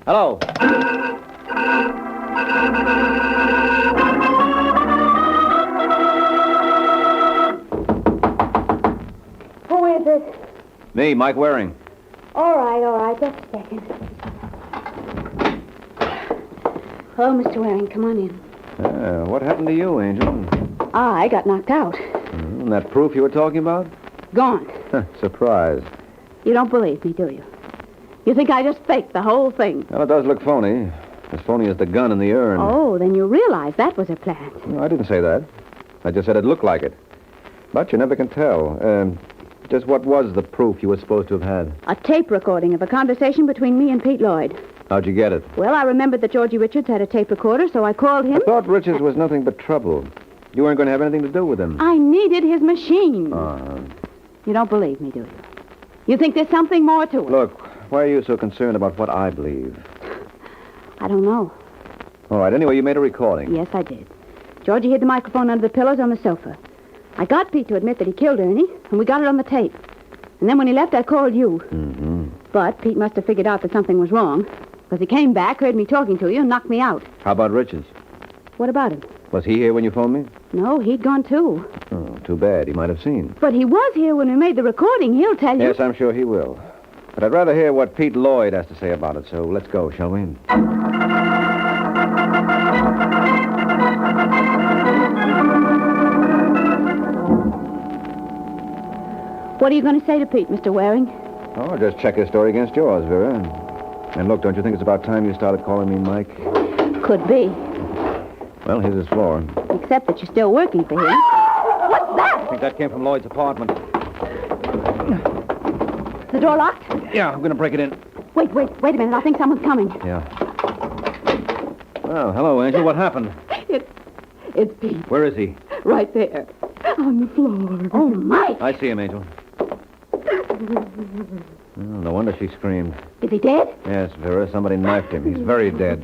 Hello. Who is it? Me, Mike Waring. All right, just a second. Hello, Mr. Waring, come on in. What happened to you, Angel? I got knocked out. And that proof you were talking about? Gone. Surprise. You don't believe me, do you? You think I just faked the whole thing? Well, it does look phony. As phony as the gun in the urn. Oh, then you realize that was a plant. No, I didn't say that. I just said it looked like it. But you never can tell. Just what was the proof you were supposed to have had? A tape recording of a conversation between me and Pete Lloyd. How'd you get it? Well, I remembered that Georgie Richards had a tape recorder, so I called him. I thought Richards was nothing but trouble. You weren't going to have anything to do with him. I needed his machine. Uh-huh. You don't believe me, do you? You think there's something more to it? Look, why are you so concerned about what I believe? I don't know. All right, anyway, you made a recording. Yes, I did. Georgie hid the microphone under the pillows on the sofa. I got Pete to admit that he killed Ernie, and we got it on the tape. And then when he left, I called you. Mm-hmm. But Pete must have figured out that something was wrong, because he came back, heard me talking to you, and knocked me out. How about Richards? What about him? Was he here when you phoned me? No, he'd gone too. Oh, too bad. He might have seen. But he was here when we made the recording. He'll tell you. Yes, I'm sure he will. But I'd rather hear what Pete Lloyd has to say about it, so let's go, shall we? What are you going to say to Pete, Mr. Waring? Oh, just check his story against yours, Vera. And look, don't you think it's about time you started calling me Mike? Could be. Well, here's his floor. Except that you're still working for him. What's that? I think that came from Lloyd's apartment. The door locked? Yeah, I'm going to break it in. Wait a minute. I think someone's coming. Yeah. Well, hello, Angel. What happened? It's Pete. Where is he? Right there. On the floor. Oh, Mike! I see him, Angel. Oh, no wonder she screamed. Is he dead? Yes, Vera. Somebody knifed him. He's very dead.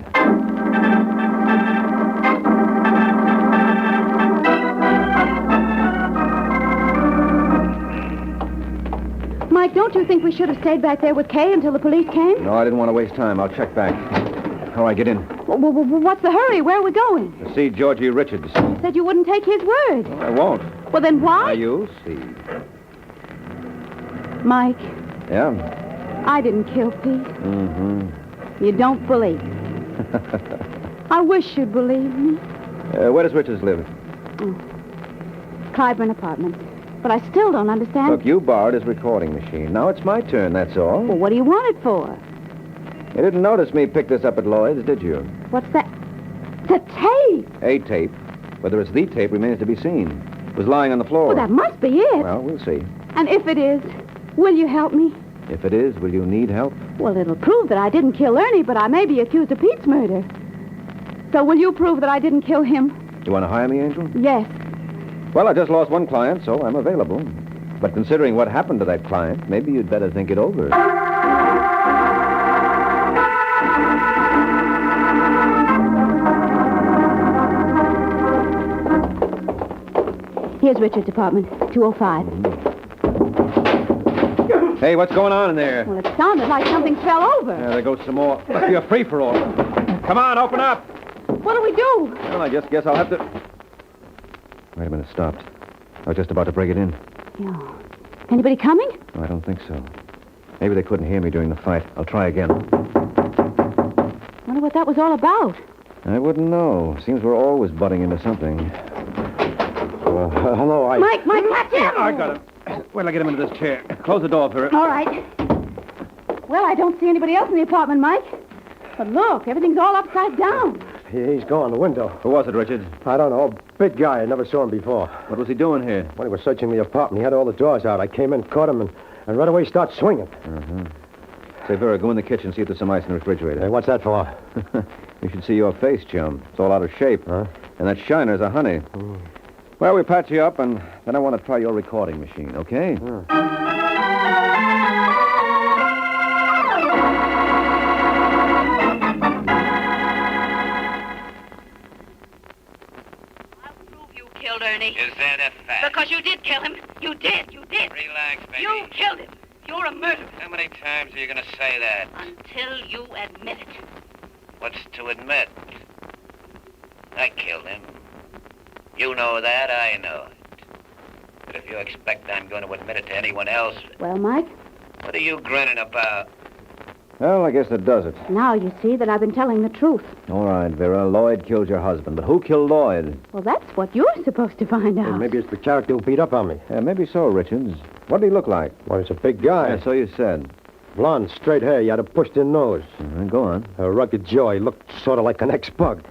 Mike, don't you think we should have stayed back there with Kay until the police came? No, I didn't want to waste time. I'll check back. All right, get in. What's the hurry? Where are we going? To see Georgie Richards. You said you wouldn't take his word. I won't. Well, then why? Now, you'll see. Mike, Yeah? I didn't kill Pete. Mm-hmm. You don't believe. I wish you'd believe me. Where does Richards live? Clyburn Apartments. But I still don't understand. Look, you borrowed his recording machine. Now it's my turn, that's all. Well, what do you want it for? You didn't notice me pick this up at Lloyd's, did you? What's that? The tape! A tape. Whether it's the tape remains to be seen. It was lying on the floor. Well, that must be it. Well, we'll see. And if it is, will you help me? If it is, will you need help? Well, it'll prove that I didn't kill Ernie, but I may be accused of Pete's murder. So will you prove that I didn't kill him? You want to hire me, Angel? Yes. Well, I just lost one client, so I'm available. But considering what happened to that client, maybe you'd better think it over. Here's Richard's apartment, 205. Hey, what's going on in there? Well, it sounded like something fell over. Yeah, there goes some more. Must be a free-for-all. Come on, open up. What do we do? Well, I just guess I'll have to... Wait a minute, stopped. I was just about to break it in. Yeah. Anybody coming? No, I don't think so. Maybe they couldn't hear me during the fight. I'll try again. Wonder what that was all about. I wouldn't know. Seems we're always butting into something. Hello, Mike, catch him! I got him. Wait till I get him into this chair. Close the door for her. All right. Well, I don't see anybody else in the apartment, Mike. But look, everything's all upside down. He's gone, the window. Who was it, Richard? I don't know. Big guy. I never saw him before. What was he doing here? When he was searching the apartment, he had all the drawers out. I came in, caught him, and right away he started swinging. Uh-huh. Say, Vera, go in the kitchen, see if there's some ice in the refrigerator. Hey, what's that for? You should see your face, chum. It's all out of shape. Huh? And that shiner's a honey. Well, we patch you up, and then I want to try your recording machine, okay? I'll prove you killed Ernie. Is that a fact? Because you did kill him. You did. Relax, baby. You killed him. You're a murderer. How many times are you going to say that? Until you admit it. What's to admit? I killed him. You know that, I know it. But if you expect I'm going to admit it to anyone else, Well, Mike, what are you grinning about? Well, I guess that does it. now you see that I've been telling the truth. All right, Vera. Lloyd killed your husband, but who killed Lloyd? Well, that's what you're supposed to find out. Well, maybe it's the character who beat up on me. Yeah, maybe so, Richards. What did he look like? Well, he's a big guy. Yeah, so you said. Blonde, straight hair. He had a pushed-in nose. Go on. A rugged jaw. He looked sort of like an ex-bug.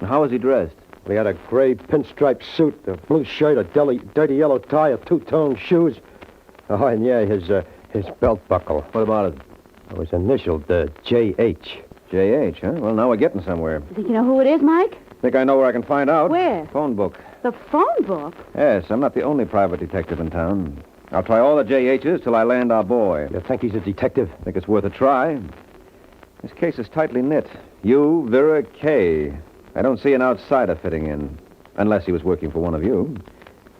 How was he dressed? He had a gray pinstripe suit, a blue shirt, a dirty yellow tie, a two-tone shoes. Oh, and yeah, his belt buckle. What about it? It was initialed J.H. J.H., huh? Well, now we're getting somewhere. Think you know who it is, Mike? Think I know where I can find out? Where? Phone book. The phone book? Yes, I'm not the only private detective in town. I'll try all the J.H.'s till I land our boy. You think he's a detective? Think it's worth a try. This case is tightly knit. You, Vera, Kay. I don't see an outsider fitting in, unless he was working for one of you.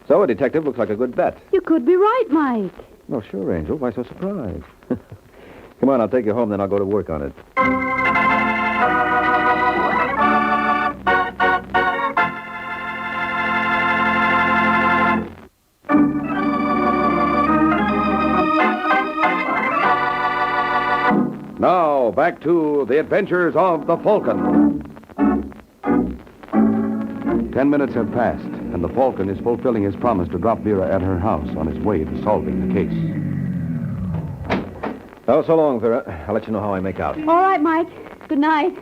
So a detective looks like a good bet. You could be right, Mike. Oh, sure, Angel. Why so surprised? Come on, I'll take you home, then I'll go to work on it. Now, back to the adventures of the Falcon. 10 minutes have passed, and the Falcon is fulfilling his promise to drop Vera at her house on his way to solving the case. Oh, so long, Vera. I'll let you know how I make out. All right, Mike. Good night.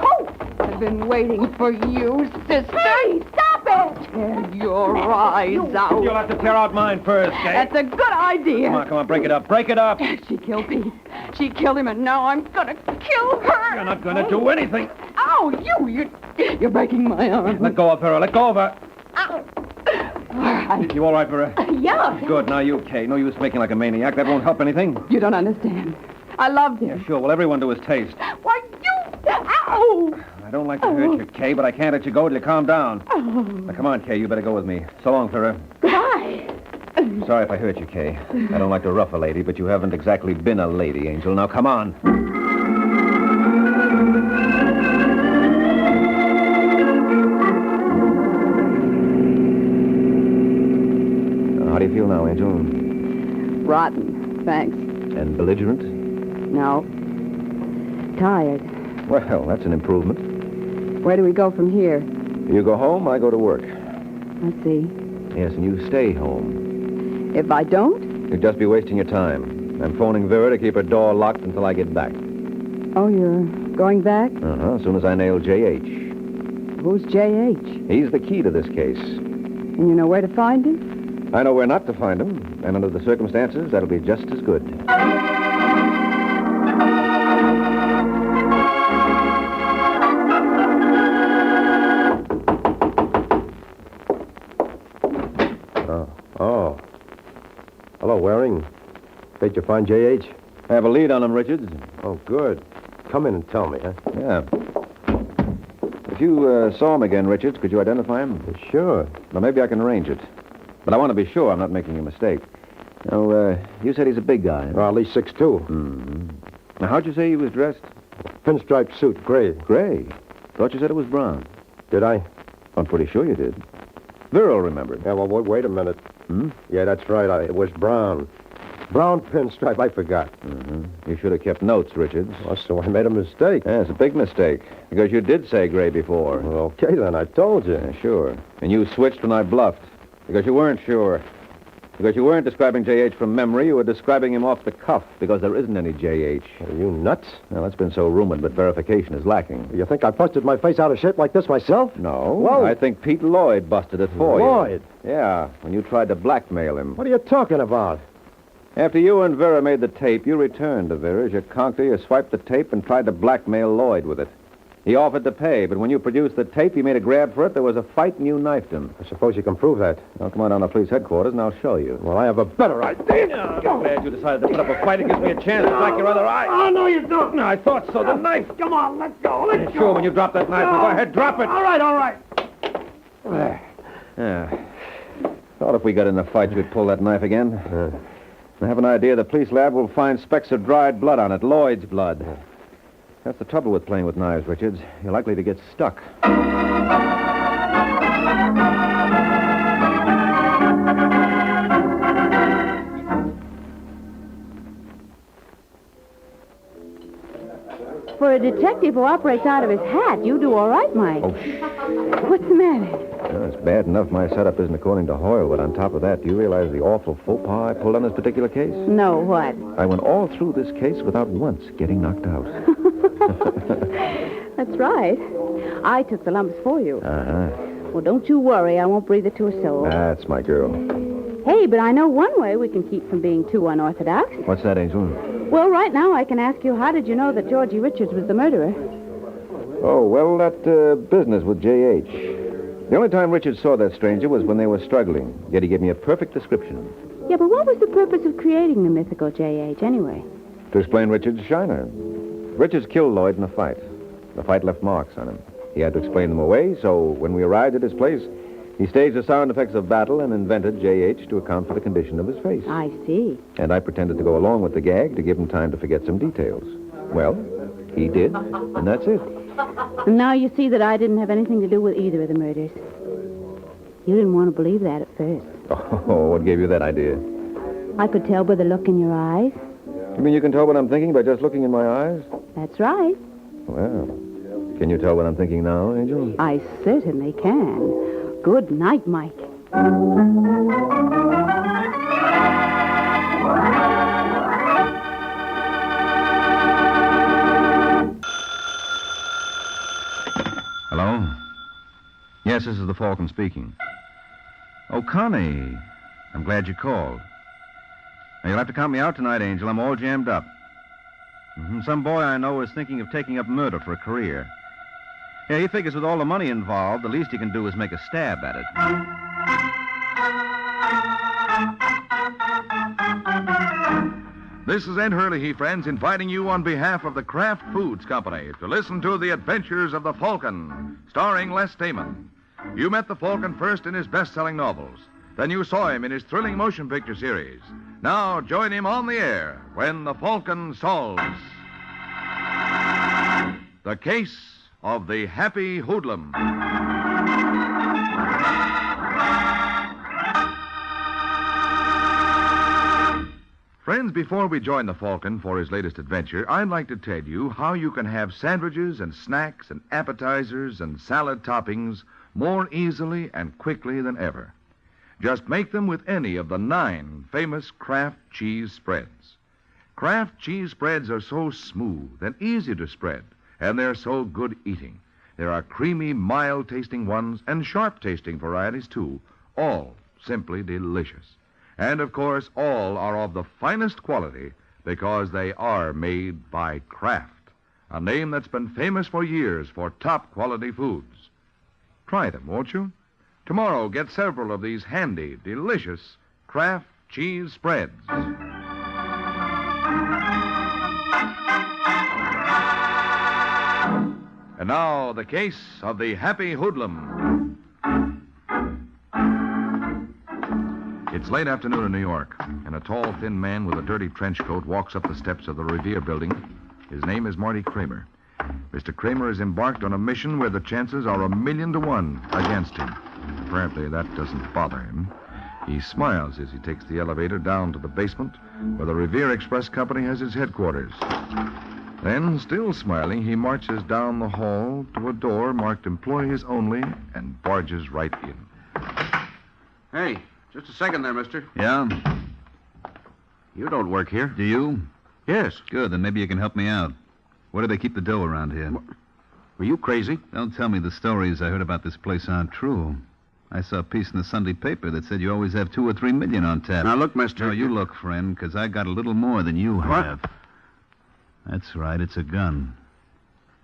Oh! I've been waiting for you, sister. Hey, stop it! Tear your eyes out. You'll have to tear out mine first, Kay. That's a good idea. Come on, break it up. Break it up. She killed Pete. She killed him, and now I'm gonna kill her. You're not going to do anything. Ow, you're breaking my arm. Let go of her. Let go of her. Ow. All right. You all right, Vera? Yeah. Good. Now you, Kay. No use making like a maniac. That won't help anything. You don't understand. I loved him. Yeah, sure. Well, everyone to his taste. Why, you... Ow! I don't like to hurt you, Kay, but I can't let you go till you calm down. Now, come on, Kay. You better go with me. So long, Vera. Goodbye. Sorry if I hurt you, Kay. I don't like to rough a lady, but you haven't exactly been a lady, Angel. Now, come on. How do you feel now, Angel? Rotten, thanks. And belligerent? No. Tired. Well, that's an improvement. Where do we go from here? You go home, I go to work. I see. Yes, and you stay home. If I don't? You'd just be wasting your time. I'm phoning Vera to keep her door locked until I get back. Oh, you're going back? Uh-huh, as soon as I nail J.H. Who's J.H.? He's the key to this case. And you know where to find him? I know where not to find him, and under the circumstances, that'll be just as good. Waring. Did you find J.H.? I have a lead on him, Richards. Oh, good. Come in and tell me, huh? Yeah. If you saw him again, Richards, could you identify him? Sure. Well, maybe I can arrange it. But I want to be sure I'm not making a mistake. Now, you said he's a big guy. Well, at least 6'2". Mm-hmm. Now, how'd you say he was dressed? Pinstripe suit, gray. Gray? Thought you said it was brown. Did I? I'm pretty sure you did. Viral remembered. Yeah, well, wait a minute. Yeah, that's right. It was brown. Brown pinstripe. I forgot. Mm-hmm. You should have kept notes, Richards. Well, so I made a mistake. Yeah, it's a big mistake. Because you did say gray before. Well, okay, then. I told you. Yeah, sure. And you switched when I bluffed. Because you weren't sure. Because you weren't describing J.H. from memory. You were describing him off the cuff. Because there isn't any J.H. Are you nuts? Well, that's been so rumored, but verification is lacking. You think I busted my face out of shape like this myself? No. Well, I think Pete Lloyd busted it for you. Lloyd? Yeah, when you tried to blackmail him. What are you talking about? After you and Vera made the tape, you returned to Vera's. You conked her, you swiped the tape, and tried to blackmail Lloyd with it. He offered to pay, but when you produced the tape, he made a grab for it. There was a fight, and you knifed him. I suppose you can prove that. Well, come on down to police headquarters, and I'll show you. Well, I have a better idea. I'm glad you decided to put up a fight. It gives me a chance to black your other eye. Oh, no, you don't. No, I thought so. The knife. Come on, let's go. Let's go. Sure, when you drop that knife, go ahead, drop it. All right. Yeah. Thought if we got in a fight, you'd pull that knife again. I have an idea the police lab will find specks of dried blood on it, Lloyd's blood. That's the trouble with playing with knives, Richards. You're likely to get stuck. For a detective who operates out of his hat, you do all right, Mike. Oh, What's the matter? Well, it's bad enough my setup isn't according to Hoyle, but on top of that, do you realize the awful faux pas I pulled on this particular case? No, what? I went all through this case without once getting knocked out. That's right. I took the lumps for you. Uh-huh. Well, don't you worry. I won't breathe it to a soul. That's my girl. Hey, but I know one way we can keep from being too unorthodox. What's that, Angel? Well, right now I can ask you, how did you know that Georgie Richards was the murderer? Oh, well, that business with J.H. The only time Richard saw that stranger was when they were struggling. Yet he gave me a perfect description. Yeah, but what was the purpose of creating the mythical J.H. anyway? To explain Richard's shiner. Richards killed Lloyd in a fight. The fight left marks on him. He had to explain them away, so when we arrived at his place, he staged the sound effects of battle and invented J.H. to account for the condition of his face. I see. And I pretended to go along with the gag to give him time to forget some details. Well, he did, and that's it. And now you see that I didn't have anything to do with either of the murders. You didn't want to believe that at first. Oh, what gave you that idea? I could tell by the look in your eyes. You mean you can tell what I'm thinking by just looking in my eyes? That's right. Well, can you tell what I'm thinking now, Angel? I certainly can. Good night, Mike. Hello? Yes, this is the Falcon speaking. Oh, Connie. I'm glad you called. Now, you'll have to count me out tonight, Angel. I'm all jammed up. Some boy I know is thinking of taking up murder for a career. Yeah, he figures with all the money involved, the least he can do is make a stab at it. This is Ed Hurley, friends, inviting you on behalf of the Kraft Foods Company to listen to The Adventures of the Falcon, starring Les Damon. You met the Falcon first in his best-selling novels. Then you saw him in his thrilling motion picture series. Now join him on the air when the Falcon solves the case of the Happy Hoodlum. Friends, before we join the Falcon for his latest adventure, I'd like to tell you how you can have sandwiches and snacks and appetizers and salad toppings more easily and quickly than ever. Just make them with any of the 9 famous Kraft cheese spreads. Kraft cheese spreads are so smooth and easy to spread, and they're so good eating. There are creamy, mild-tasting ones and sharp-tasting varieties, too, all simply delicious. And, of course, all are of the finest quality because they are made by Kraft, a name that's been famous for years for top-quality foods. Try them, won't you? Tomorrow, get several of these handy, delicious Kraft cheese spreads. And now, the case of the Happy Hoodlum. It's late afternoon in New York, and a tall, thin man with a dirty trench coat walks up the steps of the Revere building. His name is Marty Kramer. Mr. Kramer is embarked on a mission where the chances are 1,000,000 to 1 against him. Apparently, that doesn't bother him. He smiles as he takes the elevator down to the basement where the Revere Express Company has its headquarters. Then, still smiling, he marches down the hall to a door marked Employees Only and barges right in. Hey, just a second there, mister. Yeah? You don't work here. Do you? Yes. Good, then maybe you can help me out. Where do they keep the dough around here? Were you crazy? Don't tell me the stories I heard about this place aren't true. I saw a piece in the Sunday paper that said you always have 2 or 3 million on tap. Now, look, mister. No, you look, friend, because I got a little more than you have. What? That's right, it's a gun.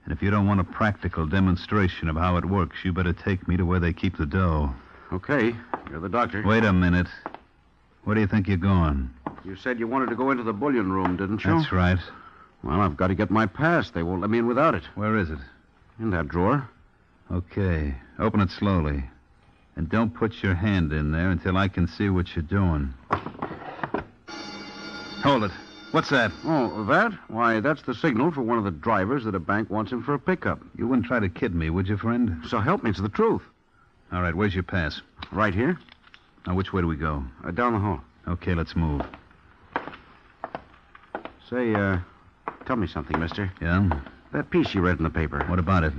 And if you don't want a practical demonstration of how it works, you better take me to where they keep the dough. Okay, you're the doctor. Wait a minute. Where do you think you're going? You said you wanted to go into the bullion room, didn't you? That's right. Well, I've got to get my pass. They won't let me in without it. Where is it? In that drawer. Okay, open it slowly. And don't put your hand in there until I can see what you're doing. Hold it. What's that? Oh, that? Why, that's the signal for one of the drivers that a bank wants him for a pickup. You wouldn't try to kid me, would you, friend? So help me, it's the truth. All right, where's your pass? Right here. Now, which way do we go? Down the hall. Okay, let's move. Say, tell me something, mister. Yeah? That piece you read in the paper. What about it?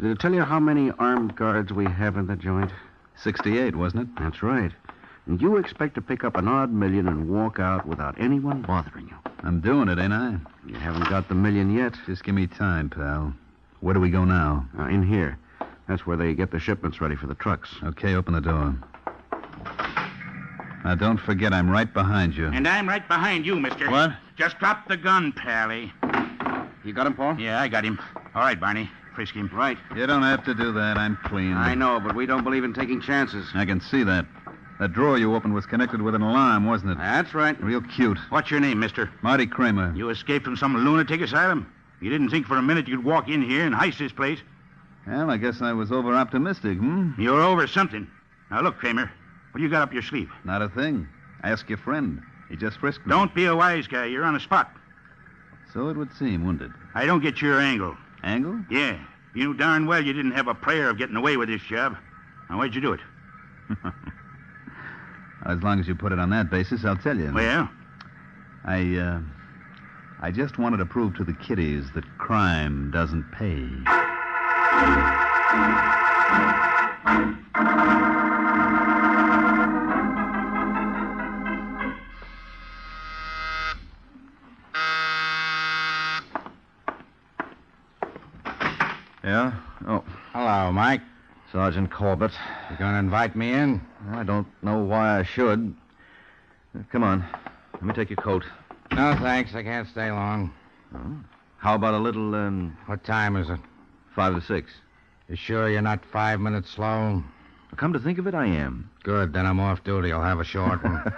Did it tell you how many armed guards we have in the joint? 68, wasn't it? That's right. And you expect to pick up an odd million and walk out without anyone bothering you. I'm doing it, ain't I? You haven't got the million yet. Just give me time, pal. Where do we go now? In here. That's where they get the shipments ready for the trucks. Okay, open the door. Now, don't forget, I'm right behind you. And I'm right behind you, mister. What? Just drop the gun, Pally. You got him, Paul? Yeah, I got him. All right, Barney. Frisk him. Right. You don't have to do that. I'm clean. I know, but we don't believe in taking chances. I can see that. That drawer you opened was connected with an alarm, wasn't it? That's right. Real cute. What's your name, mister? Marty Kramer. You escaped from some lunatic asylum? You didn't think for a minute you'd walk in here and heist this place? Well, I guess I was over-optimistic, You're over something. Now, look, Kramer. What do you got up your sleeve? Not a thing. Ask your friend. He just frisked me. Don't be a wise guy. You're on the spot. So it would seem, wouldn't it? I don't get your angle. Angle? Yeah. You knew darn well you didn't have a prayer of getting away with this job. Now, why'd you do it? As long as you put it on that basis, I'll tell you. Well? I just wanted to prove to the kiddies that crime doesn't pay. Yeah? Oh. Hello, Mike. Sergeant Corbett. You going to invite me in? I don't know why I should. Come on. Let me take your coat. No, thanks. I can't stay long. Oh. How about a little, What time is it? 5 to 6. You sure you're not 5 minutes slow? Come to think of it, I am. Good. Then I'm off duty. I'll have a short one.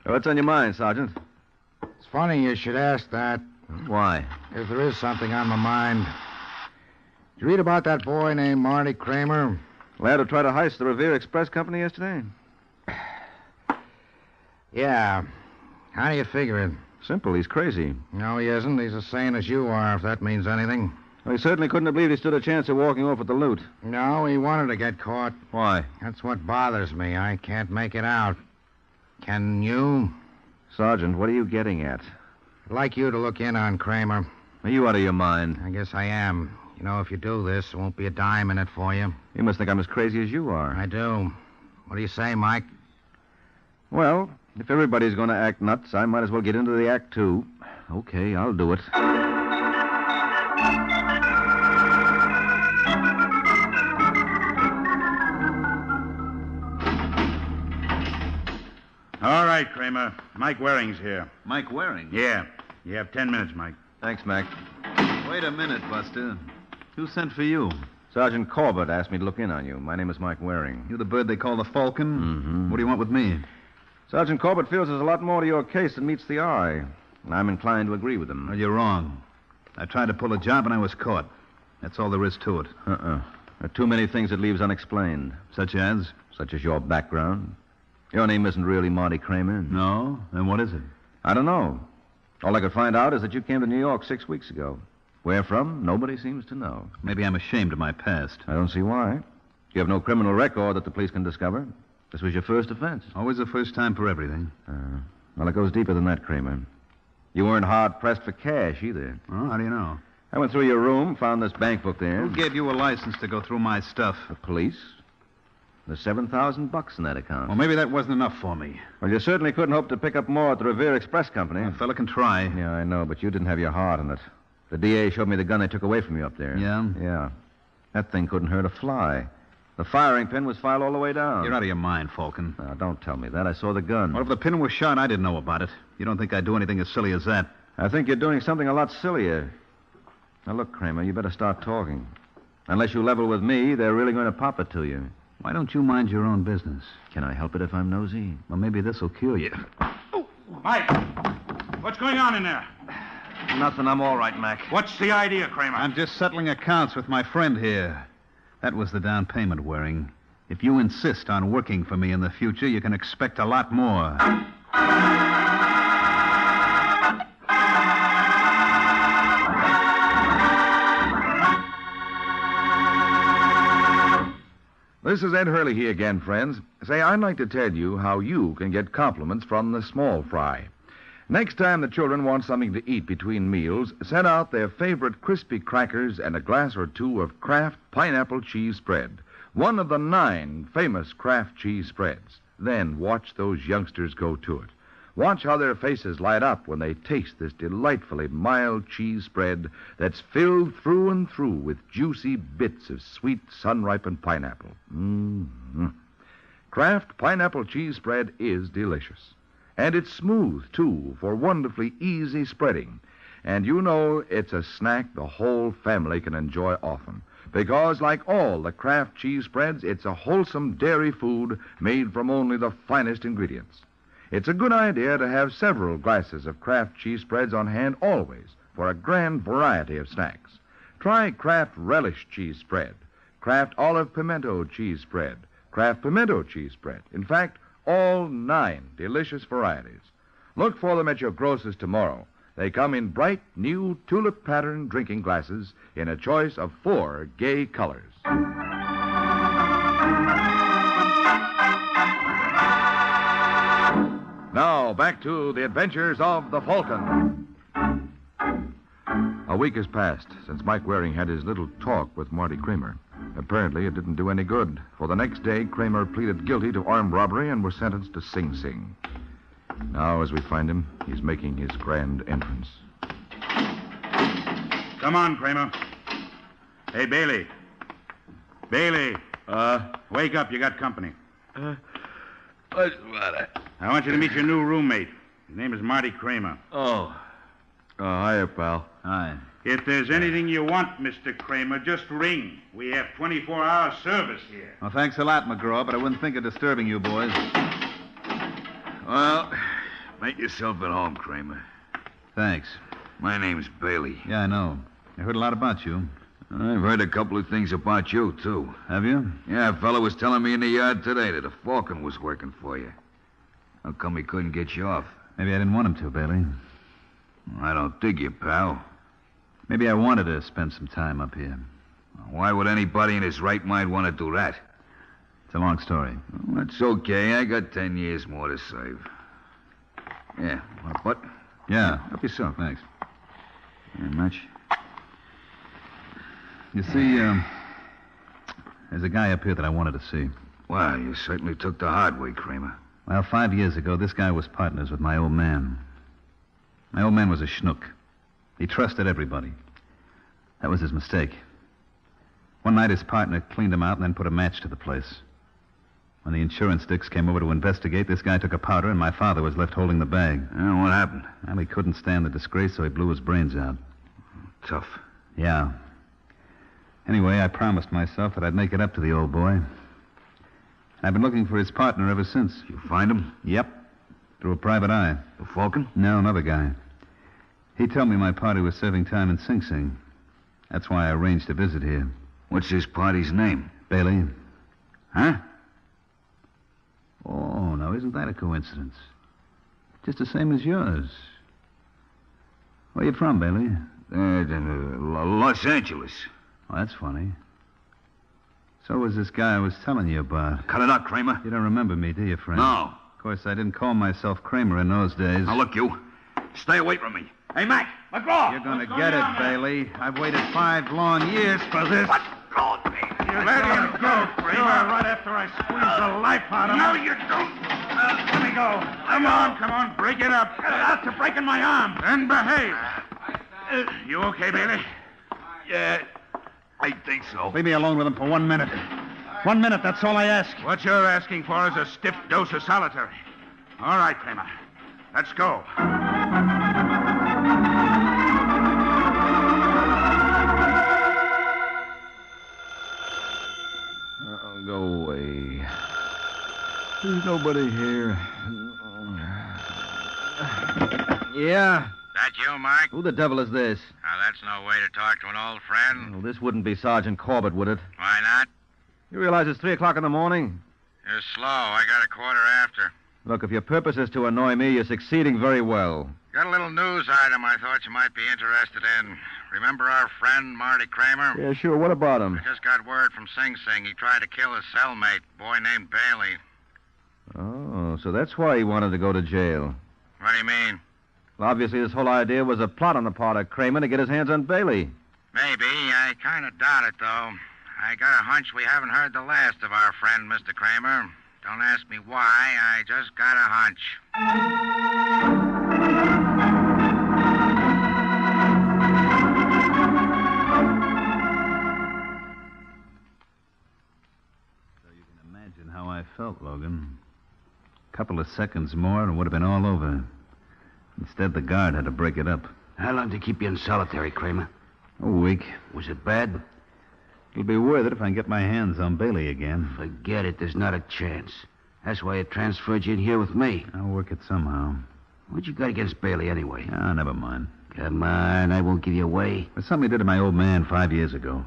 What's on your mind, Sergeant? It's funny you should ask that. Why? If there is something on my mind. Did you read about that boy named Marty Kramer? Lad who tried to heist the Revere Express Company yesterday? Yeah. How do you figure it? Simple. He's crazy. No, he isn't. He's as sane as you are, if that means anything. Well, he certainly couldn't have believed he stood a chance of walking off with the loot. No, he wanted to get caught. Why? That's what bothers me. I can't make it out. Can you? Sergeant, what are you getting at? I'd like you to look in on Kramer. Are you out of your mind? I guess I am. You know, if you do this, there won't be a dime in it for you. You must think I'm as crazy as you are. I do. What do you say, Mike? Well, if everybody's going to act nuts, I might as well get into the act, too. Okay, I'll do it. All right, Kramer. Mike Waring's here. Mike Waring? Yeah. You have 10 minutes, Mike. Thanks, Mac. Wait a minute, Buster. Who sent for you? Sergeant Corbett asked me to look in on you. My name is Mike Waring. You the bird they call the Falcon? Mm-hmm. What do you want with me? Sergeant Corbett feels there's a lot more to your case than meets the eye. And I'm inclined to agree with him. Well, you're wrong. I tried to pull a job and I was caught. That's all there is to it. There are too many things it leaves unexplained. Such as? Such as your background. Your name isn't really Marty Kramer. No? Then what is it? I don't know. All I could find out is that you came to New York 6 weeks ago. Where from, nobody seems to know. Maybe I'm ashamed of my past. I don't see why. You have no criminal record that the police can discover. This was your first offense. Always the first time for everything. Well, it goes deeper than that, Kramer. You weren't hard-pressed for cash, either. Oh, how do you know? I went through your room, found this bank book there. Who gave you a license to go through my stuff? The police. There's $7,000 in that account. Well, maybe that wasn't enough for me. Well, you certainly couldn't hope to pick up more at the Revere Express Company. A fella can try. Yeah, I know, but you didn't have your heart in it. The DA showed me the gun they took away from you up there. Yeah? Yeah. That thing couldn't hurt a fly. The firing pin was filed all the way down. You're out of your mind, Falcon. Now, don't tell me that. I saw the gun. Well, if the pin was shot, I didn't know about it. You don't think I'd do anything as silly as that? I think you're doing something a lot sillier. Now, look, Kramer, you better start talking. Unless you level with me, they're really going to pop it to you. Why don't you mind your own business? Can I help it if I'm nosy? Well, maybe this'll cure you. Mike, what's going on in there? Nothing. I'm all right, Mac. What's the idea, Kramer? I'm just settling accounts with my friend here. That was the down payment, Waring. If you insist on working for me in the future, you can expect a lot more. This is Ed Hurley again, friends. Say, I'd like to tell you how you can get compliments from the small fry. Next time the children want something to eat between meals, send out their favorite crispy crackers and a glass or two of Kraft pineapple cheese spread, one of the 9 famous Kraft cheese spreads. Then watch those youngsters go to it. Watch how their faces light up when they taste this delightfully mild cheese spread that's filled through and through with juicy bits of sweet sun-ripened pineapple. Mm-hmm. Kraft pineapple cheese spread is delicious. And it's smooth, too, for wonderfully easy spreading. And you know it's a snack the whole family can enjoy often. Because, like all the Kraft cheese spreads, it's a wholesome dairy food made from only the finest ingredients. It's a good idea to have several glasses of Kraft cheese spreads on hand always for a grand variety of snacks. Try Kraft relish cheese spread, Kraft olive pimento cheese spread, Kraft pimento cheese spread. In fact, all 9 delicious varieties. Look for them at your grocer's tomorrow. They come in bright, new tulip-patterned drinking glasses in a choice of 4 gay colors. Now, back to the adventures of the Falcon. A week has passed since Mike Waring had his little talk with Marty Kramer. Apparently, it didn't do any good, for the next day, Kramer pleaded guilty to armed robbery and was sentenced to Sing Sing. Now, as we find him, he's making his grand entrance. Come on, Kramer. Hey, Bailey. Bailey. Wake up. You got company. What's the matter? I want you to meet your new roommate. His name is Marty Kramer. Oh. Hiya, pal. Hi. If there's anything you want, Mr. Kramer, just ring. We have 24-hour service here. Well, thanks a lot, McGraw, but I wouldn't think of disturbing you boys. Well, make yourself at home, Kramer. Thanks. My name's Bailey. Yeah, I know. I heard a lot about you. I've heard a couple of things about you, too. Have you? Yeah, a fellow was telling me in the yard today that a Falcon was working for you. How come he couldn't get you off? Maybe I didn't want him to, Bailey. I don't dig you, pal. Maybe I wanted to spend some time up here. Why would anybody in his right mind want to do that? It's a long story. Well, that's okay. I got 10 years more to serve. Yeah, want a butt? Yeah, help yourself. Thanks. Very much. You see, there's a guy up here that I wanted to see. Well, you certainly took the hard way, Kramer. Well, 5 years ago, this guy was partners with my old man. My old man was a schnook. He trusted everybody. That was his mistake. One night, his partner cleaned him out and then put a match to the place. When the insurance dicks came over to investigate, this guy took a powder and my father was left holding the bag. And what happened? Well, he couldn't stand the disgrace, so he blew his brains out. Tough. Yeah. Anyway, I promised myself that I'd make it up to the old boy. I've been looking for his partner ever since. You find him? Yep. Through a private eye. The Falcon? No, another guy. He told me my party was serving time in Sing Sing. That's why I arranged to visit here. What's this party's name? Bailey. Huh? Oh, now isn't that a coincidence? Just the same as yours. Where you from, Bailey? Los Angeles. Oh, that's funny. So was this guy I was telling you about. Cut it out, Kramer. You don't remember me, do you, friend? No. Of course, I didn't call myself Kramer in those days. Now, look, you. Stay away from me. Hey, Mac, McGraw! You're going to get it, Bailey. I've waited 5 long years for this. What? Go, You're let him go, Kramer, right after I squeeze the life out of him. No, you don't. Let me go. Come on, break it up. After breaking my arm. Then behave. You okay, Bailey? Yeah, I think so. Leave me alone with him for 1 minute. 1 minute, that's all I ask. What you're asking for is a stiff dose of solitary. All right, Kramer. Let's go. Go away. There's nobody here. Yeah? That you, Mike? Who the devil is this? Now, that's no way to talk to an old friend. Well, this wouldn't be Sergeant Corbett, would it? Why not? You realize it's 3 o'clock in the morning? You're slow. I got a quarter after. Look, if your purpose is to annoy me, you're succeeding very well. Got a little news item I thought you might be interested in. Remember our friend, Marty Kramer? Yeah, sure. What about him? I just got word from Sing Sing. He tried to kill his cellmate, a boy named Bailey. Oh, so that's why he wanted to go to jail. What do you mean? Well, obviously, this whole idea was a plot on the part of Kramer to get his hands on Bailey. Maybe. I kind of doubt it, though. I got a hunch we haven't heard the last of our friend, Mr. Kramer. Don't ask me why. I just got a hunch. How I felt, Logan. A couple of seconds more and it would have been all over. Instead, the guard had to break it up. How long did they keep you in solitary, Kramer? A week. Was it bad? It'll be worth it if I can get my hands on Bailey again. Forget it. There's not a chance. That's why I transferred you in here with me. I'll work it somehow. What you got against Bailey, anyway? Ah, never mind. Come on, I won't give you away. There's something he did to my old man 5 years ago.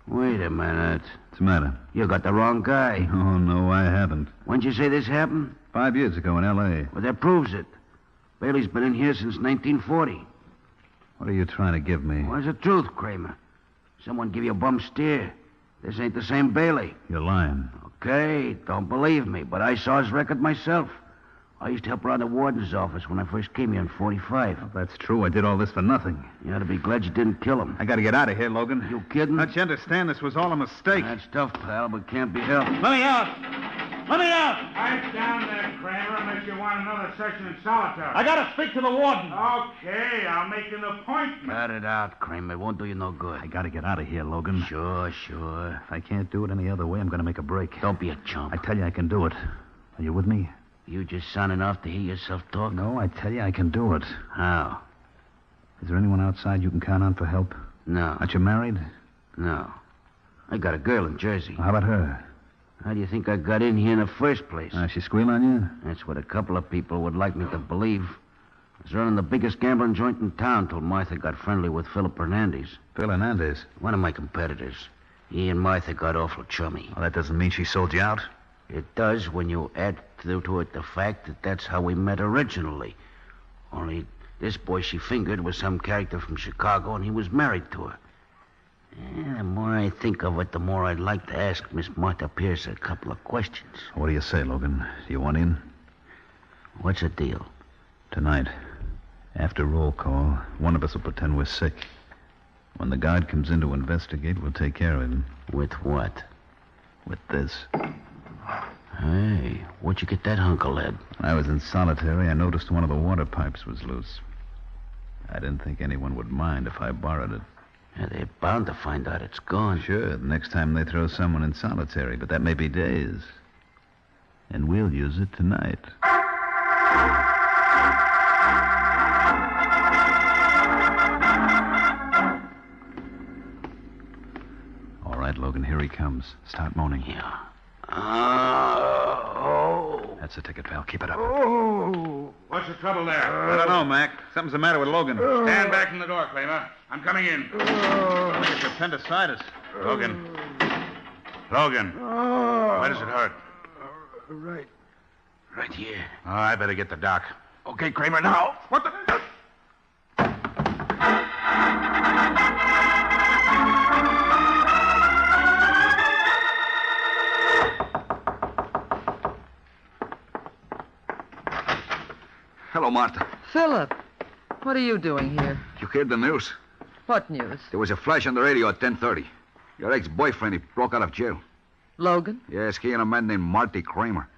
Wait a minute. What's the matter? You got the wrong guy. Oh, no, I haven't. When'd you say this happened? 5 years ago in L.A. Well, that proves it. Bailey's been in here since 1940. What are you trying to give me? What's the truth, Kramer? Someone give you a bum steer. This ain't the same Bailey. You're lying. Okay, don't believe me, but I saw his record myself. I used to help around the warden's office when I first came here in 45. Well, that's true. I did all this for nothing. You ought to be glad you didn't kill him. I got to get out of here, Logan. You kidding? Don't you understand? This was all a mistake. That's tough, pal, but can't be helped. Let me out! Let me out! Pipe down there, Kramer, unless you want another session in solitary. I got to speak to the warden. Okay, I'll make an appointment. Cut it out, Kramer. It won't do you no good. I got to get out of here, Logan. Sure. If I can't do it any other way, I'm going to make a break. Don't be a chump. I tell you I can do it. Are you with me? You just sounding off to hear yourself talk? No, I tell you I can do it. How? Is there anyone outside you can count on for help? No. Aren't you married? No. I got a girl in Jersey. How about her? How do you think I got in here in the first place? She squeal on you? That's what a couple of people would like me to believe. I was running the biggest gambling joint in town till Martha got friendly with Philip Hernandez. Phil Hernandez? One of my competitors. He and Martha got awful chummy. Well, that doesn't mean she sold you out. It does when you add to it the fact that that's how we met originally. Only this boy she fingered was some character from Chicago, and he was married to her. The more I think of it, the more I'd like to ask Miss Martha Pierce a couple of questions. What do you say, Logan? Do you want in? What's the deal? Tonight, after roll call, one of us will pretend we're sick. When the guard comes in to investigate, we'll take care of him. With what? With this. Hey, where'd you get that hunk of lead? When I was in solitary, I noticed one of the water pipes was loose. I didn't think anyone would mind if I borrowed it. Yeah, they're bound to find out it's gone. Sure, the next time they throw someone in solitary, but that may be days. And we'll use it tonight. All right, Logan, here he comes. Start moaning. Yeah. That's That's the ticket, pal. Keep it up. Oh! What's the trouble there? I don't know, Mac. Something's the matter with Logan. Stand back from the door, Kramer. I'm coming in. I think it's appendicitis. Logan. Logan. Where does it hurt? Right here. Oh, I better get the doc. Okay, Kramer, now. What the... Hello, Martha. Philip, what are you doing here? You heard the news? What news? There was a flash on the radio at 10:30. Your ex-boyfriend, he broke out of jail. Logan? Yes, he and a man named Marty Kramer.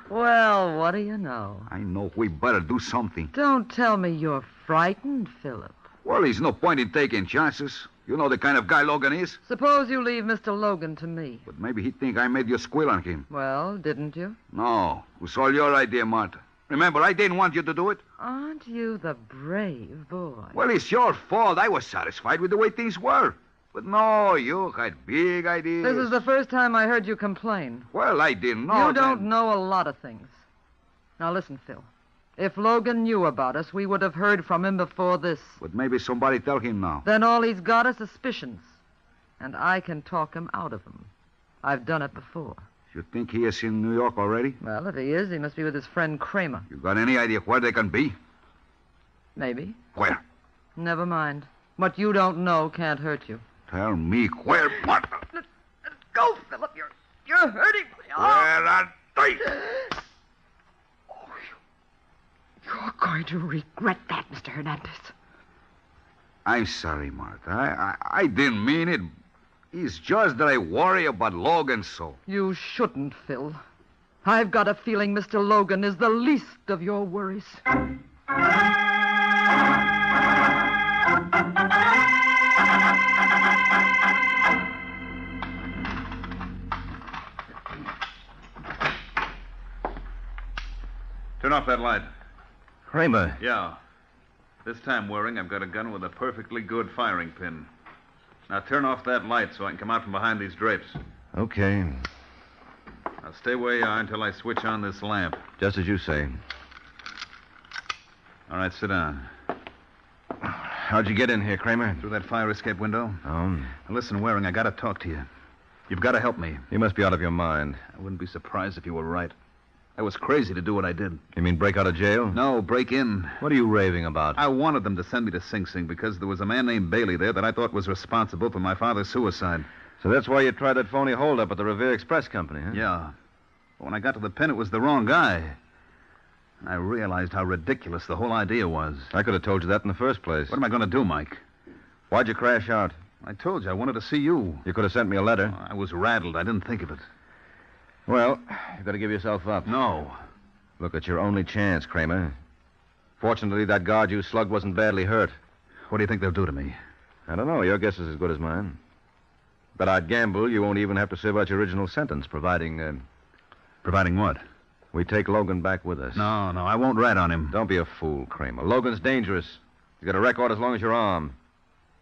Well, what do you know? I know we better do something. Don't tell me you're frightened, Philip. Well, there's no point in taking chances. You know the kind of guy Logan is. Suppose you leave Mr. Logan to me. But maybe he'd think I made you squeal on him. Well, didn't you? No, it was all your idea, Martha. Remember, I didn't want you to do it. Aren't you the brave boy? Well, it's your fault. I was satisfied with the way things were. But no, you had big ideas. This is the first time I heard you complain. Well, I didn't know. You don't know a lot of things. Now listen, Phil. If Logan knew about us, we would have heard from him before this. But maybe somebody tell him now. Then all he's got are suspicions. And I can talk him out of them. I've done it before. You think he is in New York already? Well, if he is, he must be with his friend Kramer. You got any idea where they can be? Maybe. Where? Never mind. What you don't know can't hurt you. Tell me where, Martha. Let go, Philip. You're hurting me. Where are they? You're going to regret that, Mr. Hernandez. I'm sorry, Martha. I didn't mean it. It's just that I worry about Logan so. You shouldn't, Phil. I've got a feeling Mr. Logan is the least of your worries. Turn off that light. Kramer. Yeah. This time, Waring, I've got a gun with a perfectly good firing pin. Now turn off that light so I can come out from behind these drapes. Okay. Now stay where you are until I switch on this lamp. Just as you say. All right, sit down. How'd you get in here, Kramer? Through that fire escape window? Oh. Now, listen, Waring, I gotta talk to you. You've got to help me. You must be out of your mind. I wouldn't be surprised if you were right. I was crazy to do what I did. You mean break out of jail? No, break in. What are you raving about? I wanted them to send me to Sing Sing because there was a man named Bailey there that I thought was responsible for my father's suicide. So that's why you tried that phony holdup at the Revere Express Company, huh? Yeah. But when I got to the pen, it was the wrong guy. I realized how ridiculous the whole idea was. I could have told you that in the first place. What am I going to do, Mike? Why'd you crash out? I told you I wanted to see you. You could have sent me a letter. I was rattled. I didn't think of it. Well, you've got to give yourself up. No. Look, it's your only chance, Kramer. Fortunately, that guard you slugged wasn't badly hurt. What do you think they'll do to me? I don't know. Your guess is as good as mine. But I'd gamble you won't even have to serve out your original sentence, providing... Providing what? We take Logan back with us. No, I won't rat on him. Don't be a fool, Kramer. Logan's dangerous. He's got a record as long as your arm.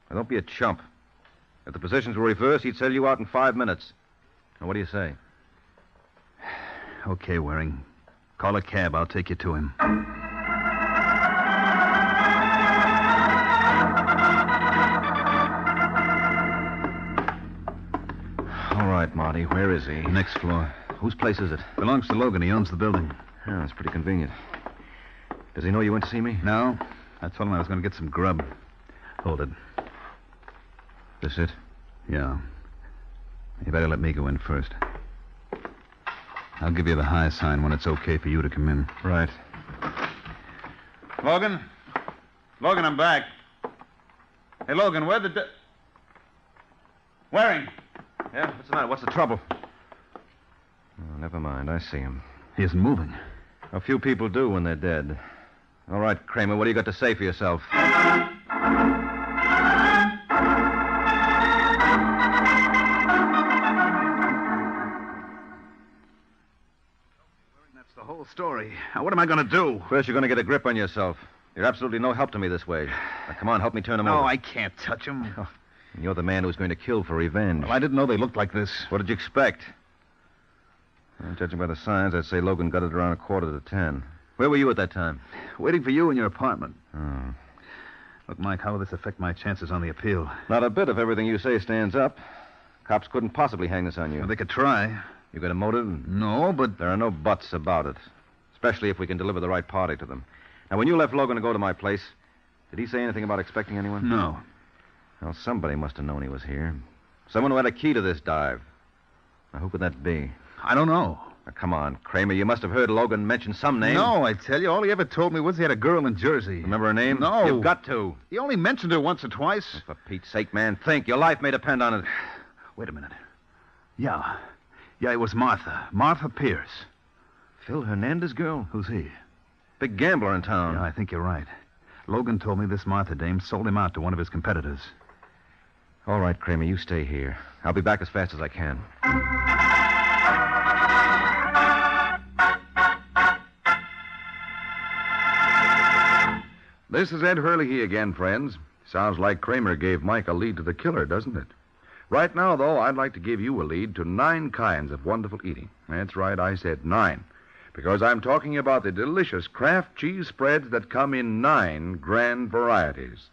Now, don't be a chump. If the positions were reversed, he'd sell you out in 5 minutes. Now, what do you say? Okay, Waring. Call a cab. I'll take you to him. All right, Marty. Where is he? Next floor. Whose place is it? Belongs to Logan. He owns the building. Oh, that's pretty convenient. Does he know you went to see me? No. I told him I was going to get some grub. Hold it. This it? Yeah. You better let me go in first. I'll give you the high sign when it's okay for you to come in. Right. Logan? Logan, I'm back. Hey, Logan, where Waring. Yeah, what's the matter? What's the trouble? Oh, never mind. I see him. He isn't moving. A few people do when they're dead. All right, Kramer, what do you got to say for yourself? That's the whole story. Now, what am I going to do? First, you're going to get a grip on yourself. You're absolutely no help to me this way. Now, come on, help me turn him over. No, I can't touch him. Oh, and you're the man who's going to kill for revenge. Well, I didn't know they looked like this. What did you expect? Judging by the signs, I'd say Logan got it around 9:45. Where were you at that time? Waiting for you in your apartment. Oh. Look, Mike, how will this affect my chances on the appeal? Not a bit if everything you say stands up. Cops couldn't possibly hang this on you. Well, they could try. You got a motive? No, but... There are no buts about it. Especially if we can deliver the right party to them. Now, when you left Logan to go to my place, did he say anything about expecting anyone? No. Well, somebody must have known he was here. Someone who had a key to this dive. Now, who could that be? I don't know. Now, come on, Kramer. You must have heard Logan mention some name. No, I tell you. All he ever told me was he had a girl in Jersey. Remember her name? No. You've got to. He only mentioned her once or twice. Oh, for Pete's sake, man, think. Your life may depend on it. Wait a minute. Yeah, it was Martha. Martha Pierce. Phil Hernandez girl? Who's he? Big gambler in town. Yeah, I think you're right. Logan told me this Martha dame sold him out to one of his competitors. All right, Kramer, you stay here. I'll be back as fast as I can. This is Ed Hurley again, friends. Sounds like Kramer gave Mike a lead to the killer, doesn't it? Right now, though, I'd like to give you a lead to 9 kinds of wonderful eating. That's right, I said 9. Because I'm talking about the delicious Kraft cheese spreads that come in 9 grand varieties.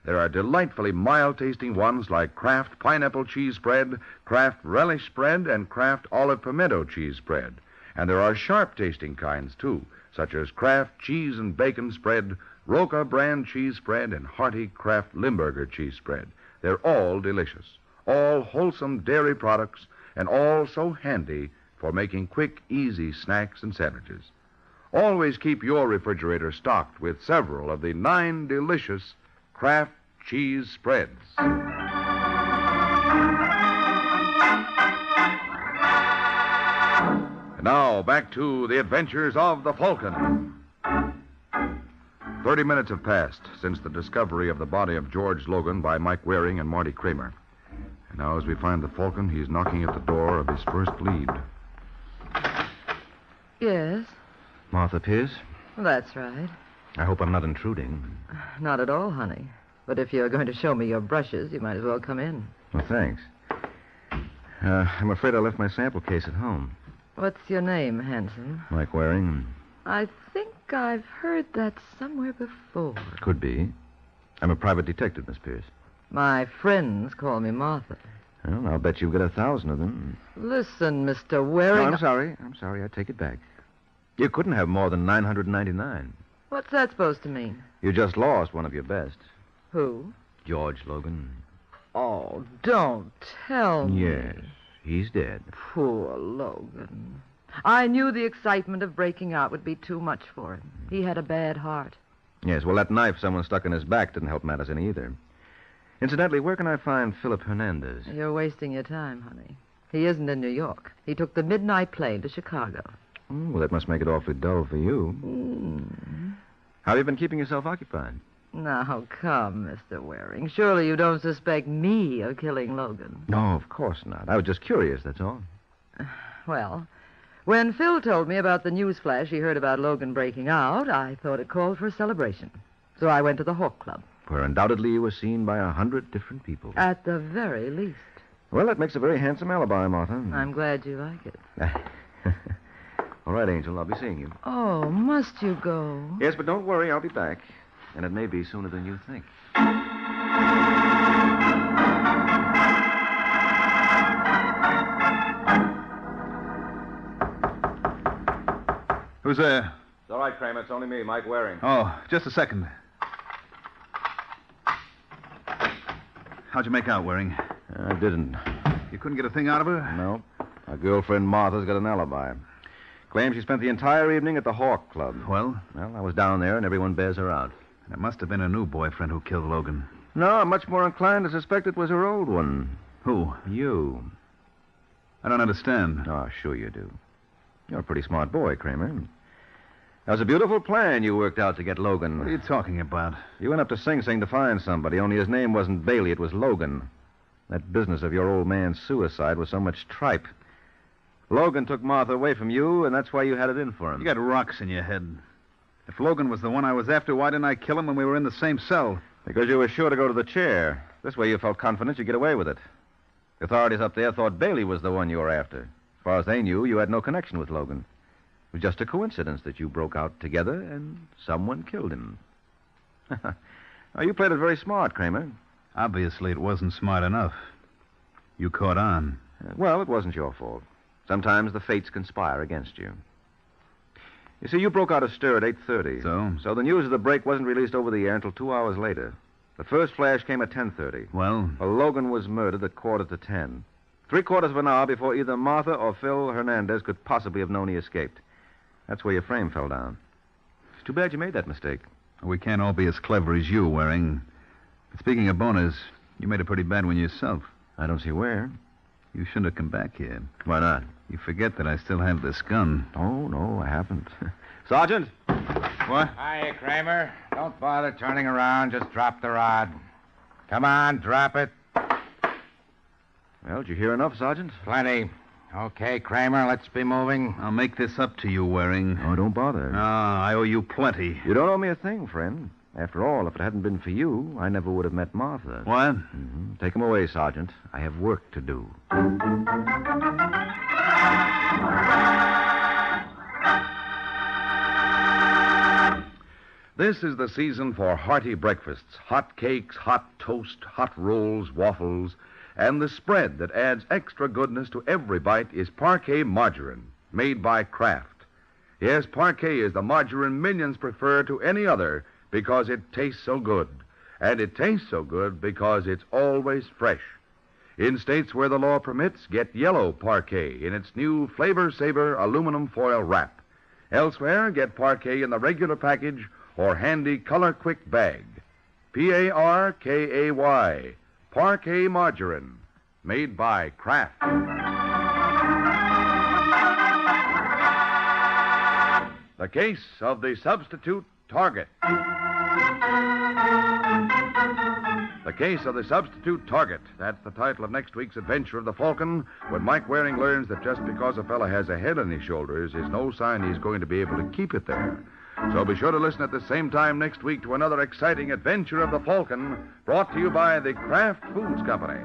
There are delightfully mild-tasting ones like Kraft pineapple cheese spread, Kraft relish spread, and Kraft olive pimento cheese spread. And there are sharp-tasting kinds, too, such as Kraft cheese and bacon spread, Roca brand cheese spread, and hearty Kraft Limburger cheese spread. They're all delicious, all wholesome dairy products, and all so handy for making quick, easy snacks and sandwiches. Always keep your refrigerator stocked with several of the 9 delicious Kraft cheese spreads. And now, back to the adventures of the Falcon. 30 minutes have passed since the discovery of the body of George Logan by Mike Waring and Marty Kramer. And now, as we find the Falcon, he's knocking at the door of his first lead. Yes, Martha Pierce? that's right. I hope I'm not intruding. Not at all, honey. But if you're going to show me your brushes, you might as well come in. Well, thanks. I'm afraid I left my sample case at home. What's your name, handsome? Mike Waring. I think I've heard that somewhere before. Could be. I'm a private detective, Miss Pierce. My friends call me Martha. Well, I'll bet you'll get 1,000 of them. Listen, Mr. Waring. No, I'm sorry. I take it back. You couldn't have more than 999. What's that supposed to mean? You just lost one of your best. Who? George Logan. Oh, don't tell me. Yes, he's dead. Poor Logan. I knew the excitement of breaking out would be too much for him. He had a bad heart. Yes, well, that knife someone stuck in his back didn't help matters any either. Incidentally, where can I find Philip Hernandez? You're wasting your time, honey. He isn't in New York. He took the midnight plane to Chicago. Well, that must make it awfully dull for you. How have you been keeping yourself occupied? Now, come, Mr. Waring. Surely you don't suspect me of killing Logan. No, of course not. I was just curious, that's all. Well, when Phil told me about the news flash he heard about Logan breaking out, I thought it called for a celebration. So I went to the Hawk Club. Where undoubtedly you were seen by 100 different people. At the very least. Well, that makes a very handsome alibi, Martha. I'm glad you like it. All right, Angel, I'll be seeing you. Oh, must you go? Yes, but don't worry, I'll be back. And it may be sooner than you think. Who's there? It's all right, Kramer. It's only me, Mike Waring. Oh, just a second. How'd you make out, Waring? I didn't. You couldn't get a thing out of her? No. My girlfriend Martha's got an alibi. Claims she spent the entire evening at the Hawk Club. Well, I was down there, and everyone bears her out. It must have been her new boyfriend who killed Logan. No, I'm much more inclined to suspect it was her old one. Who? You. I don't understand. Oh, sure you do. You're a pretty smart boy, Kramer. That was a beautiful plan you worked out to get Logan. What are you talking about? You went up to Sing Sing to find somebody, only his name wasn't Bailey, it was Logan. That business of your old man's suicide was so much tripe. Logan took Martha away from you, and that's why you had it in for him. You got rocks in your head. If Logan was the one I was after, why didn't I kill him when we were in the same cell? Because you were sure to go to the chair. This way you felt confident you'd get away with it. The authorities up there thought Bailey was the one you were after. As far as they knew, you had no connection with Logan. It was just a coincidence that you broke out together and someone killed him. Now, you played it very smart, Kramer. Obviously, it wasn't smart enough. You caught on. Well, it wasn't your fault. Sometimes the fates conspire against you. You see, you broke out a stir at 8:30. So the news of the break wasn't released over the air until 2 hours later. The first flash came at 10:30. Well, Logan was murdered at 9:45. 3/4 of an hour before either Martha or Phil Hernandez could possibly have known he escaped. That's where your frame fell down. It's too bad you made that mistake. we can't all be as clever as you, Waring. But speaking of bonus, you made a pretty bad one yourself. I don't see where. You shouldn't have come back here. Why not? You forget that I still have this gun. Oh, no, I haven't. Sergeant? What? Hiya, Kramer. Don't bother turning around. Just drop the rod. Come on, drop it. Well, did you hear enough, Sergeant? Plenty. Okay, Kramer, let's be moving. I'll make this up to you, Waring. Oh, don't bother. I owe you plenty. You don't owe me a thing, friend. After all, if it hadn't been for you, I never would have met Martha. What? Mm-hmm. Take him away, Sergeant. I have work to do. This is the season for hearty breakfasts, hot cakes, hot toast, hot rolls, waffles, and the spread that adds extra goodness to every bite is Parquet margarine, made by Kraft. Yes, Parquet is the margarine millions prefer to any other because it tastes so good. And it tastes so good because it's always fresh. In states where the law permits, get yellow Parquet in its new Flavor Saver aluminum foil wrap. Elsewhere, get Parquet in the regular package or handy Color Quick bag. Parkay, Parquet margarine, made by Kraft. The case of the substitute target. The Case of the Substitute Target. That's the title of next week's adventure of the Falcon, when Mike Waring learns that just because a fella has a head on his shoulders is no sign he's going to be able to keep it there. So be sure to listen at the same time next week to another exciting adventure of the Falcon, brought to you by the Kraft Foods Company.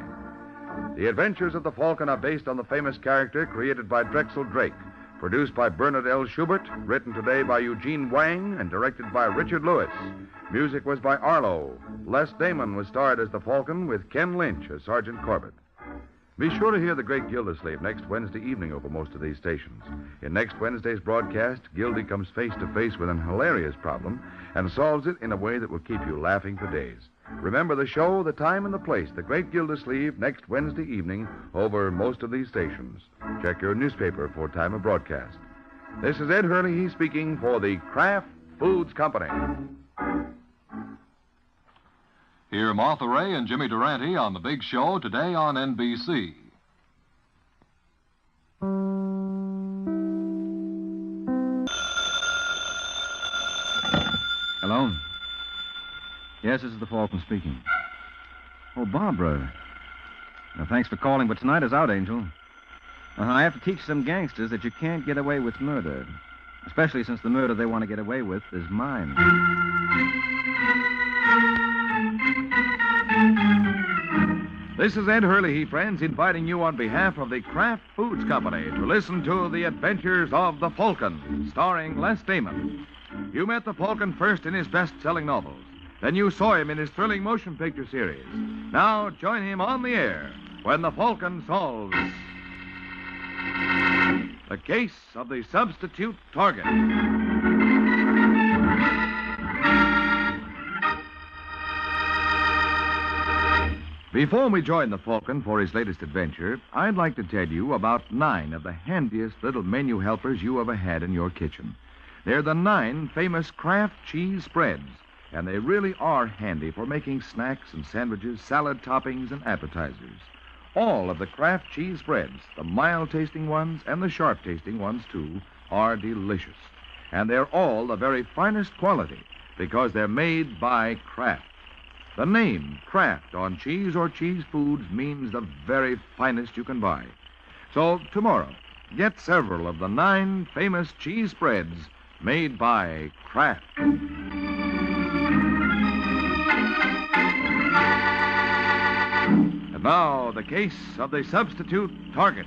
The Adventures of the Falcon are based on the famous character created by Drexel Drake, produced by Bernard L. Schubert, written today by Eugene Wang, and directed by Richard Lewis. Music was by Arlo. Les Damon was starred as the Falcon, with Ken Lynch as Sergeant Corbett. Be sure to hear The Great Gildersleeve next Wednesday evening over most of these stations. In next Wednesday's broadcast, Gildy comes face to face with an hilarious problem and solves it in a way that will keep you laughing for days. Remember the show, the time, and the place. The Great Gildersleeve next Wednesday evening over most of these stations. Check your newspaper for time of broadcast. This is Ed Hurley speaking for the Kraft Foods Company. Hear Martha Ray and Jimmy Durante on The Big Show today on NBC. Hello? Yes, this is the Falcon speaking. Oh, Barbara. Now, thanks for calling, but tonight is out, Angel. I have to teach some gangsters that you can't get away with murder. Especially since the murder they want to get away with is mine. This is Ed Hurley, friends, inviting you on behalf of the Kraft Foods Company to listen to The Adventures of the Falcon, starring Les Damon. You met the Falcon first in his best-selling novels. Then you saw him in his thrilling motion picture series. Now join him on the air when the Falcon solves The Case of the Substitute Target. Before we join the Falcon for his latest adventure, I'd like to tell you about 9 of the handiest little menu helpers you ever had in your kitchen. They're the 9 famous Kraft cheese spreads, and they really are handy for making snacks and sandwiches, salad toppings, and appetizers. All of the Kraft cheese spreads, the mild-tasting ones and the sharp-tasting ones, too, are delicious. And they're all the very finest quality because they're made by Kraft. The name Kraft on cheese or cheese foods means the very finest you can buy. So tomorrow, get several of the 9 famous cheese spreads made by Kraft. And now, the case of the substitute target.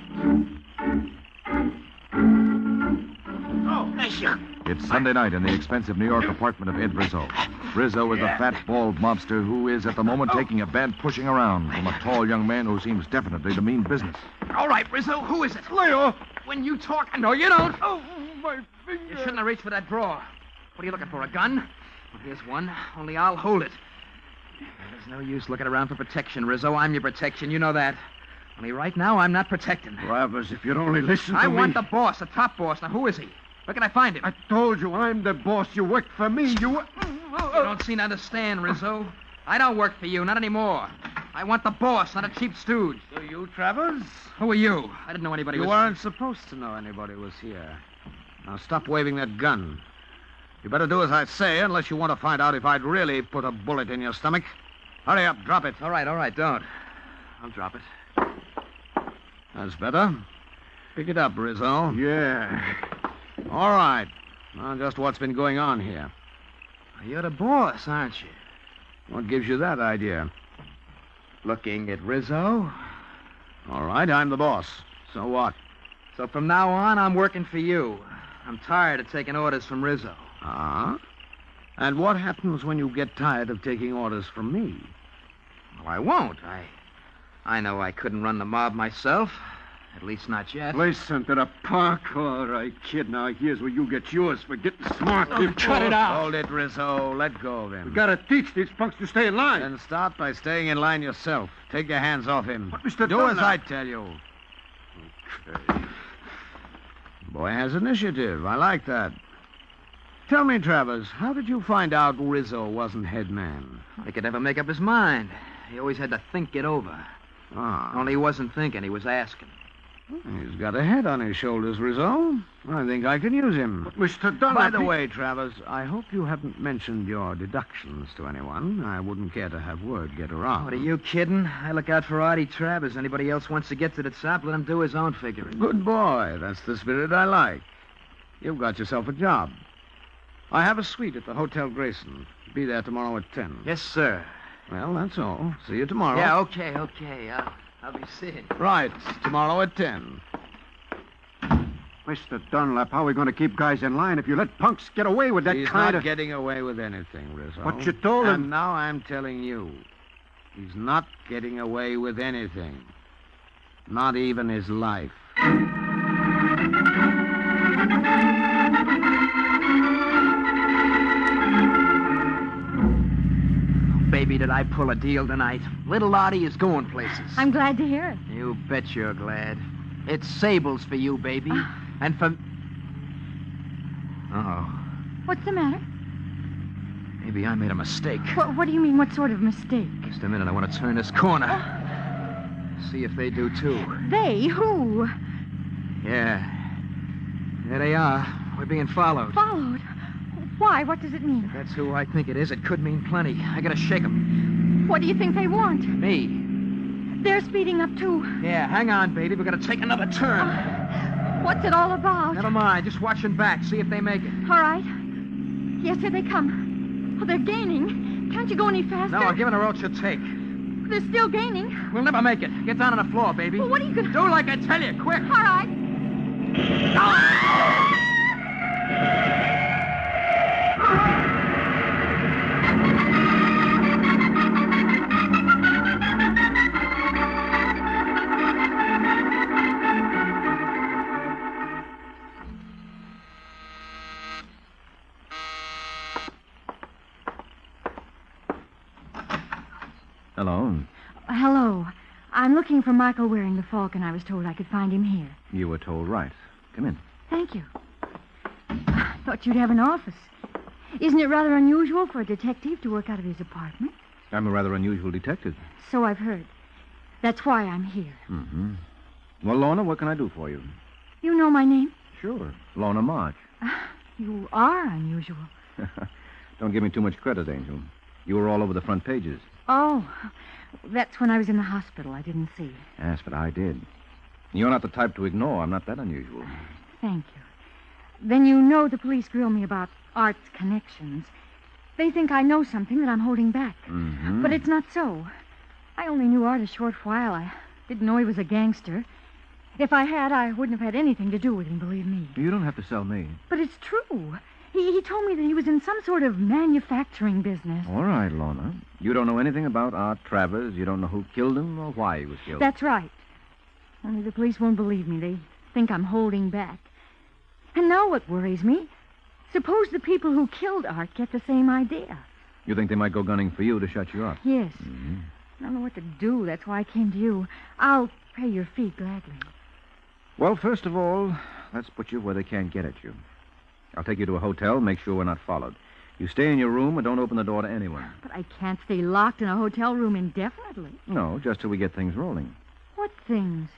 It's Sunday night in the expensive New York apartment of Ed Rizzo. Rizzo is the fat, bald mobster who is, at the moment, taking a bad pushing around from a tall young man who seems definitely to mean business. All right, Rizzo, who is it? Leo! When you talk... No, you don't. Oh, my finger. You shouldn't have reached for that drawer. What are you looking for, a gun? Well, here's one, only I'll hold it. There's no use looking around for protection, Rizzo. I'm your protection, you know that. Only right now, I'm not protecting. Travers, if you'd only listen to me... I want the boss, the top boss. Now, who is he? Where can I find him? I told you, I'm the boss. You work for me. You don't seem to understand, Rizzo. I don't work for you, not anymore. I want the boss, not a cheap stooge. So you, Travers? Who are you? I didn't know anybody was... You weren't supposed to know anybody was here. Now stop waving that gun. You better do as I say, unless you want to find out if I'd really put a bullet in your stomach. Hurry up, drop it. All right, don't. I'll drop it. That's better. Pick it up, Rizzo. Yeah. All right. Now, just what's been going on here? You're the boss, aren't you? What gives you that idea? Looking at Rizzo. All right, I'm the boss. So what? So from now on, I'm working for you. I'm tired of taking orders from Rizzo. Ah? And what happens when you get tired of taking orders from me? Well, I won't. I know I couldn't run the mob myself. At least not yet. Listen to the punk. All right, kid. Now, here's where you get yours for getting smart. Cut it out. Hold it, Rizzo. Let go of him. We gotta teach these punks to stay in line. Then start by staying in line yourself. Take your hands off him. But, Mr. Do Dunlap... as I tell you. Okay. Boy has initiative. I like that. Tell me, Travers, how did you find out Rizzo wasn't head man? He could never make up his mind. He always had to think it over. Only he wasn't thinking, he was asking. He's got a head on his shoulders, Rizzo. I think I can use him. But, Mr. Dunlap... By the way, Travers, I hope you haven't mentioned your deductions to anyone. I wouldn't care to have word get around. What, are you kidding? I look out for Artie Travers. Anybody else wants to get to the top, let him do his own figuring. Good boy. That's the spirit I like. You've got yourself a job. I have a suite at the Hotel Grayson. Be there tomorrow at 10. Yes, sir. Well, that's all. See you tomorrow. Yeah, okay. I'll be seeing. Right. Tomorrow at 10. Mr. Dunlap, how are we going to keep guys in line if you let punks get away with that He's kind not of... getting away with anything, Rizzo. What you told him... And now I'm telling you. He's not getting away with anything. Not even his life. Baby, did I pull a deal tonight. Little Artie is going places. I'm glad to hear it. You bet you're glad. It's Sable's for you, baby. And for... Uh-oh. What's the matter? Maybe I made a mistake. What do you mean, what sort of mistake? Just a minute, I want to turn this corner. See if they do, too. They? Who? Yeah. There they are. We're being followed. Followed? Why? What does it mean? If that's who I think it is, it could mean plenty. I gotta shake them. What do you think they want? Me. They're speeding up, too. Yeah, hang on, baby. We're gonna take another turn. What's it all about? Never mind. Just watching back. See if they make it. All right. Yes, here they come. Oh, they're gaining. Can't you go any faster? No, I'll give it a road she'll take. They're still gaining. We'll never make it. Get down on the floor, baby. Well, what are you gonna... Do like I tell you, quick. All right. Hello. Hello. I'm looking for Michael wearing the Falcon. I was told I could find him here. You were told right. Come in. Thank you. Thought you'd have an office. Isn't it rather unusual for a detective to work out of his apartment? I'm a rather unusual detective. So I've heard. That's why I'm here. Mm-hmm. Well, Lorna, what can I do for you? You know my name? Sure. Lorna March. You are unusual. Don't give me too much credit, Angel. You were all over the front pages. Oh, that's when I was in the hospital. I didn't see. Yes, but I did. You're not the type to ignore. I'm not that unusual. Thank you. Then you know the police grill me about Art's connections. They think I know something that I'm holding back. Mm-hmm. But it's not so. I only knew Art a short while. I didn't know he was a gangster. If I had, I wouldn't have had anything to do with him, believe me. You don't have to sell me. But it's true. He told me that he was in some sort of manufacturing business. All right, Lorna. You don't know anything about Art Travers. You don't know who killed him or why he was killed. That's right. Only the police won't believe me. They think I'm holding back. And now what worries me? Suppose the people who killed Art get the same idea. You think they might go gunning for you to shut you up? Yes. Mm-hmm. I don't know what to do. That's why I came to you. I'll pay your fee gladly. Well, first of all, let's put you where they can't get at you. I'll take you to a hotel, make sure we're not followed. You stay in your room and don't open the door to anyone. But I can't stay locked in a hotel room indefinitely. No, just till we get things rolling. What things?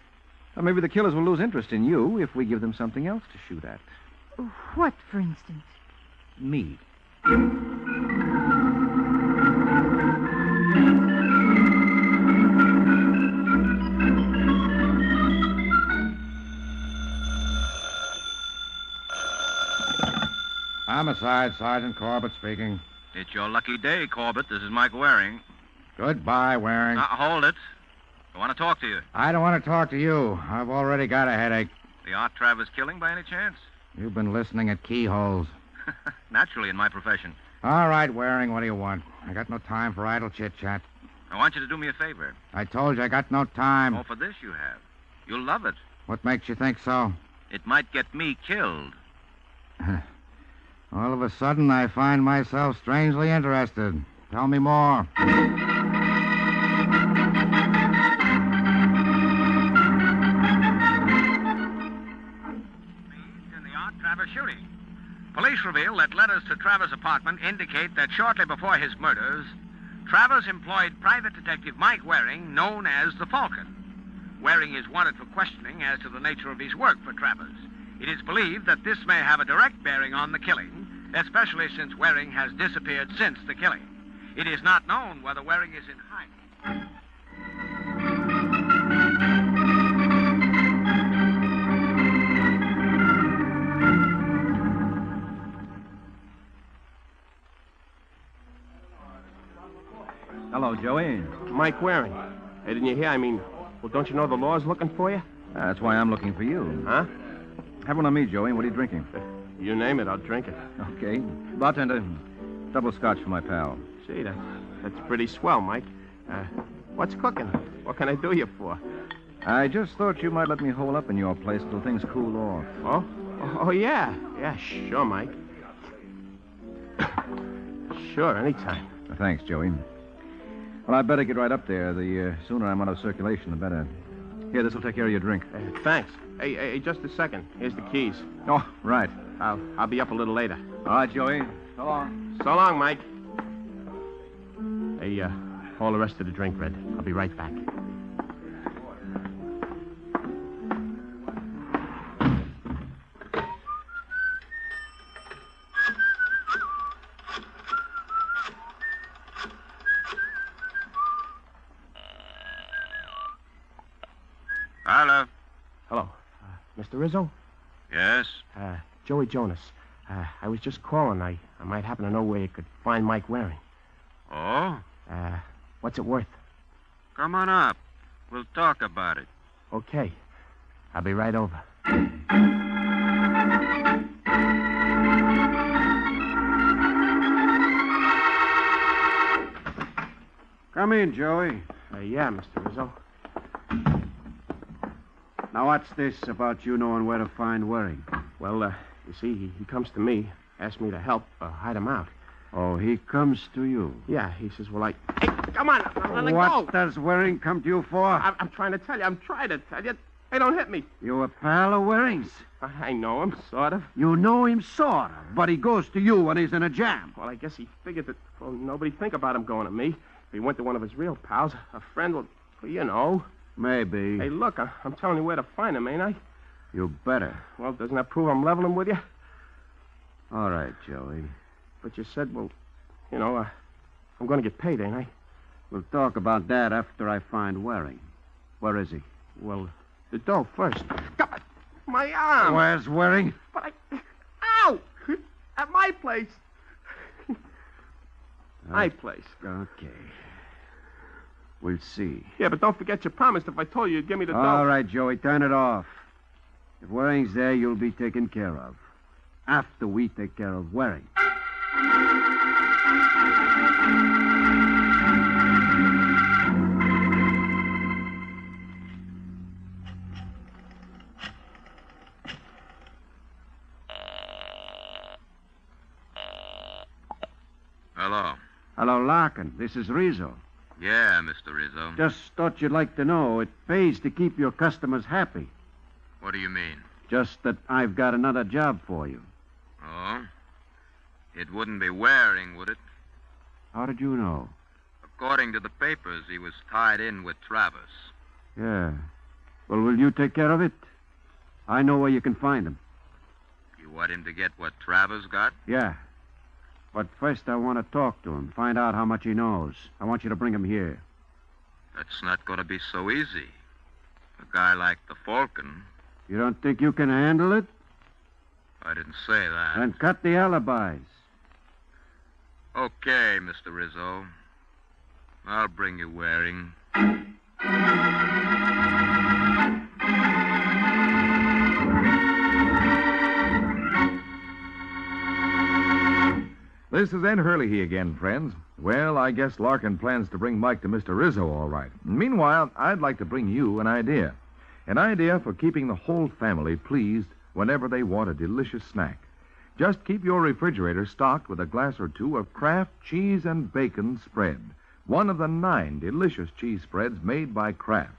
Well, maybe the killers will lose interest in you if we give them something else to shoot at. What, for instance? Me. Homicide, Sergeant Corbett speaking. It's your lucky day, Corbett. This is Mike Waring. Goodbye, Waring. Hold it. I want to talk to you. I don't want to talk to you. I've already got a headache. The Art Travers killing by any chance? You've been listening at keyholes. Naturally, in my profession. All right, Waring, what do you want? I got no time for idle chit-chat. I want you to do me a favor. I told you I got no time. Oh, for this you have. You'll love it. What makes you think so? It might get me killed. All of a sudden, I find myself strangely interested. Tell me more. In the Art Travers shooting. Police reveal that letters to Travers' apartment indicate that shortly before his murders, Travers employed private detective Mike Waring, known as the Falcon. Waring is wanted for questioning as to the nature of his work for Travers. It is believed that this may have a direct bearing on the killing, especially since Waring has disappeared since the killing. It is not known whether Waring is in hiding. Hello, Joey. Mike Waring. Hey, didn't you hear? Well, don't you know the law's looking for you? That's why I'm looking for you. Huh? Have one on me, Joey. What are you drinking? You name it, I'll drink it. Okay. Bartender, double scotch for my pal. Gee, that's pretty swell, Mike. What's cooking? What can I do you for? I just thought you might let me hole up in your place until things cool off. Oh? Oh, yeah. Yeah, sure, Mike. Sure, anytime. Thanks, Joey. Well, I'd better get right up there. The sooner I'm out of circulation, the better. Here, this will take care of your drink. Thanks. Hey, just a second. Here's the keys. Oh, right. I'll be up a little later. All right, Joey. So long. So long, Mike. Hey, hold the rest of the drink, Red. I'll be right back. Hello. Hello. Mr. Rizzo? Yes? Joey Jonas. I was just calling. I might happen to know where you could find Mike Waring. Oh? What's it worth? Come on up. We'll talk about it. Okay. I'll be right over. Come in, Joey. Yeah, Mr. Rizzo. Now, what's this about you knowing where to find Waring? Well, you see, he comes to me, asks me to help hide him out. Oh, he comes to you? Yeah, he says, well, Hey, come on, let go! What does Waring come to you for? I'm trying to tell you. Hey, don't hit me. You a pal of Waring's? I know him, sort of. You know him, sort of, but he goes to you when he's in a jam. Well, I guess he figured that, nobody'd think about him going to me. If he went to one of his real pals, a friend would, you know. Maybe. Hey, look, I'm telling you where to find him, ain't I? You better. Well, doesn't that prove I'm leveling with you? All right, Joey. But you said, well, I'm going to get paid, ain't I? We'll talk about that after I find Waring. Where is he? Well, the dough first. Come on. My arm. Where's Waring? But Ow! At my place. My place. Okay. We'll see. Yeah, but don't forget you promised if I told you you'd give me the dough. All right, Joey, turn it off. If Waring's there, you'll be taken care of. after we take care of Waring. Hello. Hello, Larkin. This is Rizzo. Yeah, Mr. Rizzo. Just thought you'd like to know it pays to keep your customers happy. What do you mean? Just that I've got another job for you. Oh? It wouldn't be Waring, would it? How did you know? According to the papers, he was tied in with Travers. Yeah. Well, will you take care of it? I know where you can find him. You want him to get what Travers got? Yeah. But first I want to talk to him, find out how much he knows. I want you to bring him here. That's not going to be so easy. A guy like the Falcon. You don't think you can handle it? I didn't say that. Then cut the alibis. Okay, Mr. Rizzo. I'll bring you Waring. This is Ed Hurley again, friends. Well, I guess Larkin plans to bring Mike to Mr. Rizzo, all right. Meanwhile, I'd like to bring you an idea. An idea for keeping the whole family pleased whenever they want a delicious snack. Just keep your refrigerator stocked with a glass or two of Kraft cheese and bacon spread. One of the 9 delicious cheese spreads made by Kraft.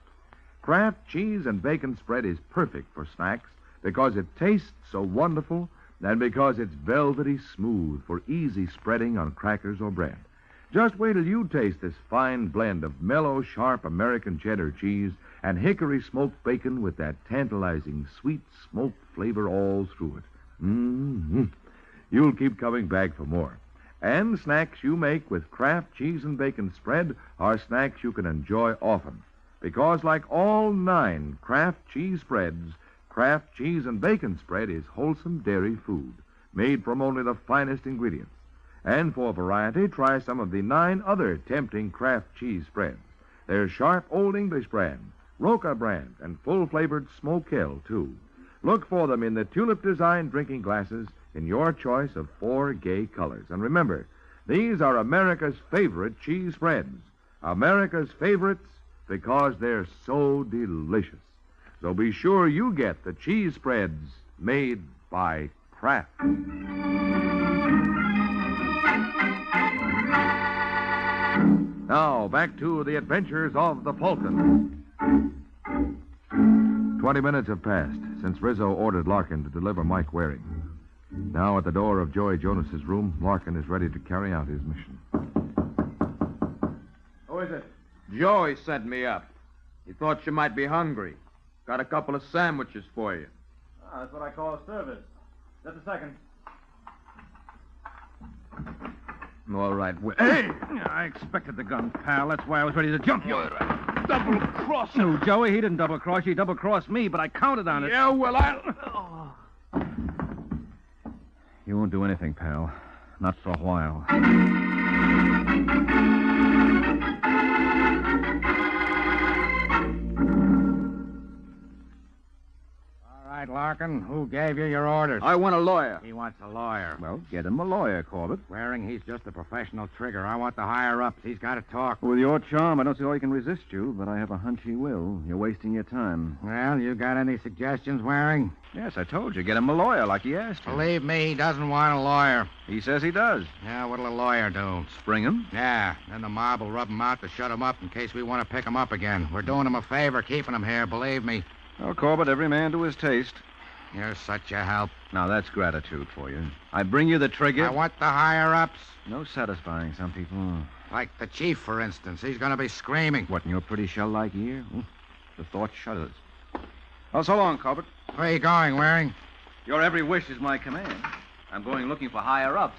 Kraft cheese and bacon spread is perfect for snacks because it tastes so wonderful and because it's velvety smooth for easy spreading on crackers or bread. Just wait till you taste this fine blend of mellow, sharp American cheddar cheese and hickory smoked bacon with that tantalizing sweet smoke flavor all through it. Mm-hmm. You'll keep coming back for more. And snacks you make with Kraft cheese and bacon spread are snacks you can enjoy often. Because like all 9 Kraft cheese spreads, Kraft cheese and bacon spread is wholesome dairy food, made from only the finest ingredients. And for variety, try some of the 9 other tempting Kraft cheese spreads. There's sharp Old English brand, Roca brand, and full-flavored Smoke Hill, too. Look for them in the tulip-designed drinking glasses in your choice of 4 gay colors. And remember, these are America's favorite cheese spreads. America's favorites because they're so delicious. So be sure you get the cheese spreads made by Kraft. Now, back to the adventures of the Falcon. 20 minutes have passed since Rizzo ordered Larkin to deliver Mike Waring. Now, at the door of Joey Jonas's room, Larkin is ready to carry out his mission. Who is it? Joey sent me up. He thought you might be hungry. Got a couple of sandwiches for you. That's what I call a service. Just a second. All right. Hey! I expected the gun, pal. That's why I was ready to jump you. Double-cross. No, Joey, he didn't double-cross you. He double-crossed me, but I counted on it. Yeah, well, I'll... You won't do anything, pal. Not for a while. All right, Larkin, who gave you your orders? I want a lawyer. He wants a lawyer. Well, get him a lawyer, Corbett. Waring, he's just a professional trigger. I want the higher-ups. He's got to talk. With your charm, I don't see how he can resist you, but I have a hunch he will. You're wasting your time. Well, you got any suggestions, Waring? Yes, I told you. Get him a lawyer like he asked you. Believe me, he doesn't want a lawyer. He says he does. Yeah, what'll a lawyer do? Spring him? Yeah, then the mob will rub him out to shut him up in case we want to pick him up again. We're doing him a favor keeping him here, believe me. Well, Corbett, every man to his taste. You're such a help. Now, that's gratitude for you. I bring you the trigger. I want the higher-ups. No satisfying some people. Like the chief, for instance. He's going to be screaming. What, in your pretty shell-like ear? The thought shudders. Well, so long, Corbett. Where are you going, Waring? Your every wish is my command. I'm going looking for higher-ups.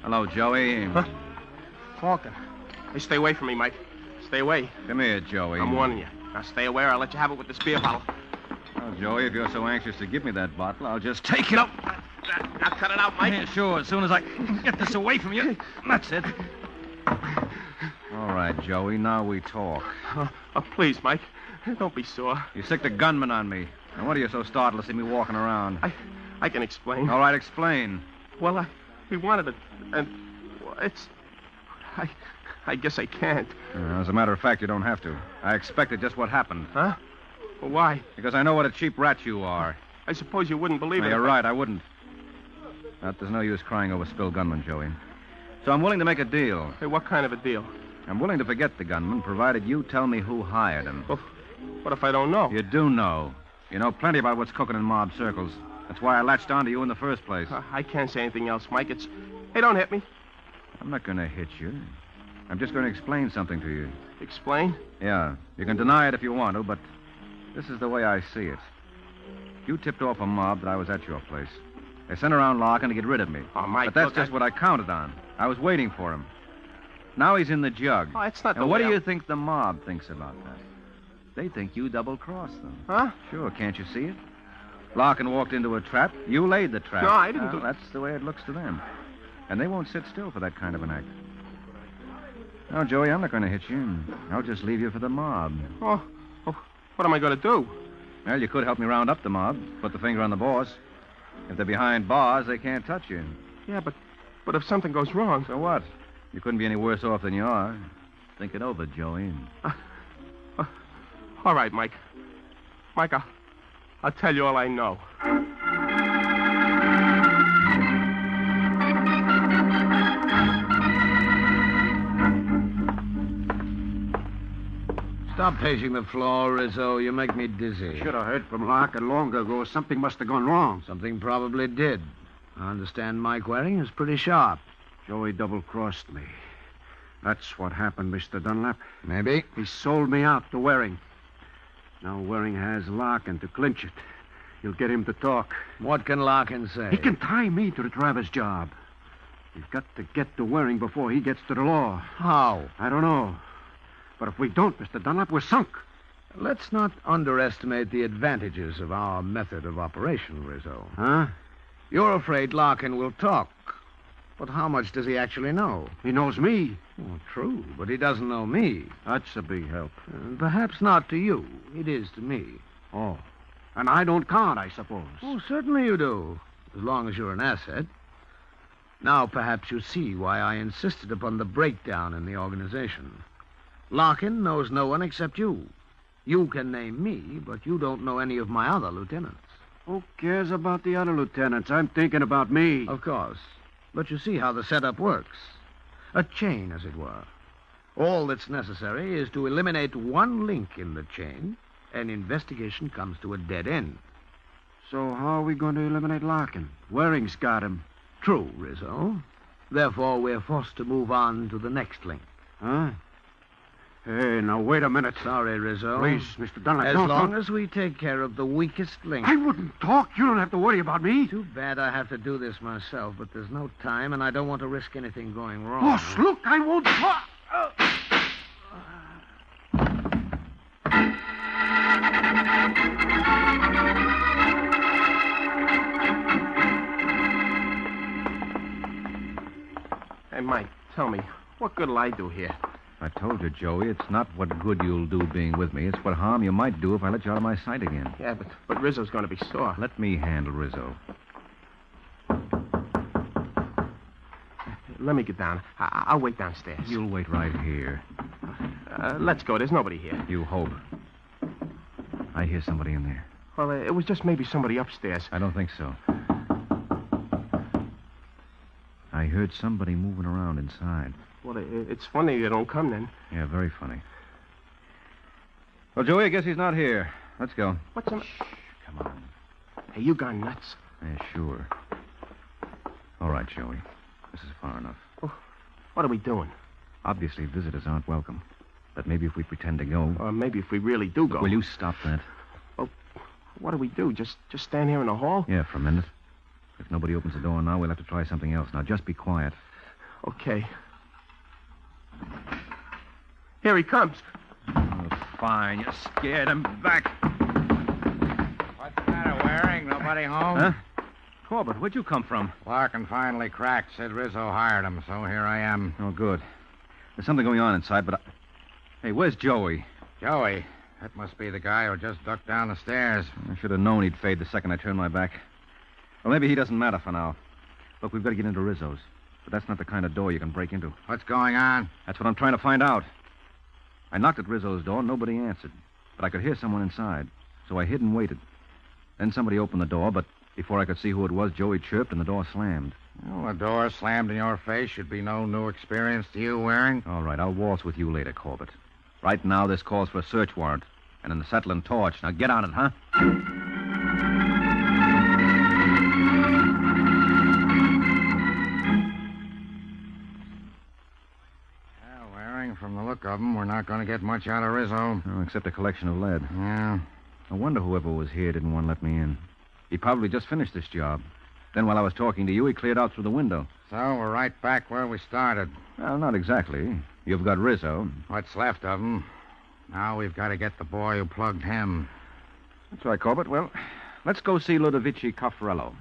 Hello, Joey. Huh? Falcon. Hey, stay away from me, Mike. Stay away. Come here, Joey. I'm warning you. Now stay away or I'll let you have it with this beer bottle. Well, Joey, if you're so anxious to give me that bottle, I'll just take it. No. Now cut it out, Mike. Yeah, sure. As soon as I get this away from you. That's it. All right, Joey. Now we talk. Please, Mike. Don't be sore. You sicked a gunman on me. And what are you so startled to see me walking around? I can explain. All right, explain. Well, we wanted it, and it's... I guess I can't. As a matter of fact, you don't have to. I expected just what happened. Huh? Well, why? Because I know what a cheap rat you are. I suppose you wouldn't believe it. You're right, I wouldn't. But there's no use crying over spilled gunman, Joey. So I'm willing to make a deal. Hey, what kind of a deal? I'm willing to forget the gunman, provided you tell me who hired him. Well, what if I don't know? You do know. You know plenty about what's cooking in mob circles. That's why I latched onto you in the first place. I can't say anything else, Mike. Hey, don't hit me. I'm not going to hit you. I'm just going to explain something to you. Explain? Yeah. You can deny it if you want to, but this is the way I see it. You tipped off a mob that I was at your place. They sent around Larkin to get rid of me. Oh, Mike, but that's look, just what I counted on. I was waiting for him. Now he's in the jug. Oh, it's not the And what way do you think the mob thinks about that? They think you double-crossed them. Huh? Sure, can't you see it? Larkin walked into a trap. You laid the trap. No, I didn't do... That's the way it looks to them. And they won't sit still for that kind of an act. No, Joey, I'm not going to hit you. I'll just leave you for the mob. Oh, what am I going to do? Well, you could help me round up the mob, put the finger on the boss. If they're behind bars, they can't touch you. Yeah, but if something goes wrong... So what? You couldn't be any worse off than you are. Think it over, Joey. All right, Mike. Mike, I'll tell you all I know. Stop pacing the floor, Rizzo. You make me dizzy. Should have heard from Larkin long ago. Something must have gone wrong. Something probably did. I understand Mike Waring is pretty sharp. Joey double-crossed me. That's what happened, Mr. Dunlap. Maybe. He sold me out to Waring. Now Waring has Larkin to clinch it. He'll get him to talk. What can Larkin say? He can tie me to the Travers job. We've got to get to Waring before he gets to the law. How? I don't know. But if we don't, Mr. Dunlap, we're sunk. Let's not underestimate the advantages of our method of operation, Rizzo. Huh? You're afraid Larkin will talk. But how much does he actually know? He knows me. Oh, true, but he doesn't know me. That's a big help. Perhaps not to you. It is to me. Oh. And I don't count, I suppose. Oh, certainly you do, as long as you're an asset. Now perhaps you see why I insisted upon the breakdown in the organization. Larkin knows no one except you. You can name me, but you don't know any of my other lieutenants. Who cares about the other lieutenants? I'm thinking about me. Of course. But you see how the setup works. A chain, as it were. All that's necessary is to eliminate one link in the chain, and investigation comes to a dead end. So how are we going to eliminate Larkin? Waring's got him. True, Rizzo. Therefore, we're forced to move on to the next link. Huh? Hey, now, wait a minute. Sorry, Rizzo. Please, Mr. Dunlap, As don't long talk. as we take care of the weakest link. I wouldn't talk. You don't have to worry about me. Too bad I have to do this myself, but there's no time, and I don't want to risk anything going wrong. Boss, look, I won't talk. Hey, Mike, tell me, what good'll I do here? I told you, Joey, it's not what good you'll do being with me. It's what harm you might do if I let you out of my sight again. Yeah, but Rizzo's going to be sore. Let me handle Rizzo. Let me get down. I'll wait downstairs. You'll wait right here. Let's go. There's nobody here. You hope. I hear somebody in there. Well, it was just maybe somebody upstairs. I don't think so. I heard somebody moving around inside. Well, it's funny they don't come then. Yeah, very funny. Well, Joey, I guess he's not here. Let's go. What's the... Come on. Hey, you gone nuts? Yeah, sure. All right, Joey. This is far enough. Oh, what are we doing? Obviously, visitors aren't welcome. But maybe if we pretend to go... Or maybe if we really do go. Will you stop that? Well, what do we do? Just stand here in the hall? Yeah, for a minute. If nobody opens the door now, we'll have to try something else. Now, just be quiet. Okay. Here he comes. Oh, fine. You scared him. Back. What's the matter, Waring? Nobody home? Huh? Corbett, where'd you come from? Larkin finally cracked. Said Rizzo hired him, so here I am. Oh, good. There's something going on inside, but Hey, where's Joey? Joey? That must be the guy who just ducked down the stairs. I should have known he'd fade the second I turned my back. Well, maybe he doesn't matter for now. Look, we've got to get into Rizzo's. But that's not the kind of door you can break into. What's going on? That's what I'm trying to find out. I knocked at Rizzo's door, and nobody answered. But I could hear someone inside. So I hid and waited. Then somebody opened the door, but before I could see who it was, Joey chirped and the door slammed. Well, a door slammed in your face should be no new experience to you, Waring. All right, I'll waltz with you later, Corbett. Right now, this calls for a search warrant and an acetylene torch. Now get on it, huh? Well, Waring, from the look of them, we're not going to get much out of Rizzo. Oh, except a collection of lead. Yeah. I wonder whoever was here didn't want to let me in. He probably just finished this job. Then while I was talking to you, he cleared out through the window. So we're right back where we started. Well, not exactly. You've got Rizzo. What's left of him. Now we've got to get the boy who plugged him. That's right, Corbett. Well, let's go see Ludovici Caffarello.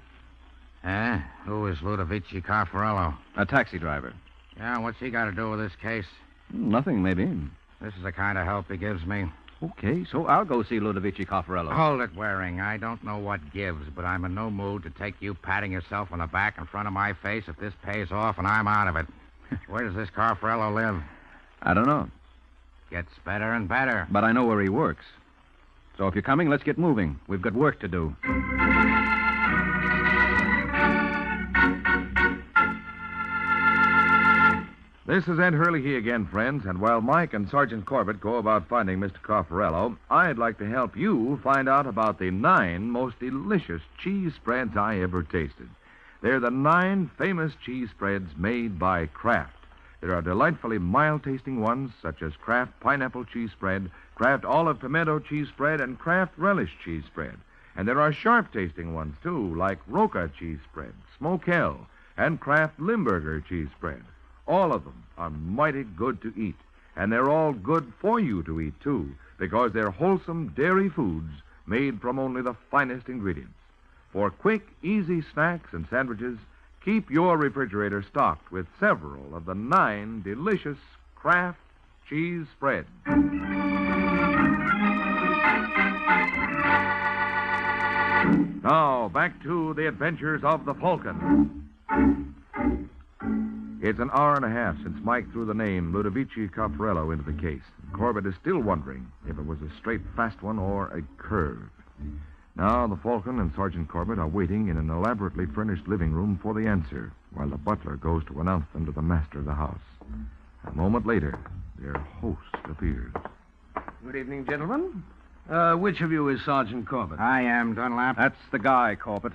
Eh? Who is Ludovici Caffarello? A taxi driver. Yeah, what's he got to do with this case? Nothing, maybe. This is the kind of help he gives me. Okay, so I'll go see Ludovici Caffarello. Hold it, Waring. I don't know what gives, but I'm in no mood to take you patting yourself on the back in front of my face if this pays off and I'm out of it. Where does this Caffarello live? I don't know. Gets better and better. But I know where he works. So if you're coming, let's get moving. We've got work to do. This is Ed Hurley again, friends, and while Mike and Sergeant Corbett go about finding Mr. Caffarello, I'd like to help you find out about the 9 most delicious cheese spreads I ever tasted. They're the 9 famous cheese spreads made by Kraft. There are delightfully mild-tasting ones, such as Kraft Pineapple Cheese Spread, Kraft Olive Pimento Cheese Spread, and Kraft Relish Cheese Spread. And there are sharp-tasting ones, too, like Roca Cheese Spread, Smokell, and Kraft Limburger Cheese Spread. All of them are mighty good to eat, and they're all good for you to eat, too, because they're wholesome dairy foods made from only the finest ingredients. For quick, easy snacks and sandwiches, keep your refrigerator stocked with several of the 9 delicious Kraft cheese spreads. Now, back to the adventures of the Falcon. It's an hour and a half since Mike threw the name Ludovici Caffarello into the case. Corbett is still wondering if it was a straight, fast one or a curve. Now the Falcon and Sergeant Corbett are waiting in an elaborately furnished living room for the answer, while the butler goes to announce them to the master of the house. A moment later, their host appears. Good evening, gentlemen. Which of you is Sergeant Corbett? I am, Dunlap. That's the guy, Corbett.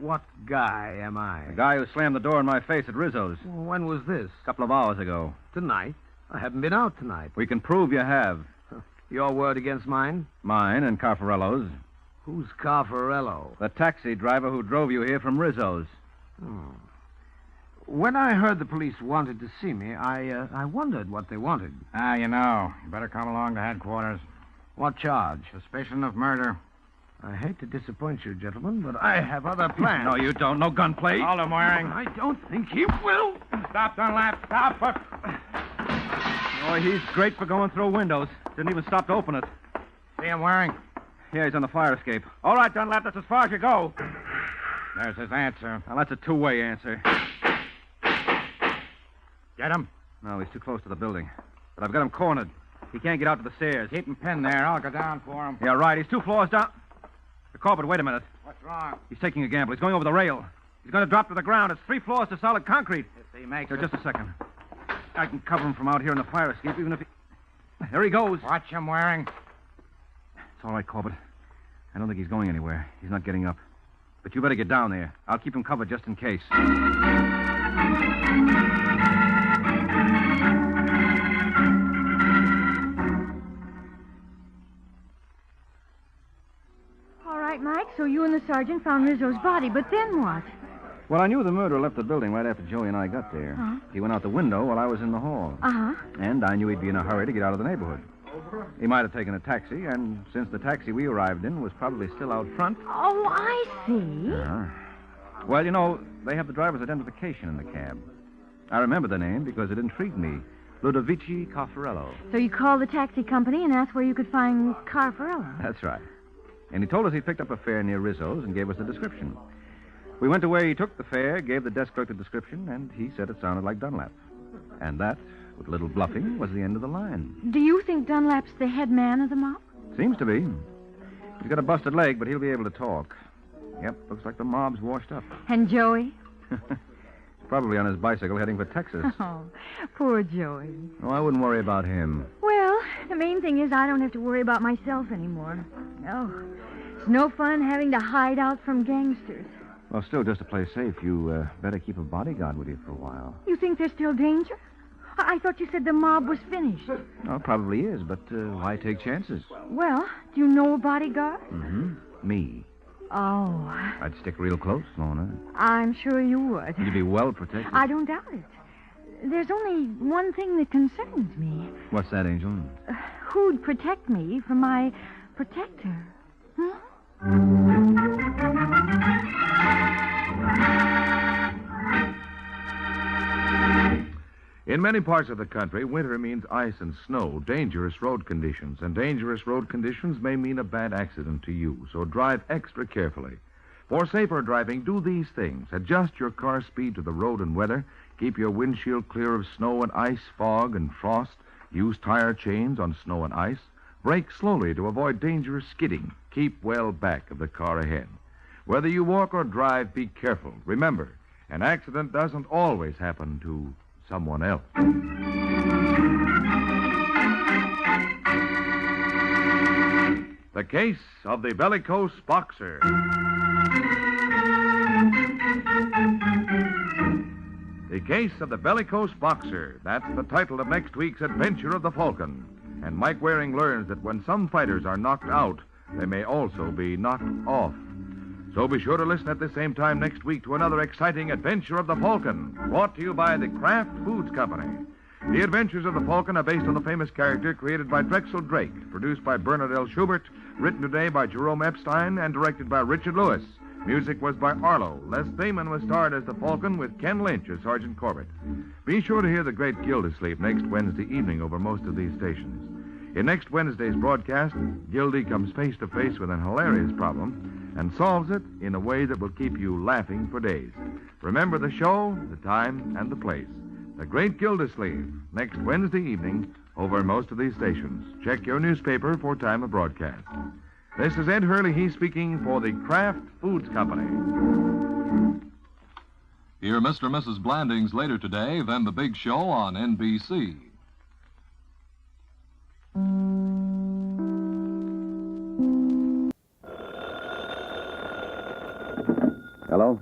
What guy am I? The guy who slammed the door in my face at Rizzo's. Well, when was this? A couple of hours ago. Tonight? I haven't been out tonight. We can prove you have. Your word against mine? Mine and Caffarello's. Who's Caffarello? The taxi driver who drove you here from Rizzo's. Oh. When I heard the police wanted to see me, I wondered what they wanted. You know. You better come along to headquarters. What charge? Suspicion of murder. I hate to disappoint you, gentlemen, but I have other plans. No, you don't. No gunplay. Hold him, Waring. I don't think he will. Stop, Dunlap. Stop. Boy, he's great for going through windows. Didn't even stop to open it. See him, Waring? Yeah, he's on the fire escape. All right, Dunlap, that's as far as you go. There's his answer. Now, that's a two-way answer. Get him? No, he's too close to the building. But I've got him cornered. He can't get out to the stairs. Keep him pinned there. I'll go down for him. Yeah, right. He's 2 floors down. Corbett, wait a minute. What's wrong? He's taking a gamble. He's going over the rail. He's going to drop to the ground. It's 3 floors to solid concrete. If he makes Here, it. just a second. I can cover him from out here in the fire escape, even if he... There he goes. Watch him, Waring. It's all right, Corbett. I don't think he's going anywhere. He's not getting up. But you better get down there. I'll keep him covered just in case. Mike, so you and the sergeant found Rizzo's body, but then what? Well, I knew the murderer left the building right after Joey and I got there. Huh? He went out the window while I was in the hall. Uh-huh. And I knew he'd be in a hurry to get out of the neighborhood. He might have taken a taxi, and since the taxi we arrived in was probably still out front... Oh, I see. Well, they have the driver's identification in the cab. I remember the name because it intrigued me. Ludovici Caffarello. So you called the taxi company and asked where you could find Carfarello? That's right. And he told us he picked up a fare near Rizzo's and gave us the description. We went to where he took the fare, gave the desk clerk the description, and he said it sounded like Dunlap. And that, with a little bluffing, was the end of the line. Do you think Dunlap's the head man of the mob? Seems to be. He's got a busted leg, but he'll be able to talk. Yep, looks like the mob's washed up. And Joey? Probably on his bicycle heading for Texas. Oh, poor Joey. Oh, I wouldn't worry about him. Well, the main thing is I don't have to worry about myself anymore. No. It's no fun having to hide out from gangsters. Well, still, just to play safe, you better keep a bodyguard with you for a while. You think there's still danger? I thought you said the mob was finished. Oh, it probably is, but why take chances? Well, do you know a bodyguard? Mm-hmm. Me. Oh. I'd stick real close, Lorna. I'm sure you would. You'd be well protected. I don't doubt it. There's only one thing that concerns me. What's that, Angel? Who'd protect me from my protector? Hmm? In many parts of the country, winter means ice and snow, dangerous road conditions, and dangerous road conditions may mean a bad accident to you, so drive extra carefully. For safer driving, do these things. Adjust your car speed to the road and weather, keep your windshield clear of snow and ice, fog, and frost, use tire chains on snow and ice, brake slowly to avoid dangerous skidding, keep well back of the car ahead. Whether you walk or drive, be careful. Remember, an accident doesn't always happen to someone else. The case of the bellicose boxer. The case of the bellicose boxer. That's the title of next week's adventure of the Falcon. And Mike Waring learns that when some fighters are knocked out, they may also be knocked off. So be sure to listen at the same time next week to another exciting adventure of the Falcon, brought to you by the Kraft Foods Company. The Adventures of the Falcon are based on the famous character created by Drexel Drake, produced by Bernard L. Schubert, written today by Jerome Epstein, and directed by Richard Lewis. Music was by Arlo. Les Thaman was starred as the Falcon with Ken Lynch as Sergeant Corbett. Be sure to hear the great Gildersleeve next Wednesday evening over most of these stations. In next Wednesday's broadcast, Gildy comes face to face with an hilarious problem and solves it in a way that will keep you laughing for days. Remember the show, the time, and the place. The Great Gildersleeve, next Wednesday evening over most of these stations. Check your newspaper for time of broadcast. This is Ed Hurley, he's speaking for the Kraft Foods Company. Hear Mr. and Mrs. Blandings later today, then the big show on NBC. Hello?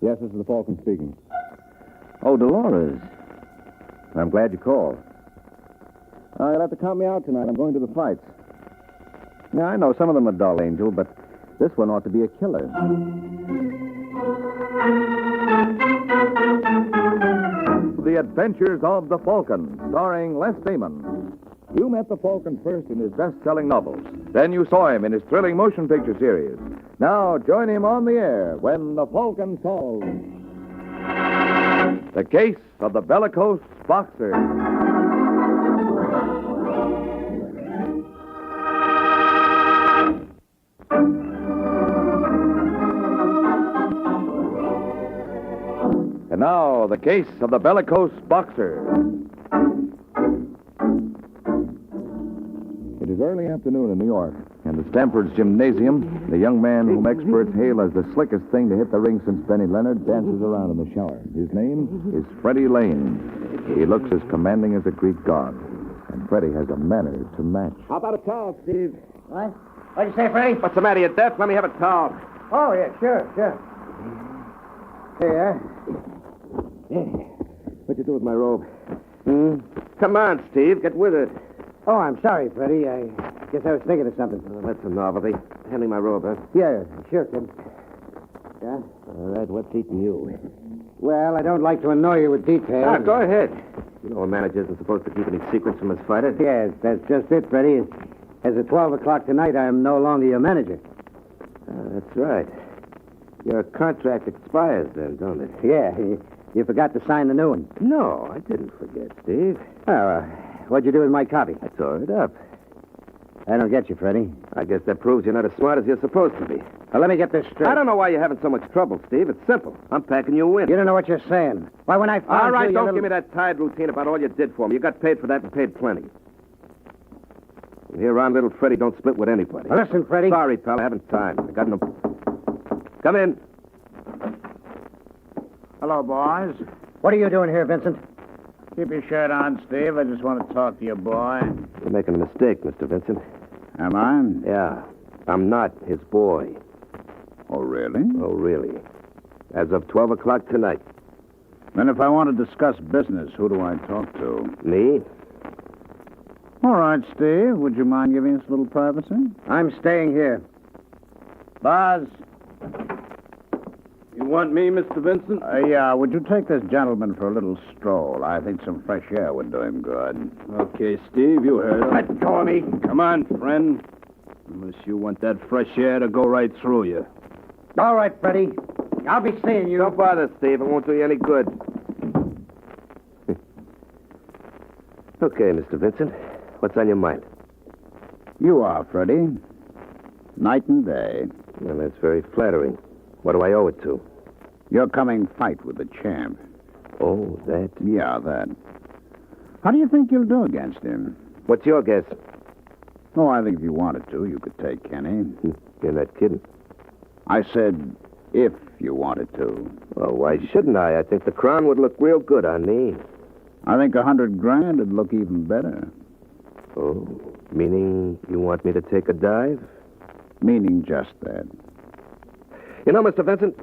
Yes, this is the Falcon speaking. Oh, Dolores. I'm glad you called. You'll have to count me out tonight. I'm going to the fights. Yeah, I know some of them are dull, Angel, but this one ought to be a killer. The Adventures of the Falcon, starring Les Thaman. You met the Falcon first in his best-selling novels. Then you saw him in his thrilling motion picture series. Now join him on the air when the Falcon solves the case of the bellicose boxer. And now, the case of the bellicose boxer. It is early afternoon in New York, and at Stamford's Gymnasium, the young man whom experts hail as the slickest thing to hit the ring since Benny Leonard dances around in the shower. His name is Freddie Lane. He looks as commanding as a Greek god, and Freddie has a manner to match. How about a towel, Steve? What? What'd you say, Freddie? What's the matter, you deaf? Let me have a towel. Oh, yeah, sure. Here. What'd you do with my robe? Come on, Steve. Get with it. Oh, I'm sorry, Freddie. I guess I was thinking of something. Oh, that's a novelty. Hand me my robe, huh? Yeah, sure, kid. Yeah? All right, what's eating you? Well, I don't like to annoy you with details. Go ahead. You know a manager isn't supposed to keep any secrets from his fighter. Yes, that's just it, Freddie. As of 12 o'clock tonight, I am no longer your manager. That's right. Your contract expires then, don't it? Yeah. You forgot to sign the new one. No, I didn't forget, Steve. Oh, what'd you do with my copy? I tore it up. I don't get you, Freddie. I guess that proves you're not as smart as you're supposed to be. Well, let me get this straight. I don't know why you're having so much trouble, Steve. It's simple. I'm packing you in. You don't know what you're saying. Why, when I found All right, you, don't give me that tired routine about all you did for me. You got paid for that and paid plenty. Here on, little Freddie, don't split with anybody. Well, listen, Freddie. Sorry, pal. I haven't time. I got no... Come in. Hello, boys. What are you doing here, Vincent? Keep your shirt on, Steve. I just want to talk to you, boy. You're making a mistake, Mr. Vincent. Am I? Yeah. I'm not his boy. Oh, really? Oh, really? As of 12 o'clock tonight. Then if I want to discuss business, who do I talk to? Me? All right, Steve. Would you mind giving us a little privacy? I'm staying here. Buzz. You want me, Mr. Vincent? Yeah, would you take this gentleman for a little stroll? I think some fresh air would do him good. Okay, Steve, you heard him. Let go of me. Come on, friend. Unless you want that fresh air to go right through you. All right, Freddie. I'll be seeing you. Don't bother, Steve. It won't do you any good. Okay, Mr. Vincent. What's on your mind? You are, Freddie. Night and day. Well, that's very flattering. What do I owe it to? Your coming fight with the champ. Oh, that? Yeah, that. How do you think you'll do against him? What's your guess? Oh, I think if you wanted to, you could take Kenny. You're not kidding. I said if you wanted to. Well, why shouldn't I? I think the crown would look real good on me. I think $100,000 would look even better. Oh, meaning you want me to take a dive? Meaning just that. You know, Mr. Vincent,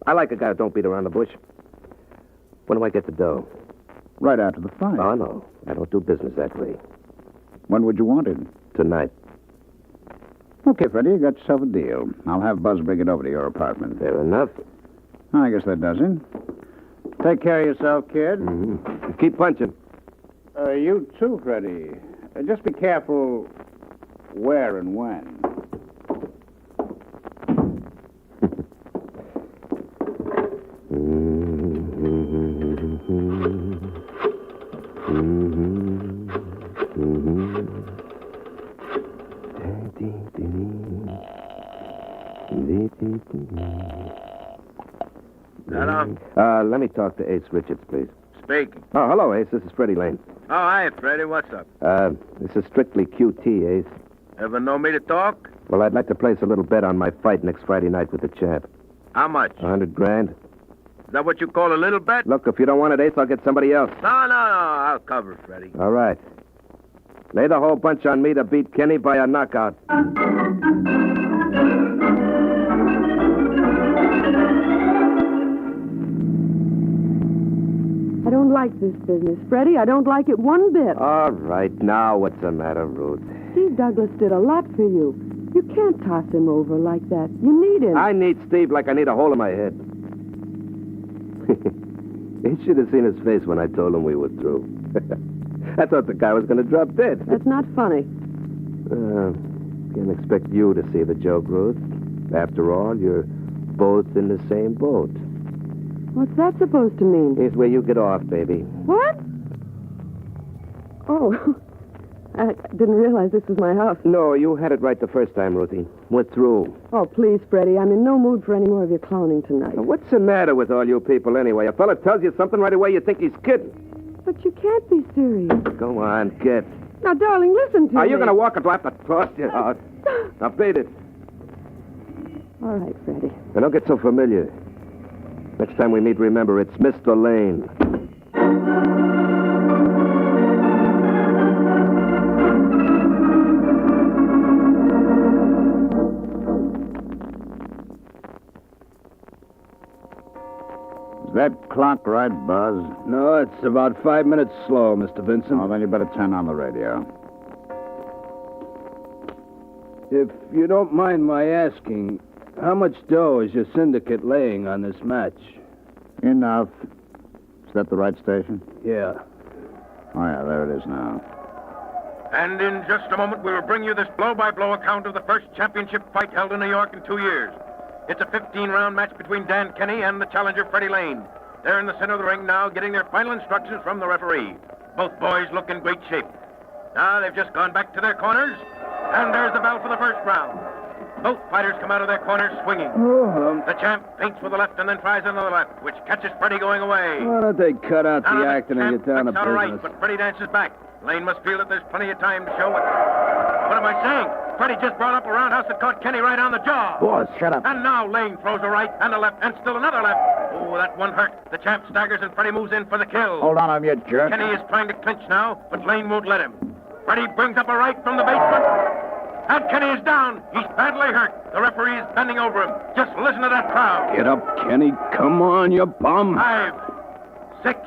I like a guy who don't beat around the bush. When do I get the dough? Right after the fight. Oh, no. I don't do business that way. When would you want it? Tonight. Okay, Freddie, you got yourself a deal. I'll have Buzz bring it over to your apartment. Fair enough. I guess that does it. Take care of yourself, kid. Mm-hmm. Keep punching. You too, Freddie. Just be careful where and when. Hello? Let me talk to Ace Richards, please. Speaking. Oh, hello, Ace. This is Freddie Lane. Oh, hi, Freddie. What's up? This is strictly QT, Ace. Ever know me to talk? Well, I'd like to place a little bet on my fight next Friday night with the champ. How much? $100,000. Is that what you call a little bet? Look, if you don't want it, Ace, I'll get somebody else. No. I'll cover it, Freddie. All right. Lay the whole bunch on me to beat Kenny by a knockout. I don't like this business, Freddie. I don't like it one bit. All right. Now, what's the matter, Ruth? Steve Douglas did a lot for you. You can't toss him over like that. You need him. I need Steve like I need a hole in my head. He should have seen his face when I told him we were through. I thought the guy was going to drop dead. That's not funny. Can't expect you to see the joke, Ruth. After all, you're both in the same boat. What's that supposed to mean? Here's where you get off, baby. What? Oh, I didn't realize this was my house. No, you had it right the first time, Ruthie. We're through. Oh, please, Freddie. I'm in no mood for any more of your clowning tonight. Now, what's the matter with all you people anyway? A fella tells you something right away, you think he's kidding. But you can't be serious. Go on, get. Now, darling, listen to me. Are you going to walk or do I have to toss you out? Now, beat it. All right, Freddie. Now, don't get so familiar. Next time we meet, remember, it's Mr. Lane. Is that clock right, Buzz? No, it's about 5 minutes slow, Mr. Vincent. Oh, then you better turn on the radio. If you don't mind my asking, how much dough is your syndicate laying on this match? Enough. Is that the right station? Yeah. Oh, yeah, there it is now. And in just a moment, we will bring you this blow-by-blow account of the first championship fight held in New York in 2 years. It's a 15-round match between Dan Kenny and the challenger, Freddie Lane. They're in the center of the ring now, getting their final instructions from the referee. Both boys look in great shape. Now they've just gone back to their corners, and there's the bell for the first round. Both fighters come out of their corners swinging. The champ feints with the left and then tries another left, which catches Freddie going away. Why don't they cut out the acting and get down to Out right, business? but Freddie dances back. Lane must feel that there's plenty of time to show what am I saying? Freddie just brought up a roundhouse that caught Kenny right on the jaw. Boss, shut up. And now Lane throws a right and a left and still another left. Oh, that one hurt. The champ staggers and Freddie moves in for the kill. Hold on, you jerk. Kenny is trying to clinch now, but Lane won't let him. Freddie brings up a right from the basement. And Kenny is down. He's badly hurt. The referee is bending over him. Just listen to that crowd. Get up, Kenny. Come on, you bum. 5, 6,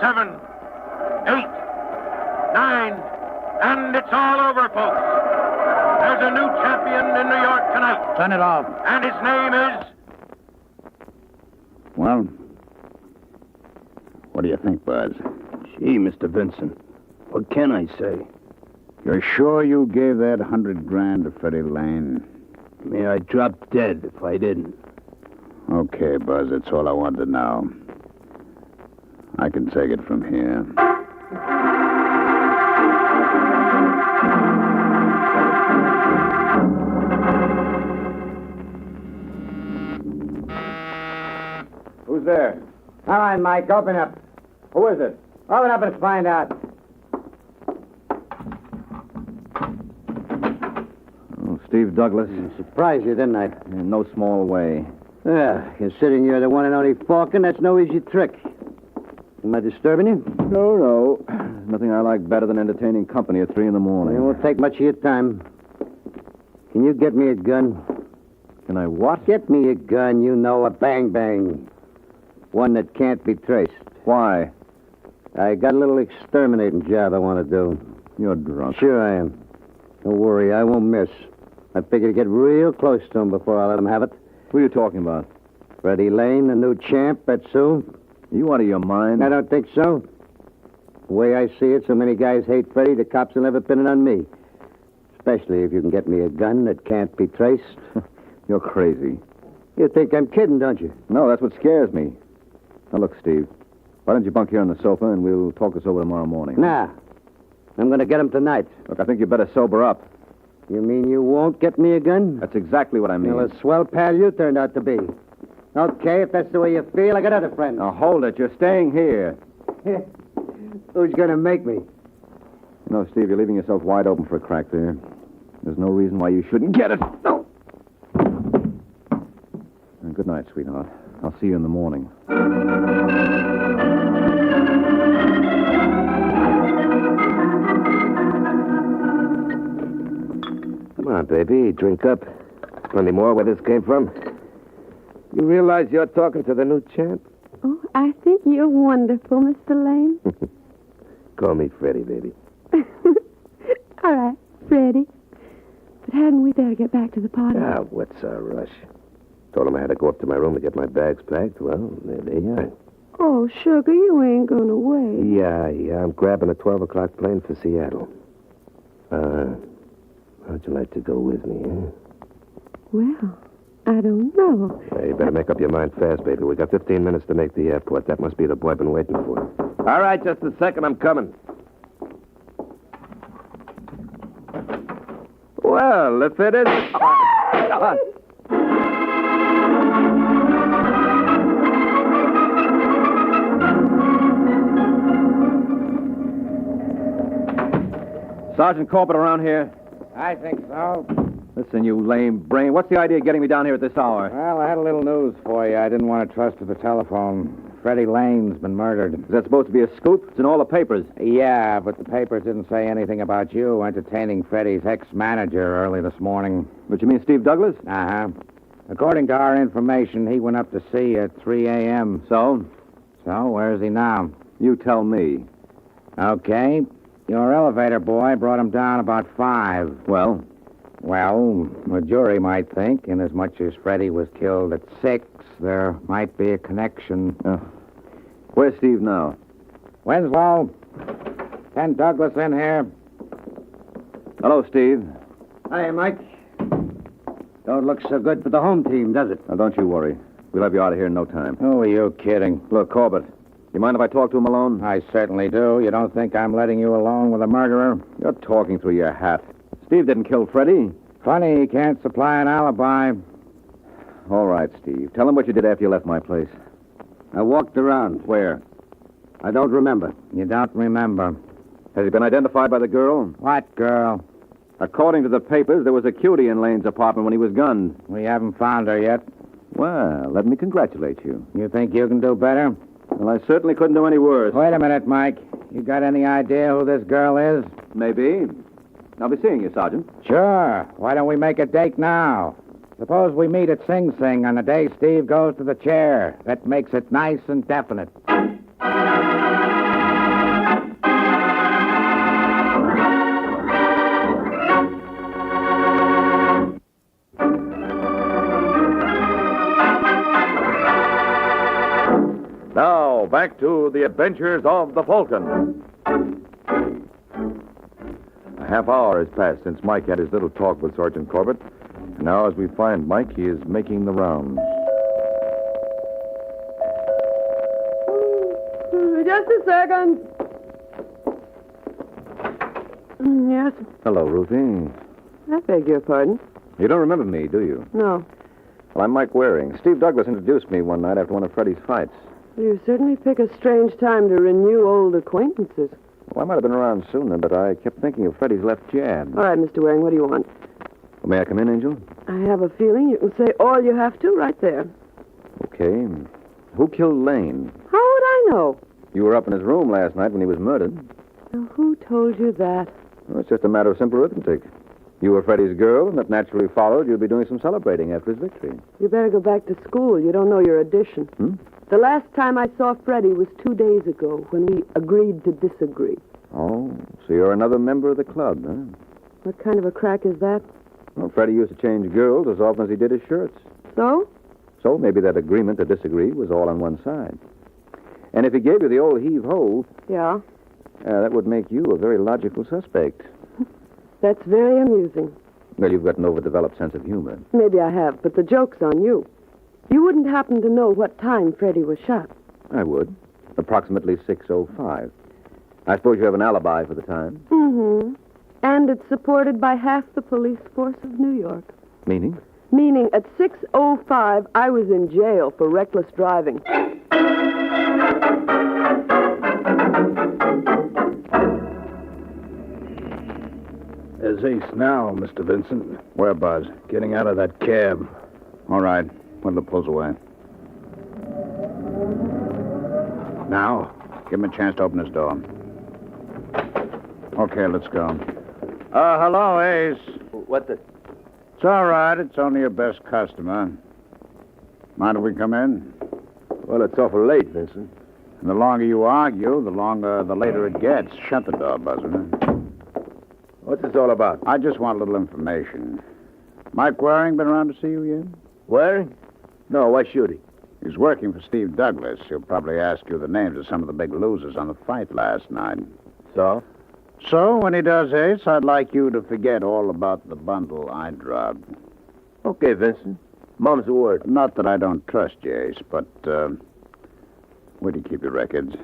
7, 8, 9, and it's all over, folks. There's a new champion in New York tonight. Turn it off. And his name is... Well, what do you think, Buzz? Gee, Mr. Vincent, what can I say? You're sure you gave that $100,000 to Freddie Lane? May I drop dead if I didn't. Okay, Buzz, that's all I want to know. I can take it from here. Who's there? All right, Mike, open up. Who is it? Open up and find out. Oh, Steve Douglas. Surprised you, didn't I? In no small way. Yeah, considering you're the one and only Falcon, that's no easy trick. Am I disturbing you? No. Nothing I like better than entertaining company at 3 in the morning. It won't take much of your time. Can you get me a gun? Can I what? Get me a gun, you know, a bang-bang. One that can't be traced. Why? I got a little exterminating job I want to do. You're drunk. Sure I am. Don't worry, I won't miss. I figure to get real close to him before I let him have it. Who are you talking about? Freddie Lane, the new champ, that's who. You out of your mind? I don't think so. The way I see it, so many guys hate Freddie, the cops will never pin it on me. Especially if you can get me a gun that can't be traced. You're crazy. You think I'm kidding, don't you? No, that's what scares me. Now, look, Steve. Why don't you bunk here on the sofa and we'll talk this over tomorrow morning? Nah. I'm going to get him tonight. Look, I think you better sober up. You mean you won't get me a gun? That's exactly what I mean. Well, a swell pal you turned out to be. Okay, if that's the way you feel, I got other friends. Now, hold it. You're staying here. Who's going to make me? You know, Steve, you're leaving yourself wide open for a crack there. There's no reason why you shouldn't get it. No. Good night, sweetheart. I'll see you in the morning. Come on, baby. Drink up. Any more where this came from? You realize you're talking to the new champ? Oh, I think you're wonderful, Mr. Lane. Call me Freddie, baby. All right, Freddie. But hadn't we better get back to the party? Ah, what's our rush? Told him I had to go up to my room to get my bags packed. Well, there they are. Oh, sugar, you ain't gonna wait. Yeah, I'm grabbing a 12 o'clock plane for Seattle. How'd you like to go with me, huh? Well, I don't know. Hey, you better make up your mind fast, baby. We got 15 minutes to make the airport. That must be the boy I've been waiting for. All right, just a second. I'm coming. Well, if it is... Sergeant Corbett around here? I think so. Listen, you lame brain. What's the idea of getting me down here at this hour? Well, I had a little news for you. I didn't want to trust to the telephone. Freddie Lane's been murdered. Is that supposed to be a scoop? It's in all the papers. Yeah, but the papers didn't say anything about you entertaining Freddie's ex-manager early this morning. But you mean Steve Douglas? Uh-huh. According to our information, he went up to see you at 3 a.m. So? So, where's he now? You tell me. Okay. Your elevator boy brought him down about 5. Well? Well, the jury might think, inasmuch as Freddie was killed at 6, there might be a connection. Where's Steve now? Winslow. Ken Douglas in here. Hello, Steve. Hi, Mike. Don't look so good for the home team, does it? Now, don't you worry. We'll have you out of here in no time. Who are you kidding? Look, Corbett, you mind if I talk to him alone? I certainly do. You don't think I'm letting you alone with a murderer? You're talking through your hat. Steve didn't kill Freddie. Funny he can't supply an alibi. All right, Steve. Tell him what you did after you left my place. I walked around. Where? I don't remember. You don't remember. Has he been identified by the girl? What girl? According to the papers, there was a cutie in Lane's apartment when he was gunned. We haven't found her yet. Well, let me congratulate you. You think you can do better? Well, I certainly couldn't do any worse. Wait a minute, Mike. You got any idea who this girl is? Maybe. I'll be seeing you, Sergeant. Sure. Why don't we make a date now? Suppose we meet at Sing Sing on the day Steve goes to the chair. That makes it nice and definite. Now, back to the adventures of the Falcon. A half hour has passed since Mike had his little talk with Sergeant Corbett. And now, as we find Mike, he is making the rounds. Just a second. Yes, Hello, Ruthie. I beg your pardon. You don't remember me, do you? No. Well, I'm Mike Waring. Steve Douglas introduced me one night after one of Freddie's fights. You certainly pick a strange time to renew old acquaintances. Well, I might have been around sooner, but I kept thinking of Freddie's left jab. All right, Mr. Waring, what do you want? Well, may I come in, Angel? I have a feeling you can say all you have to right there. Okay. Who killed Lane? How would I know? You were up in his room last night when he was murdered. Now, who told you that? Well, it's just a matter of simple arithmetic. You were Freddie's girl, and that naturally followed you'd be doing some celebrating after his victory. You better go back to school. You don't know your addition. The last time I saw Freddie was 2 days ago when we agreed to disagree. Oh, so you're another member of the club, huh? What kind of a crack is that? Well, Freddie used to change girls as often as he did his shirts. So? So maybe that agreement to disagree was all on one side. And if he gave you the old heave-ho, Yeah, that would make you a very logical suspect. that's very amusing. Well, you've got an overdeveloped sense of humor. Maybe I have, but the joke's on you. You wouldn't happen to know what time Freddie was shot. I would. Approximately 6:05. I suppose you have an alibi for the time. Mm-hmm. And it's supported by half the police force of New York. Meaning? Meaning at 6:05, I was in jail for reckless driving. There's Ace now, Mr. Vincent. Where, Buzz? Getting out of that cab. All right. When'll it pulls away? Now? Give him a chance to open his door. Okay, let's go. Hello, Ace. What the... It's all right. It's only your best customer. Mind if we come in? Well, it's awful late, Vincent. And the longer you argue, the later it gets. Shut the door, Buzzer. What's this all about? I just want a little information. Mike Waring been around to see you yet? Waring? No, why should he? He's working for Steve Douglas. He'll probably ask you the names of some of the big losers on the fight last night. So? So, when he does, Ace, I'd like you to forget all about the bundle I dropped. Okay, Vincent. Mom's the word. Not that I don't trust you, Ace, but, where do you keep your records?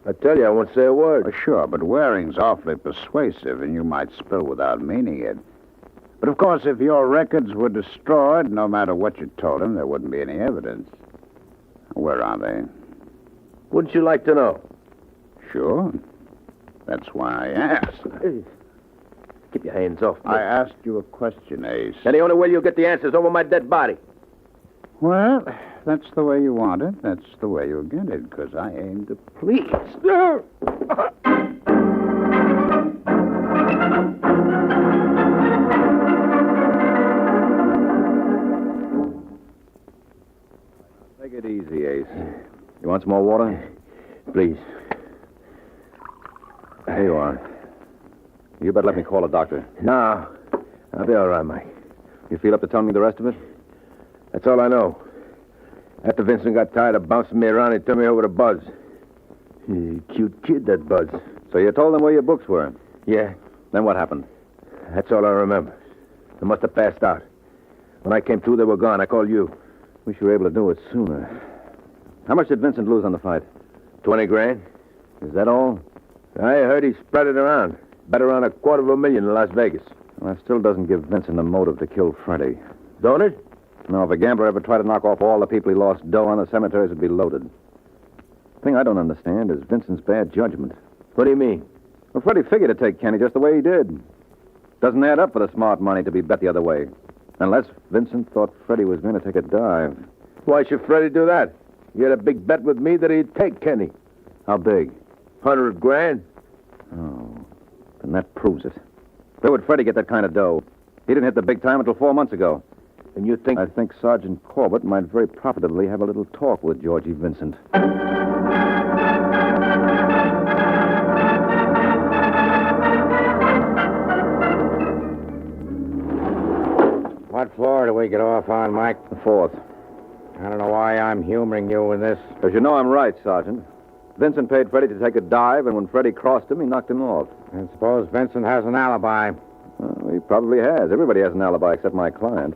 I tell you, I won't say a word. Well, sure, but Waring's awfully persuasive, and you might spill without meaning it. But, of course, if your records were destroyed, no matter what you told him, there wouldn't be any evidence. Where are they? Wouldn't you like to know? Sure. That's why I asked. Keep your hands off me. I asked you a question, Ace. And the only way you'll get the answer is over my dead body. Well, that's the way you want it. That's the way you'll get it, because I aim to please. Take it easy, Ace. You want some more water? Please. Here you are. You better let me call a doctor. No. I'll be all right, Mike. You feel up to telling me the rest of it? That's all I know. After Vincent got tired of bouncing me around, he turned me over to Buzz. Cute kid, that Buzz. So you told them where your books were? Yeah. Then what happened? That's all I remember. I must have passed out. When I came to, they were gone. I called you. Wish you were able to do it sooner. How much did Vincent lose on the fight? 20 grand. Is that all? I heard he spread it around. Bet around $250,000 in Las Vegas. Well, that still doesn't give Vincent a motive to kill Freddie. Don't it? No, if a gambler ever tried to knock off all the people he lost dough on, the cemeteries would be loaded. The thing I don't understand is Vincent's bad judgment. What do you mean? Well, Freddie figured to take Kenny just the way he did. Doesn't add up for the smart money to be bet the other way. Unless Vincent thought Freddie was going to take a dive. Why should Freddie do that? He had a big bet with me that he'd take Kenny. How big? 100 grand. Oh, then that proves it. Where would Freddie get that kind of dough? He didn't hit the big time until 4 months ago. And you think... I think Sergeant Corbett might very profitably have a little talk with Georgie Vincent. What floor do we get off on, Mike? The 4th. I don't know why I'm humoring you with this. Because you know I'm right, Sergeant. Vincent paid Freddie to take a dive, and when Freddie crossed him, he knocked him off. And suppose Vincent has an alibi. Well, he probably has. Everybody has an alibi except my client.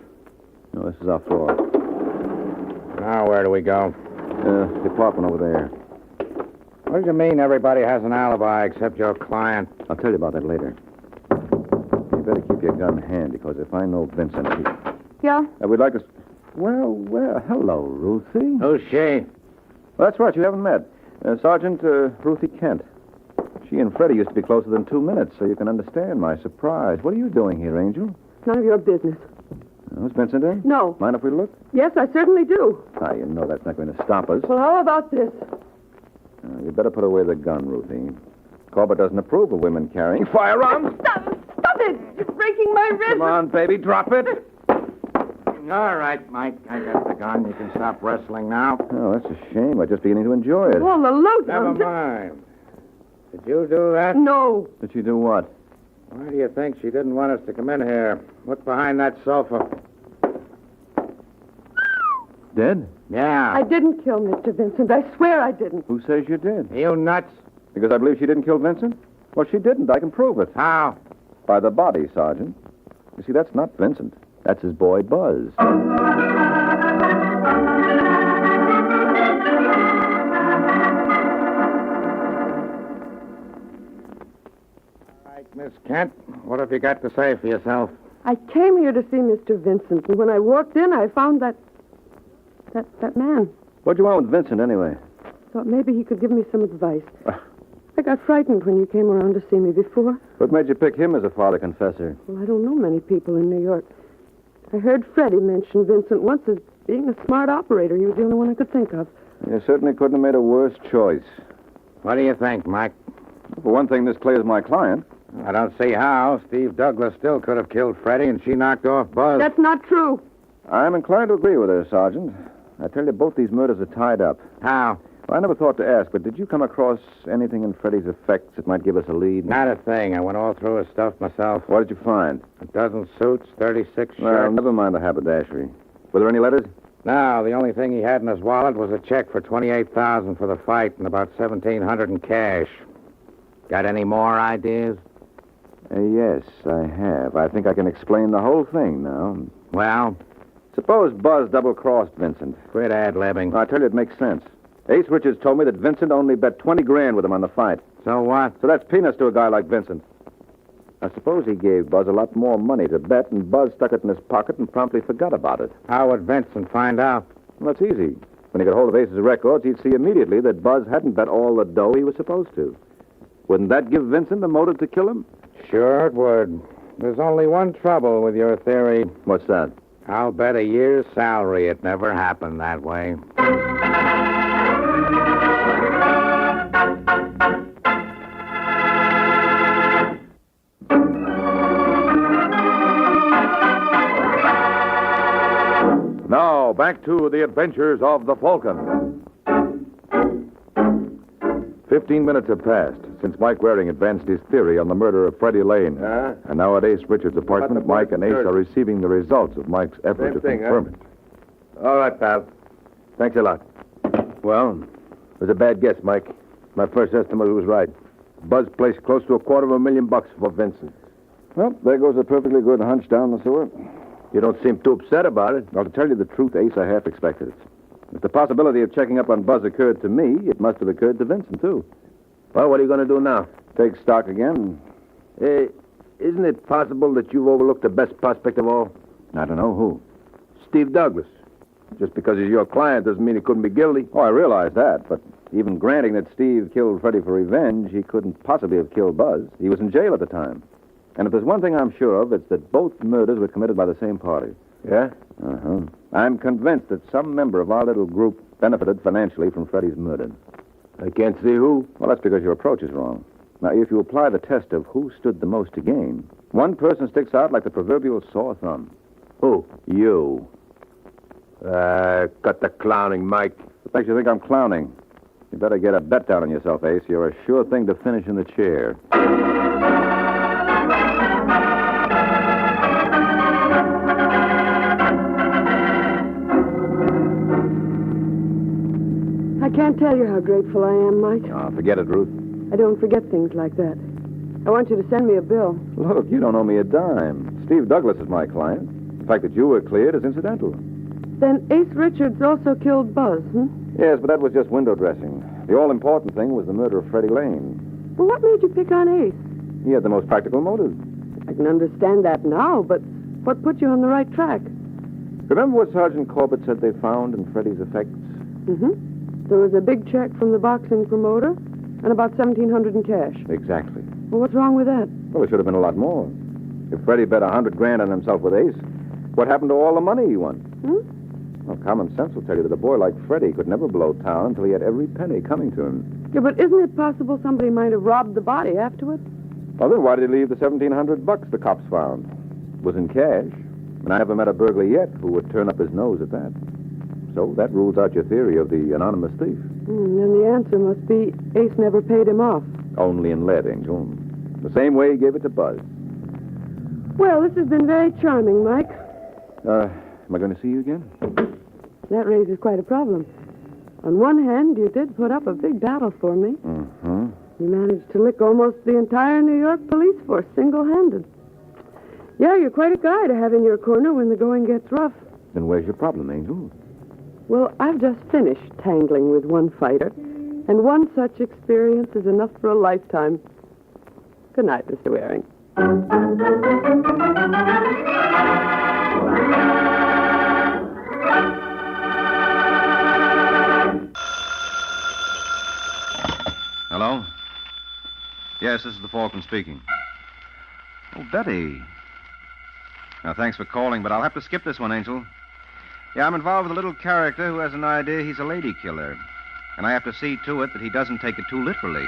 No, this is our floor. Now, where do we go? Department over there. What do you mean everybody has an alibi except your client? I'll tell you about that later. You better keep your gun handy, because if I know Vincent, Yeah? we'd like to... Well, hello, Ruthie. Who's she? Well, that's right, you haven't met. Sergeant Ruthie Kent. She and Freddie used to be closer than 2 minutes, so you can understand my surprise. What are you doing here, Angel? It's none of your business. Is Vincent in? No. Mind if we look? Yes, I certainly do. You know that's not going to stop us. Well, how about this? You better put away the gun, Ruthie. Corbett doesn't approve of women carrying firearms. Stop it! You're breaking my wrist. Come on, baby, drop it. All right, Mike. I got the gun. You can stop wrestling now. Oh, that's a shame. I'm just beginning to enjoy it. Well, the load. Never mind. Did you do that? No. Did you do what? Why do you think she didn't want us to come in here? Look behind that sofa. Dead? Yeah. I didn't kill Mr. Vincent. I swear I didn't. Who says you did? You nuts? Because I believe she didn't kill Vincent? Well, she didn't. I can prove it. How? By the body, Sergeant. You see, that's not Vincent. That's his boy, Buzz. All right, Miss Kent, what have you got to say for yourself? I came here to see Mr. Vincent, and when I walked in, I found that man. What'd you want with Vincent, anyway? Thought maybe he could give me some advice. I got frightened when you came around to see me before. What made you pick him as a father confessor? Well, I don't know many people in New York. I heard Freddie mention Vincent once as being a smart operator. He was the only one I could think of. You certainly couldn't have made a worse choice. What do you think, Mike? For one thing, this clears my client. I don't see how. Steve Douglas still could have killed Freddie, and she knocked off Buzz. That's not true. I'm inclined to agree with her, Sergeant. I tell you, both these murders are tied up. How? Well, I never thought to ask, but did you come across anything in Freddie's effects that might give us a lead? Not a thing. I went all through his stuff myself. What did you find? A dozen suits, 36 shirts. Well, never mind the haberdashery. Were there any letters? No, the only thing he had in his wallet was a check for $28,000 for the fight and about $1,700 in cash. Got any more ideas? Yes, I have. I think I can explain the whole thing now. Well? Suppose Buzz double-crossed Vincent. Quit ad-libbing. I tell you, it makes sense. Ace Richards told me that Vincent only bet 20 grand with him on the fight. So what? So that's peanuts to a guy like Vincent. I suppose he gave Buzz a lot more money to bet, and Buzz stuck it in his pocket and promptly forgot about it. How would Vincent find out? Well, that's easy. When he got hold of Ace's records, he'd see immediately that Buzz hadn't bet all the dough he was supposed to. Wouldn't that give Vincent a motive to kill him? Sure it would. There's only one trouble with your theory. What's that? I'll bet a year's salary it never happened that way. Now, back to the adventures of the Falcon. 15 minutes have passed since Mike Waring advanced his theory on the murder of Freddie Lane. And now at Ace Richards' apartment, Mike and Ace are receiving the results of Mike's effort to confirm it. All right, pal. Thanks a lot. Well, it was a bad guess, Mike. My first estimate was right. Buzz placed close to $250,000 for Vincent. Well, there goes a perfectly good hunch down the sewer. You don't seem too upset about it. Well, to tell you the truth, Ace, I half expected it. If the possibility of checking up on Buzz occurred to me, it must have occurred to Vincent, too. Well, what are you going to do now? Take stock again. Isn't it possible that you've overlooked the best prospect of all? I don't know. Who? Steve Douglas. Just because he's your client doesn't mean he couldn't be guilty. Oh, I realize that, but even granting that Steve killed Freddie for revenge, he couldn't possibly have killed Buzz. He was in jail at the time. And if there's one thing I'm sure of, it's that both murders were committed by the same party. Yeah? Uh-huh. I'm convinced that some member of our little group benefited financially from Freddie's murder. I can't see who. Well, that's because your approach is wrong. Now, if you apply the test of who stood the most to gain, one person sticks out like the proverbial sore thumb. Who? You. Cut the clowning, Mike. What makes you think I'm clowning? You better get a bet down on yourself, Ace. You're a sure thing to finish in the chair. I can't tell you how grateful I am, Mike. Oh, forget it, Ruth. I don't forget things like that. I want you to send me a bill. Look, you don't owe me a dime. Steve Douglas is my client. The fact that you were cleared is incidental. Then Ace Richards also killed Buzz, Yes, but that was just window dressing. The all-important thing was the murder of Freddie Lane. Well, what made you pick on Ace? He had the most practical motive. I can understand that now, but what put you on the right track? Remember what Sergeant Corbett said they found in Freddie's effects? Mm-hmm. There was a big check from the boxing promoter and about $1,700 in cash. Exactly. Well, what's wrong with that? Well, it should have been a lot more. If Freddie bet $100,000 on himself with Ace, what happened to all the money he won? Well, common sense will tell you that a boy like Freddie could never blow town until he had every penny coming to him. Yeah, but isn't it possible somebody might have robbed the body afterwards? Well, then why did he leave the $1,700 the cops found? It was in cash. And I haven't met a burglar yet who would turn up his nose at that. So that rules out your theory of the anonymous thief. Then the answer must be Ace never paid him off. Only in lead, Angel. The same way he gave it to Buzz. Well, this has been very charming, Mike. Am I going to see you again? That raises quite a problem. On one hand, you did put up a big battle for me. Mm-hmm. You managed to lick almost the entire New York police force single-handed. Yeah, you're quite a guy to have in your corner when the going gets rough. Then where's your problem, Angel? Well, I've just finished tangling with one fighter, and one such experience is enough for a lifetime. Good night, Mr. Waring. Hello? Yes, this is the Falcon speaking. Oh, Betty. Now, thanks for calling, but I'll have to skip this one, Angel. Yeah, I'm involved with a little character who has an idea he's a lady killer. And I have to see to it that he doesn't take it too literally.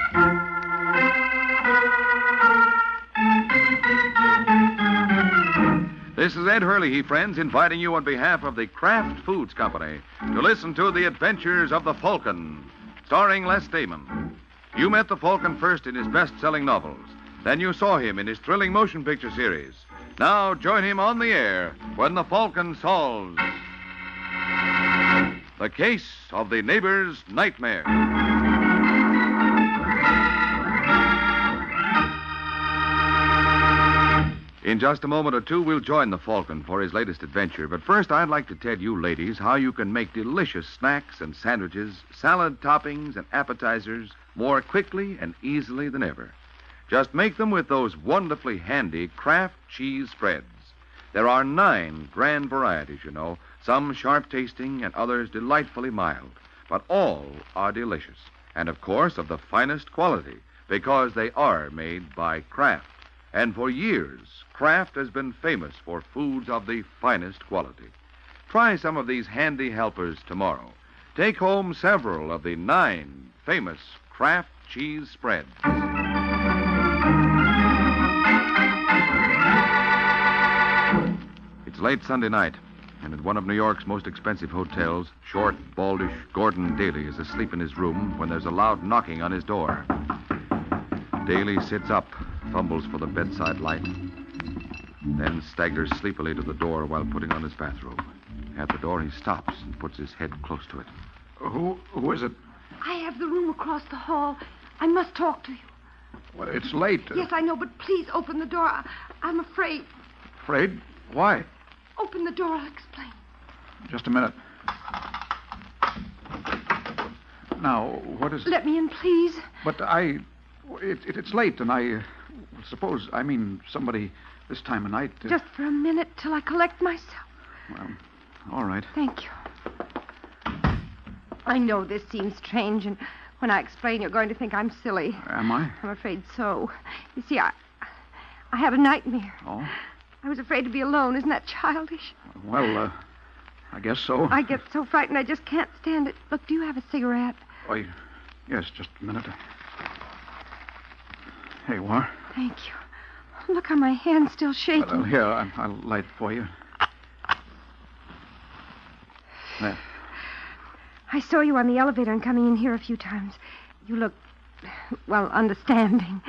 This is Ed Hurley, friends, inviting you on behalf of the Kraft Foods Company to listen to The Adventures of the Falcon, starring Les Damon. You met the Falcon first in his best-selling novels. Then you saw him in his thrilling motion picture series. Now join him on the air when the Falcon solves the case of the neighbor's nightmare. In just a moment or two, we'll join the Falcon for his latest adventure. But first, I'd like to tell you ladies how you can make delicious snacks and sandwiches, salad toppings, and appetizers more quickly and easily than ever. Just make them with those wonderfully handy Kraft cheese spreads. There are 9 grand varieties, you know, some sharp-tasting and others delightfully mild. But all are delicious, and of course of the finest quality, because they are made by Kraft. And for years, Kraft has been famous for foods of the finest quality. Try some of these handy helpers tomorrow. Take home several of the 9 famous Kraft cheese spreads. It's late Sunday night, and at one of New York's most expensive hotels, short, baldish Gordon Daly is asleep in his room when there's a loud knocking on his door. Daly sits up, fumbles for the bedside light, then staggers sleepily to the door while putting on his bathrobe. At the door, he stops and puts his head close to it. Who is it? I have the room across the hall. I must talk to you. Well, it's late. Yes, I know, but please open the door. I'm afraid. Afraid? Why? Open the door, I'll explain. Just a minute. Now, what is... Let me in, please. But it's late, and I suppose, somebody this time of night... Just for a minute till I collect myself. Well, all right. Thank you. I know this seems strange, and when I explain, you're going to think I'm silly. Am I? I'm afraid so. You see, I had a nightmare. Oh? I was afraid to be alone. Isn't that childish? Well, I guess so. I get so frightened I just can't stand it. Look, do you have a cigarette? Why, yes, just a minute. Here you are. Thank you. Look how my hand's still shaking. Well, here, I'll light it for you. There. I saw you on the elevator and coming in here a few times. You look, well, understanding.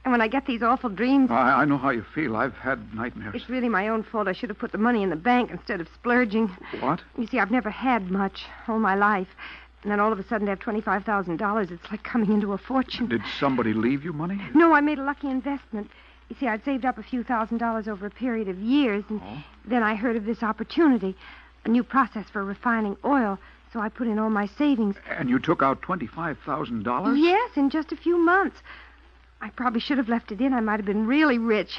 And when I get these awful dreams... I know how you feel. I've had nightmares. It's really my own fault. I should have put the money in the bank instead of splurging. What? You see, I've never had much all my life. And then all of a sudden to have $25,000, it's like coming into a fortune. Did somebody leave you money? No, I made a lucky investment. You see, I'd saved up a few $1,000s over a period of years, and then I heard of this opportunity, a new process for refining oil, so I put in all my savings. And you took out $25,000? Yes, in just a few months. I probably should have left it in. I might have been really rich.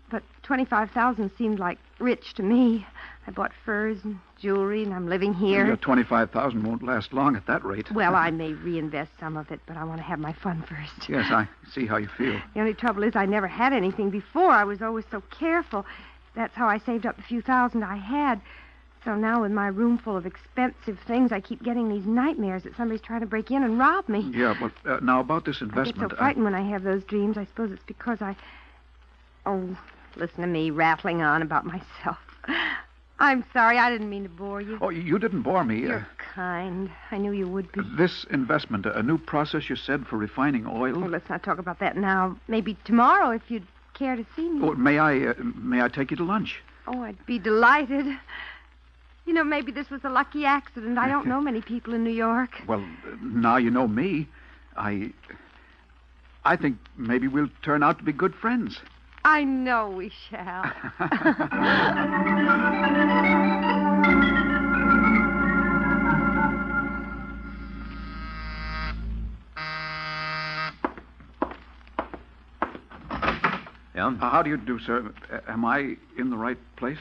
But $25,000 seemed like rich to me. I bought furs and jewelry, and I'm living here. Your $25,000 won't last long at that rate. Well, I may reinvest some of it, but I want to have my fun first. Yes, I see how you feel. The only trouble is I never had anything before. I was always so careful. That's how I saved up the few thousand I had. So now with my room full of expensive things, I keep getting these nightmares that somebody's trying to break in and rob me. Yeah, but now about this investment... I get so frightened when I have those dreams. I suppose it's because I... Oh, listen to me rattling on about myself. I'm sorry. I didn't mean to bore you. Oh, you didn't bore me. You're kind. I knew you would be. This investment, a new process, you said, for refining oil? Well, let's not talk about that now. Maybe tomorrow, if you'd care to see me. Oh, may I take you to lunch? Oh, I'd be delighted. You know, maybe this was a lucky accident. I don't know many people in New York. Well, now you know me. I think maybe we'll turn out to be good friends. I know we shall. Yeah? How do you do, sir? Am I in the right place?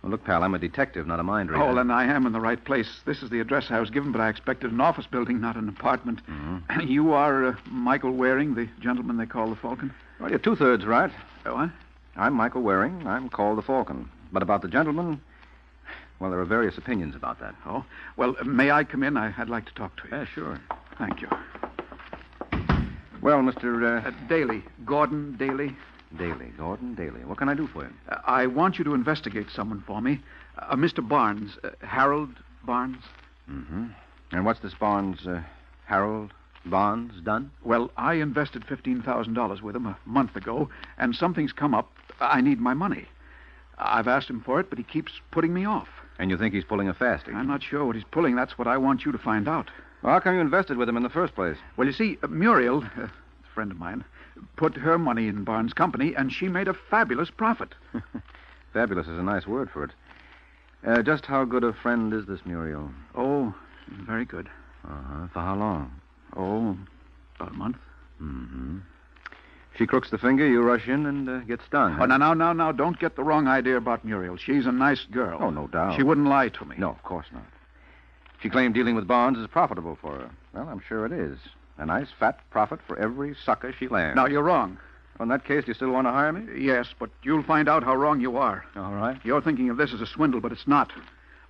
Well, look, pal, I'm a detective, not a mind reader. Oh, then I am in the right place. This is the address I was given, but I expected an office building, not an apartment. Mm-hmm. You are Michael Waring, the gentleman they call the Falcon? Well, you're two-thirds right. What? I'm Michael Waring. I'm called the Falcon. But about the gentleman, well, there are various opinions about that. Oh? Well, may I come in? I'd like to talk to you. Yeah, sure. Thank you. Well, Mr. Daly. Gordon Daly. Daly. Gordon Daly. What can I do for you? I want you to investigate someone for me. Mr. Barnes. Harold Barnes. Mm-hmm. And what's this Barnes, Harold Barnes, done? Well, I invested $15,000 with him a month ago, and something's come up. I need my money. I've asked him for it, but he keeps putting me off. And you think he's pulling a fasting? I'm not sure what he's pulling. That's what I want you to find out. Well, how come you invested with him in the first place? Well, you see, Muriel, a friend of mine, put her money in Barnes' company, and she made a fabulous profit. Fabulous is a nice word for it. Just how good a friend is this Muriel? Oh, very good. Uh-huh. For how long? Oh, about a month. Mm-hmm. She crooks the finger, you rush in and get stung. Oh, now, don't get the wrong idea about Muriel. She's a nice girl. Oh, no doubt. She wouldn't lie to me. No, of course not. She claimed dealing with Barnes is profitable for her. Well, I'm sure it is. A nice fat profit for every sucker she lands. Now, you're wrong. Well, in that case, do you still want to hire me? Yes, but you'll find out how wrong you are. All right. You're thinking of this as a swindle, but it's not.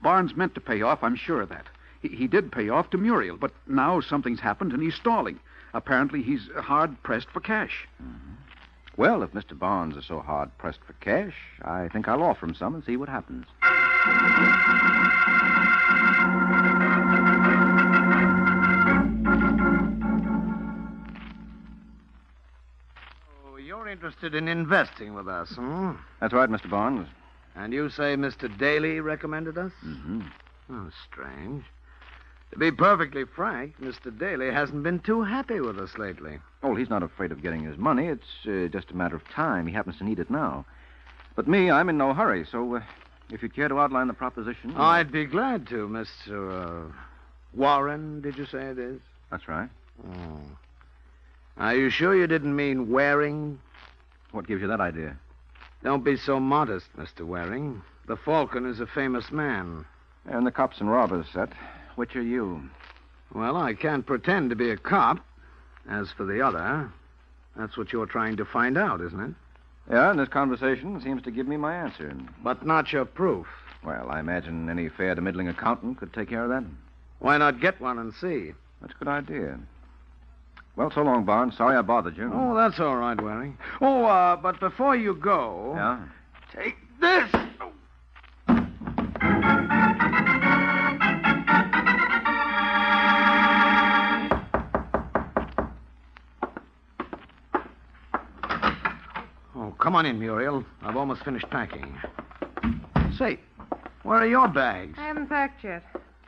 Barnes meant to pay off, I'm sure of that. He did pay off to Muriel, but now something's happened and he's stalling. Apparently, he's hard-pressed for cash. Mm-hmm. Well, if Mr. Barnes is so hard-pressed for cash, I think I'll offer him some and see what happens. Oh, you're interested in investing with us, hmm? That's right, Mr. Barnes. And you say Mr. Daly recommended us? Mm-hmm. Oh, strange. To be perfectly frank, Mr. Daly hasn't been too happy with us lately. Oh, he's not afraid of getting his money. It's just a matter of time. He happens to need it now. But me, I'm in no hurry, so if you'd care to outline the proposition... I'd be glad to, Mr. Warren, did you say it is? That's right. Oh. Are you sure you didn't mean Waring? What gives you that idea? Don't be so modest, Mr. Waring. The Falcon is a famous man. And the cops and robbers set. Which are you? Well, I can't pretend to be a cop. As for the other, that's what you're trying to find out, isn't it? Yeah, and this conversation seems to give me my answer. But not your proof. Well, I imagine any fair to middling accountant could take care of that. Why not get one and see? That's a good idea. Well, so long, Barnes. Sorry I bothered you. Oh, that's all right, Waring. Oh, but before you go... Yeah? Take this! Oh, come on in, Muriel. I've almost finished packing. Say, where are your bags? I haven't packed yet.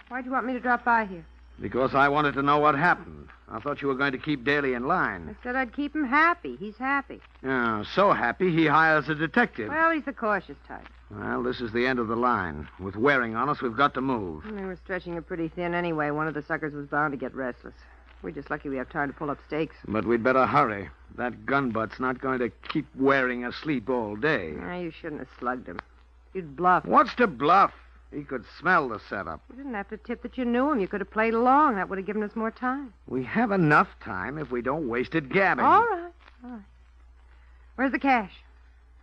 Why'd you want me to drop by here? Because I wanted to know what happened. I thought you were going to keep Daly in line. I said I'd keep him happy. He's happy. Yeah, so happy he hires a detective. Well, he's the cautious type. Well, this is the end of the line. With Waring on us, we've got to move. They were stretching it pretty thin anyway. One of the suckers was bound to get restless. We're just lucky we have time to pull up stakes. But we'd better hurry. That gunbutt's not going to keep Waring asleep all day. You shouldn't have slugged him. You'd bluff. What's to bluff? He could smell the setup. You didn't have to tip that you knew him. You could have played along. That would have given us more time. We have enough time if we don't waste it gabbing. All right. Where's the cash?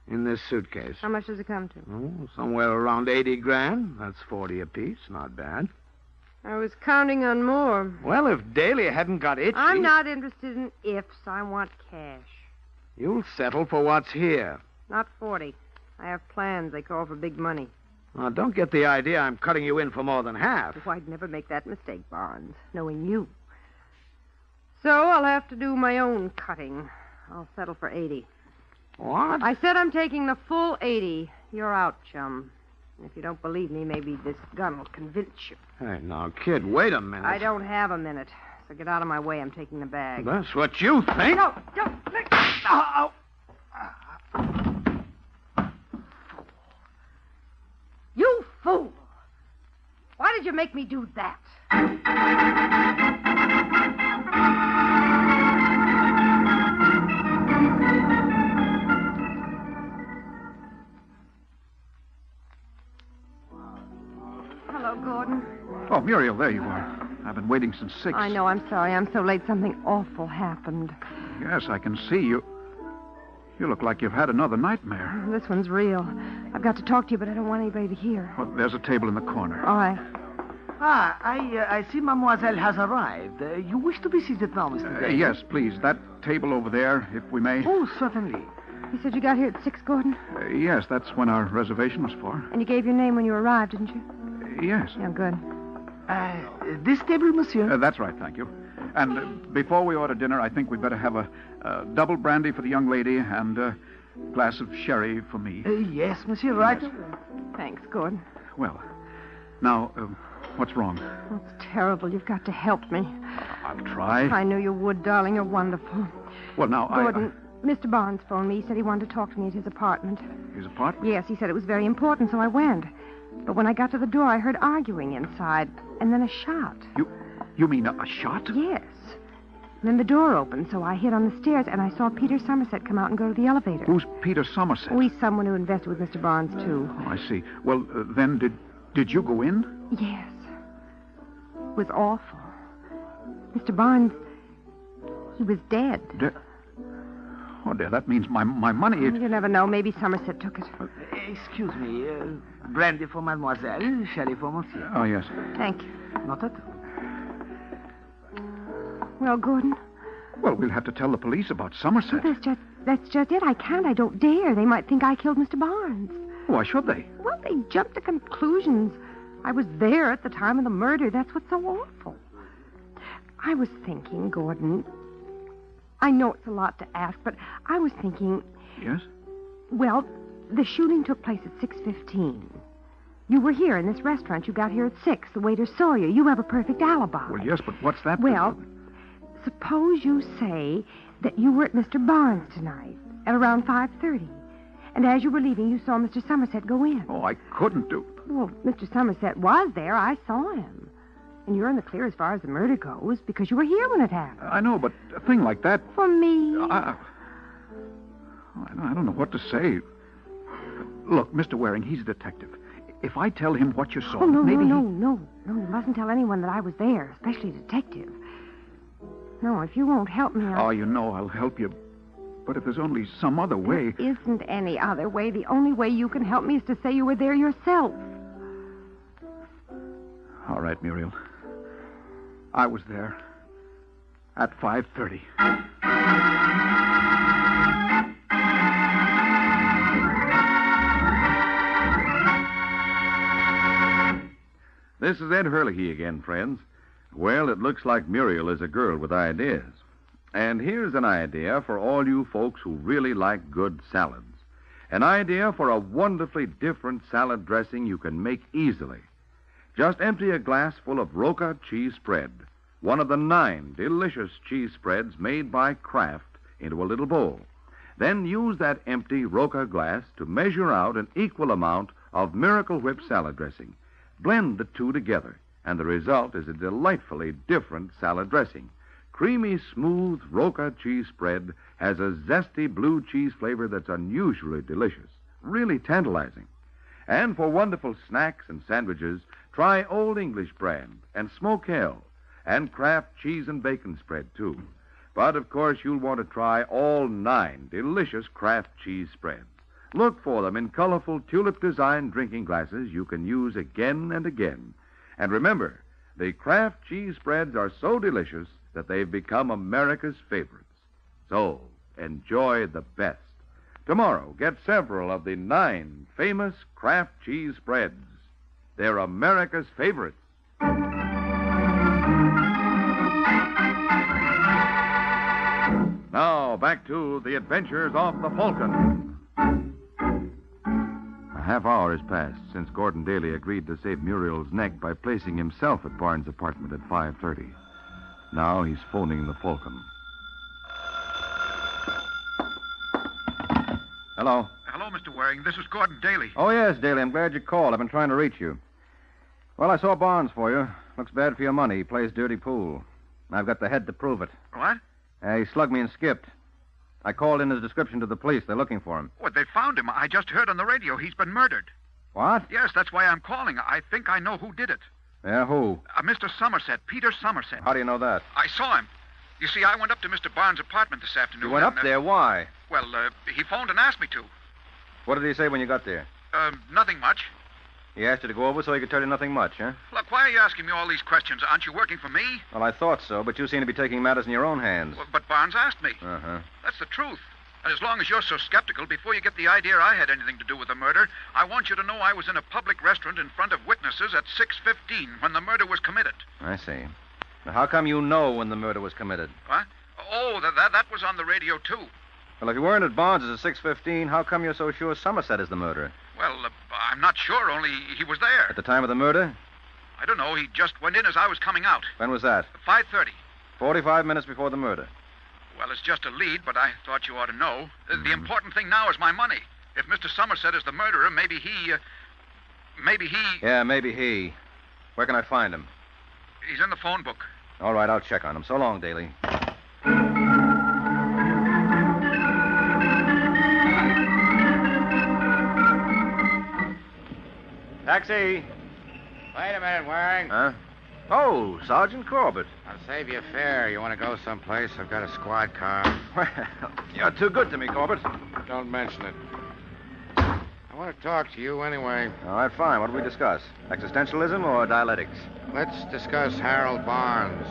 In this suitcase. How much does it come to? Oh, somewhere around 80 grand. That's 40 apiece. Not bad. I was counting on more. Well, if Daly hadn't got itchy... I'm not interested in ifs. I want cash. You'll settle for what's here. Not 40. I have plans. They call for big money. Now, don't get the idea I'm cutting you in for more than half. Oh, I'd never make that mistake, Barnes, knowing you. So I'll have to do my own cutting. I'll settle for 80. What? I said I'm taking the full 80. You're out, chum. If you don't believe me, maybe this gun will convince you. Hey, now, kid, wait a minute. I don't have a minute. So get out of my way. I'm taking the bag. That's what you think? No, don't. Oh. You fool! Why did you make me do that? Hello, Gordon. Oh, Muriel, there you are. I've been waiting since 6. I know, I'm sorry. I'm so late. Something awful happened. Yes, I can see you. You look like you've had another nightmare. This one's real. I've got to talk to you, but I don't want anybody to hear. Oh, there's a table in the corner. All right. I see Mademoiselle has arrived. You wish to be seated now, Mr. Dale? Yes, please. That table over there, if we may. Oh, certainly. You said you got here at 6, Gordon? Yes, that's when our reservation was for. And you gave your name when you arrived, didn't you? Yes. Yeah, good. This table, monsieur? That's right, thank you. And before we order dinner, I think we'd better have a double brandy for the young lady and a glass of sherry for me. Yes, monsieur, right. Yes. Thanks, Gordon. Well, now, what's wrong? It's terrible. You've got to help me. I'll try. I knew you would, darling. You're wonderful. Well, now, Gordon, Mr. Barnes phoned me. He said he wanted to talk to me at his apartment. His apartment? Yes, he said it was very important, so I went. But when I got to the door, I heard arguing inside, and then a shot. You mean a shot? Yes. And then the door opened, so I hid on the stairs, and I saw Peter Somerset come out and go to the elevator. Who's Peter Somerset? Oh, he's someone who invested with Mr. Barnes, too. Oh, I see. Well, then, did you go in? Yes. It was awful. Mr. Barnes, he was dead. Oh, dear, that means my money... You never know. Maybe Somerset took it. Excuse me. Brandy for mademoiselle, sherry for monsieur. Oh, yes. Thank you. Not at all. Well, Gordon? Well, we'll have to tell the police about Somerset. Well, that's just it. I can't. I don't dare. They might think I killed Mr. Barnes. Why should they? Well, they jump to conclusions. I was there at the time of the murder. That's what's so awful. I was thinking, Gordon... I know it's a lot to ask, but I was thinking... Yes? Well, the shooting took place at 6:15. You were here in this restaurant. You got here at 6. The waiter saw you. You have a perfect alibi. Well, yes, but what's that? Well, suppose you say that you were at Mr. Barnes tonight at around 5:30. And as you were leaving, you saw Mr. Somerset go in. Oh, I couldn't do... Well, Mr. Somerset was there. I saw him. And you're in the clear as far as the murder goes because you were here when it happened. I know, but a thing like that... For me? I don't know what to say. Look, Mr. Waring, he's a detective. If I tell him what you saw, Oh, no, maybe no. You mustn't tell anyone that I was there, especially a detective. No, if you won't help me, Oh, you know I'll help you. But if there's only some other way... There isn't any other way. The only way you can help me is to say you were there yourself. All right, Muriel. I was there at 5:30. This is Ed Hurley again, friends. Well, it looks like Muriel is a girl with ideas. And here's an idea for all you folks who really like good salads. An idea for a wonderfully different salad dressing you can make easily. Just empty a glass full of Roca cheese spread, one of the 9 delicious cheese spreads made by Kraft, into a little bowl. Then use that empty Roca glass to measure out an equal amount of Miracle Whip salad dressing. Blend the two together, and the result is a delightfully different salad dressing. Creamy, smooth Roca cheese spread has a zesty blue cheese flavor that's unusually delicious, really tantalizing. And for wonderful snacks and sandwiches, try Old English brand and Smoke Hill and Kraft cheese and bacon spread, too. But, of course, you'll want to try all 9 delicious Kraft cheese spreads. Look for them in colorful tulip-designed drinking glasses you can use again and again. And remember, the Kraft cheese spreads are so delicious that they've become America's favorites. So, enjoy the best. Tomorrow, get several of the 9 famous Kraft cheese spreads. They're America's favorites. Now, back to the adventures of the Falcon. A half hour has passed since Gordon Daly agreed to save Muriel's neck by placing himself at Barnes' apartment at 5:30. Now he's phoning the Falcon. Hello. Hello, Mr. Waring. This is Gordon Daly. Oh, yes, Daly. I'm glad you called. I've been trying to reach you. Well, I saw Barnes for you. Looks bad for your money. He plays dirty pool. I've got the head to prove it. What? He slugged me and skipped. I called in his description to the police. They're looking for him. What, they found him. I just heard on the radio he's been murdered. What? Yes, that's why I'm calling. I think I know who did it. Yeah, who? Mr. Somerset, Peter Somerset. How do you know that? I saw him. You see, I went up to Mr. Barnes' apartment this afternoon. You went up there? Why? Well, he phoned and asked me to. What did he say when you got there? Nothing much. He asked you to go over so he could tell you nothing much, huh? Look, why are you asking me all these questions? Aren't you working for me? Well, I thought so, but you seem to be taking matters in your own hands. Well, but Barnes asked me. Uh-huh. That's the truth. And as long as you're so skeptical, before you get the idea I had anything to do with the murder, I want you to know I was in a public restaurant in front of witnesses at 6:15 when the murder was committed. I see. Now, how come you know when the murder was committed? What? Oh, that was on the radio, too. Well, if you weren't at Barnes' at 6:15, how come you're so sure Somerset is the murderer? Well, I'm not sure, only he was there. At the time of the murder? I don't know. He just went in as I was coming out. When was that? 5:30. 45 minutes before the murder. Well, it's just a lead, but I thought you ought to know. The important thing now is my money. If Mr. Somerset is the murderer, maybe he... Yeah, maybe he. Where can I find him? He's in the phone book. All right, I'll check on him. So long, Daly. Taxi. Wait a minute, Waring. Huh? Oh, Sergeant Corbett. I'll save you a fare. You want to go someplace? I've got a squad car. Well, you're too good to me, Corbett. Don't mention it. I want to talk to you anyway. All right, fine. What do we discuss? Existentialism or dialectics? Let's discuss Harold Barnes.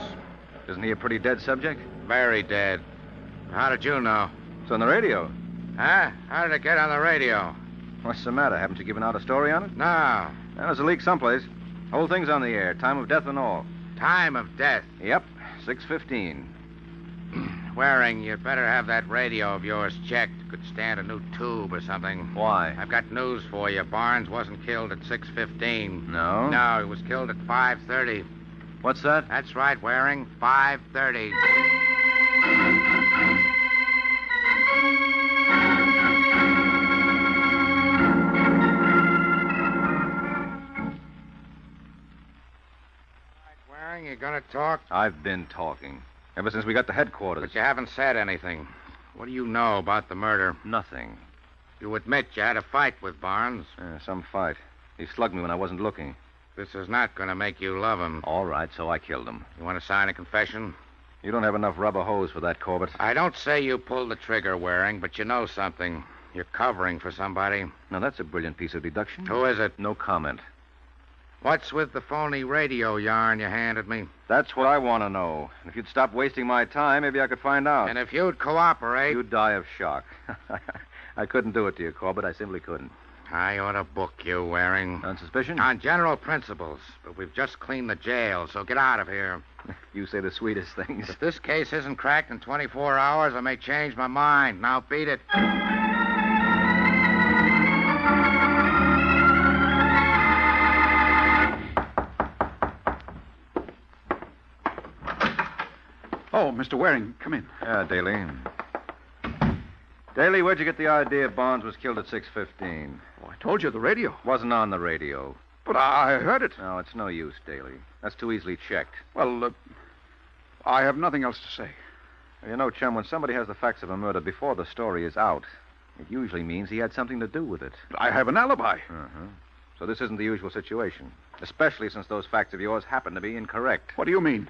Isn't he a pretty dead subject? Very dead. How did you know? It's on the radio. Huh? How did it get on the radio? What's the matter? Haven't you given out a story on it? No. There's a leak someplace. Whole thing's on the air. Time of death and all. Time of death? Yep. 6:15. Waring, you'd better have that radio of yours checked. Could stand a new tube or something. Why? I've got news for you. Barnes wasn't killed at 6:15. No? No, he was killed at 5:30. What's that? That's right, Waring. 5:30. gonna talk? I've been talking. Ever since we got to headquarters. But you haven't said anything. What do you know about the murder? Nothing. You admit you had a fight with Barnes. Some fight. He slugged me when I wasn't looking. This is not going to make you love him. All right, so I killed him. You want to sign a confession? You don't have enough rubber hose for that, Corbett. I don't say you pulled the trigger, Waring, but you know something. You're covering for somebody. Now, that's a brilliant piece of deduction. Who is it? No comment. What's with the phony radio yarn you handed me? That's what I want to know. If you'd stop wasting my time, maybe I could find out. And if you'd cooperate... You'd die of shock. I couldn't do it to you, Corbett. I simply couldn't. I ought to book you, Waring. On suspicion? On general principles. But we've just cleaned the jail, so get out of here. You say the sweetest things. If this case isn't cracked in 24 hours, I may change my mind. Now beat it. Oh, Mr. Waring, come in. Yeah, Daly. Daly, where'd you get the idea Barnes was killed at 6:15? Oh, I told you, the radio. Wasn't on the radio. But I heard it. No, it's no use, Daly. That's too easily checked. Well, I have nothing else to say. You know, chum, when somebody has the facts of a murder before the story is out, it usually means he had something to do with it. But I have an alibi. Uh-huh. So this isn't the usual situation, especially since those facts of yours happen to be incorrect. What do you mean?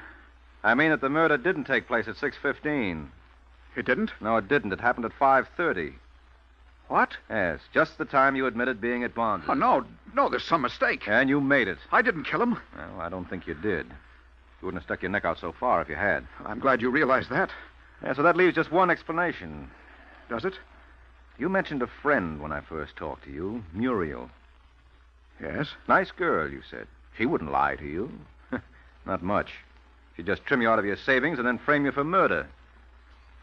I mean that the murder didn't take place at 6:15. It didn't? No, it didn't. It happened at 5:30. What? Yes, just the time you admitted being at Barnes'. Oh, no, there's some mistake. And you made it. I didn't kill him. Well, I don't think you did. You wouldn't have stuck your neck out so far if you had. I'm glad you realize that. Yeah, so that leaves just one explanation. Does it? You mentioned a friend when I first talked to you, Muriel. Yes? Nice girl, you said. She wouldn't lie to you. Not much. She'd just trim you out of your savings and then frame you for murder.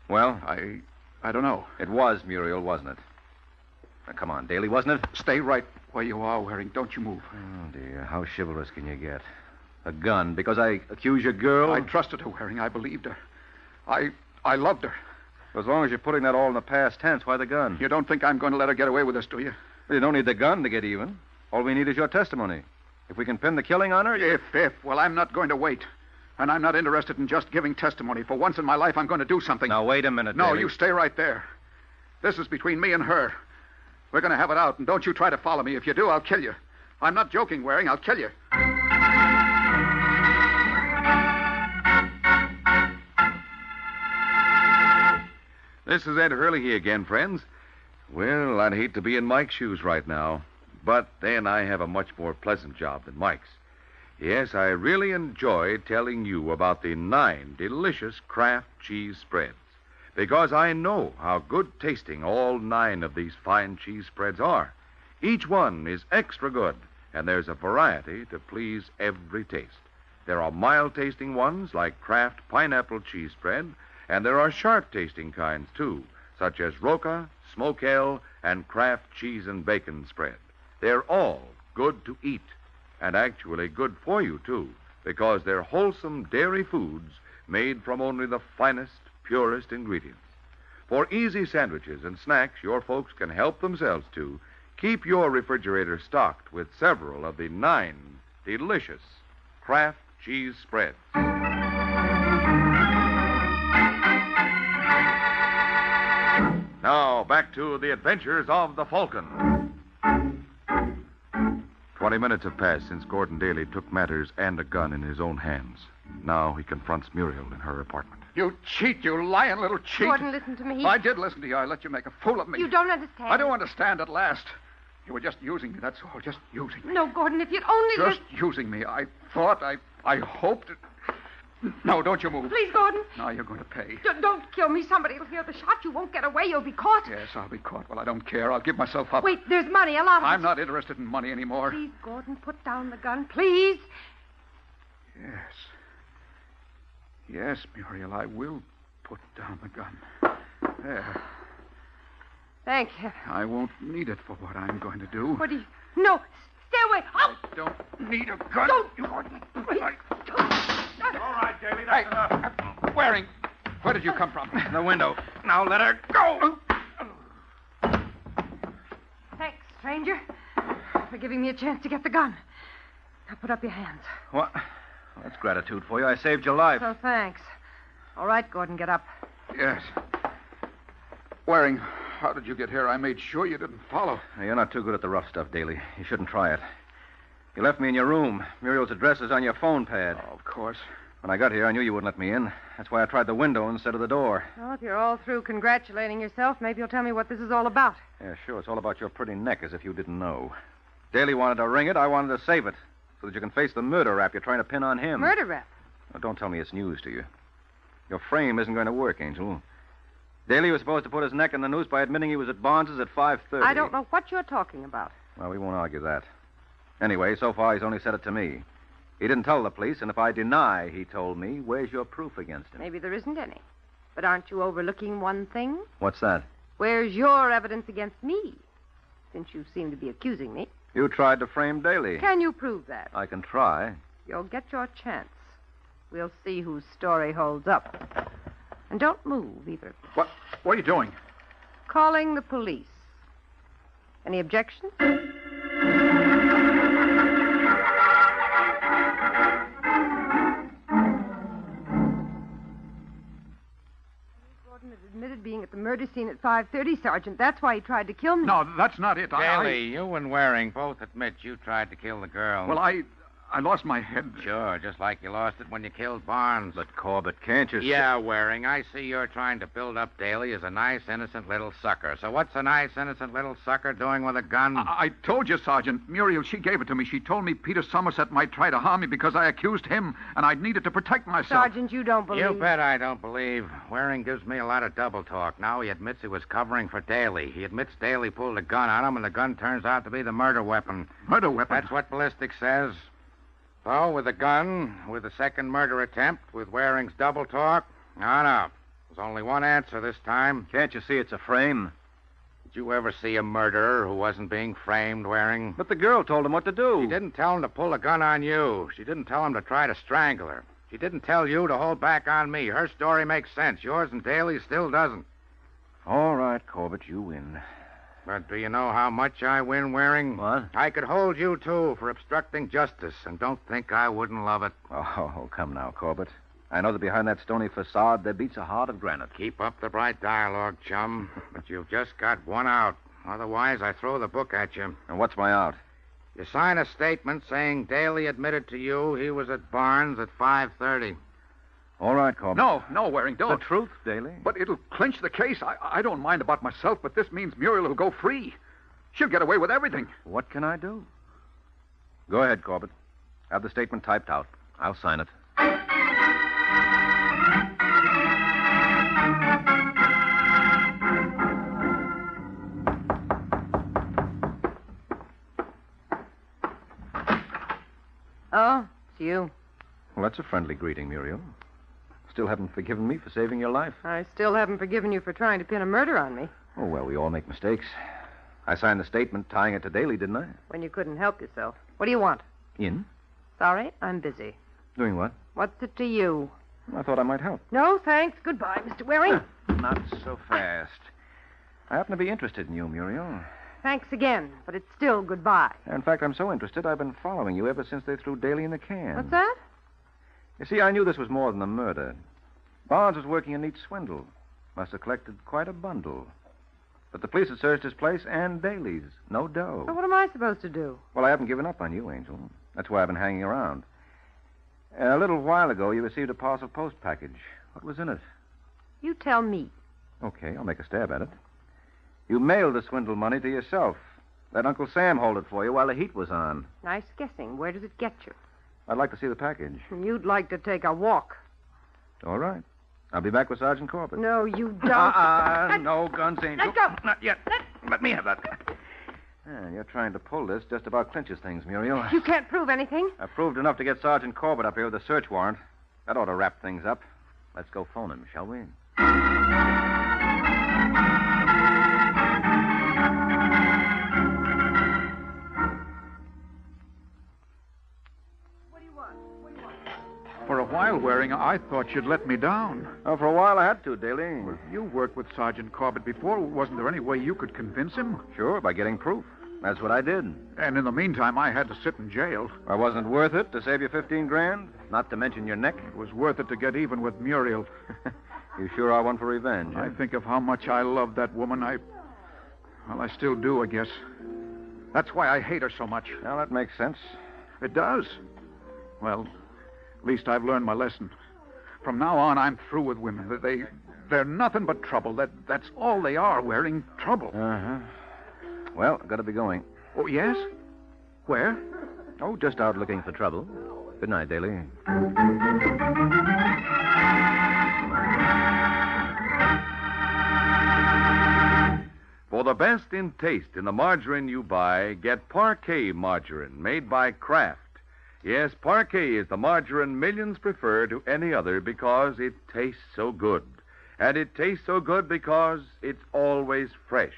Well? I don't know. It was Muriel, wasn't it? Now, come on, Daly, wasn't it? Stay right where you are, Waring. Don't you move. Oh, dear. How chivalrous can you get? A gun because I accuse your girl? I trusted her, Waring. I believed her. I loved her. As long as you're putting that all in the past tense, why the gun? You don't think I'm going to let her get away with this, do you? Well, you don't need the gun to get even. All we need is your testimony. If we can pin the killing on her... Well, I'm not going to wait. And I'm not interested in just giving testimony. For once in my life, I'm going to do something. Now, wait a minute, No, Daly. You stay right there. This is between me and her. We're going to have it out, and don't you try to follow me. If you do, I'll kill you. I'm not joking, Waring. I'll kill you. This is Ed Hurley again, friends. Well, I'd hate to be in Mike's shoes right now, but then I have a much more pleasant job than Mike's. Yes, I really enjoy telling you about the 9 delicious Kraft cheese spreads, because I know how good tasting all 9 of these fine cheese spreads are. Each one is extra good, and there's a variety to please every taste. There are mild-tasting ones like Kraft pineapple cheese spread, and there are sharp-tasting kinds, too, such as Roca, Smoke Ale, and Kraft cheese and bacon spread. They're all good to eat, and actually good for you, too, because they're wholesome dairy foods made from only the finest, purest ingredients. For easy sandwiches and snacks your folks can help themselves to, keep your refrigerator stocked with several of the 9 delicious Kraft cheese spreads. Now, back to the adventures of the Falcon. 20 minutes have passed since Gordon Daly took matters and a gun in his own hands. Now he confronts Muriel in her apartment. You cheat, you lying little cheat. Gordon, listen to me. I did listen to you. I let you make a fool of me. You don't understand. I do understand at last. You were just using me, that's all. Just using me. No, Gordon, if you'd only... Just using me. I thought, I hoped... No, don't you move. Please, Gordon. Now you're going to pay. Don't kill me. Somebody will hear the shot. You won't get away. You'll be caught. Yes, I'll be caught. Well, I don't care. I'll give myself up. Wait, there's money, a lot of I'm not interested in money anymore. Please, Gordon, put down the gun, please. Yes. Yes, Muriel, I will put down the gun. There. Thank you. I won't need it for what I'm going to do. What do you... No, stay away. I don't need a gun. Don't. All right, Daly, that's enough. Waring, where did you come from? The window. Now let her go. Thanks, stranger, for giving me a chance to get the gun. Now put up your hands. That's gratitude for you. I saved your life. So thanks. All right, Gordon, get up. Yes. Waring, how did you get here? I made sure you didn't follow. Now, you're not too good at the rough stuff, Daly. You shouldn't try it. You left me in your room. Muriel's address is on your phone pad. Oh, of course. When I got here, I knew you wouldn't let me in. That's why I tried the window instead of the door. Well, if you're all through congratulating yourself, maybe you'll tell me what this is all about. Yeah, sure. It's all about your pretty neck, as if you didn't know. Daly wanted to ring it. I wanted to save it, so that you can face the murder rap you're trying to pin on him. Murder rap? Now, don't tell me it's news to you. Your frame isn't going to work, Angel. Daly was supposed to put his neck in the noose by admitting he was at Barnes's at 5:30. I don't know what you're talking about. Well, we won't argue that. Anyway, so far he's only said it to me. He didn't tell the police, and if I deny he told me, where's your proof against him? Maybe there isn't any. But aren't you overlooking one thing? What's that? Where's your evidence against me? Since you seem to be accusing me. You tried to frame Daly. Can you prove that? I can try. You'll get your chance. We'll see whose story holds up. And don't move, either. What are you doing? Calling the police. Any objections? Gordon has admitted being at the murder scene at 5:30, Sergeant. That's why he tried to kill me. No, that's not it. Daly, you and Waring both admit you tried to kill the girl. Well, I lost my head. Sure, just like you lost it when you killed Barnes. But, Corbett, can't you... Yeah, Waring, I see you're trying to build up Daly as a nice, innocent little sucker. So what's a nice, innocent little sucker doing with a gun? I told you, Sergeant. Muriel, she gave it to me. She told me Peter Somerset might try to harm me because I accused him, and I needed to protect myself. Sergeant, you don't believe... You bet I don't believe. Waring gives me a lot of double talk. Now he admits he was covering for Daly. He admits Daly pulled a gun on him, and the gun turns out to be the murder weapon. Murder weapon? That's what ballistics says. So, with the gun, with the second murder attempt, with Waring's double talk, no. There's only one answer this time. Can't you see it's a frame? Did you ever see a murderer who wasn't being framed, Waring? But the girl told him what to do. She didn't tell him to pull a gun on you. She didn't tell him to try to strangle her. She didn't tell you to hold back on me. Her story makes sense. Yours and Daly's still doesn't. All right, Corbett, you win. But do you know how much I win, Waring? What? I could hold you, too, for obstructing justice, and don't think I wouldn't love it. Oh, come now, Corbett. I know that behind that stony facade there beats a heart of granite. Keep up the bright dialogue, chum. But you've just got one out. Otherwise, I throw the book at you. And what's my out? You sign a statement saying Daly admitted to you he was at Barnes at 5:30. All right, Corbett. No, Waring, don't. The truth, Daly. But it'll clinch the case. I don't mind about myself, but this means Muriel will go free. She'll get away with everything. What can I do? Go ahead, Corbett. Have the statement typed out. I'll sign it. Oh, it's you. Well, that's a friendly greeting, Muriel. Still haven't forgiven me for saving your life. I still haven't forgiven you for trying to pin a murder on me. Oh, well, we all make mistakes. I signed the statement tying it to Daly, didn't I? When you couldn't help yourself. What do you want? In? Sorry, I'm busy. Doing what? What's it to you? I thought I might help. No, thanks. Goodbye, Mr. Waring. Not so fast. I happen to be interested in you, Muriel. Thanks again, but it's still goodbye. In fact, I'm so interested, I've been following you ever since they threw Daly in the can. What's that? You see, I knew this was more than a murder. Barnes was working a neat swindle. Must have collected quite a bundle. But the police had searched his place and Daly's. No dough. So what am I supposed to do? Well, I haven't given up on you, Angel. That's why I've been hanging around. A little while ago, you received a parcel post package. What was in it? You tell me. Okay, I'll make a stab at it. You mailed the swindle money to yourself. Let Uncle Sam hold it for you while the heat was on. Nice guessing. Where does it get you? I'd like to see the package. You'd like to take a walk. All right. I'll be back with Sergeant Corbett. No, you don't. No guns, Angel. Let go. Not yet. Let me have that. You're trying to pull this just about clinches things, Muriel. You can't prove anything. I proved enough to get Sergeant Corbett up here with a search warrant. That ought to wrap things up. Let's go phone him, shall we? For a while, Waring, I thought you'd let me down. Oh, for a while I had to, Daly. Well, you worked with Sergeant Corbett before. Wasn't there any way you could convince him? Sure, by getting proof. That's what I did. And in the meantime, I had to sit in jail. Or wasn't it worth it to save you 15 grand? Not to mention your neck? It was worth it to get even with Muriel. You sure are one for revenge. I think of how much I love that woman. I still do, I guess. That's why I hate her so much. Well, that makes sense. It does. Well, at least I've learned my lesson. From now on, I'm through with women. They're nothing but trouble. That's all they are, wearing trouble. Uh-huh. Well, got to be going. Oh, yes? Where? Oh, just out looking for trouble. Good night, Daly. For the best in taste in the margarine you buy, get Parquet margarine made by Kraft. Yes, Parquet is the margarine millions prefer to any other because it tastes so good. And it tastes so good because it's always fresh.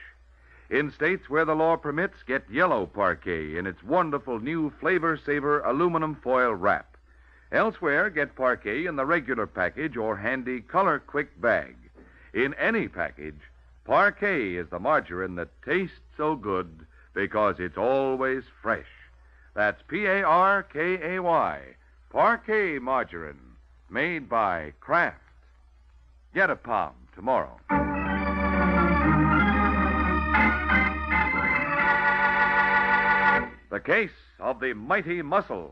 In states where the law permits, get yellow Parquet in its wonderful new Flavor Saver aluminum foil wrap. Elsewhere, get Parquet in the regular package or handy Color Quick bag. In any package, Parquet is the margarine that tastes so good because it's always fresh. That's Parkay, Parquet margarine, made by Kraft. Get a pound tomorrow. The Case of the Mighty Muscle.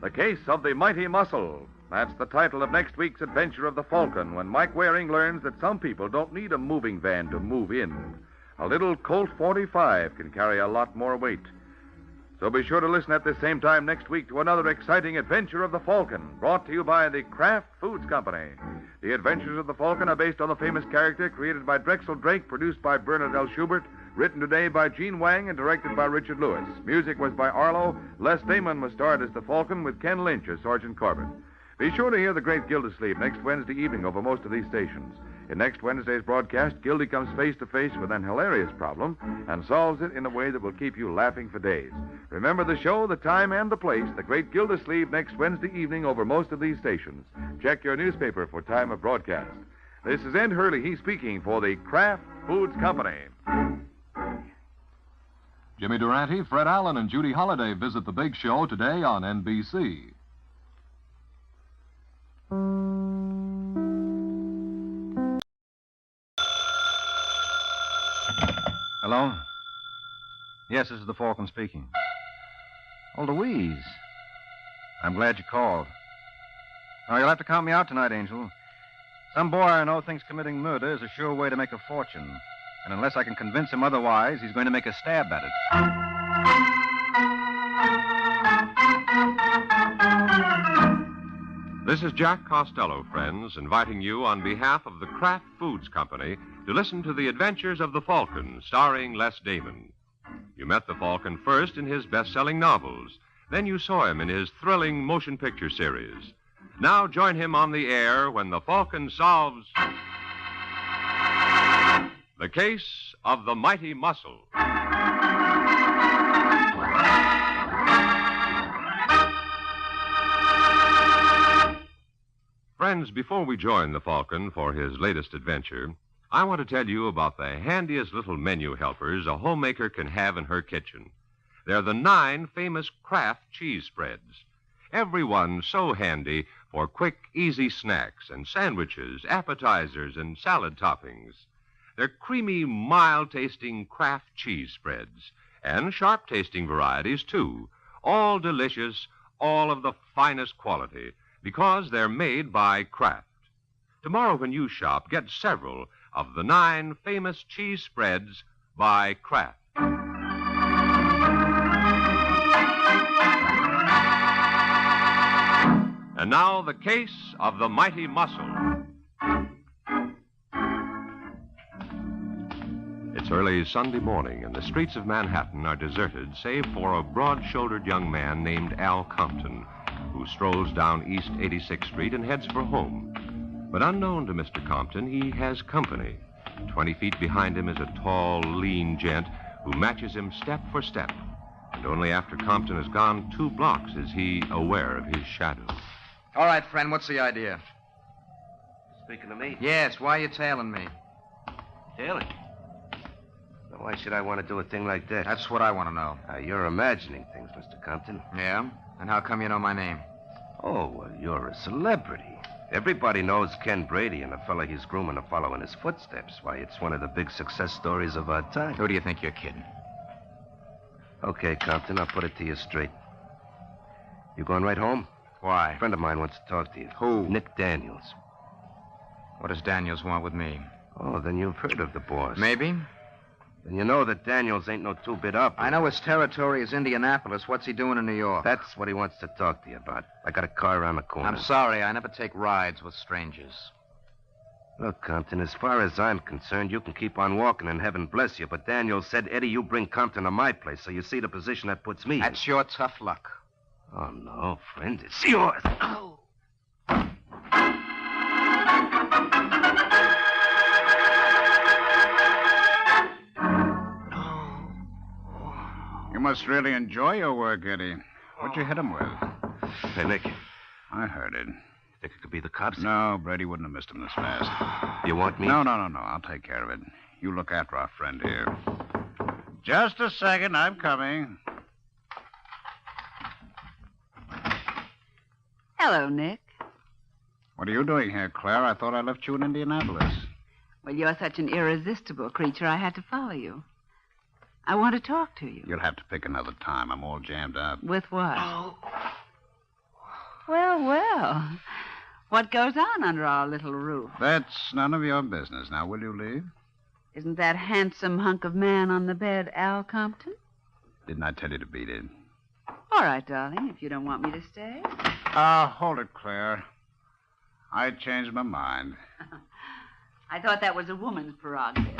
The Case of the Mighty Muscle. That's the title of next week's adventure of the Falcon, when Mike Waring learns that some people don't need a moving van to move in. A little Colt 45 can carry a lot more weight. So be sure to listen at the same time next week to another exciting adventure of the Falcon, brought to you by the Kraft Foods Company. The Adventures of the Falcon are based on the famous character created by Drexel Drake, produced by Bernard L. Schubert, written today by Gene Wang, and directed by Richard Lewis. Music was by Arlo. Les Damon was starred as the Falcon with Ken Lynch as Sergeant Corbett. Be sure to hear The Great Gildersleeve next Wednesday evening over most of these stations. In next Wednesday's broadcast, Gildy comes face to face with an hilarious problem and solves it in a way that will keep you laughing for days. Remember the show, the time, and the place, The Great Gildersleeve, next Wednesday evening over most of these stations. Check your newspaper for time of broadcast. This is Ed Hurley, he's speaking for the Kraft Foods Company. Jimmy Durante, Fred Allen, and Judy Holliday visit the big show today on NBC. Hello? Yes, this is the Falcon speaking. Oh, Louise. I'm glad you called. Oh, you'll have to count me out tonight, Angel. Some boy I know thinks committing murder is a sure way to make a fortune. And unless I can convince him otherwise, he's going to make a stab at it. This is Jack Costello, friends, inviting you on behalf of the Kraft Foods Company to listen to the adventures of the Falcon, starring Les Damon. You met the Falcon first in his best-selling novels. Then you saw him in his thrilling motion picture series. Now join him on the air when the Falcon solves the case of the Mighty Muscle. Friends, before we join the Falcon for his latest adventure, I want to tell you about the handiest little menu helpers a homemaker can have in her kitchen. They're the 9 famous Kraft cheese spreads. Every one so handy for quick, easy snacks and sandwiches, appetizers, and salad toppings. They're creamy, mild-tasting Kraft cheese spreads, and sharp-tasting varieties, too. All delicious, all of the finest quality, because they're made by Kraft. Tomorrow when you shop, get several of the 9 famous cheese spreads by Kraft. And now, the case of the Mighty Muscle. It's early Sunday morning, and the streets of Manhattan are deserted, save for a broad-shouldered young man named Al Compton, who strolls down East 86th Street and heads for home. But unknown to Mr. Compton, he has company. 20 feet behind him is a tall, lean gent who matches him step for step. And only after Compton has gone 2 blocks is he aware of his shadow. All right, friend, what's the idea? Speaking to me? Yes, why are you tailing me? Daily? Now, why should I want to do a thing like that? That's what I want to know. You're imagining things, Mr. Compton. Yeah? And how come you know my name? Oh, well, you're a celebrity. Everybody knows Ken Brady and the fella he's grooming to follow in his footsteps. Why, it's one of the big success stories of our time. Who do you think you're kidding? Okay, Compton, I'll put it to you straight. You going right home? Why? A friend of mine wants to talk to you. Who? Nick Daniels. What does Daniels want with me? Oh, then you've heard of the boss. Maybe. Then you know that Daniels ain't no two-bit up. I know his territory is Indianapolis. What's he doing in New York? That's what he wants to talk to you about. I got a car around the corner. I'm sorry. I never take rides with strangers. Look, Compton, as far as I'm concerned, you can keep on walking and heaven bless you. But Daniels said, Eddie, you bring Compton to my place, so you see the position that puts me That's your tough luck. Oh, no, friend. It's yours. Oh. You must really enjoy your work, Eddie. What'd you hit him with? Hey, Nick. I heard it. Think it could be the cops? No, Brady wouldn't have missed him this fast. You want me? No. I'll take care of it. You look after our friend here. Just a second. I'm coming. Hello, Nick. What are you doing here, Claire? I thought I left you in Indianapolis. Well, you're such an irresistible creature, I had to follow you. I want to talk to you. You'll have to pick another time. I'm all jammed up. With what? Well. What goes on under our little roof? That's none of your business. Now, will you leave? Isn't that handsome hunk of man on the bed Al Compton? Didn't I tell you to beat it? All right, darling, if you don't want me to stay. Hold it, Claire. I changed my mind. I thought that was a woman's prerogative.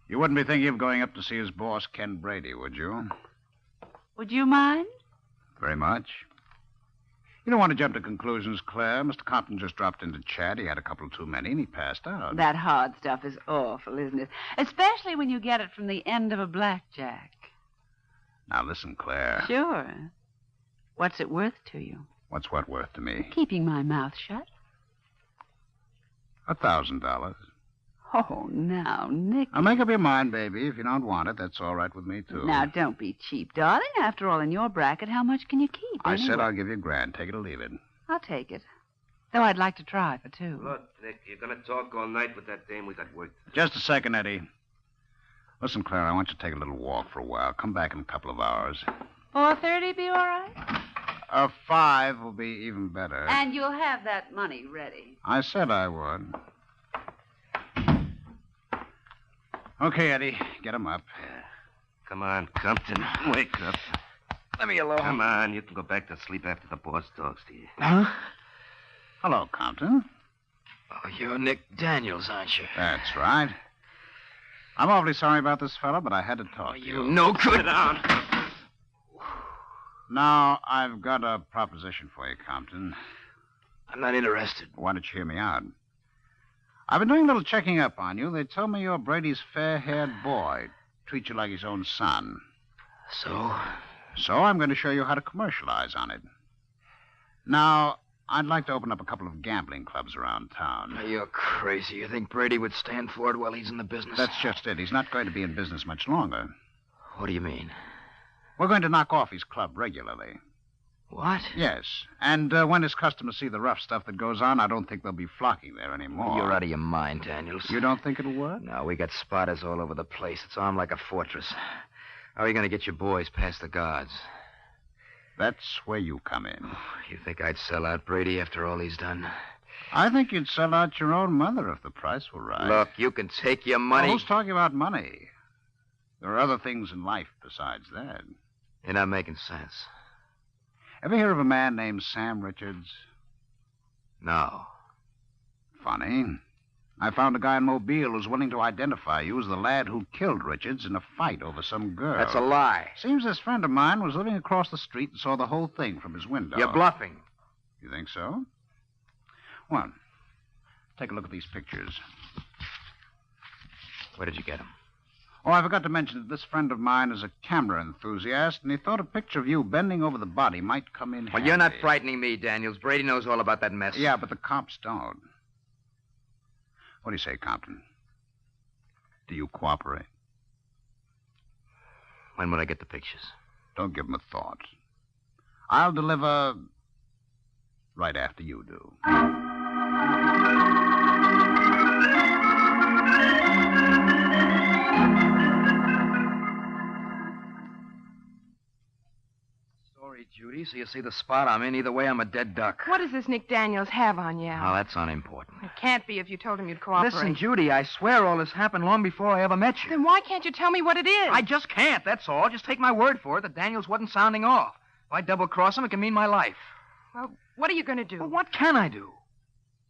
You wouldn't be thinking of going up to see his boss, Ken Brady, would you? Would you mind? Very much. You don't want to jump to conclusions, Claire. Mr. Compton just dropped in to chat. He had a couple too many, and he passed out. That hard stuff is awful, isn't it? Especially when you get it from the end of a blackjack. Now, listen, Claire. Sure. What's it worth to you? What's what worth to me? Keeping my mouth shut. $1,000. Oh, now, Nick. Now, make up your mind, baby. If you don't want it, that's all right with me, too. Now, don't be cheap, darling. After all, in your bracket, how much can you keep? I anyway? said I'll give you $1,000. Take it or leave it. I'll take it. Though I'd like to try for two. Look, Nick, you're going to talk all night with that dame we got work. Just a second, Eddie. Listen, Claire, I want you to take a little walk for a while. Come back in a couple of hours. 4:30 be all right? 5 will be even better. And you'll have that money ready. I said I would. Okay, Eddie, get him up. Come on, Compton. Wake up. Let me alone. Come on, you can go back to sleep after the boss talks to you. Huh? Hello, Compton. Oh, you're Nick Daniels, aren't you? That's right. I'm awfully sorry about this fella, but I had to talk to you. No good. Sit down. Now, I've got a proposition for you, Compton. I'm not interested. Why don't you hear me out? I've been doing a little checking up on you. They told me you're Brady's fair-haired boy. Treat you like his own son. So? So I'm going to show you how to commercialize on it. Now, I'd like to open up a couple of gambling clubs around town. You're crazy. You think Brady would stand for it while he's in the business? That's just it. He's not going to be in business much longer. What do you mean? We're going to knock off his club regularly. What? Yes. And when his customers see the rough stuff that goes on, I don't think they'll be flocking there anymore. You're out of your mind, Daniels. You don't think it'll work? No, we got spotters all over the place. It's armed like a fortress. How are you going to get your boys past the guards? That's where you come in. You think I'd sell out Brady after all he's done? I think you'd sell out your own mother if the price were right. Look, you can take your money. Well, who's talking about money? There are other things in life besides that. You're not making sense. Ever hear of a man named Sam Richards? No. Funny. I found a guy in Mobile who's willing to identify you as the lad who killed Richards in a fight over some girl. That's a lie. Seems this friend of mine was living across the street and saw the whole thing from his window. You're bluffing. You think so? Well, take a look at these pictures. Where did you get them? Oh, I forgot to mention that this friend of mine is a camera enthusiast, and he thought a picture of you bending over the body might come in handy. Well, you're not frightening me, Daniels. Brady knows all about that mess. Yeah, but the cops don't. What do you say, Compton? Do you cooperate? When would I get the pictures? Don't give 'em a thought. I'll deliver right after you do. Sorry, Judy, so you see the spot I'm in. Either way, I'm a dead duck. What does this Nick Daniels have on you? Oh, that's unimportant. It can't be if you told him you'd cooperate. Listen, Judy, I swear all this happened long before I ever met you. Then why can't you tell me what it is? I just can't, that's all. Just take my word for it that Daniels wasn't sounding off. If I double-cross him, it can mean my life. Well, what are you going to do? Well, what can I do?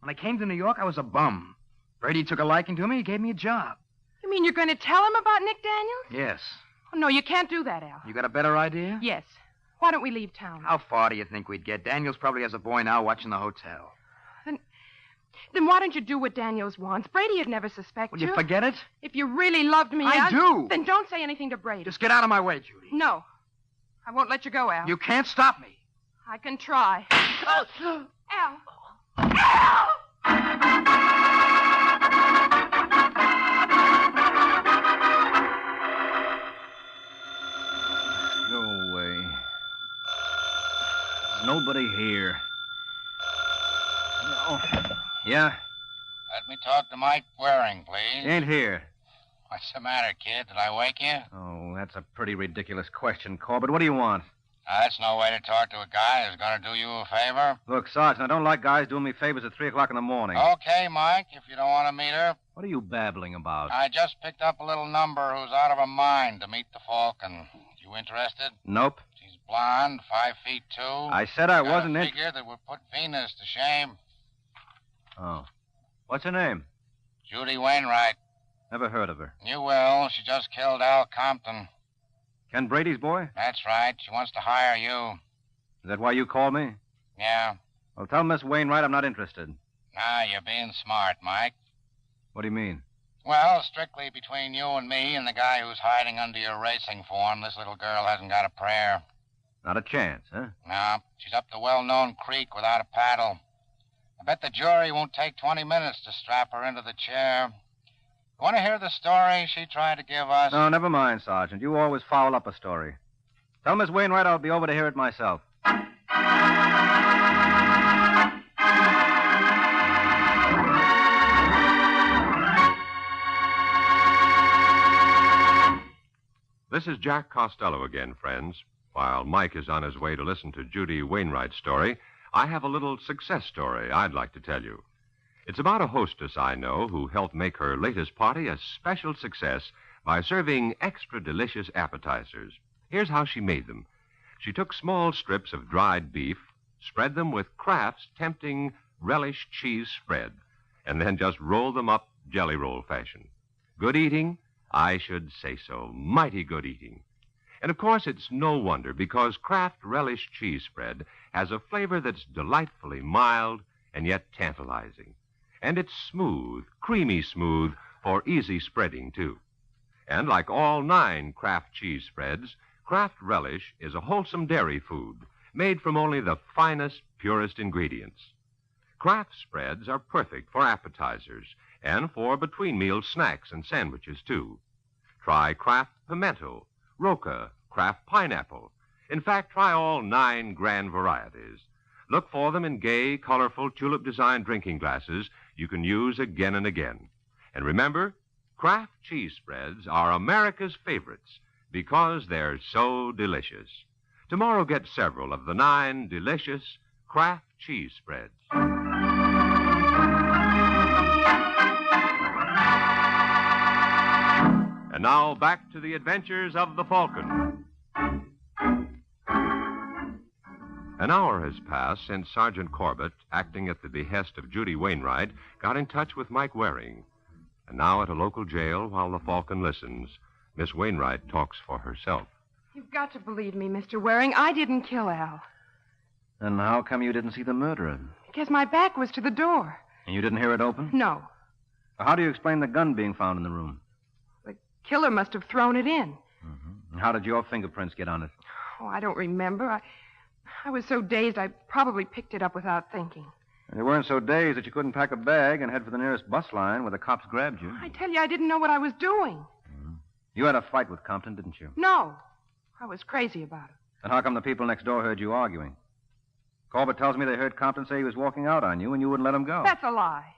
When I came to New York, I was a bum. Brady took a liking to me. He gave me a job. You mean you're going to tell him about Nick Daniels? Yes. Oh, no, you can't do that, Al. You got a better idea? Yes. Why don't we leave town? How far do you think we'd get? Daniels probably has a boy now watching the hotel. Then why don't you do what Daniels wants? Brady'd never suspect Will you forget it? If you really loved me, I do. Then don't say anything to Brady. Just get out of my way, Judy. No. I won't let you go, Al. You can't stop me. I can try. Oh. Al! Al! Go away. There's nobody here. Oh. Yeah? Let me talk to Mike Waring, please. He ain't here. What's the matter, kid? Did I wake you? Oh, that's a pretty ridiculous question, Corbett. What do you want? That's no way to talk to a guy who's going to do you a favor. Look, Sergeant, I don't like guys doing me favors at 3 o'clock in the morning. Okay, Mike, if you don't want to meet her. What are you babbling about? I just picked up a little number who's out of her mind to meet the Falcon. You interested? Nope. She's blonde, 5'2". I said I wasn't a figure that would put Venus to shame. Oh. What's her name? Judy Wainwright. Never heard of her. You will. She just killed Al Compton. Ken Brady's boy? That's right. She wants to hire you. Is that why you called me? Yeah. Well, tell Miss Wainwright I'm not interested. Ah, you're being smart, Mike. What do you mean? Well, strictly between you and me and the guy who's hiding under your racing form, this little girl hasn't got a prayer. Not a chance, huh? No. She's up the well-known creek without a paddle. I bet the jury won't take 20 minutes to strap her into the chair. You want to hear the story she tried to give us? No, never mind, Sergeant. You always foul up a story. Tell Miss Wainwright I'll be over to hear it myself. This is Jack Costello again, friends. While Mike is on his way to listen to Judy Wainwright's story, I have a little success story I'd like to tell you. It's about a hostess I know who helped make her latest party a special success by serving extra delicious appetizers. Here's how she made them. She took small strips of dried beef, spread them with Kraft's tempting relish cheese spread, and then just rolled them up jelly roll fashion. Good eating? I should say so. Mighty good eating. And of course, it's no wonder because Kraft relish cheese spread has a flavor that's delightfully mild and yet tantalizing. And it's smooth, creamy smooth for easy spreading, too. And like all 9 Kraft cheese spreads, Kraft relish is a wholesome dairy food made from only the finest, purest ingredients. Kraft spreads are perfect for appetizers and for between-meal snacks and sandwiches, too. Try Kraft pimento, Roca, Kraft pineapple. In fact, try all 9 grand varieties. Look for them in gay, colorful, tulip-designed drinking glasses you can use again and again. And remember, Kraft cheese spreads are America's favorites because they're so delicious. Tomorrow, get several of the 9 delicious Kraft cheese spreads. And now, back to the adventures of the Falcon. An hour has passed since Sergeant Corbett, acting at the behest of Judy Wainwright, got in touch with Mike Waring. And now at a local jail, while the Falcon listens, Miss Wainwright talks for herself. You've got to believe me, Mr. Waring. I didn't kill Al. Then how come you didn't see the murderer? Because my back was to the door. And you didn't hear it open? No. How do you explain the gun being found in the room? The killer must have thrown it in. Mm-hmm. And how did your fingerprints get on it? Oh, I don't remember. I was so dazed I probably picked it up without thinking. And you weren't so dazed that you couldn't pack a bag and head for the nearest bus line where the cops grabbed you. I tell you, I didn't know what I was doing. You had a fight with Compton, didn't you? No. I was crazy about it. And how come the people next door heard you arguing? Corbett tells me they heard Compton say he was walking out on you and you wouldn't let him go. That's a lie.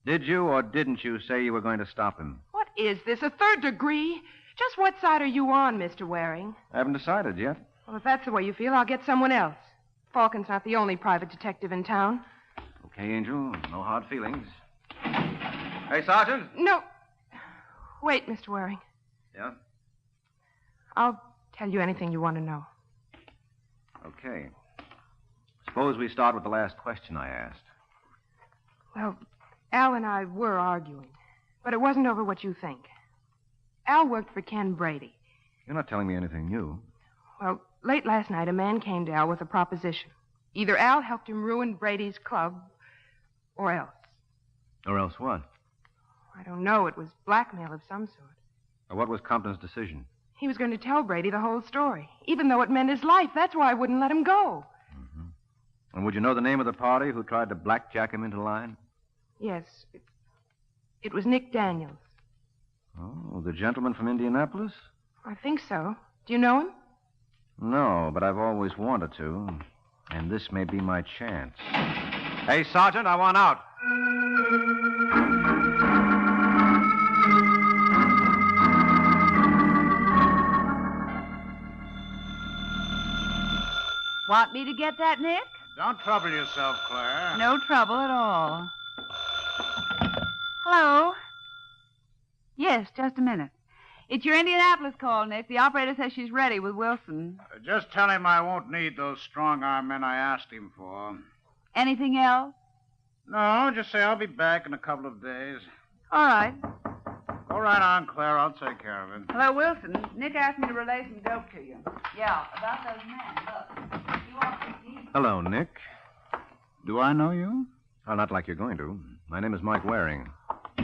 Did you or didn't you say you were going to stop him? What is this, a third degree? Just what side are you on, Mr. Waring? I haven't decided yet. Well, if that's the way you feel, I'll get someone else. Falcon's not the only private detective in town. Okay, Angel. No hard feelings. Hey, Sergeant. No. Wait, Mr. Waring. Yeah? I'll tell you anything you want to know. Okay. Suppose we start with the last question I asked. Well, Al and I were arguing, but it wasn't over what you think. Al worked for Ken Brady. You're not telling me anything new. Well, late last night, a man came to Al with a proposition. Either Al helped him ruin Brady's club, or else. Or else what? I don't know. It was blackmail of some sort. Or what was Compton's decision? He was going to tell Brady the whole story, even though it meant his life. That's why I wouldn't let him go. And would you know the name of the party who tried to blackjack him into line? Yes. It was Nick Daniels. Oh, the gentleman from Indianapolis? I think so. Do you know him? No, but I've always wanted to. And this may be my chance. Hey, Sergeant, I want out. Want me to get that, Nick? Don't trouble yourself, Claire. No trouble at all. Hello? Yes, just a minute. It's your Indianapolis call, Nick. The operator says she's ready with Wilson. Just tell him I won't need those strong-arm men I asked him for. Anything else? No, just say I'll be back in a couple of days. All right. Go right on, Claire. I'll take care of it. Hello, Wilson. Nick asked me to relay some dope to you. Yeah, about those men. Look. You want to see? Hello, Nick. Do I know you? Oh, not like you're going to. My name is Mike Waring.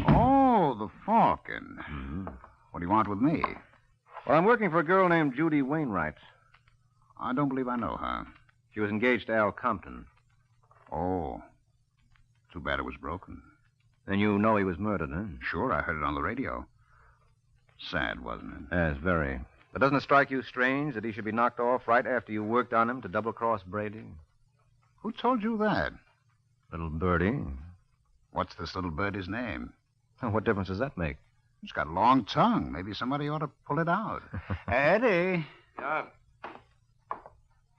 Oh, the Falcon. Mm-hmm. What do you want with me? Well, I'm working for a girl named Judy Wainwright. I don't believe I know her. She was engaged to Al Compton. Oh. Too bad it was broken. Then you know he was murdered, huh? Sure, I heard it on the radio. Sad, wasn't it? Yes, very. But doesn't it strike you strange that he should be knocked off right after you worked on him to double-cross Brady? Who told you that? Little birdie. What's this little birdie's name? What difference does that make? It's got a long tongue. Maybe somebody ought to pull it out. Eddie. Yeah?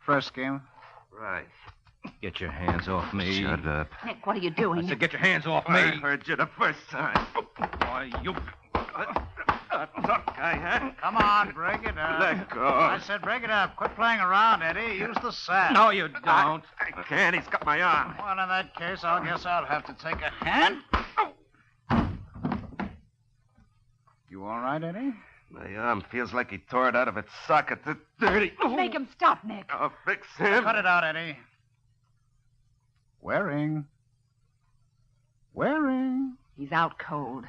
First game? Right. Get your hands off me. Shut up. Nick, what are you doing? I said, get your hands off me. I heard you the first time. Why, you... Tough guy, huh? Come on, break it up. Let go. I said break it up. Quit playing around, Eddie. Use the sack. No, you don't. I can't. He's got my arm. Well, in that case, I guess I'll have to take a hand. You all right, Eddie? My arm feels like he tore it out of its socket. It's dirty. Make him stop, Nick. I'll fix him. Cut it out, Eddie. Waring. He's out cold.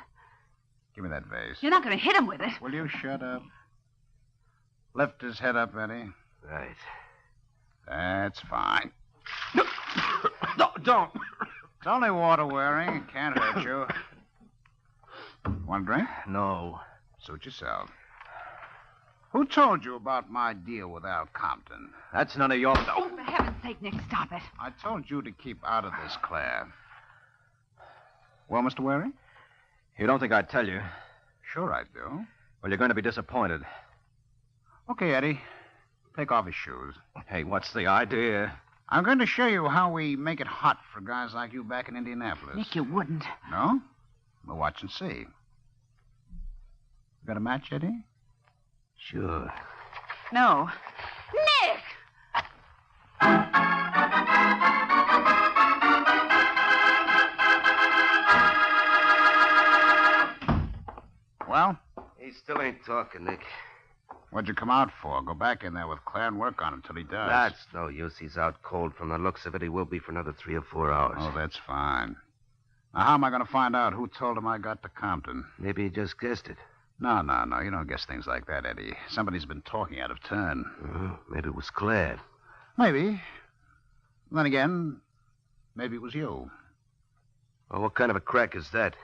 Give me that vase. You're not going to hit him with it. Will you shut up? Lift his head up, Eddie. Right. That's fine. No, don't. It's only water, Waring. It can't hurt you. Want a drink? No. Suit yourself. Who told you about my deal with Al Compton? That's none of your... Oh, for heaven's sake, Nick, stop it. I told you to keep out of this, Claire. Well, Mr. Waring? You don't think I'd tell you? Sure I do. Well, you're going to be disappointed. Okay, Eddie. Take off his shoes. Hey, what's the idea? I'm going to show you how we make it hot for guys like you back in Indianapolis. Nick, you wouldn't. No? We'll watch and see. You got a match, Eddie? Sure. No. Nick! Well? He still ain't talking, Nick. What'd you come out for? Go back in there with Claire and work on it till he does. That's no use. He's out cold. From the looks of it, he will be for another 3 or 4 hours. Oh, that's fine. Now, how am I going to find out who told him I got to Compton? Maybe he just guessed it. No. You don't guess things like that, Eddie. Somebody's been talking out of turn. Maybe it was Claire. Maybe. Then again, Maybe it was you. Well, what kind of a crack is that?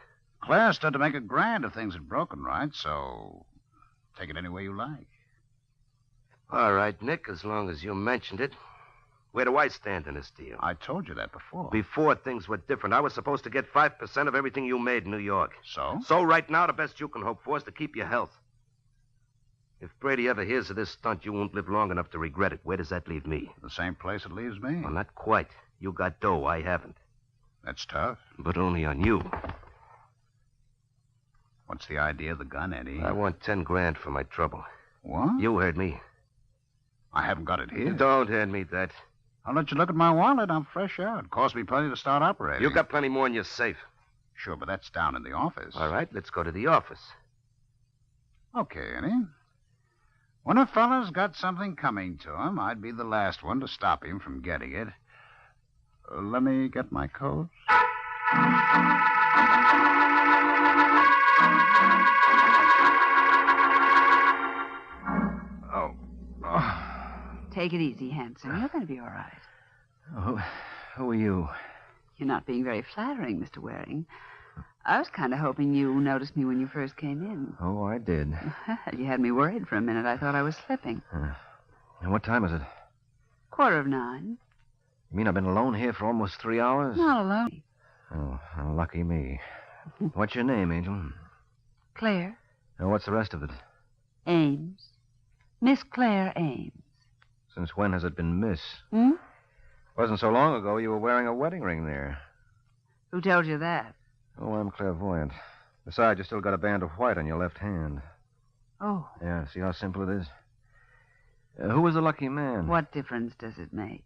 Claire stood to make $1,000 if things had broken right, so take it any way you like. All right, Nick, as long as you mentioned it. Where do I stand in this deal? I told you that before. Before, things were different. I was supposed to get 5% of everything you made in New York. So? So right now, the best you can hope for is to keep your health. If Brady ever hears of this stunt, you won't live long enough to regret it. Where does that leave me? The same place it leaves me. Well, not quite. You got dough. I haven't. That's tough. But only on you. What's the idea of the gun, Eddie? I want $10,000 for my trouble. What? You heard me. I haven't got it here. Don't hand me that. I'll let you look at my wallet. I'm fresh out. Cost me plenty to start operating. You got plenty more in your safe. Sure, but that's down in the office. All right, let's go to the office. Okay, Eddie. When a fella's got something coming to him, I'd be the last one to stop him from getting it. Let me get my coat. Take it easy, Hanson. You're going to be all right. Who are you? You're not being very flattering, Mr. Waring. I was kind of hoping you noticed me when you first came in. Oh, I did. You had me worried for a minute. I thought I was slipping. And what time is it? 9:15. You mean I've been alone here for almost 3 hours? Not alone. Oh, lucky me. What's your name, Angel? Claire. And what's the rest of it? Ames. Miss Claire Ames. Since when has it been Miss? Hmm? Wasn't so long ago you were wearing a wedding ring there. Who told you that? Oh, I'm clairvoyant. Besides, you still got a band of white on your left hand. Oh. Yeah, see how simple it is? Who was the lucky man? What difference does it make?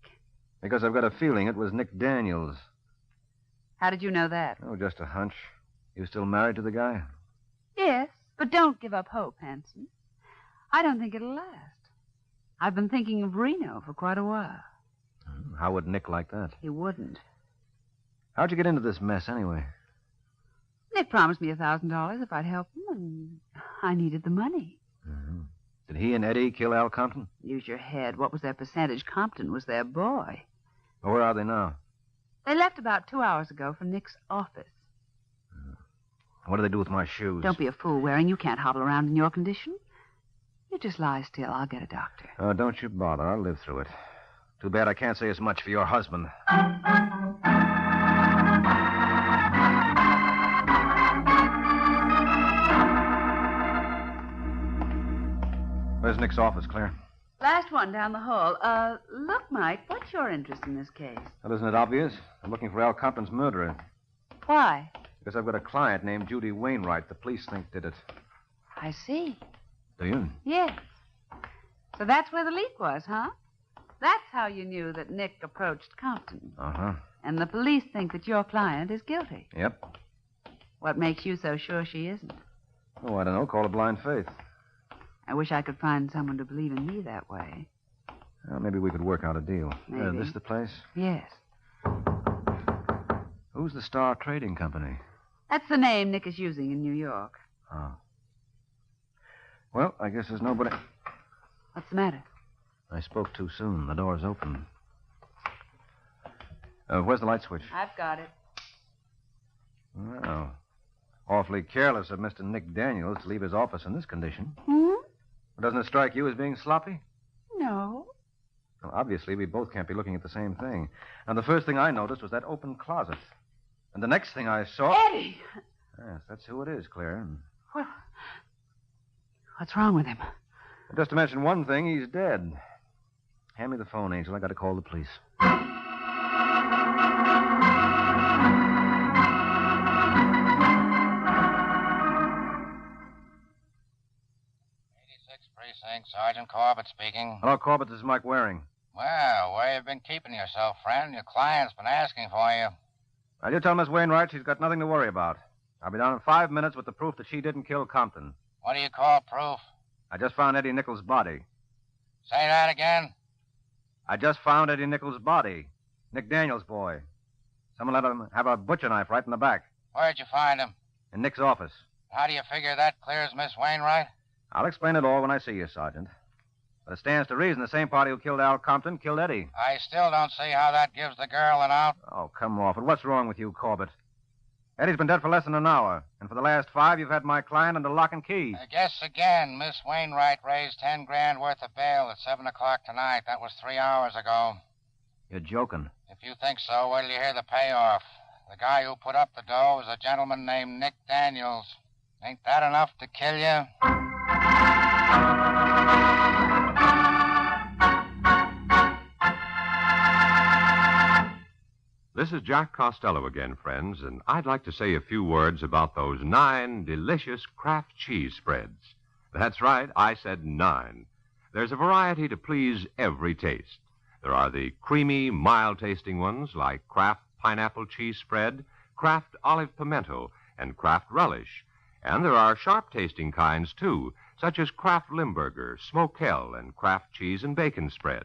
Because I've got a feeling it was Nick Daniels. How did you know that? Oh, just a hunch. You still married to the guy? Yes, but don't give up hope, Hanson. I don't think it'll last. I've been thinking of Reno for quite a while. How would Nick like that? He wouldn't. How'd you get into this mess, anyway? Nick promised me $1,000 if I'd help him, and I needed the money. Mm-hmm. Did he and Eddie kill Al Compton? Use your head. What was their percentage? Compton was their boy. Well, where are they now? They left about 2 hours ago for Nick's office. What do they do with my shoes? Don't be a fool, Waring. You can't hobble around in your condition. You just lie still. I'll get a doctor. Oh, don't you bother. I'll live through it. Too bad I can't say as much for your husband. Where's Nick's office, Claire? Last one down the hall. Look, Mike, what's your interest in this case? Well, isn't it obvious? I'm looking for Al Compton's murderer. Why? Because I've got a client named Judy Wainwright the police think did it. I see. Do you? Yes. So that's where the leak was, huh? That's how you knew that Nick approached Compton. Uh-huh. And the police think that your client is guilty. Yep. What makes you so sure she isn't? Oh, I don't know. Call it blind faith. I wish I could find someone to believe in me that way. Well, maybe we could work out a deal. Maybe. This the place? Yes. Who's the Star Trading Company? That's the name Nick is using in New York. Oh. Well, I guess there's nobody... What's the matter? I spoke too soon. The door's open. Where's the light switch? I've got it. Well, awfully careless of Mr. Nick Daniels to leave his office in this condition. Hmm? Doesn't it strike you as being sloppy? No. Well, obviously, we both can't be looking at the same thing. And the first thing I noticed was that open closet. And the next thing I saw... Eddie! Yes, that's who it is, Claire. Well, what's wrong with him? Just to mention one thing, he's dead. Hand me the phone, Angel. I got to call the police. Precinct, Sergeant Corbett speaking. Hello, Corbett. This is Mike Waring. Well, where you been keeping yourself, friend? Your client's been asking for you. Now, you tell Miss Wainwright she's got nothing to worry about. I'll be down in 5 minutes with the proof that she didn't kill Compton. What do you call proof? I just found Eddie Nichols' body. Say that again. I just found Eddie Nichols' body. Nick Daniels' boy. Someone let him have a butcher knife right in the back. Where'd you find him? In Nick's office. How do you figure that clears Miss Wainwright? I'll explain it all when I see you, Sergeant. But it stands to reason the same party who killed Al Compton killed Eddie. I still don't see how that gives the girl an out. Oh, come off it. What's wrong with you, Corbett? Eddie's been dead for less than an hour. And for the last 5, you've had my client under lock and key. Guess again. Miss Wainwright raised 10 grand worth of bail at 7 o'clock tonight. That was 3 hours ago. You're joking. If you think so, wait till you hear the payoff. The guy who put up the dough is a gentleman named Nick Daniels. Ain't that enough to kill you? This is Jack Costello again, friends, and I'd like to say a few words about those 9 delicious Kraft cheese spreads. That's right, I said 9. There's a variety to please every taste. There are the creamy, mild-tasting ones like Kraft Pineapple Cheese Spread, Kraft Olive Pimento, and Kraft Relish. And there are sharp-tasting kinds, too, such as Kraft Limburger, Smokell, and Kraft Cheese and Bacon Spread.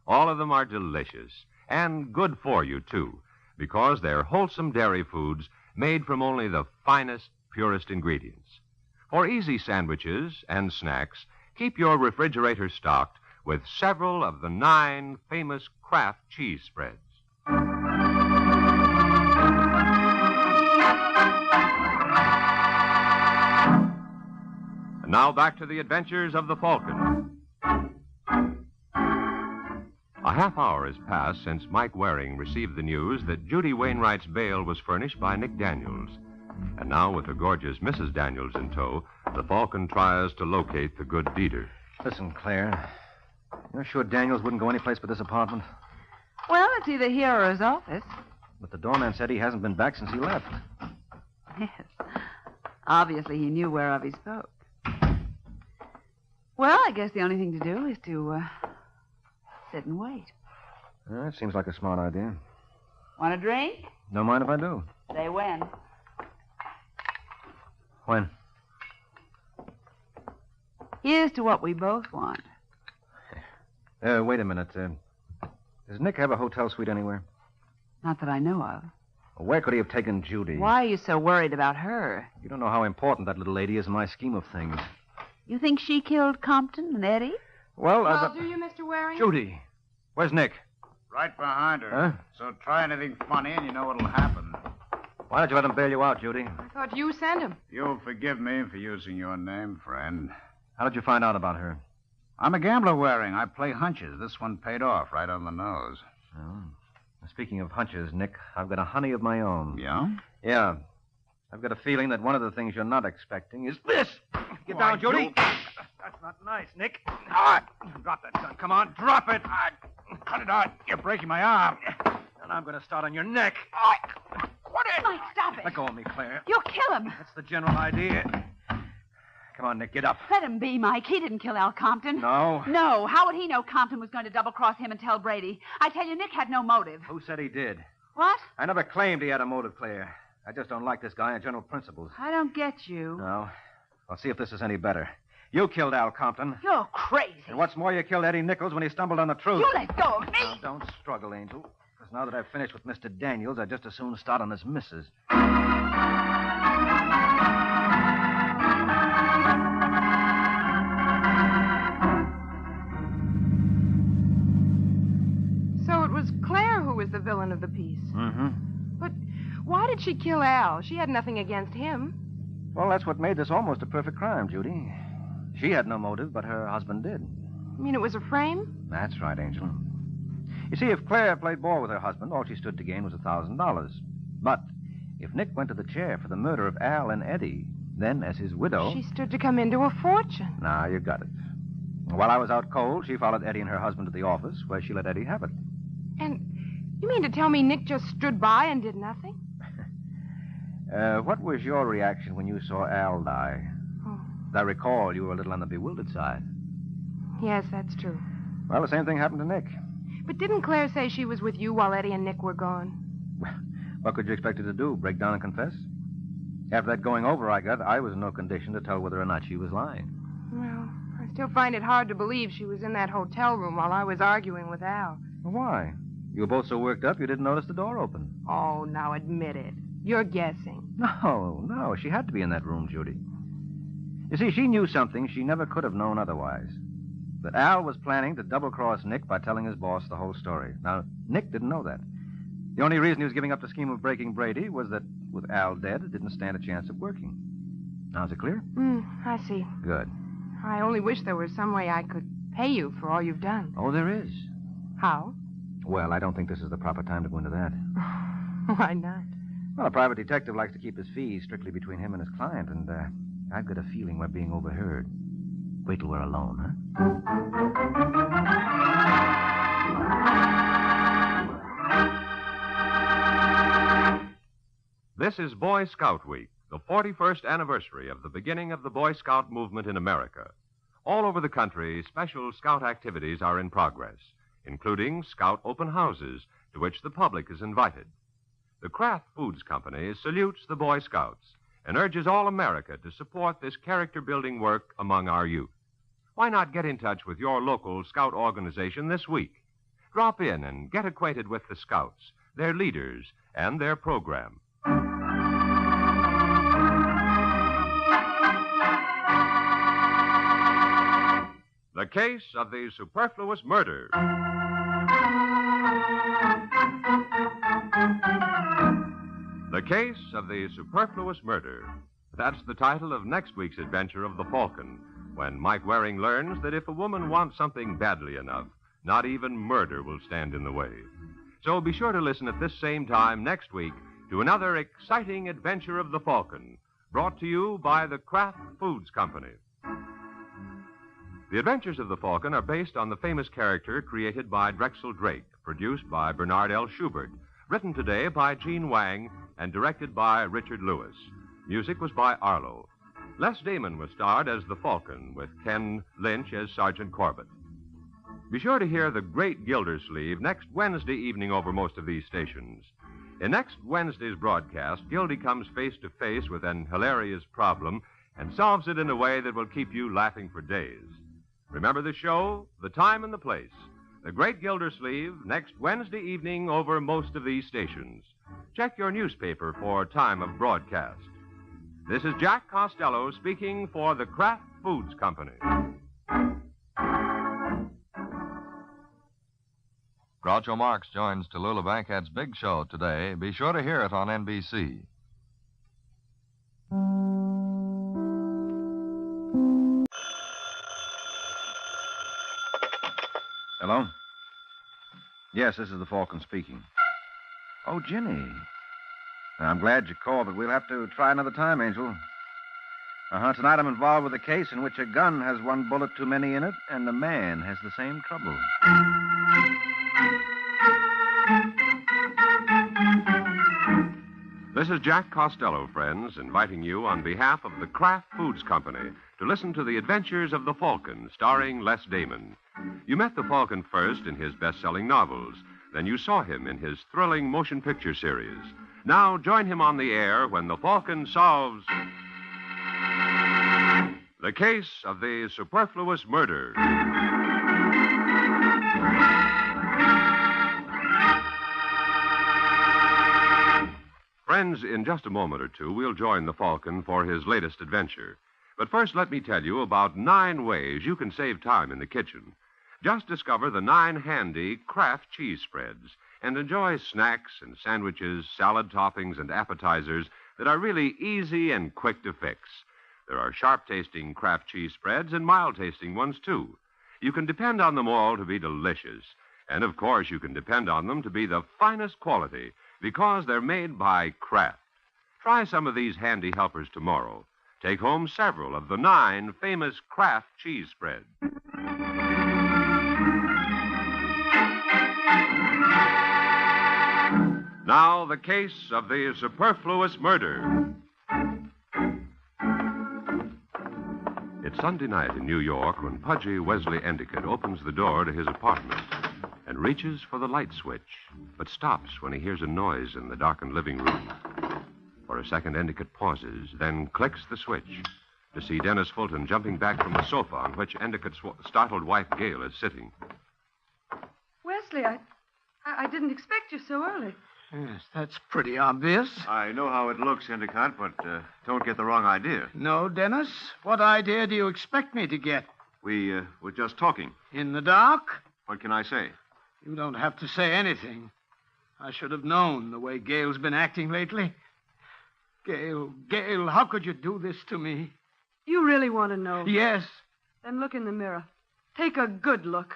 All of them are delicious and good for you, too, because they're wholesome dairy foods made from only the finest, purest ingredients. For easy sandwiches and snacks, keep your refrigerator stocked with several of the 9 famous Kraft cheese spreads. And now back to the adventures of the Falcon. A half hour has passed since Mike Waring received the news that Judy Wainwright's bail was furnished by Nick Daniels. And now, with the gorgeous Mrs. Daniels in tow, the Falcon tries to locate the good deeder. Listen, Claire. You're sure Daniels wouldn't go any place but this apartment? Well, it's either here or his office. But the doorman said he hasn't been back since he left. Yes. Obviously, he knew whereof he spoke. Well, I guess the only thing to do is to sit and wait. That seems like a smart idea. Want a drink? Don't mind if I do. Say when. When? Here's to what we both want. Wait a minute. Does Nick have a hotel suite anywhere? Not that I know of. Where could he have taken Judy? Why are you so worried about her? You don't know how important that little lady is in my scheme of things. You think she killed Compton and Eddie? Well, do you, Mr. Waring? Judy. Where's Nick? Right behind her. Huh? So try anything funny and you know what'll happen. Why don't you let him bail you out, Judy? I thought you sent him. You'll forgive me for using your name, friend. How did you find out about her? I'm a gambler, Waring. I play hunches. This one paid off right on the nose. Oh. Speaking of hunches, Nick, I've got a honey of my own. Yeah? Yeah. I've got a feeling that one of the things you're not expecting is this. Get down, Judy. That's not nice, Nick. Drop that gun. Come on, drop it. Cut it out. You're breaking my arm. And I'm going to start on your neck. Mike, stop it. Let go of me, Claire. You'll kill him. That's the general idea. Come on, Nick, get up. Let him be, Mike. He didn't kill Al Compton. No? No. How would he know Compton was going to double-cross him and tell Brady? I tell you, Nick had no motive. Who said he did? What? I never claimed he had a motive, Claire. I just don't like this guy on general principles. I don't get you. No. I'll see if this is any better. You killed Al Compton. You're crazy. And what's more, you killed Eddie Nichols when he stumbled on the truth. You let go of me. Now, don't struggle, Angel. Because now that I've finished with Mr. Daniels, I'd just as soon start on his missus. So it was Claire who was the villain of the piece. Mm-hmm. But why did she kill Al? She had nothing against him. Well, that's what made this almost a perfect crime, Judy. She had no motive, but her husband did. You mean it was a frame? That's right, Angel. You see, if Claire played ball with her husband, all she stood to gain was $1,000. But if Nick went to the chair for the murder of Al and Eddie, then, as his widow... She stood to come into a fortune. Now, you got it. While I was out cold, she followed Eddie and her husband to the office, where she let Eddie have it. And you mean to tell me Nick just stood by and did nothing? What was your reaction when you saw Al die? Oh. As I recall, you were a little on the bewildered side. Yes, that's true. Well, the same thing happened to Nick. But didn't Claire say she was with you while Eddie and Nick were gone? What could you expect her to do, break down and confess? After that going over I got, I was in no condition to tell whether or not she was lying. Well, I still find it hard to believe she was in that hotel room while I was arguing with Al. Why? You were both so worked up you didn't notice the door open. Oh, now admit it. You're guessing. No. She had to be in that room, Judy. You see, she knew something she never could have known otherwise. that Al was planning to double-cross Nick by telling his boss the whole story. Now, Nick didn't know that. The only reason he was giving up the scheme of breaking Brady was that with Al dead, it didn't stand a chance of working. Now, is it clear? I see. Good. I only wish there was some way I could pay you for all you've done. Oh, there is. How? Well, I don't think this is the proper time to go into that. Why not? Well, a private detective likes to keep his fees strictly between him and his client, and I've got a feeling we're being overheard. Wait till we're alone, huh? This is Boy Scout Week, the 41st anniversary of the beginning of the Boy Scout movement in America. All over the country, special Scout activities are in progress, including Scout open houses to which the public is invited. The Kraft Foods Company salutes the Boy Scouts and urges all America to support this character-building work among our youth. Why not get in touch with your local Scout organization this week? Drop in and get acquainted with the Scouts, their leaders, and their program. The case of the superfluous murder. The case of the superfluous murder. That's the title of next week's adventure of the Falcon, when Mike Waring learns that if a woman wants something badly enough, not even murder will stand in the way. So be sure to listen at this same time next week to another exciting adventure of the Falcon, brought to you by the Kraft Foods Company. The Adventures of the Falcon are based on the famous character created by Drexel Drake, produced by Bernard L. Schubert, written today by Gene Wang, and directed by Richard Lewis. Music was by Arlo. Les Damon was starred as the Falcon, with Ken Lynch as Sergeant Corbett. Be sure to hear The Great Gildersleeve next Wednesday evening over most of these stations. In next Wednesday's broadcast, Gildy comes face to face with an hilarious problem and solves it in a way that will keep you laughing for days. Remember the show, the time, and the place. The Great Gildersleeve, next Wednesday evening over most of these stations. Check your newspaper for time of broadcast. This is Jack Costello speaking for the Kraft Foods Company. Groucho Marx joins Tallulah Bankhead's big show today. Be sure to hear it on NBC. Hello? Yes, this is the Falcon speaking. Oh, Ginny. I'm glad you called, but we'll have to try another time, Angel. Tonight I'm involved with a case in which a gun has one bullet too many in it, and a man has the same trouble. This is Jack Costello, friends, inviting you on behalf of the Kraft Foods Company to listen to the adventures of the Falcon, starring Les Damon. You met the Falcon first in his best-selling novels. Then you saw him in his thrilling motion picture series. Now join him on the air when the Falcon solves the case of the superfluous murder. Friends, in just a moment or two, we'll join the Falcon for his latest adventure. But first, let me tell you about 9 ways you can save time in the kitchen. Just discover the 9 handy Kraft cheese spreads and enjoy snacks and sandwiches, salad toppings, and appetizers that are really easy and quick to fix. There are sharp-tasting Kraft cheese spreads and mild-tasting ones, too. You can depend on them all to be delicious. And, of course, you can depend on them to be the finest quality because they're made by Kraft. Try some of these handy helpers tomorrow. Take home several of the 9 famous Kraft cheese spreads. Now, the case of the superfluous murder. It's Sunday night in New York when Pudgy Wesley Endicott opens the door to his apartment and reaches for the light switch, but stops when he hears a noise in the darkened living room. For a second, Endicott pauses, then clicks the switch to see Dennis Fulton jumping back from the sofa on which Endicott's startled wife, Gail, is sitting. Wesley, I didn't expect you so early. Yes, that's pretty obvious. I know how it looks, Endicott, but don't get the wrong idea. No, Dennis? What idea do you expect me to get? We were just talking. In the dark? What can I say? You don't have to say anything. I should have known the way Gail's been acting lately. Gail, how could you do this to me? You really want to know? Yes. Then look in the mirror. Take a good look.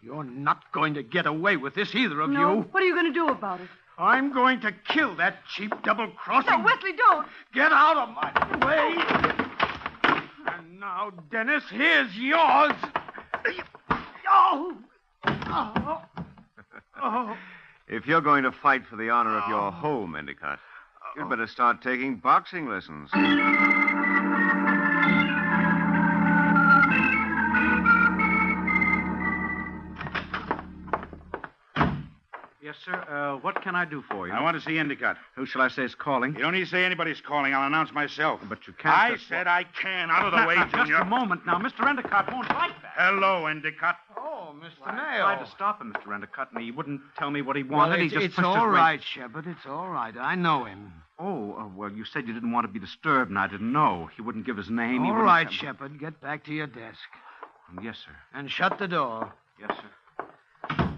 You're not going to get away with this, either of No? you. What are you going to do about it? I'm going to kill that cheap double-crossing. No, Wesley, don't. Get out of my way. And now, Dennis, here's yours. Oh. Oh. Oh. If you're going to fight for the honor of your home, Endicott, you'd better start taking boxing lessons. Yes, sir. What can I do for you? I want to see Endicott. Who shall I say is calling? You don't need to say anybody's calling. I'll announce myself. But you can't. I said I can. Out of the way, Just Junior. a moment now. Mr. Endicott won't like that. Hello, Endicott. Oh, Mr. I Mayo. tried to stop him, Mr. Endicott, and he wouldn't tell me what he wanted. Well, He just it's pushed his all way- right, Shepard. It's all right. I know him. Oh, well, you said you didn't want to be disturbed, and I didn't know. He wouldn't give his name. He All wouldn't right, have- Shepard. Get back to your desk. Yes, sir. And shut the door. Yes, sir.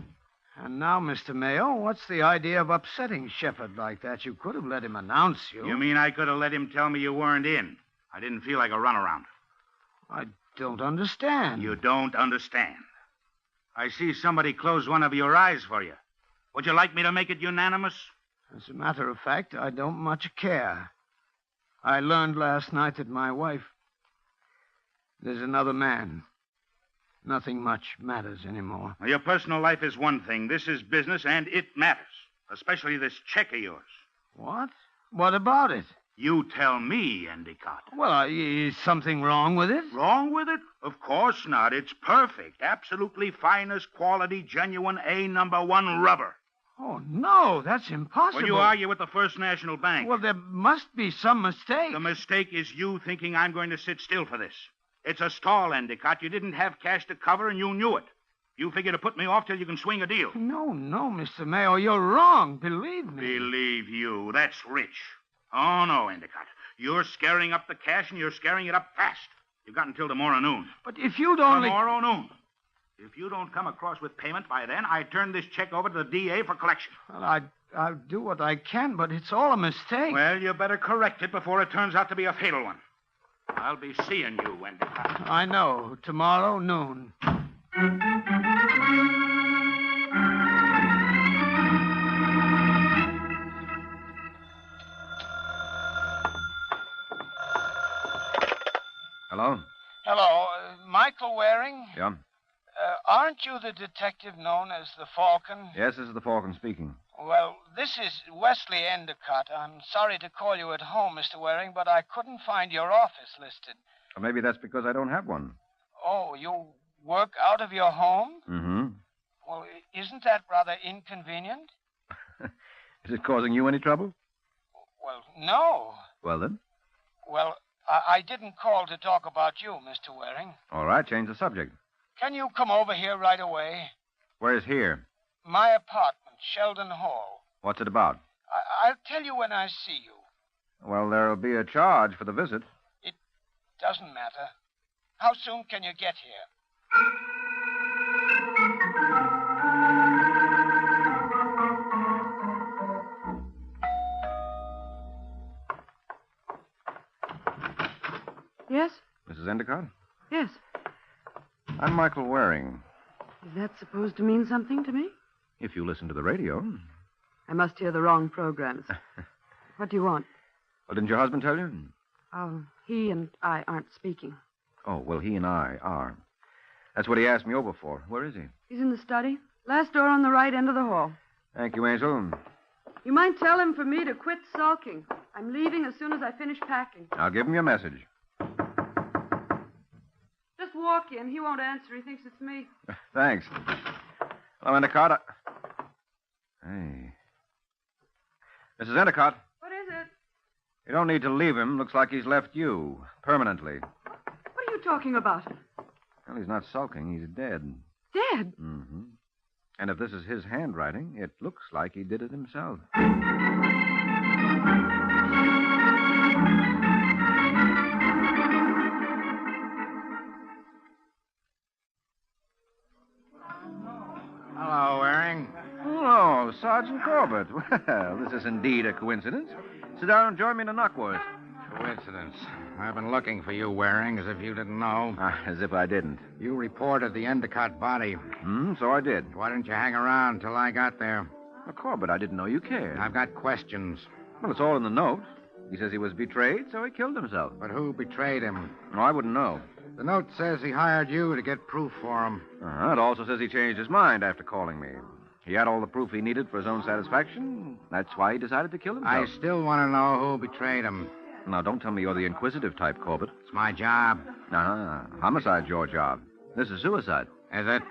And now, Mr. Mayo, what's the idea of upsetting Shepard like that? You could have let him announce you. You mean I could have let him tell me you weren't in? I didn't feel like a runaround. I don't understand. You don't understand. I see somebody close one of your eyes for you. Would you like me to make it unanimous? As a matter of fact, I don't much care. I learned last night that my wife... There's another man. Nothing much matters anymore. Well, your personal life is one thing. This is business, and it matters. Especially this check of yours. What? What about it? You tell me, Endicott. Well, is something wrong with it? Wrong with it? Of course not. It's perfect. Absolutely finest quality, genuine A1 rubber. Oh, no, that's impossible. Well, you argue with the First National Bank. Well, there must be some mistake. The mistake is you thinking I'm going to sit still for this. It's a stall, Endicott. You didn't have cash to cover, and you knew it. You figure to put me off till you can swing a deal. No, Mr. Mayo, you're wrong. Believe me. Believe you. That's rich. Oh, no, Endicott. You're scaring up the cash, and you're scaring it up fast. You've got until tomorrow noon. But if you'd only... Tomorrow noon. If you don't come across with payment by then, I turn this check over to the DA for collection. Well, I'll do what I can, but it's all a mistake. Well, you better correct it before it turns out to be a fatal one. I'll be seeing you, Endicott. I know. Tomorrow noon. Hello? Hello, Michael Waring? Yeah? Aren't you the detective known as the Falcon? Yes, this is the Falcon speaking. Well, this is Wesley Endicott. I'm sorry to call you at home, Mr. Waring, but I couldn't find your office listed. Or maybe that's because I don't have one. Oh, you work out of your home? Mm-hmm. Well, isn't that rather inconvenient? Is it causing you any trouble? Well, no. Well, then. Well, I didn't call to talk about you, Mr. Waring. All right, change the subject. Can you come over here right away? Where's here? My apartment, Sheldon Hall. What's it about? I'll tell you when I see you. Well, there'll be a charge for the visit. Doesn't matter. How soon can you get here? Yes? Mrs. Endicott? Yes. I'm Michael Waring. Is that supposed to mean something to me? If you listen to the radio. I must hear the wrong programs. What do you want? Well, didn't your husband tell you? Oh, he and I aren't speaking. Oh, well, he and I are. That's what he asked me over for. Where is he? He's in the study. Last door on the right end of the hall. Thank you, Angel. You might tell him for me to quit sulking. I'm leaving as soon as I finish packing. I'll give him your message. Just walk in. He won't answer. He thinks it's me. Thanks. Hello, Endicott. Hey. Mrs. Endicott, What is it? you don't need to leave him. Looks like he's left you. Permanently. What are you talking about? Well, he's not sulking. He's dead. Dead? Mm-hmm. And if this is his handwriting, it looks like he did it himself. Sergeant Corbett. Well, this is indeed a coincidence. Sit down and join me in a knockwurst. Coincidence. I've been looking for you, Waring, as if you didn't know. As if I didn't. You reported the Endicott body. So I did. Why didn't you hang around till I got there? Well, Corbett, I didn't know you cared. I've got questions. Well, it's all in the note. He says he was betrayed, so he killed himself. But who betrayed him? No, I wouldn't know. The note says he hired you to get proof for him. It also says he changed his mind after calling me. He had all the proof he needed for his own satisfaction. That's why he decided to kill himself. I still want to know who betrayed him. Now, don't tell me you're the inquisitive type, Corbett. It's my job. Homicide's your job. This is suicide. Is it?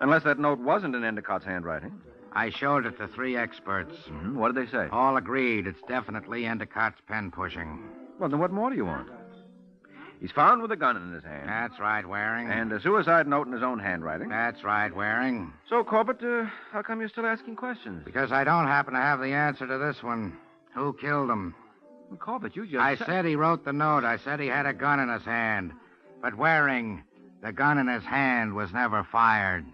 Unless that note wasn't in Endicott's handwriting. I showed it to 3 experts. What did they say? All agreed it's definitely Endicott's pen pushing. Well, then what more do you want? He's found with a gun in his hand. That's right, Waring. And a suicide note in his own handwriting. That's right, Waring. So, Corbett, how come you're still asking questions? Because I don't happen to have the answer to this one. Who killed him? Well, Corbett, you just... I said he wrote the note. I said he had a gun in his hand. But Waring, the gun in his hand was never fired.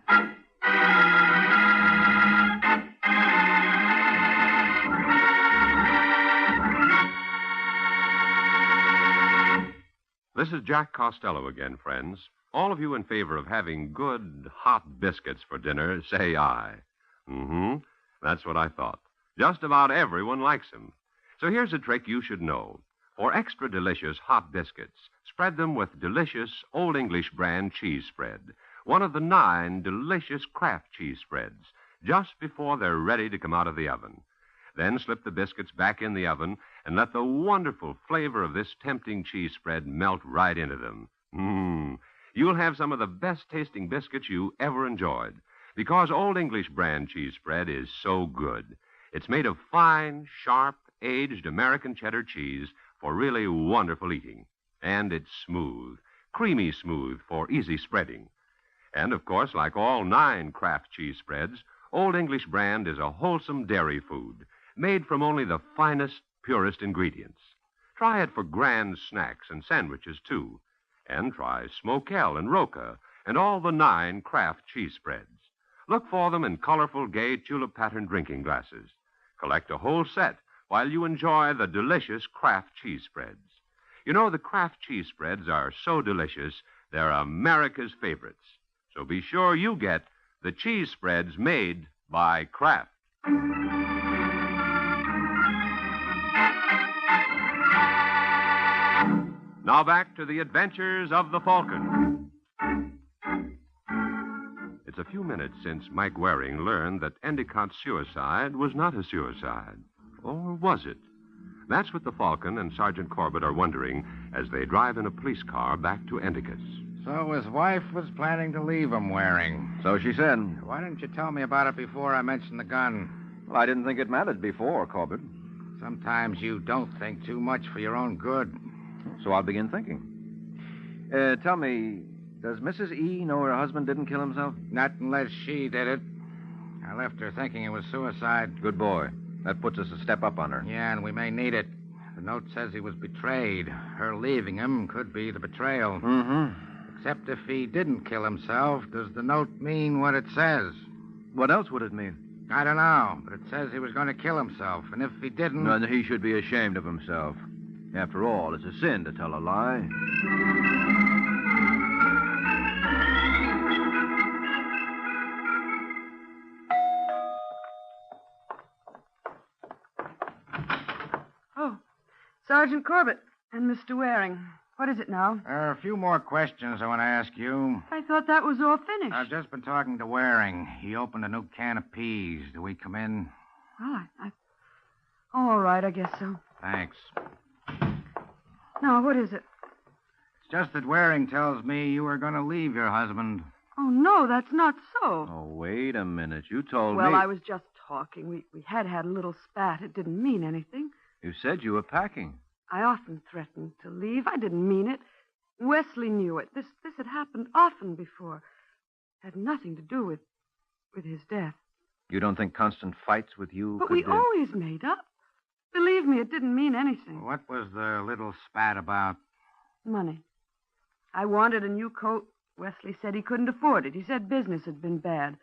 This is Jack Costello again, friends. All of you in favor of having good, hot biscuits for dinner, say aye. That's what I thought. Just about everyone likes them. So here's a trick you should know. For extra delicious hot biscuits, spread them with delicious Old English brand cheese spread, one of the 9 delicious Kraft cheese spreads, just before they're ready to come out of the oven. Then slip the biscuits back in the oven and let the wonderful flavor of this tempting cheese spread melt right into them. You'll have some of the best-tasting biscuits you ever enjoyed, because Old English brand cheese spread is so good. It's made of fine, sharp, aged American cheddar cheese for really wonderful eating. And it's smooth, creamy smooth for easy spreading. And, of course, like all 9 Kraft cheese spreads, Old English brand is a wholesome dairy food made from only the finest, purest ingredients. Try it for grand snacks and sandwiches, too. And try Smokell and Roca and all the 9 Kraft cheese spreads. Look for them in colorful, gay, tulip-patterned drinking glasses. Collect a whole set while you enjoy the delicious Kraft cheese spreads. You know, the Kraft cheese spreads are so delicious, they're America's favorites. So be sure you get the cheese spreads made by Kraft. Now back to the adventures of the Falcon. It's a few minutes since Mike Waring learned that Endicott's suicide was not a suicide. Or was it? That's what the Falcon and Sergeant Corbett are wondering as they drive in a police car back to Endicott's. So his wife was planning to leave him, Waring. So she said. Why didn't you tell me about it before I mentioned the gun? Well, I didn't think it mattered before, Corbett. Sometimes you don't think too much for your own good. So I'll begin thinking. Tell me, does Mrs. E know her husband didn't kill himself? Not unless she did it. I left her thinking it was suicide. Good boy. That puts us a step up on her. Yeah, and we may need it. The note says he was betrayed. Her leaving him could be the betrayal. Except if he didn't kill himself, does the note mean what it says? What else would it mean? I don't know, but it says he was going to kill himself, and if he didn't... No, he should be ashamed of himself. After all, it's a sin to tell a lie. Oh, Sergeant Corbett and Mr. Waring. What is it now? There are a few more questions I want to ask you. I thought that was all finished. I've just been talking to Waring. He opened a new can of peas. Do we come in? Well, all right, I guess so. Thanks. Now, what is it? It's just that Waring tells me you were going to leave your husband. Oh, no, that's not so. Oh, wait a minute. You told me... Well, I was just talking. We had a little spat. It didn't mean anything. You said you were packing. I often threatened to leave. I didn't mean it. Wesley knew it. This had happened often before. Had nothing to do with his death. You don't think constant fights with you But could... we always made up. Believe me, it didn't mean anything. What was the little spat about? Money. I wanted a new coat. Wesley said he couldn't afford it. He said business had been bad.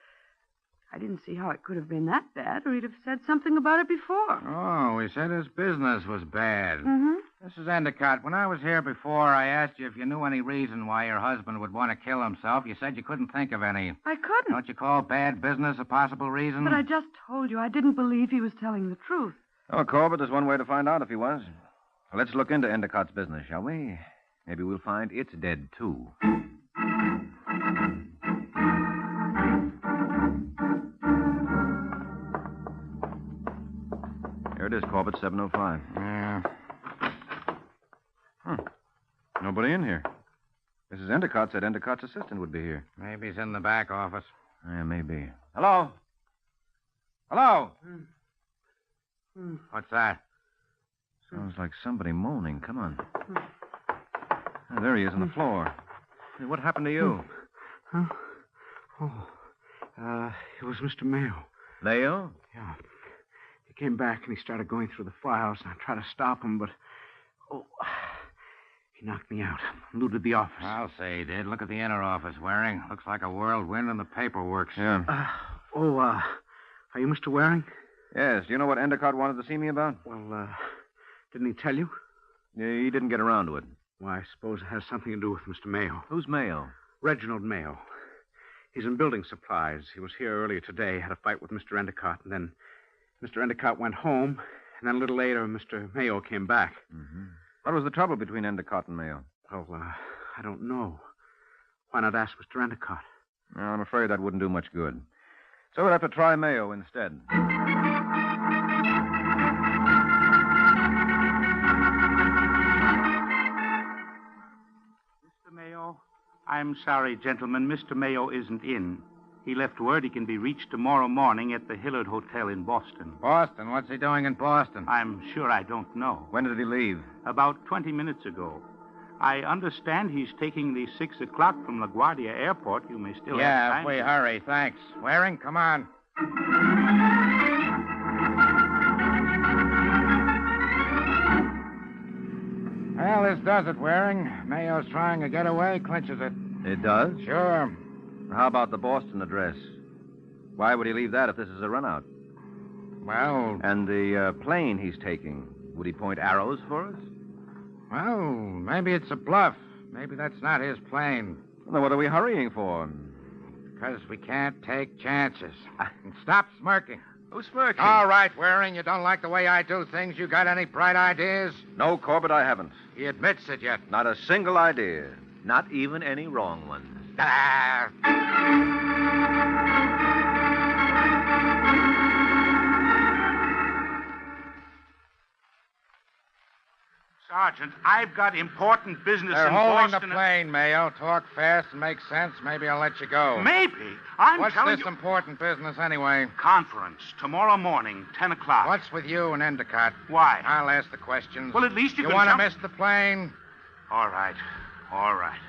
I didn't see how it could have been that bad, or he'd have said something about it before. Oh, he said his business was bad. Mm-hmm. Mrs. Endicott, when I was here before, I asked you if you knew any reason why your husband would want to kill himself. You said you couldn't think of any. I couldn't. Don't you call bad business a possible reason? But I just told you I didn't believe he was telling the truth. Oh, Corbett, there's one way to find out if he was. Let's look into Endicott's business, shall we? Maybe we'll find it's dead, too. Here it is, Corbett, 705. Yeah. Nobody in here. Mrs. Endicott said Endicott's assistant would be here. Maybe he's in the back office. Yeah, maybe. Hello? Hello? What's that? Sounds like somebody moaning. Come on. Oh, there he is on the floor. Hey, what happened to you? Huh? It was Mr. Mayo. Mayo? Yeah. He came back and he started going through the files, and I tried to stop him, but... he knocked me out. Looted the office. I'll say he did. Look at the inner office, Waring. Looks like a whirlwind in the paperwork. Yeah. Are you Mr. Waring? Yes. Do you know what Endicott wanted to see me about? Well, didn't he tell you? Yeah, he didn't get around to it. Why, I suppose it has something to do with Mr. Mayo. Who's Mayo? Reginald Mayo. He's in building supplies. He was here earlier today, had a fight with Mr. Endicott, and then Mr. Endicott went home, and then a little later, Mr. Mayo came back. Mm-hmm. What was the trouble between Endicott and Mayo? Oh, I don't know. Why not ask Mr. Endicott? No, I'm afraid that wouldn't do much good. So we'll have to try Mayo instead. Mr. Mayo, I'm sorry, gentlemen. Mr. Mayo isn't in. He left word he can be reached tomorrow morning at the Hillard Hotel in Boston. Boston? What's he doing in Boston? I'm sure I don't know. When did he leave? About 20 minutes ago. I understand he's taking the 6 o'clock from LaGuardia Airport. You may still have time. Yeah, if we hurry. Thanks. Waring, come on. Well, this does it, Waring. Mayo's trying to get away, clinches it. It does? Sure. How about the Boston address? Why would he leave that if this is a runout? Well... And the plane he's taking, would he point arrows for us? Well, maybe it's a bluff. Maybe that's not his plane. Well, then what are we hurrying for? Because we can't take chances. And stop smirking. Who's smirking? All right, Waring, you don't like the way I do things. You got any bright ideas? No, Corbett, I haven't. He admits it yet. Not a single idea. Not even any wrong ones. Sergeant, I've got important business They're in holding Boston. the plane, Mayo. Talk fast and make sense. Maybe I'll let you go. Maybe. I'm What's telling this you... important business anyway? Conference. Tomorrow morning, 10 o'clock. What's with you and Endicott? Why? I'll ask the questions. Well, at least you can want to jump- miss the plane? All right. All right.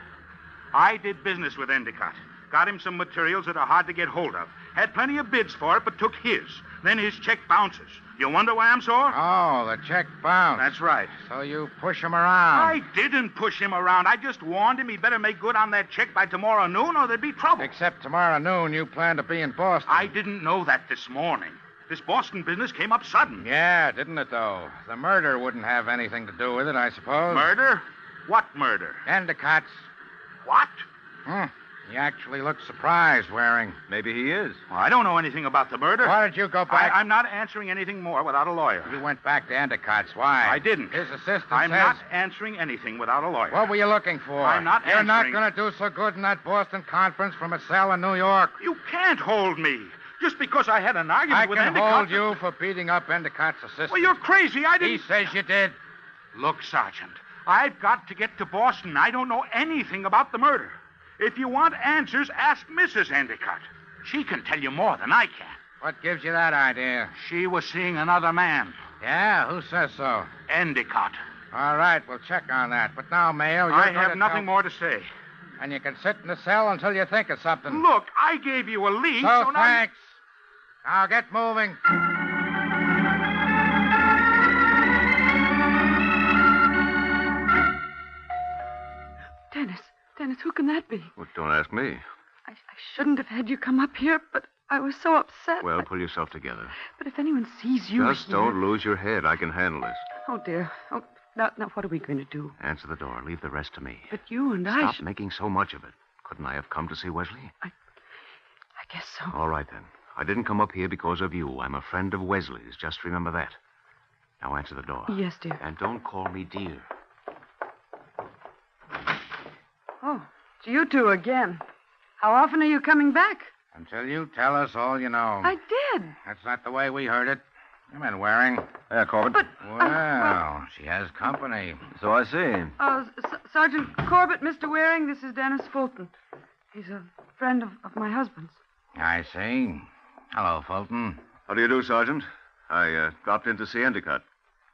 I did business with Endicott. Got him some materials that are hard to get hold of. Had plenty of bids for it, but took his. Then his check bounces. You wonder why I'm sore? Oh, the check bounced. That's right. So you push him around. I didn't push him around. I just warned him he better make good on that check by tomorrow noon or there'd be trouble. Except tomorrow noon you plan to be in Boston. I didn't know that this morning. This Boston business came up sudden. Yeah, didn't it, though? The murder wouldn't have anything to do with it, I suppose. Murder? What murder? Endicott's. What? He actually looked surprised, Waring. Maybe he is. Well, I don't know anything about the murder. Why did you go back? I'm not answering anything more without a lawyer. You went back to Endicott's. Why? I didn't. His assistant I'm says... not answering anything without a lawyer. What were you looking for? I'm not You're not answering- going to do so good in that Boston conference from a cell in New York. You can't hold me. Just because I had an argument with I can Endicott... hold you for beating up Endicott's assistant. Well, you're crazy. I didn't... He says you did. Look, Sergeant, I've got to get to Boston. I don't know anything about the murder. If you want answers, ask Mrs. Endicott. She can tell you more than I can. What gives you that idea? She was seeing another man. Yeah, who says so? Endicott. All right, we'll check on that. But now, Mayo, you're I going have to nothing more to say. And you can sit in the cell until you think of something. Look, I gave you a lead, So so now... thanks. Now get moving. Dennis, who can that be? Well, don't ask me. I shouldn't have had you come up here, but I was so upset. Well, pull yourself together. But if anyone sees you Just here... don't lose your head. I can handle this. Oh, dear. Oh, now what are we going to do? Answer the door. Leave the rest to me. But you and Stop making so much of it. Couldn't I have come to see Wesley? I guess so. All right, then. I didn't come up here because of you. I'm a friend of Wesley's. Just remember that. Now answer the door. Yes, dear. And don't call me dear. Oh, it's you two again. How often are you coming back? Until you tell us all you know. I did. That's not the way we heard it. Come in, Waring. Yeah, Corbett. But... Well, she has company. So I see. Sergeant Corbett, Mr. Waring, this is Dennis Fulton. He's a friend of my husband's. I see. Hello, Fulton. How do you do, Sergeant? I dropped in to see Endicott.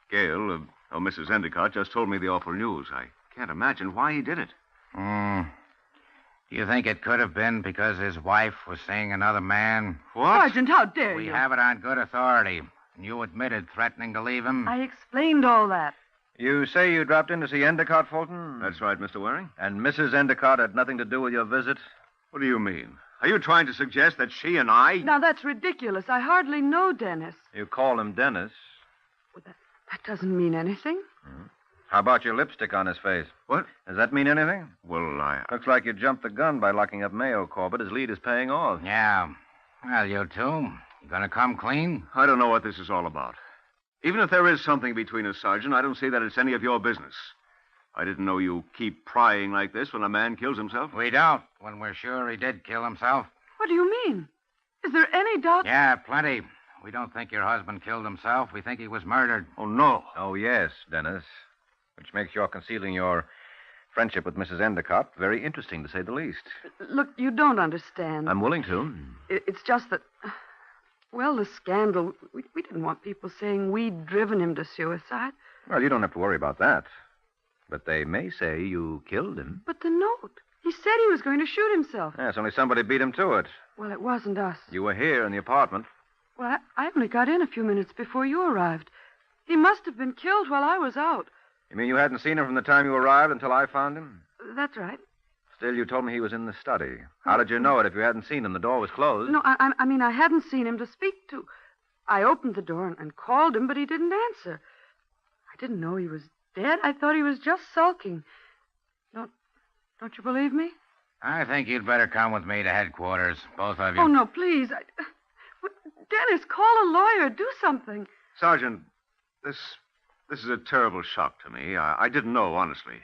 Gail, Mrs. Endicott, just told me the awful news. I can't imagine why he did it. Do you think it could have been because his wife was seeing another man? What? Sergeant, how dare you? We have it on good authority. You admitted threatening to leave him. I explained all that. You say you dropped in to see Endicott, Fulton? That's right, Mr. Waring. And Mrs. Endicott had nothing to do with your visit? What do you mean? Are you trying to suggest that she and I... Now, that's ridiculous. I hardly know Dennis. You call him Dennis. Well, that doesn't mean anything. How about your lipstick on his face? What? Does that mean anything? Well, Looks like you jumped the gun by locking up Mayo, Corbett. His lead is paying off. Yeah. Well, you two, you gonna come clean? I don't know what this is all about. Even if there is something between us, Sergeant, I don't see that it's any of your business. I didn't know you keep prying like this when a man kills himself. We don't, when we're sure he did kill himself. What do you mean? Is there any doubt? Yeah, plenty. We don't think your husband killed himself. We think he was murdered. Oh, no. Oh, yes, Dennis. Which makes your concealing your friendship with Mrs. Endicott very interesting, to say the least. Look, you don't understand. I'm willing to. It's just that... Well, the scandal... We didn't want people saying we'd driven him to suicide. Well, you don't have to worry about that. But they may say you killed him. But the note. He said he was going to shoot himself. Yes, only somebody beat him to it. Well, it wasn't us. You were here in the apartment. Well, I only got in a few minutes before you arrived. He must have been killed while I was out. You mean you hadn't seen him from the time you arrived until I found him? That's right. Still, you told me he was in the study. How did you know it if you hadn't seen him? The door was closed. No, I mean, I hadn't seen him to speak to. I opened the door and called him, but he didn't answer. I didn't know he was dead. I thought he was just sulking. Don't you believe me? I think you'd better come with me to headquarters, both of you. Oh, no, please. Dennis, call a lawyer. Do something. Sergeant, this is a terrible shock to me. I didn't know, honestly.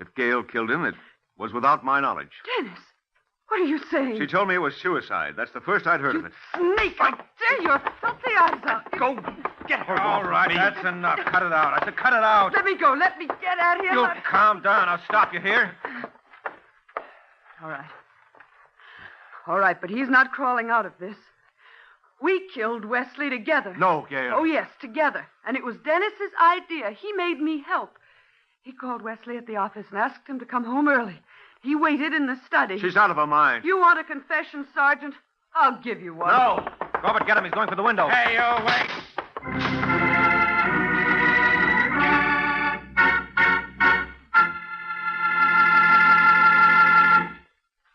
If Gail killed him, it was without my knowledge. Dennis, what are you saying? She told me it was suicide. That's the first I'd heard of it. Snake, I tear your filthy eyes out. Go get her. All right, that's enough. Cut it out. I said cut it out. Let me go. Let me get out of here. You'll calm down. I'll stop you here. All right. All right, but he's not crawling out of this. We killed Wesley together. No, Gail. Oh, yes, together. And it was Dennis's idea. He made me help. He called Wesley at the office and asked him to come home early. He waited in the study. She's out of her mind. You want a confession, Sergeant? I'll give you one. No. Robert, get him. He's going for the window. Hey, you wait.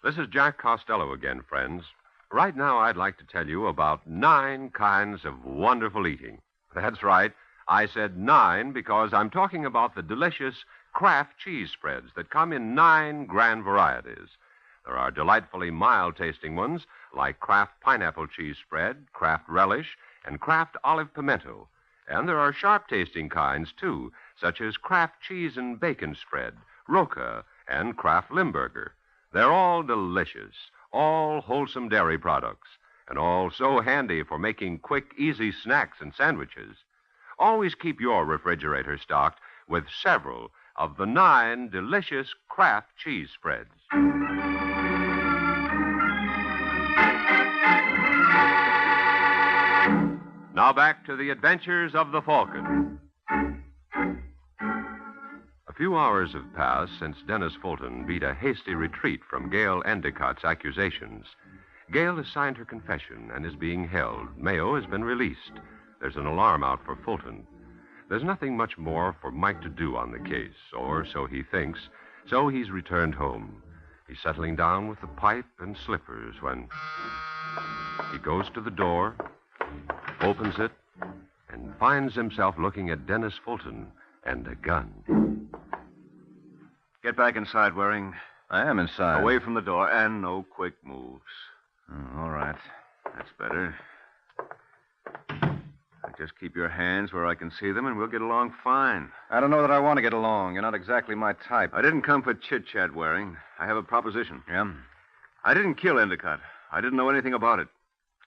This is Jack Costello again, friends. Right now, I'd like to tell you about 9 kinds of wonderful eating. That's right. I said 9 because I'm talking about the delicious Kraft cheese spreads that come in 9 grand varieties. There are delightfully mild-tasting ones like Kraft pineapple cheese spread, Kraft relish, and Kraft olive pimento. And there are sharp-tasting kinds, too, such as Kraft cheese and bacon spread, Roca, and Kraft Limburger. They're all delicious, all wholesome dairy products, and all so handy for making quick, easy snacks and sandwiches. Always keep your refrigerator stocked with several of the 9 delicious Kraft cheese spreads. Now back to the adventures of the Falcon. A few hours have passed since Dennis Fulton beat a hasty retreat from Gail Endicott's accusations. Gail has signed her confession and is being held. Mayo has been released. There's an alarm out for Fulton. There's nothing much more for Mike to do on the case, or so he thinks, so he's returned home. He's settling down with the pipe and slippers when he goes to the door, opens it, and finds himself looking at Dennis Fulton and a gun. Get back inside, Waring. I am inside. Away from the door, and no quick moves. All right. That's better. Just keep your hands where I can see them, and we'll get along fine. I don't know that I want to get along. You're not exactly my type. I didn't come for chit-chat, Waring. I have a proposition. Yeah? I didn't kill Endicott. I didn't know anything about it.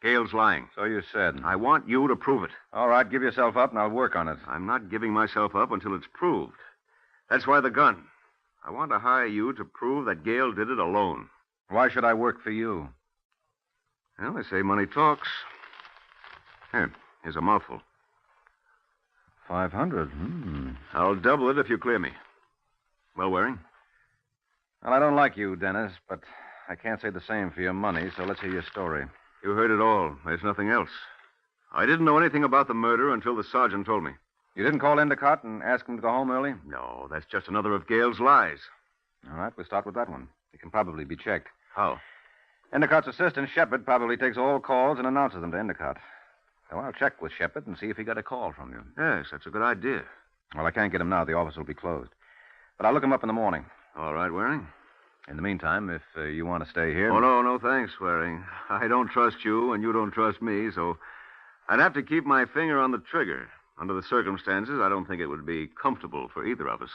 Gale's lying. So you said. I want you to prove it. All right, give yourself up, and I'll work on it. I'm not giving myself up until it's proved. That's why the gun. I want to hire you to prove that Gale did it alone. Why should I work for you? Well, they say money talks. Here's a mouthful. 500. I'll double it if you clear me. Well, Waring? Well, I don't like you, Dennis, but I can't say the same for your money, so let's hear your story. You heard it all. There's nothing else. I didn't know anything about the murder until the sergeant told me. You didn't call Endicott and ask him to go home early? No, that's just another of Gale's lies. All right, we'll start with that one. It can probably be checked. How? Endicott's assistant, Shepard, probably takes all calls and announces them to Endicott. So I'll check with Shepard and see if he got a call from you. Yes, that's a good idea. Well, I can't get him now. The office will be closed. But I'll look him up in the morning. All right, Waring. In the meantime, if you want to stay here... Oh, no, thanks, Waring. I don't trust you, and you don't trust me, so I'd have to keep my finger on the trigger. Under the circumstances, I don't think it would be comfortable for either of us.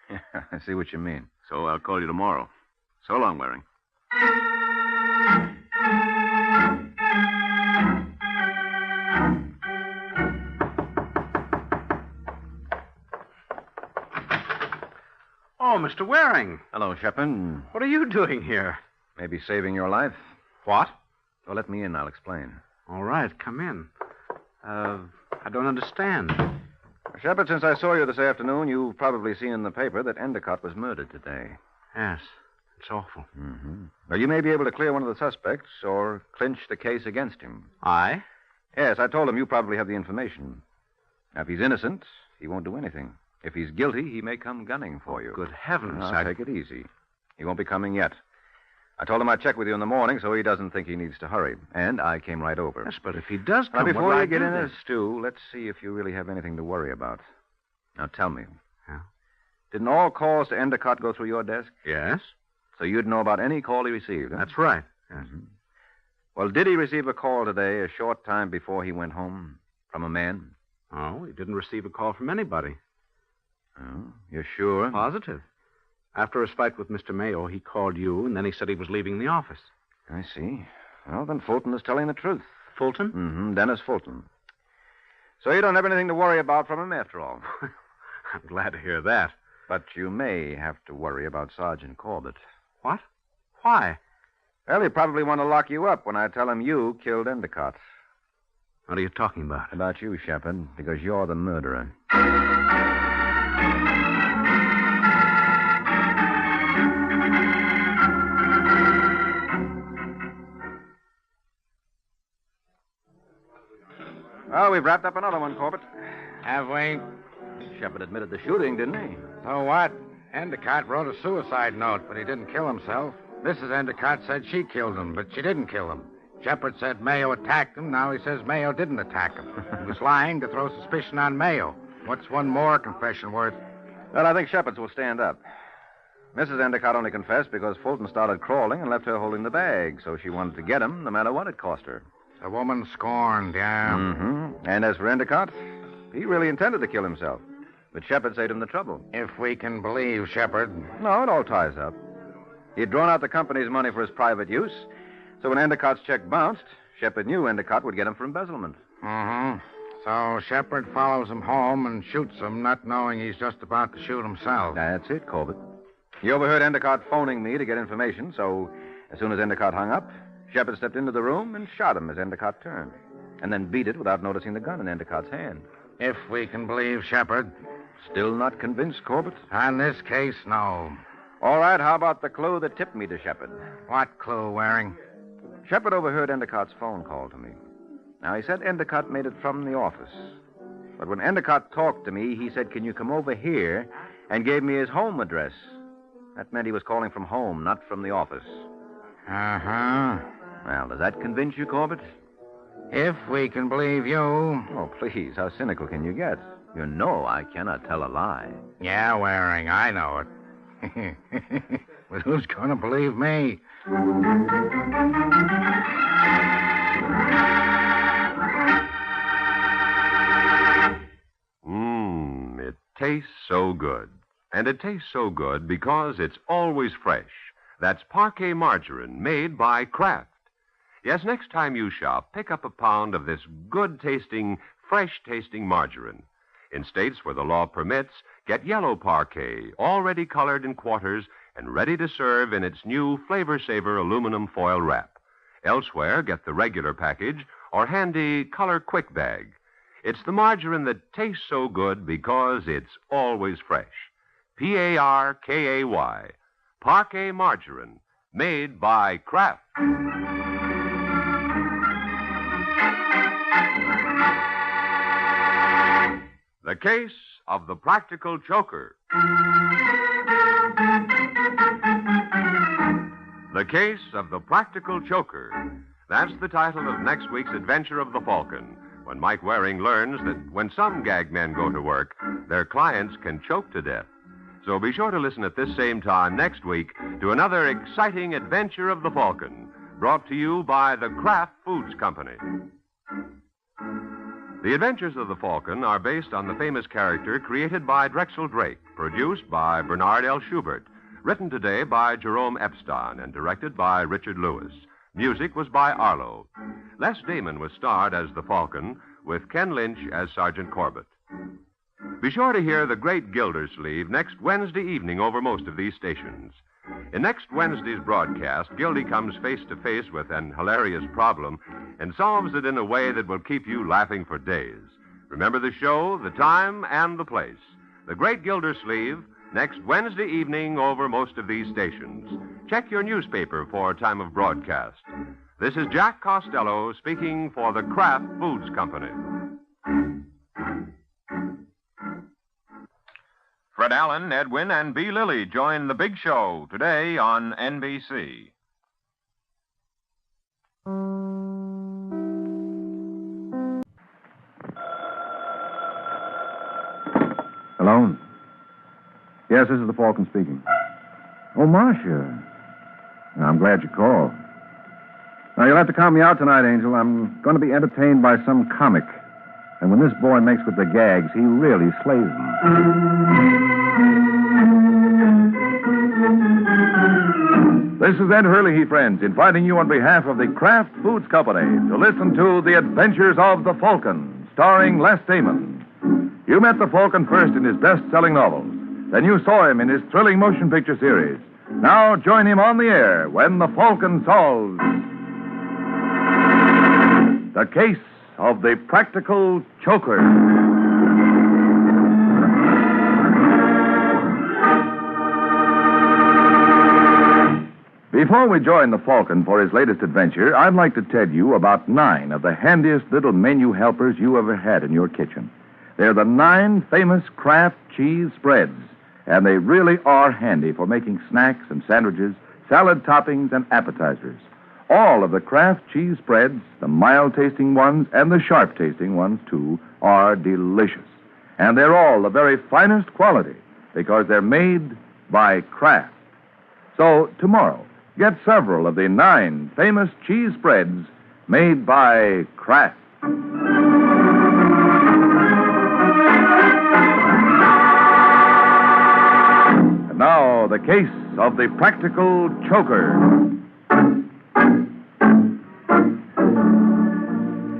I see what you mean. So I'll call you tomorrow. So long, Waring. Oh, Mr. Waring. Hello, Shepard. What are you doing here? Maybe saving your life. What? Well, let me in. I'll explain. All right, come in. I don't understand. Shepard, since I saw you this afternoon, you've probably seen in the paper that Endicott was murdered today. Yes, it's awful. Mm-hmm. Well, you may be able to clear one of the suspects or clinch the case against him. I? Yes, I told him you probably have the information. Now, if he's innocent, he won't do anything. If he's guilty, he may come gunning for you. Good heavens. Now, take it easy. He won't be coming yet. I told him I'd check with you in the morning so he doesn't think he needs to hurry. And I came right over. Yes, but if he does come, now, before you get in then? a stew, let's see if you really have anything to worry about. Now, tell me. Yeah? Didn't all calls to Endicott go through your desk? Yes. So you'd know about any call he received, huh? That's right. Yes. Mm-hmm. Well, did he receive a call today a short time before he went home from a man? Oh, he didn't receive a call from anybody. Oh, you're sure? Positive. After his fight with Mr. Mayo, he called you, and then he said he was leaving the office. I see. Well, then Fulton is telling the truth. Fulton? Mm-hmm, Dennis Fulton. So you don't have anything to worry about from him after all. I'm glad to hear that. But you may have to worry about Sergeant Corbett. What? Why? Well, he'll probably want to lock you up when I tell him you killed Endicott. What are you talking about? About you, Shepard, because you're the murderer. Well, we've wrapped up another one, Corbett. Have we? Shepard admitted the shooting, didn't he? So what? Endicott wrote a suicide note, but he didn't kill himself. Mrs. Endicott said she killed him, but she didn't kill him. Shepard said Mayo attacked him. Now he says Mayo didn't attack him. He was lying to throw suspicion on Mayo. What's one more confession worth? Well, I think Shepard's will stand up. Mrs. Endicott only confessed because Fulton started crawling and left her holding the bag, so she wanted to get him no matter what it cost her. The woman scorned, yeah. Mm-hmm. And as for Endicott, he really intended to kill himself. But Shepard saved him the trouble. If we can believe Shepard. No, it all ties up. He'd drawn out the company's money for his private use, so when Endicott's check bounced, Shepard knew Endicott would get him for embezzlement. Mm-hmm. So Shepard follows him home and shoots him, not knowing he's just about to shoot himself. That's it, Corbett. He overheard Endicott phoning me to get information, so as soon as Endicott hung up, Shepard stepped into the room and shot him as Endicott turned, and then beat it without noticing the gun in Endicott's hand. If we can believe Shepard. Still not convinced, Corbett? On this case, no. All right, how about the clue that tipped me to Shepard? What clue, Waring? Shepard overheard Endicott's phone call to me. Now, he said Endicott made it from the office. But when Endicott talked to me, he said, "Can you come over here?" and gave me his home address. That meant he was calling from home, not from the office. Uh-huh. Well, does that convince you, Corbett? If we can believe you. Oh, please, how cynical can you get? You know I cannot tell a lie. Yeah, Waring, I know it. But who's going to believe me? It tastes so good. And it tastes so good because it's always fresh. That's Parquet margarine made by Kraft. Yes, next time you shop, pick up a pound of this good-tasting, fresh-tasting margarine. In states where the law permits, get yellow Parquet, already colored in quarters and ready to serve in its new Flavor Saver aluminum foil wrap. Elsewhere, get the regular package or handy Color Quick bag. It's the margarine that tastes so good because it's always fresh. Parkay. Parquet margarine, made by Kraft. The Case of the Practical Choker. The Case of the Practical Choker. That's the title of next week's adventure of the Falcon, when Mike Waring learns that when some gag men go to work, their clients can choke to death. So be sure to listen at this same time next week to another exciting adventure of the Falcon, brought to you by the Kraft Foods Company. The Adventures of the Falcon are based on the famous character created by Drexel Drake, produced by Bernard L. Schubert, written today by Jerome Epstein, and directed by Richard Lewis. Music was by Arlo. Les Damon was starred as the Falcon, with Ken Lynch as Sergeant Corbett. Be sure to hear The Great Gildersleeve next Wednesday evening over most of these stations. In next Wednesday's broadcast, Gildy comes face to face with an hilarious problem and solves it in a way that will keep you laughing for days. Remember the show, the time, and the place. The Great Gildersleeve, next Wednesday evening over most of these stations. Check your newspaper for time of broadcast. This is Jack Costello speaking for the Kraft Foods Company. Fred Allen, Edwin, and B. Lilly join The Big Show today on NBC. Hello? Yes, this is the Falcon speaking. Oh, Marcia. I'm glad you called. Now, you'll have to count me out tonight, Angel. I'm going to be entertained by some comic. And when this boy makes with the gags, he really slays them. This is Ed Hurley, friends, inviting you on behalf of the Kraft Foods Company to listen to The Adventures of the Falcon, starring Les Damon. You met the Falcon first in his best-selling novels. Then you saw him in his thrilling motion picture series. Now join him on the air when the Falcon solves The Case of the Practical Choker. Before we join the Falcon for his latest adventure, I'd like to tell you about 9 of the handiest little menu helpers you ever had in your kitchen. They're the 9 famous Kraft cheese spreads, and they really are handy for making snacks and sandwiches, salad toppings, and appetizers. All of the Kraft cheese spreads, the mild-tasting ones and the sharp-tasting ones, too, are delicious. And they're all the very finest quality because they're made by Kraft. So, tomorrow, get several of the 9 famous cheese spreads made by Kraft. And now, the case of the Practical Choker.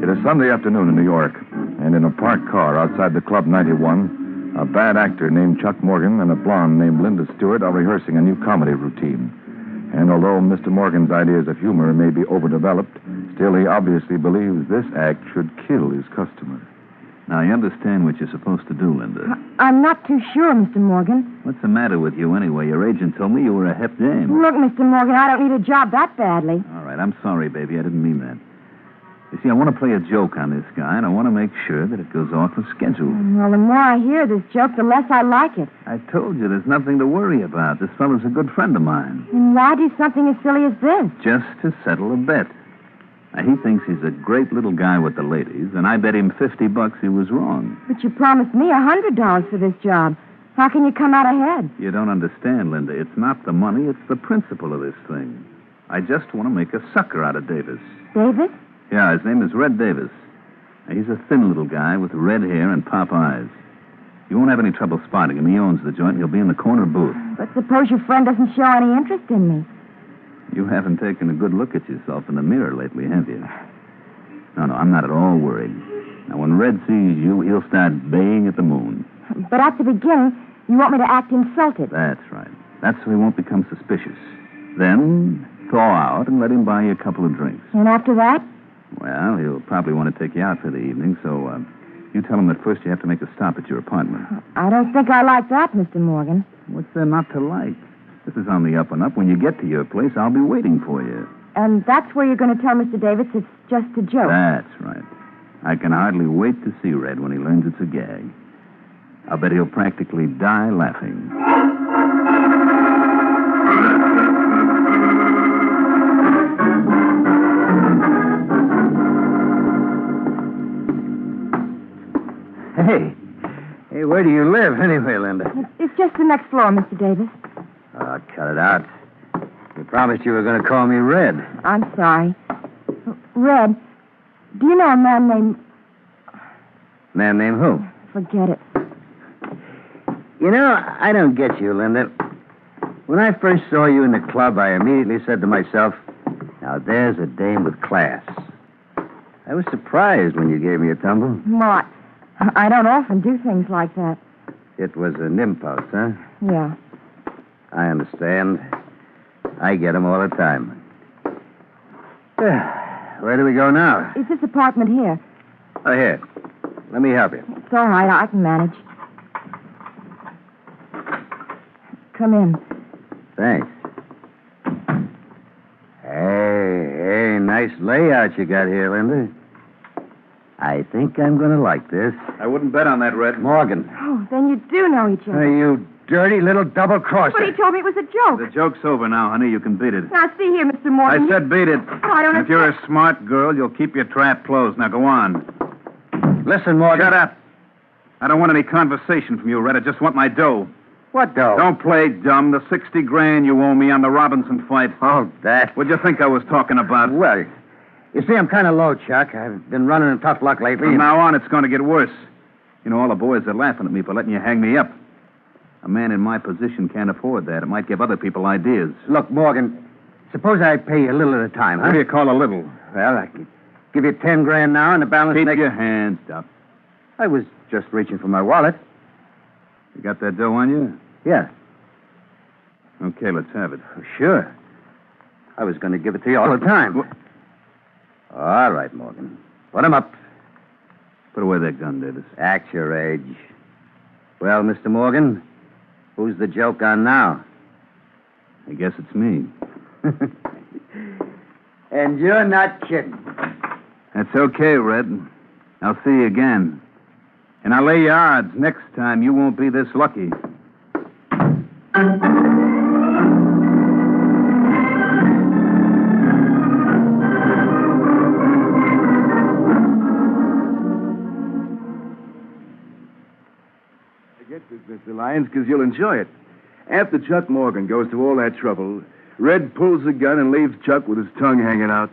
It is Sunday afternoon in New York, and in a parked car outside the Club 91, a bad actor named Chuck Morgan and a blonde named Linda Stewart are rehearsing a new comedy routine. And although Mr. Morgan's ideas of humor may be overdeveloped, still he obviously believes this act should kill his customer. Now, you understand what you're supposed to do, Linda. I'm not too sure, Mr. Morgan. What's the matter with you anyway? Your agent told me you were a hep dame. Look, Mr. Morgan, I don't need a job that badly. All right, I'm sorry, baby. I didn't mean that. You see, I want to play a joke on this guy, and I want to make sure that it goes off as scheduled. Well, the more I hear this joke, the less I like it. I told you there's nothing to worry about. This fellow's a good friend of mine. And why do something as silly as this? Just to settle a bet. Now, he thinks he's a great little guy with the ladies, and I bet him $50 he was wrong. But you promised me $100 for this job. How can you come out ahead? You don't understand, Linda. It's not the money, it's the principle of this thing. I just want to make a sucker out of Davis. Davis? Yeah, his name is Red Davis. Now, he's a thin little guy with red hair and pop eyes. You won't have any trouble spotting him. He owns the joint, and he'll be in the corner booth. But suppose your friend doesn't show any interest in me. You haven't taken a good look at yourself in the mirror lately, have you? No, I'm not at all worried. Now, when Red sees you, he'll start baying at the moon. But at the beginning, you want me to act insulted. That's right. That's so he won't become suspicious. Then thaw out and let him buy you a couple of drinks. And after that? Well, he'll probably want to take you out for the evening, so you tell him that first you have to make a stop at your apartment. I don't think I like that, Mr. Morgan. What's there not to like? This is on the up and up. When you get to your place, I'll be waiting for you. And that's where you're going to tell Mr. Davis it's just a joke. That's right. I can hardly wait to see Red when he learns it's a gag. I'll bet he'll practically die laughing. Hey, where do you live anyway, Linda? It's just the next floor, Mr. Davis. Oh, cut it out. You promised you were going to call me Red. I'm sorry. Red, do you know a man named... Man named who? Forget it. You know, I don't get you, Linda. When I first saw you in the club, I immediately said to myself, now there's a dame with class. I was surprised when you gave me a tumble. Well, I don't often do things like that. It was an impulse, huh? Yeah. I understand. I get them all the time. Where do we go now? Is this apartment here? Oh, here. Let me help you. It's all right. I can manage. Come in. Thanks. Hey, nice layout you got here, Linda. I think I'm going to like this. I wouldn't bet on that, Red. Morgan. Oh, then you do know each other. You dirty little double-crosser. But he told me it was a joke. The joke's over now, honey. You can beat it. Now, see here, Mr. Morgan. I said beat it. Oh, I don't If you're a smart girl, you'll keep your trap closed. Now, go on. Listen, Morgan. Shut up. I don't want any conversation from you, Red. I just want my dough. What dough? Don't play dumb. The $60,000 you owe me on the Robinson fight. Oh, that. What'd you think I was talking about? Well, you see, I'm kind of low, Chuck. I've been running in tough luck lately. From now on, it's going to get worse. You know, all the boys are laughing at me for letting you hang me up. A man in my position can't afford that. It might give other people ideas. Look, Morgan, suppose I pay you a little at a time, huh? What do you call a little? Well, I could give you $10,000 now and the balance Keep next... your hands up. I was just reaching for my wallet. You got that dough on you? Yeah. Okay, let's have it. Sure. I was going to give it to you all the time. All right, Morgan. Put him up. Put away that gun, Davis. Act your age. Well, Mr. Morgan, who's the joke on now? I guess it's me. And you're not kidding. That's okay, Red. I'll see you again. And I'll lay you odds next time you won't be this lucky. Mr. Lyons, because you'll enjoy it. After Chuck Morgan goes to all that trouble, Red pulls the gun and leaves Chuck with his tongue hanging out.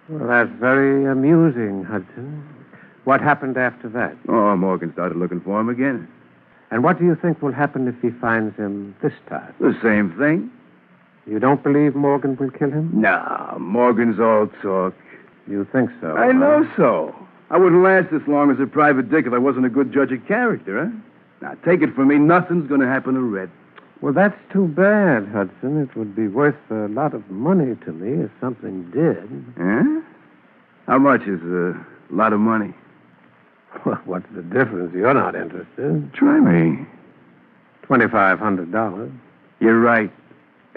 Well, that's very amusing, Hudson. What happened after that? Oh, Morgan started looking for him again. And what do you think will happen if he finds him this time? The same thing. You don't believe Morgan will kill him? Nah, Morgan's all talk. You think so? I know so. I wouldn't last this long as a private dick if I wasn't a good judge of character, huh? Now, take it from me, nothing's going to happen to Red. Well, that's too bad, Hudson. It would be worth a lot of money to me if something did. Huh? How much is a lot of money? Well, what's the difference? You're not interested. Try me. $2,500. You're right.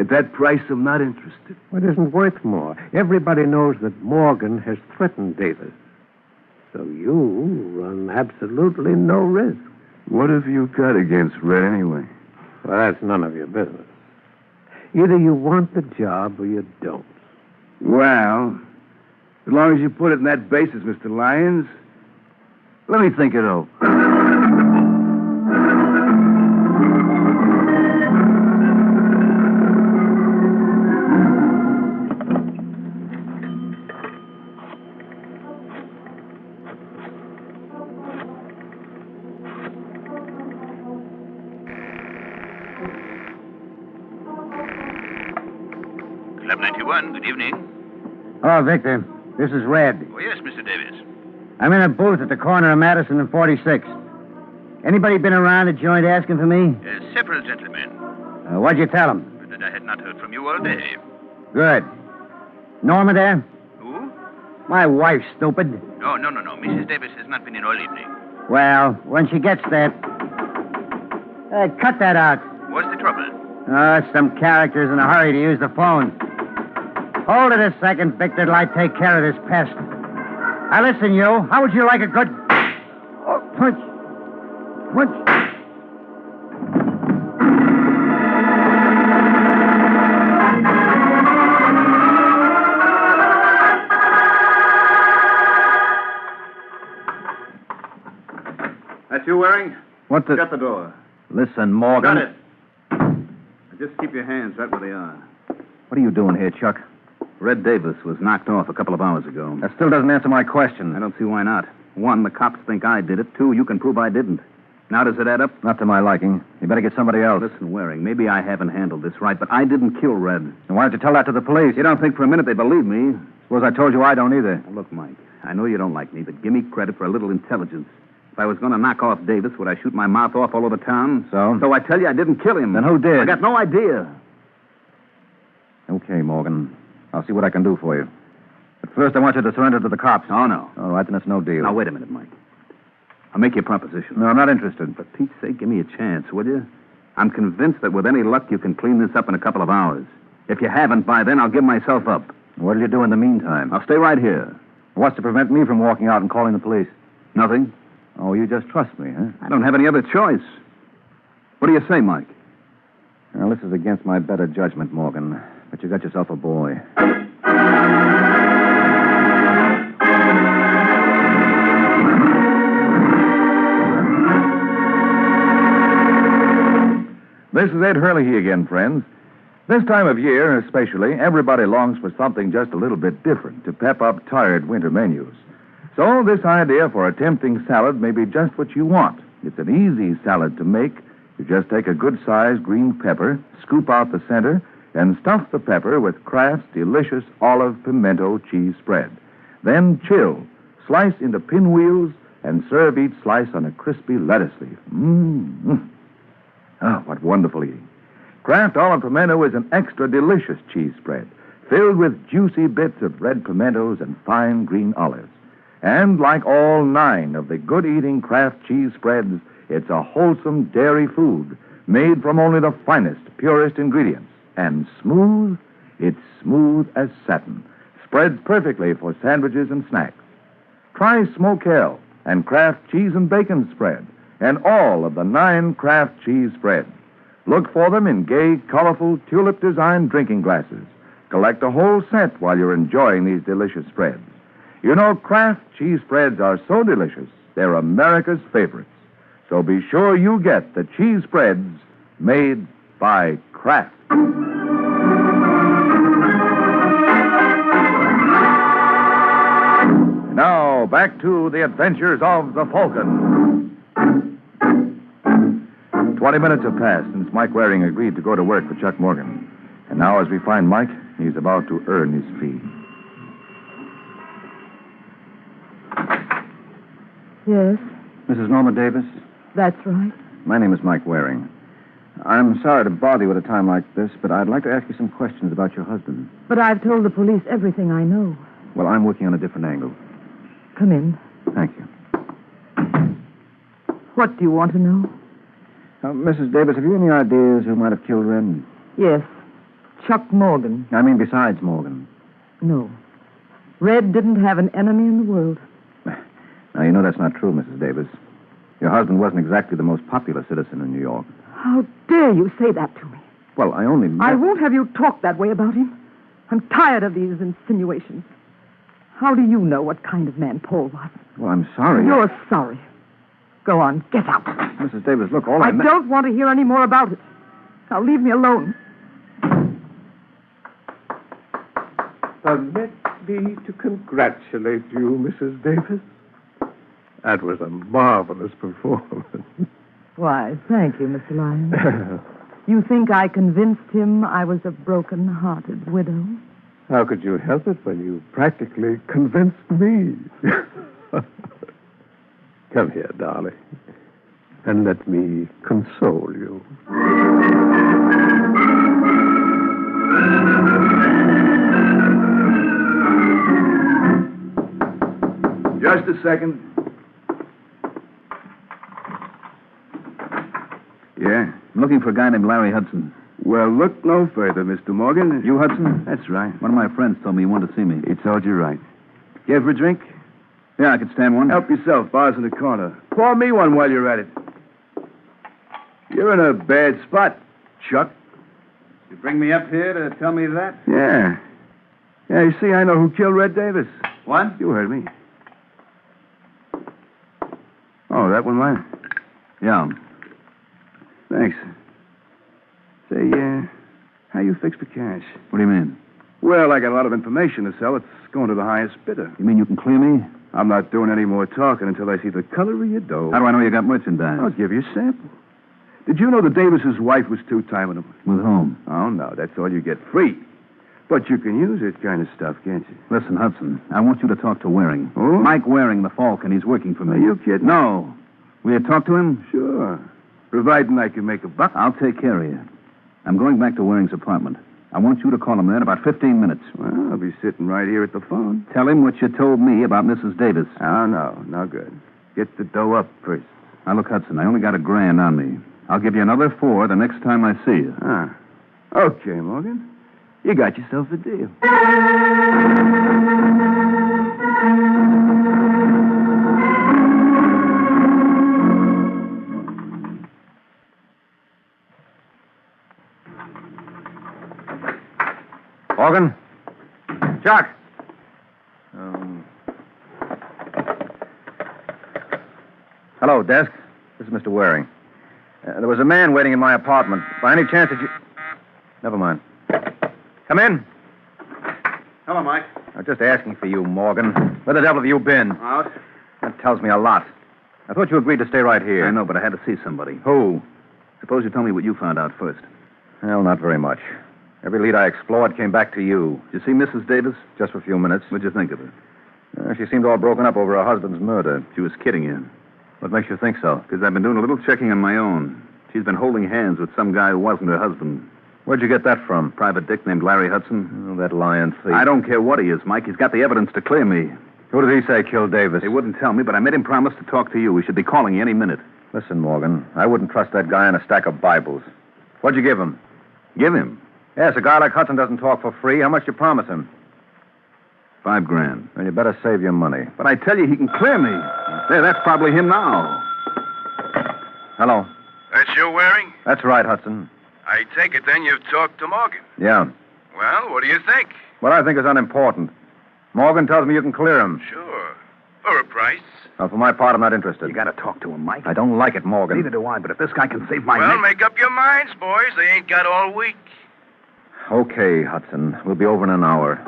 At that price, I'm not interested. It isn't worth more. Everybody knows that Morgan has threatened Davis. So you run absolutely no risk. What have you got against Red anyway? Well, that's none of your business. Either you want the job or you don't. Well, as long as you put it in that basis, Mr. Lyons, let me think it over. 1191, good evening. Oh, Victor, this is Red. Oh, yes, Mr. Davis. I'm in a booth at the corner of Madison and 46. Anybody been around the joint asking for me? Several gentlemen. What'd you tell them? That I had not heard from you all day. Good. Norma there? Who? My wife, stupid. No. Mrs. Davis has not been in all evening. Well, when she gets there... cut that out. What's the trouble? Some characters in a hurry to use the phone. Hold it a second, Victor, till I take care of this pest. Now, listen, you. How would you like a good... punch? Punch. That's you, Waring? What the... Shut the door. Listen, Morgan. Shut it. Just keep your hands right where they are. What are you doing here, Chuck? Red Davis was knocked off a couple of hours ago. That still doesn't answer my question. I don't see why not. One, the cops think I did it. Two, you can prove I didn't. Now, does it add up? Not to my liking. You better get somebody else. Listen, Waring, maybe I haven't handled this right, but I didn't kill Red. Then why don't you tell that to the police? You don't think for a minute they believe me? Suppose I told you I don't either. Now, look, Mike, I know you don't like me, but give me credit for a little intelligence. If I was going to knock off Davis, would I shoot my mouth off all over town? So? So I tell you I didn't kill him. Then who did? I got no idea. Okay, Morgan. I'll see what I can do for you. But first, I want you to surrender to the cops. Oh, no. All right, then it's no deal. Now, wait a minute, Mike. I'll make you a proposition. No, I'm not interested. For Pete's sake, give me a chance, will you? I'm convinced that with any luck, you can clean this up in a couple of hours. If you haven't by then, I'll give myself up. What'll you do in the meantime? I'll stay right here. What's to prevent me from walking out and calling the police? Nothing. Oh, you just trust me, huh? I don't have any other choice. What do you say, Mike? Well, this is against my better judgment, Morgan. But you got yourself a boy. This is Ed Hurley again, friends. This time of year, especially, everybody longs for something just a little bit different to pep up tired winter menus. So this idea for a tempting salad may be just what you want. It's an easy salad to make. You just take a good-sized green pepper, scoop out the center, and stuff the pepper with Kraft's delicious olive pimento cheese spread. Then chill, slice into pinwheels, and serve each slice on a crispy lettuce leaf. Mmm. Oh, what wonderful eating. Kraft olive pimento is an extra delicious cheese spread, filled with juicy bits of red pimentos and fine green olives. And like all 9 of the good-eating Kraft cheese spreads, it's a wholesome dairy food made from only the finest, purest ingredients. And smooth, it's smooth as satin. Spreads perfectly for sandwiches and snacks. Try Smoke Hell and Kraft cheese and bacon spread, and all of the 9 Kraft cheese spreads. Look for them in gay, colorful, tulip-designed drinking glasses. Collect a whole set while you're enjoying these delicious spreads. You know, Kraft cheese spreads are so delicious, they're America's favorites. So be sure you get the cheese spreads made by Kraft. Now, back to the adventures of the Falcon. 20 minutes have passed since Mike Waring agreed to go to work for Chuck Morgan. And now, as we find Mike, he's about to earn his fee. Yes, Mrs. Norma Davis? that's right. My name is Mike Waring. I'm sorry to bother you at a time like this, but I'd like to ask you some questions about your husband. But I've told the police everything I know. Well, I'm working on a different angle. Come in. Thank you. What do you want to know? Mrs. Davis, have you any ideas who might have killed Red? Yes. Chuck Morgan. I mean, besides Morgan. No. Red didn't have an enemy in the world. Now, you know that's not true, Mrs. Davis. Your husband wasn't exactly the most popular citizen in New York. How dare you say that to me? Well, I only... I won't have you talk that way about him. I'm tired of these insinuations. How do you know what kind of man Paul was? Well, I'm sorry. You're sorry. Go on, get out. Mrs. Davis, look, all I don't want to hear any more about it. Now leave me alone. Permit me to congratulate you, Mrs. Davis. That was a marvelous performance. Why, thank you, Mr. Lyons. You think I convinced him I was a broken-hearted widow? How could you help it when you practically convinced me? Come here, darling, and let me console you. Just a second. Yeah? I'm looking for a guy named Larry Hudson. Well, look no further, Mr. Morgan. You, Hudson? That's right. One of my friends told me you wanted to see me. He told you right. Care for a drink? Yeah, I could stand one. Help yourself. Bar's in the corner. Pour me one while you're at it. You're in a bad spot, Chuck. You bring me up here to tell me that? Yeah. Yeah, you see, I know who killed Red Davis. What? You heard me. Oh, that one, mine? Yeah. Thanks. Say, how you fix the cash? What do you mean? Well, I got a lot of information to sell. It's going to the highest bidder. You mean you can clear me? I'm not doing any more talking until I see the color of your dough. How do I know you got merchandise? I'll give you a sample. Did you know that Davis's wife was two-timing him? With whom? Oh, no, that's all you get free. But you can use this kind of stuff, can't you? Listen, Hudson, I want you to talk to Waring. Oh? Mike Waring, the Falcon. He's working for me. Are you kidding? No. Will you talk to him? Sure. Providing I can make a buck. I'll take care of you. I'm going back to Waring's apartment. I want you to call him there in about 15 minutes. Well, I'll be sitting right here at the phone. Tell him what you told me about Mrs. Davis. Oh, no good. Get the dough up first. Now, look, Hudson, I only got $1,000 on me. I'll give you another $4 the next time I see you. Ah. Okay, Morgan. You got yourself a deal. Morgan? Chuck! Hello, desk. This is Mr. Waring. There was a man waiting in my apartment. By any chance did you... Never mind. Come in. Hello, Mike. I'm just asking for you, Morgan. Where the devil have you been? Out. That tells me a lot. I thought you agreed to stay right here. I know, but I had to see somebody. Who? Suppose you tell me what you found out first. Well, not very much. Every lead I explored came back to you. Did you see Mrs. Davis? Just for a few minutes. What'd you think of her? She seemed all broken up over her husband's murder. She was kidding you. What makes you think so? Because I've been doing a little checking on my own. She's been holding hands with some guy who wasn't her husband. Where'd you get that from? Private dick named Larry Hudson. Oh, that lying thief. I don't care what he is, Mike. He's got the evidence to clear me. Who did he say killed Davis? He wouldn't tell me, but I made him promise to talk to you. He should be calling you any minute. Listen, Morgan, I wouldn't trust that guy on a stack of Bibles. What'd you give him? Give him? Yes, a guy like Hudson doesn't talk for free. How much you promise him? $5,000. Well, you better save your money. But I tell you, he can clear me. There, that's probably him now. Hello. That's you, Waring? That's right, Hudson. I take it then you've talked to Morgan. Yeah. Well, what do you think? What I think is unimportant. Morgan tells me you can clear him. Sure. For a price. Well, for my part, I'm not interested. You gotta talk to him, Mike. I don't like it, Morgan. Neither do I, but if this guy can save my Well, neck... make up your minds, boys. They ain't got all week. Okay, Hudson. We'll be over in an hour.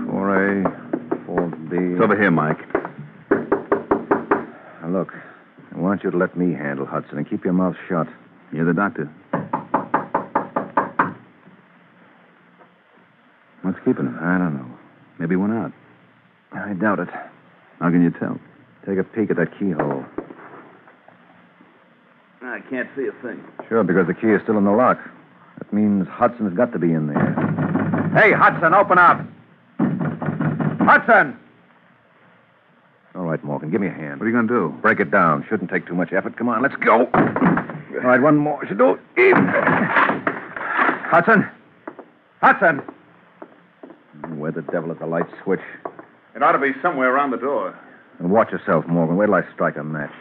4A, 4B. It's over here, Mike. Now, look, I want you to let me handle Hudson and keep your mouth shut. You're the doctor. What's keeping him? I don't know. Maybe he went out. I doubt it. How can you tell? Take a peek at that keyhole. I can't see a thing. Sure, because the key is still in the lock. That means Hudson's got to be in there. Hey, Hudson, open up! Hudson! All right. right, Morgan. Give me a hand. What are you going to do? Break it down. Shouldn't take too much effort. Come on, let's go. All right, one more. Should do it. Hudson. Hudson. Where the devil is the light switch? It ought to be somewhere around the door. And watch yourself, Morgan. Wait till I strike a match.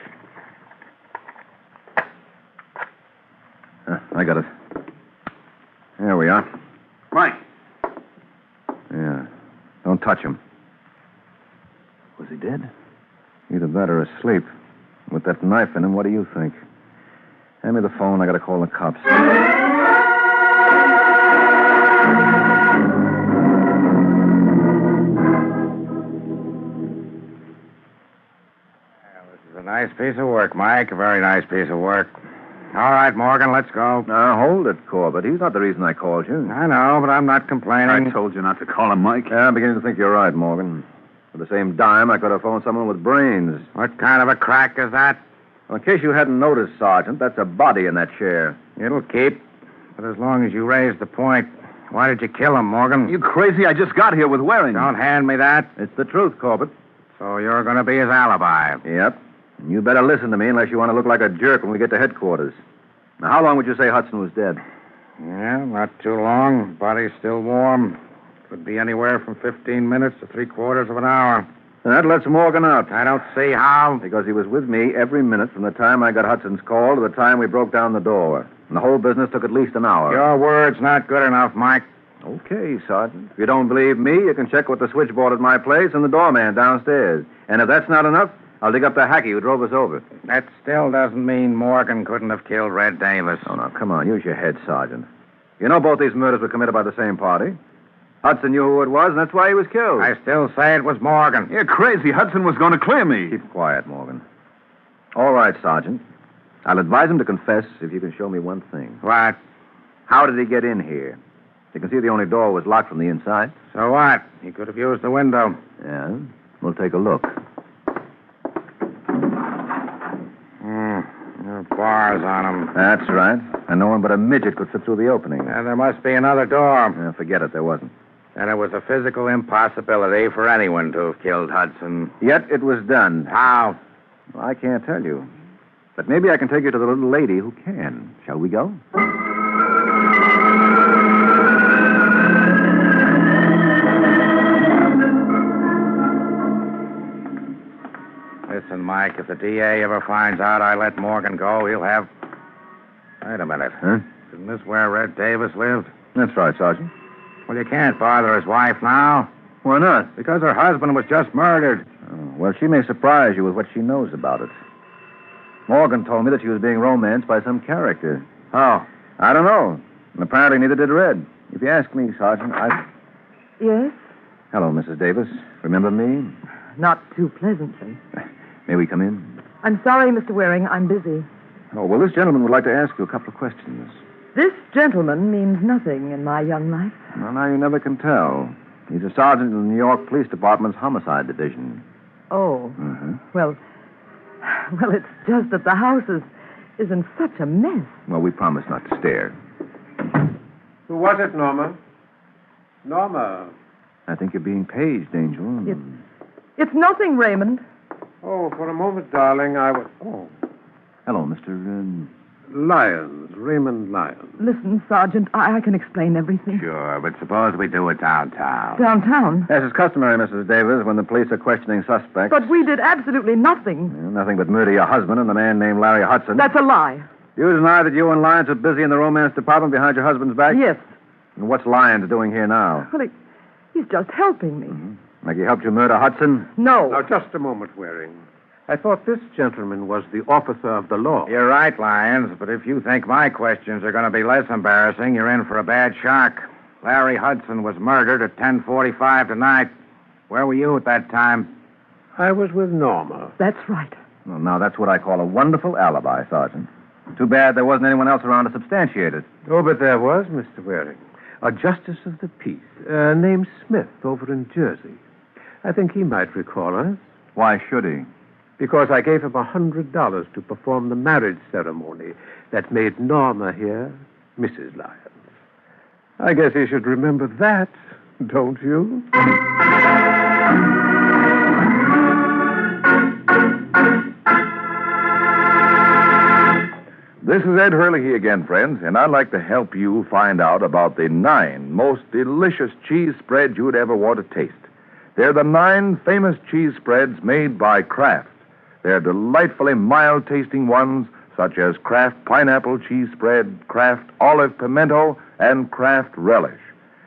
I got it. There we are. Mike. Yeah. Don't touch him. Was he dead? Either that or asleep. With that knife in him, what do you think? Hand me the phone. I got to call the cops. A nice piece of work, Mike. A very nice piece of work. All right, Morgan, let's go. Now, hold it, Corbett. He's not the reason I called you. I know, but I'm not complaining. I told you not to call him Mike. Yeah, I'm beginning to think you're right, Morgan. For the same dime, I could have phoned someone with brains. What kind of a crack is that? Well, in case you hadn't noticed, Sergeant, that's a body in that chair. It'll keep. But as long as you raise the point, why did you kill him, Morgan? You crazy? I just got here with Waring. Don't hand me that. It's the truth, Corbett. So you're going to be his alibi. Yep. And you better listen to me unless you want to look like a jerk when we get to headquarters. Now, how long would you say Hudson was dead? Yeah, not too long. Body's still warm. Could be anywhere from 15 minutes to 3/4 of an hour. That lets Morgan out. I don't see how. Because he was with me every minute from the time I got Hudson's call to the time we broke down the door. And the whole business took at least an hour. Your word's not good enough, Mike. Okay, Sergeant. If you don't believe me, you can check with the switchboard at my place and the doorman downstairs. And if that's not enough, I'll dig up the hacky who drove us over. That still doesn't mean Morgan couldn't have killed Red Davis. Oh, now, come on. Use your head, Sergeant. You know both these murders were committed by the same party. Hudson knew who it was, and that's why he was killed. I still say it was Morgan. You're crazy. Hudson was going to clear me. Keep quiet, Morgan. All right, Sergeant. I'll advise him to confess if you can show me one thing. What? How did he get in here? You can see the only door was locked from the inside. So what? He could have used the window. Yeah? We'll take a look. There are bars on him. That's right. And no one but a midget could fit through the opening. And there must be another door. Yeah, forget it. There wasn't. And it was a physical impossibility for anyone to have killed Hudson. Yet it was done. How? Well, I can't tell you. But maybe I can take you to the little lady who can. Shall we go? Listen, Mike, if the DA ever finds out I let Morgan go, he'll have... Wait a minute. Huh? Isn't this where Red Davis lived? That's right, Sergeant. Well, you can't bother his wife now. Why not? Because her husband was just murdered. Oh, well, she may surprise you with what she knows about it. Morgan told me that she was being romanced by some character. Oh. I don't know. And apparently neither did Red. If you ask me, Sergeant, Yes? Hello, Mrs. Davis. Remember me? Not too pleasantly. May we come in? I'm sorry, Mr. Waring. I'm busy. Oh, well, this gentleman would like to ask you a couple of questions. This gentleman means nothing in my young life. Well, now you never can tell. He's a sergeant in the New York Police Department's Homicide Division. Oh. Mm-hmm. Well, it's just that the house is in such a mess. Well, we promise not to stare. Who was it, Norma? Norma. I think you're being paged, Angel. It's nothing, Raymond. Oh, for a moment, darling, I was... Oh. Hello, Mr. Lyons, Raymond Lyons. Listen, Sergeant, I can explain everything. Sure, but suppose we do it downtown. Downtown? As is customary, Mrs. Davis, when the police are questioning suspects. But we did absolutely nothing. Nothing but murder your husband and the man named Larry Hudson. That's a lie. You deny that you and Lyons are busy in the romance department behind your husband's back? Yes. And what's Lyons doing here now? Well, he's just helping me. Mm-hmm. Like he helped you murder Hudson? No. Now, just a moment, Waring. I thought this gentleman was the officer of the law. You're right, Lyons, but if you think my questions are going to be less embarrassing, you're in for a bad shock. Larry Hudson was murdered at 10:45 tonight. Where were you at that time? I was with Norma. That's right. Well, now, that's what I call a wonderful alibi, Sergeant. Too bad there wasn't anyone else around to substantiate it. Oh, but there was, Mr. Waring. A justice of the peace named Smith over in Jersey. I think he might recall us. Why should he? Because I gave him $100 to perform the marriage ceremony that made Norma here Mrs. Lyons. I guess you should remember that, don't you? This is Ed Hurley again, friends, and I'd like to help you find out about the 9 most delicious cheese spreads you'd ever want to taste. They're the 9 famous cheese spreads made by Kraft. They're delightfully mild-tasting ones, such as Kraft Pineapple Cheese Spread, Kraft Olive Pimento, and Kraft Relish.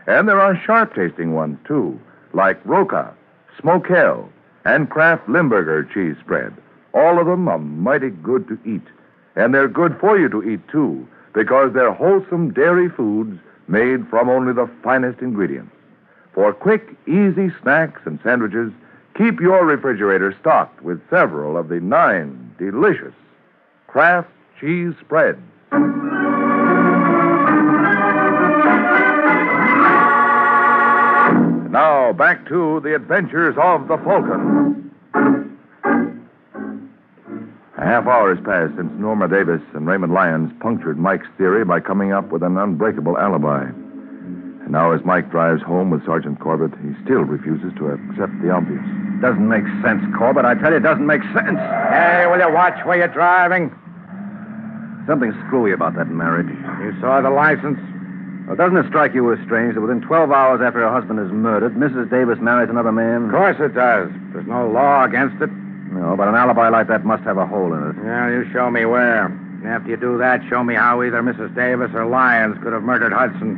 And there are sharp-tasting ones, too, like Roca, Smokell, and Kraft Limburger Cheese Spread. All of them are mighty good to eat. And they're good for you to eat, too, because they're wholesome dairy foods made from only the finest ingredients. For quick, easy snacks and sandwiches, keep your refrigerator stocked with several of the 9 delicious Kraft cheese spreads. Now, back to the adventures of the Falcon. A half hour has passed since Norma Davis and Raymond Lyons punctured Mike's theory by coming up with an unbreakable alibi. And now, as Mike drives home with Sergeant Corbett, he still refuses to accept the obvious. Doesn't make sense, Corbett. I tell you, it doesn't make sense. Hey, will you watch where you're driving? Something screwy about that marriage. You saw the license? Well, doesn't it strike you as strange that within 12 hours after her husband is murdered, Mrs. Davis marries another man? Of course it does. There's no law against it. No, but an alibi like that must have a hole in it. Yeah, you show me where. After you do that, show me how either Mrs. Davis or Lyons could have murdered Hudson.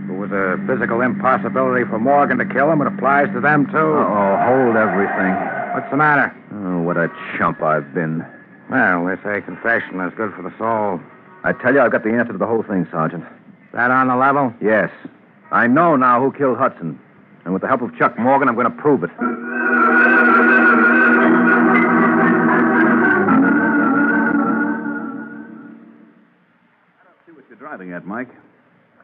If it was a physical impossibility for Morgan to kill him, it applies to them, too. Oh, hold everything. What's the matter? Oh, what a chump I've been. Well, they say confession is good for the soul. I tell you, I've got the answer to the whole thing, Sergeant. That on the level? Yes. I know now who killed Hudson. And with the help of Chuck Morgan, I'm going to prove it. Driving at, Mike.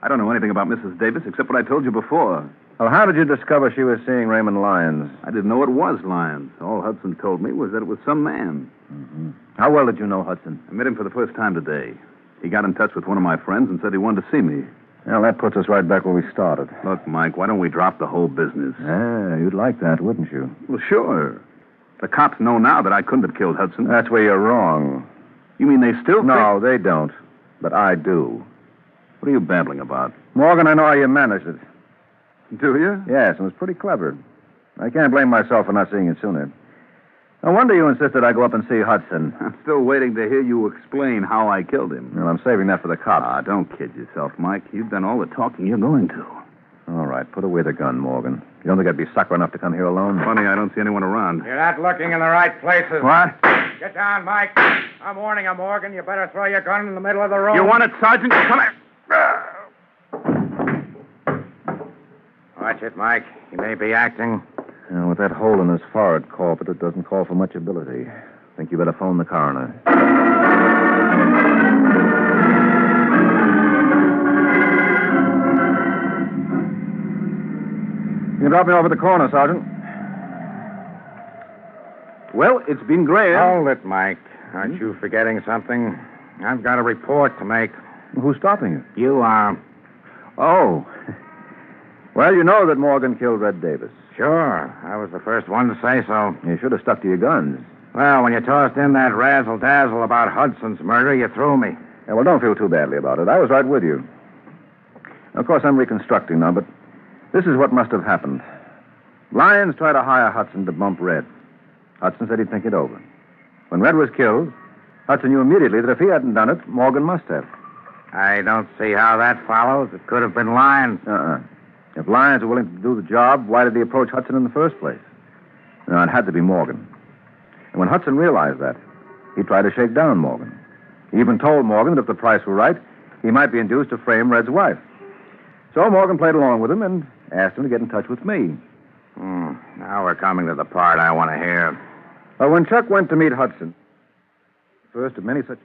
I don't know anything about Mrs. Davis except what I told you before. Well, how did you discover she was seeing Raymond Lyons? I didn't know it was Lyons. All Hudson told me was that it was some man. Mm-hmm. How well did you know Hudson? I met him for the first time today. He got in touch with one of my friends and said he wanted to see me. Well, that puts us right back where we started. Look, Mike, why don't we drop the whole business? Yeah, you'd like that, wouldn't you? Well, sure. The cops know now that I couldn't have killed Hudson. That's where you're wrong. You mean they still No, they don't. But I do. What are you babbling about? Morgan, I know how you managed it. Do you? Yes, it was pretty clever. I can't blame myself for not seeing it sooner. No wonder you insisted I go up and see Hudson. I'm still waiting to hear you explain how I killed him. Well, I'm saving that for the cops. Ah, don't kid yourself, Mike. You've done all the talking you're going to. All right, put away the gun, Morgan. You don't think I'd be sucker enough to come here alone? Funny, I don't see anyone around. You're not looking in the right places. What? Get down, Mike. I'm warning you, Morgan. You better throw your gun in the middle of the road. You want it, Sergeant? Come here. Watch it, Mike. He may be acting. With that hole in his forehead, Corbett, it doesn't call for much ability. Think you better phone the coroner. You can drop me over at the corner, Sergeant. Well, it's been grand. Hold it, Mike. Aren't you forgetting something? I've got a report to make. Who's stopping you? You are. Oh. Well, you know that Morgan killed Red Davis. Sure. I was the first one to say so. You should have stuck to your guns. Well, when you tossed in that razzle-dazzle about Hudson's murder, you threw me. Yeah, well, don't feel too badly about it. I was right with you. Of course, I'm reconstructing now, but this is what must have happened. Lyons tried to hire Hudson to bump Red. Hudson said he'd think it over. When Red was killed, Hudson knew immediately that if he hadn't done it, Morgan must have. I don't see how that follows. It could have been Lyons. If Lyons were willing to do the job, why did he approach Hudson in the first place? No, it had to be Morgan. And when Hudson realized that, he tried to shake down Morgan. He even told Morgan that if the price were right, he might be induced to frame Red's wife. So Morgan played along with him and asked him to get in touch with me. Now we're coming to the part I want to hear. Well, when Chuck went to meet Hudson, first of many such...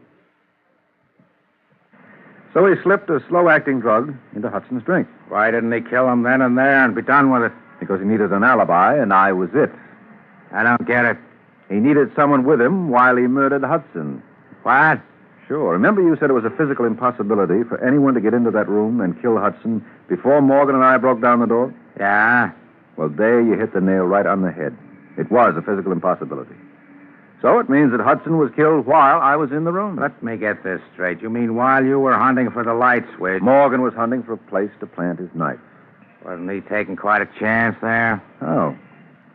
So he slipped a slow-acting drug into Hudson's drink. Why didn't he kill him then and there and be done with it? Because he needed an alibi, and I was it. I don't get it. He needed someone with him while he murdered Hudson. What? Sure. Remember you said it was a physical impossibility for anyone to get into that room and kill Hudson before Morgan and I broke down the door? Yeah? Well, there you hit the nail right on the head. It was a physical impossibility. So it means that Hudson was killed while I was in the room. Let me get this straight. You mean while you were hunting for the light switch? Morgan was hunting for a place to plant his knife. Wasn't he taking quite a chance there? Oh.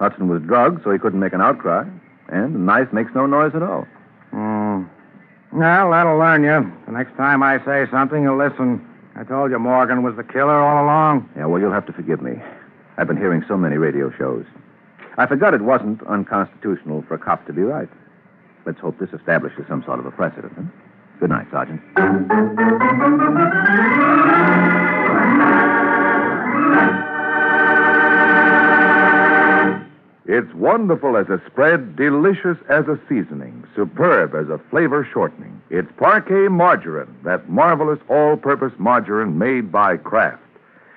Hudson was drugged, so he couldn't make an outcry. And the knife makes no noise at all. Well, that'll learn you. The next time I say something, you'll listen. I told you Morgan was the killer all along. Yeah, well, you'll have to forgive me. I've been hearing so many radio shows. I forgot it wasn't unconstitutional for a cop to be right. Let's hope this establishes some sort of a precedent. Huh? Good night, Sergeant. It's wonderful as a spread, delicious as a seasoning, superb as a flavor shortening. It's Parquet Margarine, that marvelous all-purpose margarine made by Kraft.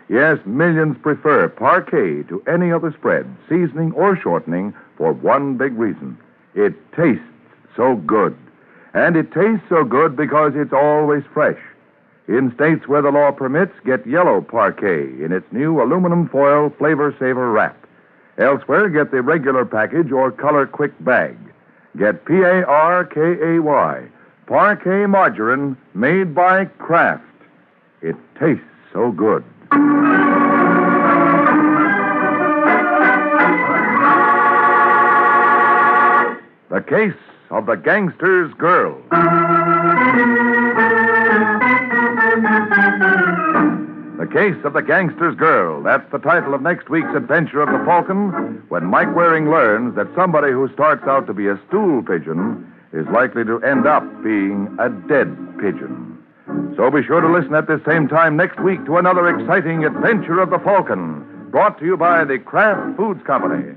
Yes, millions prefer Parquet to any other spread, seasoning or shortening, for one big reason. It tastes so good. And it tastes so good because it's always fresh. In states where the law permits, get yellow Parquet in its new aluminum foil Flavor Saver wrap. Elsewhere, get the regular package or color quick bag. Get Parkay, Parquet Margarine made by Kraft. It tastes so good. The Case of the Gangster's Girl. The Case of the Gangster's Girl. That's the title of next week's adventure of the Falcon, when Mike Waring learns that somebody who starts out to be a stool pigeon is likely to end up being a dead pigeon. So be sure to listen at this same time next week to another exciting adventure of the Falcon, brought to you by the Kraft Foods Company.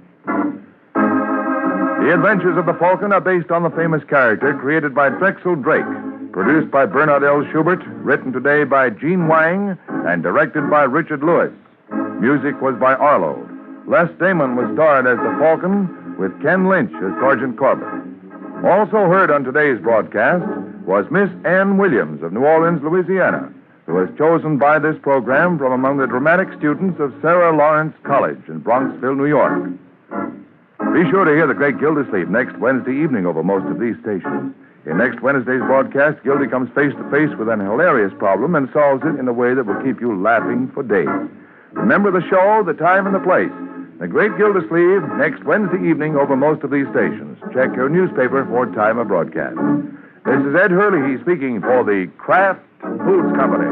The Adventures of the Falcon are based on the famous character created by Drexel Drake, produced by Bernard L. Schubert, written today by Gene Wang, and directed by Richard Lewis. Music was by Arlo. Les Damon was starred as the Falcon, with Ken Lynch as Sergeant Corbett. Also heard on today's broadcast was Miss Ann Williams of New Orleans, Louisiana, who was chosen by this program from among the dramatic students of Sarah Lawrence College in Bronxville, New York. Be sure to hear the great Gildersleeve next Wednesday evening over most of these stations. In next Wednesday's broadcast, Gildy comes face to face with an hilarious problem and solves it in a way that will keep you laughing for days. Remember the show, the time, and the place. The Great Gildersleeve, next Wednesday evening over most of these stations. Check your newspaper for time of broadcast. This is Ed Hurley speaking for the Kraft Foods Company.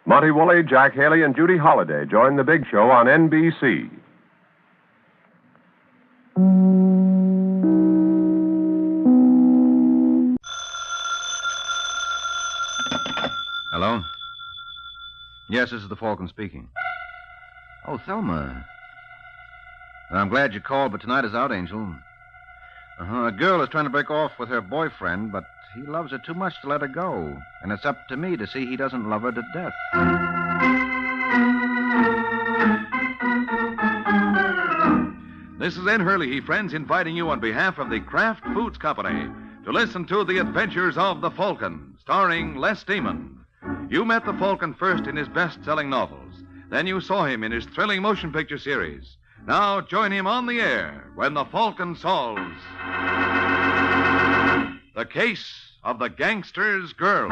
Monty Woolley, Jack Haley, and Judy Holliday join the big show on NBC. Hello? Yes, this is the Falcon speaking. Oh, Thelma. I'm glad you called, but tonight is out, Angel. A girl is trying to break off with her boyfriend, but he loves her too much to let her go. And it's up to me to see he doesn't love her to death. This is Ed Hurley, friends, inviting you on behalf of the Kraft Foods Company to listen to The Adventures of the Falcon, starring Les Damon. You met the Falcon first in his best-selling novels. Then you saw him in his thrilling motion picture series. Now join him on the air when the Falcon solves The Case of the Gangster's Girl.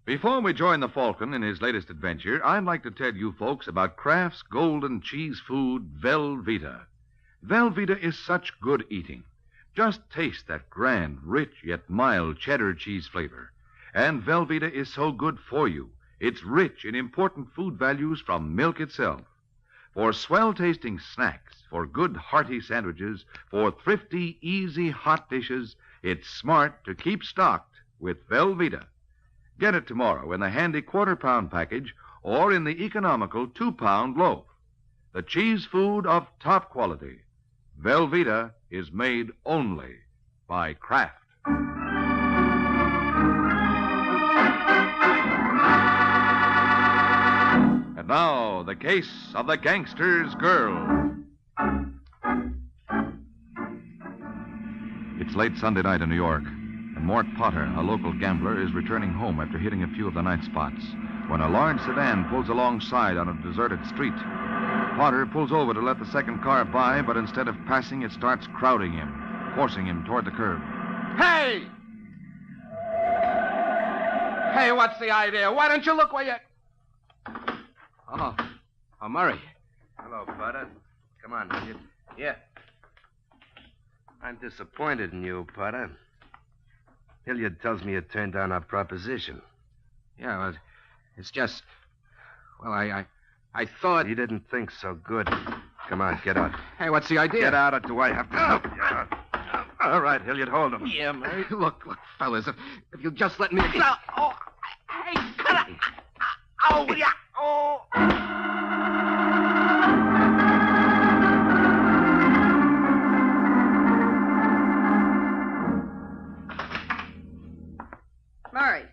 Before we join the Falcon in his latest adventure, I'd like to tell you folks about Kraft's golden cheese food, Velveeta. Velveeta is such good eating. Just taste that grand, rich, yet mild cheddar cheese flavor. And Velveeta is so good for you. It's rich in important food values from milk itself. For swell-tasting snacks, for good, hearty sandwiches, for thrifty, easy, hot dishes, it's smart to keep stocked with Velveeta. Get it tomorrow in the handy quarter-pound package or in the economical 2-pound loaf. The cheese food of top quality. Velveeta is made only by Kraft. And now, the case of the gangster's girl. It's late Sunday night in New York, and Mort Potter, a local gambler, is returning home after hitting a few of the night spots. when a large sedan pulls alongside on a deserted street. Potter pulls over to let the second car by, but instead of passing, it starts crowding him, forcing him toward the curb. Hey! Hey, what's the idea? Why don't you look where you... Oh, Murray. Hello, Potter. Come on, will you? Yeah. I'm disappointed in you, Potter. Hilliard tells me you turned down our proposition. Yeah, well, it's just... Well, I thought... You didn't think so good. Come on, get out. Hey, what's the idea? Get out, or do I have to help you out? All right, Hilliard, hold him. Yeah, Murray. Look, fellas, if you'll just let me... Oh, hey, oh, yeah, oh. Murray,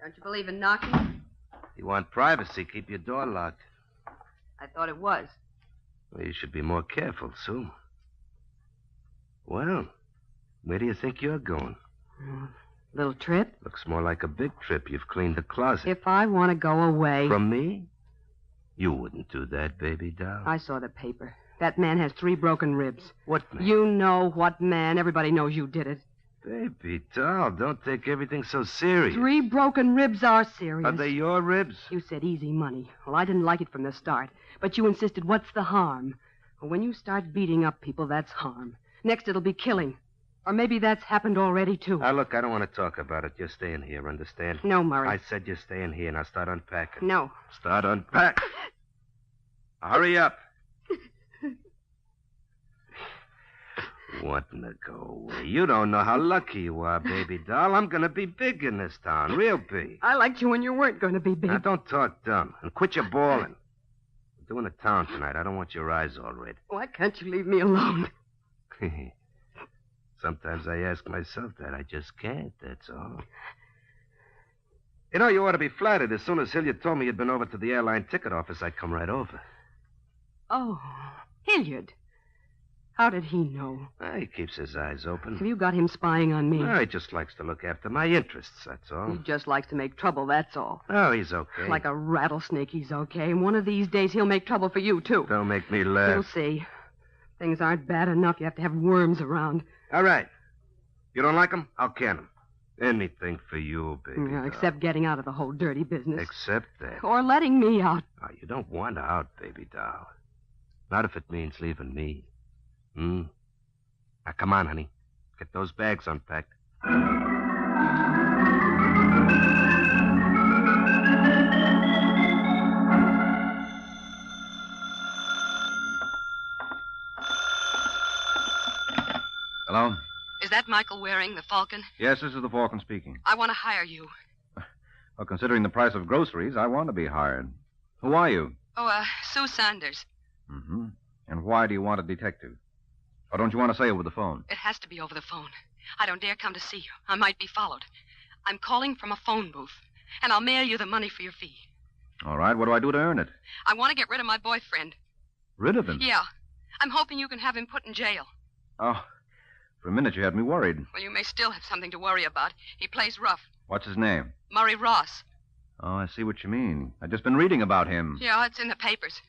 don't you believe in knocking? You want privacy, keep your door locked. I thought it was. Well, you should be more careful, Sue. Well, where do you think you're going? Little trip? Looks more like a big trip. You've cleaned the closet. If I want to go away... From me? You wouldn't do that, baby doll. I saw the paper. That man has 3 broken ribs. What man? You know what man. Everybody knows you did it. Baby doll, don't take everything so serious. 3 broken ribs are serious. Are they your ribs? You said easy money. Well, I didn't like it from the start. But you insisted, what's the harm? Well, when you start beating up people, that's harm. Next, it'll be killing. Or maybe that's happened already, too. Now, look, I don't want to talk about it. You're staying here, understand? No, Murray. I said you're staying here. Now start unpacking. No. Start unpacking. Hurry up. Wanting to go away. You don't know how lucky you are, baby doll. I'm going to be big in this town. Real big. I liked you when you weren't going to be big. Now, don't talk dumb. And quit your bawling. We're doing the town tonight. I don't want your eyes all red. Why can't you leave me alone? Sometimes I ask myself that. I just can't, that's all. You know, you ought to be flattered. As soon as Hilliard told me you'd been over to the airline ticket office, I'd come right over. Oh, Hilliard. How did he know? He keeps his eyes open. Have you got him spying on me? He just likes to look after my interests, that's all. He just likes to make trouble, that's all. Oh, he's okay. Like a rattlesnake, he's okay. And one of these days, he'll make trouble for you, too. Don't make me laugh. You'll see. Things aren't bad enough. You have to have worms around. All right. You don't like him? I'll can him. Anything for you, baby. Yeah, except getting out of the whole dirty business. Except that. Or letting me out. Oh, you don't want out, baby doll. Not if it means leaving me. Now, come on, honey. Get those bags unpacked. Hello? Is that Michael Waring, the Falcon? Yes, this is the Falcon speaking. I want to hire you. Well, considering the price of groceries, I want to be hired. Who are you? Oh, Sue Saunders. Mm-hmm. And why do you want a detective? Or don't you want to say over the phone? It has to be over the phone. I don't dare come to see you. I might be followed. I'm calling from a phone booth, and I'll mail you the money for your fee. All right, what do I do to earn it? I want to get rid of my boyfriend. Rid of him? Yeah. I'm hoping you can have him put in jail. Oh, for a minute you had me worried. Well, you may still have something to worry about. He plays rough. What's his name? Murray Ross. Oh, I see what you mean. I've just been reading about him. Yeah, it's in the papers.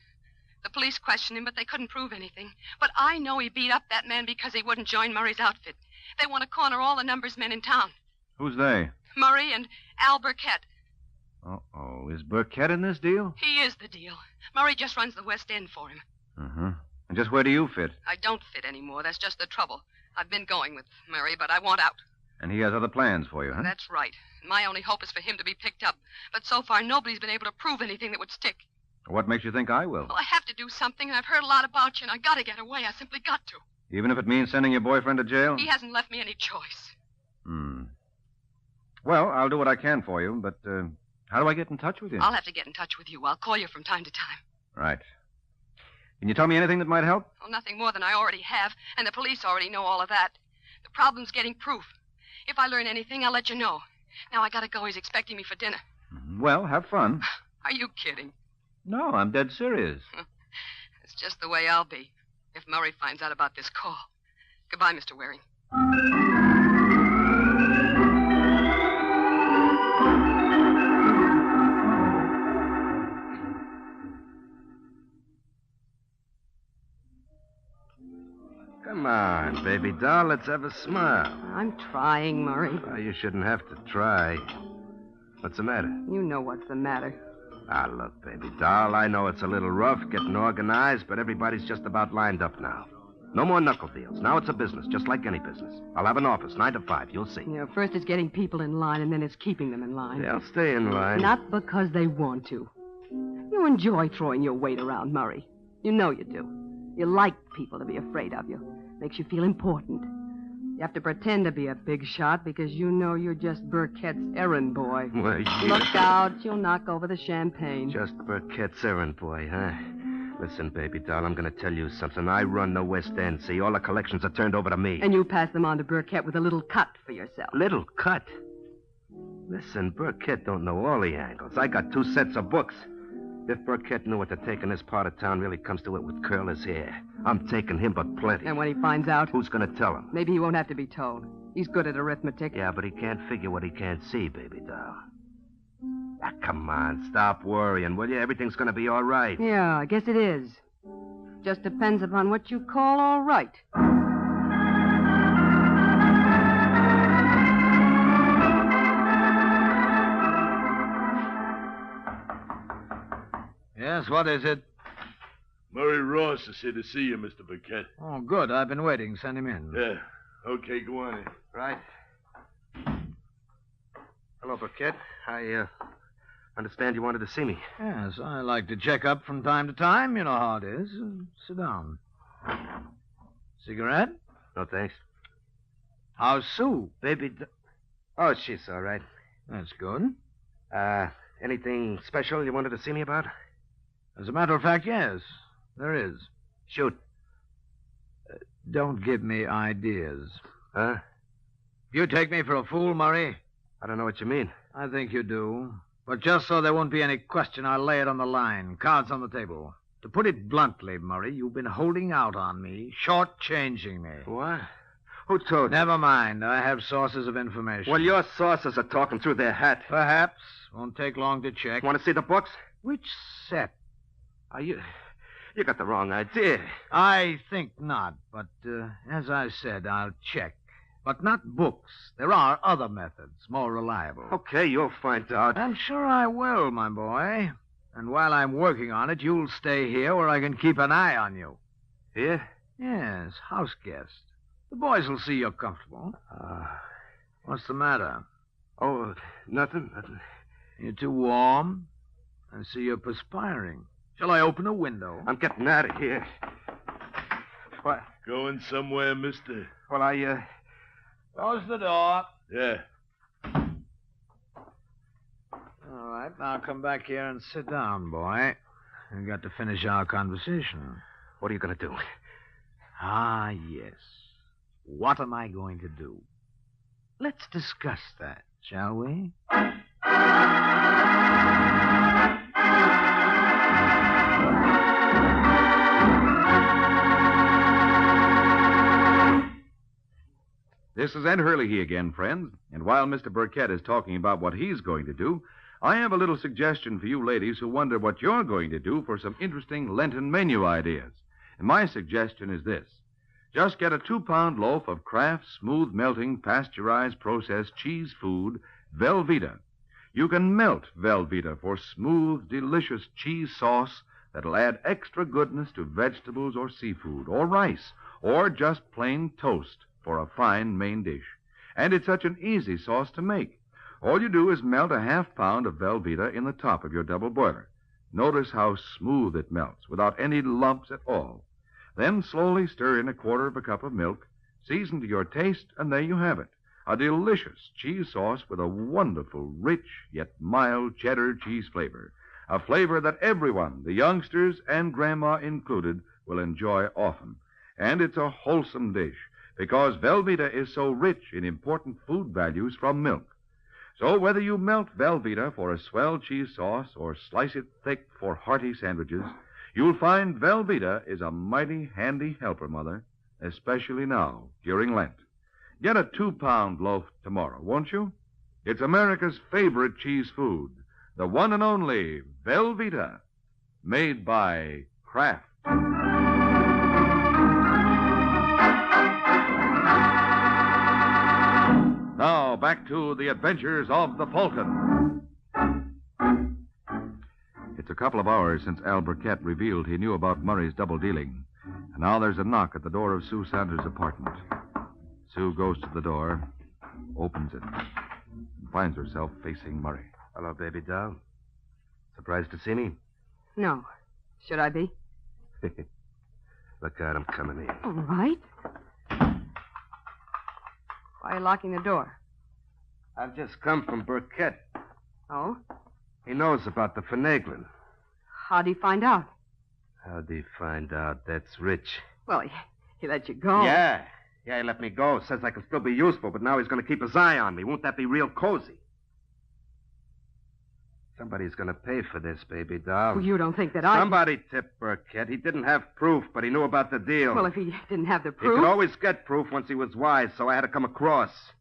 The police questioned him, but they couldn't prove anything. But I know he beat up that man because he wouldn't join Murray's outfit. They want to corner all the numbers men in town. Who's they? Murray and Al Burkett. Uh-oh. Is Burkett in this deal? He is the deal. Murray just runs the West End for him. Uh-huh. And just where do you fit? I don't fit anymore. That's just the trouble. I've been going with Murray, but I want out. And he has other plans for you, huh? That's right. My only hope is for him to be picked up. But so far, nobody's been able to prove anything that would stick. What makes you think I will? Well, I have to do something, and I've heard a lot about you, and I got to get away. I simply got to. Even if it means sending your boyfriend to jail? He hasn't left me any choice. Well, I'll do what I can for you, but how do I get in touch with you? I'll have to get in touch with you. I'll call you from time to time. Right. Can you tell me anything that might help? Well, nothing more than I already have, and the police already know all of that. The problem's getting proof. If I learn anything, I'll let you know. Now I gotta go. He's expecting me for dinner. Well, have fun. Are you kidding? No, I'm dead serious. It's just the way I'll be if Murray finds out about this call. Goodbye, Mr. Waring. Come on, baby doll. Let's have a smile. I'm trying, Murray. Well, you shouldn't have to try. What's the matter? You know what's the matter. Ah, look, baby doll, I know it's a little rough getting organized, but everybody's just about lined up now. No more knuckle deals. Now it's a business, just like any business. I'll have an office, 9 to 5. You'll see. You know, first it's getting people in line, and then it's keeping them in line. They'll stay in line. Not because they want to. You enjoy throwing your weight around, Murray. You know you do. You like people to be afraid of you. Makes you feel important. You have to pretend to be a big shot because you know you're just Burkett's errand boy. Well, you... Look out, you'll knock over the champagne. Just Burkett's errand boy, huh? Listen, baby doll, I'm going to tell you something. I run the West End, see? All the collections are turned over to me. And you pass them on to Burkett with a little cut for yourself. Little cut? Listen, Burkett don't know all the angles. I got 2 sets of books. If Burkett knew what to take in this part of town really comes to it with curl his hair. I'm taking him, but plenty. And when he finds out? Who's going to tell him? Maybe he won't have to be told. He's good at arithmetic. Yeah, but he can't figure what he can't see, baby doll. Ah, come on, stop worrying, will you? Everything's going to be all right. Yeah, I guess it is. Just depends upon what you call all right. Yes, what is it? Murray Ross is here to see you, Mr. Burkett. Oh, good. I've been waiting. Send him in. Yeah. Okay, go on in. Right. Hello, Burkett. I understand you wanted to see me. Yes, I like to check up from time to time. You know how it is. Sit down. Cigarette? No, thanks. How's Sue? Oh, she's all right. That's good. Anything special you wanted to see me about? As a matter of fact, yes. There is. Shoot. Don't give me ideas. Huh? You take me for a fool, Murray? I don't know what you mean. I think you do. But just so there won't be any question, I'll lay it on the line. Cards on the table. To put it bluntly, Murray, you've been holding out on me, shortchanging me. What? Who told you? Never mind. I have sources of information. Well, your sources are talking through their hat. Perhaps. Won't take long to check. Want to see the books? Which set? You got the wrong idea. I think not, but as I said, I'll check. But not books. There are other methods, more reliable. Okay, you'll find out. I'm sure I will, my boy. And while I'm working on it, you'll stay here where I can keep an eye on you. Here? Yes, house guest. The boys will see you're comfortable. What's the matter? Oh, nothing. You're too warm? I see you're perspiring. Shall I open a window? I'm getting out of here. What? Going somewhere, mister? Well, Close the door. Yeah. All right, now come back here and sit down, boy. We've got to finish our conversation. What are you going to do? Ah, yes. What am I going to do? Let's discuss that, shall we? This is Ed Hurley again, friends. And while Mr. Burkett is talking about what he's going to do, I have a little suggestion for you ladies who wonder what you're going to do for some interesting Lenten menu ideas. And my suggestion is this. Just get a 2-pound loaf of Kraft's smooth melting, pasteurized, processed cheese food, Velveeta. You can melt Velveeta for smooth, delicious cheese sauce that'll add extra goodness to vegetables or seafood or rice or just plain toast for a fine main dish. And it's such an easy sauce to make. All you do is melt a 1/2 pound of Velveeta in the top of your double boiler. Notice how smooth it melts without any lumps at all. Then slowly stir in 1/4 cup of milk, season to your taste, and there you have it. A delicious cheese sauce with a wonderful, rich, yet mild cheddar cheese flavor. A flavor that everyone, the youngsters and Grandma included, will enjoy often. And it's a wholesome dish, because Velveeta is so rich in important food values from milk. So whether you melt Velveeta for a swell cheese sauce or slice it thick for hearty sandwiches, you'll find Velveeta is a mighty handy helper, Mother, especially now, during Lent. Get a 2-pound loaf tomorrow, won't you? It's America's favorite cheese food, the one and only Velveeta, made by Kraft. back to the adventures of the Falcon. It's a couple of hours since Al Burkett revealed he knew about Murray's double dealing. And now there's a knock at the door of Sue Sanders' apartment. Sue goes to the door, opens it, and finds herself facing Murray. Hello, baby doll. Surprised to see me? No. Should I be? Look out, I'm coming in. All right. Why are you locking the door? I've just come from Burkett. Oh? He knows about the finagling. How'd he find out? How'd he find out? That's Rich. Well, he let you go. Yeah, he let me go. Says I can still be useful, but now he's going to keep his eye on me. Won't that be real cozy? Somebody's going to pay for this, baby doll. Well, you don't think that Somebody tipped Burkett. He didn't have proof, but he knew about the deal. Well, if he didn't have the He proof... could always get proof once he was wise, so I had to come across.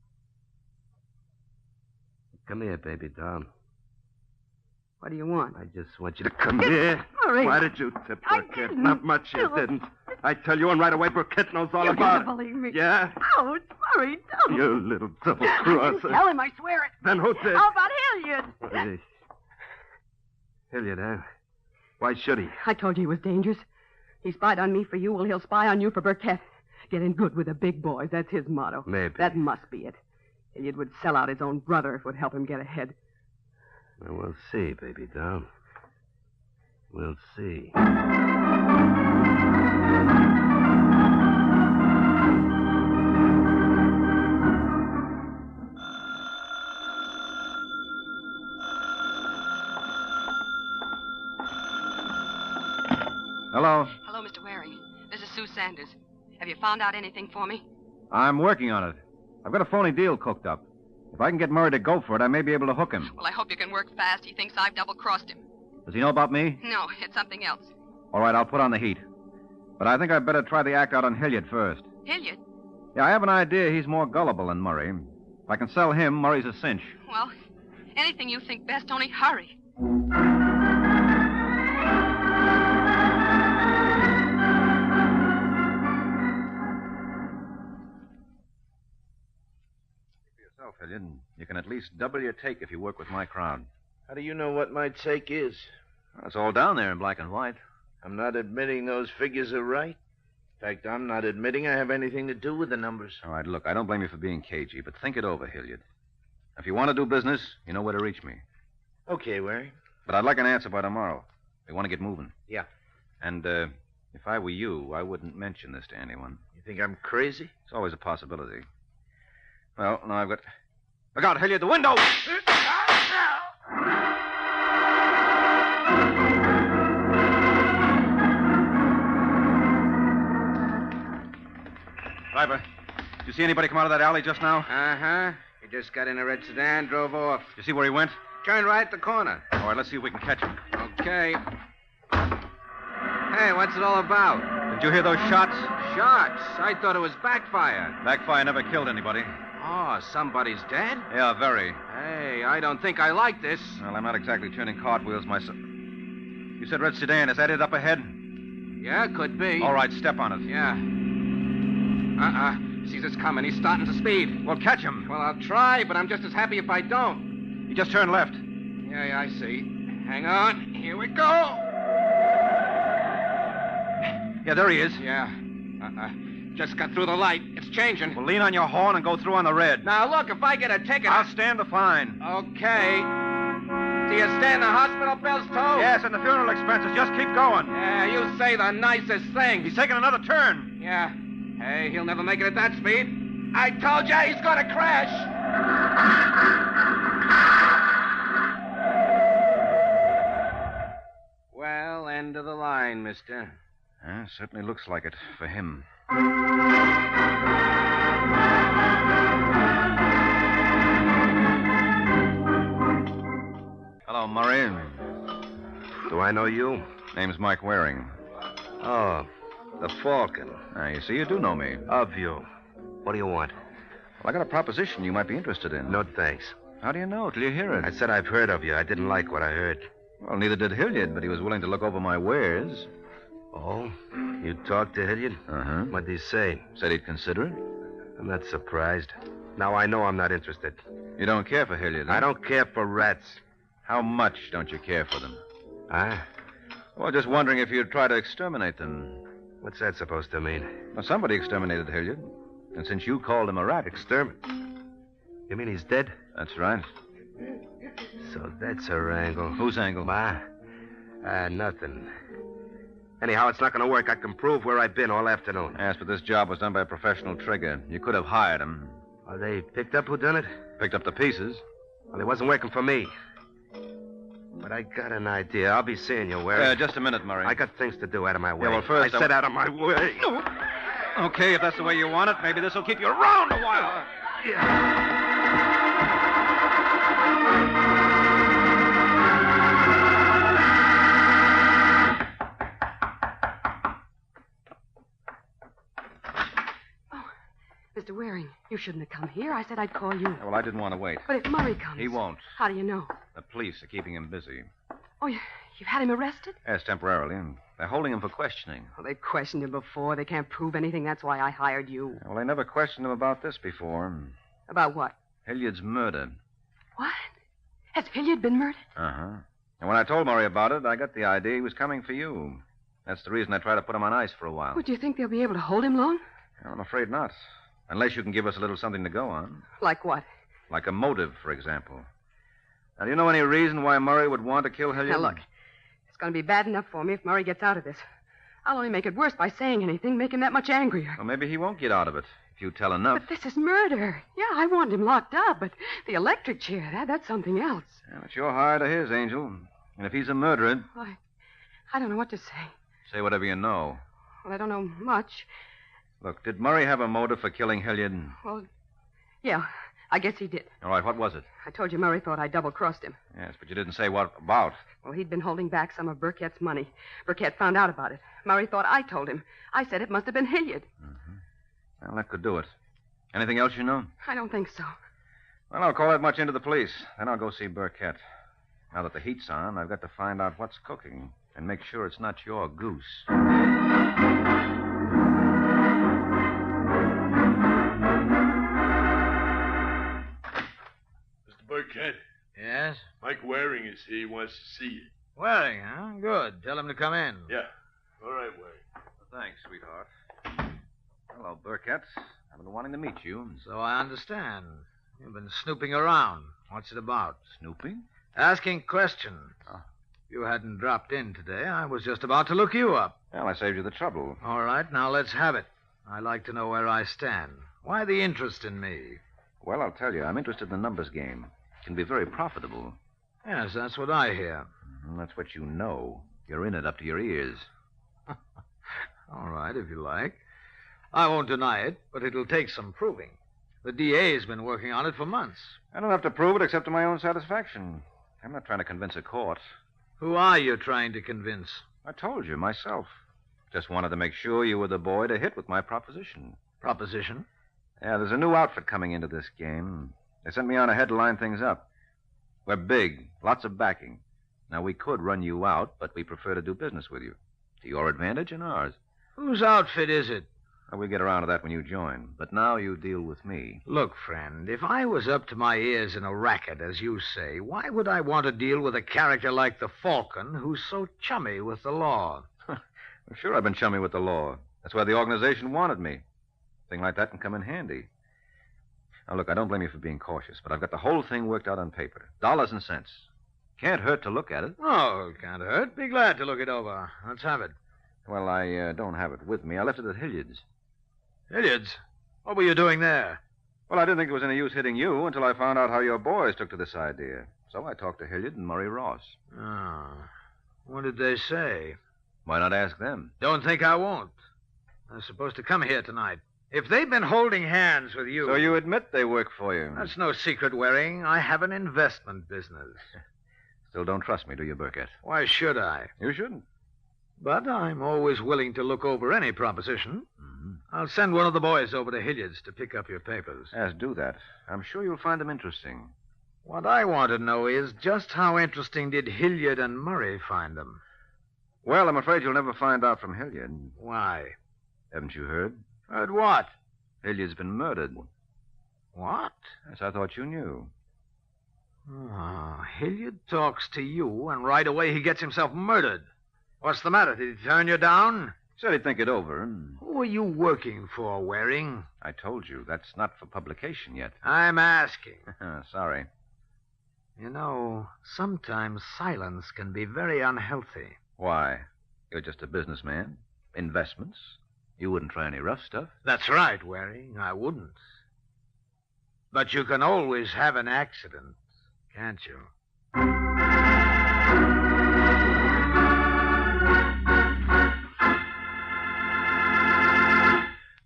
Come here, baby doll. What do you want? I just want you to come here. Murray. Why did you tip Burkett? Not much you didn't. I tell you, and right away, Burkett knows all You about can't believe me. Yeah? Ouch, Murray, don't. You little I double-crosser. didn't tell him, I swear it. Then who did? How about Hilliard? Hey. Hilliard, huh? Why should he? I told you he was dangerous. He spied on me for you, well, he'll spy on you for Burkett. Get in good with the big boys. That's his motto. Maybe. That must be it. Hilliard would sell out his own brother if it would help him get ahead. Well, we'll see, baby doll. We'll see. Hello. Hello, Mr. Waring. This is Sue Sanders. Have you found out anything for me? I'm working on it. I've got a phony deal cooked up. If I can get Murray to go for it, I may be able to hook him. Well, I hope you can work fast. He thinks I've double-crossed him. Does he know about me? No, it's something else. All right, I'll put on the heat. But I think I'd better try the act out on Hilliard first. Hilliard? Yeah, I have an idea he's more gullible than Murray. If I can sell him, Murray's a cinch. Well, anything you think best, only hurry. Hilliard, you can at least double your take if you work with my crowd. How do you know what my take is? Well, it's all down there in black and white. I'm not admitting those figures are right. In fact, I'm not admitting I have anything to do with the numbers. All right, look, I don't blame you for being cagey, but think it over, Hilliard. If you want to do business, you know where to reach me. Okay, Waring. But I'd like an answer by tomorrow. We want to get moving. Yeah. And if I were you, I wouldn't mention this to anyone. You think I'm crazy? It's always a possibility. Well, now I've got... Look out, Hilliard, the window! Driver, did you see anybody come out of that alley just now? Uh-huh. He just got in a red sedan, drove off. Did you see where he went? Turned right at the corner. All right, let's see if we can catch him. Okay. Hey, what's it all about? Did you hear those shots? Shots? I thought it was backfire. Backfire never killed anybody. Oh, somebody's dead? Yeah, very. Hey, I don't think I like this. Well, I'm not exactly turning cartwheels myself. You said red sedan. Is that it up ahead? Yeah, could be. All right, step on it. Yeah. Sees us coming. He's starting to speed. Well, catch him. Well, I'll try, but I'm just as happy if I don't. He just turned left. Yeah, I see. Hang on. Here we go. Yeah, there he is. Yeah. Just got through the light. It's changing. Well, lean on your horn and go through on the red. Now, look, if I get a ticket... I'll stand the fine. Okay. Do you stand the hospital bills, too? Yes, and the funeral expenses. Just keep going. Yeah, you say the nicest thing. He's taking another turn. Yeah. Hey, he'll never make it at that speed. I told you he's going to crash. Well, end of the line, mister. Certainly looks like it for him. Hello, Murray. Do I know you? Name's Mike Waring. Oh, the Falcon. You see, you do know me. Of you. What do you want? Well, I got a proposition you might be interested in. No, thanks. How do you know till you hear it? I said I've heard of you. I didn't like what I heard. Well, neither did Hilliard, but he was willing to look over my wares. Oh? You talked to Hilliard? Uh-huh. What'd he say? Said he'd consider it. I'm not surprised. Now I know I'm not interested. You don't care for Hilliard, huh? I don't care for rats. How much don't you care for them? Huh? Well, just wondering if you'd try to exterminate them. What's that supposed to mean? Well, somebody exterminated Hilliard. And since you called him a rat... You mean he's dead? That's right. So that's her angle. Whose angle? Nothing. Anyhow, it's not going to work. I can prove where I've been all afternoon. Yes, but this job was done by a professional trigger. You could have hired him. Oh, they picked up who done it? Picked up the pieces. Well, he wasn't working for me. But I got an idea. I'll be seeing you, Ware. Just a minute, Murray. I got things to do out of my way. Yeah, well, first... I said out of my way. Okay, if that's the way you want it, maybe this will keep you around a while. Mr. Waring, you shouldn't have come here. I said I'd call you. Well, I didn't want to wait. But if Murray comes... He won't. How do you know? The police are keeping him busy. Oh, you've had him arrested? Yes, temporarily. And they're holding him for questioning. Well, they questioned him before. They can't prove anything. That's why I hired you. Well, they never questioned him about this before. About what? Hilliard's murder. What? Has Hilliard been murdered? Uh-huh. And when I told Murray about it, I got the idea he was coming for you. That's the reason I tried to put him on ice for a while. Well, do you think they'll be able to hold him long? I'm afraid not. Unless you can give us a little something to go on. Like what? Like a motive, for example. Now, do you know any reason why Murray would want to kill Hilliard? Now, look. It's going to be bad enough for me if Murray gets out of this. I'll only make it worse by saying anything, make him that much angrier. Well, maybe he won't get out of it if you tell enough. But this is murder. Yeah, I want him locked up, but the electric chair, that's something else. Yeah, it's your hire to his, Angel. And if he's a murderer... Well, I don't know what to say. Say whatever you know. Well, I don't know much. Look, did Murray have a motive for killing Hilliard? Well, yeah, I guess he did. All right, what was it? I told you Murray thought I double-crossed him. Yes, but you didn't say what about. Well, he'd been holding back some of Burkett's money. Burkett found out about it. Murray thought I told him. I said it must have been Hilliard. Mm-hmm. Well, that could do it. Anything else you know? I don't think so. Well, I'll call that much into the police. Then I'll go see Burkett. Now that the heat's on, I've got to find out what's cooking and make sure it's not your goose. Burkett. Yes? Mike Waring is here. He wants to see you. Waring, huh? Good. Tell him to come in. Yeah. All right, Waring. Well, thanks, sweetheart. Hello, Burkett. I've been wanting to meet you. So I understand. You've been snooping around. What's it about? Snooping? Asking questions. Oh. If you hadn't dropped in today, I was just about to look you up. Well, I saved you the trouble. All right, now let's have it. I like to know where I stand. Why the interest in me? Well, I'll tell you. I'm interested in the numbers game. It can be very profitable. Yes, that's what I hear. That's what you know. You're in it up to your ears. All right, if you like. I won't deny it, but it'll take some proving. The DA's been working on it for months. I don't have to prove it except to my own satisfaction. I'm not trying to convince a court. Who are you trying to convince? I told you, myself. Just wanted to make sure you were the boy to hit with my proposition. Proposition? Yeah, there's a new outfit coming into this game. They sent me on ahead to line things up. We're big, lots of backing. Now, we could run you out, but we prefer to do business with you. To your advantage and ours. Whose outfit is it? Well, we'll get around to that when you join. But now you deal with me. Look, friend, if I was up to my ears in a racket, as you say, why would I want to deal with a character like the Falcon, who's so chummy with the law? Well, sure, I've been chummy with the law. That's why the organization wanted me. A thing like that can come in handy. Now, look, I don't blame you for being cautious, but I've got the whole thing worked out on paper. Dollars and cents. Can't hurt to look at it. No, it can't hurt. Be glad to look it over. Let's have it. Well, I don't have it with me. I left it at Hilliard's. Hilliard's? What were you doing there? Well, I didn't think it was any use hitting you until I found out how your boys took to this idea. So I talked to Hilliard and Murray Ross. Ah. What did they say? Why not ask them? Don't think I won't. They're supposed to come here tonight. If they've been holding hands with you... So you admit they work for you? That's no secret, Waring. I have an investment business. Still don't trust me, do you, Burkett? Why should I? You shouldn't. But I'm always willing to look over any proposition. Mm-hmm. I'll send one of the boys over to Hilliard's to pick up your papers. Yes, do that. I'm sure you'll find them interesting. What I want to know is just how interesting did Hilliard and Murray find them? Well, I'm afraid you'll never find out from Hilliard. Why? Haven't you heard? Heard what? Hilliard's been murdered. What? Yes, I thought you knew. Oh, Hilliard talks to you, and right away he gets himself murdered. What's the matter? Did he turn you down? Said he'd think it over. Who are you working for, Waring? I told you, that's not for publication yet. I'm asking. Sorry. You know, sometimes silence can be very unhealthy. Why? You're just a businessman. Investments. You wouldn't try any rough stuff. That's right, Waring. I wouldn't. But you can always have an accident, can't you?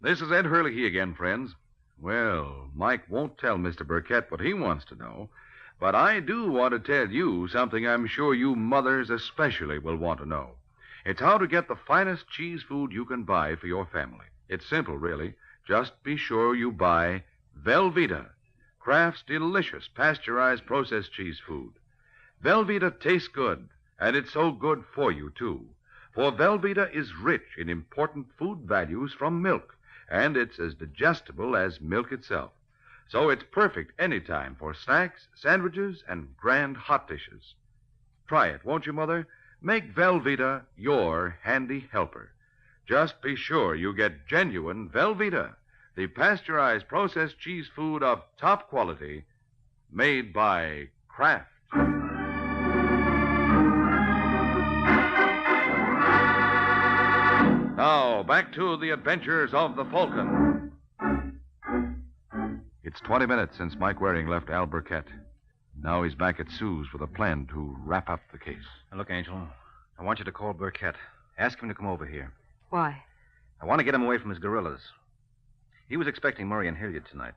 This is Ed Hurley again, friends. Well, Mike won't tell Mr. Burkett what he wants to know, but I do want to tell you something I'm sure you mothers especially will want to know. It's how to get the finest cheese food you can buy for your family. It's simple, really. Just be sure you buy Velveeta, Kraft's delicious pasteurized processed cheese food. Velveeta tastes good, and it's so good for you, too. For Velveeta is rich in important food values from milk, and it's as digestible as milk itself. So it's perfect any time for snacks, sandwiches, and grand hot dishes. Try it, won't you, Mother? Make Velveeta your handy helper. Just be sure you get genuine Velveeta, the pasteurized processed cheese food of top quality, made by Kraft. Now, back to the adventures of the Falcon. It's 20 minutes since Mike Waring left Al Burkett. Now he's back at Sue's with a plan to wrap up the case. Now, look, Angel, I want you to call Burkett. Ask him to come over here. Why? I want to get him away from his gorillas. He was expecting Murray and Hilliard tonight.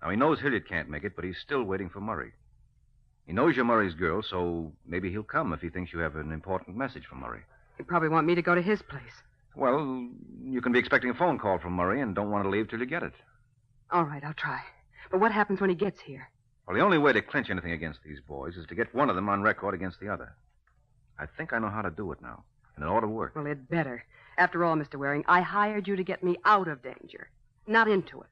Now, he knows Hilliard can't make it, but he's still waiting for Murray. He knows you're Murray's girl, so maybe he'll come if he thinks you have an important message from Murray. You probably want me to go to his place. Well, you can be expecting a phone call from Murray and don't want to leave till you get it. All right, I'll try. But what happens when he gets here? Well, the only way to clinch anything against these boys is to get one of them on record against the other. I think I know how to do it now, and it ought to work. Well, it better. After all, Mr. Waring, I hired you to get me out of danger, not into it.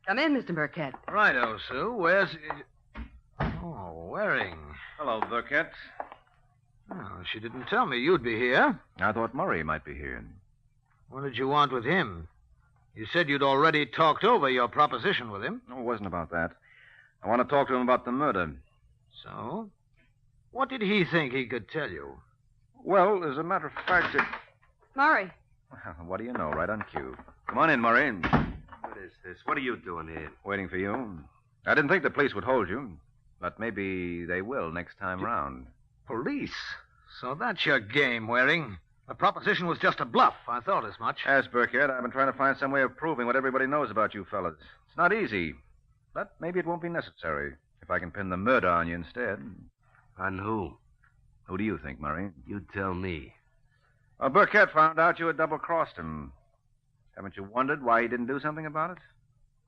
Come in, Mr. Burkett. Righto, Sue. Where's... Oh, Waring. Hello, Burkett. Oh, she didn't tell me you'd be here. I thought Murray might be here. What did you want with him? You said you'd already talked over your proposition with him. No, it wasn't about that. I want to talk to him about the murder. So? What did he think he could tell you? Well, as a matter of fact, Murray. What do you know? Right on cue. Come on in, Murray. What is this? What are you doing here? Waiting for you. I didn't think the police would hold you, but maybe they will next time round. Police? So that's your game, Waring. The proposition was just a bluff. I thought as much. Yes, Burkett, I've been trying to find some way of proving what everybody knows about you fellas. It's not easy, but maybe it won't be necessary if I can pin the murder on you instead. On who? Who do you think, Murray? You tell me. Well, Burkett found out you had double-crossed him. Haven't you wondered why he didn't do something about it?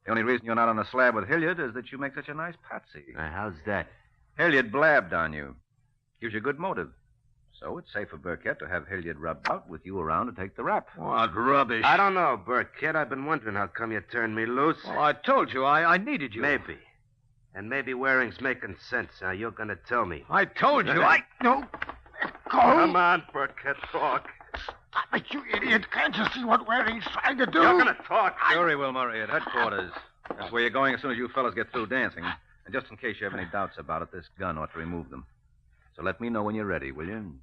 The only reason you're not on the slab with Hilliard is that you make such a nice patsy. How's that? Hilliard blabbed on you. Gives you good motive. So it's safe for Burkett to have Hilliard rubbed out with you around to take the rap. What rubbish. I don't know, Burkett. I've been wondering how come you turned me loose. Well, I told you I needed you. Maybe. And maybe Waring's making sense. Now, you're going to tell me. I told you. No. Go. Come on, Burkett, talk. Stop it, you idiot. Can't you see what Waring's trying to do? You're going to talk. Sure he will, Murray, at headquarters. That's where you're going as soon as you fellas get through dancing. And just in case you have any doubts about it, this gun ought to remove them. So let me know when you're ready, will you?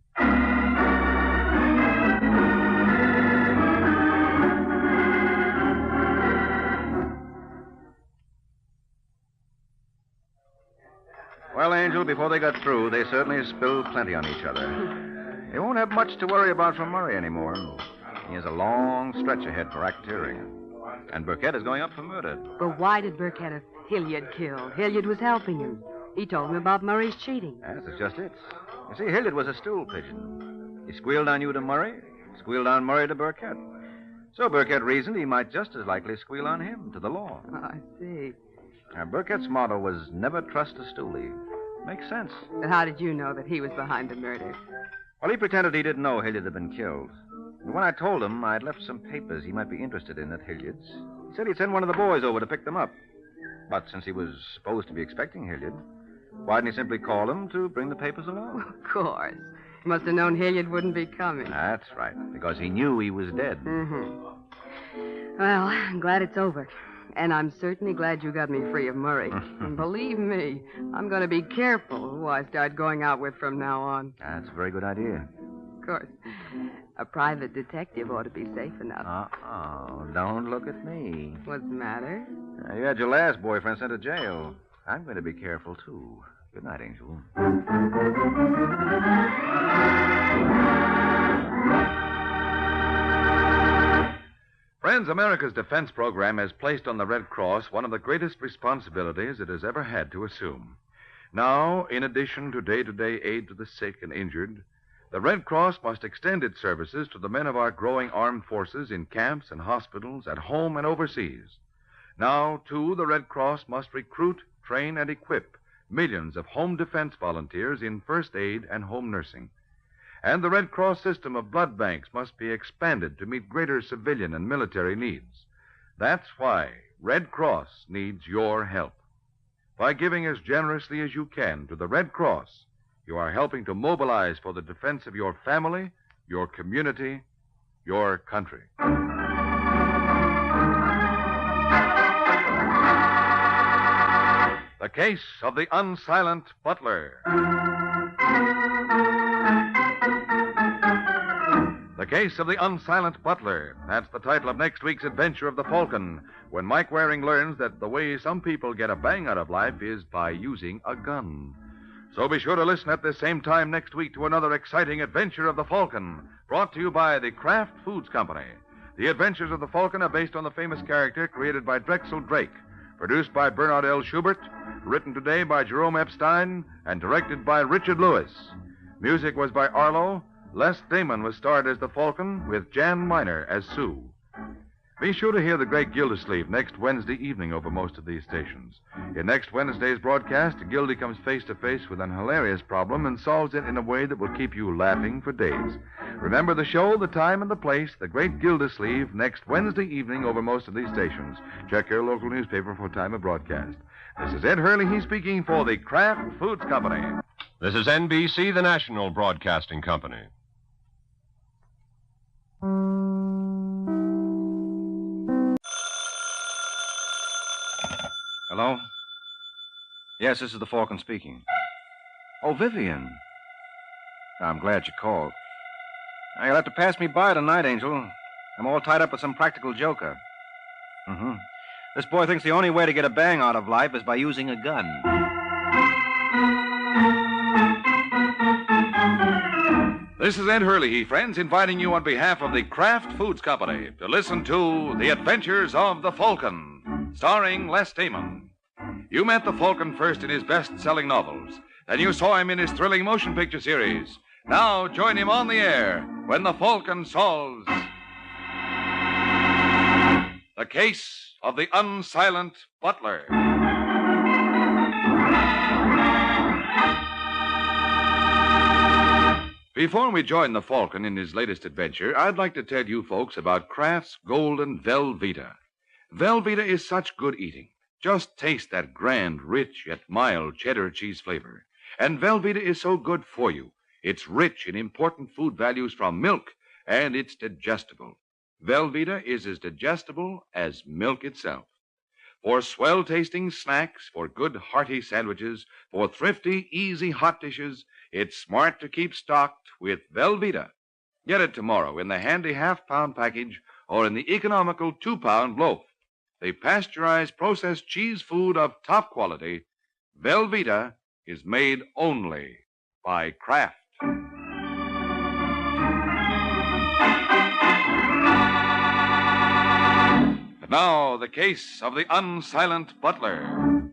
Well, Angel, before they got through, they certainly spilled plenty on each other. They won't have much to worry about from Murray anymore. He has a long stretch ahead for racketeering. And Burkett is going up for murder. But why did Burkett have Hilliard killed? Hilliard was helping him. He told him about Murray's cheating. Yes, that's just it. You see, Hilliard was a stool pigeon. He squealed on you to Murray, squealed on Murray to Burkett. So Burkett reasoned he might just as likely squeal on him to the law. Oh, I see. Now, Burkett's motto was never trust a stoolie. Makes sense. But how did you know that he was behind the murder? Well, he pretended he didn't know Hilliard had been killed. When I told him I'd left some papers he might be interested in at Hilliard's, he said he'd send one of the boys over to pick them up. But since he was supposed to be expecting Hilliard, why didn't he simply call him to bring the papers along? Of course. He must have known Hilliard wouldn't be coming. That's right, because he knew he was dead. Mm-hmm. Well, I'm glad it's over. And I'm certainly glad you got me free of Murray. And believe me, I'm going to be careful who I start going out with from now on. That's a very good idea. Of course. A private detective ought to be safe enough. Uh-oh. Don't look at me. What's the matter? You had your last boyfriend sent to jail. I'm going to be careful, too. Good night, Angel. Friends, America's defense program has placed on the Red Cross one of the greatest responsibilities it has ever had to assume. Now, in addition to day-to-day aid to the sick and injured, the Red Cross must extend its services to the men of our growing armed forces in camps and hospitals, at home and overseas. Now, too, the Red Cross must recruit, train, and equip millions of home defense volunteers in first aid and home nursing. And the Red Cross system of blood banks must be expanded to meet greater civilian and military needs. That's why Red Cross needs your help. By giving as generously as you can to the Red Cross, you are helping to mobilize for the defense of your family, your community, your country. The Case of the Unsilent Butler. The Case of the Unsilent Butler. That's the title of next week's adventure of the Falcon, when Mike Waring learns that the way some people get a bang out of life is by using a gun. So be sure to listen at this same time next week to another exciting adventure of the Falcon, brought to you by the Kraft Foods Company. The Adventures of the Falcon are based on the famous character created by Drexel Drake, produced by Bernard L. Schubert, written today by Jerome Epstein, and directed by Richard Lewis. Music was by Arlo. Les Damon was starred as the Falcon, with Jan Miner as Sue. Be sure to hear the great Gildersleeve next Wednesday evening over most of these stations. In next Wednesday's broadcast, Gildy comes face to face with an hilarious problem and solves it in a way that will keep you laughing for days. Remember the show, the time, and the place, the great Gildersleeve, next Wednesday evening over most of these stations. Check your local newspaper for time of broadcast. This is Ed Hurley, he's speaking for the Kraft Foods Company. This is NBC, the national broadcasting company. Hello? Yes, this is the Falcon speaking. Oh, Vivian. I'm glad you called. Now, you'll have to pass me by tonight, Angel. I'm all tied up with some practical joker. Mm-hmm. This boy thinks the only way to get a bang out of life is by using a gun. This is Ed Hurley, friends, inviting you on behalf of the Kraft Foods Company to listen to The Adventures of the Falcon, starring Les Damon. You met the Falcon first in his best-selling novels. Then you saw him in his thrilling motion picture series. Now join him on the air when the Falcon solves The Case of the Unsilent Butler. Before we join the Falcon in his latest adventure, I'd like to tell you folks about Kraft's Golden Velveeta. Velveeta is such good eating. Just taste that grand, rich, yet mild cheddar cheese flavor. And Velveeta is so good for you. It's rich in important food values from milk, and it's digestible. Velveeta is as digestible as milk itself. For swell-tasting snacks, for good, hearty sandwiches, for thrifty, easy hot dishes, it's smart to keep stocked with Velveeta. Get it tomorrow in the handy half-pound package or in the economical 2-pound loaf. The pasteurized processed cheese food of top quality, Velveeta, is made only by Kraft. And now, the case of the unsilent butler.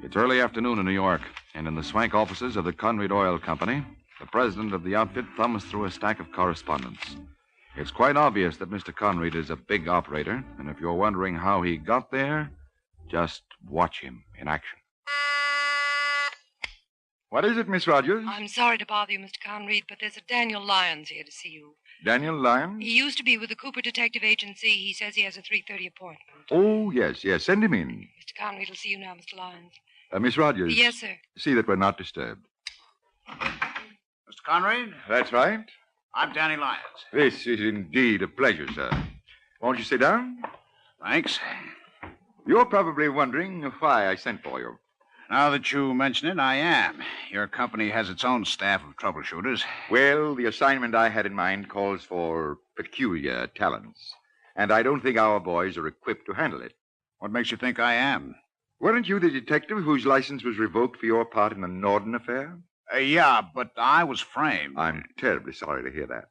It's early afternoon in New York, and in the swank offices of the Conrad Oil Company, the president of the outfit thumbs through a stack of correspondence. It's quite obvious that Mr. Conrad is a big operator, and if you're wondering how he got there, just watch him in action. What is it, Miss Rogers? I'm sorry to bother you, Mr. Conreed, but there's a Daniel Lyons here to see you. Daniel Lyons? He used to be with the Cooper Detective Agency. He says he has a 3:30 appointment. Oh, yes. Send him in. Mr. Conreed will see you now, Mr. Lyons. Miss Rogers. Yes, sir. See that we're not disturbed. Mr. Conrad? That's right. I'm Danny Lyons. This is indeed a pleasure, sir. Won't you sit down? Thanks. You're probably wondering why I sent for you. Now that you mention it, I am. Your company has its own staff of troubleshooters. Well, the assignment I had in mind calls for peculiar talents, and I don't think our boys are equipped to handle it. What makes you think I am? Weren't you the detective whose license was revoked for your part in the Norden affair? Yeah, but I was framed. I'm terribly sorry to hear that.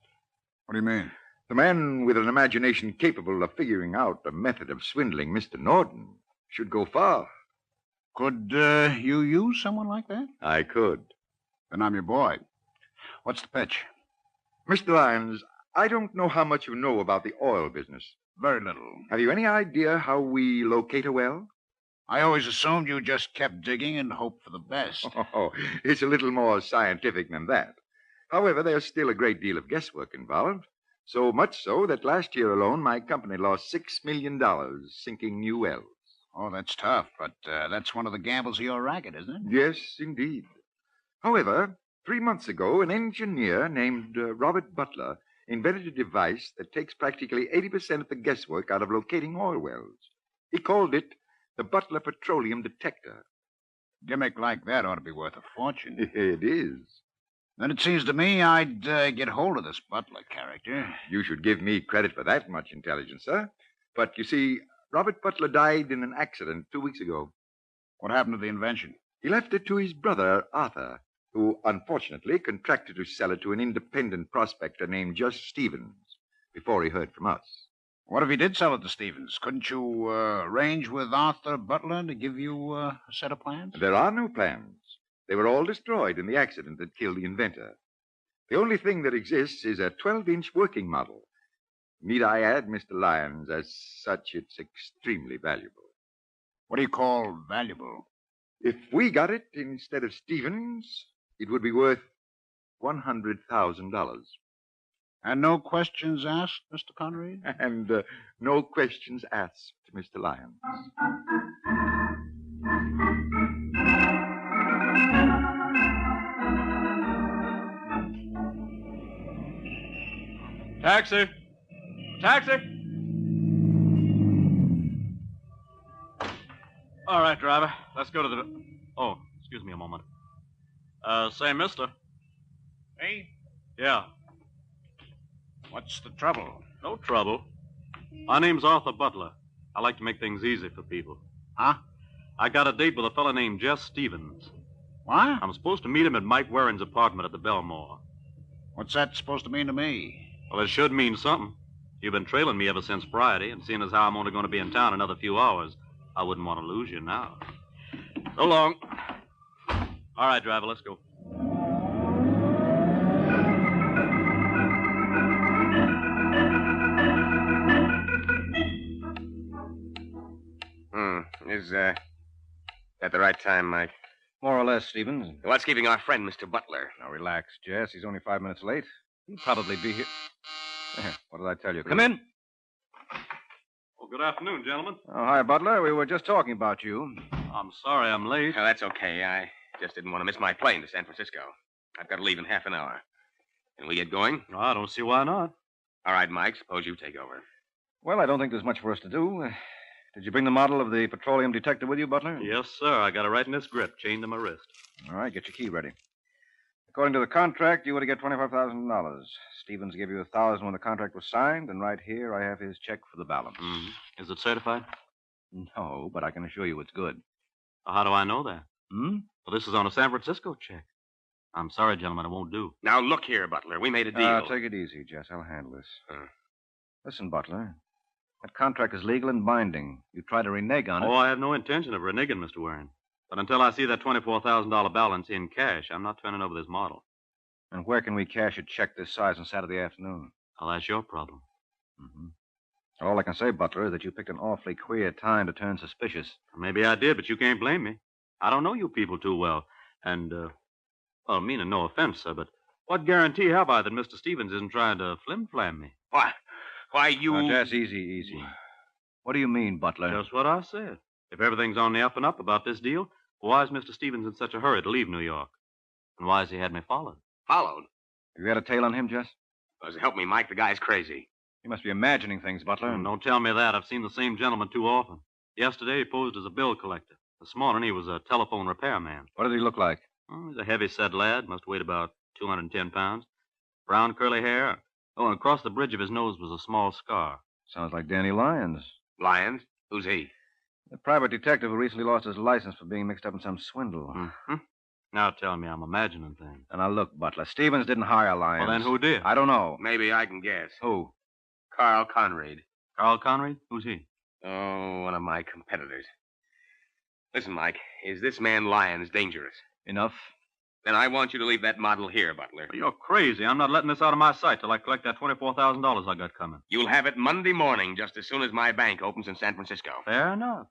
What do you mean? The man with an imagination capable of figuring out a method of swindling Mr. Norden should go far. Could you use someone like that? I could. Then I'm your boy. What's the pitch? Mr. Lyons, I don't know how much you know about the oil business. Very little. Have you any idea how we locate a well? I always assumed you just kept digging and hoped for the best. Oh, it's a little more scientific than that. However, there's still a great deal of guesswork involved. So much so that last year alone, my company lost $6 million sinking new wells. Oh, that's tough, but that's one of the gambles of your racket, isn't it? Yes, indeed. However, 3 months ago, an engineer named Robert Butler invented a device that takes practically 80% of the guesswork out of locating oil wells. He called it the Butler Petroleum Detector. Gimmick like that ought to be worth a fortune. It is. Then it seems to me I'd get hold of this Butler character. You should give me credit for that much intelligence, sir. But you see, Robert Butler died in an accident 2 weeks ago. What happened to the invention? He left it to his brother, Arthur, who unfortunately contracted to sell it to an independent prospector named Just Stevens before he heard from us. What if he did sell it to Stevens? Couldn't you arrange with Arthur Butler to give you a set of plans? There are no plans. They were all destroyed in the accident that killed the inventor. The only thing that exists is a 12-inch working model. Need I add, Mr. Lyons, as such, it's extremely valuable. What do you call valuable? If we got it instead of Stevens, it would be worth $100,000. And no questions asked, Mr. Conrad? And no questions asked, Mr. Lyons. Taxi! Taxi! All right, driver. Let's go to the... Oh, excuse me a moment. Say, mister. Me? Yeah. What's the trouble? No trouble. My name's Arthur Butler. I like to make things easy for people. Huh? I got a date with a fella named Jess Stevens. What? I'm supposed to meet him at Mike Warren's apartment at the Belmore. What's that supposed to mean to me? Well, it should mean something. You've been trailing me ever since Friday, and seeing as how I'm only going to be in town another few hours, I wouldn't want to lose you now. So long. All right, driver, let's go. Is that the right time, Mike? More or less, Stevens. What's keeping our friend, Mr. Butler? Now, relax, Jess. He's only 5 minutes late. He'll probably be here. What did I tell you? Come in. Well, good afternoon, gentlemen. Oh, hi, Butler. We were just talking about you. I'm sorry I'm late. Oh, that's okay. I just didn't want to miss my plane to San Francisco. I've got to leave in half an hour. Can we get going? No, I don't see why not. All right, Mike. Suppose you take over. Well, I don't think there's much for us to do. Did you bring the model of the petroleum detector with you, Butler? Yes, sir. I got it right in this grip, chained to my wrist. All right, get your key ready. According to the contract, you were to get $25,000. Stevens gave you $1,000 when the contract was signed, and right here I have his check for the balance. Is it certified? No, but I can assure you it's good. Well, how do I know that? Hmm? Well, this is on a San Francisco check. I'm sorry, gentlemen, it won't do. Now, look here, Butler. We made a deal. Take it easy, Jess. I'll handle this. Listen, Butler. That contract is legal and binding. You try to renege on it. Oh, I have no intention of reneging, Mr. Warren. But until I see that $24,000 balance in cash, I'm not turning over this model. And where can we cash a check this size on Saturday afternoon? Well, that's your problem. Mm-hmm. All I can say, Butler, is that you picked an awfully queer time to turn suspicious. Maybe I did, but you can't blame me. I don't know you people too well. And, Well, meaning no offense, sir, but what guarantee have I that Mr. Stevens isn't trying to flim-flam me? Why, you... Now, Jess, easy. What do you mean, Butler? Just what I said. If everything's on the up and up about this deal, why is Mr. Stevens in such a hurry to leave New York? And why has he had me followed? Followed? You had a tail on him, Jess? Because help me, Mike, the guy's crazy. You must be imagining things, Butler. Don't tell me that. I've seen the same gentleman too often. Yesterday, he posed as a bill collector. This morning, he was a telephone repairman. What did he look like? He's a heavy-set lad. Must weigh about 210 pounds. Brown curly hair. Oh, and across the bridge of his nose was a small scar. Sounds like Danny Lyons. Lyons? Who's he? The private detective who recently lost his license for being mixed up in some swindle. Mm-hmm. Now tell me I'm imagining things. And now look, Butler, Stevens didn't hire Lyons. Well, then who did? I don't know. Maybe I can guess. Who? Carl Conrad. Carl Conrad? Who's he? Oh, one of my competitors. Listen, Mike, is this man Lyons dangerous? Enough. Then I want you to leave that model here, Butler. You're crazy. I'm not letting this out of my sight till I collect that $24,000 I got coming. You'll have it Monday morning, just as soon as my bank opens in San Francisco. Fair enough.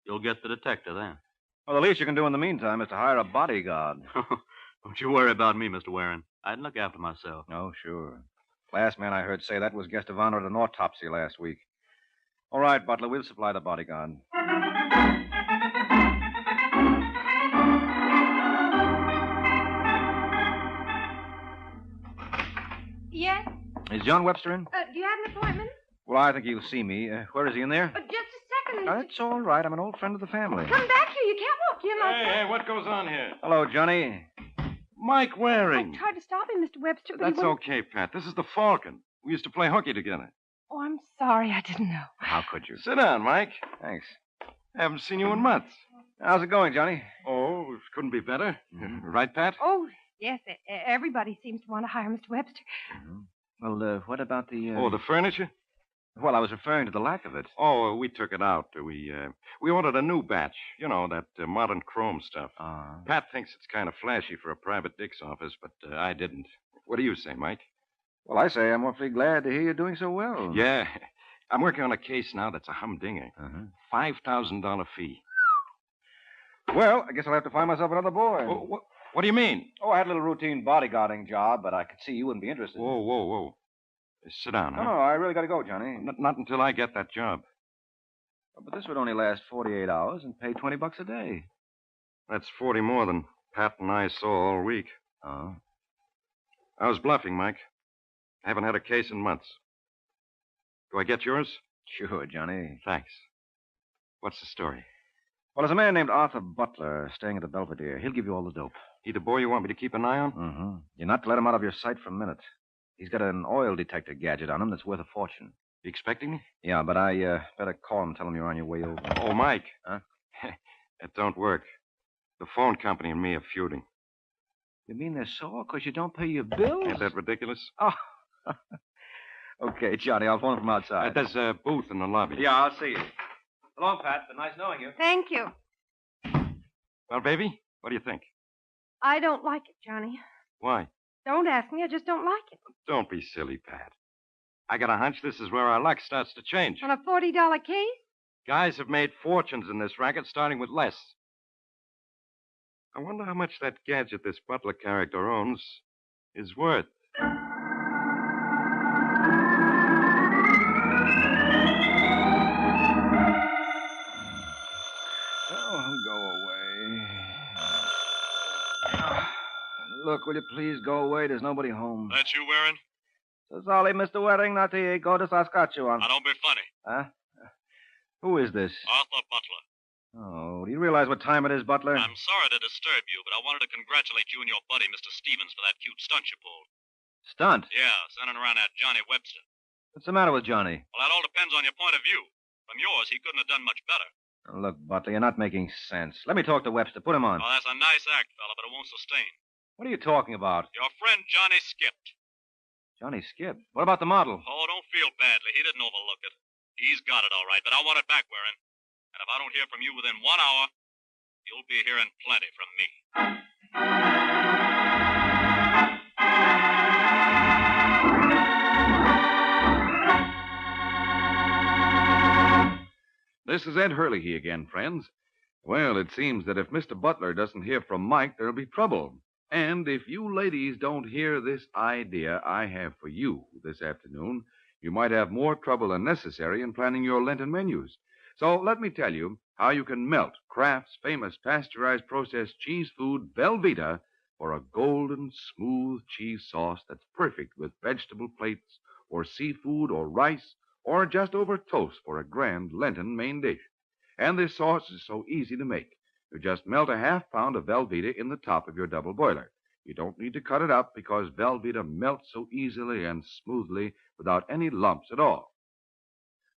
You'll get the detective then. Well, the least you can do in the meantime is to hire a bodyguard. Don't you worry about me, Mr. Waring. I'd look after myself. Oh, sure. Last man I heard say that was guest of honor at an autopsy last week. All right, Butler, we'll supply the bodyguard. Yes? Is John Webster in? Do you have an appointment? Well, I think he'll see me. Where is he, in there? Just a second. That's all right. I'm an old friend of the family. Come back here. You can't walk in like that. Hey, what goes on here? Hello, Johnny. Mike Waring. I tried to stop him, Mr. Webster, but That's he wouldn't... okay, Pat. This is the Falcon. We used to play hooky together. Oh, I'm sorry. I didn't know. How could you? Sit down, Mike. Thanks. Haven't seen you in months. How's it going, Johnny? Oh, it couldn't be better. Right, Pat? Oh, yes. Everybody seems to want to hire Mr. Webster. Well, what about the... Oh, the furniture? Well, I was referring to the lack of it. Oh, we took it out. We ordered a new batch. You know, that modern chrome stuff. Pat thinks it's kind of flashy for a private dick's office, but I didn't. What do you say, Mike? Well, I say I'm awfully glad to hear you're doing so well. Yeah. I'm working on a case now that's a humdinger. $5,000 fee. Well, I guess I'll have to find myself another boy. What do you mean? Oh, I had a little routine bodyguarding job, but I could see you wouldn't be interested. Whoa. Sit down, huh? No, I really got to go, Johnny. Not until I get that job. But this would only last 48 hours and pay $20 a day. That's 40 more than Pat and I saw all week. Oh? I was bluffing, Mike. I haven't had a case in months. Do I get yours? Sure, Johnny. Thanks. What's the story? Well, there's a man named Arthur Butler staying at the Belvedere. He'll give you all the dope. He the boy you want me to keep an eye on? Mm-hmm. You're not to let him out of your sight for a minute. He's got an oil detector gadget on him that's worth a fortune. You expecting me? Yeah, but I better call him and tell him you're on your way over. Oh, Mike. Huh? It don't work. The phone company and me are feuding. You mean they're sore because you don't pay your bills? Ain't that ridiculous? Oh. Okay, Johnny, I'll phone him from outside. There's a booth in the lobby. Yeah, I'll see you. So long, Pat. Been nice knowing you. Thank you. Well, baby, what do you think? I don't like it, Johnny. Why? Don't ask me. I just don't like it. Don't be silly, Pat. I got a hunch this is where our luck starts to change. On a $40 case? Guys have made fortunes in this racket, starting with less. I wonder how much that gadget this Butler character owns is worth. Oh, go away. Look, will you please go away? There's nobody home. That you, Waring? So sorry, Mr. Waring, not to go to Saskatchewan. Now, don't be funny. Huh? Who is this? Arthur Butler. Oh, do you realize what time it is, Butler? I'm sorry to disturb you, but I wanted to congratulate you and your buddy, Mr. Stevens, for that cute stunt you pulled. Stunt? Yeah, sending around that Johnny Webster. What's the matter with Johnny? Well, that all depends on your point of view. From yours, he couldn't have done much better. Oh, look, Butler, you're not making sense. Let me talk to Webster. Put him on. Oh, that's a nice act, fella, but it won't sustain. What are you talking about? Your friend Johnny skipped. Johnny skipped. What about the model? Oh, don't feel badly. He didn't overlook it. He's got it all right, but I want it back, Waring. And if I don't hear from you within 1 hour, you'll be hearing plenty from me. This is Ed Hurley again, friends. Well, it seems that if Mr. Butler doesn't hear from Mike, there'll be trouble. And if you ladies don't hear this idea I have for you this afternoon, you might have more trouble than necessary in planning your Lenten menus. So let me tell you how you can melt Kraft's famous pasteurized processed cheese food, Velveeta, for a golden, smooth cheese sauce that's perfect with vegetable plates or seafood or rice or just over toast for a grand Lenten main dish. And this sauce is so easy to make. You just melt a half pound of Velveeta in the top of your double boiler. You don't need to cut it up because Velveeta melts so easily and smoothly without any lumps at all.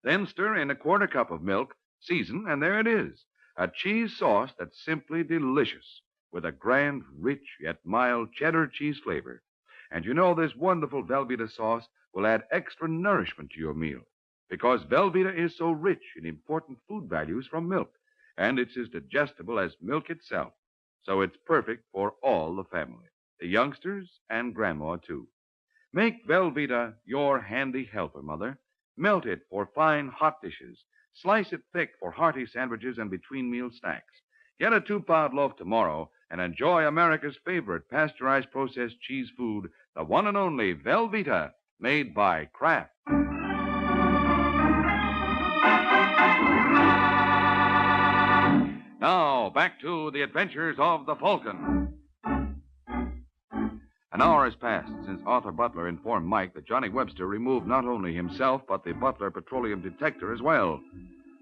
Then stir in a quarter cup of milk, season, and there it is. A cheese sauce that's simply delicious with a grand, rich, yet mild cheddar cheese flavor. And you know this wonderful Velveeta sauce will add extra nourishment to your meal because Velveeta is so rich in important food values from milk, and it's as digestible as milk itself. So it's perfect for all the family, the youngsters and Grandma, too. Make Velveeta your handy helper, Mother. Melt it for fine, hot dishes. Slice it thick for hearty sandwiches and between-meal snacks. Get a 2-pound loaf tomorrow and enjoy America's favorite pasteurized processed cheese food, the one and only Velveeta, made by Kraft. Now, back to the adventures of the Falcon. An hour has passed since Arthur Butler informed Mike that Johnny Webster removed not only himself, but the Butler petroleum detector as well.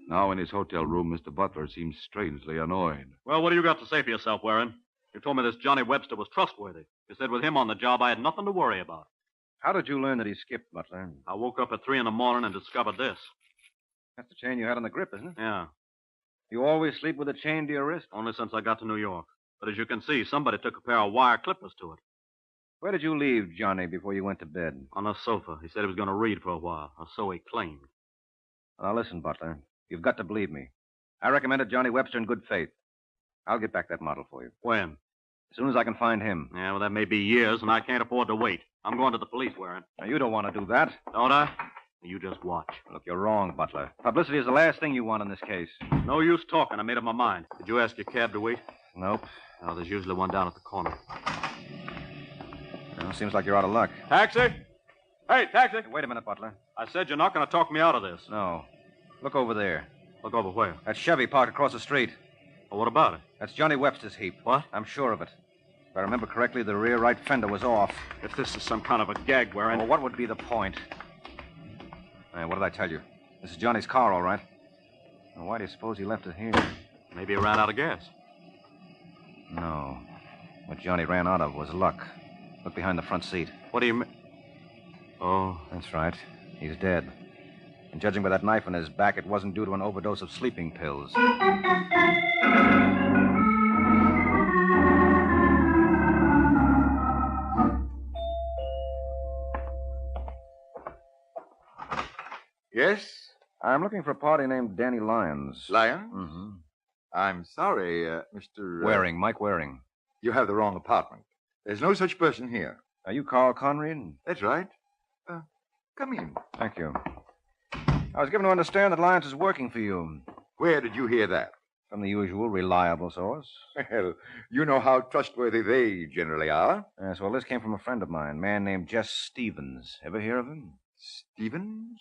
Now, in his hotel room, Mr. Butler seems strangely annoyed. Well, what do you got to say for yourself, Warren? You told me this Johnny Webster was trustworthy. You said with him on the job, I had nothing to worry about. How did you learn that he skipped, Butler? I woke up at 3 in the morning and discovered this. That's the chain you had on the grip, isn't it? Yeah. You always sleep with a chain to your wrist? Only since I got to New York. But as you can see, somebody took a pair of wire clippers to it. Where did you leave Johnny before you went to bed? On a sofa. He said he was going to read for a while, or so he claimed. Now, listen, Butler. You've got to believe me. I recommended Johnny Webster in good faith. I'll get back that model for you. When? As soon as I can find him. Yeah, well, that may be years, and I can't afford to wait. I'm going to the police, Warren. Now, you don't want to do that. Don't I? You just watch. Look, you're wrong, Butler. Publicity is the last thing you want in this case. No use talking. I made up my mind. Did you ask your cab to wait? Nope. Oh, there's usually one down at the corner. Well, seems like you're out of luck. Taxi? Hey, taxi! Hey, wait a minute, Butler. I said you're not going to talk me out of this. No. Look over there. Look over where? That Chevy parked across the street. Well, what about it? That's Johnny Webster's heap. What? I'm sure of it. If I remember correctly, the rear right fender was off. If this is some kind of a gag, Warren... Well, what would be the point? Hey, what did I tell you? This is Johnny's car, all right. Now, why do you suppose he left it here? Maybe he ran out of gas. No. What Johnny ran out of was luck. Look behind the front seat. What do you mean? Oh. That's right. He's dead. And judging by that knife on his back, it wasn't due to an overdose of sleeping pills. Yes? I'm looking for a party named Danny Lyons. Lyons? Mm-hmm. I'm sorry, Mr. Waring, Mike Waring. You have the wrong apartment. There's no such person here. Are you Carl Conrad? That's right. Come in. Thank you. I was given to understand that Lyons is working for you. Where did you hear that? From the usual reliable source. Well, you know how trustworthy they generally are. Yes, well, this came from a friend of mine, a man named Jess Stevens. Ever hear of him? Stevens?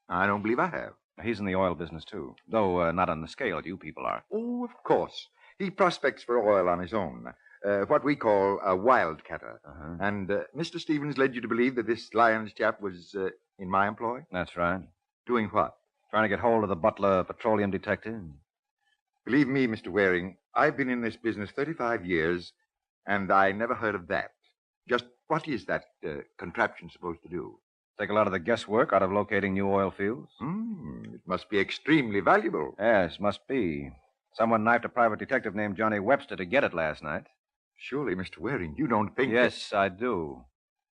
I don't believe I have. He's in the oil business, too. Though not on the scale you people are. Oh, of course. He prospects for oil on his own. What we call a wildcatter. Uh-huh. And Mr. Stevens led you to believe that this Lyons chap was in my employ? That's right. Doing what? Trying to get hold of the Butler petroleum detective. Believe me, Mr. Waring, I've been in this business 35 years, and I never heard of that. Just what is that contraption supposed to do? Take a lot of the guesswork out of locating new oil fields. It must be extremely valuable. Yes, must be. Someone knifed a private detective named Johnny Webster to get it last night. Surely, Mr. Waring, you don't think... Yes, I do.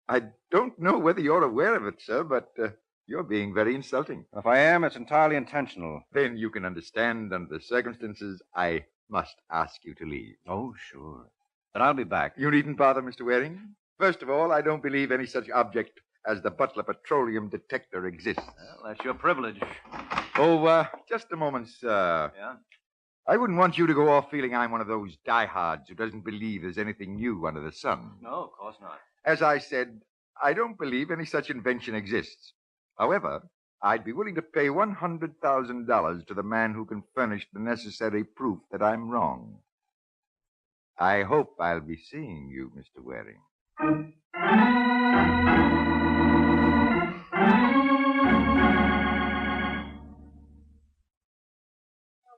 I don't know whether you're aware of it, sir, but you're being very insulting. If I am, it's entirely intentional. Then you can understand, under the circumstances, I must ask you to leave. Oh, sure. But I'll be back. You needn't bother, Mr. Waring. First of all, I don't believe any such object as the Butler petroleum detector exists. Well, that's your privilege. Oh, just a moment, sir. Yeah? I wouldn't want you to go off feeling I'm one of those diehards who doesn't believe there's anything new under the sun. No, of course not. As I said, I don't believe any such invention exists. However, I'd be willing to pay $100,000 to the man who can furnish the necessary proof that I'm wrong. I hope I'll be seeing you, Mr. Waring.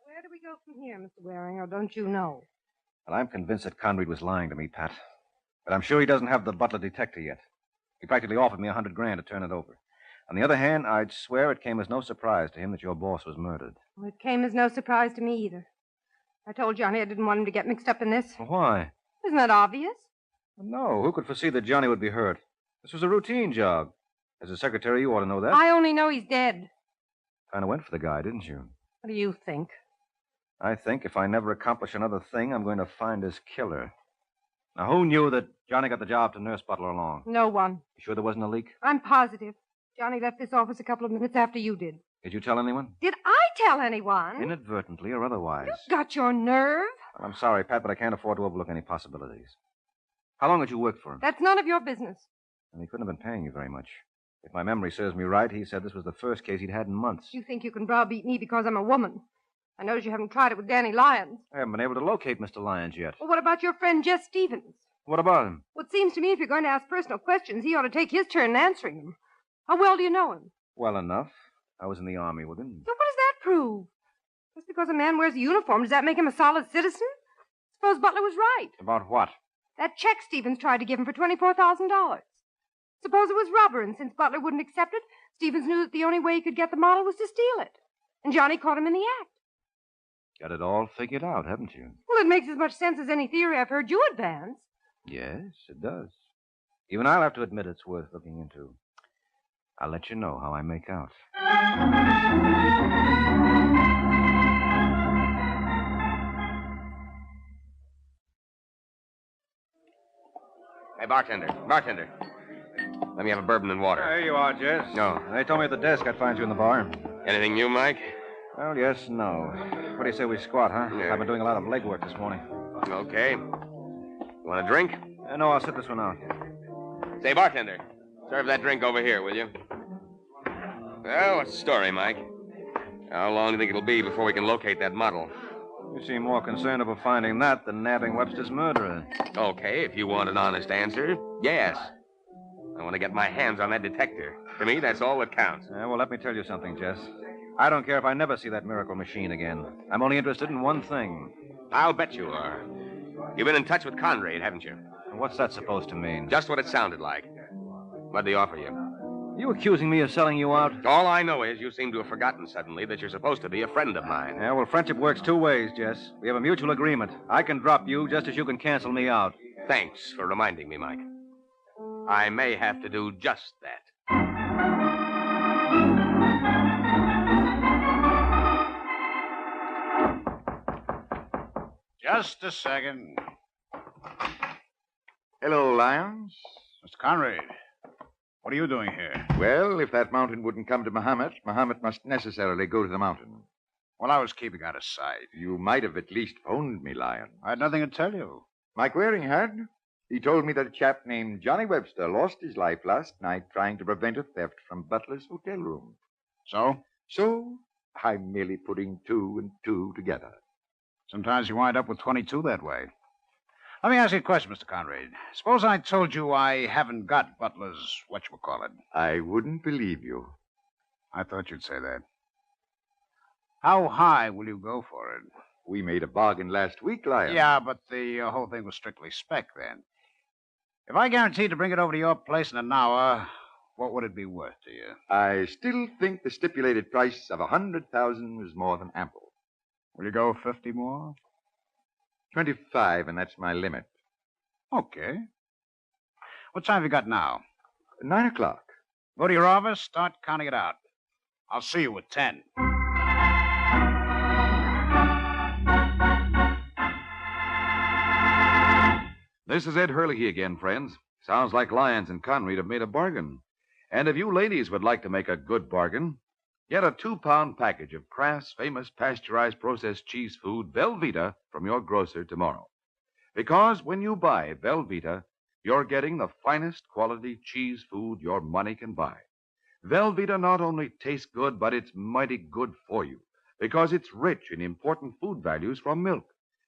Where do we go from here, Mr. Waring, or don't you know? Well, I'm convinced that Conrad was lying to me, Pat. But I'm sure he doesn't have the Butler detector yet. He practically offered me $100,000 to turn it over. On the other hand, I'd swear it came as no surprise to him that your boss was murdered. Well, it came as no surprise to me either. I told Johnny I didn't want him to get mixed up in this. Why? Isn't that obvious? No, who could foresee that Johnny would be hurt? This was a routine job. As a secretary, you ought to know that. I only know he's dead. Kind of went for the guy, didn't you? What do you think? I think if I never accomplish another thing, I'm going to find his killer. Now, who knew that Johnny got the job to nurse Butler along? No one. You sure there wasn't a leak? I'm positive. Johnny left this office a couple of minutes after you did. Did you tell anyone? Did I tell anyone? Inadvertently or otherwise. You've got your nerve. I'm sorry, Pat, but I can't afford to overlook any possibilities. How long had you worked for him? That's none of your business. And he couldn't have been paying you very much. If my memory serves me right, he said this was the first case he'd had in months. You think you can browbeat me because I'm a woman. I notice you haven't tried it with Danny Lyons. I haven't been able to locate Mr. Lyons yet. Well, what about your friend Jess Stevens? What about him? Well, it seems to me if you're going to ask personal questions, he ought to take his turn in answering them. How well do you know him? Well enough. I was in the Army with him. So what does that prove? Just because a man wears a uniform, does that make him a solid citizen? Suppose Butler was right. About what? That check Stevens tried to give him for $24,000. Suppose it was rubber, and since Butler wouldn't accept it, Stevens knew that the only way he could get the model was to steal it. And Johnny caught him in the act. Got it all figured out, haven't you? Well, it makes as much sense as any theory I've heard you advance. Yes, it does. Even I'll have to admit it's worth looking into. I'll let you know how I make out. Hey, bartender. Bartender. Let me have a bourbon and water. There you are, Jess. No. They told me at the desk I'd find you in the bar. Anything new, Mike? Well, yes, no. What do you say we squat, huh? Yeah. I've been doing a lot of legwork this morning. Okay. You want a drink? No, I'll sit this one out. Say, bartender, serve that drink over here, will you? Well, what's the story, Mike? How long do you think it'll be before we can locate that model? You seem more concerned about finding that than nabbing Webster's murderer. Okay, if you want an honest answer, yes. I want to get my hands on that detector. To me, that's all that counts. Well, let me tell you something, Jess. I don't care if I never see that miracle machine again. I'm only interested in one thing. I'll bet you are. You've been in touch with Conrad, haven't you? And what's that supposed to mean? Just what it sounded like. What'd he offer you? You accusing me of selling you out? All I know is you seem to have forgotten suddenly that you're supposed to be a friend of mine. Yeah, well, friendship works two ways, Jess. We have a mutual agreement. I can drop you just as you can cancel me out. Thanks for reminding me, Mike. I may have to do just that. Just a second. Hello, Lyons. Mr. Conrad, what are you doing here? Well, if that mountain wouldn't come to Muhammad, Muhammad must necessarily go to the mountain. Well, I was keeping out of sight. You might have at least phoned me, Lyon. I had nothing to tell you. Mike Waring had. He told me that a chap named Johnny Webster lost his life last night trying to prevent a theft from Butler's hotel room. So? So, I'm merely putting two and two together. Sometimes you wind up with 22 that way. Let me ask you a question, Mr. Conrad. Suppose I told you I haven't got Butler's whatchamacallit. I wouldn't believe you. I thought you'd say that. How high will you go for it? We made a bargain last week, Lyon. Yeah, but the whole thing was strictly spec then. If I guaranteed to bring it over to your place in an hour, what would it be worth to you? I still think the stipulated price of $100,000 was more than ample. Will you go 50 more? 25, and that's my limit. Okay. What time have you got now? 9 o'clock. Go to your office, start counting it out. I'll see you at 10. This is Ed Hurley again, friends. Sounds like Lyons and Conrad have made a bargain. And if you ladies would like to make a good bargain, Get a 2-pound package of Kraft's famous pasteurized processed cheese food, Velveeta, from your grocer tomorrow. Because when you buy Velveeta, you're getting the finest quality cheese food your money can buy. Velveeta not only tastes good, but it's mighty good for you because it's rich in important food values from milk.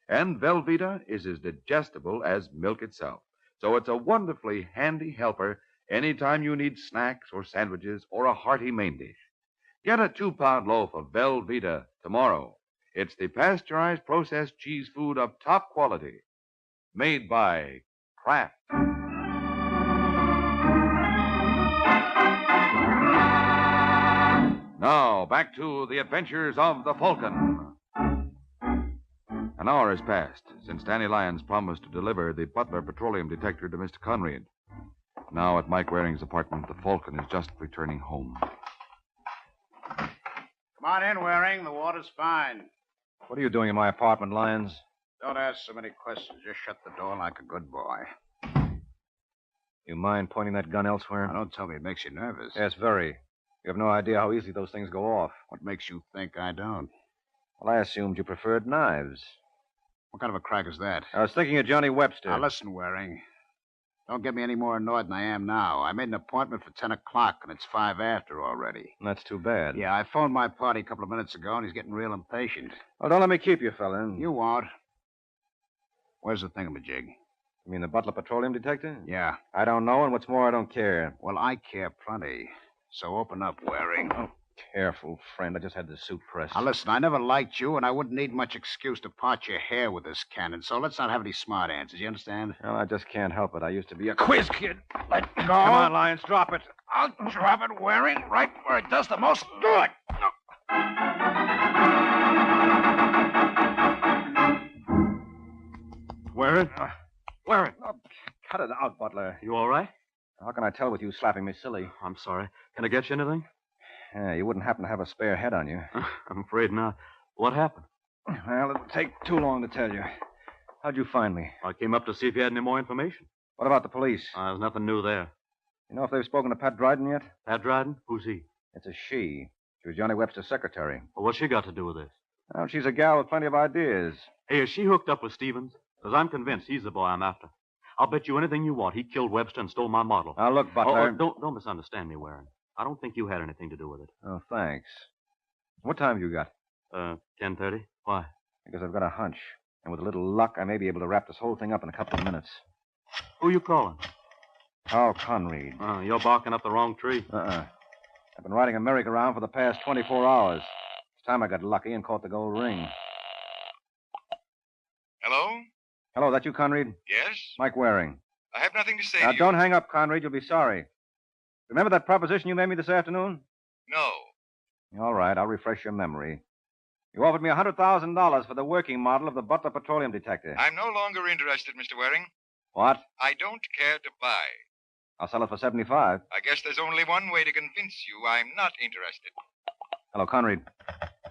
And Velveeta is as digestible as milk itself. So it's a wonderfully handy helper anytime you need snacks or sandwiches or a hearty main dish. Get a 2-pound loaf of Velveeta tomorrow. It's the pasteurized processed cheese food of top quality, made by Kraft. Now, back to the adventures of the Falcon. An hour has passed since Danny Lyons promised to deliver the Butler petroleum detector to Mr. Conrad. Now, at Mike Waring's apartment, the Falcon is just returning home. Come on in, Waring. The water's fine. What are you doing in my apartment, Lyons? Don't ask so many questions. Just shut the door like a good boy. You mind pointing that gun elsewhere? Now, don't tell me it makes you nervous. Yes, very. You have no idea how easily those things go off. What makes you think I don't? Well, I assumed you preferred knives. What kind of a crack is that? I was thinking of Johnny Webster. Now, listen, Waring. Don't get me any more annoyed than I am now. I made an appointment for 10 o'clock, and it's 5 after already. That's too bad. Yeah, I phoned my party a couple of minutes ago, and he's getting real impatient. Well, don't let me keep you, fella. You won't. Where's the thingamajig? You mean the Butler petroleum detector? Yeah. I don't know, and what's more, I don't care. Well, I care plenty. So open up, Waring. Oh, careful, friend. I just had the suit pressed. Now, listen, I never liked you, and I wouldn't need much excuse to part your hair with this cannon, so let's not have any smart answers. You understand? Well, I just can't help it. I used to be a quiz kid. Let go. Come on, Lyons, drop it. I'll drop it, Waring, right where it does the most good. Waring? Waring. Oh, cut it out, Butler. You all right? How can I tell with you slapping me silly? I'm sorry. Can I get you anything? Yeah, you wouldn't happen to have a spare head on you. I'm afraid not. What happened? Well, it'll take too long to tell you. How'd you find me? I came up to see if you had any more information. What about the police? There's nothing new there. You know if they've spoken to Pat Dryden yet? Pat Dryden? Who's he? It's a she. She was Johnny Webster's secretary. Well, what's she got to do with this? Well, she's a gal with plenty of ideas. Hey, is she hooked up with Stevens? Because I'm convinced he's the boy I'm after. I'll bet you anything you want. He killed Webster and stole my model. Now, look, Butler. Don't misunderstand me, Waring. I don't think you had anything to do with it. Oh, thanks. What time have you got? 10:30. Why? Because I've got a hunch. And with a little luck, I may be able to wrap this whole thing up in a couple of minutes. Who you calling? Carl Conrad. You're barking up the wrong tree. I've been riding a merry-go-round for the past 24 hours. It's time I got lucky and caught the gold ring. Hello? Hello, that you, Conrad? Yes? Mike Waring. I have nothing to say Now, to you. don't hang up, Conrad. You'll be sorry. Remember that proposition you made me this afternoon? No. All right, I'll refresh your memory. You offered me $100,000 for the working model of the Butler petroleum detector. I'm no longer interested, Mr. Waring. What? I don't care to buy. I'll sell it for $75. I guess there's only one way to convince you I'm not interested. Hello, Conrad.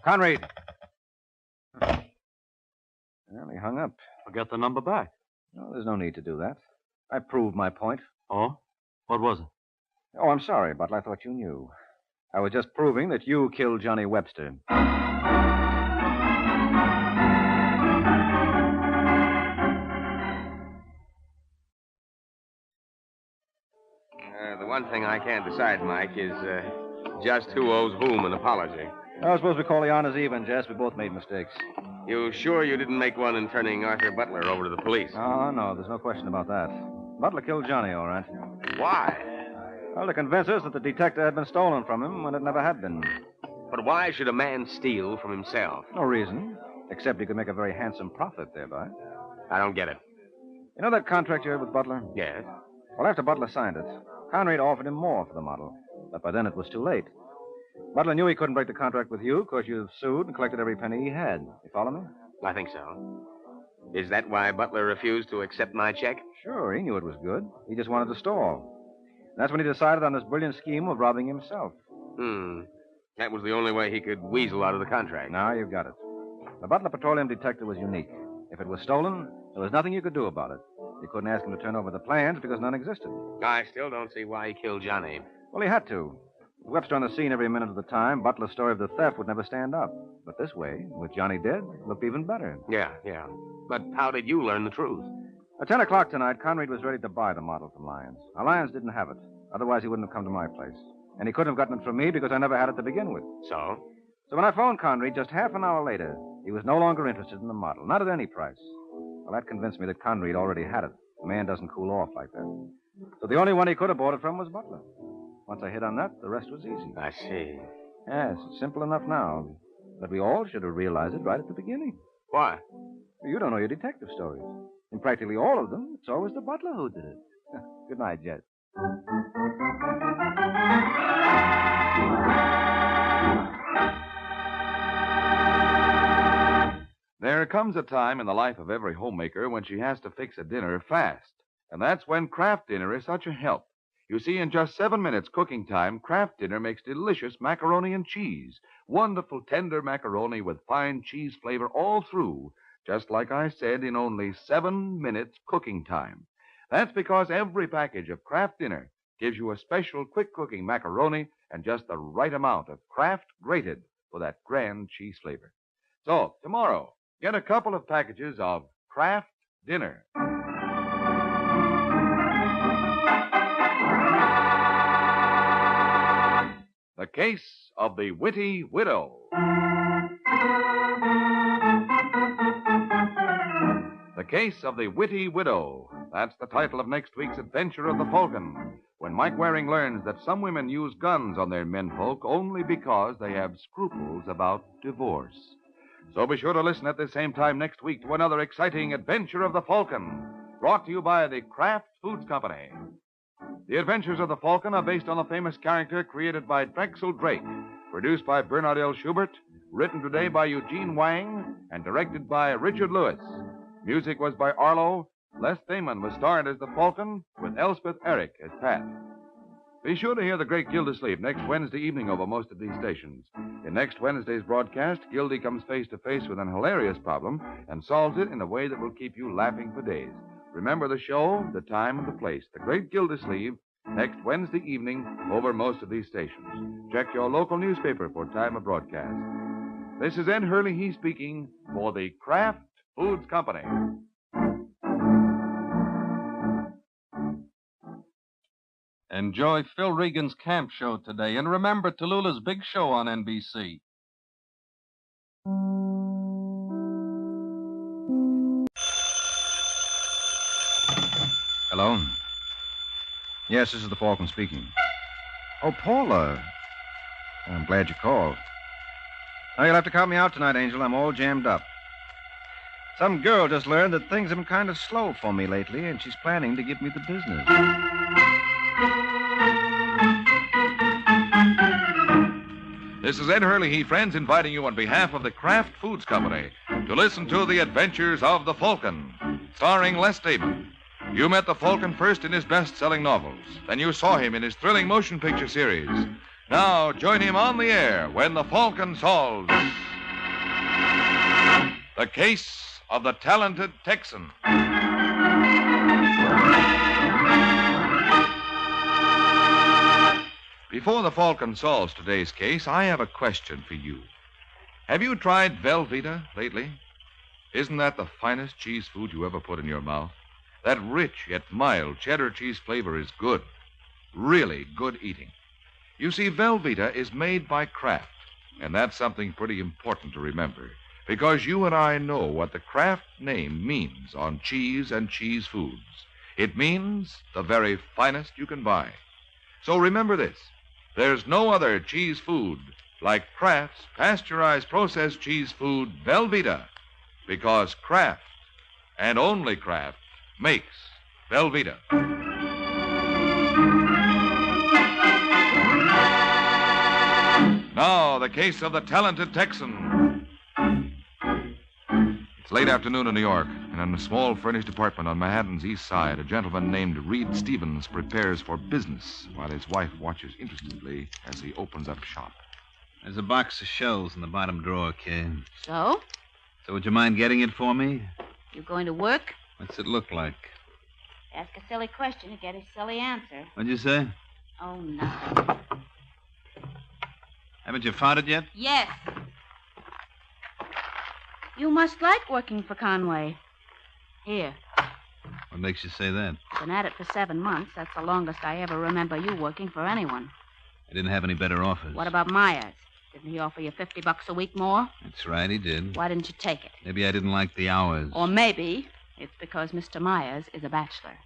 Conrad! Well, he hung up. Forget the number back. No, there's no need to do that. I proved my point. Oh? What was it? Oh, I'm sorry, Butler. I thought you knew. I was just proving that you killed Johnny Webster. The one thing I can't decide, Mike, is just who owes whom an apology. I suppose we call the honors even, Jess. We both made mistakes. You sure you didn't make one in turning Arthur Butler over to the police? Oh, no. There's no question about that. Butler killed Johnny, all right. Why? Well, to convince us that the detector had been stolen from him when it never had been. But why should a man steal from himself? No reason. Except he could make a very handsome profit thereby. I don't get it. You know that contract you had with Butler? Yes. Well, after Butler signed it, Conrad offered him more for the model. But by then it was too late. Butler knew he couldn't break the contract with you because you've sued and collected every penny he had. You follow me? I think so. Is that why Butler refused to accept my check? Sure, he knew it was good. He just wanted to stall. And that's when he decided on this brilliant scheme of robbing himself. That was the only way he could weasel out of the contract. Now you've got it. The Butler petroleum detector was unique. If it was stolen, there was nothing you could do about it. You couldn't ask him to turn over the plans because none existed. I still don't see why he killed Johnny. Well, he had to. Webster on the scene every minute of the time, Butler's story of the theft would never stand up. But this way, with Johnny dead, it looked even better. Yeah. But how did you learn the truth? At 10 o'clock tonight, Conrad was ready to buy the model from Lyons. Now, Lyons didn't have it. Otherwise, he wouldn't have come to my place. And he couldn't have gotten it from me because I never had it to begin with. So? So when I phoned Conrad just half an hour later, he was no longer interested in the model, not at any price. Well, that convinced me that Conrad already had it. The man doesn't cool off like that. So the only one he could have bought it from was Butler. Once I hit on that, the rest was easy. I see. Yes, it's simple enough now. But we all should have realized it right at the beginning. Why? You don't know your detective stories. In practically all of them, it's always the butler who did it. Good night, Jet. There comes a time in the life of every homemaker when she has to fix a dinner fast. And that's when Kraft Dinner is such a help. You see, in just 7 minutes cooking time, Kraft Dinner makes delicious macaroni and cheese. Wonderful, tender macaroni with fine cheese flavor all through, just like I said, in only 7 minutes cooking time. That's because every package of Kraft Dinner gives you a special quick-cooking macaroni and just the right amount of Kraft grated for that grand cheese flavor. So, tomorrow, get a couple of packages of Kraft Dinner. The Case of the Witty Widow. The Case of the Witty Widow. That's the title of next week's adventure of the Falcon, when Mike Waring learns that some women use guns on their menfolk only because they have scruples about divorce. So be sure to listen at the same time next week to another exciting adventure of the Falcon, brought to you by the Kraft Foods Company. The Adventures of the Falcon are based on the famous character created by Drexel Drake, produced by Bernard L. Schubert, written today by Eugene Wang, and directed by Richard Lewis. Music was by Arlo. Les Thamon was starred as the Falcon, with Elspeth Eric as Pat. Be sure to hear the great Gildersleeve next Wednesday evening over most of these stations. In next Wednesday's broadcast, Gildy comes face to face with an hilarious problem and solves it in a way that will keep you laughing for days. Remember the show, the time, and the place. The Great Gildersleeve, next Wednesday evening over most of these stations. Check your local newspaper for time of broadcast. This is Ed Hurley, he speaking, for the Kraft Foods Company. Enjoy Phil Regan's camp show today, and remember Tallulah's big show on NBC. Hello? Yes, this is the Falcon speaking. Oh, Paula. I'm glad you called. Oh, you'll have to count me out tonight, Angel. I'm all jammed up. Some girl just learned that things have been kind of slow for me lately, and she's planning to give me the business. This is Ed Hurley, friends, inviting you on behalf of the Kraft Foods Company to listen to The Adventures of the Falcon, starring Les Thamon. You met the Falcon first in his best-selling novels. Then you saw him in his thrilling motion picture series. Now join him on the air when the Falcon solves the case of the talented Texan. Before the Falcon solves today's case, I have a question for you. Have you tried Velveeta lately? Isn't that the finest cheese food you ever put in your mouth? That rich yet mild cheddar cheese flavor is good. Really good eating. You see, Velveeta is made by Kraft, and that's something pretty important to remember, because you and I know what the Kraft name means on cheese and cheese foods. It means the very finest you can buy. So remember this. There's no other cheese food like Kraft's pasteurized processed cheese food, Velveeta, because Kraft, and only Kraft, makes Velveeta. Now, the case of the talented Texan. It's late afternoon in New York, and in a small furnished apartment on Manhattan's east side, a gentleman named Reed Stevens prepares for business while his wife watches interestedly as he opens up shop. There's a box of shells in the bottom drawer, kid. So? So would you mind getting it for me? You going to work? What's it look like? Ask a silly question to get a silly answer. What'd you say? Oh, nothing. Haven't you found it yet? Yes. You must like working for Conway. Here. What makes you say that? Been at it for 7 months. That's the longest I ever remember you working for anyone. I didn't have any better offers. What about Myers? Didn't he offer you $50 a week more? That's right, he did. Why didn't you take it? Maybe I didn't like the hours. Or maybe it's because Mr. Myers is a bachelor.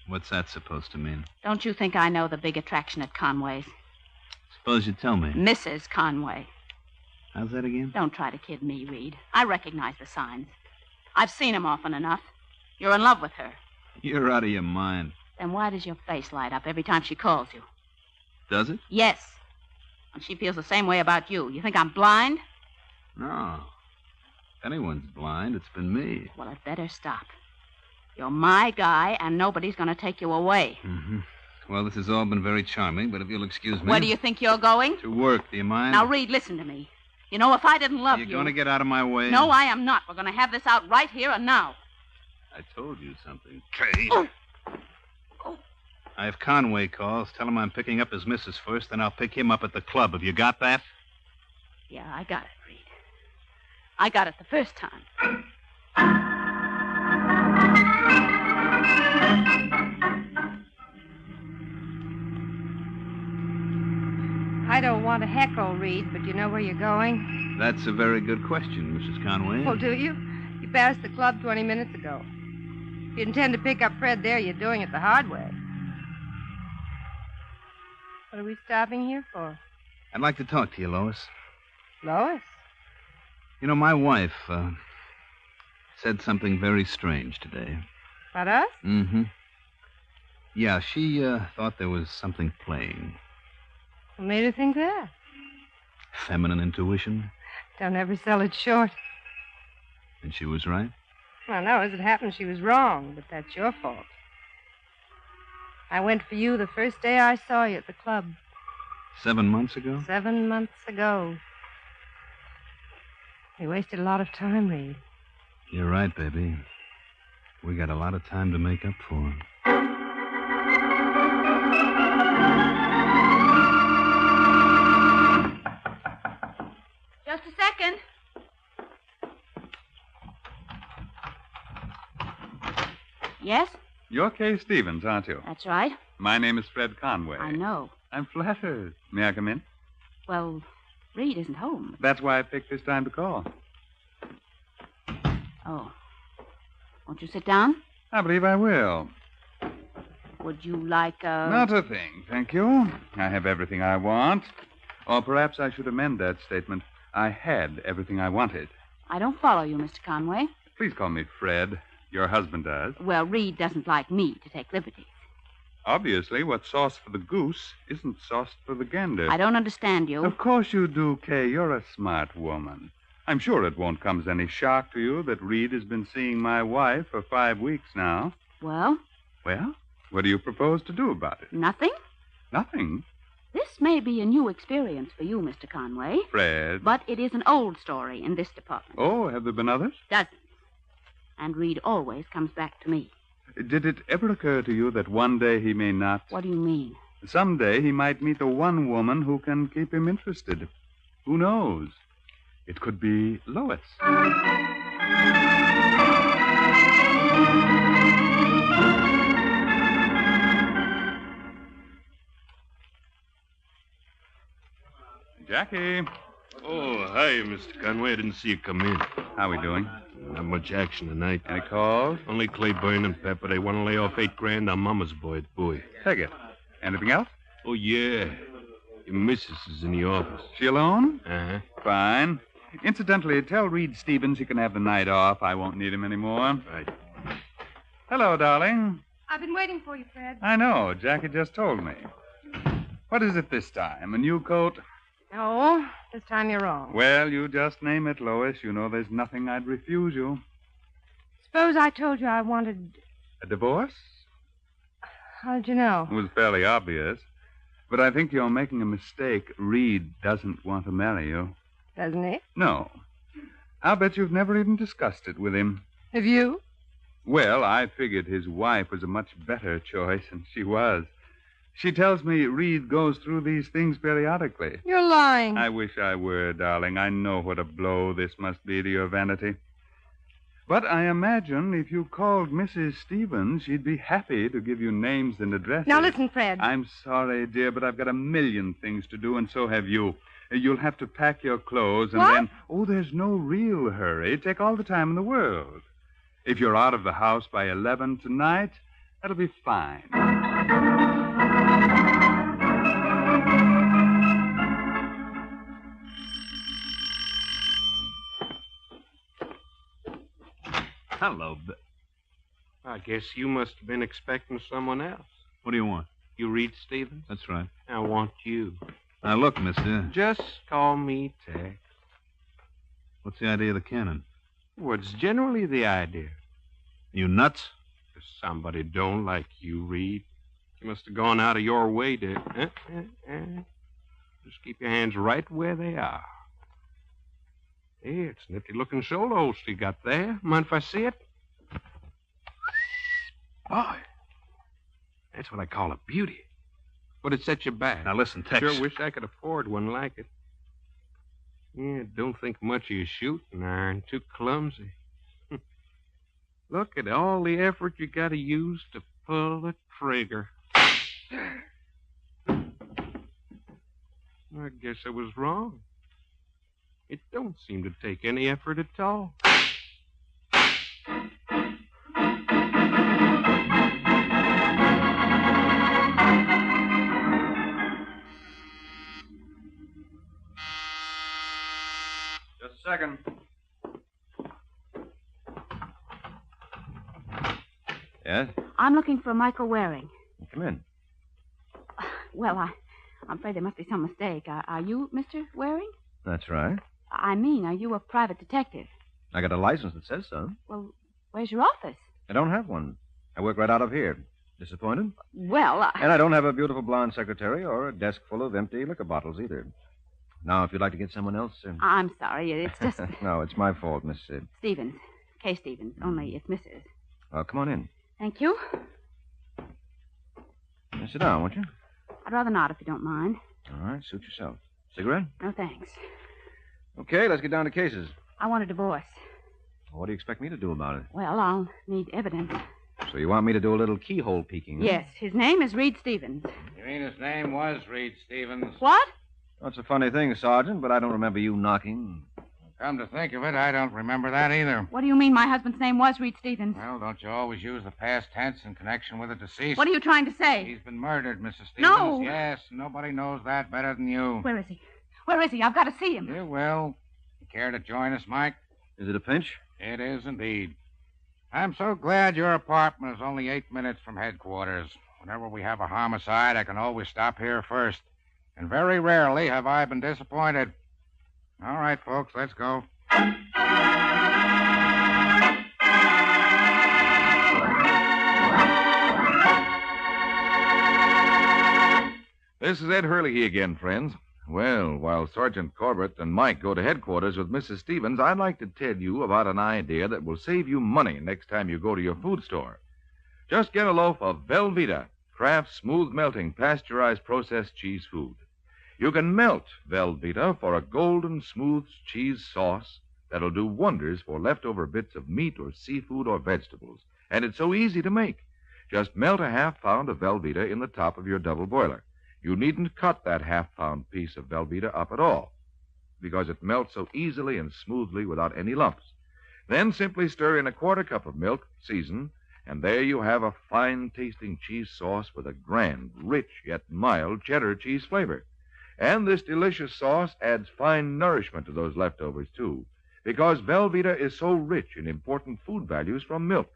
What's that supposed to mean? Don't you think I know the big attraction at Conway's? Suppose you tell me. Mrs. Conway. How's that again? Don't try to kid me, Reed. I recognize the signs. I've seen them often enough. You're in love with her. You're out of your mind. Then why does your face light up every time she calls you? Does it? Yes. And she feels the same way about you. You think I'm blind? No. If anyone's blind, it's been me. Well, I'd better stop. You're my guy, and nobody's going to take you away. Mm-hmm. Well, this has all been very charming, but if you'll excuse me... Where do you think you're going? To work, do you mind? Now, Reed, listen to me. You know, if I didn't love you... You're going to get out of my way? No, I am not. We're going to have this out right here and now. I told you something, Kay. Oh. I have Conway calls. Tell him I'm picking up his missus first, then I'll pick him up at the club. Have you got that? Yeah, I got it, Reed. I got it the first time. I don't want to heckle, Reed, but you know where you're going? That's a very good question, Mrs. Conway. Well, do you? You passed the club 20 minutes ago. If you intend to pick up Fred there, you're doing it the hard way. What are we stopping here for? I'd like to talk to you, Lois. Lois? You know, my wife said something very strange today. About us? Mm-hmm. Yeah, she thought there was something playing. What made her think that? Feminine intuition. Don't ever sell it short. And she was right? Well, no, as it happened, she was wrong, but that's your fault. I went for you the first day I saw you at the club. 7 months ago? 7 months ago. We wasted a lot of time, Reed. You're right, baby. We got a lot of time to make up for. Just a second. Yes? You're Kay Stevens, aren't you? That's right. My name is Fred Conway. I know. I'm flattered. May I come in? Well, Reed isn't home. That's why I picked this time to call. Oh. Won't you sit down? I believe I will. Would you like a... Not a thing, thank you. I have everything I want. Or perhaps I should amend that statement. I had everything I wanted. I don't follow you, Mr. Conway. Please call me Fred. Your husband does. Well, Reed doesn't like me to take liberties. Obviously, what's sauce for the goose isn't sauce for the gander. I don't understand you. Of course you do, Kay. You're a smart woman. I'm sure it won't come as any shock to you that Reed has been seeing my wife for 5 weeks now. Well? Well, what do you propose to do about it? Nothing. Nothing? This may be a new experience for you, Mr. Conway. Fred. But it is an old story in this department. Oh, have there been others? Dozens. And Reed always comes back to me. Did it ever occur to you that one day he may not... What do you mean? Someday he might meet the one woman who can keep him interested. Who knows? It could be Lois. Jackie. Oh, hi, Mr. Conway. I didn't see you come in. How we doing? Not much action tonight. Any calls? Only Claiborne and Pepper. They want to lay off $8,000 on Mama's boy at Bowie. Take it. Anything else? Oh, yeah. Your missus is in the office. She alone? Uh-huh. Fine. Incidentally, tell Reed Stevens he can have the night off. I won't need him anymore. Right. Hello, darling. I've been waiting for you, Fred. I know. Jackie just told me. What is it this time? A new coat? No, this time you're wrong. Well, you just name it, Lois. You know there's nothing I'd refuse you. Suppose I told you I wanted... A divorce? How did you know? It was fairly obvious. But I think you're making a mistake. Reed doesn't want to marry you. Doesn't he? No. I'll bet you've never even discussed it with him. Have you? Well, I figured his wife was a much better choice, and she was. She tells me Reed goes through these things periodically. You're lying. I wish I were, darling. I know what a blow this must be to your vanity. But I imagine if you called Mrs. Stevens, she'd be happy to give you names and addresses. Now listen, Fred. I'm sorry, dear, but I've got a million things to do, and so have you. You'll have to pack your clothes, and then... Oh, there's no real hurry. Take all the time in the world. If you're out of the house by 11 tonight, that'll be fine. Hello, I guess you must have been expecting someone else. What do you want? You Reed Stevens? That's right. I want you. Now, look, mister. Just call me Tex. What's the idea of the cannon? What's generally the idea? You nuts? If somebody don't like you, Reed, you must have gone out of your way to... Just keep your hands right where they are. Hey, it's a nifty-looking shoulder holster you got there. Mind if I see it? Boy, that's what I call a beauty. But it set you back. Now, listen, Tex. Sure wish I could afford one like it. Yeah, don't think much of your shooting iron. Too clumsy. Look at all the effort you got to use to pull the trigger. I guess I was wrong. It don't seem to take any effort at all. Just a second. Yes? I'm looking for Michael Waring. Come in. Well, I'm afraid there must be some mistake. Are you Mr. Waring? That's right. I mean, are you a private detective? I got a license that says so. Well, where's your office? I don't have one. I work right out of here. Disappointed? Well, And I don't have a beautiful blonde secretary or a desk full of empty liquor bottles either. Now, if you'd like to get someone else... I'm sorry. It's just... No, it's my fault, Miss... Stevens. Kay Stevens. Only it's Mrs. Well, come on in. Thank you. Now, sit down, won't you? I'd rather not, if you don't mind. All right, suit yourself. Cigarette? No, thanks. Okay, let's get down to cases. I want a divorce. What do you expect me to do about it? Well, I'll need evidence. So you want me to do a little keyhole peeking? Huh? Yes, his name is Reed Stevens. You mean his name was Reed Stevens? What? That's a funny thing, Sergeant, but I don't remember you knocking. Come to think of it, I don't remember that either. What do you mean my husband's name was Reed Stevens? Well, don't you always use the past tense in connection with a deceased? What are you trying to say? He's been murdered, Mrs. Stevens. No. Yes, nobody knows that better than you. Where is he? Where is he? I've got to see him. You will. You care to join us, Mike? Is it a pinch? It is indeed. I'm so glad your apartment is only 8 minutes from headquarters. Whenever we have a homicide, I can always stop here first. And very rarely have I been disappointed. All right, folks, let's go. This is Ed Hurley again, friends. Well, while Sergeant Corbett and Mike go to headquarters with Mrs. Stevens, I'd like to tell you about an idea that will save you money next time you go to your food store. Just get a loaf of Velveeta, Kraft's smooth melting pasteurized processed cheese food. You can melt Velveeta for a golden smooth cheese sauce that'll do wonders for leftover bits of meat or seafood or vegetables. And it's so easy to make. Just melt a half-pound of Velveeta in the top of your double boiler. You needn't cut that half-pound piece of Velveeta up at all, because it melts so easily and smoothly without any lumps. Then simply stir in a quarter cup of milk, season, and there you have a fine-tasting cheese sauce with a grand, rich, yet mild cheddar cheese flavor. And this delicious sauce adds fine nourishment to those leftovers, too, because Velveeta is so rich in important food values from milk.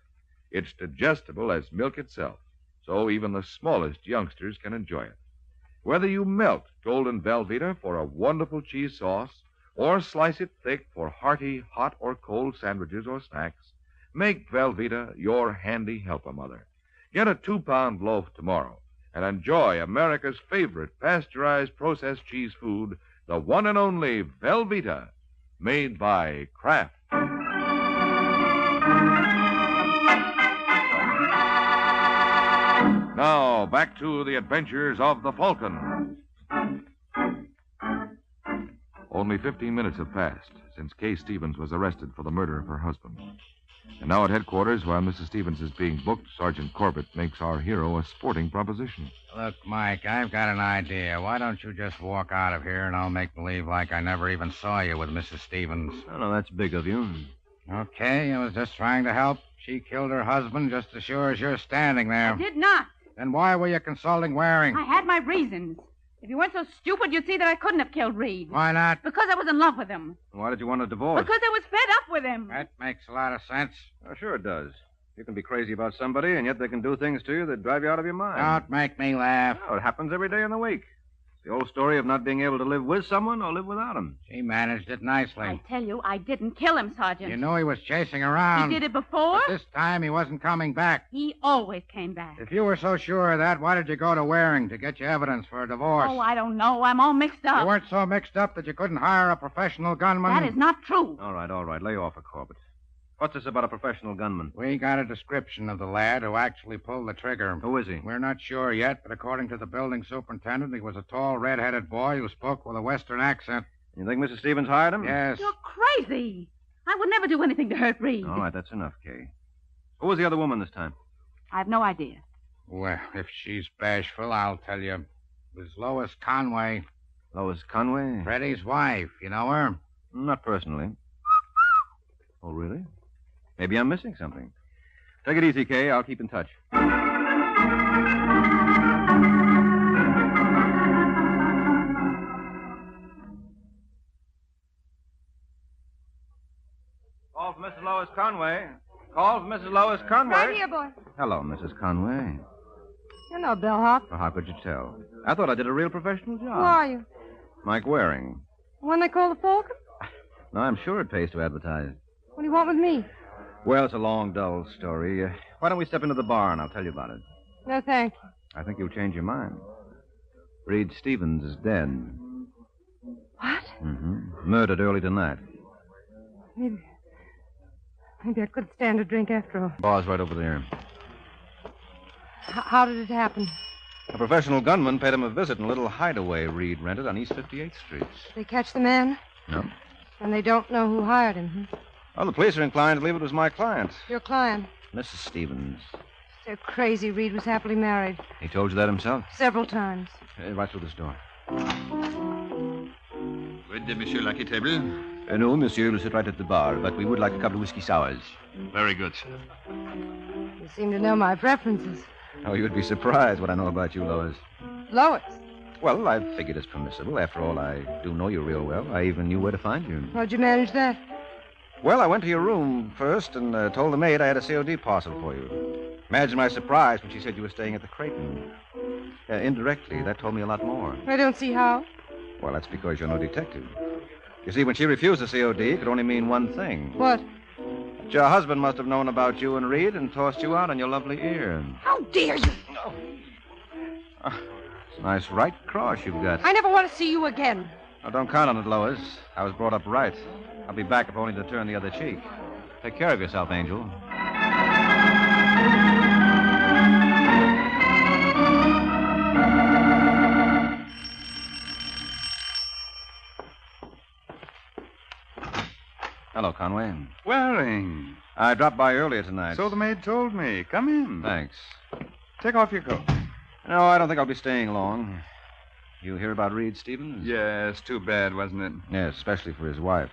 It's digestible as milk itself, so even the smallest youngsters can enjoy it. Whether you melt golden Velveeta for a wonderful cheese sauce or slice it thick for hearty hot or cold sandwiches or snacks, make Velveeta your handy helper-mother. Get a 2-pound loaf tomorrow and enjoy America's favorite pasteurized processed cheese food, the one and only Velveeta, made by Kraft. Now, back to the adventures of the Falcon. Only 15 minutes have passed since Kay Stevens was arrested for the murder of her husband. And now at headquarters, while Mrs. Stevens is being booked, Sergeant Corbett makes our hero a sporting proposition. Look, Mike, I've got an idea. Why don't you just walk out of here and I'll make believe like I never even saw you with Mrs. Stevens? Oh, no, that's big of you. Okay, I was just trying to help. She killed her husband just as sure as you're standing there. I did not. Then why were you consulting Waring? I had my reasons. If you weren't so stupid, you'd see that I couldn't have killed Reed. Why not? Because I was in love with him. Why did you want a divorce? Because I was fed up with him. That makes a lot of sense. Oh, sure it does. You can be crazy about somebody, and yet they can do things to you that drive you out of your mind. Don't make me laugh. Oh, it happens every day in the week. It's the old story of not being able to live with someone or live without them. She managed it nicely. I tell you, I didn't kill him, Sergeant. You knew he was chasing around. He did it before? But this time he wasn't coming back. He always came back. If you were so sure of that, why did you go to Waring to get you evidence for a divorce? Oh, I don't know. I'm all mixed up. You weren't so mixed up that you couldn't hire a professional gunman? That is not true. All right. Lay off it, Corbett. What's this about a professional gunman? We got a description of the lad who actually pulled the trigger. Who is he? We're not sure yet, but according to the building superintendent, he was a tall, red-headed boy who spoke with a Western accent. You think Mrs. Stevens hired him? Yes. You're crazy. I would never do anything to hurt Reed. All right, that's enough, Kay. Who was the other woman this time? I have no idea. Well, if she's bashful, I'll tell you. It was Lois Conway. Lois Conway? Freddie's wife. You know her? Not personally. Oh, really? Maybe I'm missing something. Take it easy, Kay. I'll keep in touch. Call for Mrs. Lois Conway. Call for Mrs. Lois Conway. Right here, boy. Hello, Mrs. Conway. Hello, bellhop. Well, how could you tell? I thought I did a real professional job. Who are you? Mike Waring. The one they call the Falcon? No, I'm sure it pays to advertise. What do you want with me? Well, it's a long, dull story. Why don't we step into the bar and I'll tell you about it? No, thank you. I think you'll change your mind. Reed Stevens is dead. What? Mm-hmm. Murdered early tonight. Maybe I could stand a drink after all. Bar's right over there. How did it happen? A professional gunman paid him a visit in a little hideaway Reed rented on East 58th Street. Did they catch the man? No. And they don't know who hired him, huh? Well, the police are inclined to believe it was my client. Your client? Mrs. Stevens. They're crazy. Reed was happily married. He told you that himself? Several times. Right through this door. Would Monsieur like a table? No, monsieur, we'll sit right at the bar, but we would like a couple of whiskey sours. Very good, sir. You seem to know my preferences. Oh, you'd be surprised what I know about you, Lois. Lois? Well, I figured it's permissible. After all, I do know you real well. I even knew where to find you. How'd you manage that? Well, I went to your room first and told the maid I had a COD parcel for you. Imagine my surprise when she said you were staying at the Creighton. Indirectly, that told me a lot more. I don't see how. Well, that's because you're no detective. You see, when she refused the COD, it could only mean one thing. What? That your husband must have known about you and Reed and tossed you out on your lovely ear. How dare you? No. It's a nice right cross you've got. I never want to see you again. Now, don't count on it, Lois. I was brought up right. I'll be back if only to turn the other cheek. Take care of yourself, Angel. Hello, Conway. Waring. I dropped by earlier tonight. So the maid told me. Come in. Thanks. Take off your coat. No, I don't think I'll be staying long. You hear about Reed Stevens? Yes, too bad, wasn't it? Yes, especially for his wife.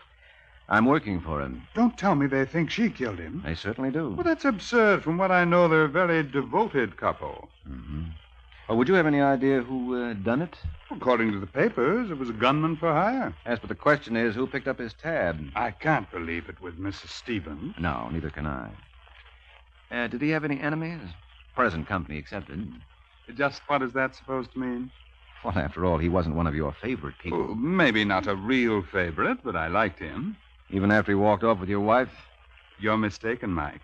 I'm working for him. Don't tell me they think she killed him. They certainly do. Well, that's absurd. From what I know, they're a very devoted couple. Mm-hmm. Well, would you have any idea who done it? According to the papers, it was a gunman for hire. Yes, but the question is, who picked up his tab? I can't believe it with Mrs. Stevens. No, neither can I. Did he have any enemies? Present company accepted. Just what is that supposed to mean? Well, after all, he wasn't one of your favorite people. Oh, maybe not a real favorite, but I liked him. Even after he walked off with your wife? You're mistaken, Mike.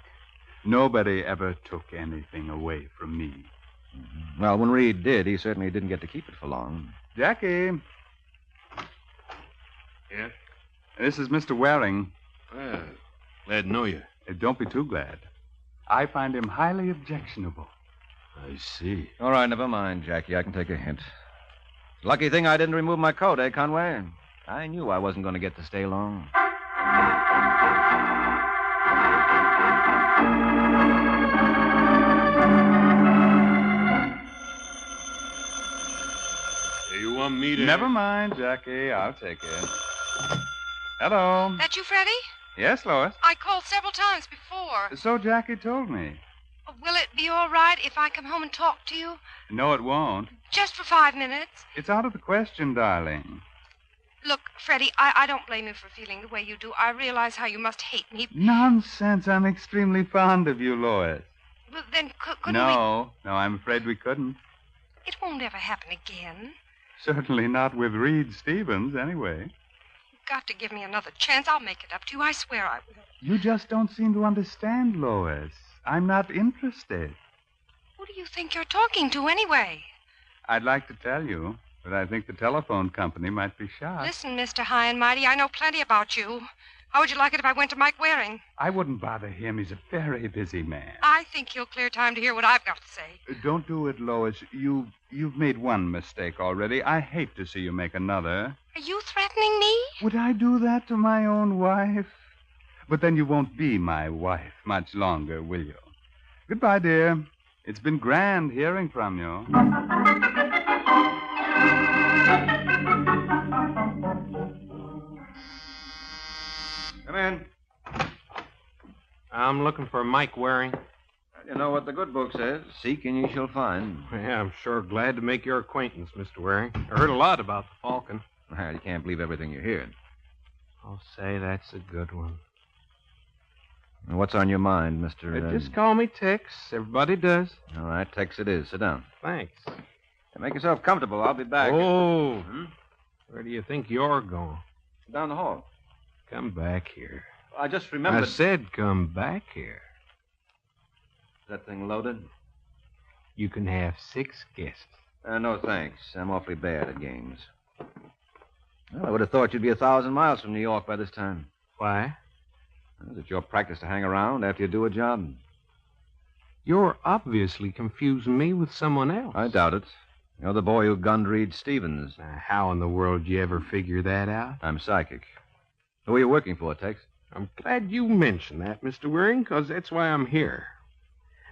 Nobody ever took anything away from me. Mm-hmm. Well, when Reed did, he certainly didn't get to keep it for long. Jackie. Yes? This is Mr. Waring. Well, glad to know you. Don't be too glad. I find him highly objectionable. I see. All right, never mind, Jackie. I can take a hint. Lucky thing I didn't remove my coat, eh, Conway? I knew I wasn't going to get to stay long. You want me to... Never mind, Jackie. I'll take it. Hello. That you, Freddie? Yes, Lois. I called several times before. So Jackie told me. Will it be all right if I come home and talk to you? No, it won't. Just for 5 minutes? It's out of the question, darling. Look, Freddie, I don't blame you for feeling the way you do. I realize how you must hate me. Nonsense. I'm extremely fond of you, Lois. Well, then couldn't we... No, I'm afraid we couldn't. It won't ever happen again. Certainly not with Reed Stevens, anyway. You've got to give me another chance. I'll make it up to you. I swear I will. You just don't seem to understand, Lois. I'm not interested. Who do you think you're talking to, anyway? I'd like to tell you, but I think the telephone company might be shocked. Listen, Mr. High and Mighty, I know plenty about you. How would you like it if I went to Mike Waring? I wouldn't bother him. He's a very busy man. I think he'll clear time to hear what I've got to say. Don't do it, Lois. You've made one mistake already. I hate to see you make another. Are you threatening me? Would I do that to my own wife? But then you won't be my wife much longer, will you? Goodbye, dear. It's been grand hearing from you. Come in. I'm looking for Mike Waring. You know what the good book says. Seek and you shall find. Yeah, I'm sure glad to make your acquaintance, Mr. Waring. I heard a lot about the Falcon. Well, you can't believe everything you hear. I'll say that's a good one. What's on your mind, Mr. Just call me Tex. Everybody does. All right, Tex it is. Sit down. Thanks. Make yourself comfortable. I'll be back. Oh. Where do you think you're going? Down the hall. Come back here. I just remembered. I said come back here. Is that thing loaded? You can have 6 guests. No, thanks. I'm awfully bad at games. Well, I would have thought you'd be 1,000 miles from New York by this time. Why? Is it your practice to hang around after you do a job? You're obviously confusing me with someone else. I doubt it. You're the boy who gunned Reed Stevens. Now, how in the world did you ever figure that out? I'm psychic. Who are you working for, Tex? I'm glad you mentioned that, Mr. Waring, because that's why I'm here.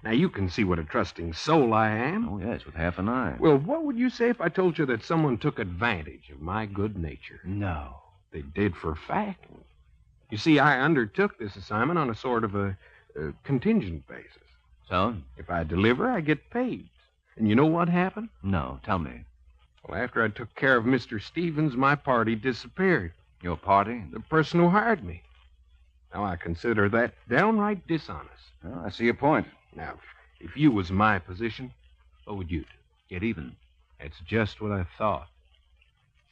Now, you can see what a trusting soul I am. Oh, yes, with half an eye. Well, what would you say if I told you that someone took advantage of my good nature? No. They did for a fact. You see, I undertook this assignment on a sort of a contingent basis. So? If I deliver, I get paid. And you know what happened? No, tell me. Well, after I took care of Mr. Stevens, my party disappeared. Your party? The person who hired me. Now, I consider that downright dishonest. Well, I see your point. Now, if you was in my position, what would you do? Get even. That's just what I thought.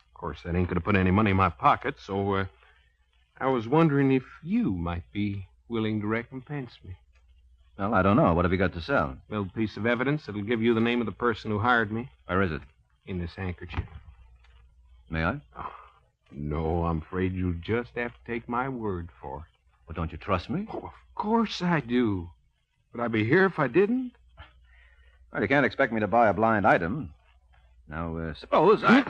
Of course, that ain't going to put any money in my pocket, so I was wondering if you might be willing to recompense me. Well, I don't know. What have you got to sell? A little piece of evidence that'll give you the name of the person who hired me. Where is it? In this handkerchief. May I? Oh, no, I'm afraid you'll just have to take my word for it. Well, don't you trust me? Oh, of course I do. Would I be here if I didn't? Well, you can't expect me to buy a blind item. Now, suppose I...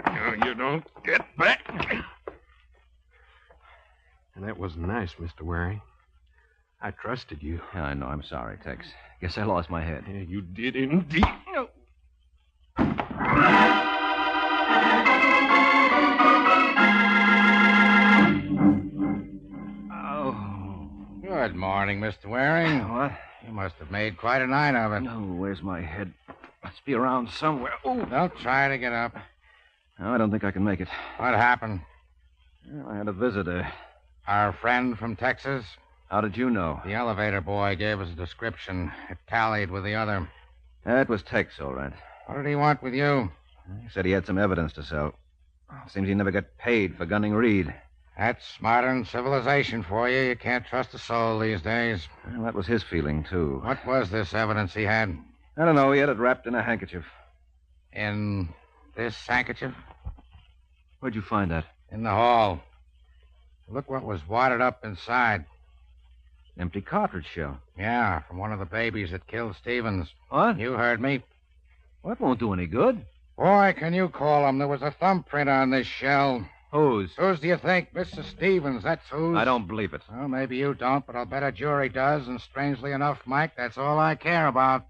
No, you don't get back. And that wasn't nice, Mr. Waring. I trusted you. Yeah, I know. I'm sorry, Tex. Guess I lost my head. Yeah, you did indeed. No. Good morning, Mr. Waring. What? You must have made quite a night of it. No, where's my head? Must be around somewhere. Oh. Don't try to get up. No, I don't think I can make it. What happened? Well, I had a visitor. Our friend from Texas? How did you know? The elevator boy gave us a description. It tallied with the other. That was Tex, all right. What did he want with you? He said he had some evidence to sell. Seems he never got paid for gunning Reed. That's modern civilization for you. You can't trust a soul these days. Well, that was his feeling, too. What was this evidence he had? I don't know. He had it wrapped in a handkerchief. In this handkerchief? Where'd you find that? In the hall. Look what was wadded up inside. Empty cartridge shell. Yeah, from one of the babies that killed Stevens. What? You heard me. That won't do any good. Boy, can you call him? There was a thumbprint on this shell. Whose? Whose do you think? Mrs. Stevens, that's whose. I don't believe it. Well, maybe you don't, but I'll bet a jury does, and strangely enough, Mike, that's all I care about.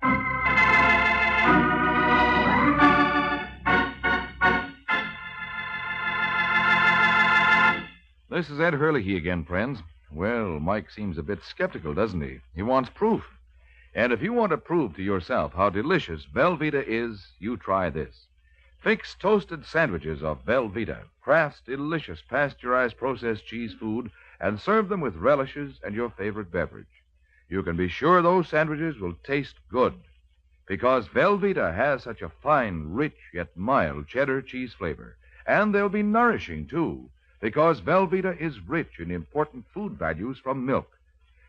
This is Ed Hurley again, friends. Well, Mike seems a bit skeptical, doesn't he? He wants proof. And if you want to prove to yourself how delicious Velveeta is, you try this. Fix toasted sandwiches of Velveeta, Kraft's delicious pasteurized processed cheese food, and serve them with relishes and your favorite beverage. You can be sure those sandwiches will taste good, because Velveeta has such a fine, rich, yet mild cheddar cheese flavor. And they'll be nourishing, too, because Velveeta is rich in important food values from milk.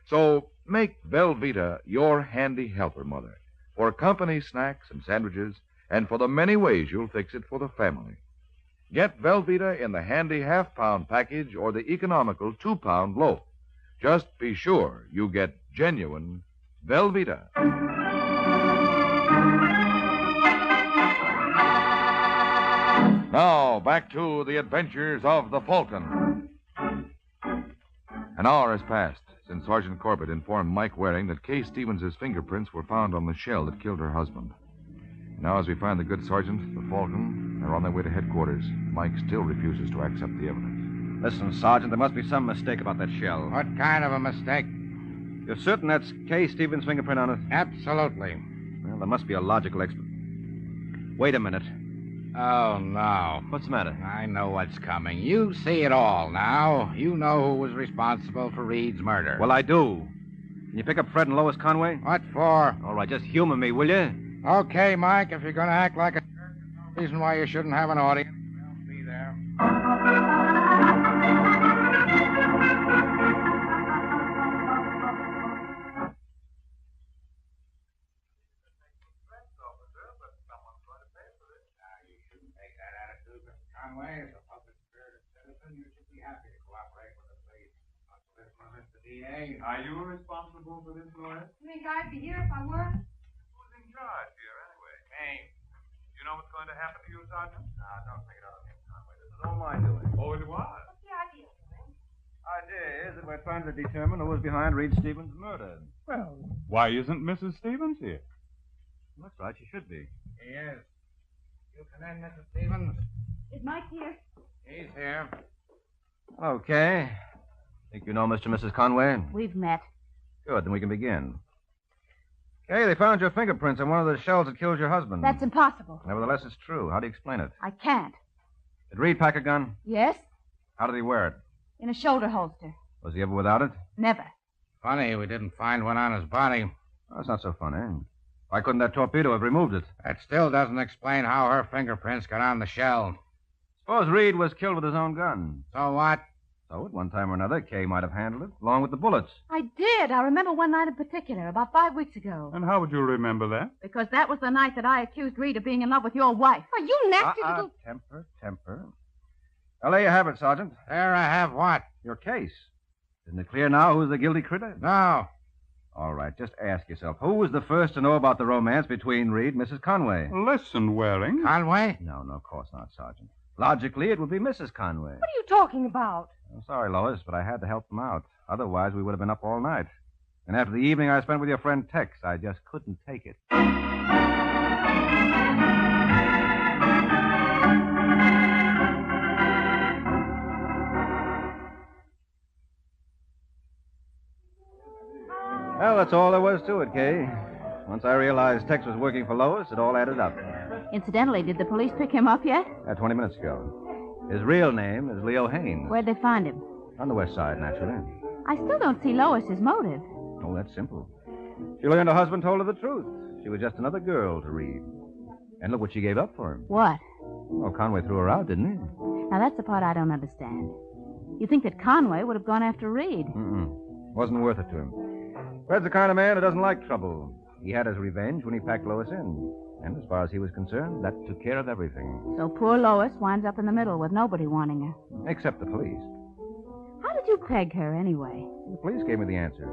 So make Velveeta your handy helper, Mother, for company snacks and sandwiches, and for the many ways you'll fix it for the family. Get Velveeta in the handy half-pound package or the economical 2-pound loaf. Just be sure you get genuine Velveeta. Now, back to the adventures of the Falcon. An hour has passed since Sergeant Corbett informed Mike Waring that Kay Stevens' fingerprints were found on the shell that killed her husband. Now, as we find the good sergeant, the Falcon, are on their way to headquarters. Mike still refuses to accept the evidence. Listen, Sergeant, there must be some mistake about that shell. What kind of a mistake? You're certain that's Kay Stevens' fingerprint on it? Absolutely. Well, there must be a logical explanation. Wait a minute. Oh, no. What's the matter? I know what's coming. You see it all now. You know who was responsible for Reed's murder. Well, I do. Can you pick up Fred and Lois Conway? What for? All right, just humor me, will you? Okay, Mike, if you're going to act like a jerk, there's no reason why you shouldn't have an audience. I'll be there. Conway, as a public spirited citizen, you should be happy to cooperate with the police. Not to listen to Mr. D.A. Are you responsible for this, lawyer? You think I'd be here if I were? Who's in charge here, anyway? Me. You know what's going to happen to you, Sergeant? No, don't take it out of him, Conway. This is all my doing. Oh, it was? What's the idea, Frank? Idea is that we're trying to determine who was behind Reed Stevens' murder. Well, why isn't Mrs. Stevens here? Looks right, she should be. He is. You come in, Mrs. Stevens. Is Mike here? He's here. Okay. Think you know Mr. and Mrs. Conway? We've met. Good, then we can begin. Okay, they found your fingerprints on one of the shells that killed your husband. That's impossible. Nevertheless, it's true. How do you explain it? I can't. Did Reed pack a gun? Yes? How did he wear it? In a shoulder holster. Was he ever without it? Never. Funny, we didn't find one on his body. Oh, that's not so funny. Why couldn't that torpedo have removed it? That still doesn't explain how her fingerprints got on the shell. Suppose Reed was killed with his own gun. So what? So, at one time or another, Kay might have handled it, along with the bullets. I did. I remember one night in particular, about 5 weeks ago. And how would you remember that? Because that was the night that I accused Reed of being in love with your wife. Oh, you nasty little... Temper. Now, there you have it, Sergeant. There I have what? Your case. Isn't it clear now who's the guilty critter? No. All right, just ask yourself, who was the first to know about the romance between Reed and Mrs. Conway? Listen, Waring. Conway? No, of course not, Sergeant. Logically, it would be Mrs. Conway. What are you talking about? I'm sorry, Lois, but I had to help them out. Otherwise, we would have been up all night. And after the evening I spent with your friend Tex, I just couldn't take it. Well, that's all there was to it, Kay. Once I realized Tex was working for Lois, it all added up. Incidentally, did the police pick him up yet? 20 minutes ago. His real name is Leo Haynes. Where'd they find him? On the west side, naturally. I still don't see Lois's motive. Oh, that's simple. She learned her husband told her the truth. She was just another girl to Reed. And look what she gave up for him. What? Oh, Conway threw her out, didn't he? Now, that's the part I don't understand. You think that Conway would have gone after Reed? Wasn't worth it to him. Fred's the kind of man who doesn't like trouble. He had his revenge when he packed Lois in. And as far as he was concerned, that took care of everything. So poor Lois winds up in the middle with nobody wanting her. Except the police. How did you peg her, anyway? The police gave me the answer.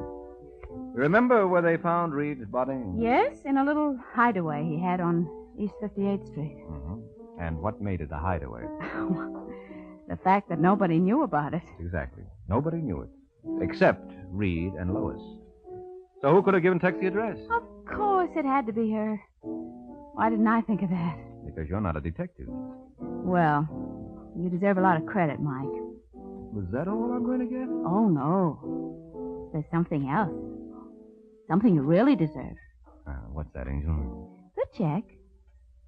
You remember where they found Reed's body? Yes, in a little hideaway he had on East 58th Street. Mm-hmm. And what made it a hideaway? The fact that nobody knew about it. Exactly. Nobody knew it. Except Reed and Lois. So who could have given Tex the address? Of course it had to be her. Why didn't I think of that? Because you're not a detective. Well, you deserve a lot of credit, Mike. Was that all I'm going to get? Oh, no. There's something else. Something you really deserve. What's that, Angel? Good check.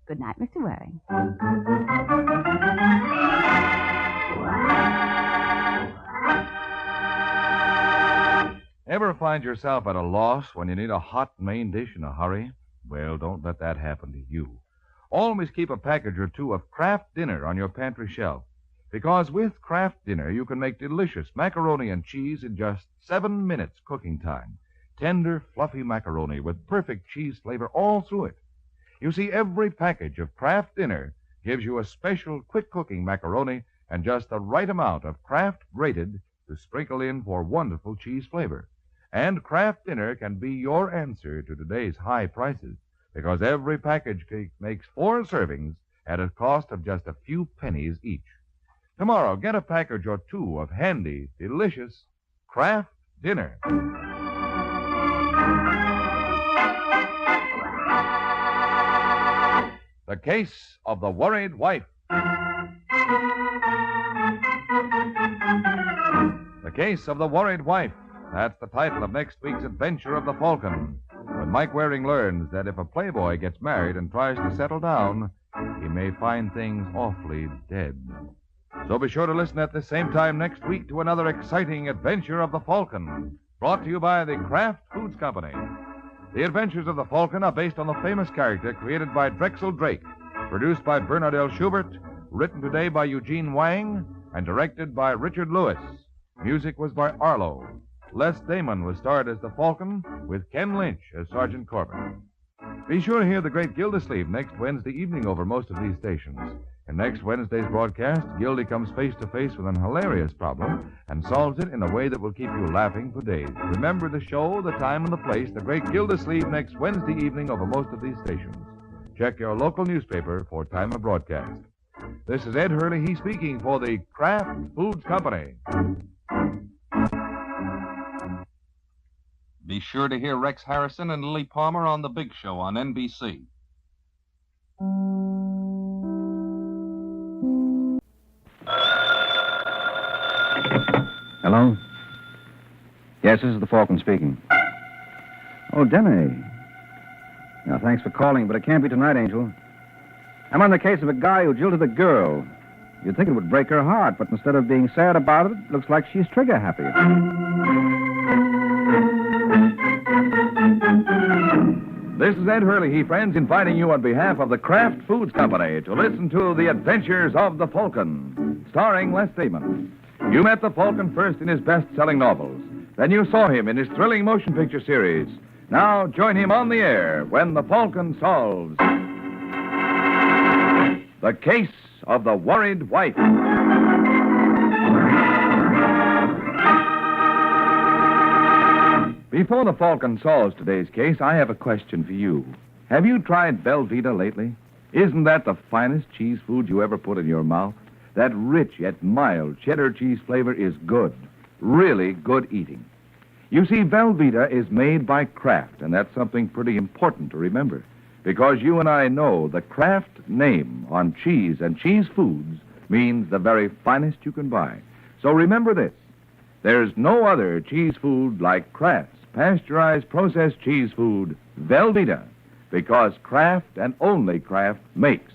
Good night, Mr. Waring. Ever find yourself at a loss when you need a hot main dish in a hurry? Well, don't let that happen to you. Always keep a package or two of Kraft Dinner on your pantry shelf. Because with Kraft Dinner, you can make delicious macaroni and cheese in just 7 minutes cooking time. Tender, fluffy macaroni with perfect cheese flavor all through it. You see, every package of Kraft Dinner gives you a special quick-cooking macaroni and just the right amount of Kraft grated to sprinkle in for wonderful cheese flavor. And Kraft Dinner can be your answer to today's high prices because every package makes 4 servings at a cost of just a few pennies each. Tomorrow, get a package or 2 of handy, delicious Kraft Dinner. The Case of the Worried Wife. The Case of the Worried Wife. That's the title of next week's adventure of the Falcon. When Mike Waring learns that if a playboy gets married and tries to settle down, he may find things awfully dead. So be sure to listen at the same time next week to another exciting adventure of the Falcon, brought to you by the Kraft Foods Company. The Adventures of the Falcon are based on the famous character created by Drexel Drake, produced by Bernard L. Schubert, written today by Eugene Wang, and directed by Richard Lewis. Music was by Arlo. Les Damon was starred as the Falcon, with Ken Lynch as Sergeant Corbin. Be sure to hear the great Gildersleeve next Wednesday evening over most of these stations. In next Wednesday's broadcast, Gildy comes face-to-face with an hilarious problem and solves it in a way that will keep you laughing for days. Remember the show, the time, and the place, the great Gildersleeve next Wednesday evening over most of these stations. Check your local newspaper for time of broadcast. This is Ed Hurley, he speaking for the Kraft Foods Company. Be sure to hear Rex Harrison and Lily Palmer on The Big Show on NBC. Hello? Yes, this is the Falcon speaking. Oh, Denny. Now, thanks for calling, but it can't be tonight, Angel. I'm on the case of a guy who jilted a girl. You'd think it would break her heart, but instead of being sad about it, looks like she's trigger happy. This is Ed Hurley, friends, inviting you on behalf of the Kraft Foods Company to listen to The Adventures of the Falcon, starring Les Damon. You met the Falcon first in his best-selling novels. Then you saw him in his thrilling motion picture series. Now join him on the air when the Falcon solves The Case of the Worried Wife. Before the Falcon solves today's case, I have a question for you. Have you tried Velveeta lately? Isn't that the finest cheese food you ever put in your mouth? That rich yet mild cheddar cheese flavor is good, really good eating. You see, Velveeta is made by Kraft, and that's something pretty important to remember, because you and I know the Kraft name on cheese and cheese foods means the very finest you can buy. So remember this. There's no other cheese food like Kraft's pasteurized processed cheese food, Velveeta, because Kraft and only Kraft makes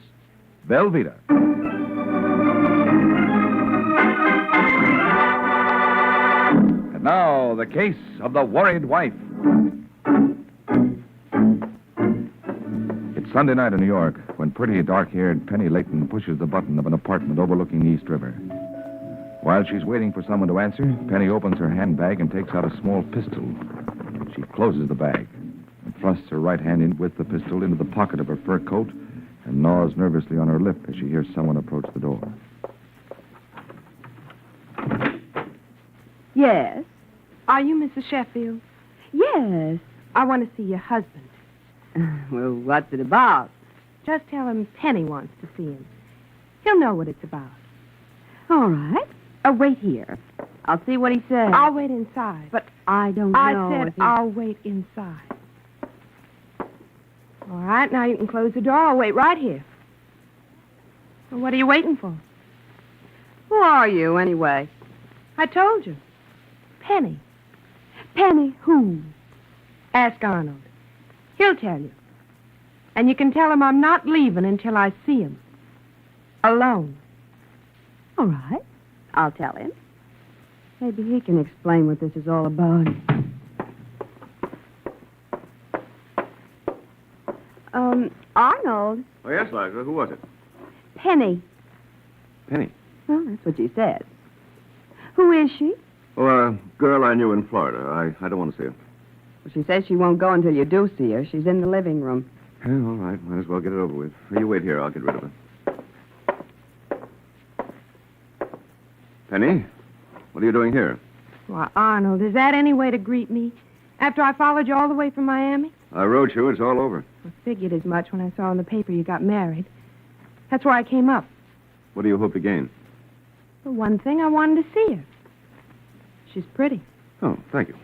Velveeta. And now, the case of the worried wife. It's Sunday night in New York when pretty dark-haired Penny Layton pushes the button of an apartment overlooking the East River. While she's waiting for someone to answer, Penny opens her handbag and takes out a small pistol. She closes the bag and thrusts her right hand in with the pistol into the pocket of her fur coat and gnaws nervously on her lip as she hears someone approach the door. Yes? Are you Mrs. Sheffield? Yes. I want to see your husband. Well, what's it about? Just tell him Penny wants to see him. He'll know what it's about. All right. Wait here. I'll see what he says. I'll wait inside. But I don't know. I said I'll wait inside. All right, now you can close the door. I'll wait right here. Well, what are you waiting for? Who are you, anyway? I told you. Penny. Penny who? Ask Arnold. He'll tell you. And you can tell him I'm not leaving until I see him. Alone. All right. I'll tell him. Maybe he can explain what this is all about. Arnold. Oh, yes, Liza. Who was it? Penny. Penny. Well, that's what she said. Who is she? Oh, a girl I knew in Florida. I don't want to see her. Well, she says she won't go until you do see her. She's in the living room. Yeah, all right. Might as well get it over with. You wait here. I'll get rid of her. Penny, what are you doing here? Why, Arnold, is that any way to greet me? After I followed you all the way from Miami? I wrote you. It's all over. I figured as much when I saw in the paper you got married. That's why I came up. What do you hope to gain? For one thing, I wanted to see her. She's pretty. Oh, thank you.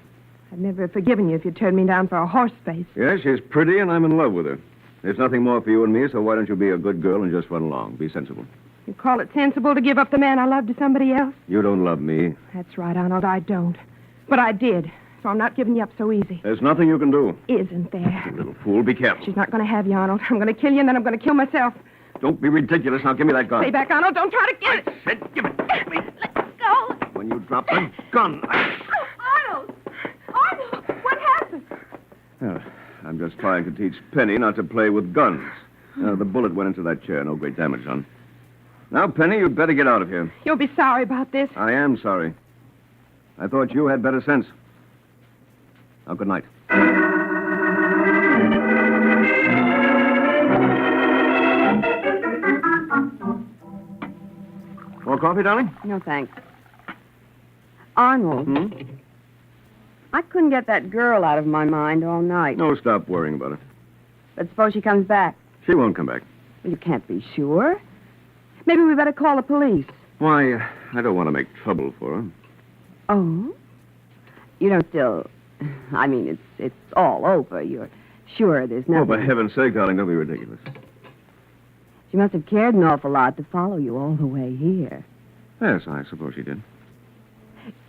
I'd never have forgiven you if you turned me down for a horse face. Yes, she's pretty, and I'm in love with her. There's nothing more for you and me, so why don't you be a good girl and just run along? Be sensible. You call it sensible to give up the man I love to somebody else? You don't love me. That's right, Arnold, I don't. But I did, so I'm not giving you up so easy. There's nothing you can do. Isn't there? You little fool, be careful. She's not going to have you, Arnold. I'm going to kill you, and then I'm going to kill myself. Don't be ridiculous. Now give me that gun. Stay back, Arnold. Don't try to get it. I said give it to me. Let go. When you drop the gun. Arnold! Arnold! What happened? I'm just trying to teach Penny not to play with guns. The bullet went into that chair. No great damage done. Now, Penny, you'd better get out of here. You'll be sorry about this. I am sorry. I thought you had better sense. Now, good night. More coffee, darling? No, thanks. Arnold. I couldn't get that girl out of my mind all night. No, stop worrying about her. But suppose she comes back. She won't come back. Well, you can't be sure. Maybe we better call the police. Why, I don't want to make trouble for her. Oh? You don't still... I mean, it's all over. You're sure there's nothing... Oh, for heaven's sake, darling, don't be ridiculous. She must have cared an awful lot to follow you all the way here. Yes, I suppose she did.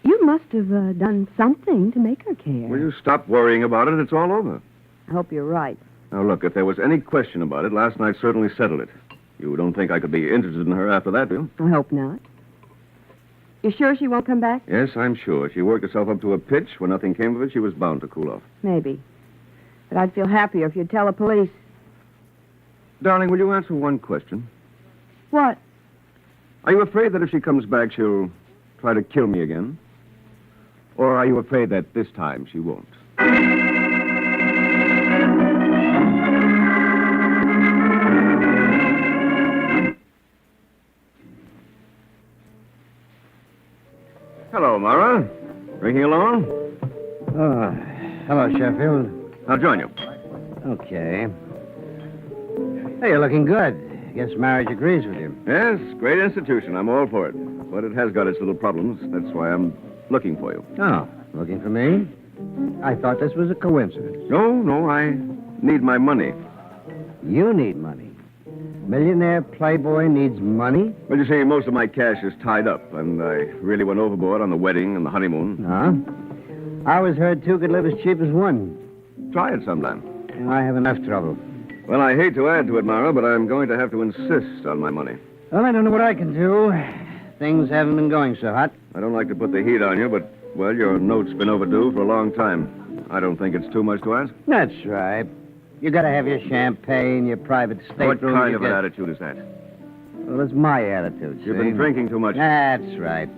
You must have done something to make her care. Will you stop worrying about it? It's all over. I hope you're right. Now, look, if there was any question about it, last night certainly settled it. You don't think I could be interested in her after that, do you? I hope not. You sure she won't come back? Yes, I'm sure. She worked herself up to a pitch. When nothing came of it, she was bound to cool off. Maybe. But I'd feel happier if you'd tell the police. Darling, will you answer one question? What? Are you afraid that if she comes back, she'll try to kill me again? Or are you afraid that this time she won't? Hello, Mara. Drinking alone? Oh, hello, Sheffield. I'll join you. Okay. Hey, you're looking good. Guess marriage agrees with you. Yes, great institution. I'm all for it. But it has got its little problems. That's why I'm looking for you. Oh, looking for me? I thought this was a coincidence. No, I need my money. You need money? Millionaire playboy needs money? Well, you see, most of my cash is tied up, and I really went overboard on the wedding and the honeymoon. Huh? I always heard two could live as cheap as one. Try it sometime. I have enough trouble. Well, I hate to add to it, Mara, but I'm going to have to insist on my money. Well, I don't know what I can do. Things haven't been going so hot. I don't like to put the heat on you, but, well, your note's been overdue for a long time. I don't think it's too much to ask. That's right. You gotta have your champagne, your private stateroom. What kind of an attitude is that? Well, it's my attitude, You've see? been drinking too much. That's right.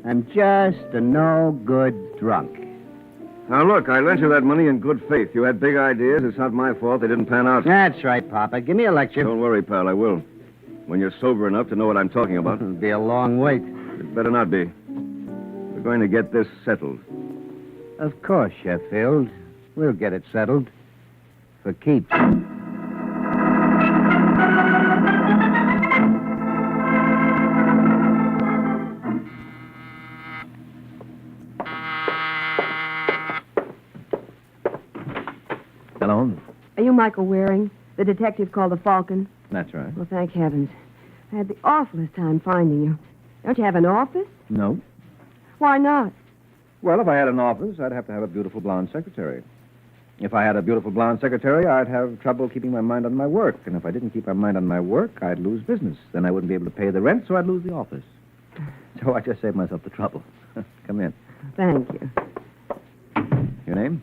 I'm just a no-good drunk. Now, look, I lent you that money in good faith. You had big ideas. It's not my fault they didn't pan out. That's right, Papa. Give me a lecture. Don't worry, pal, I will. When you're sober enough to know what I'm talking about. It'll be a long wait. It better not be. We're going to get this settled. Of course, Sheffield. We'll get it settled. For keeps. Hello? Are you Michael Waring, the detective called the Falcon? That's right. Well, thank heavens. I had the awfulest time finding you. Don't you have an office? No. Why not? Well, if I had an office, I'd have to have a beautiful blonde secretary. If I had a beautiful blonde secretary, I'd have trouble keeping my mind on my work. And if I didn't keep my mind on my work, I'd lose business. Then I wouldn't be able to pay the rent, so I'd lose the office. So I just saved myself the trouble. Come in. Thank you. Your name?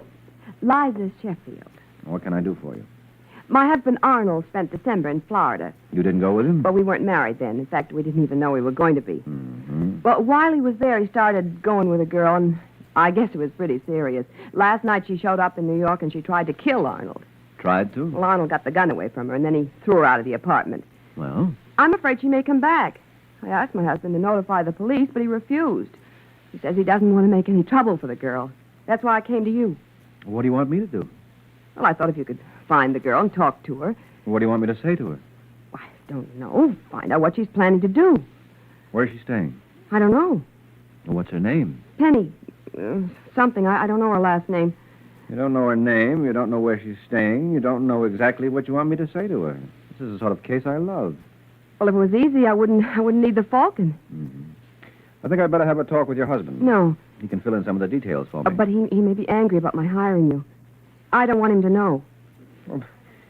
Liza Sheffield. What can I do for you? My husband Arnold spent December in Florida. You didn't go with him? But we weren't married then. In fact, we didn't even know we were going to be. Mm-hmm. But while he was there, he started going with a girl, and I guess it was pretty serious. Last night she showed up in New York, and she tried to kill Arnold. Tried to? Well, Arnold got the gun away from her, and then he threw her out of the apartment. Well? I'm afraid she may come back. I asked my husband to notify the police, but he refused. He says he doesn't want to make any trouble for the girl. That's why I came to you. What do you want me to do? Well, I thought if you could find the girl and talk to her. What do you want me to say to her? I don't know. Find out what she's planning to do. Where's she staying? I don't know. Well, what's her name? Penny. Something. I don't know her last name. You don't know her name. You don't know where she's staying. You don't know exactly what you want me to say to her. This is the sort of case I love. Well, if it was easy, I wouldn't need the Falcon. Mm-hmm. I think I'd better have a talk with your husband. No. He can fill in some of the details for me. But he may be angry about my hiring you. I don't want him to know. Well,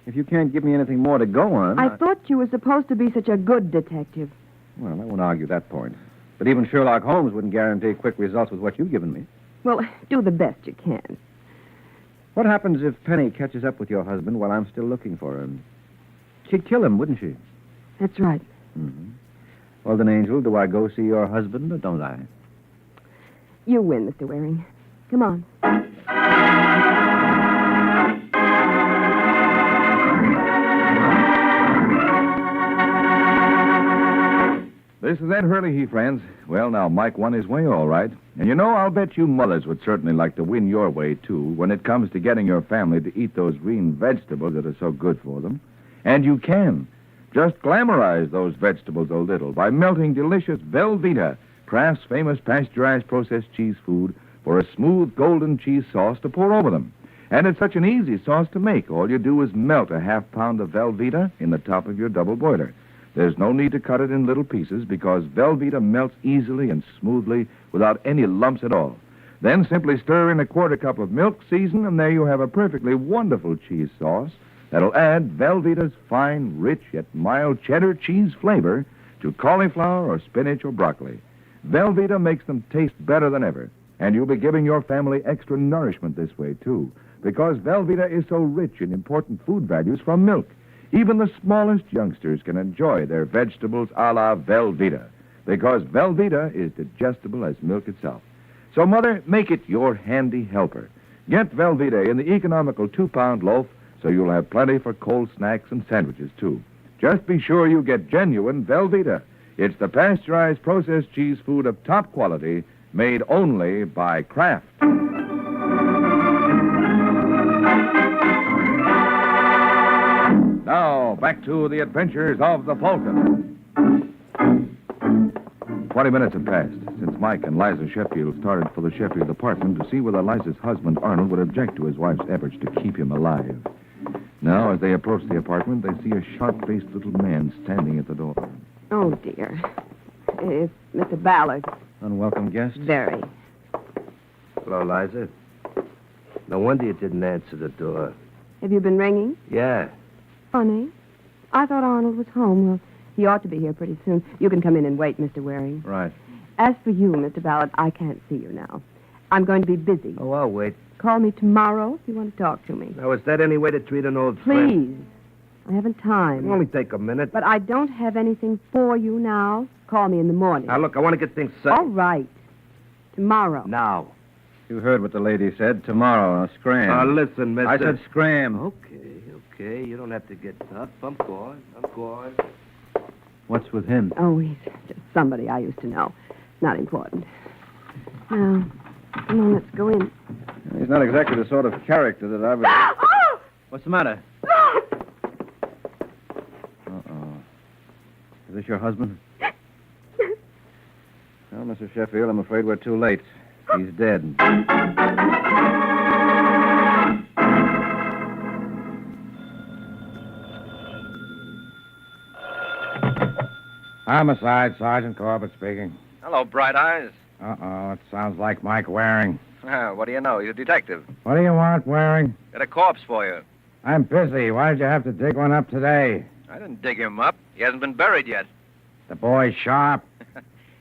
if you can't give me anything more to go on... I thought you were supposed to be such a good detective. Well, I won't argue that point. But even Sherlock Holmes wouldn't guarantee quick results with what you've given me. Well, do the best you can. What happens if Penny catches up with your husband while I'm still looking for him? She'd kill him, wouldn't she? That's right. Mm-hmm. Well, then, Angel, do I go see your husband or don't I? You win, Mr. Waring. Come on. This is Ed Hurley, friends. Well, now, Mike won his way all right. And you know, I'll bet you mothers would certainly like to win your way, too, when it comes to getting your family to eat those green vegetables that are so good for them. And you can. Just glamorize those vegetables a little by melting delicious Velveeta, Kraft's famous pasteurized processed cheese food, for a smooth golden cheese sauce to pour over them. And it's such an easy sauce to make. All you do is melt a half pound of Velveeta in the top of your double boiler. There's no need to cut it in little pieces because Velveeta melts easily and smoothly without any lumps at all. Then simply stir in a quarter cup of milk, season, and there you have a perfectly wonderful cheese sauce that'll add Velveeta's fine, rich, yet mild cheddar cheese flavor to cauliflower or spinach or broccoli. Velveeta makes them taste better than ever, and you'll be giving your family extra nourishment this way, too, because Velveeta is so rich in important food values from milk. Even the smallest youngsters can enjoy their vegetables a la Velveeta, because Velveeta is digestible as milk itself. So, Mother, make it your handy helper. Get Velveeta in the economical 2-pound loaf so you'll have plenty for cold snacks and sandwiches, too. Just be sure you get genuine Velveeta. It's the pasteurized processed cheese food of top quality made only by Kraft. Now, back to the adventures of the Falcon. 20 minutes have passed since Mike and Liza Sheffield started for the Sheffield apartment to see whether Liza's husband, Arnold, would object to his wife's efforts to keep him alive. Now, as they approach the apartment, they see a sharp-faced little man standing at the door. Oh, dear. It's Mr. Ballard. Unwelcome guest? Very. Hello, Liza. No wonder you didn't answer the door. Have you been ringing? Yeah. Funny. I thought Arnold was home. Well, he ought to be here pretty soon. You can come in and wait, Mr. Waring. Right. As for you, Mr. Ballard, I can't see you now. I'm going to be busy. Oh, I'll wait. Call me tomorrow if you want to talk to me. Now, is that any way to treat an old friend? Please. I haven't time. It'll only take a minute. But I don't have anything for you now. Call me in the morning. Now, look, I want to get things settled. All right. Tomorrow. Now. You heard what the lady said. Tomorrow, scram. Now, listen, mister. I said scram. Okay. You don't have to get tough. I'm going. What's with him? Oh, he's just somebody I used to know. Not important. Now, come on, let's go in. He's not exactly the sort of character that I would... Oh! What's the matter? Uh-oh. Is this your husband? Well, Mr. Sheffield, I'm afraid we're too late. He's dead. Homicide, Sergeant Corbett speaking. Hello, Bright Eyes. Uh-oh, it sounds like Mike Waring. What do you know? He's a detective. What do you want, Waring? Got a corpse for you. I'm busy. Why did you have to dig one up today? I didn't dig him up. He hasn't been buried yet. The boy's sharp.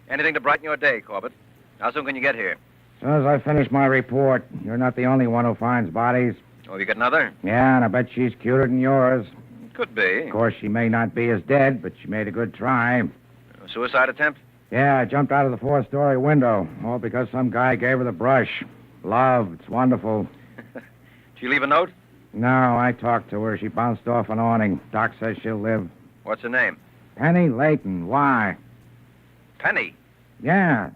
Anything to brighten your day, Corbett. How soon can you get here? As soon as I finish my report, you're not the only one who finds bodies. Oh, you got another? Yeah, and I bet she's cuter than yours. Could be. Of course, she may not be as dead, but she made a good try. A suicide attempt? Yeah, I jumped out of the four-story window, all because some guy gave her the brush. Love, it's wonderful. Did she leave a note? No, I talked to her. She bounced off an awning. Doc says she'll live. What's her name? Penny Layton. Why? Penny. Yeah.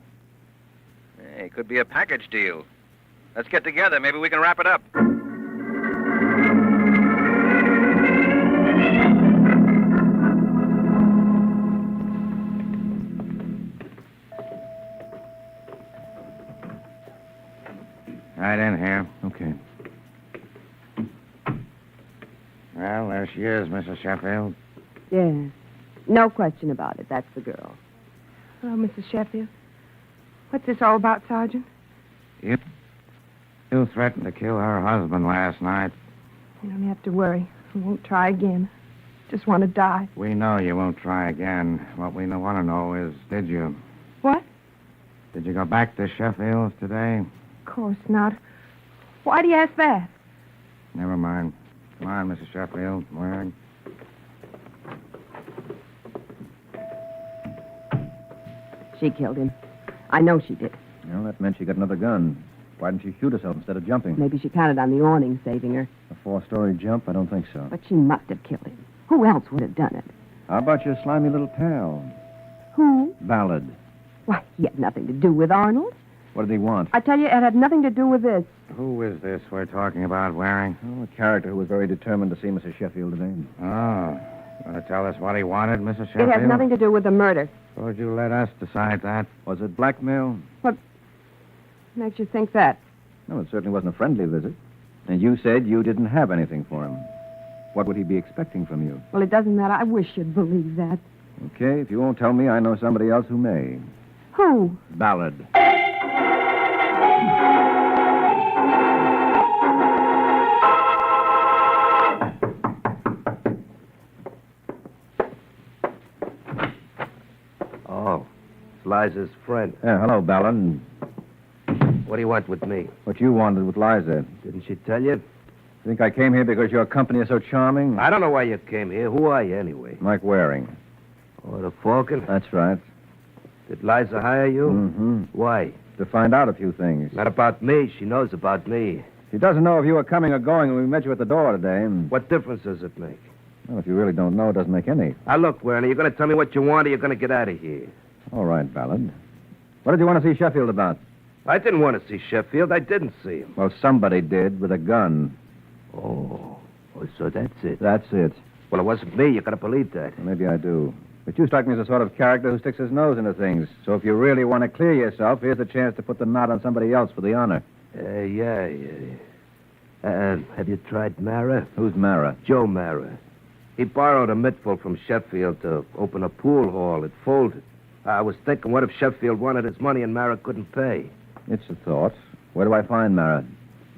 Hey, could be a package deal. Let's get together. Maybe we can wrap it up. Right in here. Okay. Well, there she is, Mrs. Sheffield. Yes. No question about it. That's the girl. Oh, Mrs. Sheffield. What's this all about, Sergeant? You threatened to kill her husband last night. You don't have to worry. I won't try again. Just want to die. We know you won't try again. What we want to know is, did you? What? Did you go back to Sheffield's today? Of course not. Why do you ask that? Never mind. Come on, Mrs. Sheffield. Waring. She killed him. I know she did. Well, that meant she got another gun. Why didn't she shoot herself instead of jumping? Maybe she counted on the awning saving her. A four-story jump? I don't think so. But she must have killed him. Who else would have done it? How about your slimy little pal? Who? Ballard. Why, he had nothing to do with Arnold. What did he want? I tell you, it had nothing to do with this. Who is this we're talking about, Waring? Oh, a character who was very determined to see Mrs. Sheffield today. Oh. Want to tell us what he wanted, Mrs. Sheffield? It has nothing to do with the murder. Suppose you let us decide that. Was it blackmail? What makes you think that? No, it certainly wasn't a friendly visit. And you said you didn't have anything for him. What would he be expecting from you? Well, it doesn't matter. I wish you'd believe that. Okay, if you won't tell me, I know somebody else who may. Who? Ballard. Oh, it's Liza's friend. Yeah, hello, Ballard. What do you want with me? What you wanted with Liza. Didn't she tell you? Think I came here because your company is so charming? I don't know why you came here. Who are you, anyway? Mike Waring. Oh, the Falcon? That's right. Did Liza hire you? Mm-hmm. Why? To find out a few things. Not about me. She knows about me. She doesn't know if you were coming or going when we met you at the door today. What difference does it make? Well, if you really don't know, it doesn't make any. Now, look, Warren, are you going to tell me what you want or you're going to get out of here? All right, Ballard. What did you want to see Sheffield about? I didn't want to see Sheffield. I didn't see him. Well, somebody did with a gun. Oh, so that's it. That's it. Well, it wasn't me. You got to believe that. Well, maybe I do. But you strike me as the sort of character who sticks his nose into things. So if you really want to clear yourself, here's a chance to put the knot on somebody else for the honor. Yeah. Have you tried Mara? Who's Mara? Joe Mara. He borrowed a mittful from Sheffield to open a pool hall. It folded. I was thinking, what if Sheffield wanted his money and Mara couldn't pay? It's a thought. Where do I find Mara?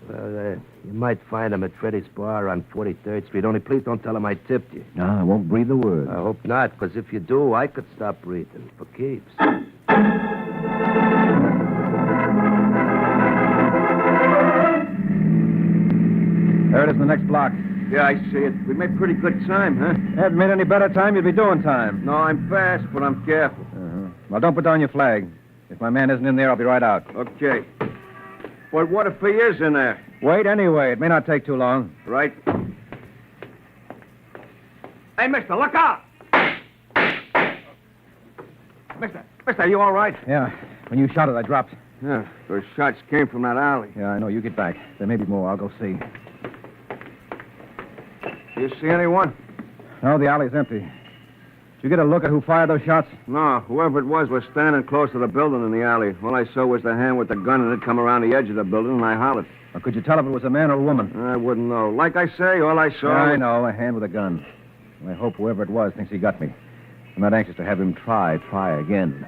Well, you might find him at Freddy's Bar on 43rd Street. Only please don't tell him I tipped you. No, I won't breathe a word. I hope not, because if you do, I could stop breathing for keeps. There it is in the next block. Yeah, I see it. We made pretty good time, huh? Hadn't made any better time, you'd be doing time. No, I'm fast, but I'm careful. Uh-huh. Well, don't put down your flag. If my man isn't in there, I'll be right out. Okay. But what if he is in there? Wait anyway. It may not take too long. Right. Hey, mister, look out! Mister, you all right? Yeah. When you shouted, I dropped. Yeah, those shots came from that alley. Yeah, I know. You get back. There may be more. I'll go see. You see anyone? No, the alley's empty. Did you get a look at who fired those shots? No, whoever it was standing close to the building in the alley. All I saw was the hand with the gun, and it come around the edge of the building, and I hollered. Or could you tell if it was a man or a woman? I wouldn't know. Like I say, all I saw I was... know, a hand with a gun. I hope whoever it was thinks he got me. I'm not anxious to have him try again.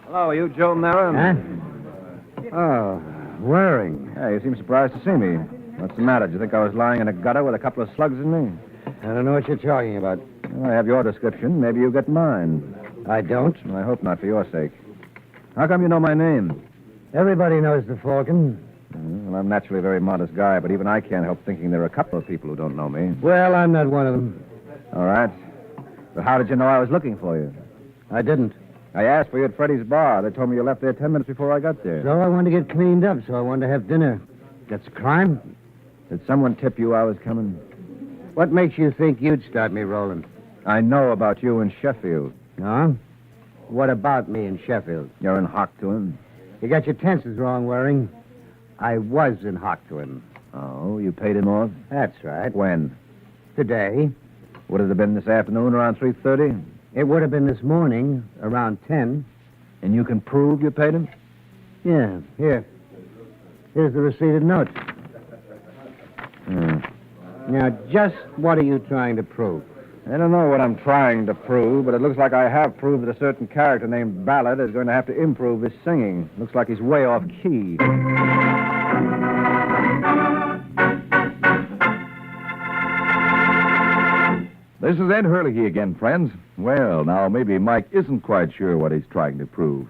Hello, are you Joe Mara? Huh? Oh, Waring. Hey, you seem surprised to see me. What's the matter? Do you think I was lying in a gutter with a couple of slugs in me? I don't know what you're talking about. Well, I have your description. Maybe you get mine. I don't. Well, I hope not, for your sake. How come you know my name? Everybody knows the Falcon. Well, I'm naturally a very modest guy, but even I can't help thinking there are a couple of people who don't know me. Well, I'm not one of them. All right. But how did you know I was looking for you? I didn't. I asked for you at Freddie's bar. They told me you left there 10 minutes before I got there. So I wanted to get cleaned up, so I wanted to have dinner. That's a crime? Did someone tip you I was coming? What makes you think you'd start me rolling? I know about you in Sheffield. Huh? What about me in Sheffield? You're in hock to him. You got your tenses wrong, Waring. I was in hock to him. Oh, you paid him off? That's right. When? Today. Would it have been this afternoon around 3:30? It would have been this morning, around 10. And you can prove you paid him? Yeah, here. Here's the receipted note. Now, just what are you trying to prove? I don't know what I'm trying to prove, but it looks like I have proved that a certain character named Ballard is going to have to improve his singing. Looks like he's way off key. This is Ed Hurley again, friends. Well, now, maybe Mike isn't quite sure what he's trying to prove.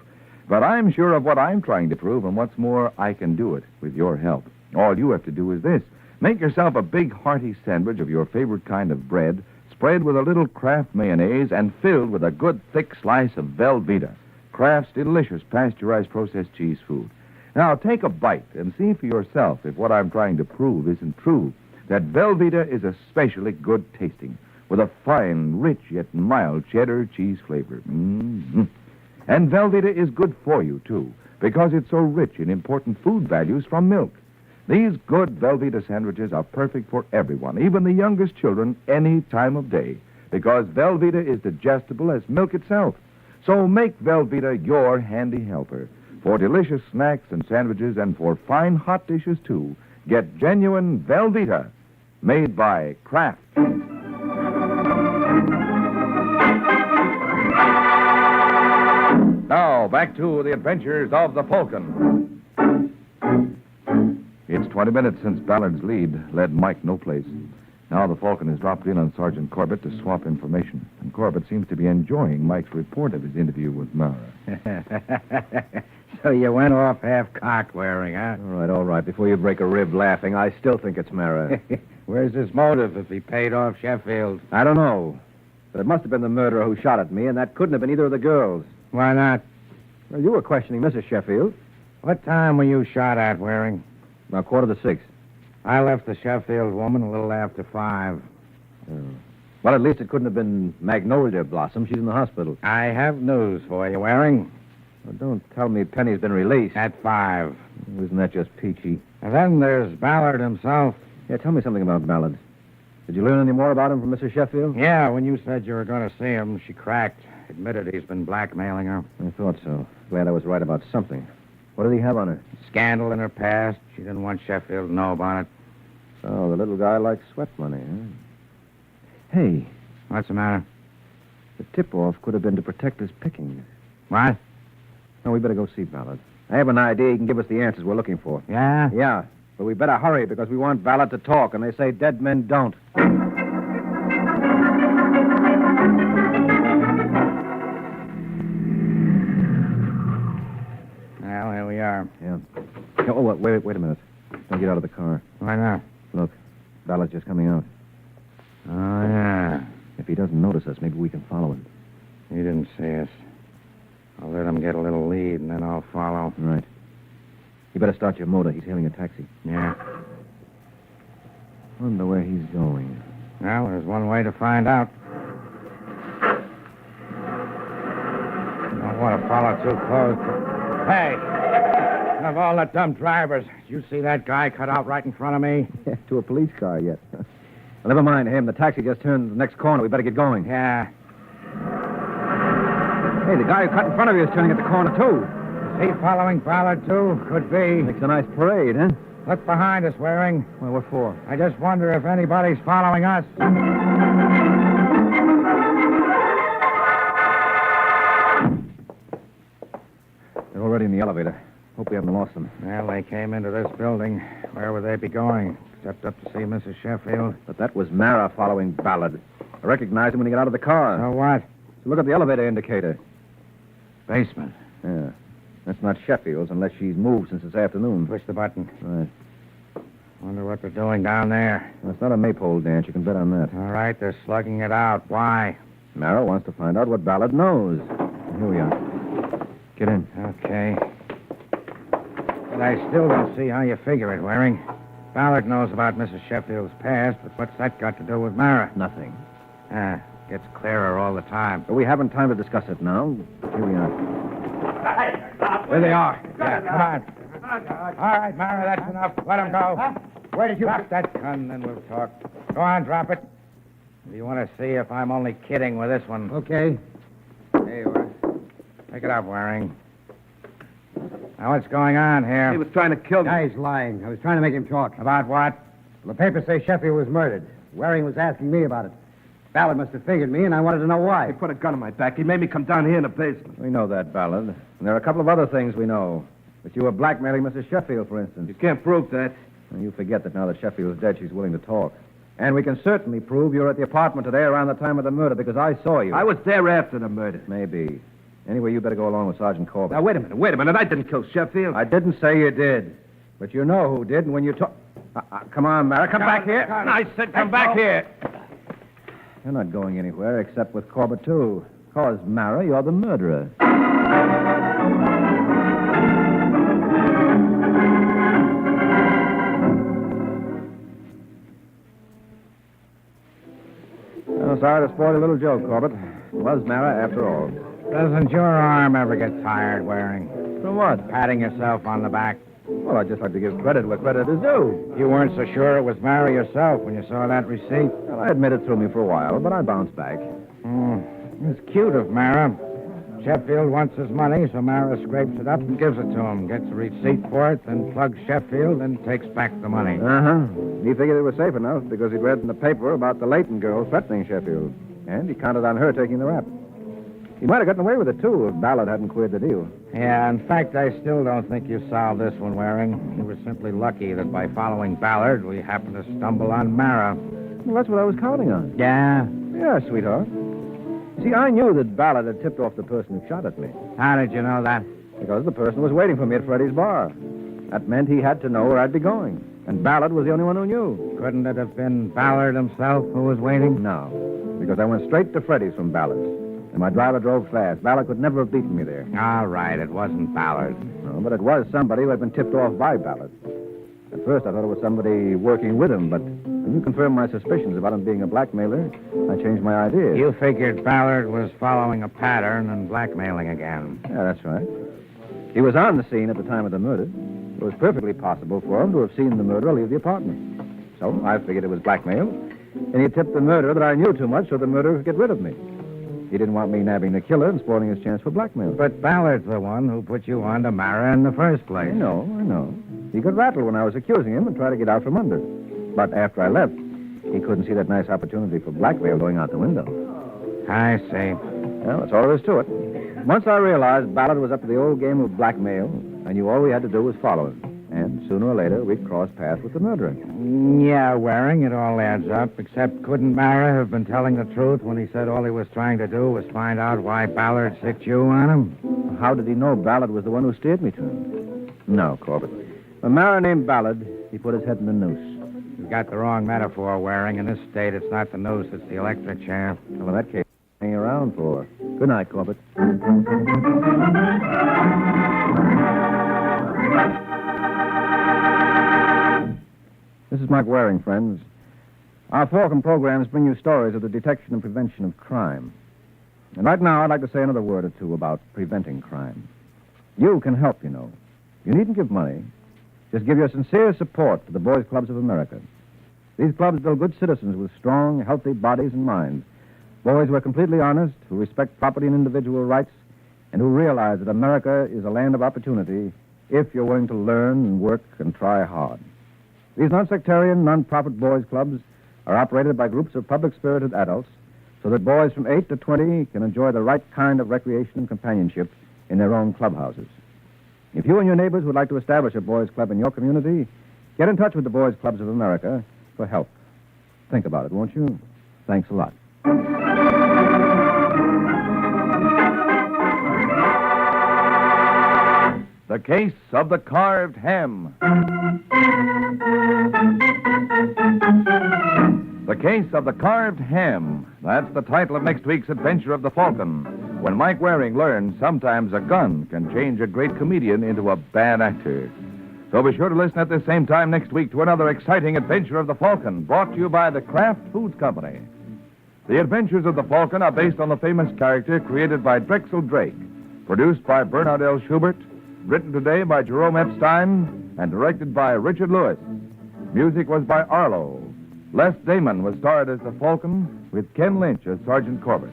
But I'm sure of what I'm trying to prove, and what's more, I can do it with your help. All you have to do is this. Make yourself a big, hearty sandwich of your favorite kind of bread, spread with a little Kraft mayonnaise, and filled with a good, thick slice of Velveeta, Kraft's delicious pasteurized processed cheese food. Now, take a bite and see for yourself if what I'm trying to prove isn't true, that Velveeta is especially good tasting, with a fine, rich, yet mild cheddar cheese flavor. Mm-hmm. And Velveeta is good for you, too, because it's so rich in important food values from milk. These good Velveeta sandwiches are perfect for everyone, even the youngest children, any time of day, because Velveeta is digestible as milk itself. So make Velveeta your handy helper. For delicious snacks and sandwiches and for fine hot dishes, too, get genuine Velveeta, made by Kraft. Now, back to the adventures of the Falcon. It's 20 minutes since Ballard's lead led Mike no place. Now the Falcon has dropped in on Sergeant Corbett to swap information, and Corbett seems to be enjoying Mike's report of his interview with Mara. So you went off half-cocked, Waring, huh? All right. Before you break a rib laughing, I still think it's Mara. Where's his motive if he paid off Sheffield? I don't know. But it must have been the murderer who shot at me, and that couldn't have been either of the girls. Why not? Well, you were questioning Mrs. Sheffield. What time were you shot at, Waring? About 5:45. I left the Sheffield woman a little after 5. Well, at least it couldn't have been Magnolia Blossom. She's in the hospital. I have news for you, Waring. Well, don't tell me Penny's been released. At 5. Isn't that just peachy? And then there's Ballard himself. Yeah, tell me something about Ballard. Did you learn any more about him from Mrs. Sheffield? Yeah, when you said you were going to see him, she cracked. Admitted he's been blackmailing her. I thought so. Glad I was right about something. What did he have on her? Scandal in her past. She didn't want Sheffield to know about it. So the little guy likes sweat money, huh? Hey. What's the matter? The tip-off could have been to protect his pickings. What? No, we better go see Ballard. I have an idea he can give us the answers we're looking for. Yeah? Yeah. But we better hurry because we want Ballard to talk, and they say dead men don't. Well, here we are. Yeah. Oh, wait a minute. Don't get out of the car. Why not? Look, Ballard's just coming out. Oh, yeah. If he doesn't notice us, maybe we can follow him. He didn't see us. I'll let him get a little lead, and then I'll follow. Right. You better start your motor. He's hailing a taxi. Yeah. Wonder where he's going. Well, there's one way to find out. Don't want to follow too close. Hey! Of all the dumb drivers, did you see that guy cut out right in front of me? To a police car yet. Well, never mind him. The taxi just turned the next corner. We better get going. Yeah. Hey, the guy who cut in front of you is turning at the corner, too. Is he following Ballard, too? Could be. Makes a nice parade, huh? Look behind us, Waring. Well, what for? I just wonder if anybody's following us. They're already in the elevator. Hope we haven't lost them. Well, they came into this building. Where would they be going? Except up to see Mrs. Sheffield. But that was Mara following Ballard. I recognized him when he got out of the car. So what? So look at the elevator indicator. Basement. Yeah. That's not Sheffield's unless she's moved since this afternoon. Push the button. Right. Wonder what they're doing down there. Well, it's not a maypole dance. You can bet on that. All right, they're slugging it out. Why? Mara wants to find out what Ballard knows. Here we are. Get in. Okay. But I still don't see how you figure it, Waring. Ballard knows about Mrs. Sheffield's past, but what's that got to do with Mara? Nothing. Gets clearer all the time. But we haven't time to discuss it now. Here we are. There they are. Yeah, come on. All right, Mara, that's enough. Let him go. Where did you... Drop that gun, then we'll talk. Go on, drop it. Do you want to see if I'm only kidding with this one? Okay. Here you are. Pick it up, Waring. Now, what's going on here? He was trying to kill me. Guy's lying. I was trying to make him talk. About what? Well, the papers say Sheffield was murdered. Waring was asking me about it. Ballard must have figured me, and I wanted to know why. He put a gun on my back. He made me come down here in the basement. We know that, Ballard. And there are a couple of other things we know. That you were blackmailing Mrs. Sheffield, for instance. You can't prove that. And you forget that now that Sheffield's dead, she's willing to talk. And we can certainly prove you were at the apartment today around the time of the murder, because I saw you. I was there after the murder. Maybe. Anyway, you better go along with Sergeant Corbett. Now, wait a minute. I didn't kill Sheffield. I didn't say you did. But you know who did, and when you talk... come on, Mara. Come back here. I said come back here. You're not going anywhere except with Corbett, too. Because, Mara, you're the murderer. Oh, sorry to spoil a little joke, Corbett. It was Mara after all. Doesn't your arm ever get tired, Waring? From what? Patting yourself on the back. Well, I'd just like to give credit where credit is due. You weren't so sure it was Mara yourself when you saw that receipt? Well, I admit it threw me for a while, but I bounced back. It's cute of Mara. Sheffield wants his money, so Mara scrapes it up and gives it to him. Gets a receipt for it, then plugs Sheffield and takes back the money. Uh-huh. He figured it was safe enough because he'd read in the paper about the Leighton girl threatening Sheffield. And he counted on her taking the rap. He might have gotten away with it, too, if Ballard hadn't queered the deal. Yeah, in fact, I still don't think you solved this one, Waring. You were simply lucky that by following Ballard, we happened to stumble on Mara. Well, that's what I was counting on. Yeah? Yeah, sweetheart. See, I knew that Ballard had tipped off the person who shot at me. How did you know that? Because the person was waiting for me at Freddy's bar. That meant he had to know where I'd be going. And Ballard was the only one who knew. Couldn't it have been Ballard himself who was waiting? No, because I went straight to Freddy's from Ballard's. And my driver drove fast. Ballard could never have beaten me there. All right, it wasn't Ballard. No, but it was somebody who had been tipped off by Ballard. At first, I thought it was somebody working with him, but when you confirmed my suspicions about him being a blackmailer, I changed my idea. You figured Ballard was following a pattern and blackmailing again. Yeah, that's right. He was on the scene at the time of the murder. It was perfectly possible for him to have seen the murderer leave the apartment. So I figured it was blackmail, and he tipped the murderer that I knew too much so the murderer could get rid of me. He didn't want me nabbing the killer and spoiling his chance for blackmail. But Ballard's the one who put you on to Mara in the first place. I know. He could rattle when I was accusing him and try to get out from under. But after I left, he couldn't see that nice opportunity for blackmail going out the window. I see. Well, that's all there is to it. Once I realized Ballard was up to the old game of blackmail, I knew all we had to do was follow him. And sooner or later, we'd cross paths with the murderer. Yeah, Waring, it all adds up. Except couldn't Mara have been telling the truth when he said all he was trying to do was find out why Ballard sicked you on him? How did he know Ballard was the one who steered me to him? No, Corbett. When Mara named Ballard, he put his head in the noose. You've got the wrong metaphor, Waring. In this state, it's not the noose, it's the electric chair. Well, in that case, hang around for. Good night, Corbett. This is Mike Waring, friends. Our Falcon programs bring you stories of the detection and prevention of crime. And right now, I'd like to say another word or two about preventing crime. You can help, you know. You needn't give money. Just give your sincere support to the Boys Clubs of America. These clubs build good citizens with strong, healthy bodies and minds. Boys who are completely honest, who respect property and individual rights, and who realize that America is a land of opportunity if you're willing to learn and work and try hard. These non-sectarian, non-profit boys' clubs are operated by groups of public-spirited adults so that boys from 8 to 20 can enjoy the right kind of recreation and companionship in their own clubhouses. If you and your neighbors would like to establish a boys' club in your community, get in touch with the Boys Clubs of America for help. Think about it, won't you? Thanks a lot. The Case of the Carved Ham. The Case of the Carved Ham. That's the title of next week's adventure of the Falcon, when Mike Waring learns sometimes a gun can change a great comedian into a bad actor. So be sure to listen at the same time next week to another exciting adventure of the Falcon, brought to you by the Kraft Foods Company. The Adventures of the Falcon are based on the famous character created by Drexel Drake, produced by Bernard L. Schubert, written today by Jerome Epstein, and directed by Richard Lewis. Music was by Arlo. Les Damon was starred as the Falcon, with Ken Lynch as Sergeant Corbett.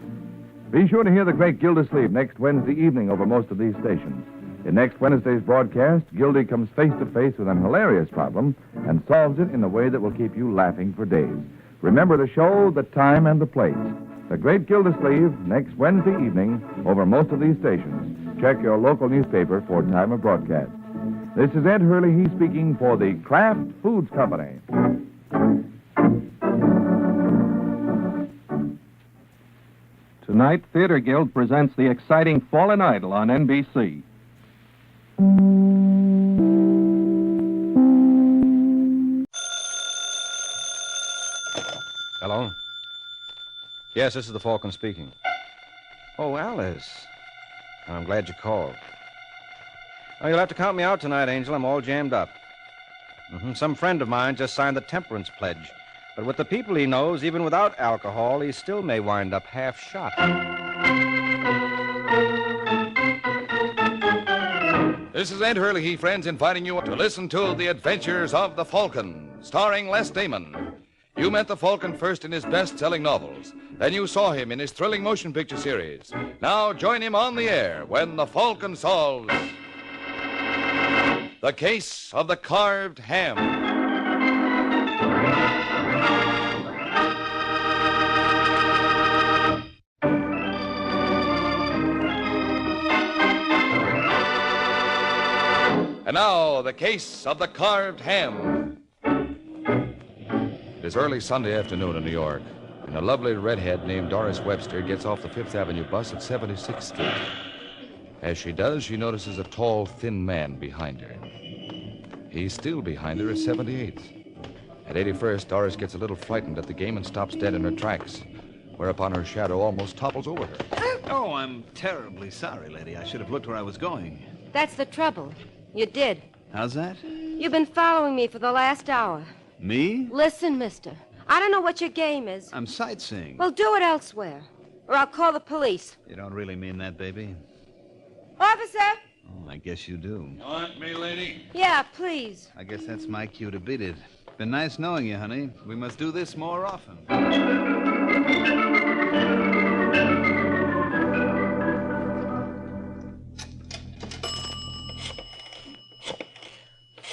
Be sure to hear the great Gildersleeve next Wednesday evening over most of these stations. In next Wednesday's broadcast, Gildy comes face to face with an hilarious problem and solves it in a way that will keep you laughing for days. Remember the show, the time, and the place. The great Gildersleeve next Wednesday evening over most of these stations. Check your local newspaper for time of broadcast. This is Ed Hurley, he speaking for the Kraft Foods Company. Tonight, Theater Guild presents the exciting Fallen Idol on NBC. Hello? Yes, this is the Falcon speaking. Oh, Alice. I'm glad you called. Oh, you'll have to count me out tonight, Angel. I'm all jammed up. Some friend of mine just signed the temperance pledge. But with the people he knows, even without alcohol, he still may wind up half shot. This is Ed Hurley, friends, inviting you to listen to The Adventures of the Falcon, starring Les Damon. You met the Falcon first in his best-selling novels. Then you saw him in his thrilling motion picture series. Now join him on the air when the Falcon solves The Case of the Carved Ham. And now, The Case of the Carved Ham. It is early Sunday afternoon in New York, and a lovely redhead named Doris Webster gets off the Fifth Avenue bus at 76th Street. As she does, she notices a tall, thin man behind her. He's still behind her at 78th. At 81st, Doris gets a little frightened at the game and stops dead in her tracks, whereupon her shadow almost topples over her. Oh, I'm terribly sorry, lady. I should have looked where I was going. That's the trouble. You did. How's that? You've been following me for the last hour. Me? Listen, mister. I don't know what your game is. I'm sightseeing. Well, do it elsewhere, or I'll call the police. You don't really mean that, baby? Officer! Oh, I guess you do. You want me, lady? Yeah, please. I guess that's my cue to beat it. Been nice knowing you, honey. We must do this more often.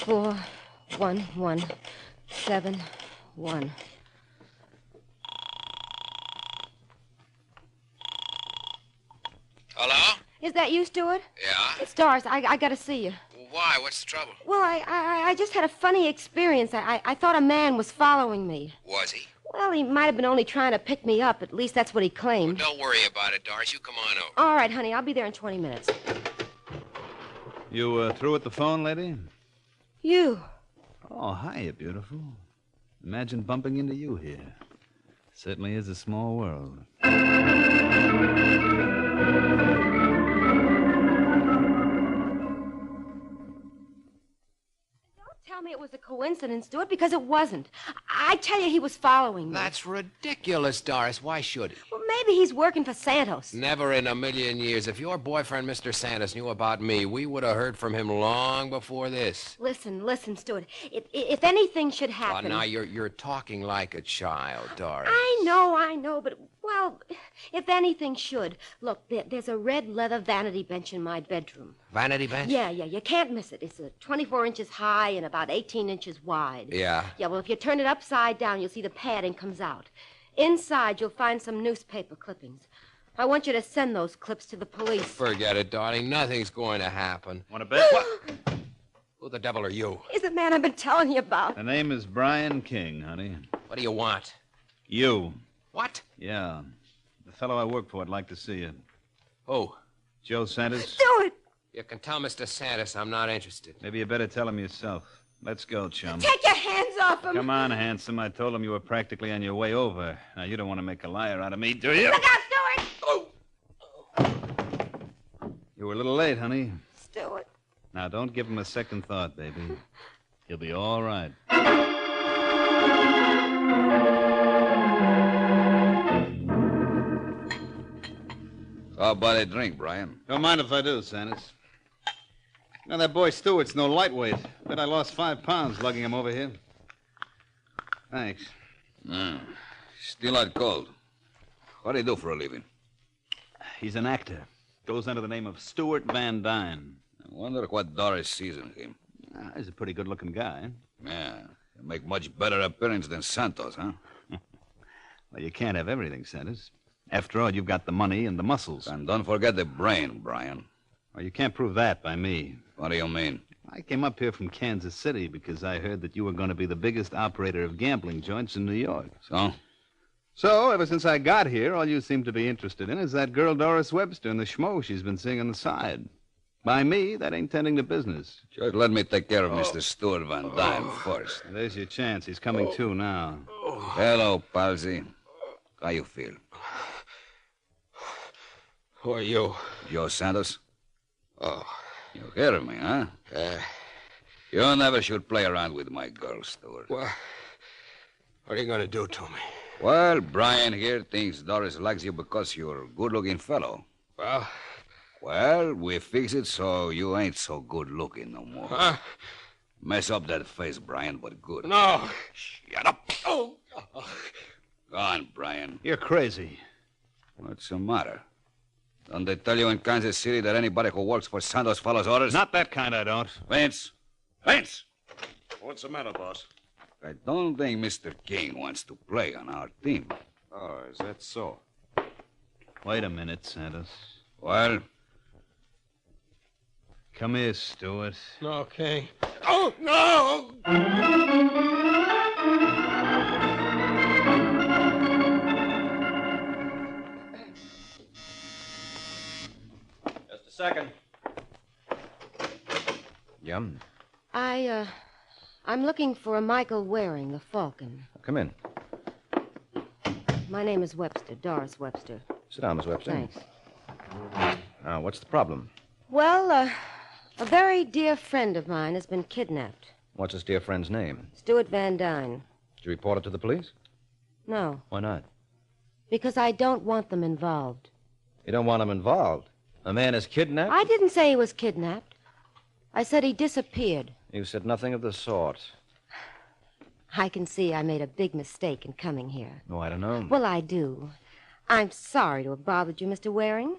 41171. Hello? Is that you, Stuart? Yeah? It's Doris. I got to see you. Why? What's the trouble? Well, I just had a funny experience. I thought a man was following me. Was he? Well, he might have been only trying to pick me up. At least that's what he claimed. Well, don't worry about it, Doris. You come on over. All right, honey. I'll be there in 20 minutes. You through at the phone, lady? You. Oh, hiya, beautiful. Imagine bumping into you here. Certainly is a small world. tell me it was a coincidence, Stuart, because it wasn't. I tell you, he was following me. That's ridiculous, Doris. Why should he? Well, maybe he's working for Santos. Never in a million years. If your boyfriend, Mr. Santos, knew about me, we would have heard from him long before this. Listen, Stuart. If anything should happen... Well, now you're talking like a child, Doris. I know, but, well, if anything should. Look, there's a red leather vanity bench in my bedroom. Vanity bench? Yeah, you can't miss it. It's 24 inches high and about 18 inches wide. Yeah. Yeah, well, if you turn it upside down, you'll see the padding comes out. Inside, you'll find some newspaper clippings. I want you to send those clips to the police. Forget it, darling. Nothing's going to happen. Want to bet? What? Who the devil are you? He's the man I've been telling you about. The name is Brian King, honey. What do you want? You. What? Yeah. The fellow I work for would like to see you. Who? Joe Santos. Do it! You can tell Mr. Santos I'm not interested. Maybe you better tell him yourself. Let's go, chum. Take your hands off him! Come on, handsome. I told him you were practically on your way over. Now, you don't want to make a liar out of me, do you? Look out, Stuart! Oh! You were a little late, honey. Stuart. Now, don't give him a second thought, baby. He'll be all right. How about a drink, Brian? Don't mind if I do, Santos. You know, that boy Stewart's no lightweight. Bet I lost 5 pounds lugging him over here. Thanks. Still out cold. What do you do for a living? He's an actor. Goes under the name of Stuart Van Dyne. I wonder what Doris sees in him. He's a pretty good-looking guy. Yeah. He'll make much better appearance than Santos, huh? Well, you can't have everything, Santos. After all, you've got the money and the muscles. And don't forget the brain, Brian. Well, you can't prove that by me. What do you mean? I came up here from Kansas City because I heard that you were going to be the biggest operator of gambling joints in New York. So, ever since I got here, all you seem to be interested in is that girl Doris Webster and the schmo she's been seeing on the side. By me, that ain't tending to business. Just let me take care of Mr. Stuart Van Dyne first. There's your chance. He's coming to now. Hello, Palsy. How you feel? Who are you? Joe Santos? Oh. You hear me, huh? You never should play around with my girl, Stuart. What are you going to do to me? Well, Brian here thinks Doris likes you because you're a good-looking fellow. Well, we fix it so you ain't so good-looking no more. Huh? Mess up that face, Brian, but good. No. Shut up. Oh. Go on, Brian. You're crazy. What's the matter? Don't they tell you in Kansas City that anybody who works for Santos follows orders? Not that kind, I don't. Vince! Vince! What's the matter, boss? I don't think Mr. King wants to play on our team. Oh, is that so? Wait a minute, Santos. Well? Come here, Stuart. Okay. Oh, no! Just a second. Yum. I'm looking for a Michael Waring, the Falcon. Come in. My name is Webster, Doris Webster. Sit down, Miss Webster. Thanks. Now, what's the problem? Well, a very dear friend of mine has been kidnapped. What's this dear friend's name? Stuart Van Dyne. Did you report it to the police? No, Why not? because I don't want them involved. You don't want him involved. A man is kidnapped? I didn't say he was kidnapped. I said he disappeared. You said nothing of the sort. I can see I made a big mistake in coming here. No, I don't know. Well, I do. I'm sorry to have bothered you, Mr. Waring.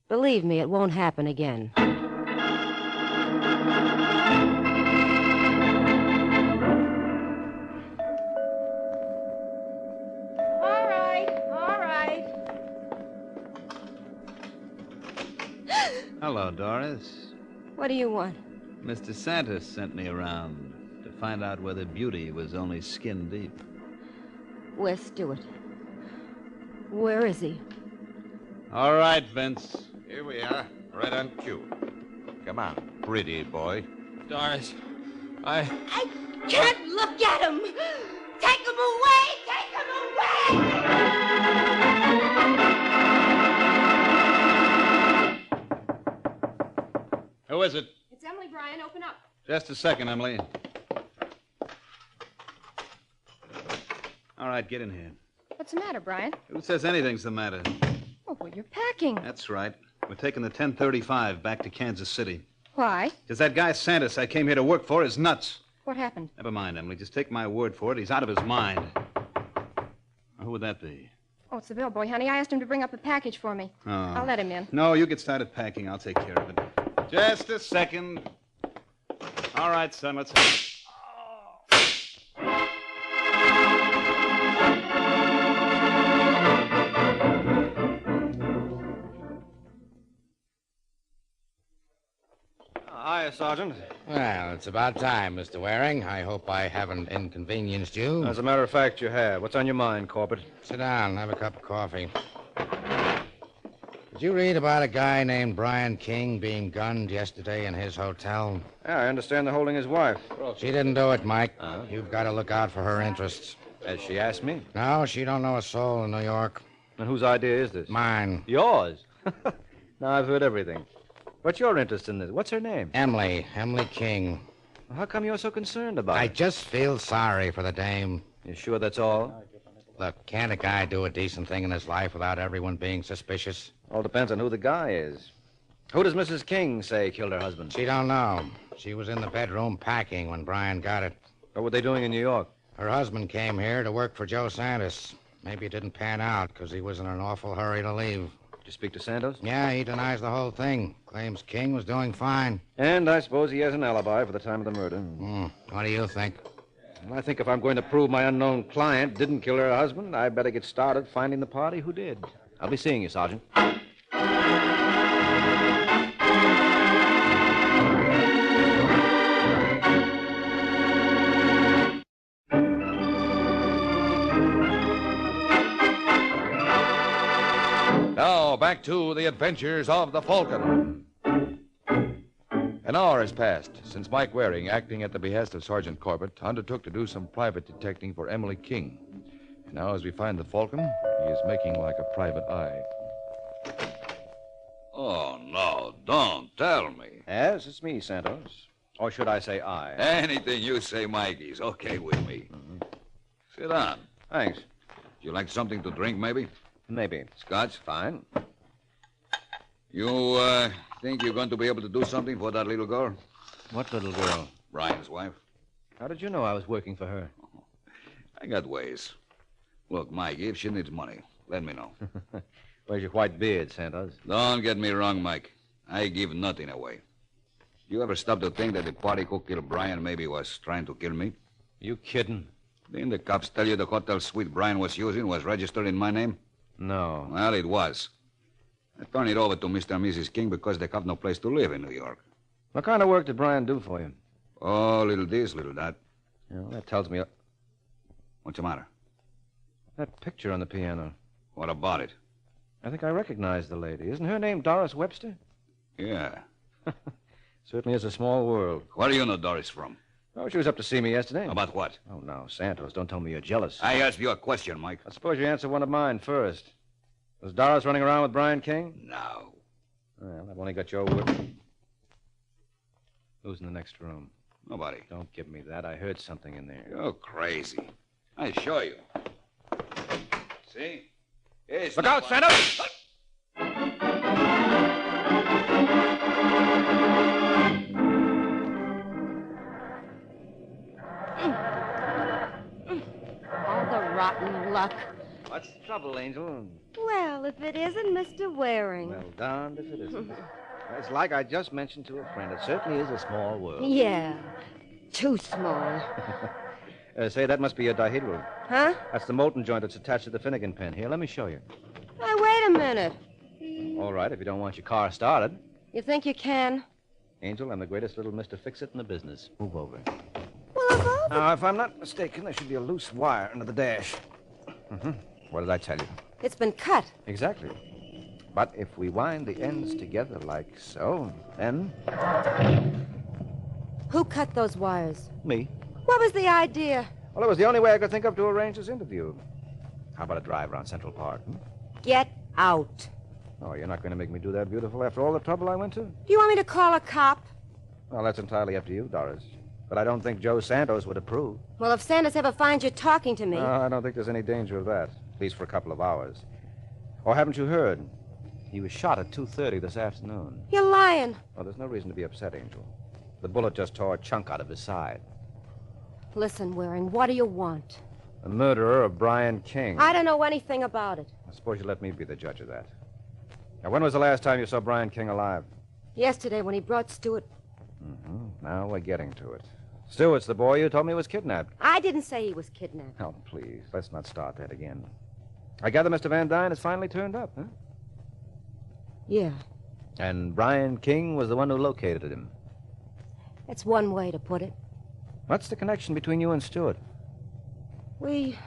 Believe me, it won't happen again. All right. Hello, Doris. What do you want? Mr. Santos sent me around to find out whether beauty was only skin deep. Where's Stuart? Where is he? All right, Vince. Here we are, right on cue. Come on, pretty boy. Doris, I can't look at him! Take him away! Who is it? It's Emily, Brian. Open up. Just a second, Emily. All right, get in here. What's the matter, Brian? Who says anything's the matter? Oh, well, you're packing. That's right. We're taking the 1035 back to Kansas City. Why? Because that guy Santos I came here to work for is nuts. What happened? Never mind, Emily. Just take my word for it. He's out of his mind. Who would that be? Oh, it's the bellboy, honey. I asked him to bring up a package for me. Oh. I'll let him in. No, you get started packing. I'll take care of it. Just a second. All right, son, let's have it. Hiya, Sergeant. Well, it's about time, Mr. Waring. I hope I haven't inconvenienced you. As a matter of fact, you have. What's on your mind, Corbett? Sit down, have a cup of coffee. Did you read about a guy named Brian King being gunned yesterday in his hotel? Yeah, I understand they're holding his wife. She didn't do it, Mike. You've got to look out for her interests. Has she asked me? No, she don't know a soul in New York. And whose idea is this? Mine. Yours? Now, I've heard everything. What's your interest in this? What's her name? Emily King. How come you're so concerned about I it? just feel sorry for the dame. You sure that's all? Look, can't a guy do a decent thing in his life without everyone being suspicious? All depends on who the guy is. Who does Mrs. King say killed her husband? She don't know. She was in the bedroom packing when Brian got it. What were they doing in New York? Her husband came here to work for Joe Santos. Maybe it didn't pan out because he was in an awful hurry to leave. Did you speak to Santos? Yeah, he denies the whole thing. Claims King was doing fine. And I suppose he has an alibi for the time of the murder. What do you think? Well, I think if I'm going to prove my unknown client didn't kill her husband, I better get started finding the party who did. I'll be seeing you, Sergeant. Now, back to the adventures of the Falcon. An hour has passed since Mike Waring, acting at the behest of Sergeant Corbett, undertook to do some private detecting for Emily King. And now, as we find the Falcon, he is making like a private eye. Oh, no, don't tell me. Yes, it's me, Santos. Or should I say I? Anything you say, Mikey's okay with me. Sit down. Thanks. You like something to drink, maybe? Maybe. Scotch? Fine. You, think you're going to be able to do something for that little girl? What little girl? Brian's wife. How did you know I was working for her? I got ways. Look, Mikey, if she needs money, let me know. Where's your white beard, Santos? Don't get me wrong, Mike. I give nothing away. You ever stop to think that the party who killed Brian maybe was trying to kill me? You kidding? Didn't the cops tell you the hotel suite Brian was using was registered in my name? No. Well, it was. I turned it over to Mr. and Mrs. King because they have no place to live in New York. What kind of work did Brian do for you? Oh, little this, little that. Yeah, well, that tells me... What's the matter? That picture on the piano. What about it? I think I recognize the lady. Isn't her name Doris Webster? Yeah. Certainly is a small world. Where do you know Doris from? Oh, she was up to see me yesterday. About what? Oh, no, Santos, don't tell me you're jealous. I asked you a question, Mike. I suppose you answer one of mine first. Was Doris running around with Brian King? No. Well, I've only got your word. Who's in the next room? Nobody. Don't give me that. I heard something in there. You're crazy. I show you. See? It's Look out, Santos! All the rotten luck. What's the trouble, Angel? Well, if it isn't Mr. Waring. Well, darned if it isn't. It's like I just mentioned to a friend. It certainly is a small world. Yeah. Too small. Say, that must be a dihedral. Huh? That's the molten joint that's attached to the Finnegan pin. Here, let me show you. Hey, wait a minute. All right, if you don't want your car started. You think you can? Angel, I'm the greatest little Mr. Fix-It in the business. Move over. Well, of all the... Now, if I'm not mistaken, there should be a loose wire under the dash. What did I tell you? It's been cut. Exactly. But if we wind the ends together like so, then... Who cut those wires? Me. What was the idea? Well, it was the only way I could think of to arrange this interview. How about a drive around Central Park? Get out. Oh, you're not going to make me do that, beautiful, after all the trouble I went to? Do you want me to call a cop? Well, that's entirely up to you, Doris. But I don't think Joe Santos would approve. Well, if Santos ever finds you talking to me... No, I don't think there's any danger of that, at least for a couple of hours. Or haven't you heard? He was shot at 2:30 this afternoon. You're lying. Well, there's no reason to be upset, Angel. The bullet just tore a chunk out of his side. Listen, Waring, what do you want? The murderer of Brian King. I don't know anything about it. I suppose you let me be the judge of that. Now, when was the last time you saw Brian King alive? Yesterday, when he brought Stewart... Now we're getting to it. Stewart's the boy you told me was kidnapped. I didn't say he was kidnapped. Oh, please, let's not start that again. I gather Mr. Van Dyne has finally turned up, huh? Yeah, And Brian King was the one who located him. that's one way to put it. What's the connection between you and Stewart? We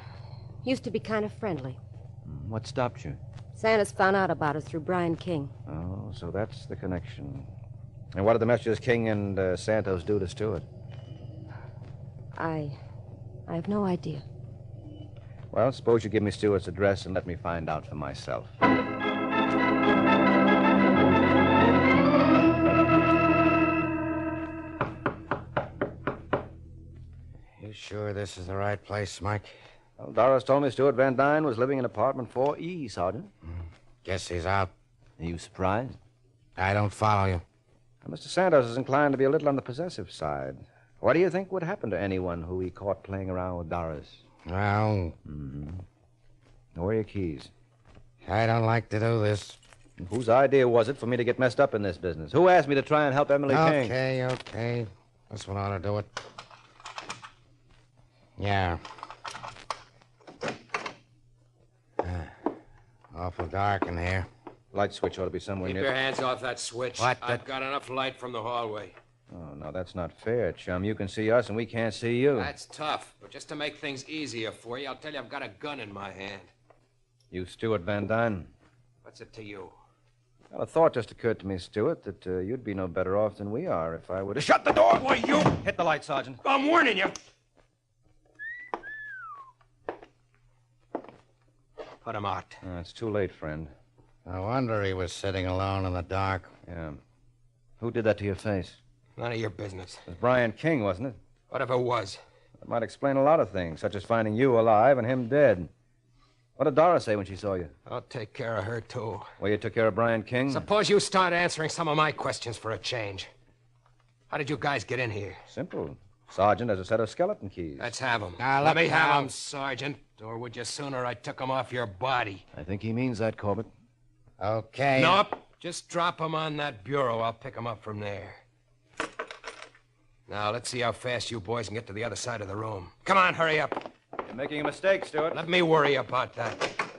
used to be kind of friendly. What stopped you? Santa's found out about us through Brian King. Oh, so that's the connection. And what did the messages King and Santos do to Stewart? I have no idea. Well, suppose you give me Stewart's address and let me find out for myself. You sure this is the right place, Mike? Well, Doris told me Stewart Van Dyne was living in apartment 4E, Sergeant. Guess he's out. Are you surprised? I don't follow you. Well, Mr. Santos is inclined to be a little on the possessive side. What do you think would happen to anyone who he caught playing around with Doris? Well... Where are your keys? I don't like to do this. Whose idea was it for me to get messed up in this business? Who asked me to try and help Emily King? Okay. This one ought to do it. Yeah. Awful dark in here. Light switch ought to be somewhere Keep near... your hands off that switch. What? I've got enough light from the hallway. Oh, no, that's not fair, chum. You can see us and we can't see you. That's tough. But just to make things easier for you, I'll tell you I've got a gun in my hand. You Stewart Van Dyne? What's it to you? Well, a thought just occurred to me, Stewart, that you'd be no better off than we are if I were to... Shut the door! Why, you... Hit the light, Sergeant. I'm warning you. Put him out. It's too late, friend. No wonder he was sitting alone in the dark. Yeah. Who did that to your face? None of your business. It was Brian King, wasn't it? Whatever it was. That might explain a lot of things, such as finding you alive and him dead. What did Doris say when she saw you? I'll take care of her, too. Well, you took care of Brian King? Suppose you start answering some of my questions for a change. How did you guys get in here? Simple. Sergeant has a set of skeleton keys. Let's have them. Now, Let me look have now. them, Sergeant. Or would you sooner I took them off your body? I think he means that, Corbett. Okay. Nope. Just drop them on that bureau. I'll pick them up from there. Now, let's see how fast you boys can get to the other side of the room. Come on, hurry up. You're making a mistake, Stewart. Let me worry about that.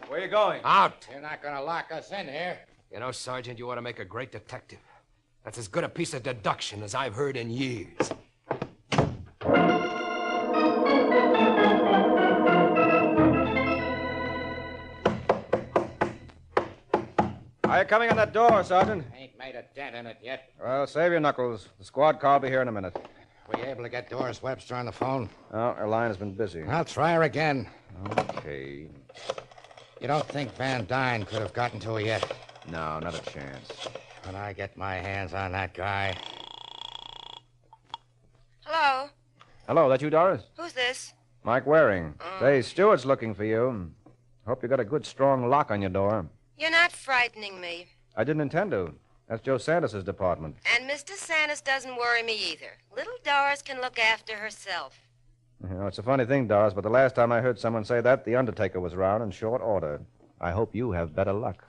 Where are you going? Out. You're not going to lock us in here. You know, Sergeant, you ought to make a great detective. That's as good a piece of deduction as I've heard in years. Are you coming on that door, Sergeant? Ain't made a dent in it yet. Well, save your knuckles. The squad car will be here in a minute. Were you able to get Doris Webster on the phone? Oh, her line has been busy. I'll try her again. Okay. You don't think Van Dyne could have gotten to her yet? No, not a chance. When I get my hands on that guy... Hello? Hello, that you, Doris? Who's this? Mike Waring. Say, Stewart's looking for you. Hope you got a good, strong lock on your door. You're not frightening me. I didn't intend to. That's Joe Santos' department. And Mr. Santos doesn't worry me either. Little Doris can look after herself. You know, it's a funny thing, Doris, but the last time I heard someone say that, the Undertaker was around in short order. I hope you have better luck.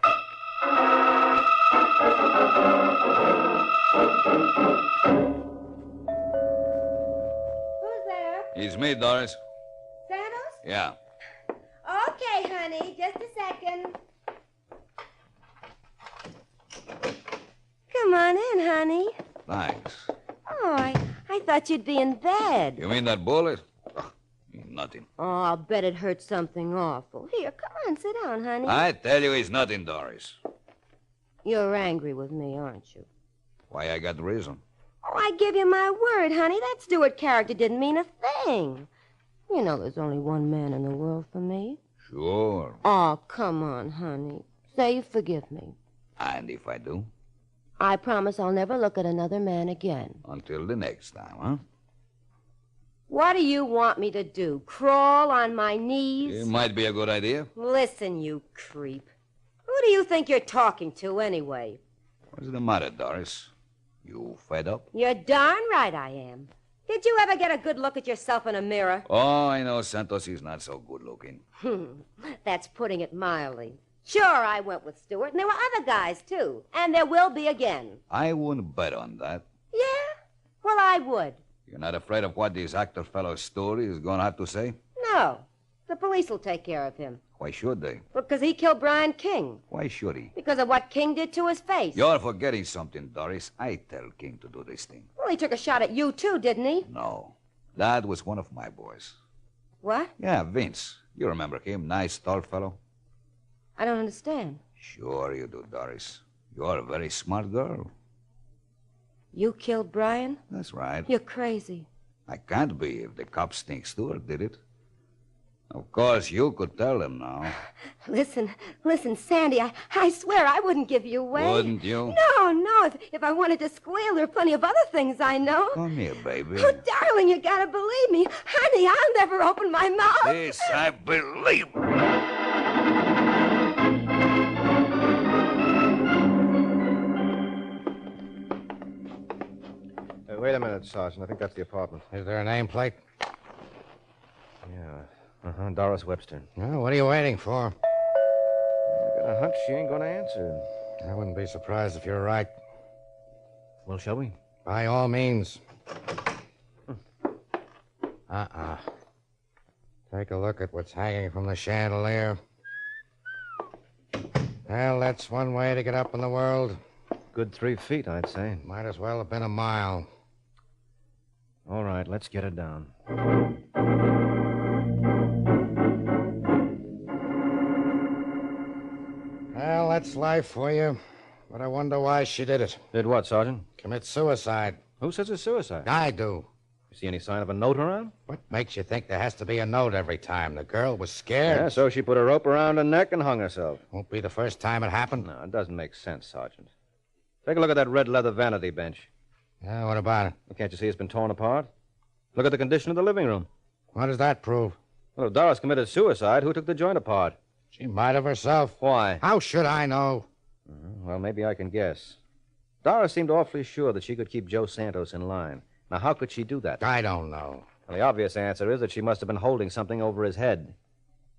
Who's there? It's me, Doris. Santos? Yeah. Okay, honey. Just a second. Come on in, honey. Thanks. Oh, I thought you'd be in bed. You mean that bullet? Nothing. Oh, I'll bet it hurt something awful. Here, come on, sit down, honey. I tell you, it's nothing, Doris. You're angry with me, aren't you? Why, I got the reason. Oh, I give you my word, honey. That Stewart character didn't mean a thing. You know there's only one man in the world for me. Sure. Oh, come on, honey. Say you forgive me. And if I do? I promise I'll never look at another man again. Until the next time, huh? What do you want me to do? Crawl on my knees? It might be a good idea. Listen, you creep. Who do you think you're talking to, anyway? What's the matter, Doris? You fed up? You're darn right I am. Did you ever get a good look at yourself in a mirror? Oh, I know Santos is not so good looking. That's putting it mildly. Sure, I went with Stewart, and there were other guys, too. And there will be again. I wouldn't bet on that. Yeah? Well, I would. You're not afraid of what this actor fellow's story is going to have to say? No. The police will take care of him. Why should they? Because he killed Brian King. Why should he? Because of what King did to his face. You're forgetting something, Doris. I tell King to do this thing. Well, he took a shot at you, too, didn't he? No. That was one of my boys. What? Yeah, Vince. You remember him. Nice, tall fellow. I don't understand. Sure you do, Doris. You're a very smart girl. You killed Brian? That's right. You're crazy. I can't be if the cops think Stewart did it. Of course, you could tell them now. Listen, Sandy, I swear I wouldn't give you away. Wouldn't you? No. If I wanted to squeal, there are plenty of other things I know. Come here, baby. Oh, darling, you gotta believe me. Honey, I'll never open my mouth. This I believe. Wait a minute, Sergeant. I think that's the apartment. Is there a nameplate? Yeah. Doris Webster. Well, what are you waiting for? I got a hunch she ain't going to answer. I wouldn't be surprised if you're right. Well, shall we? By all means. Take a look at what's hanging from the chandelier. Well, that's one way to get up in the world. Good 3 feet, I'd say. Might as well have been a mile. All right, let's get it down. Well, that's life for you. But I wonder why she did it. Did what, Sergeant? Commit suicide. Who says it's suicide? I do. You see any sign of a note around? What makes you think there has to be a note every time? The girl was scared. Yeah, so she put a rope around her neck and hung herself. Won't be the first time it happened. No, it doesn't make sense, Sergeant. Take a look at that red leather vanity bench. Yeah, what about it? Well, can't you see it's been torn apart? Look at the condition of the living room. What does that prove? Well, if Doris committed suicide, who took the joint apart? She might have herself. Why? How should I know? Well, maybe I can guess. Doris seemed awfully sure that she could keep Joe Santos in line. Now, how could she do that? I don't know. Well, the obvious answer is that she must have been holding something over his head.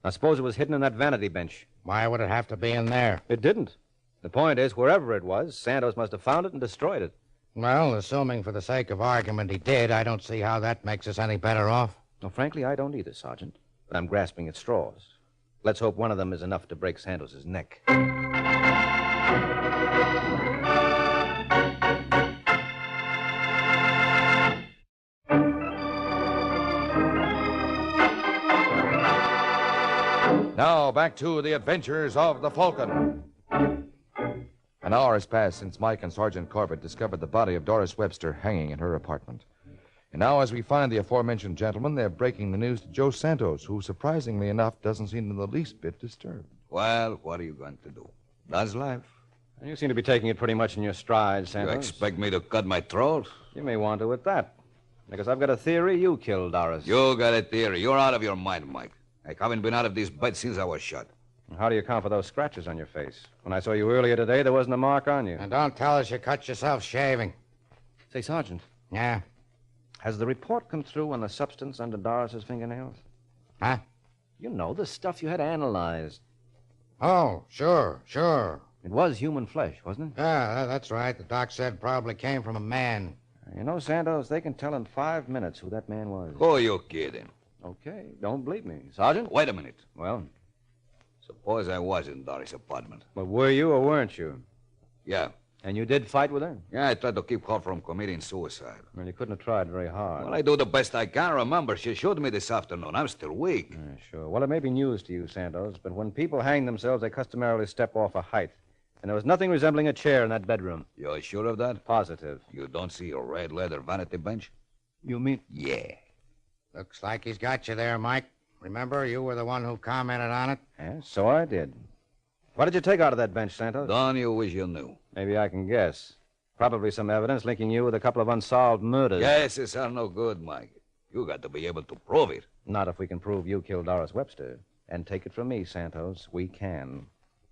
Now, suppose it was hidden in that vanity bench. Why would it have to be in there? It didn't. The point is, wherever it was, Santos must have found it and destroyed it. Well, assuming for the sake of argument he did, I don't see how that makes us any better off. Well, frankly, I don't either, Sergeant. But I'm grasping at straws. Let's hope one of them is enough to break Santos's neck. Now, back to the adventures of the Falcon. An hour has passed since Mike and Sergeant Corbett discovered the body of Doris Webster hanging in her apartment. And now, as we find the aforementioned gentlemen, they're breaking the news to Joe Santos, who, surprisingly enough, doesn't seem in the least bit disturbed. Well, what are you going to do? That's life. You seem to be taking it pretty much in your stride, Santos. You expect me to cut my throat? You may want to at that. Because I've got a theory you killed Doris. You got a theory. You're out of your mind, Mike. I haven't been out of this bed since I was shot. How do you account for those scratches on your face? When I saw you earlier today, there wasn't a mark on you. And don't tell us you cut yourself shaving. Say, Sergeant. Yeah? Has the report come through on the substance under Doris's fingernails? Huh? You know, the stuff you had analyzed. Oh, sure. It was human flesh, wasn't it? Yeah, that's right. The doc said probably came from a man. You know, Santos, they can tell in 5 minutes who that man was. Who are you kidding? Okay, don't bleep me. Sergeant? Wait a minute. Well? Suppose I was in Doris' apartment. But were you or weren't you? Yeah. And you did fight with her? Yeah, I tried to keep her from committing suicide. Well, you couldn't have tried very hard. Well, I do the best I can. Remember, she shot me this afternoon. I'm still weak. Sure. Well, it may be news to you, Santos, but when people hang themselves, they customarily step off a height. And there was nothing resembling a chair in that bedroom. You're sure of that? Positive. You don't see a red leather vanity bench? You mean? Yeah. Looks like he's got you there, Mike. Remember, you were the one who commented on it? Yeah, so I did. What did you take out of that bench, Santos? Don't you wish you knew? Maybe I can guess. Probably some evidence linking you with a couple of unsolved murders. Guesses are no good, Mike. You got to be able to prove it. Not if we can prove you killed Doris Webster. And take it from me, Santos, we can.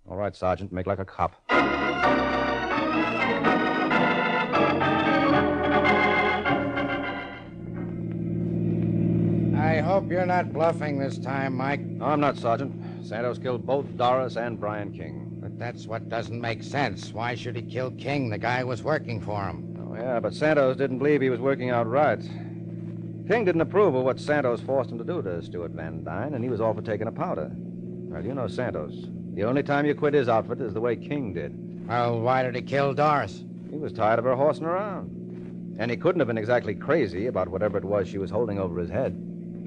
All right, Sergeant, make like a cop. I hope you're not bluffing this time, Mike. No, I'm not, Sergeant. Santos killed both Doris and Brian King. But that's what doesn't make sense. Why should he kill King? The guy was working for him. Oh, yeah, but Santos didn't believe he was working out right. King didn't approve of what Santos forced him to do to Stuart Van Dyne, and he was all for taking a powder. Well, you know Santos. The only time you quit his outfit is the way King did. Well, why did he kill Doris? He was tired of her horsing around. And he couldn't have been exactly crazy about whatever it was she was holding over his head.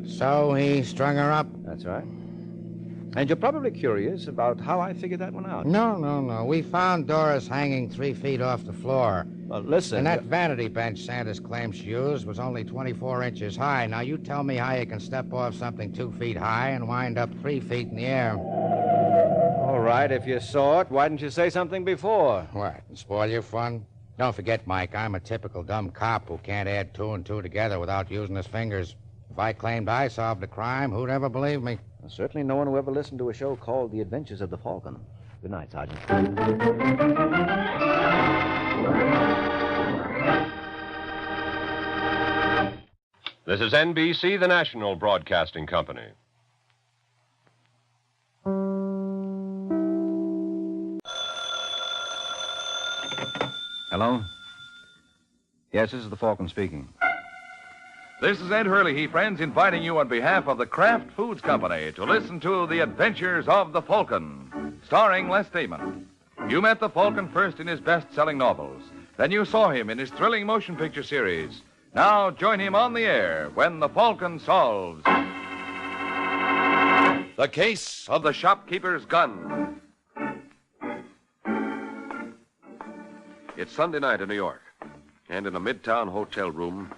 So he strung her up? That's right. And you're probably curious about how I figured that one out. No. We found Doris hanging 3 feet off the floor. Well, listen. And that vanity bench Santos claims she used was only 24 inches high. Now, you tell me how you can step off something 2 feet high and wind up 3 feet in the air. All right, if you saw it, why didn't you say something before? What, spoil your fun? Don't forget, Mike, I'm a typical dumb cop who can't add 2 and 2 together without using his fingers. If I claimed I solved a crime, who'd ever believe me? Well, certainly no one who ever listened to a show called The Adventures of the Falcon. Good night, Sergeant. This is NBC, the national broadcasting company. Hello? Yes, this is the Falcon speaking. This is Ed Hurley, friends, inviting you on behalf of the Kraft Foods Company to listen to The Adventures of the Falcon, starring Les Damon. You met the Falcon first in his best-selling novels. Then you saw him in his thrilling motion picture series. Now join him on the air when the Falcon solves The Case of the Shopkeeper's Gun. It's Sunday night in New York, and in a midtown hotel room,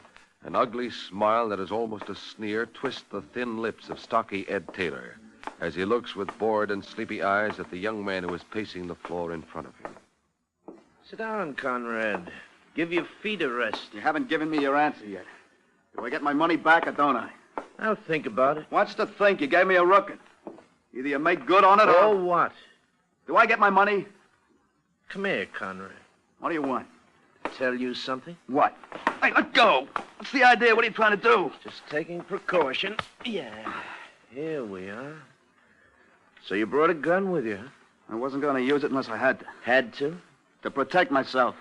an ugly smile that is almost a sneer twists the thin lips of stocky Ed Taylor as he looks with bored and sleepy eyes at the young man who is pacing the floor in front of him. Sit down, Conrad. Give your feet a rest. You haven't given me your answer yet. Do I get my money back or don't I? I'll think about it. What's to think? You gave me a rookin'. Either you make good on it or... Oh, what? Do I get my money? Come here, Conrad. What do you want? Tell you something? What? Hey, let go! What's the idea? What are you trying to do? Just taking precaution. Yeah. Here we are. So you brought a gun with you, huh? I wasn't going to use it unless I had to. Had to? To protect myself.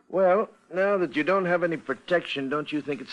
Well, now that you don't have any protection, don't you think it's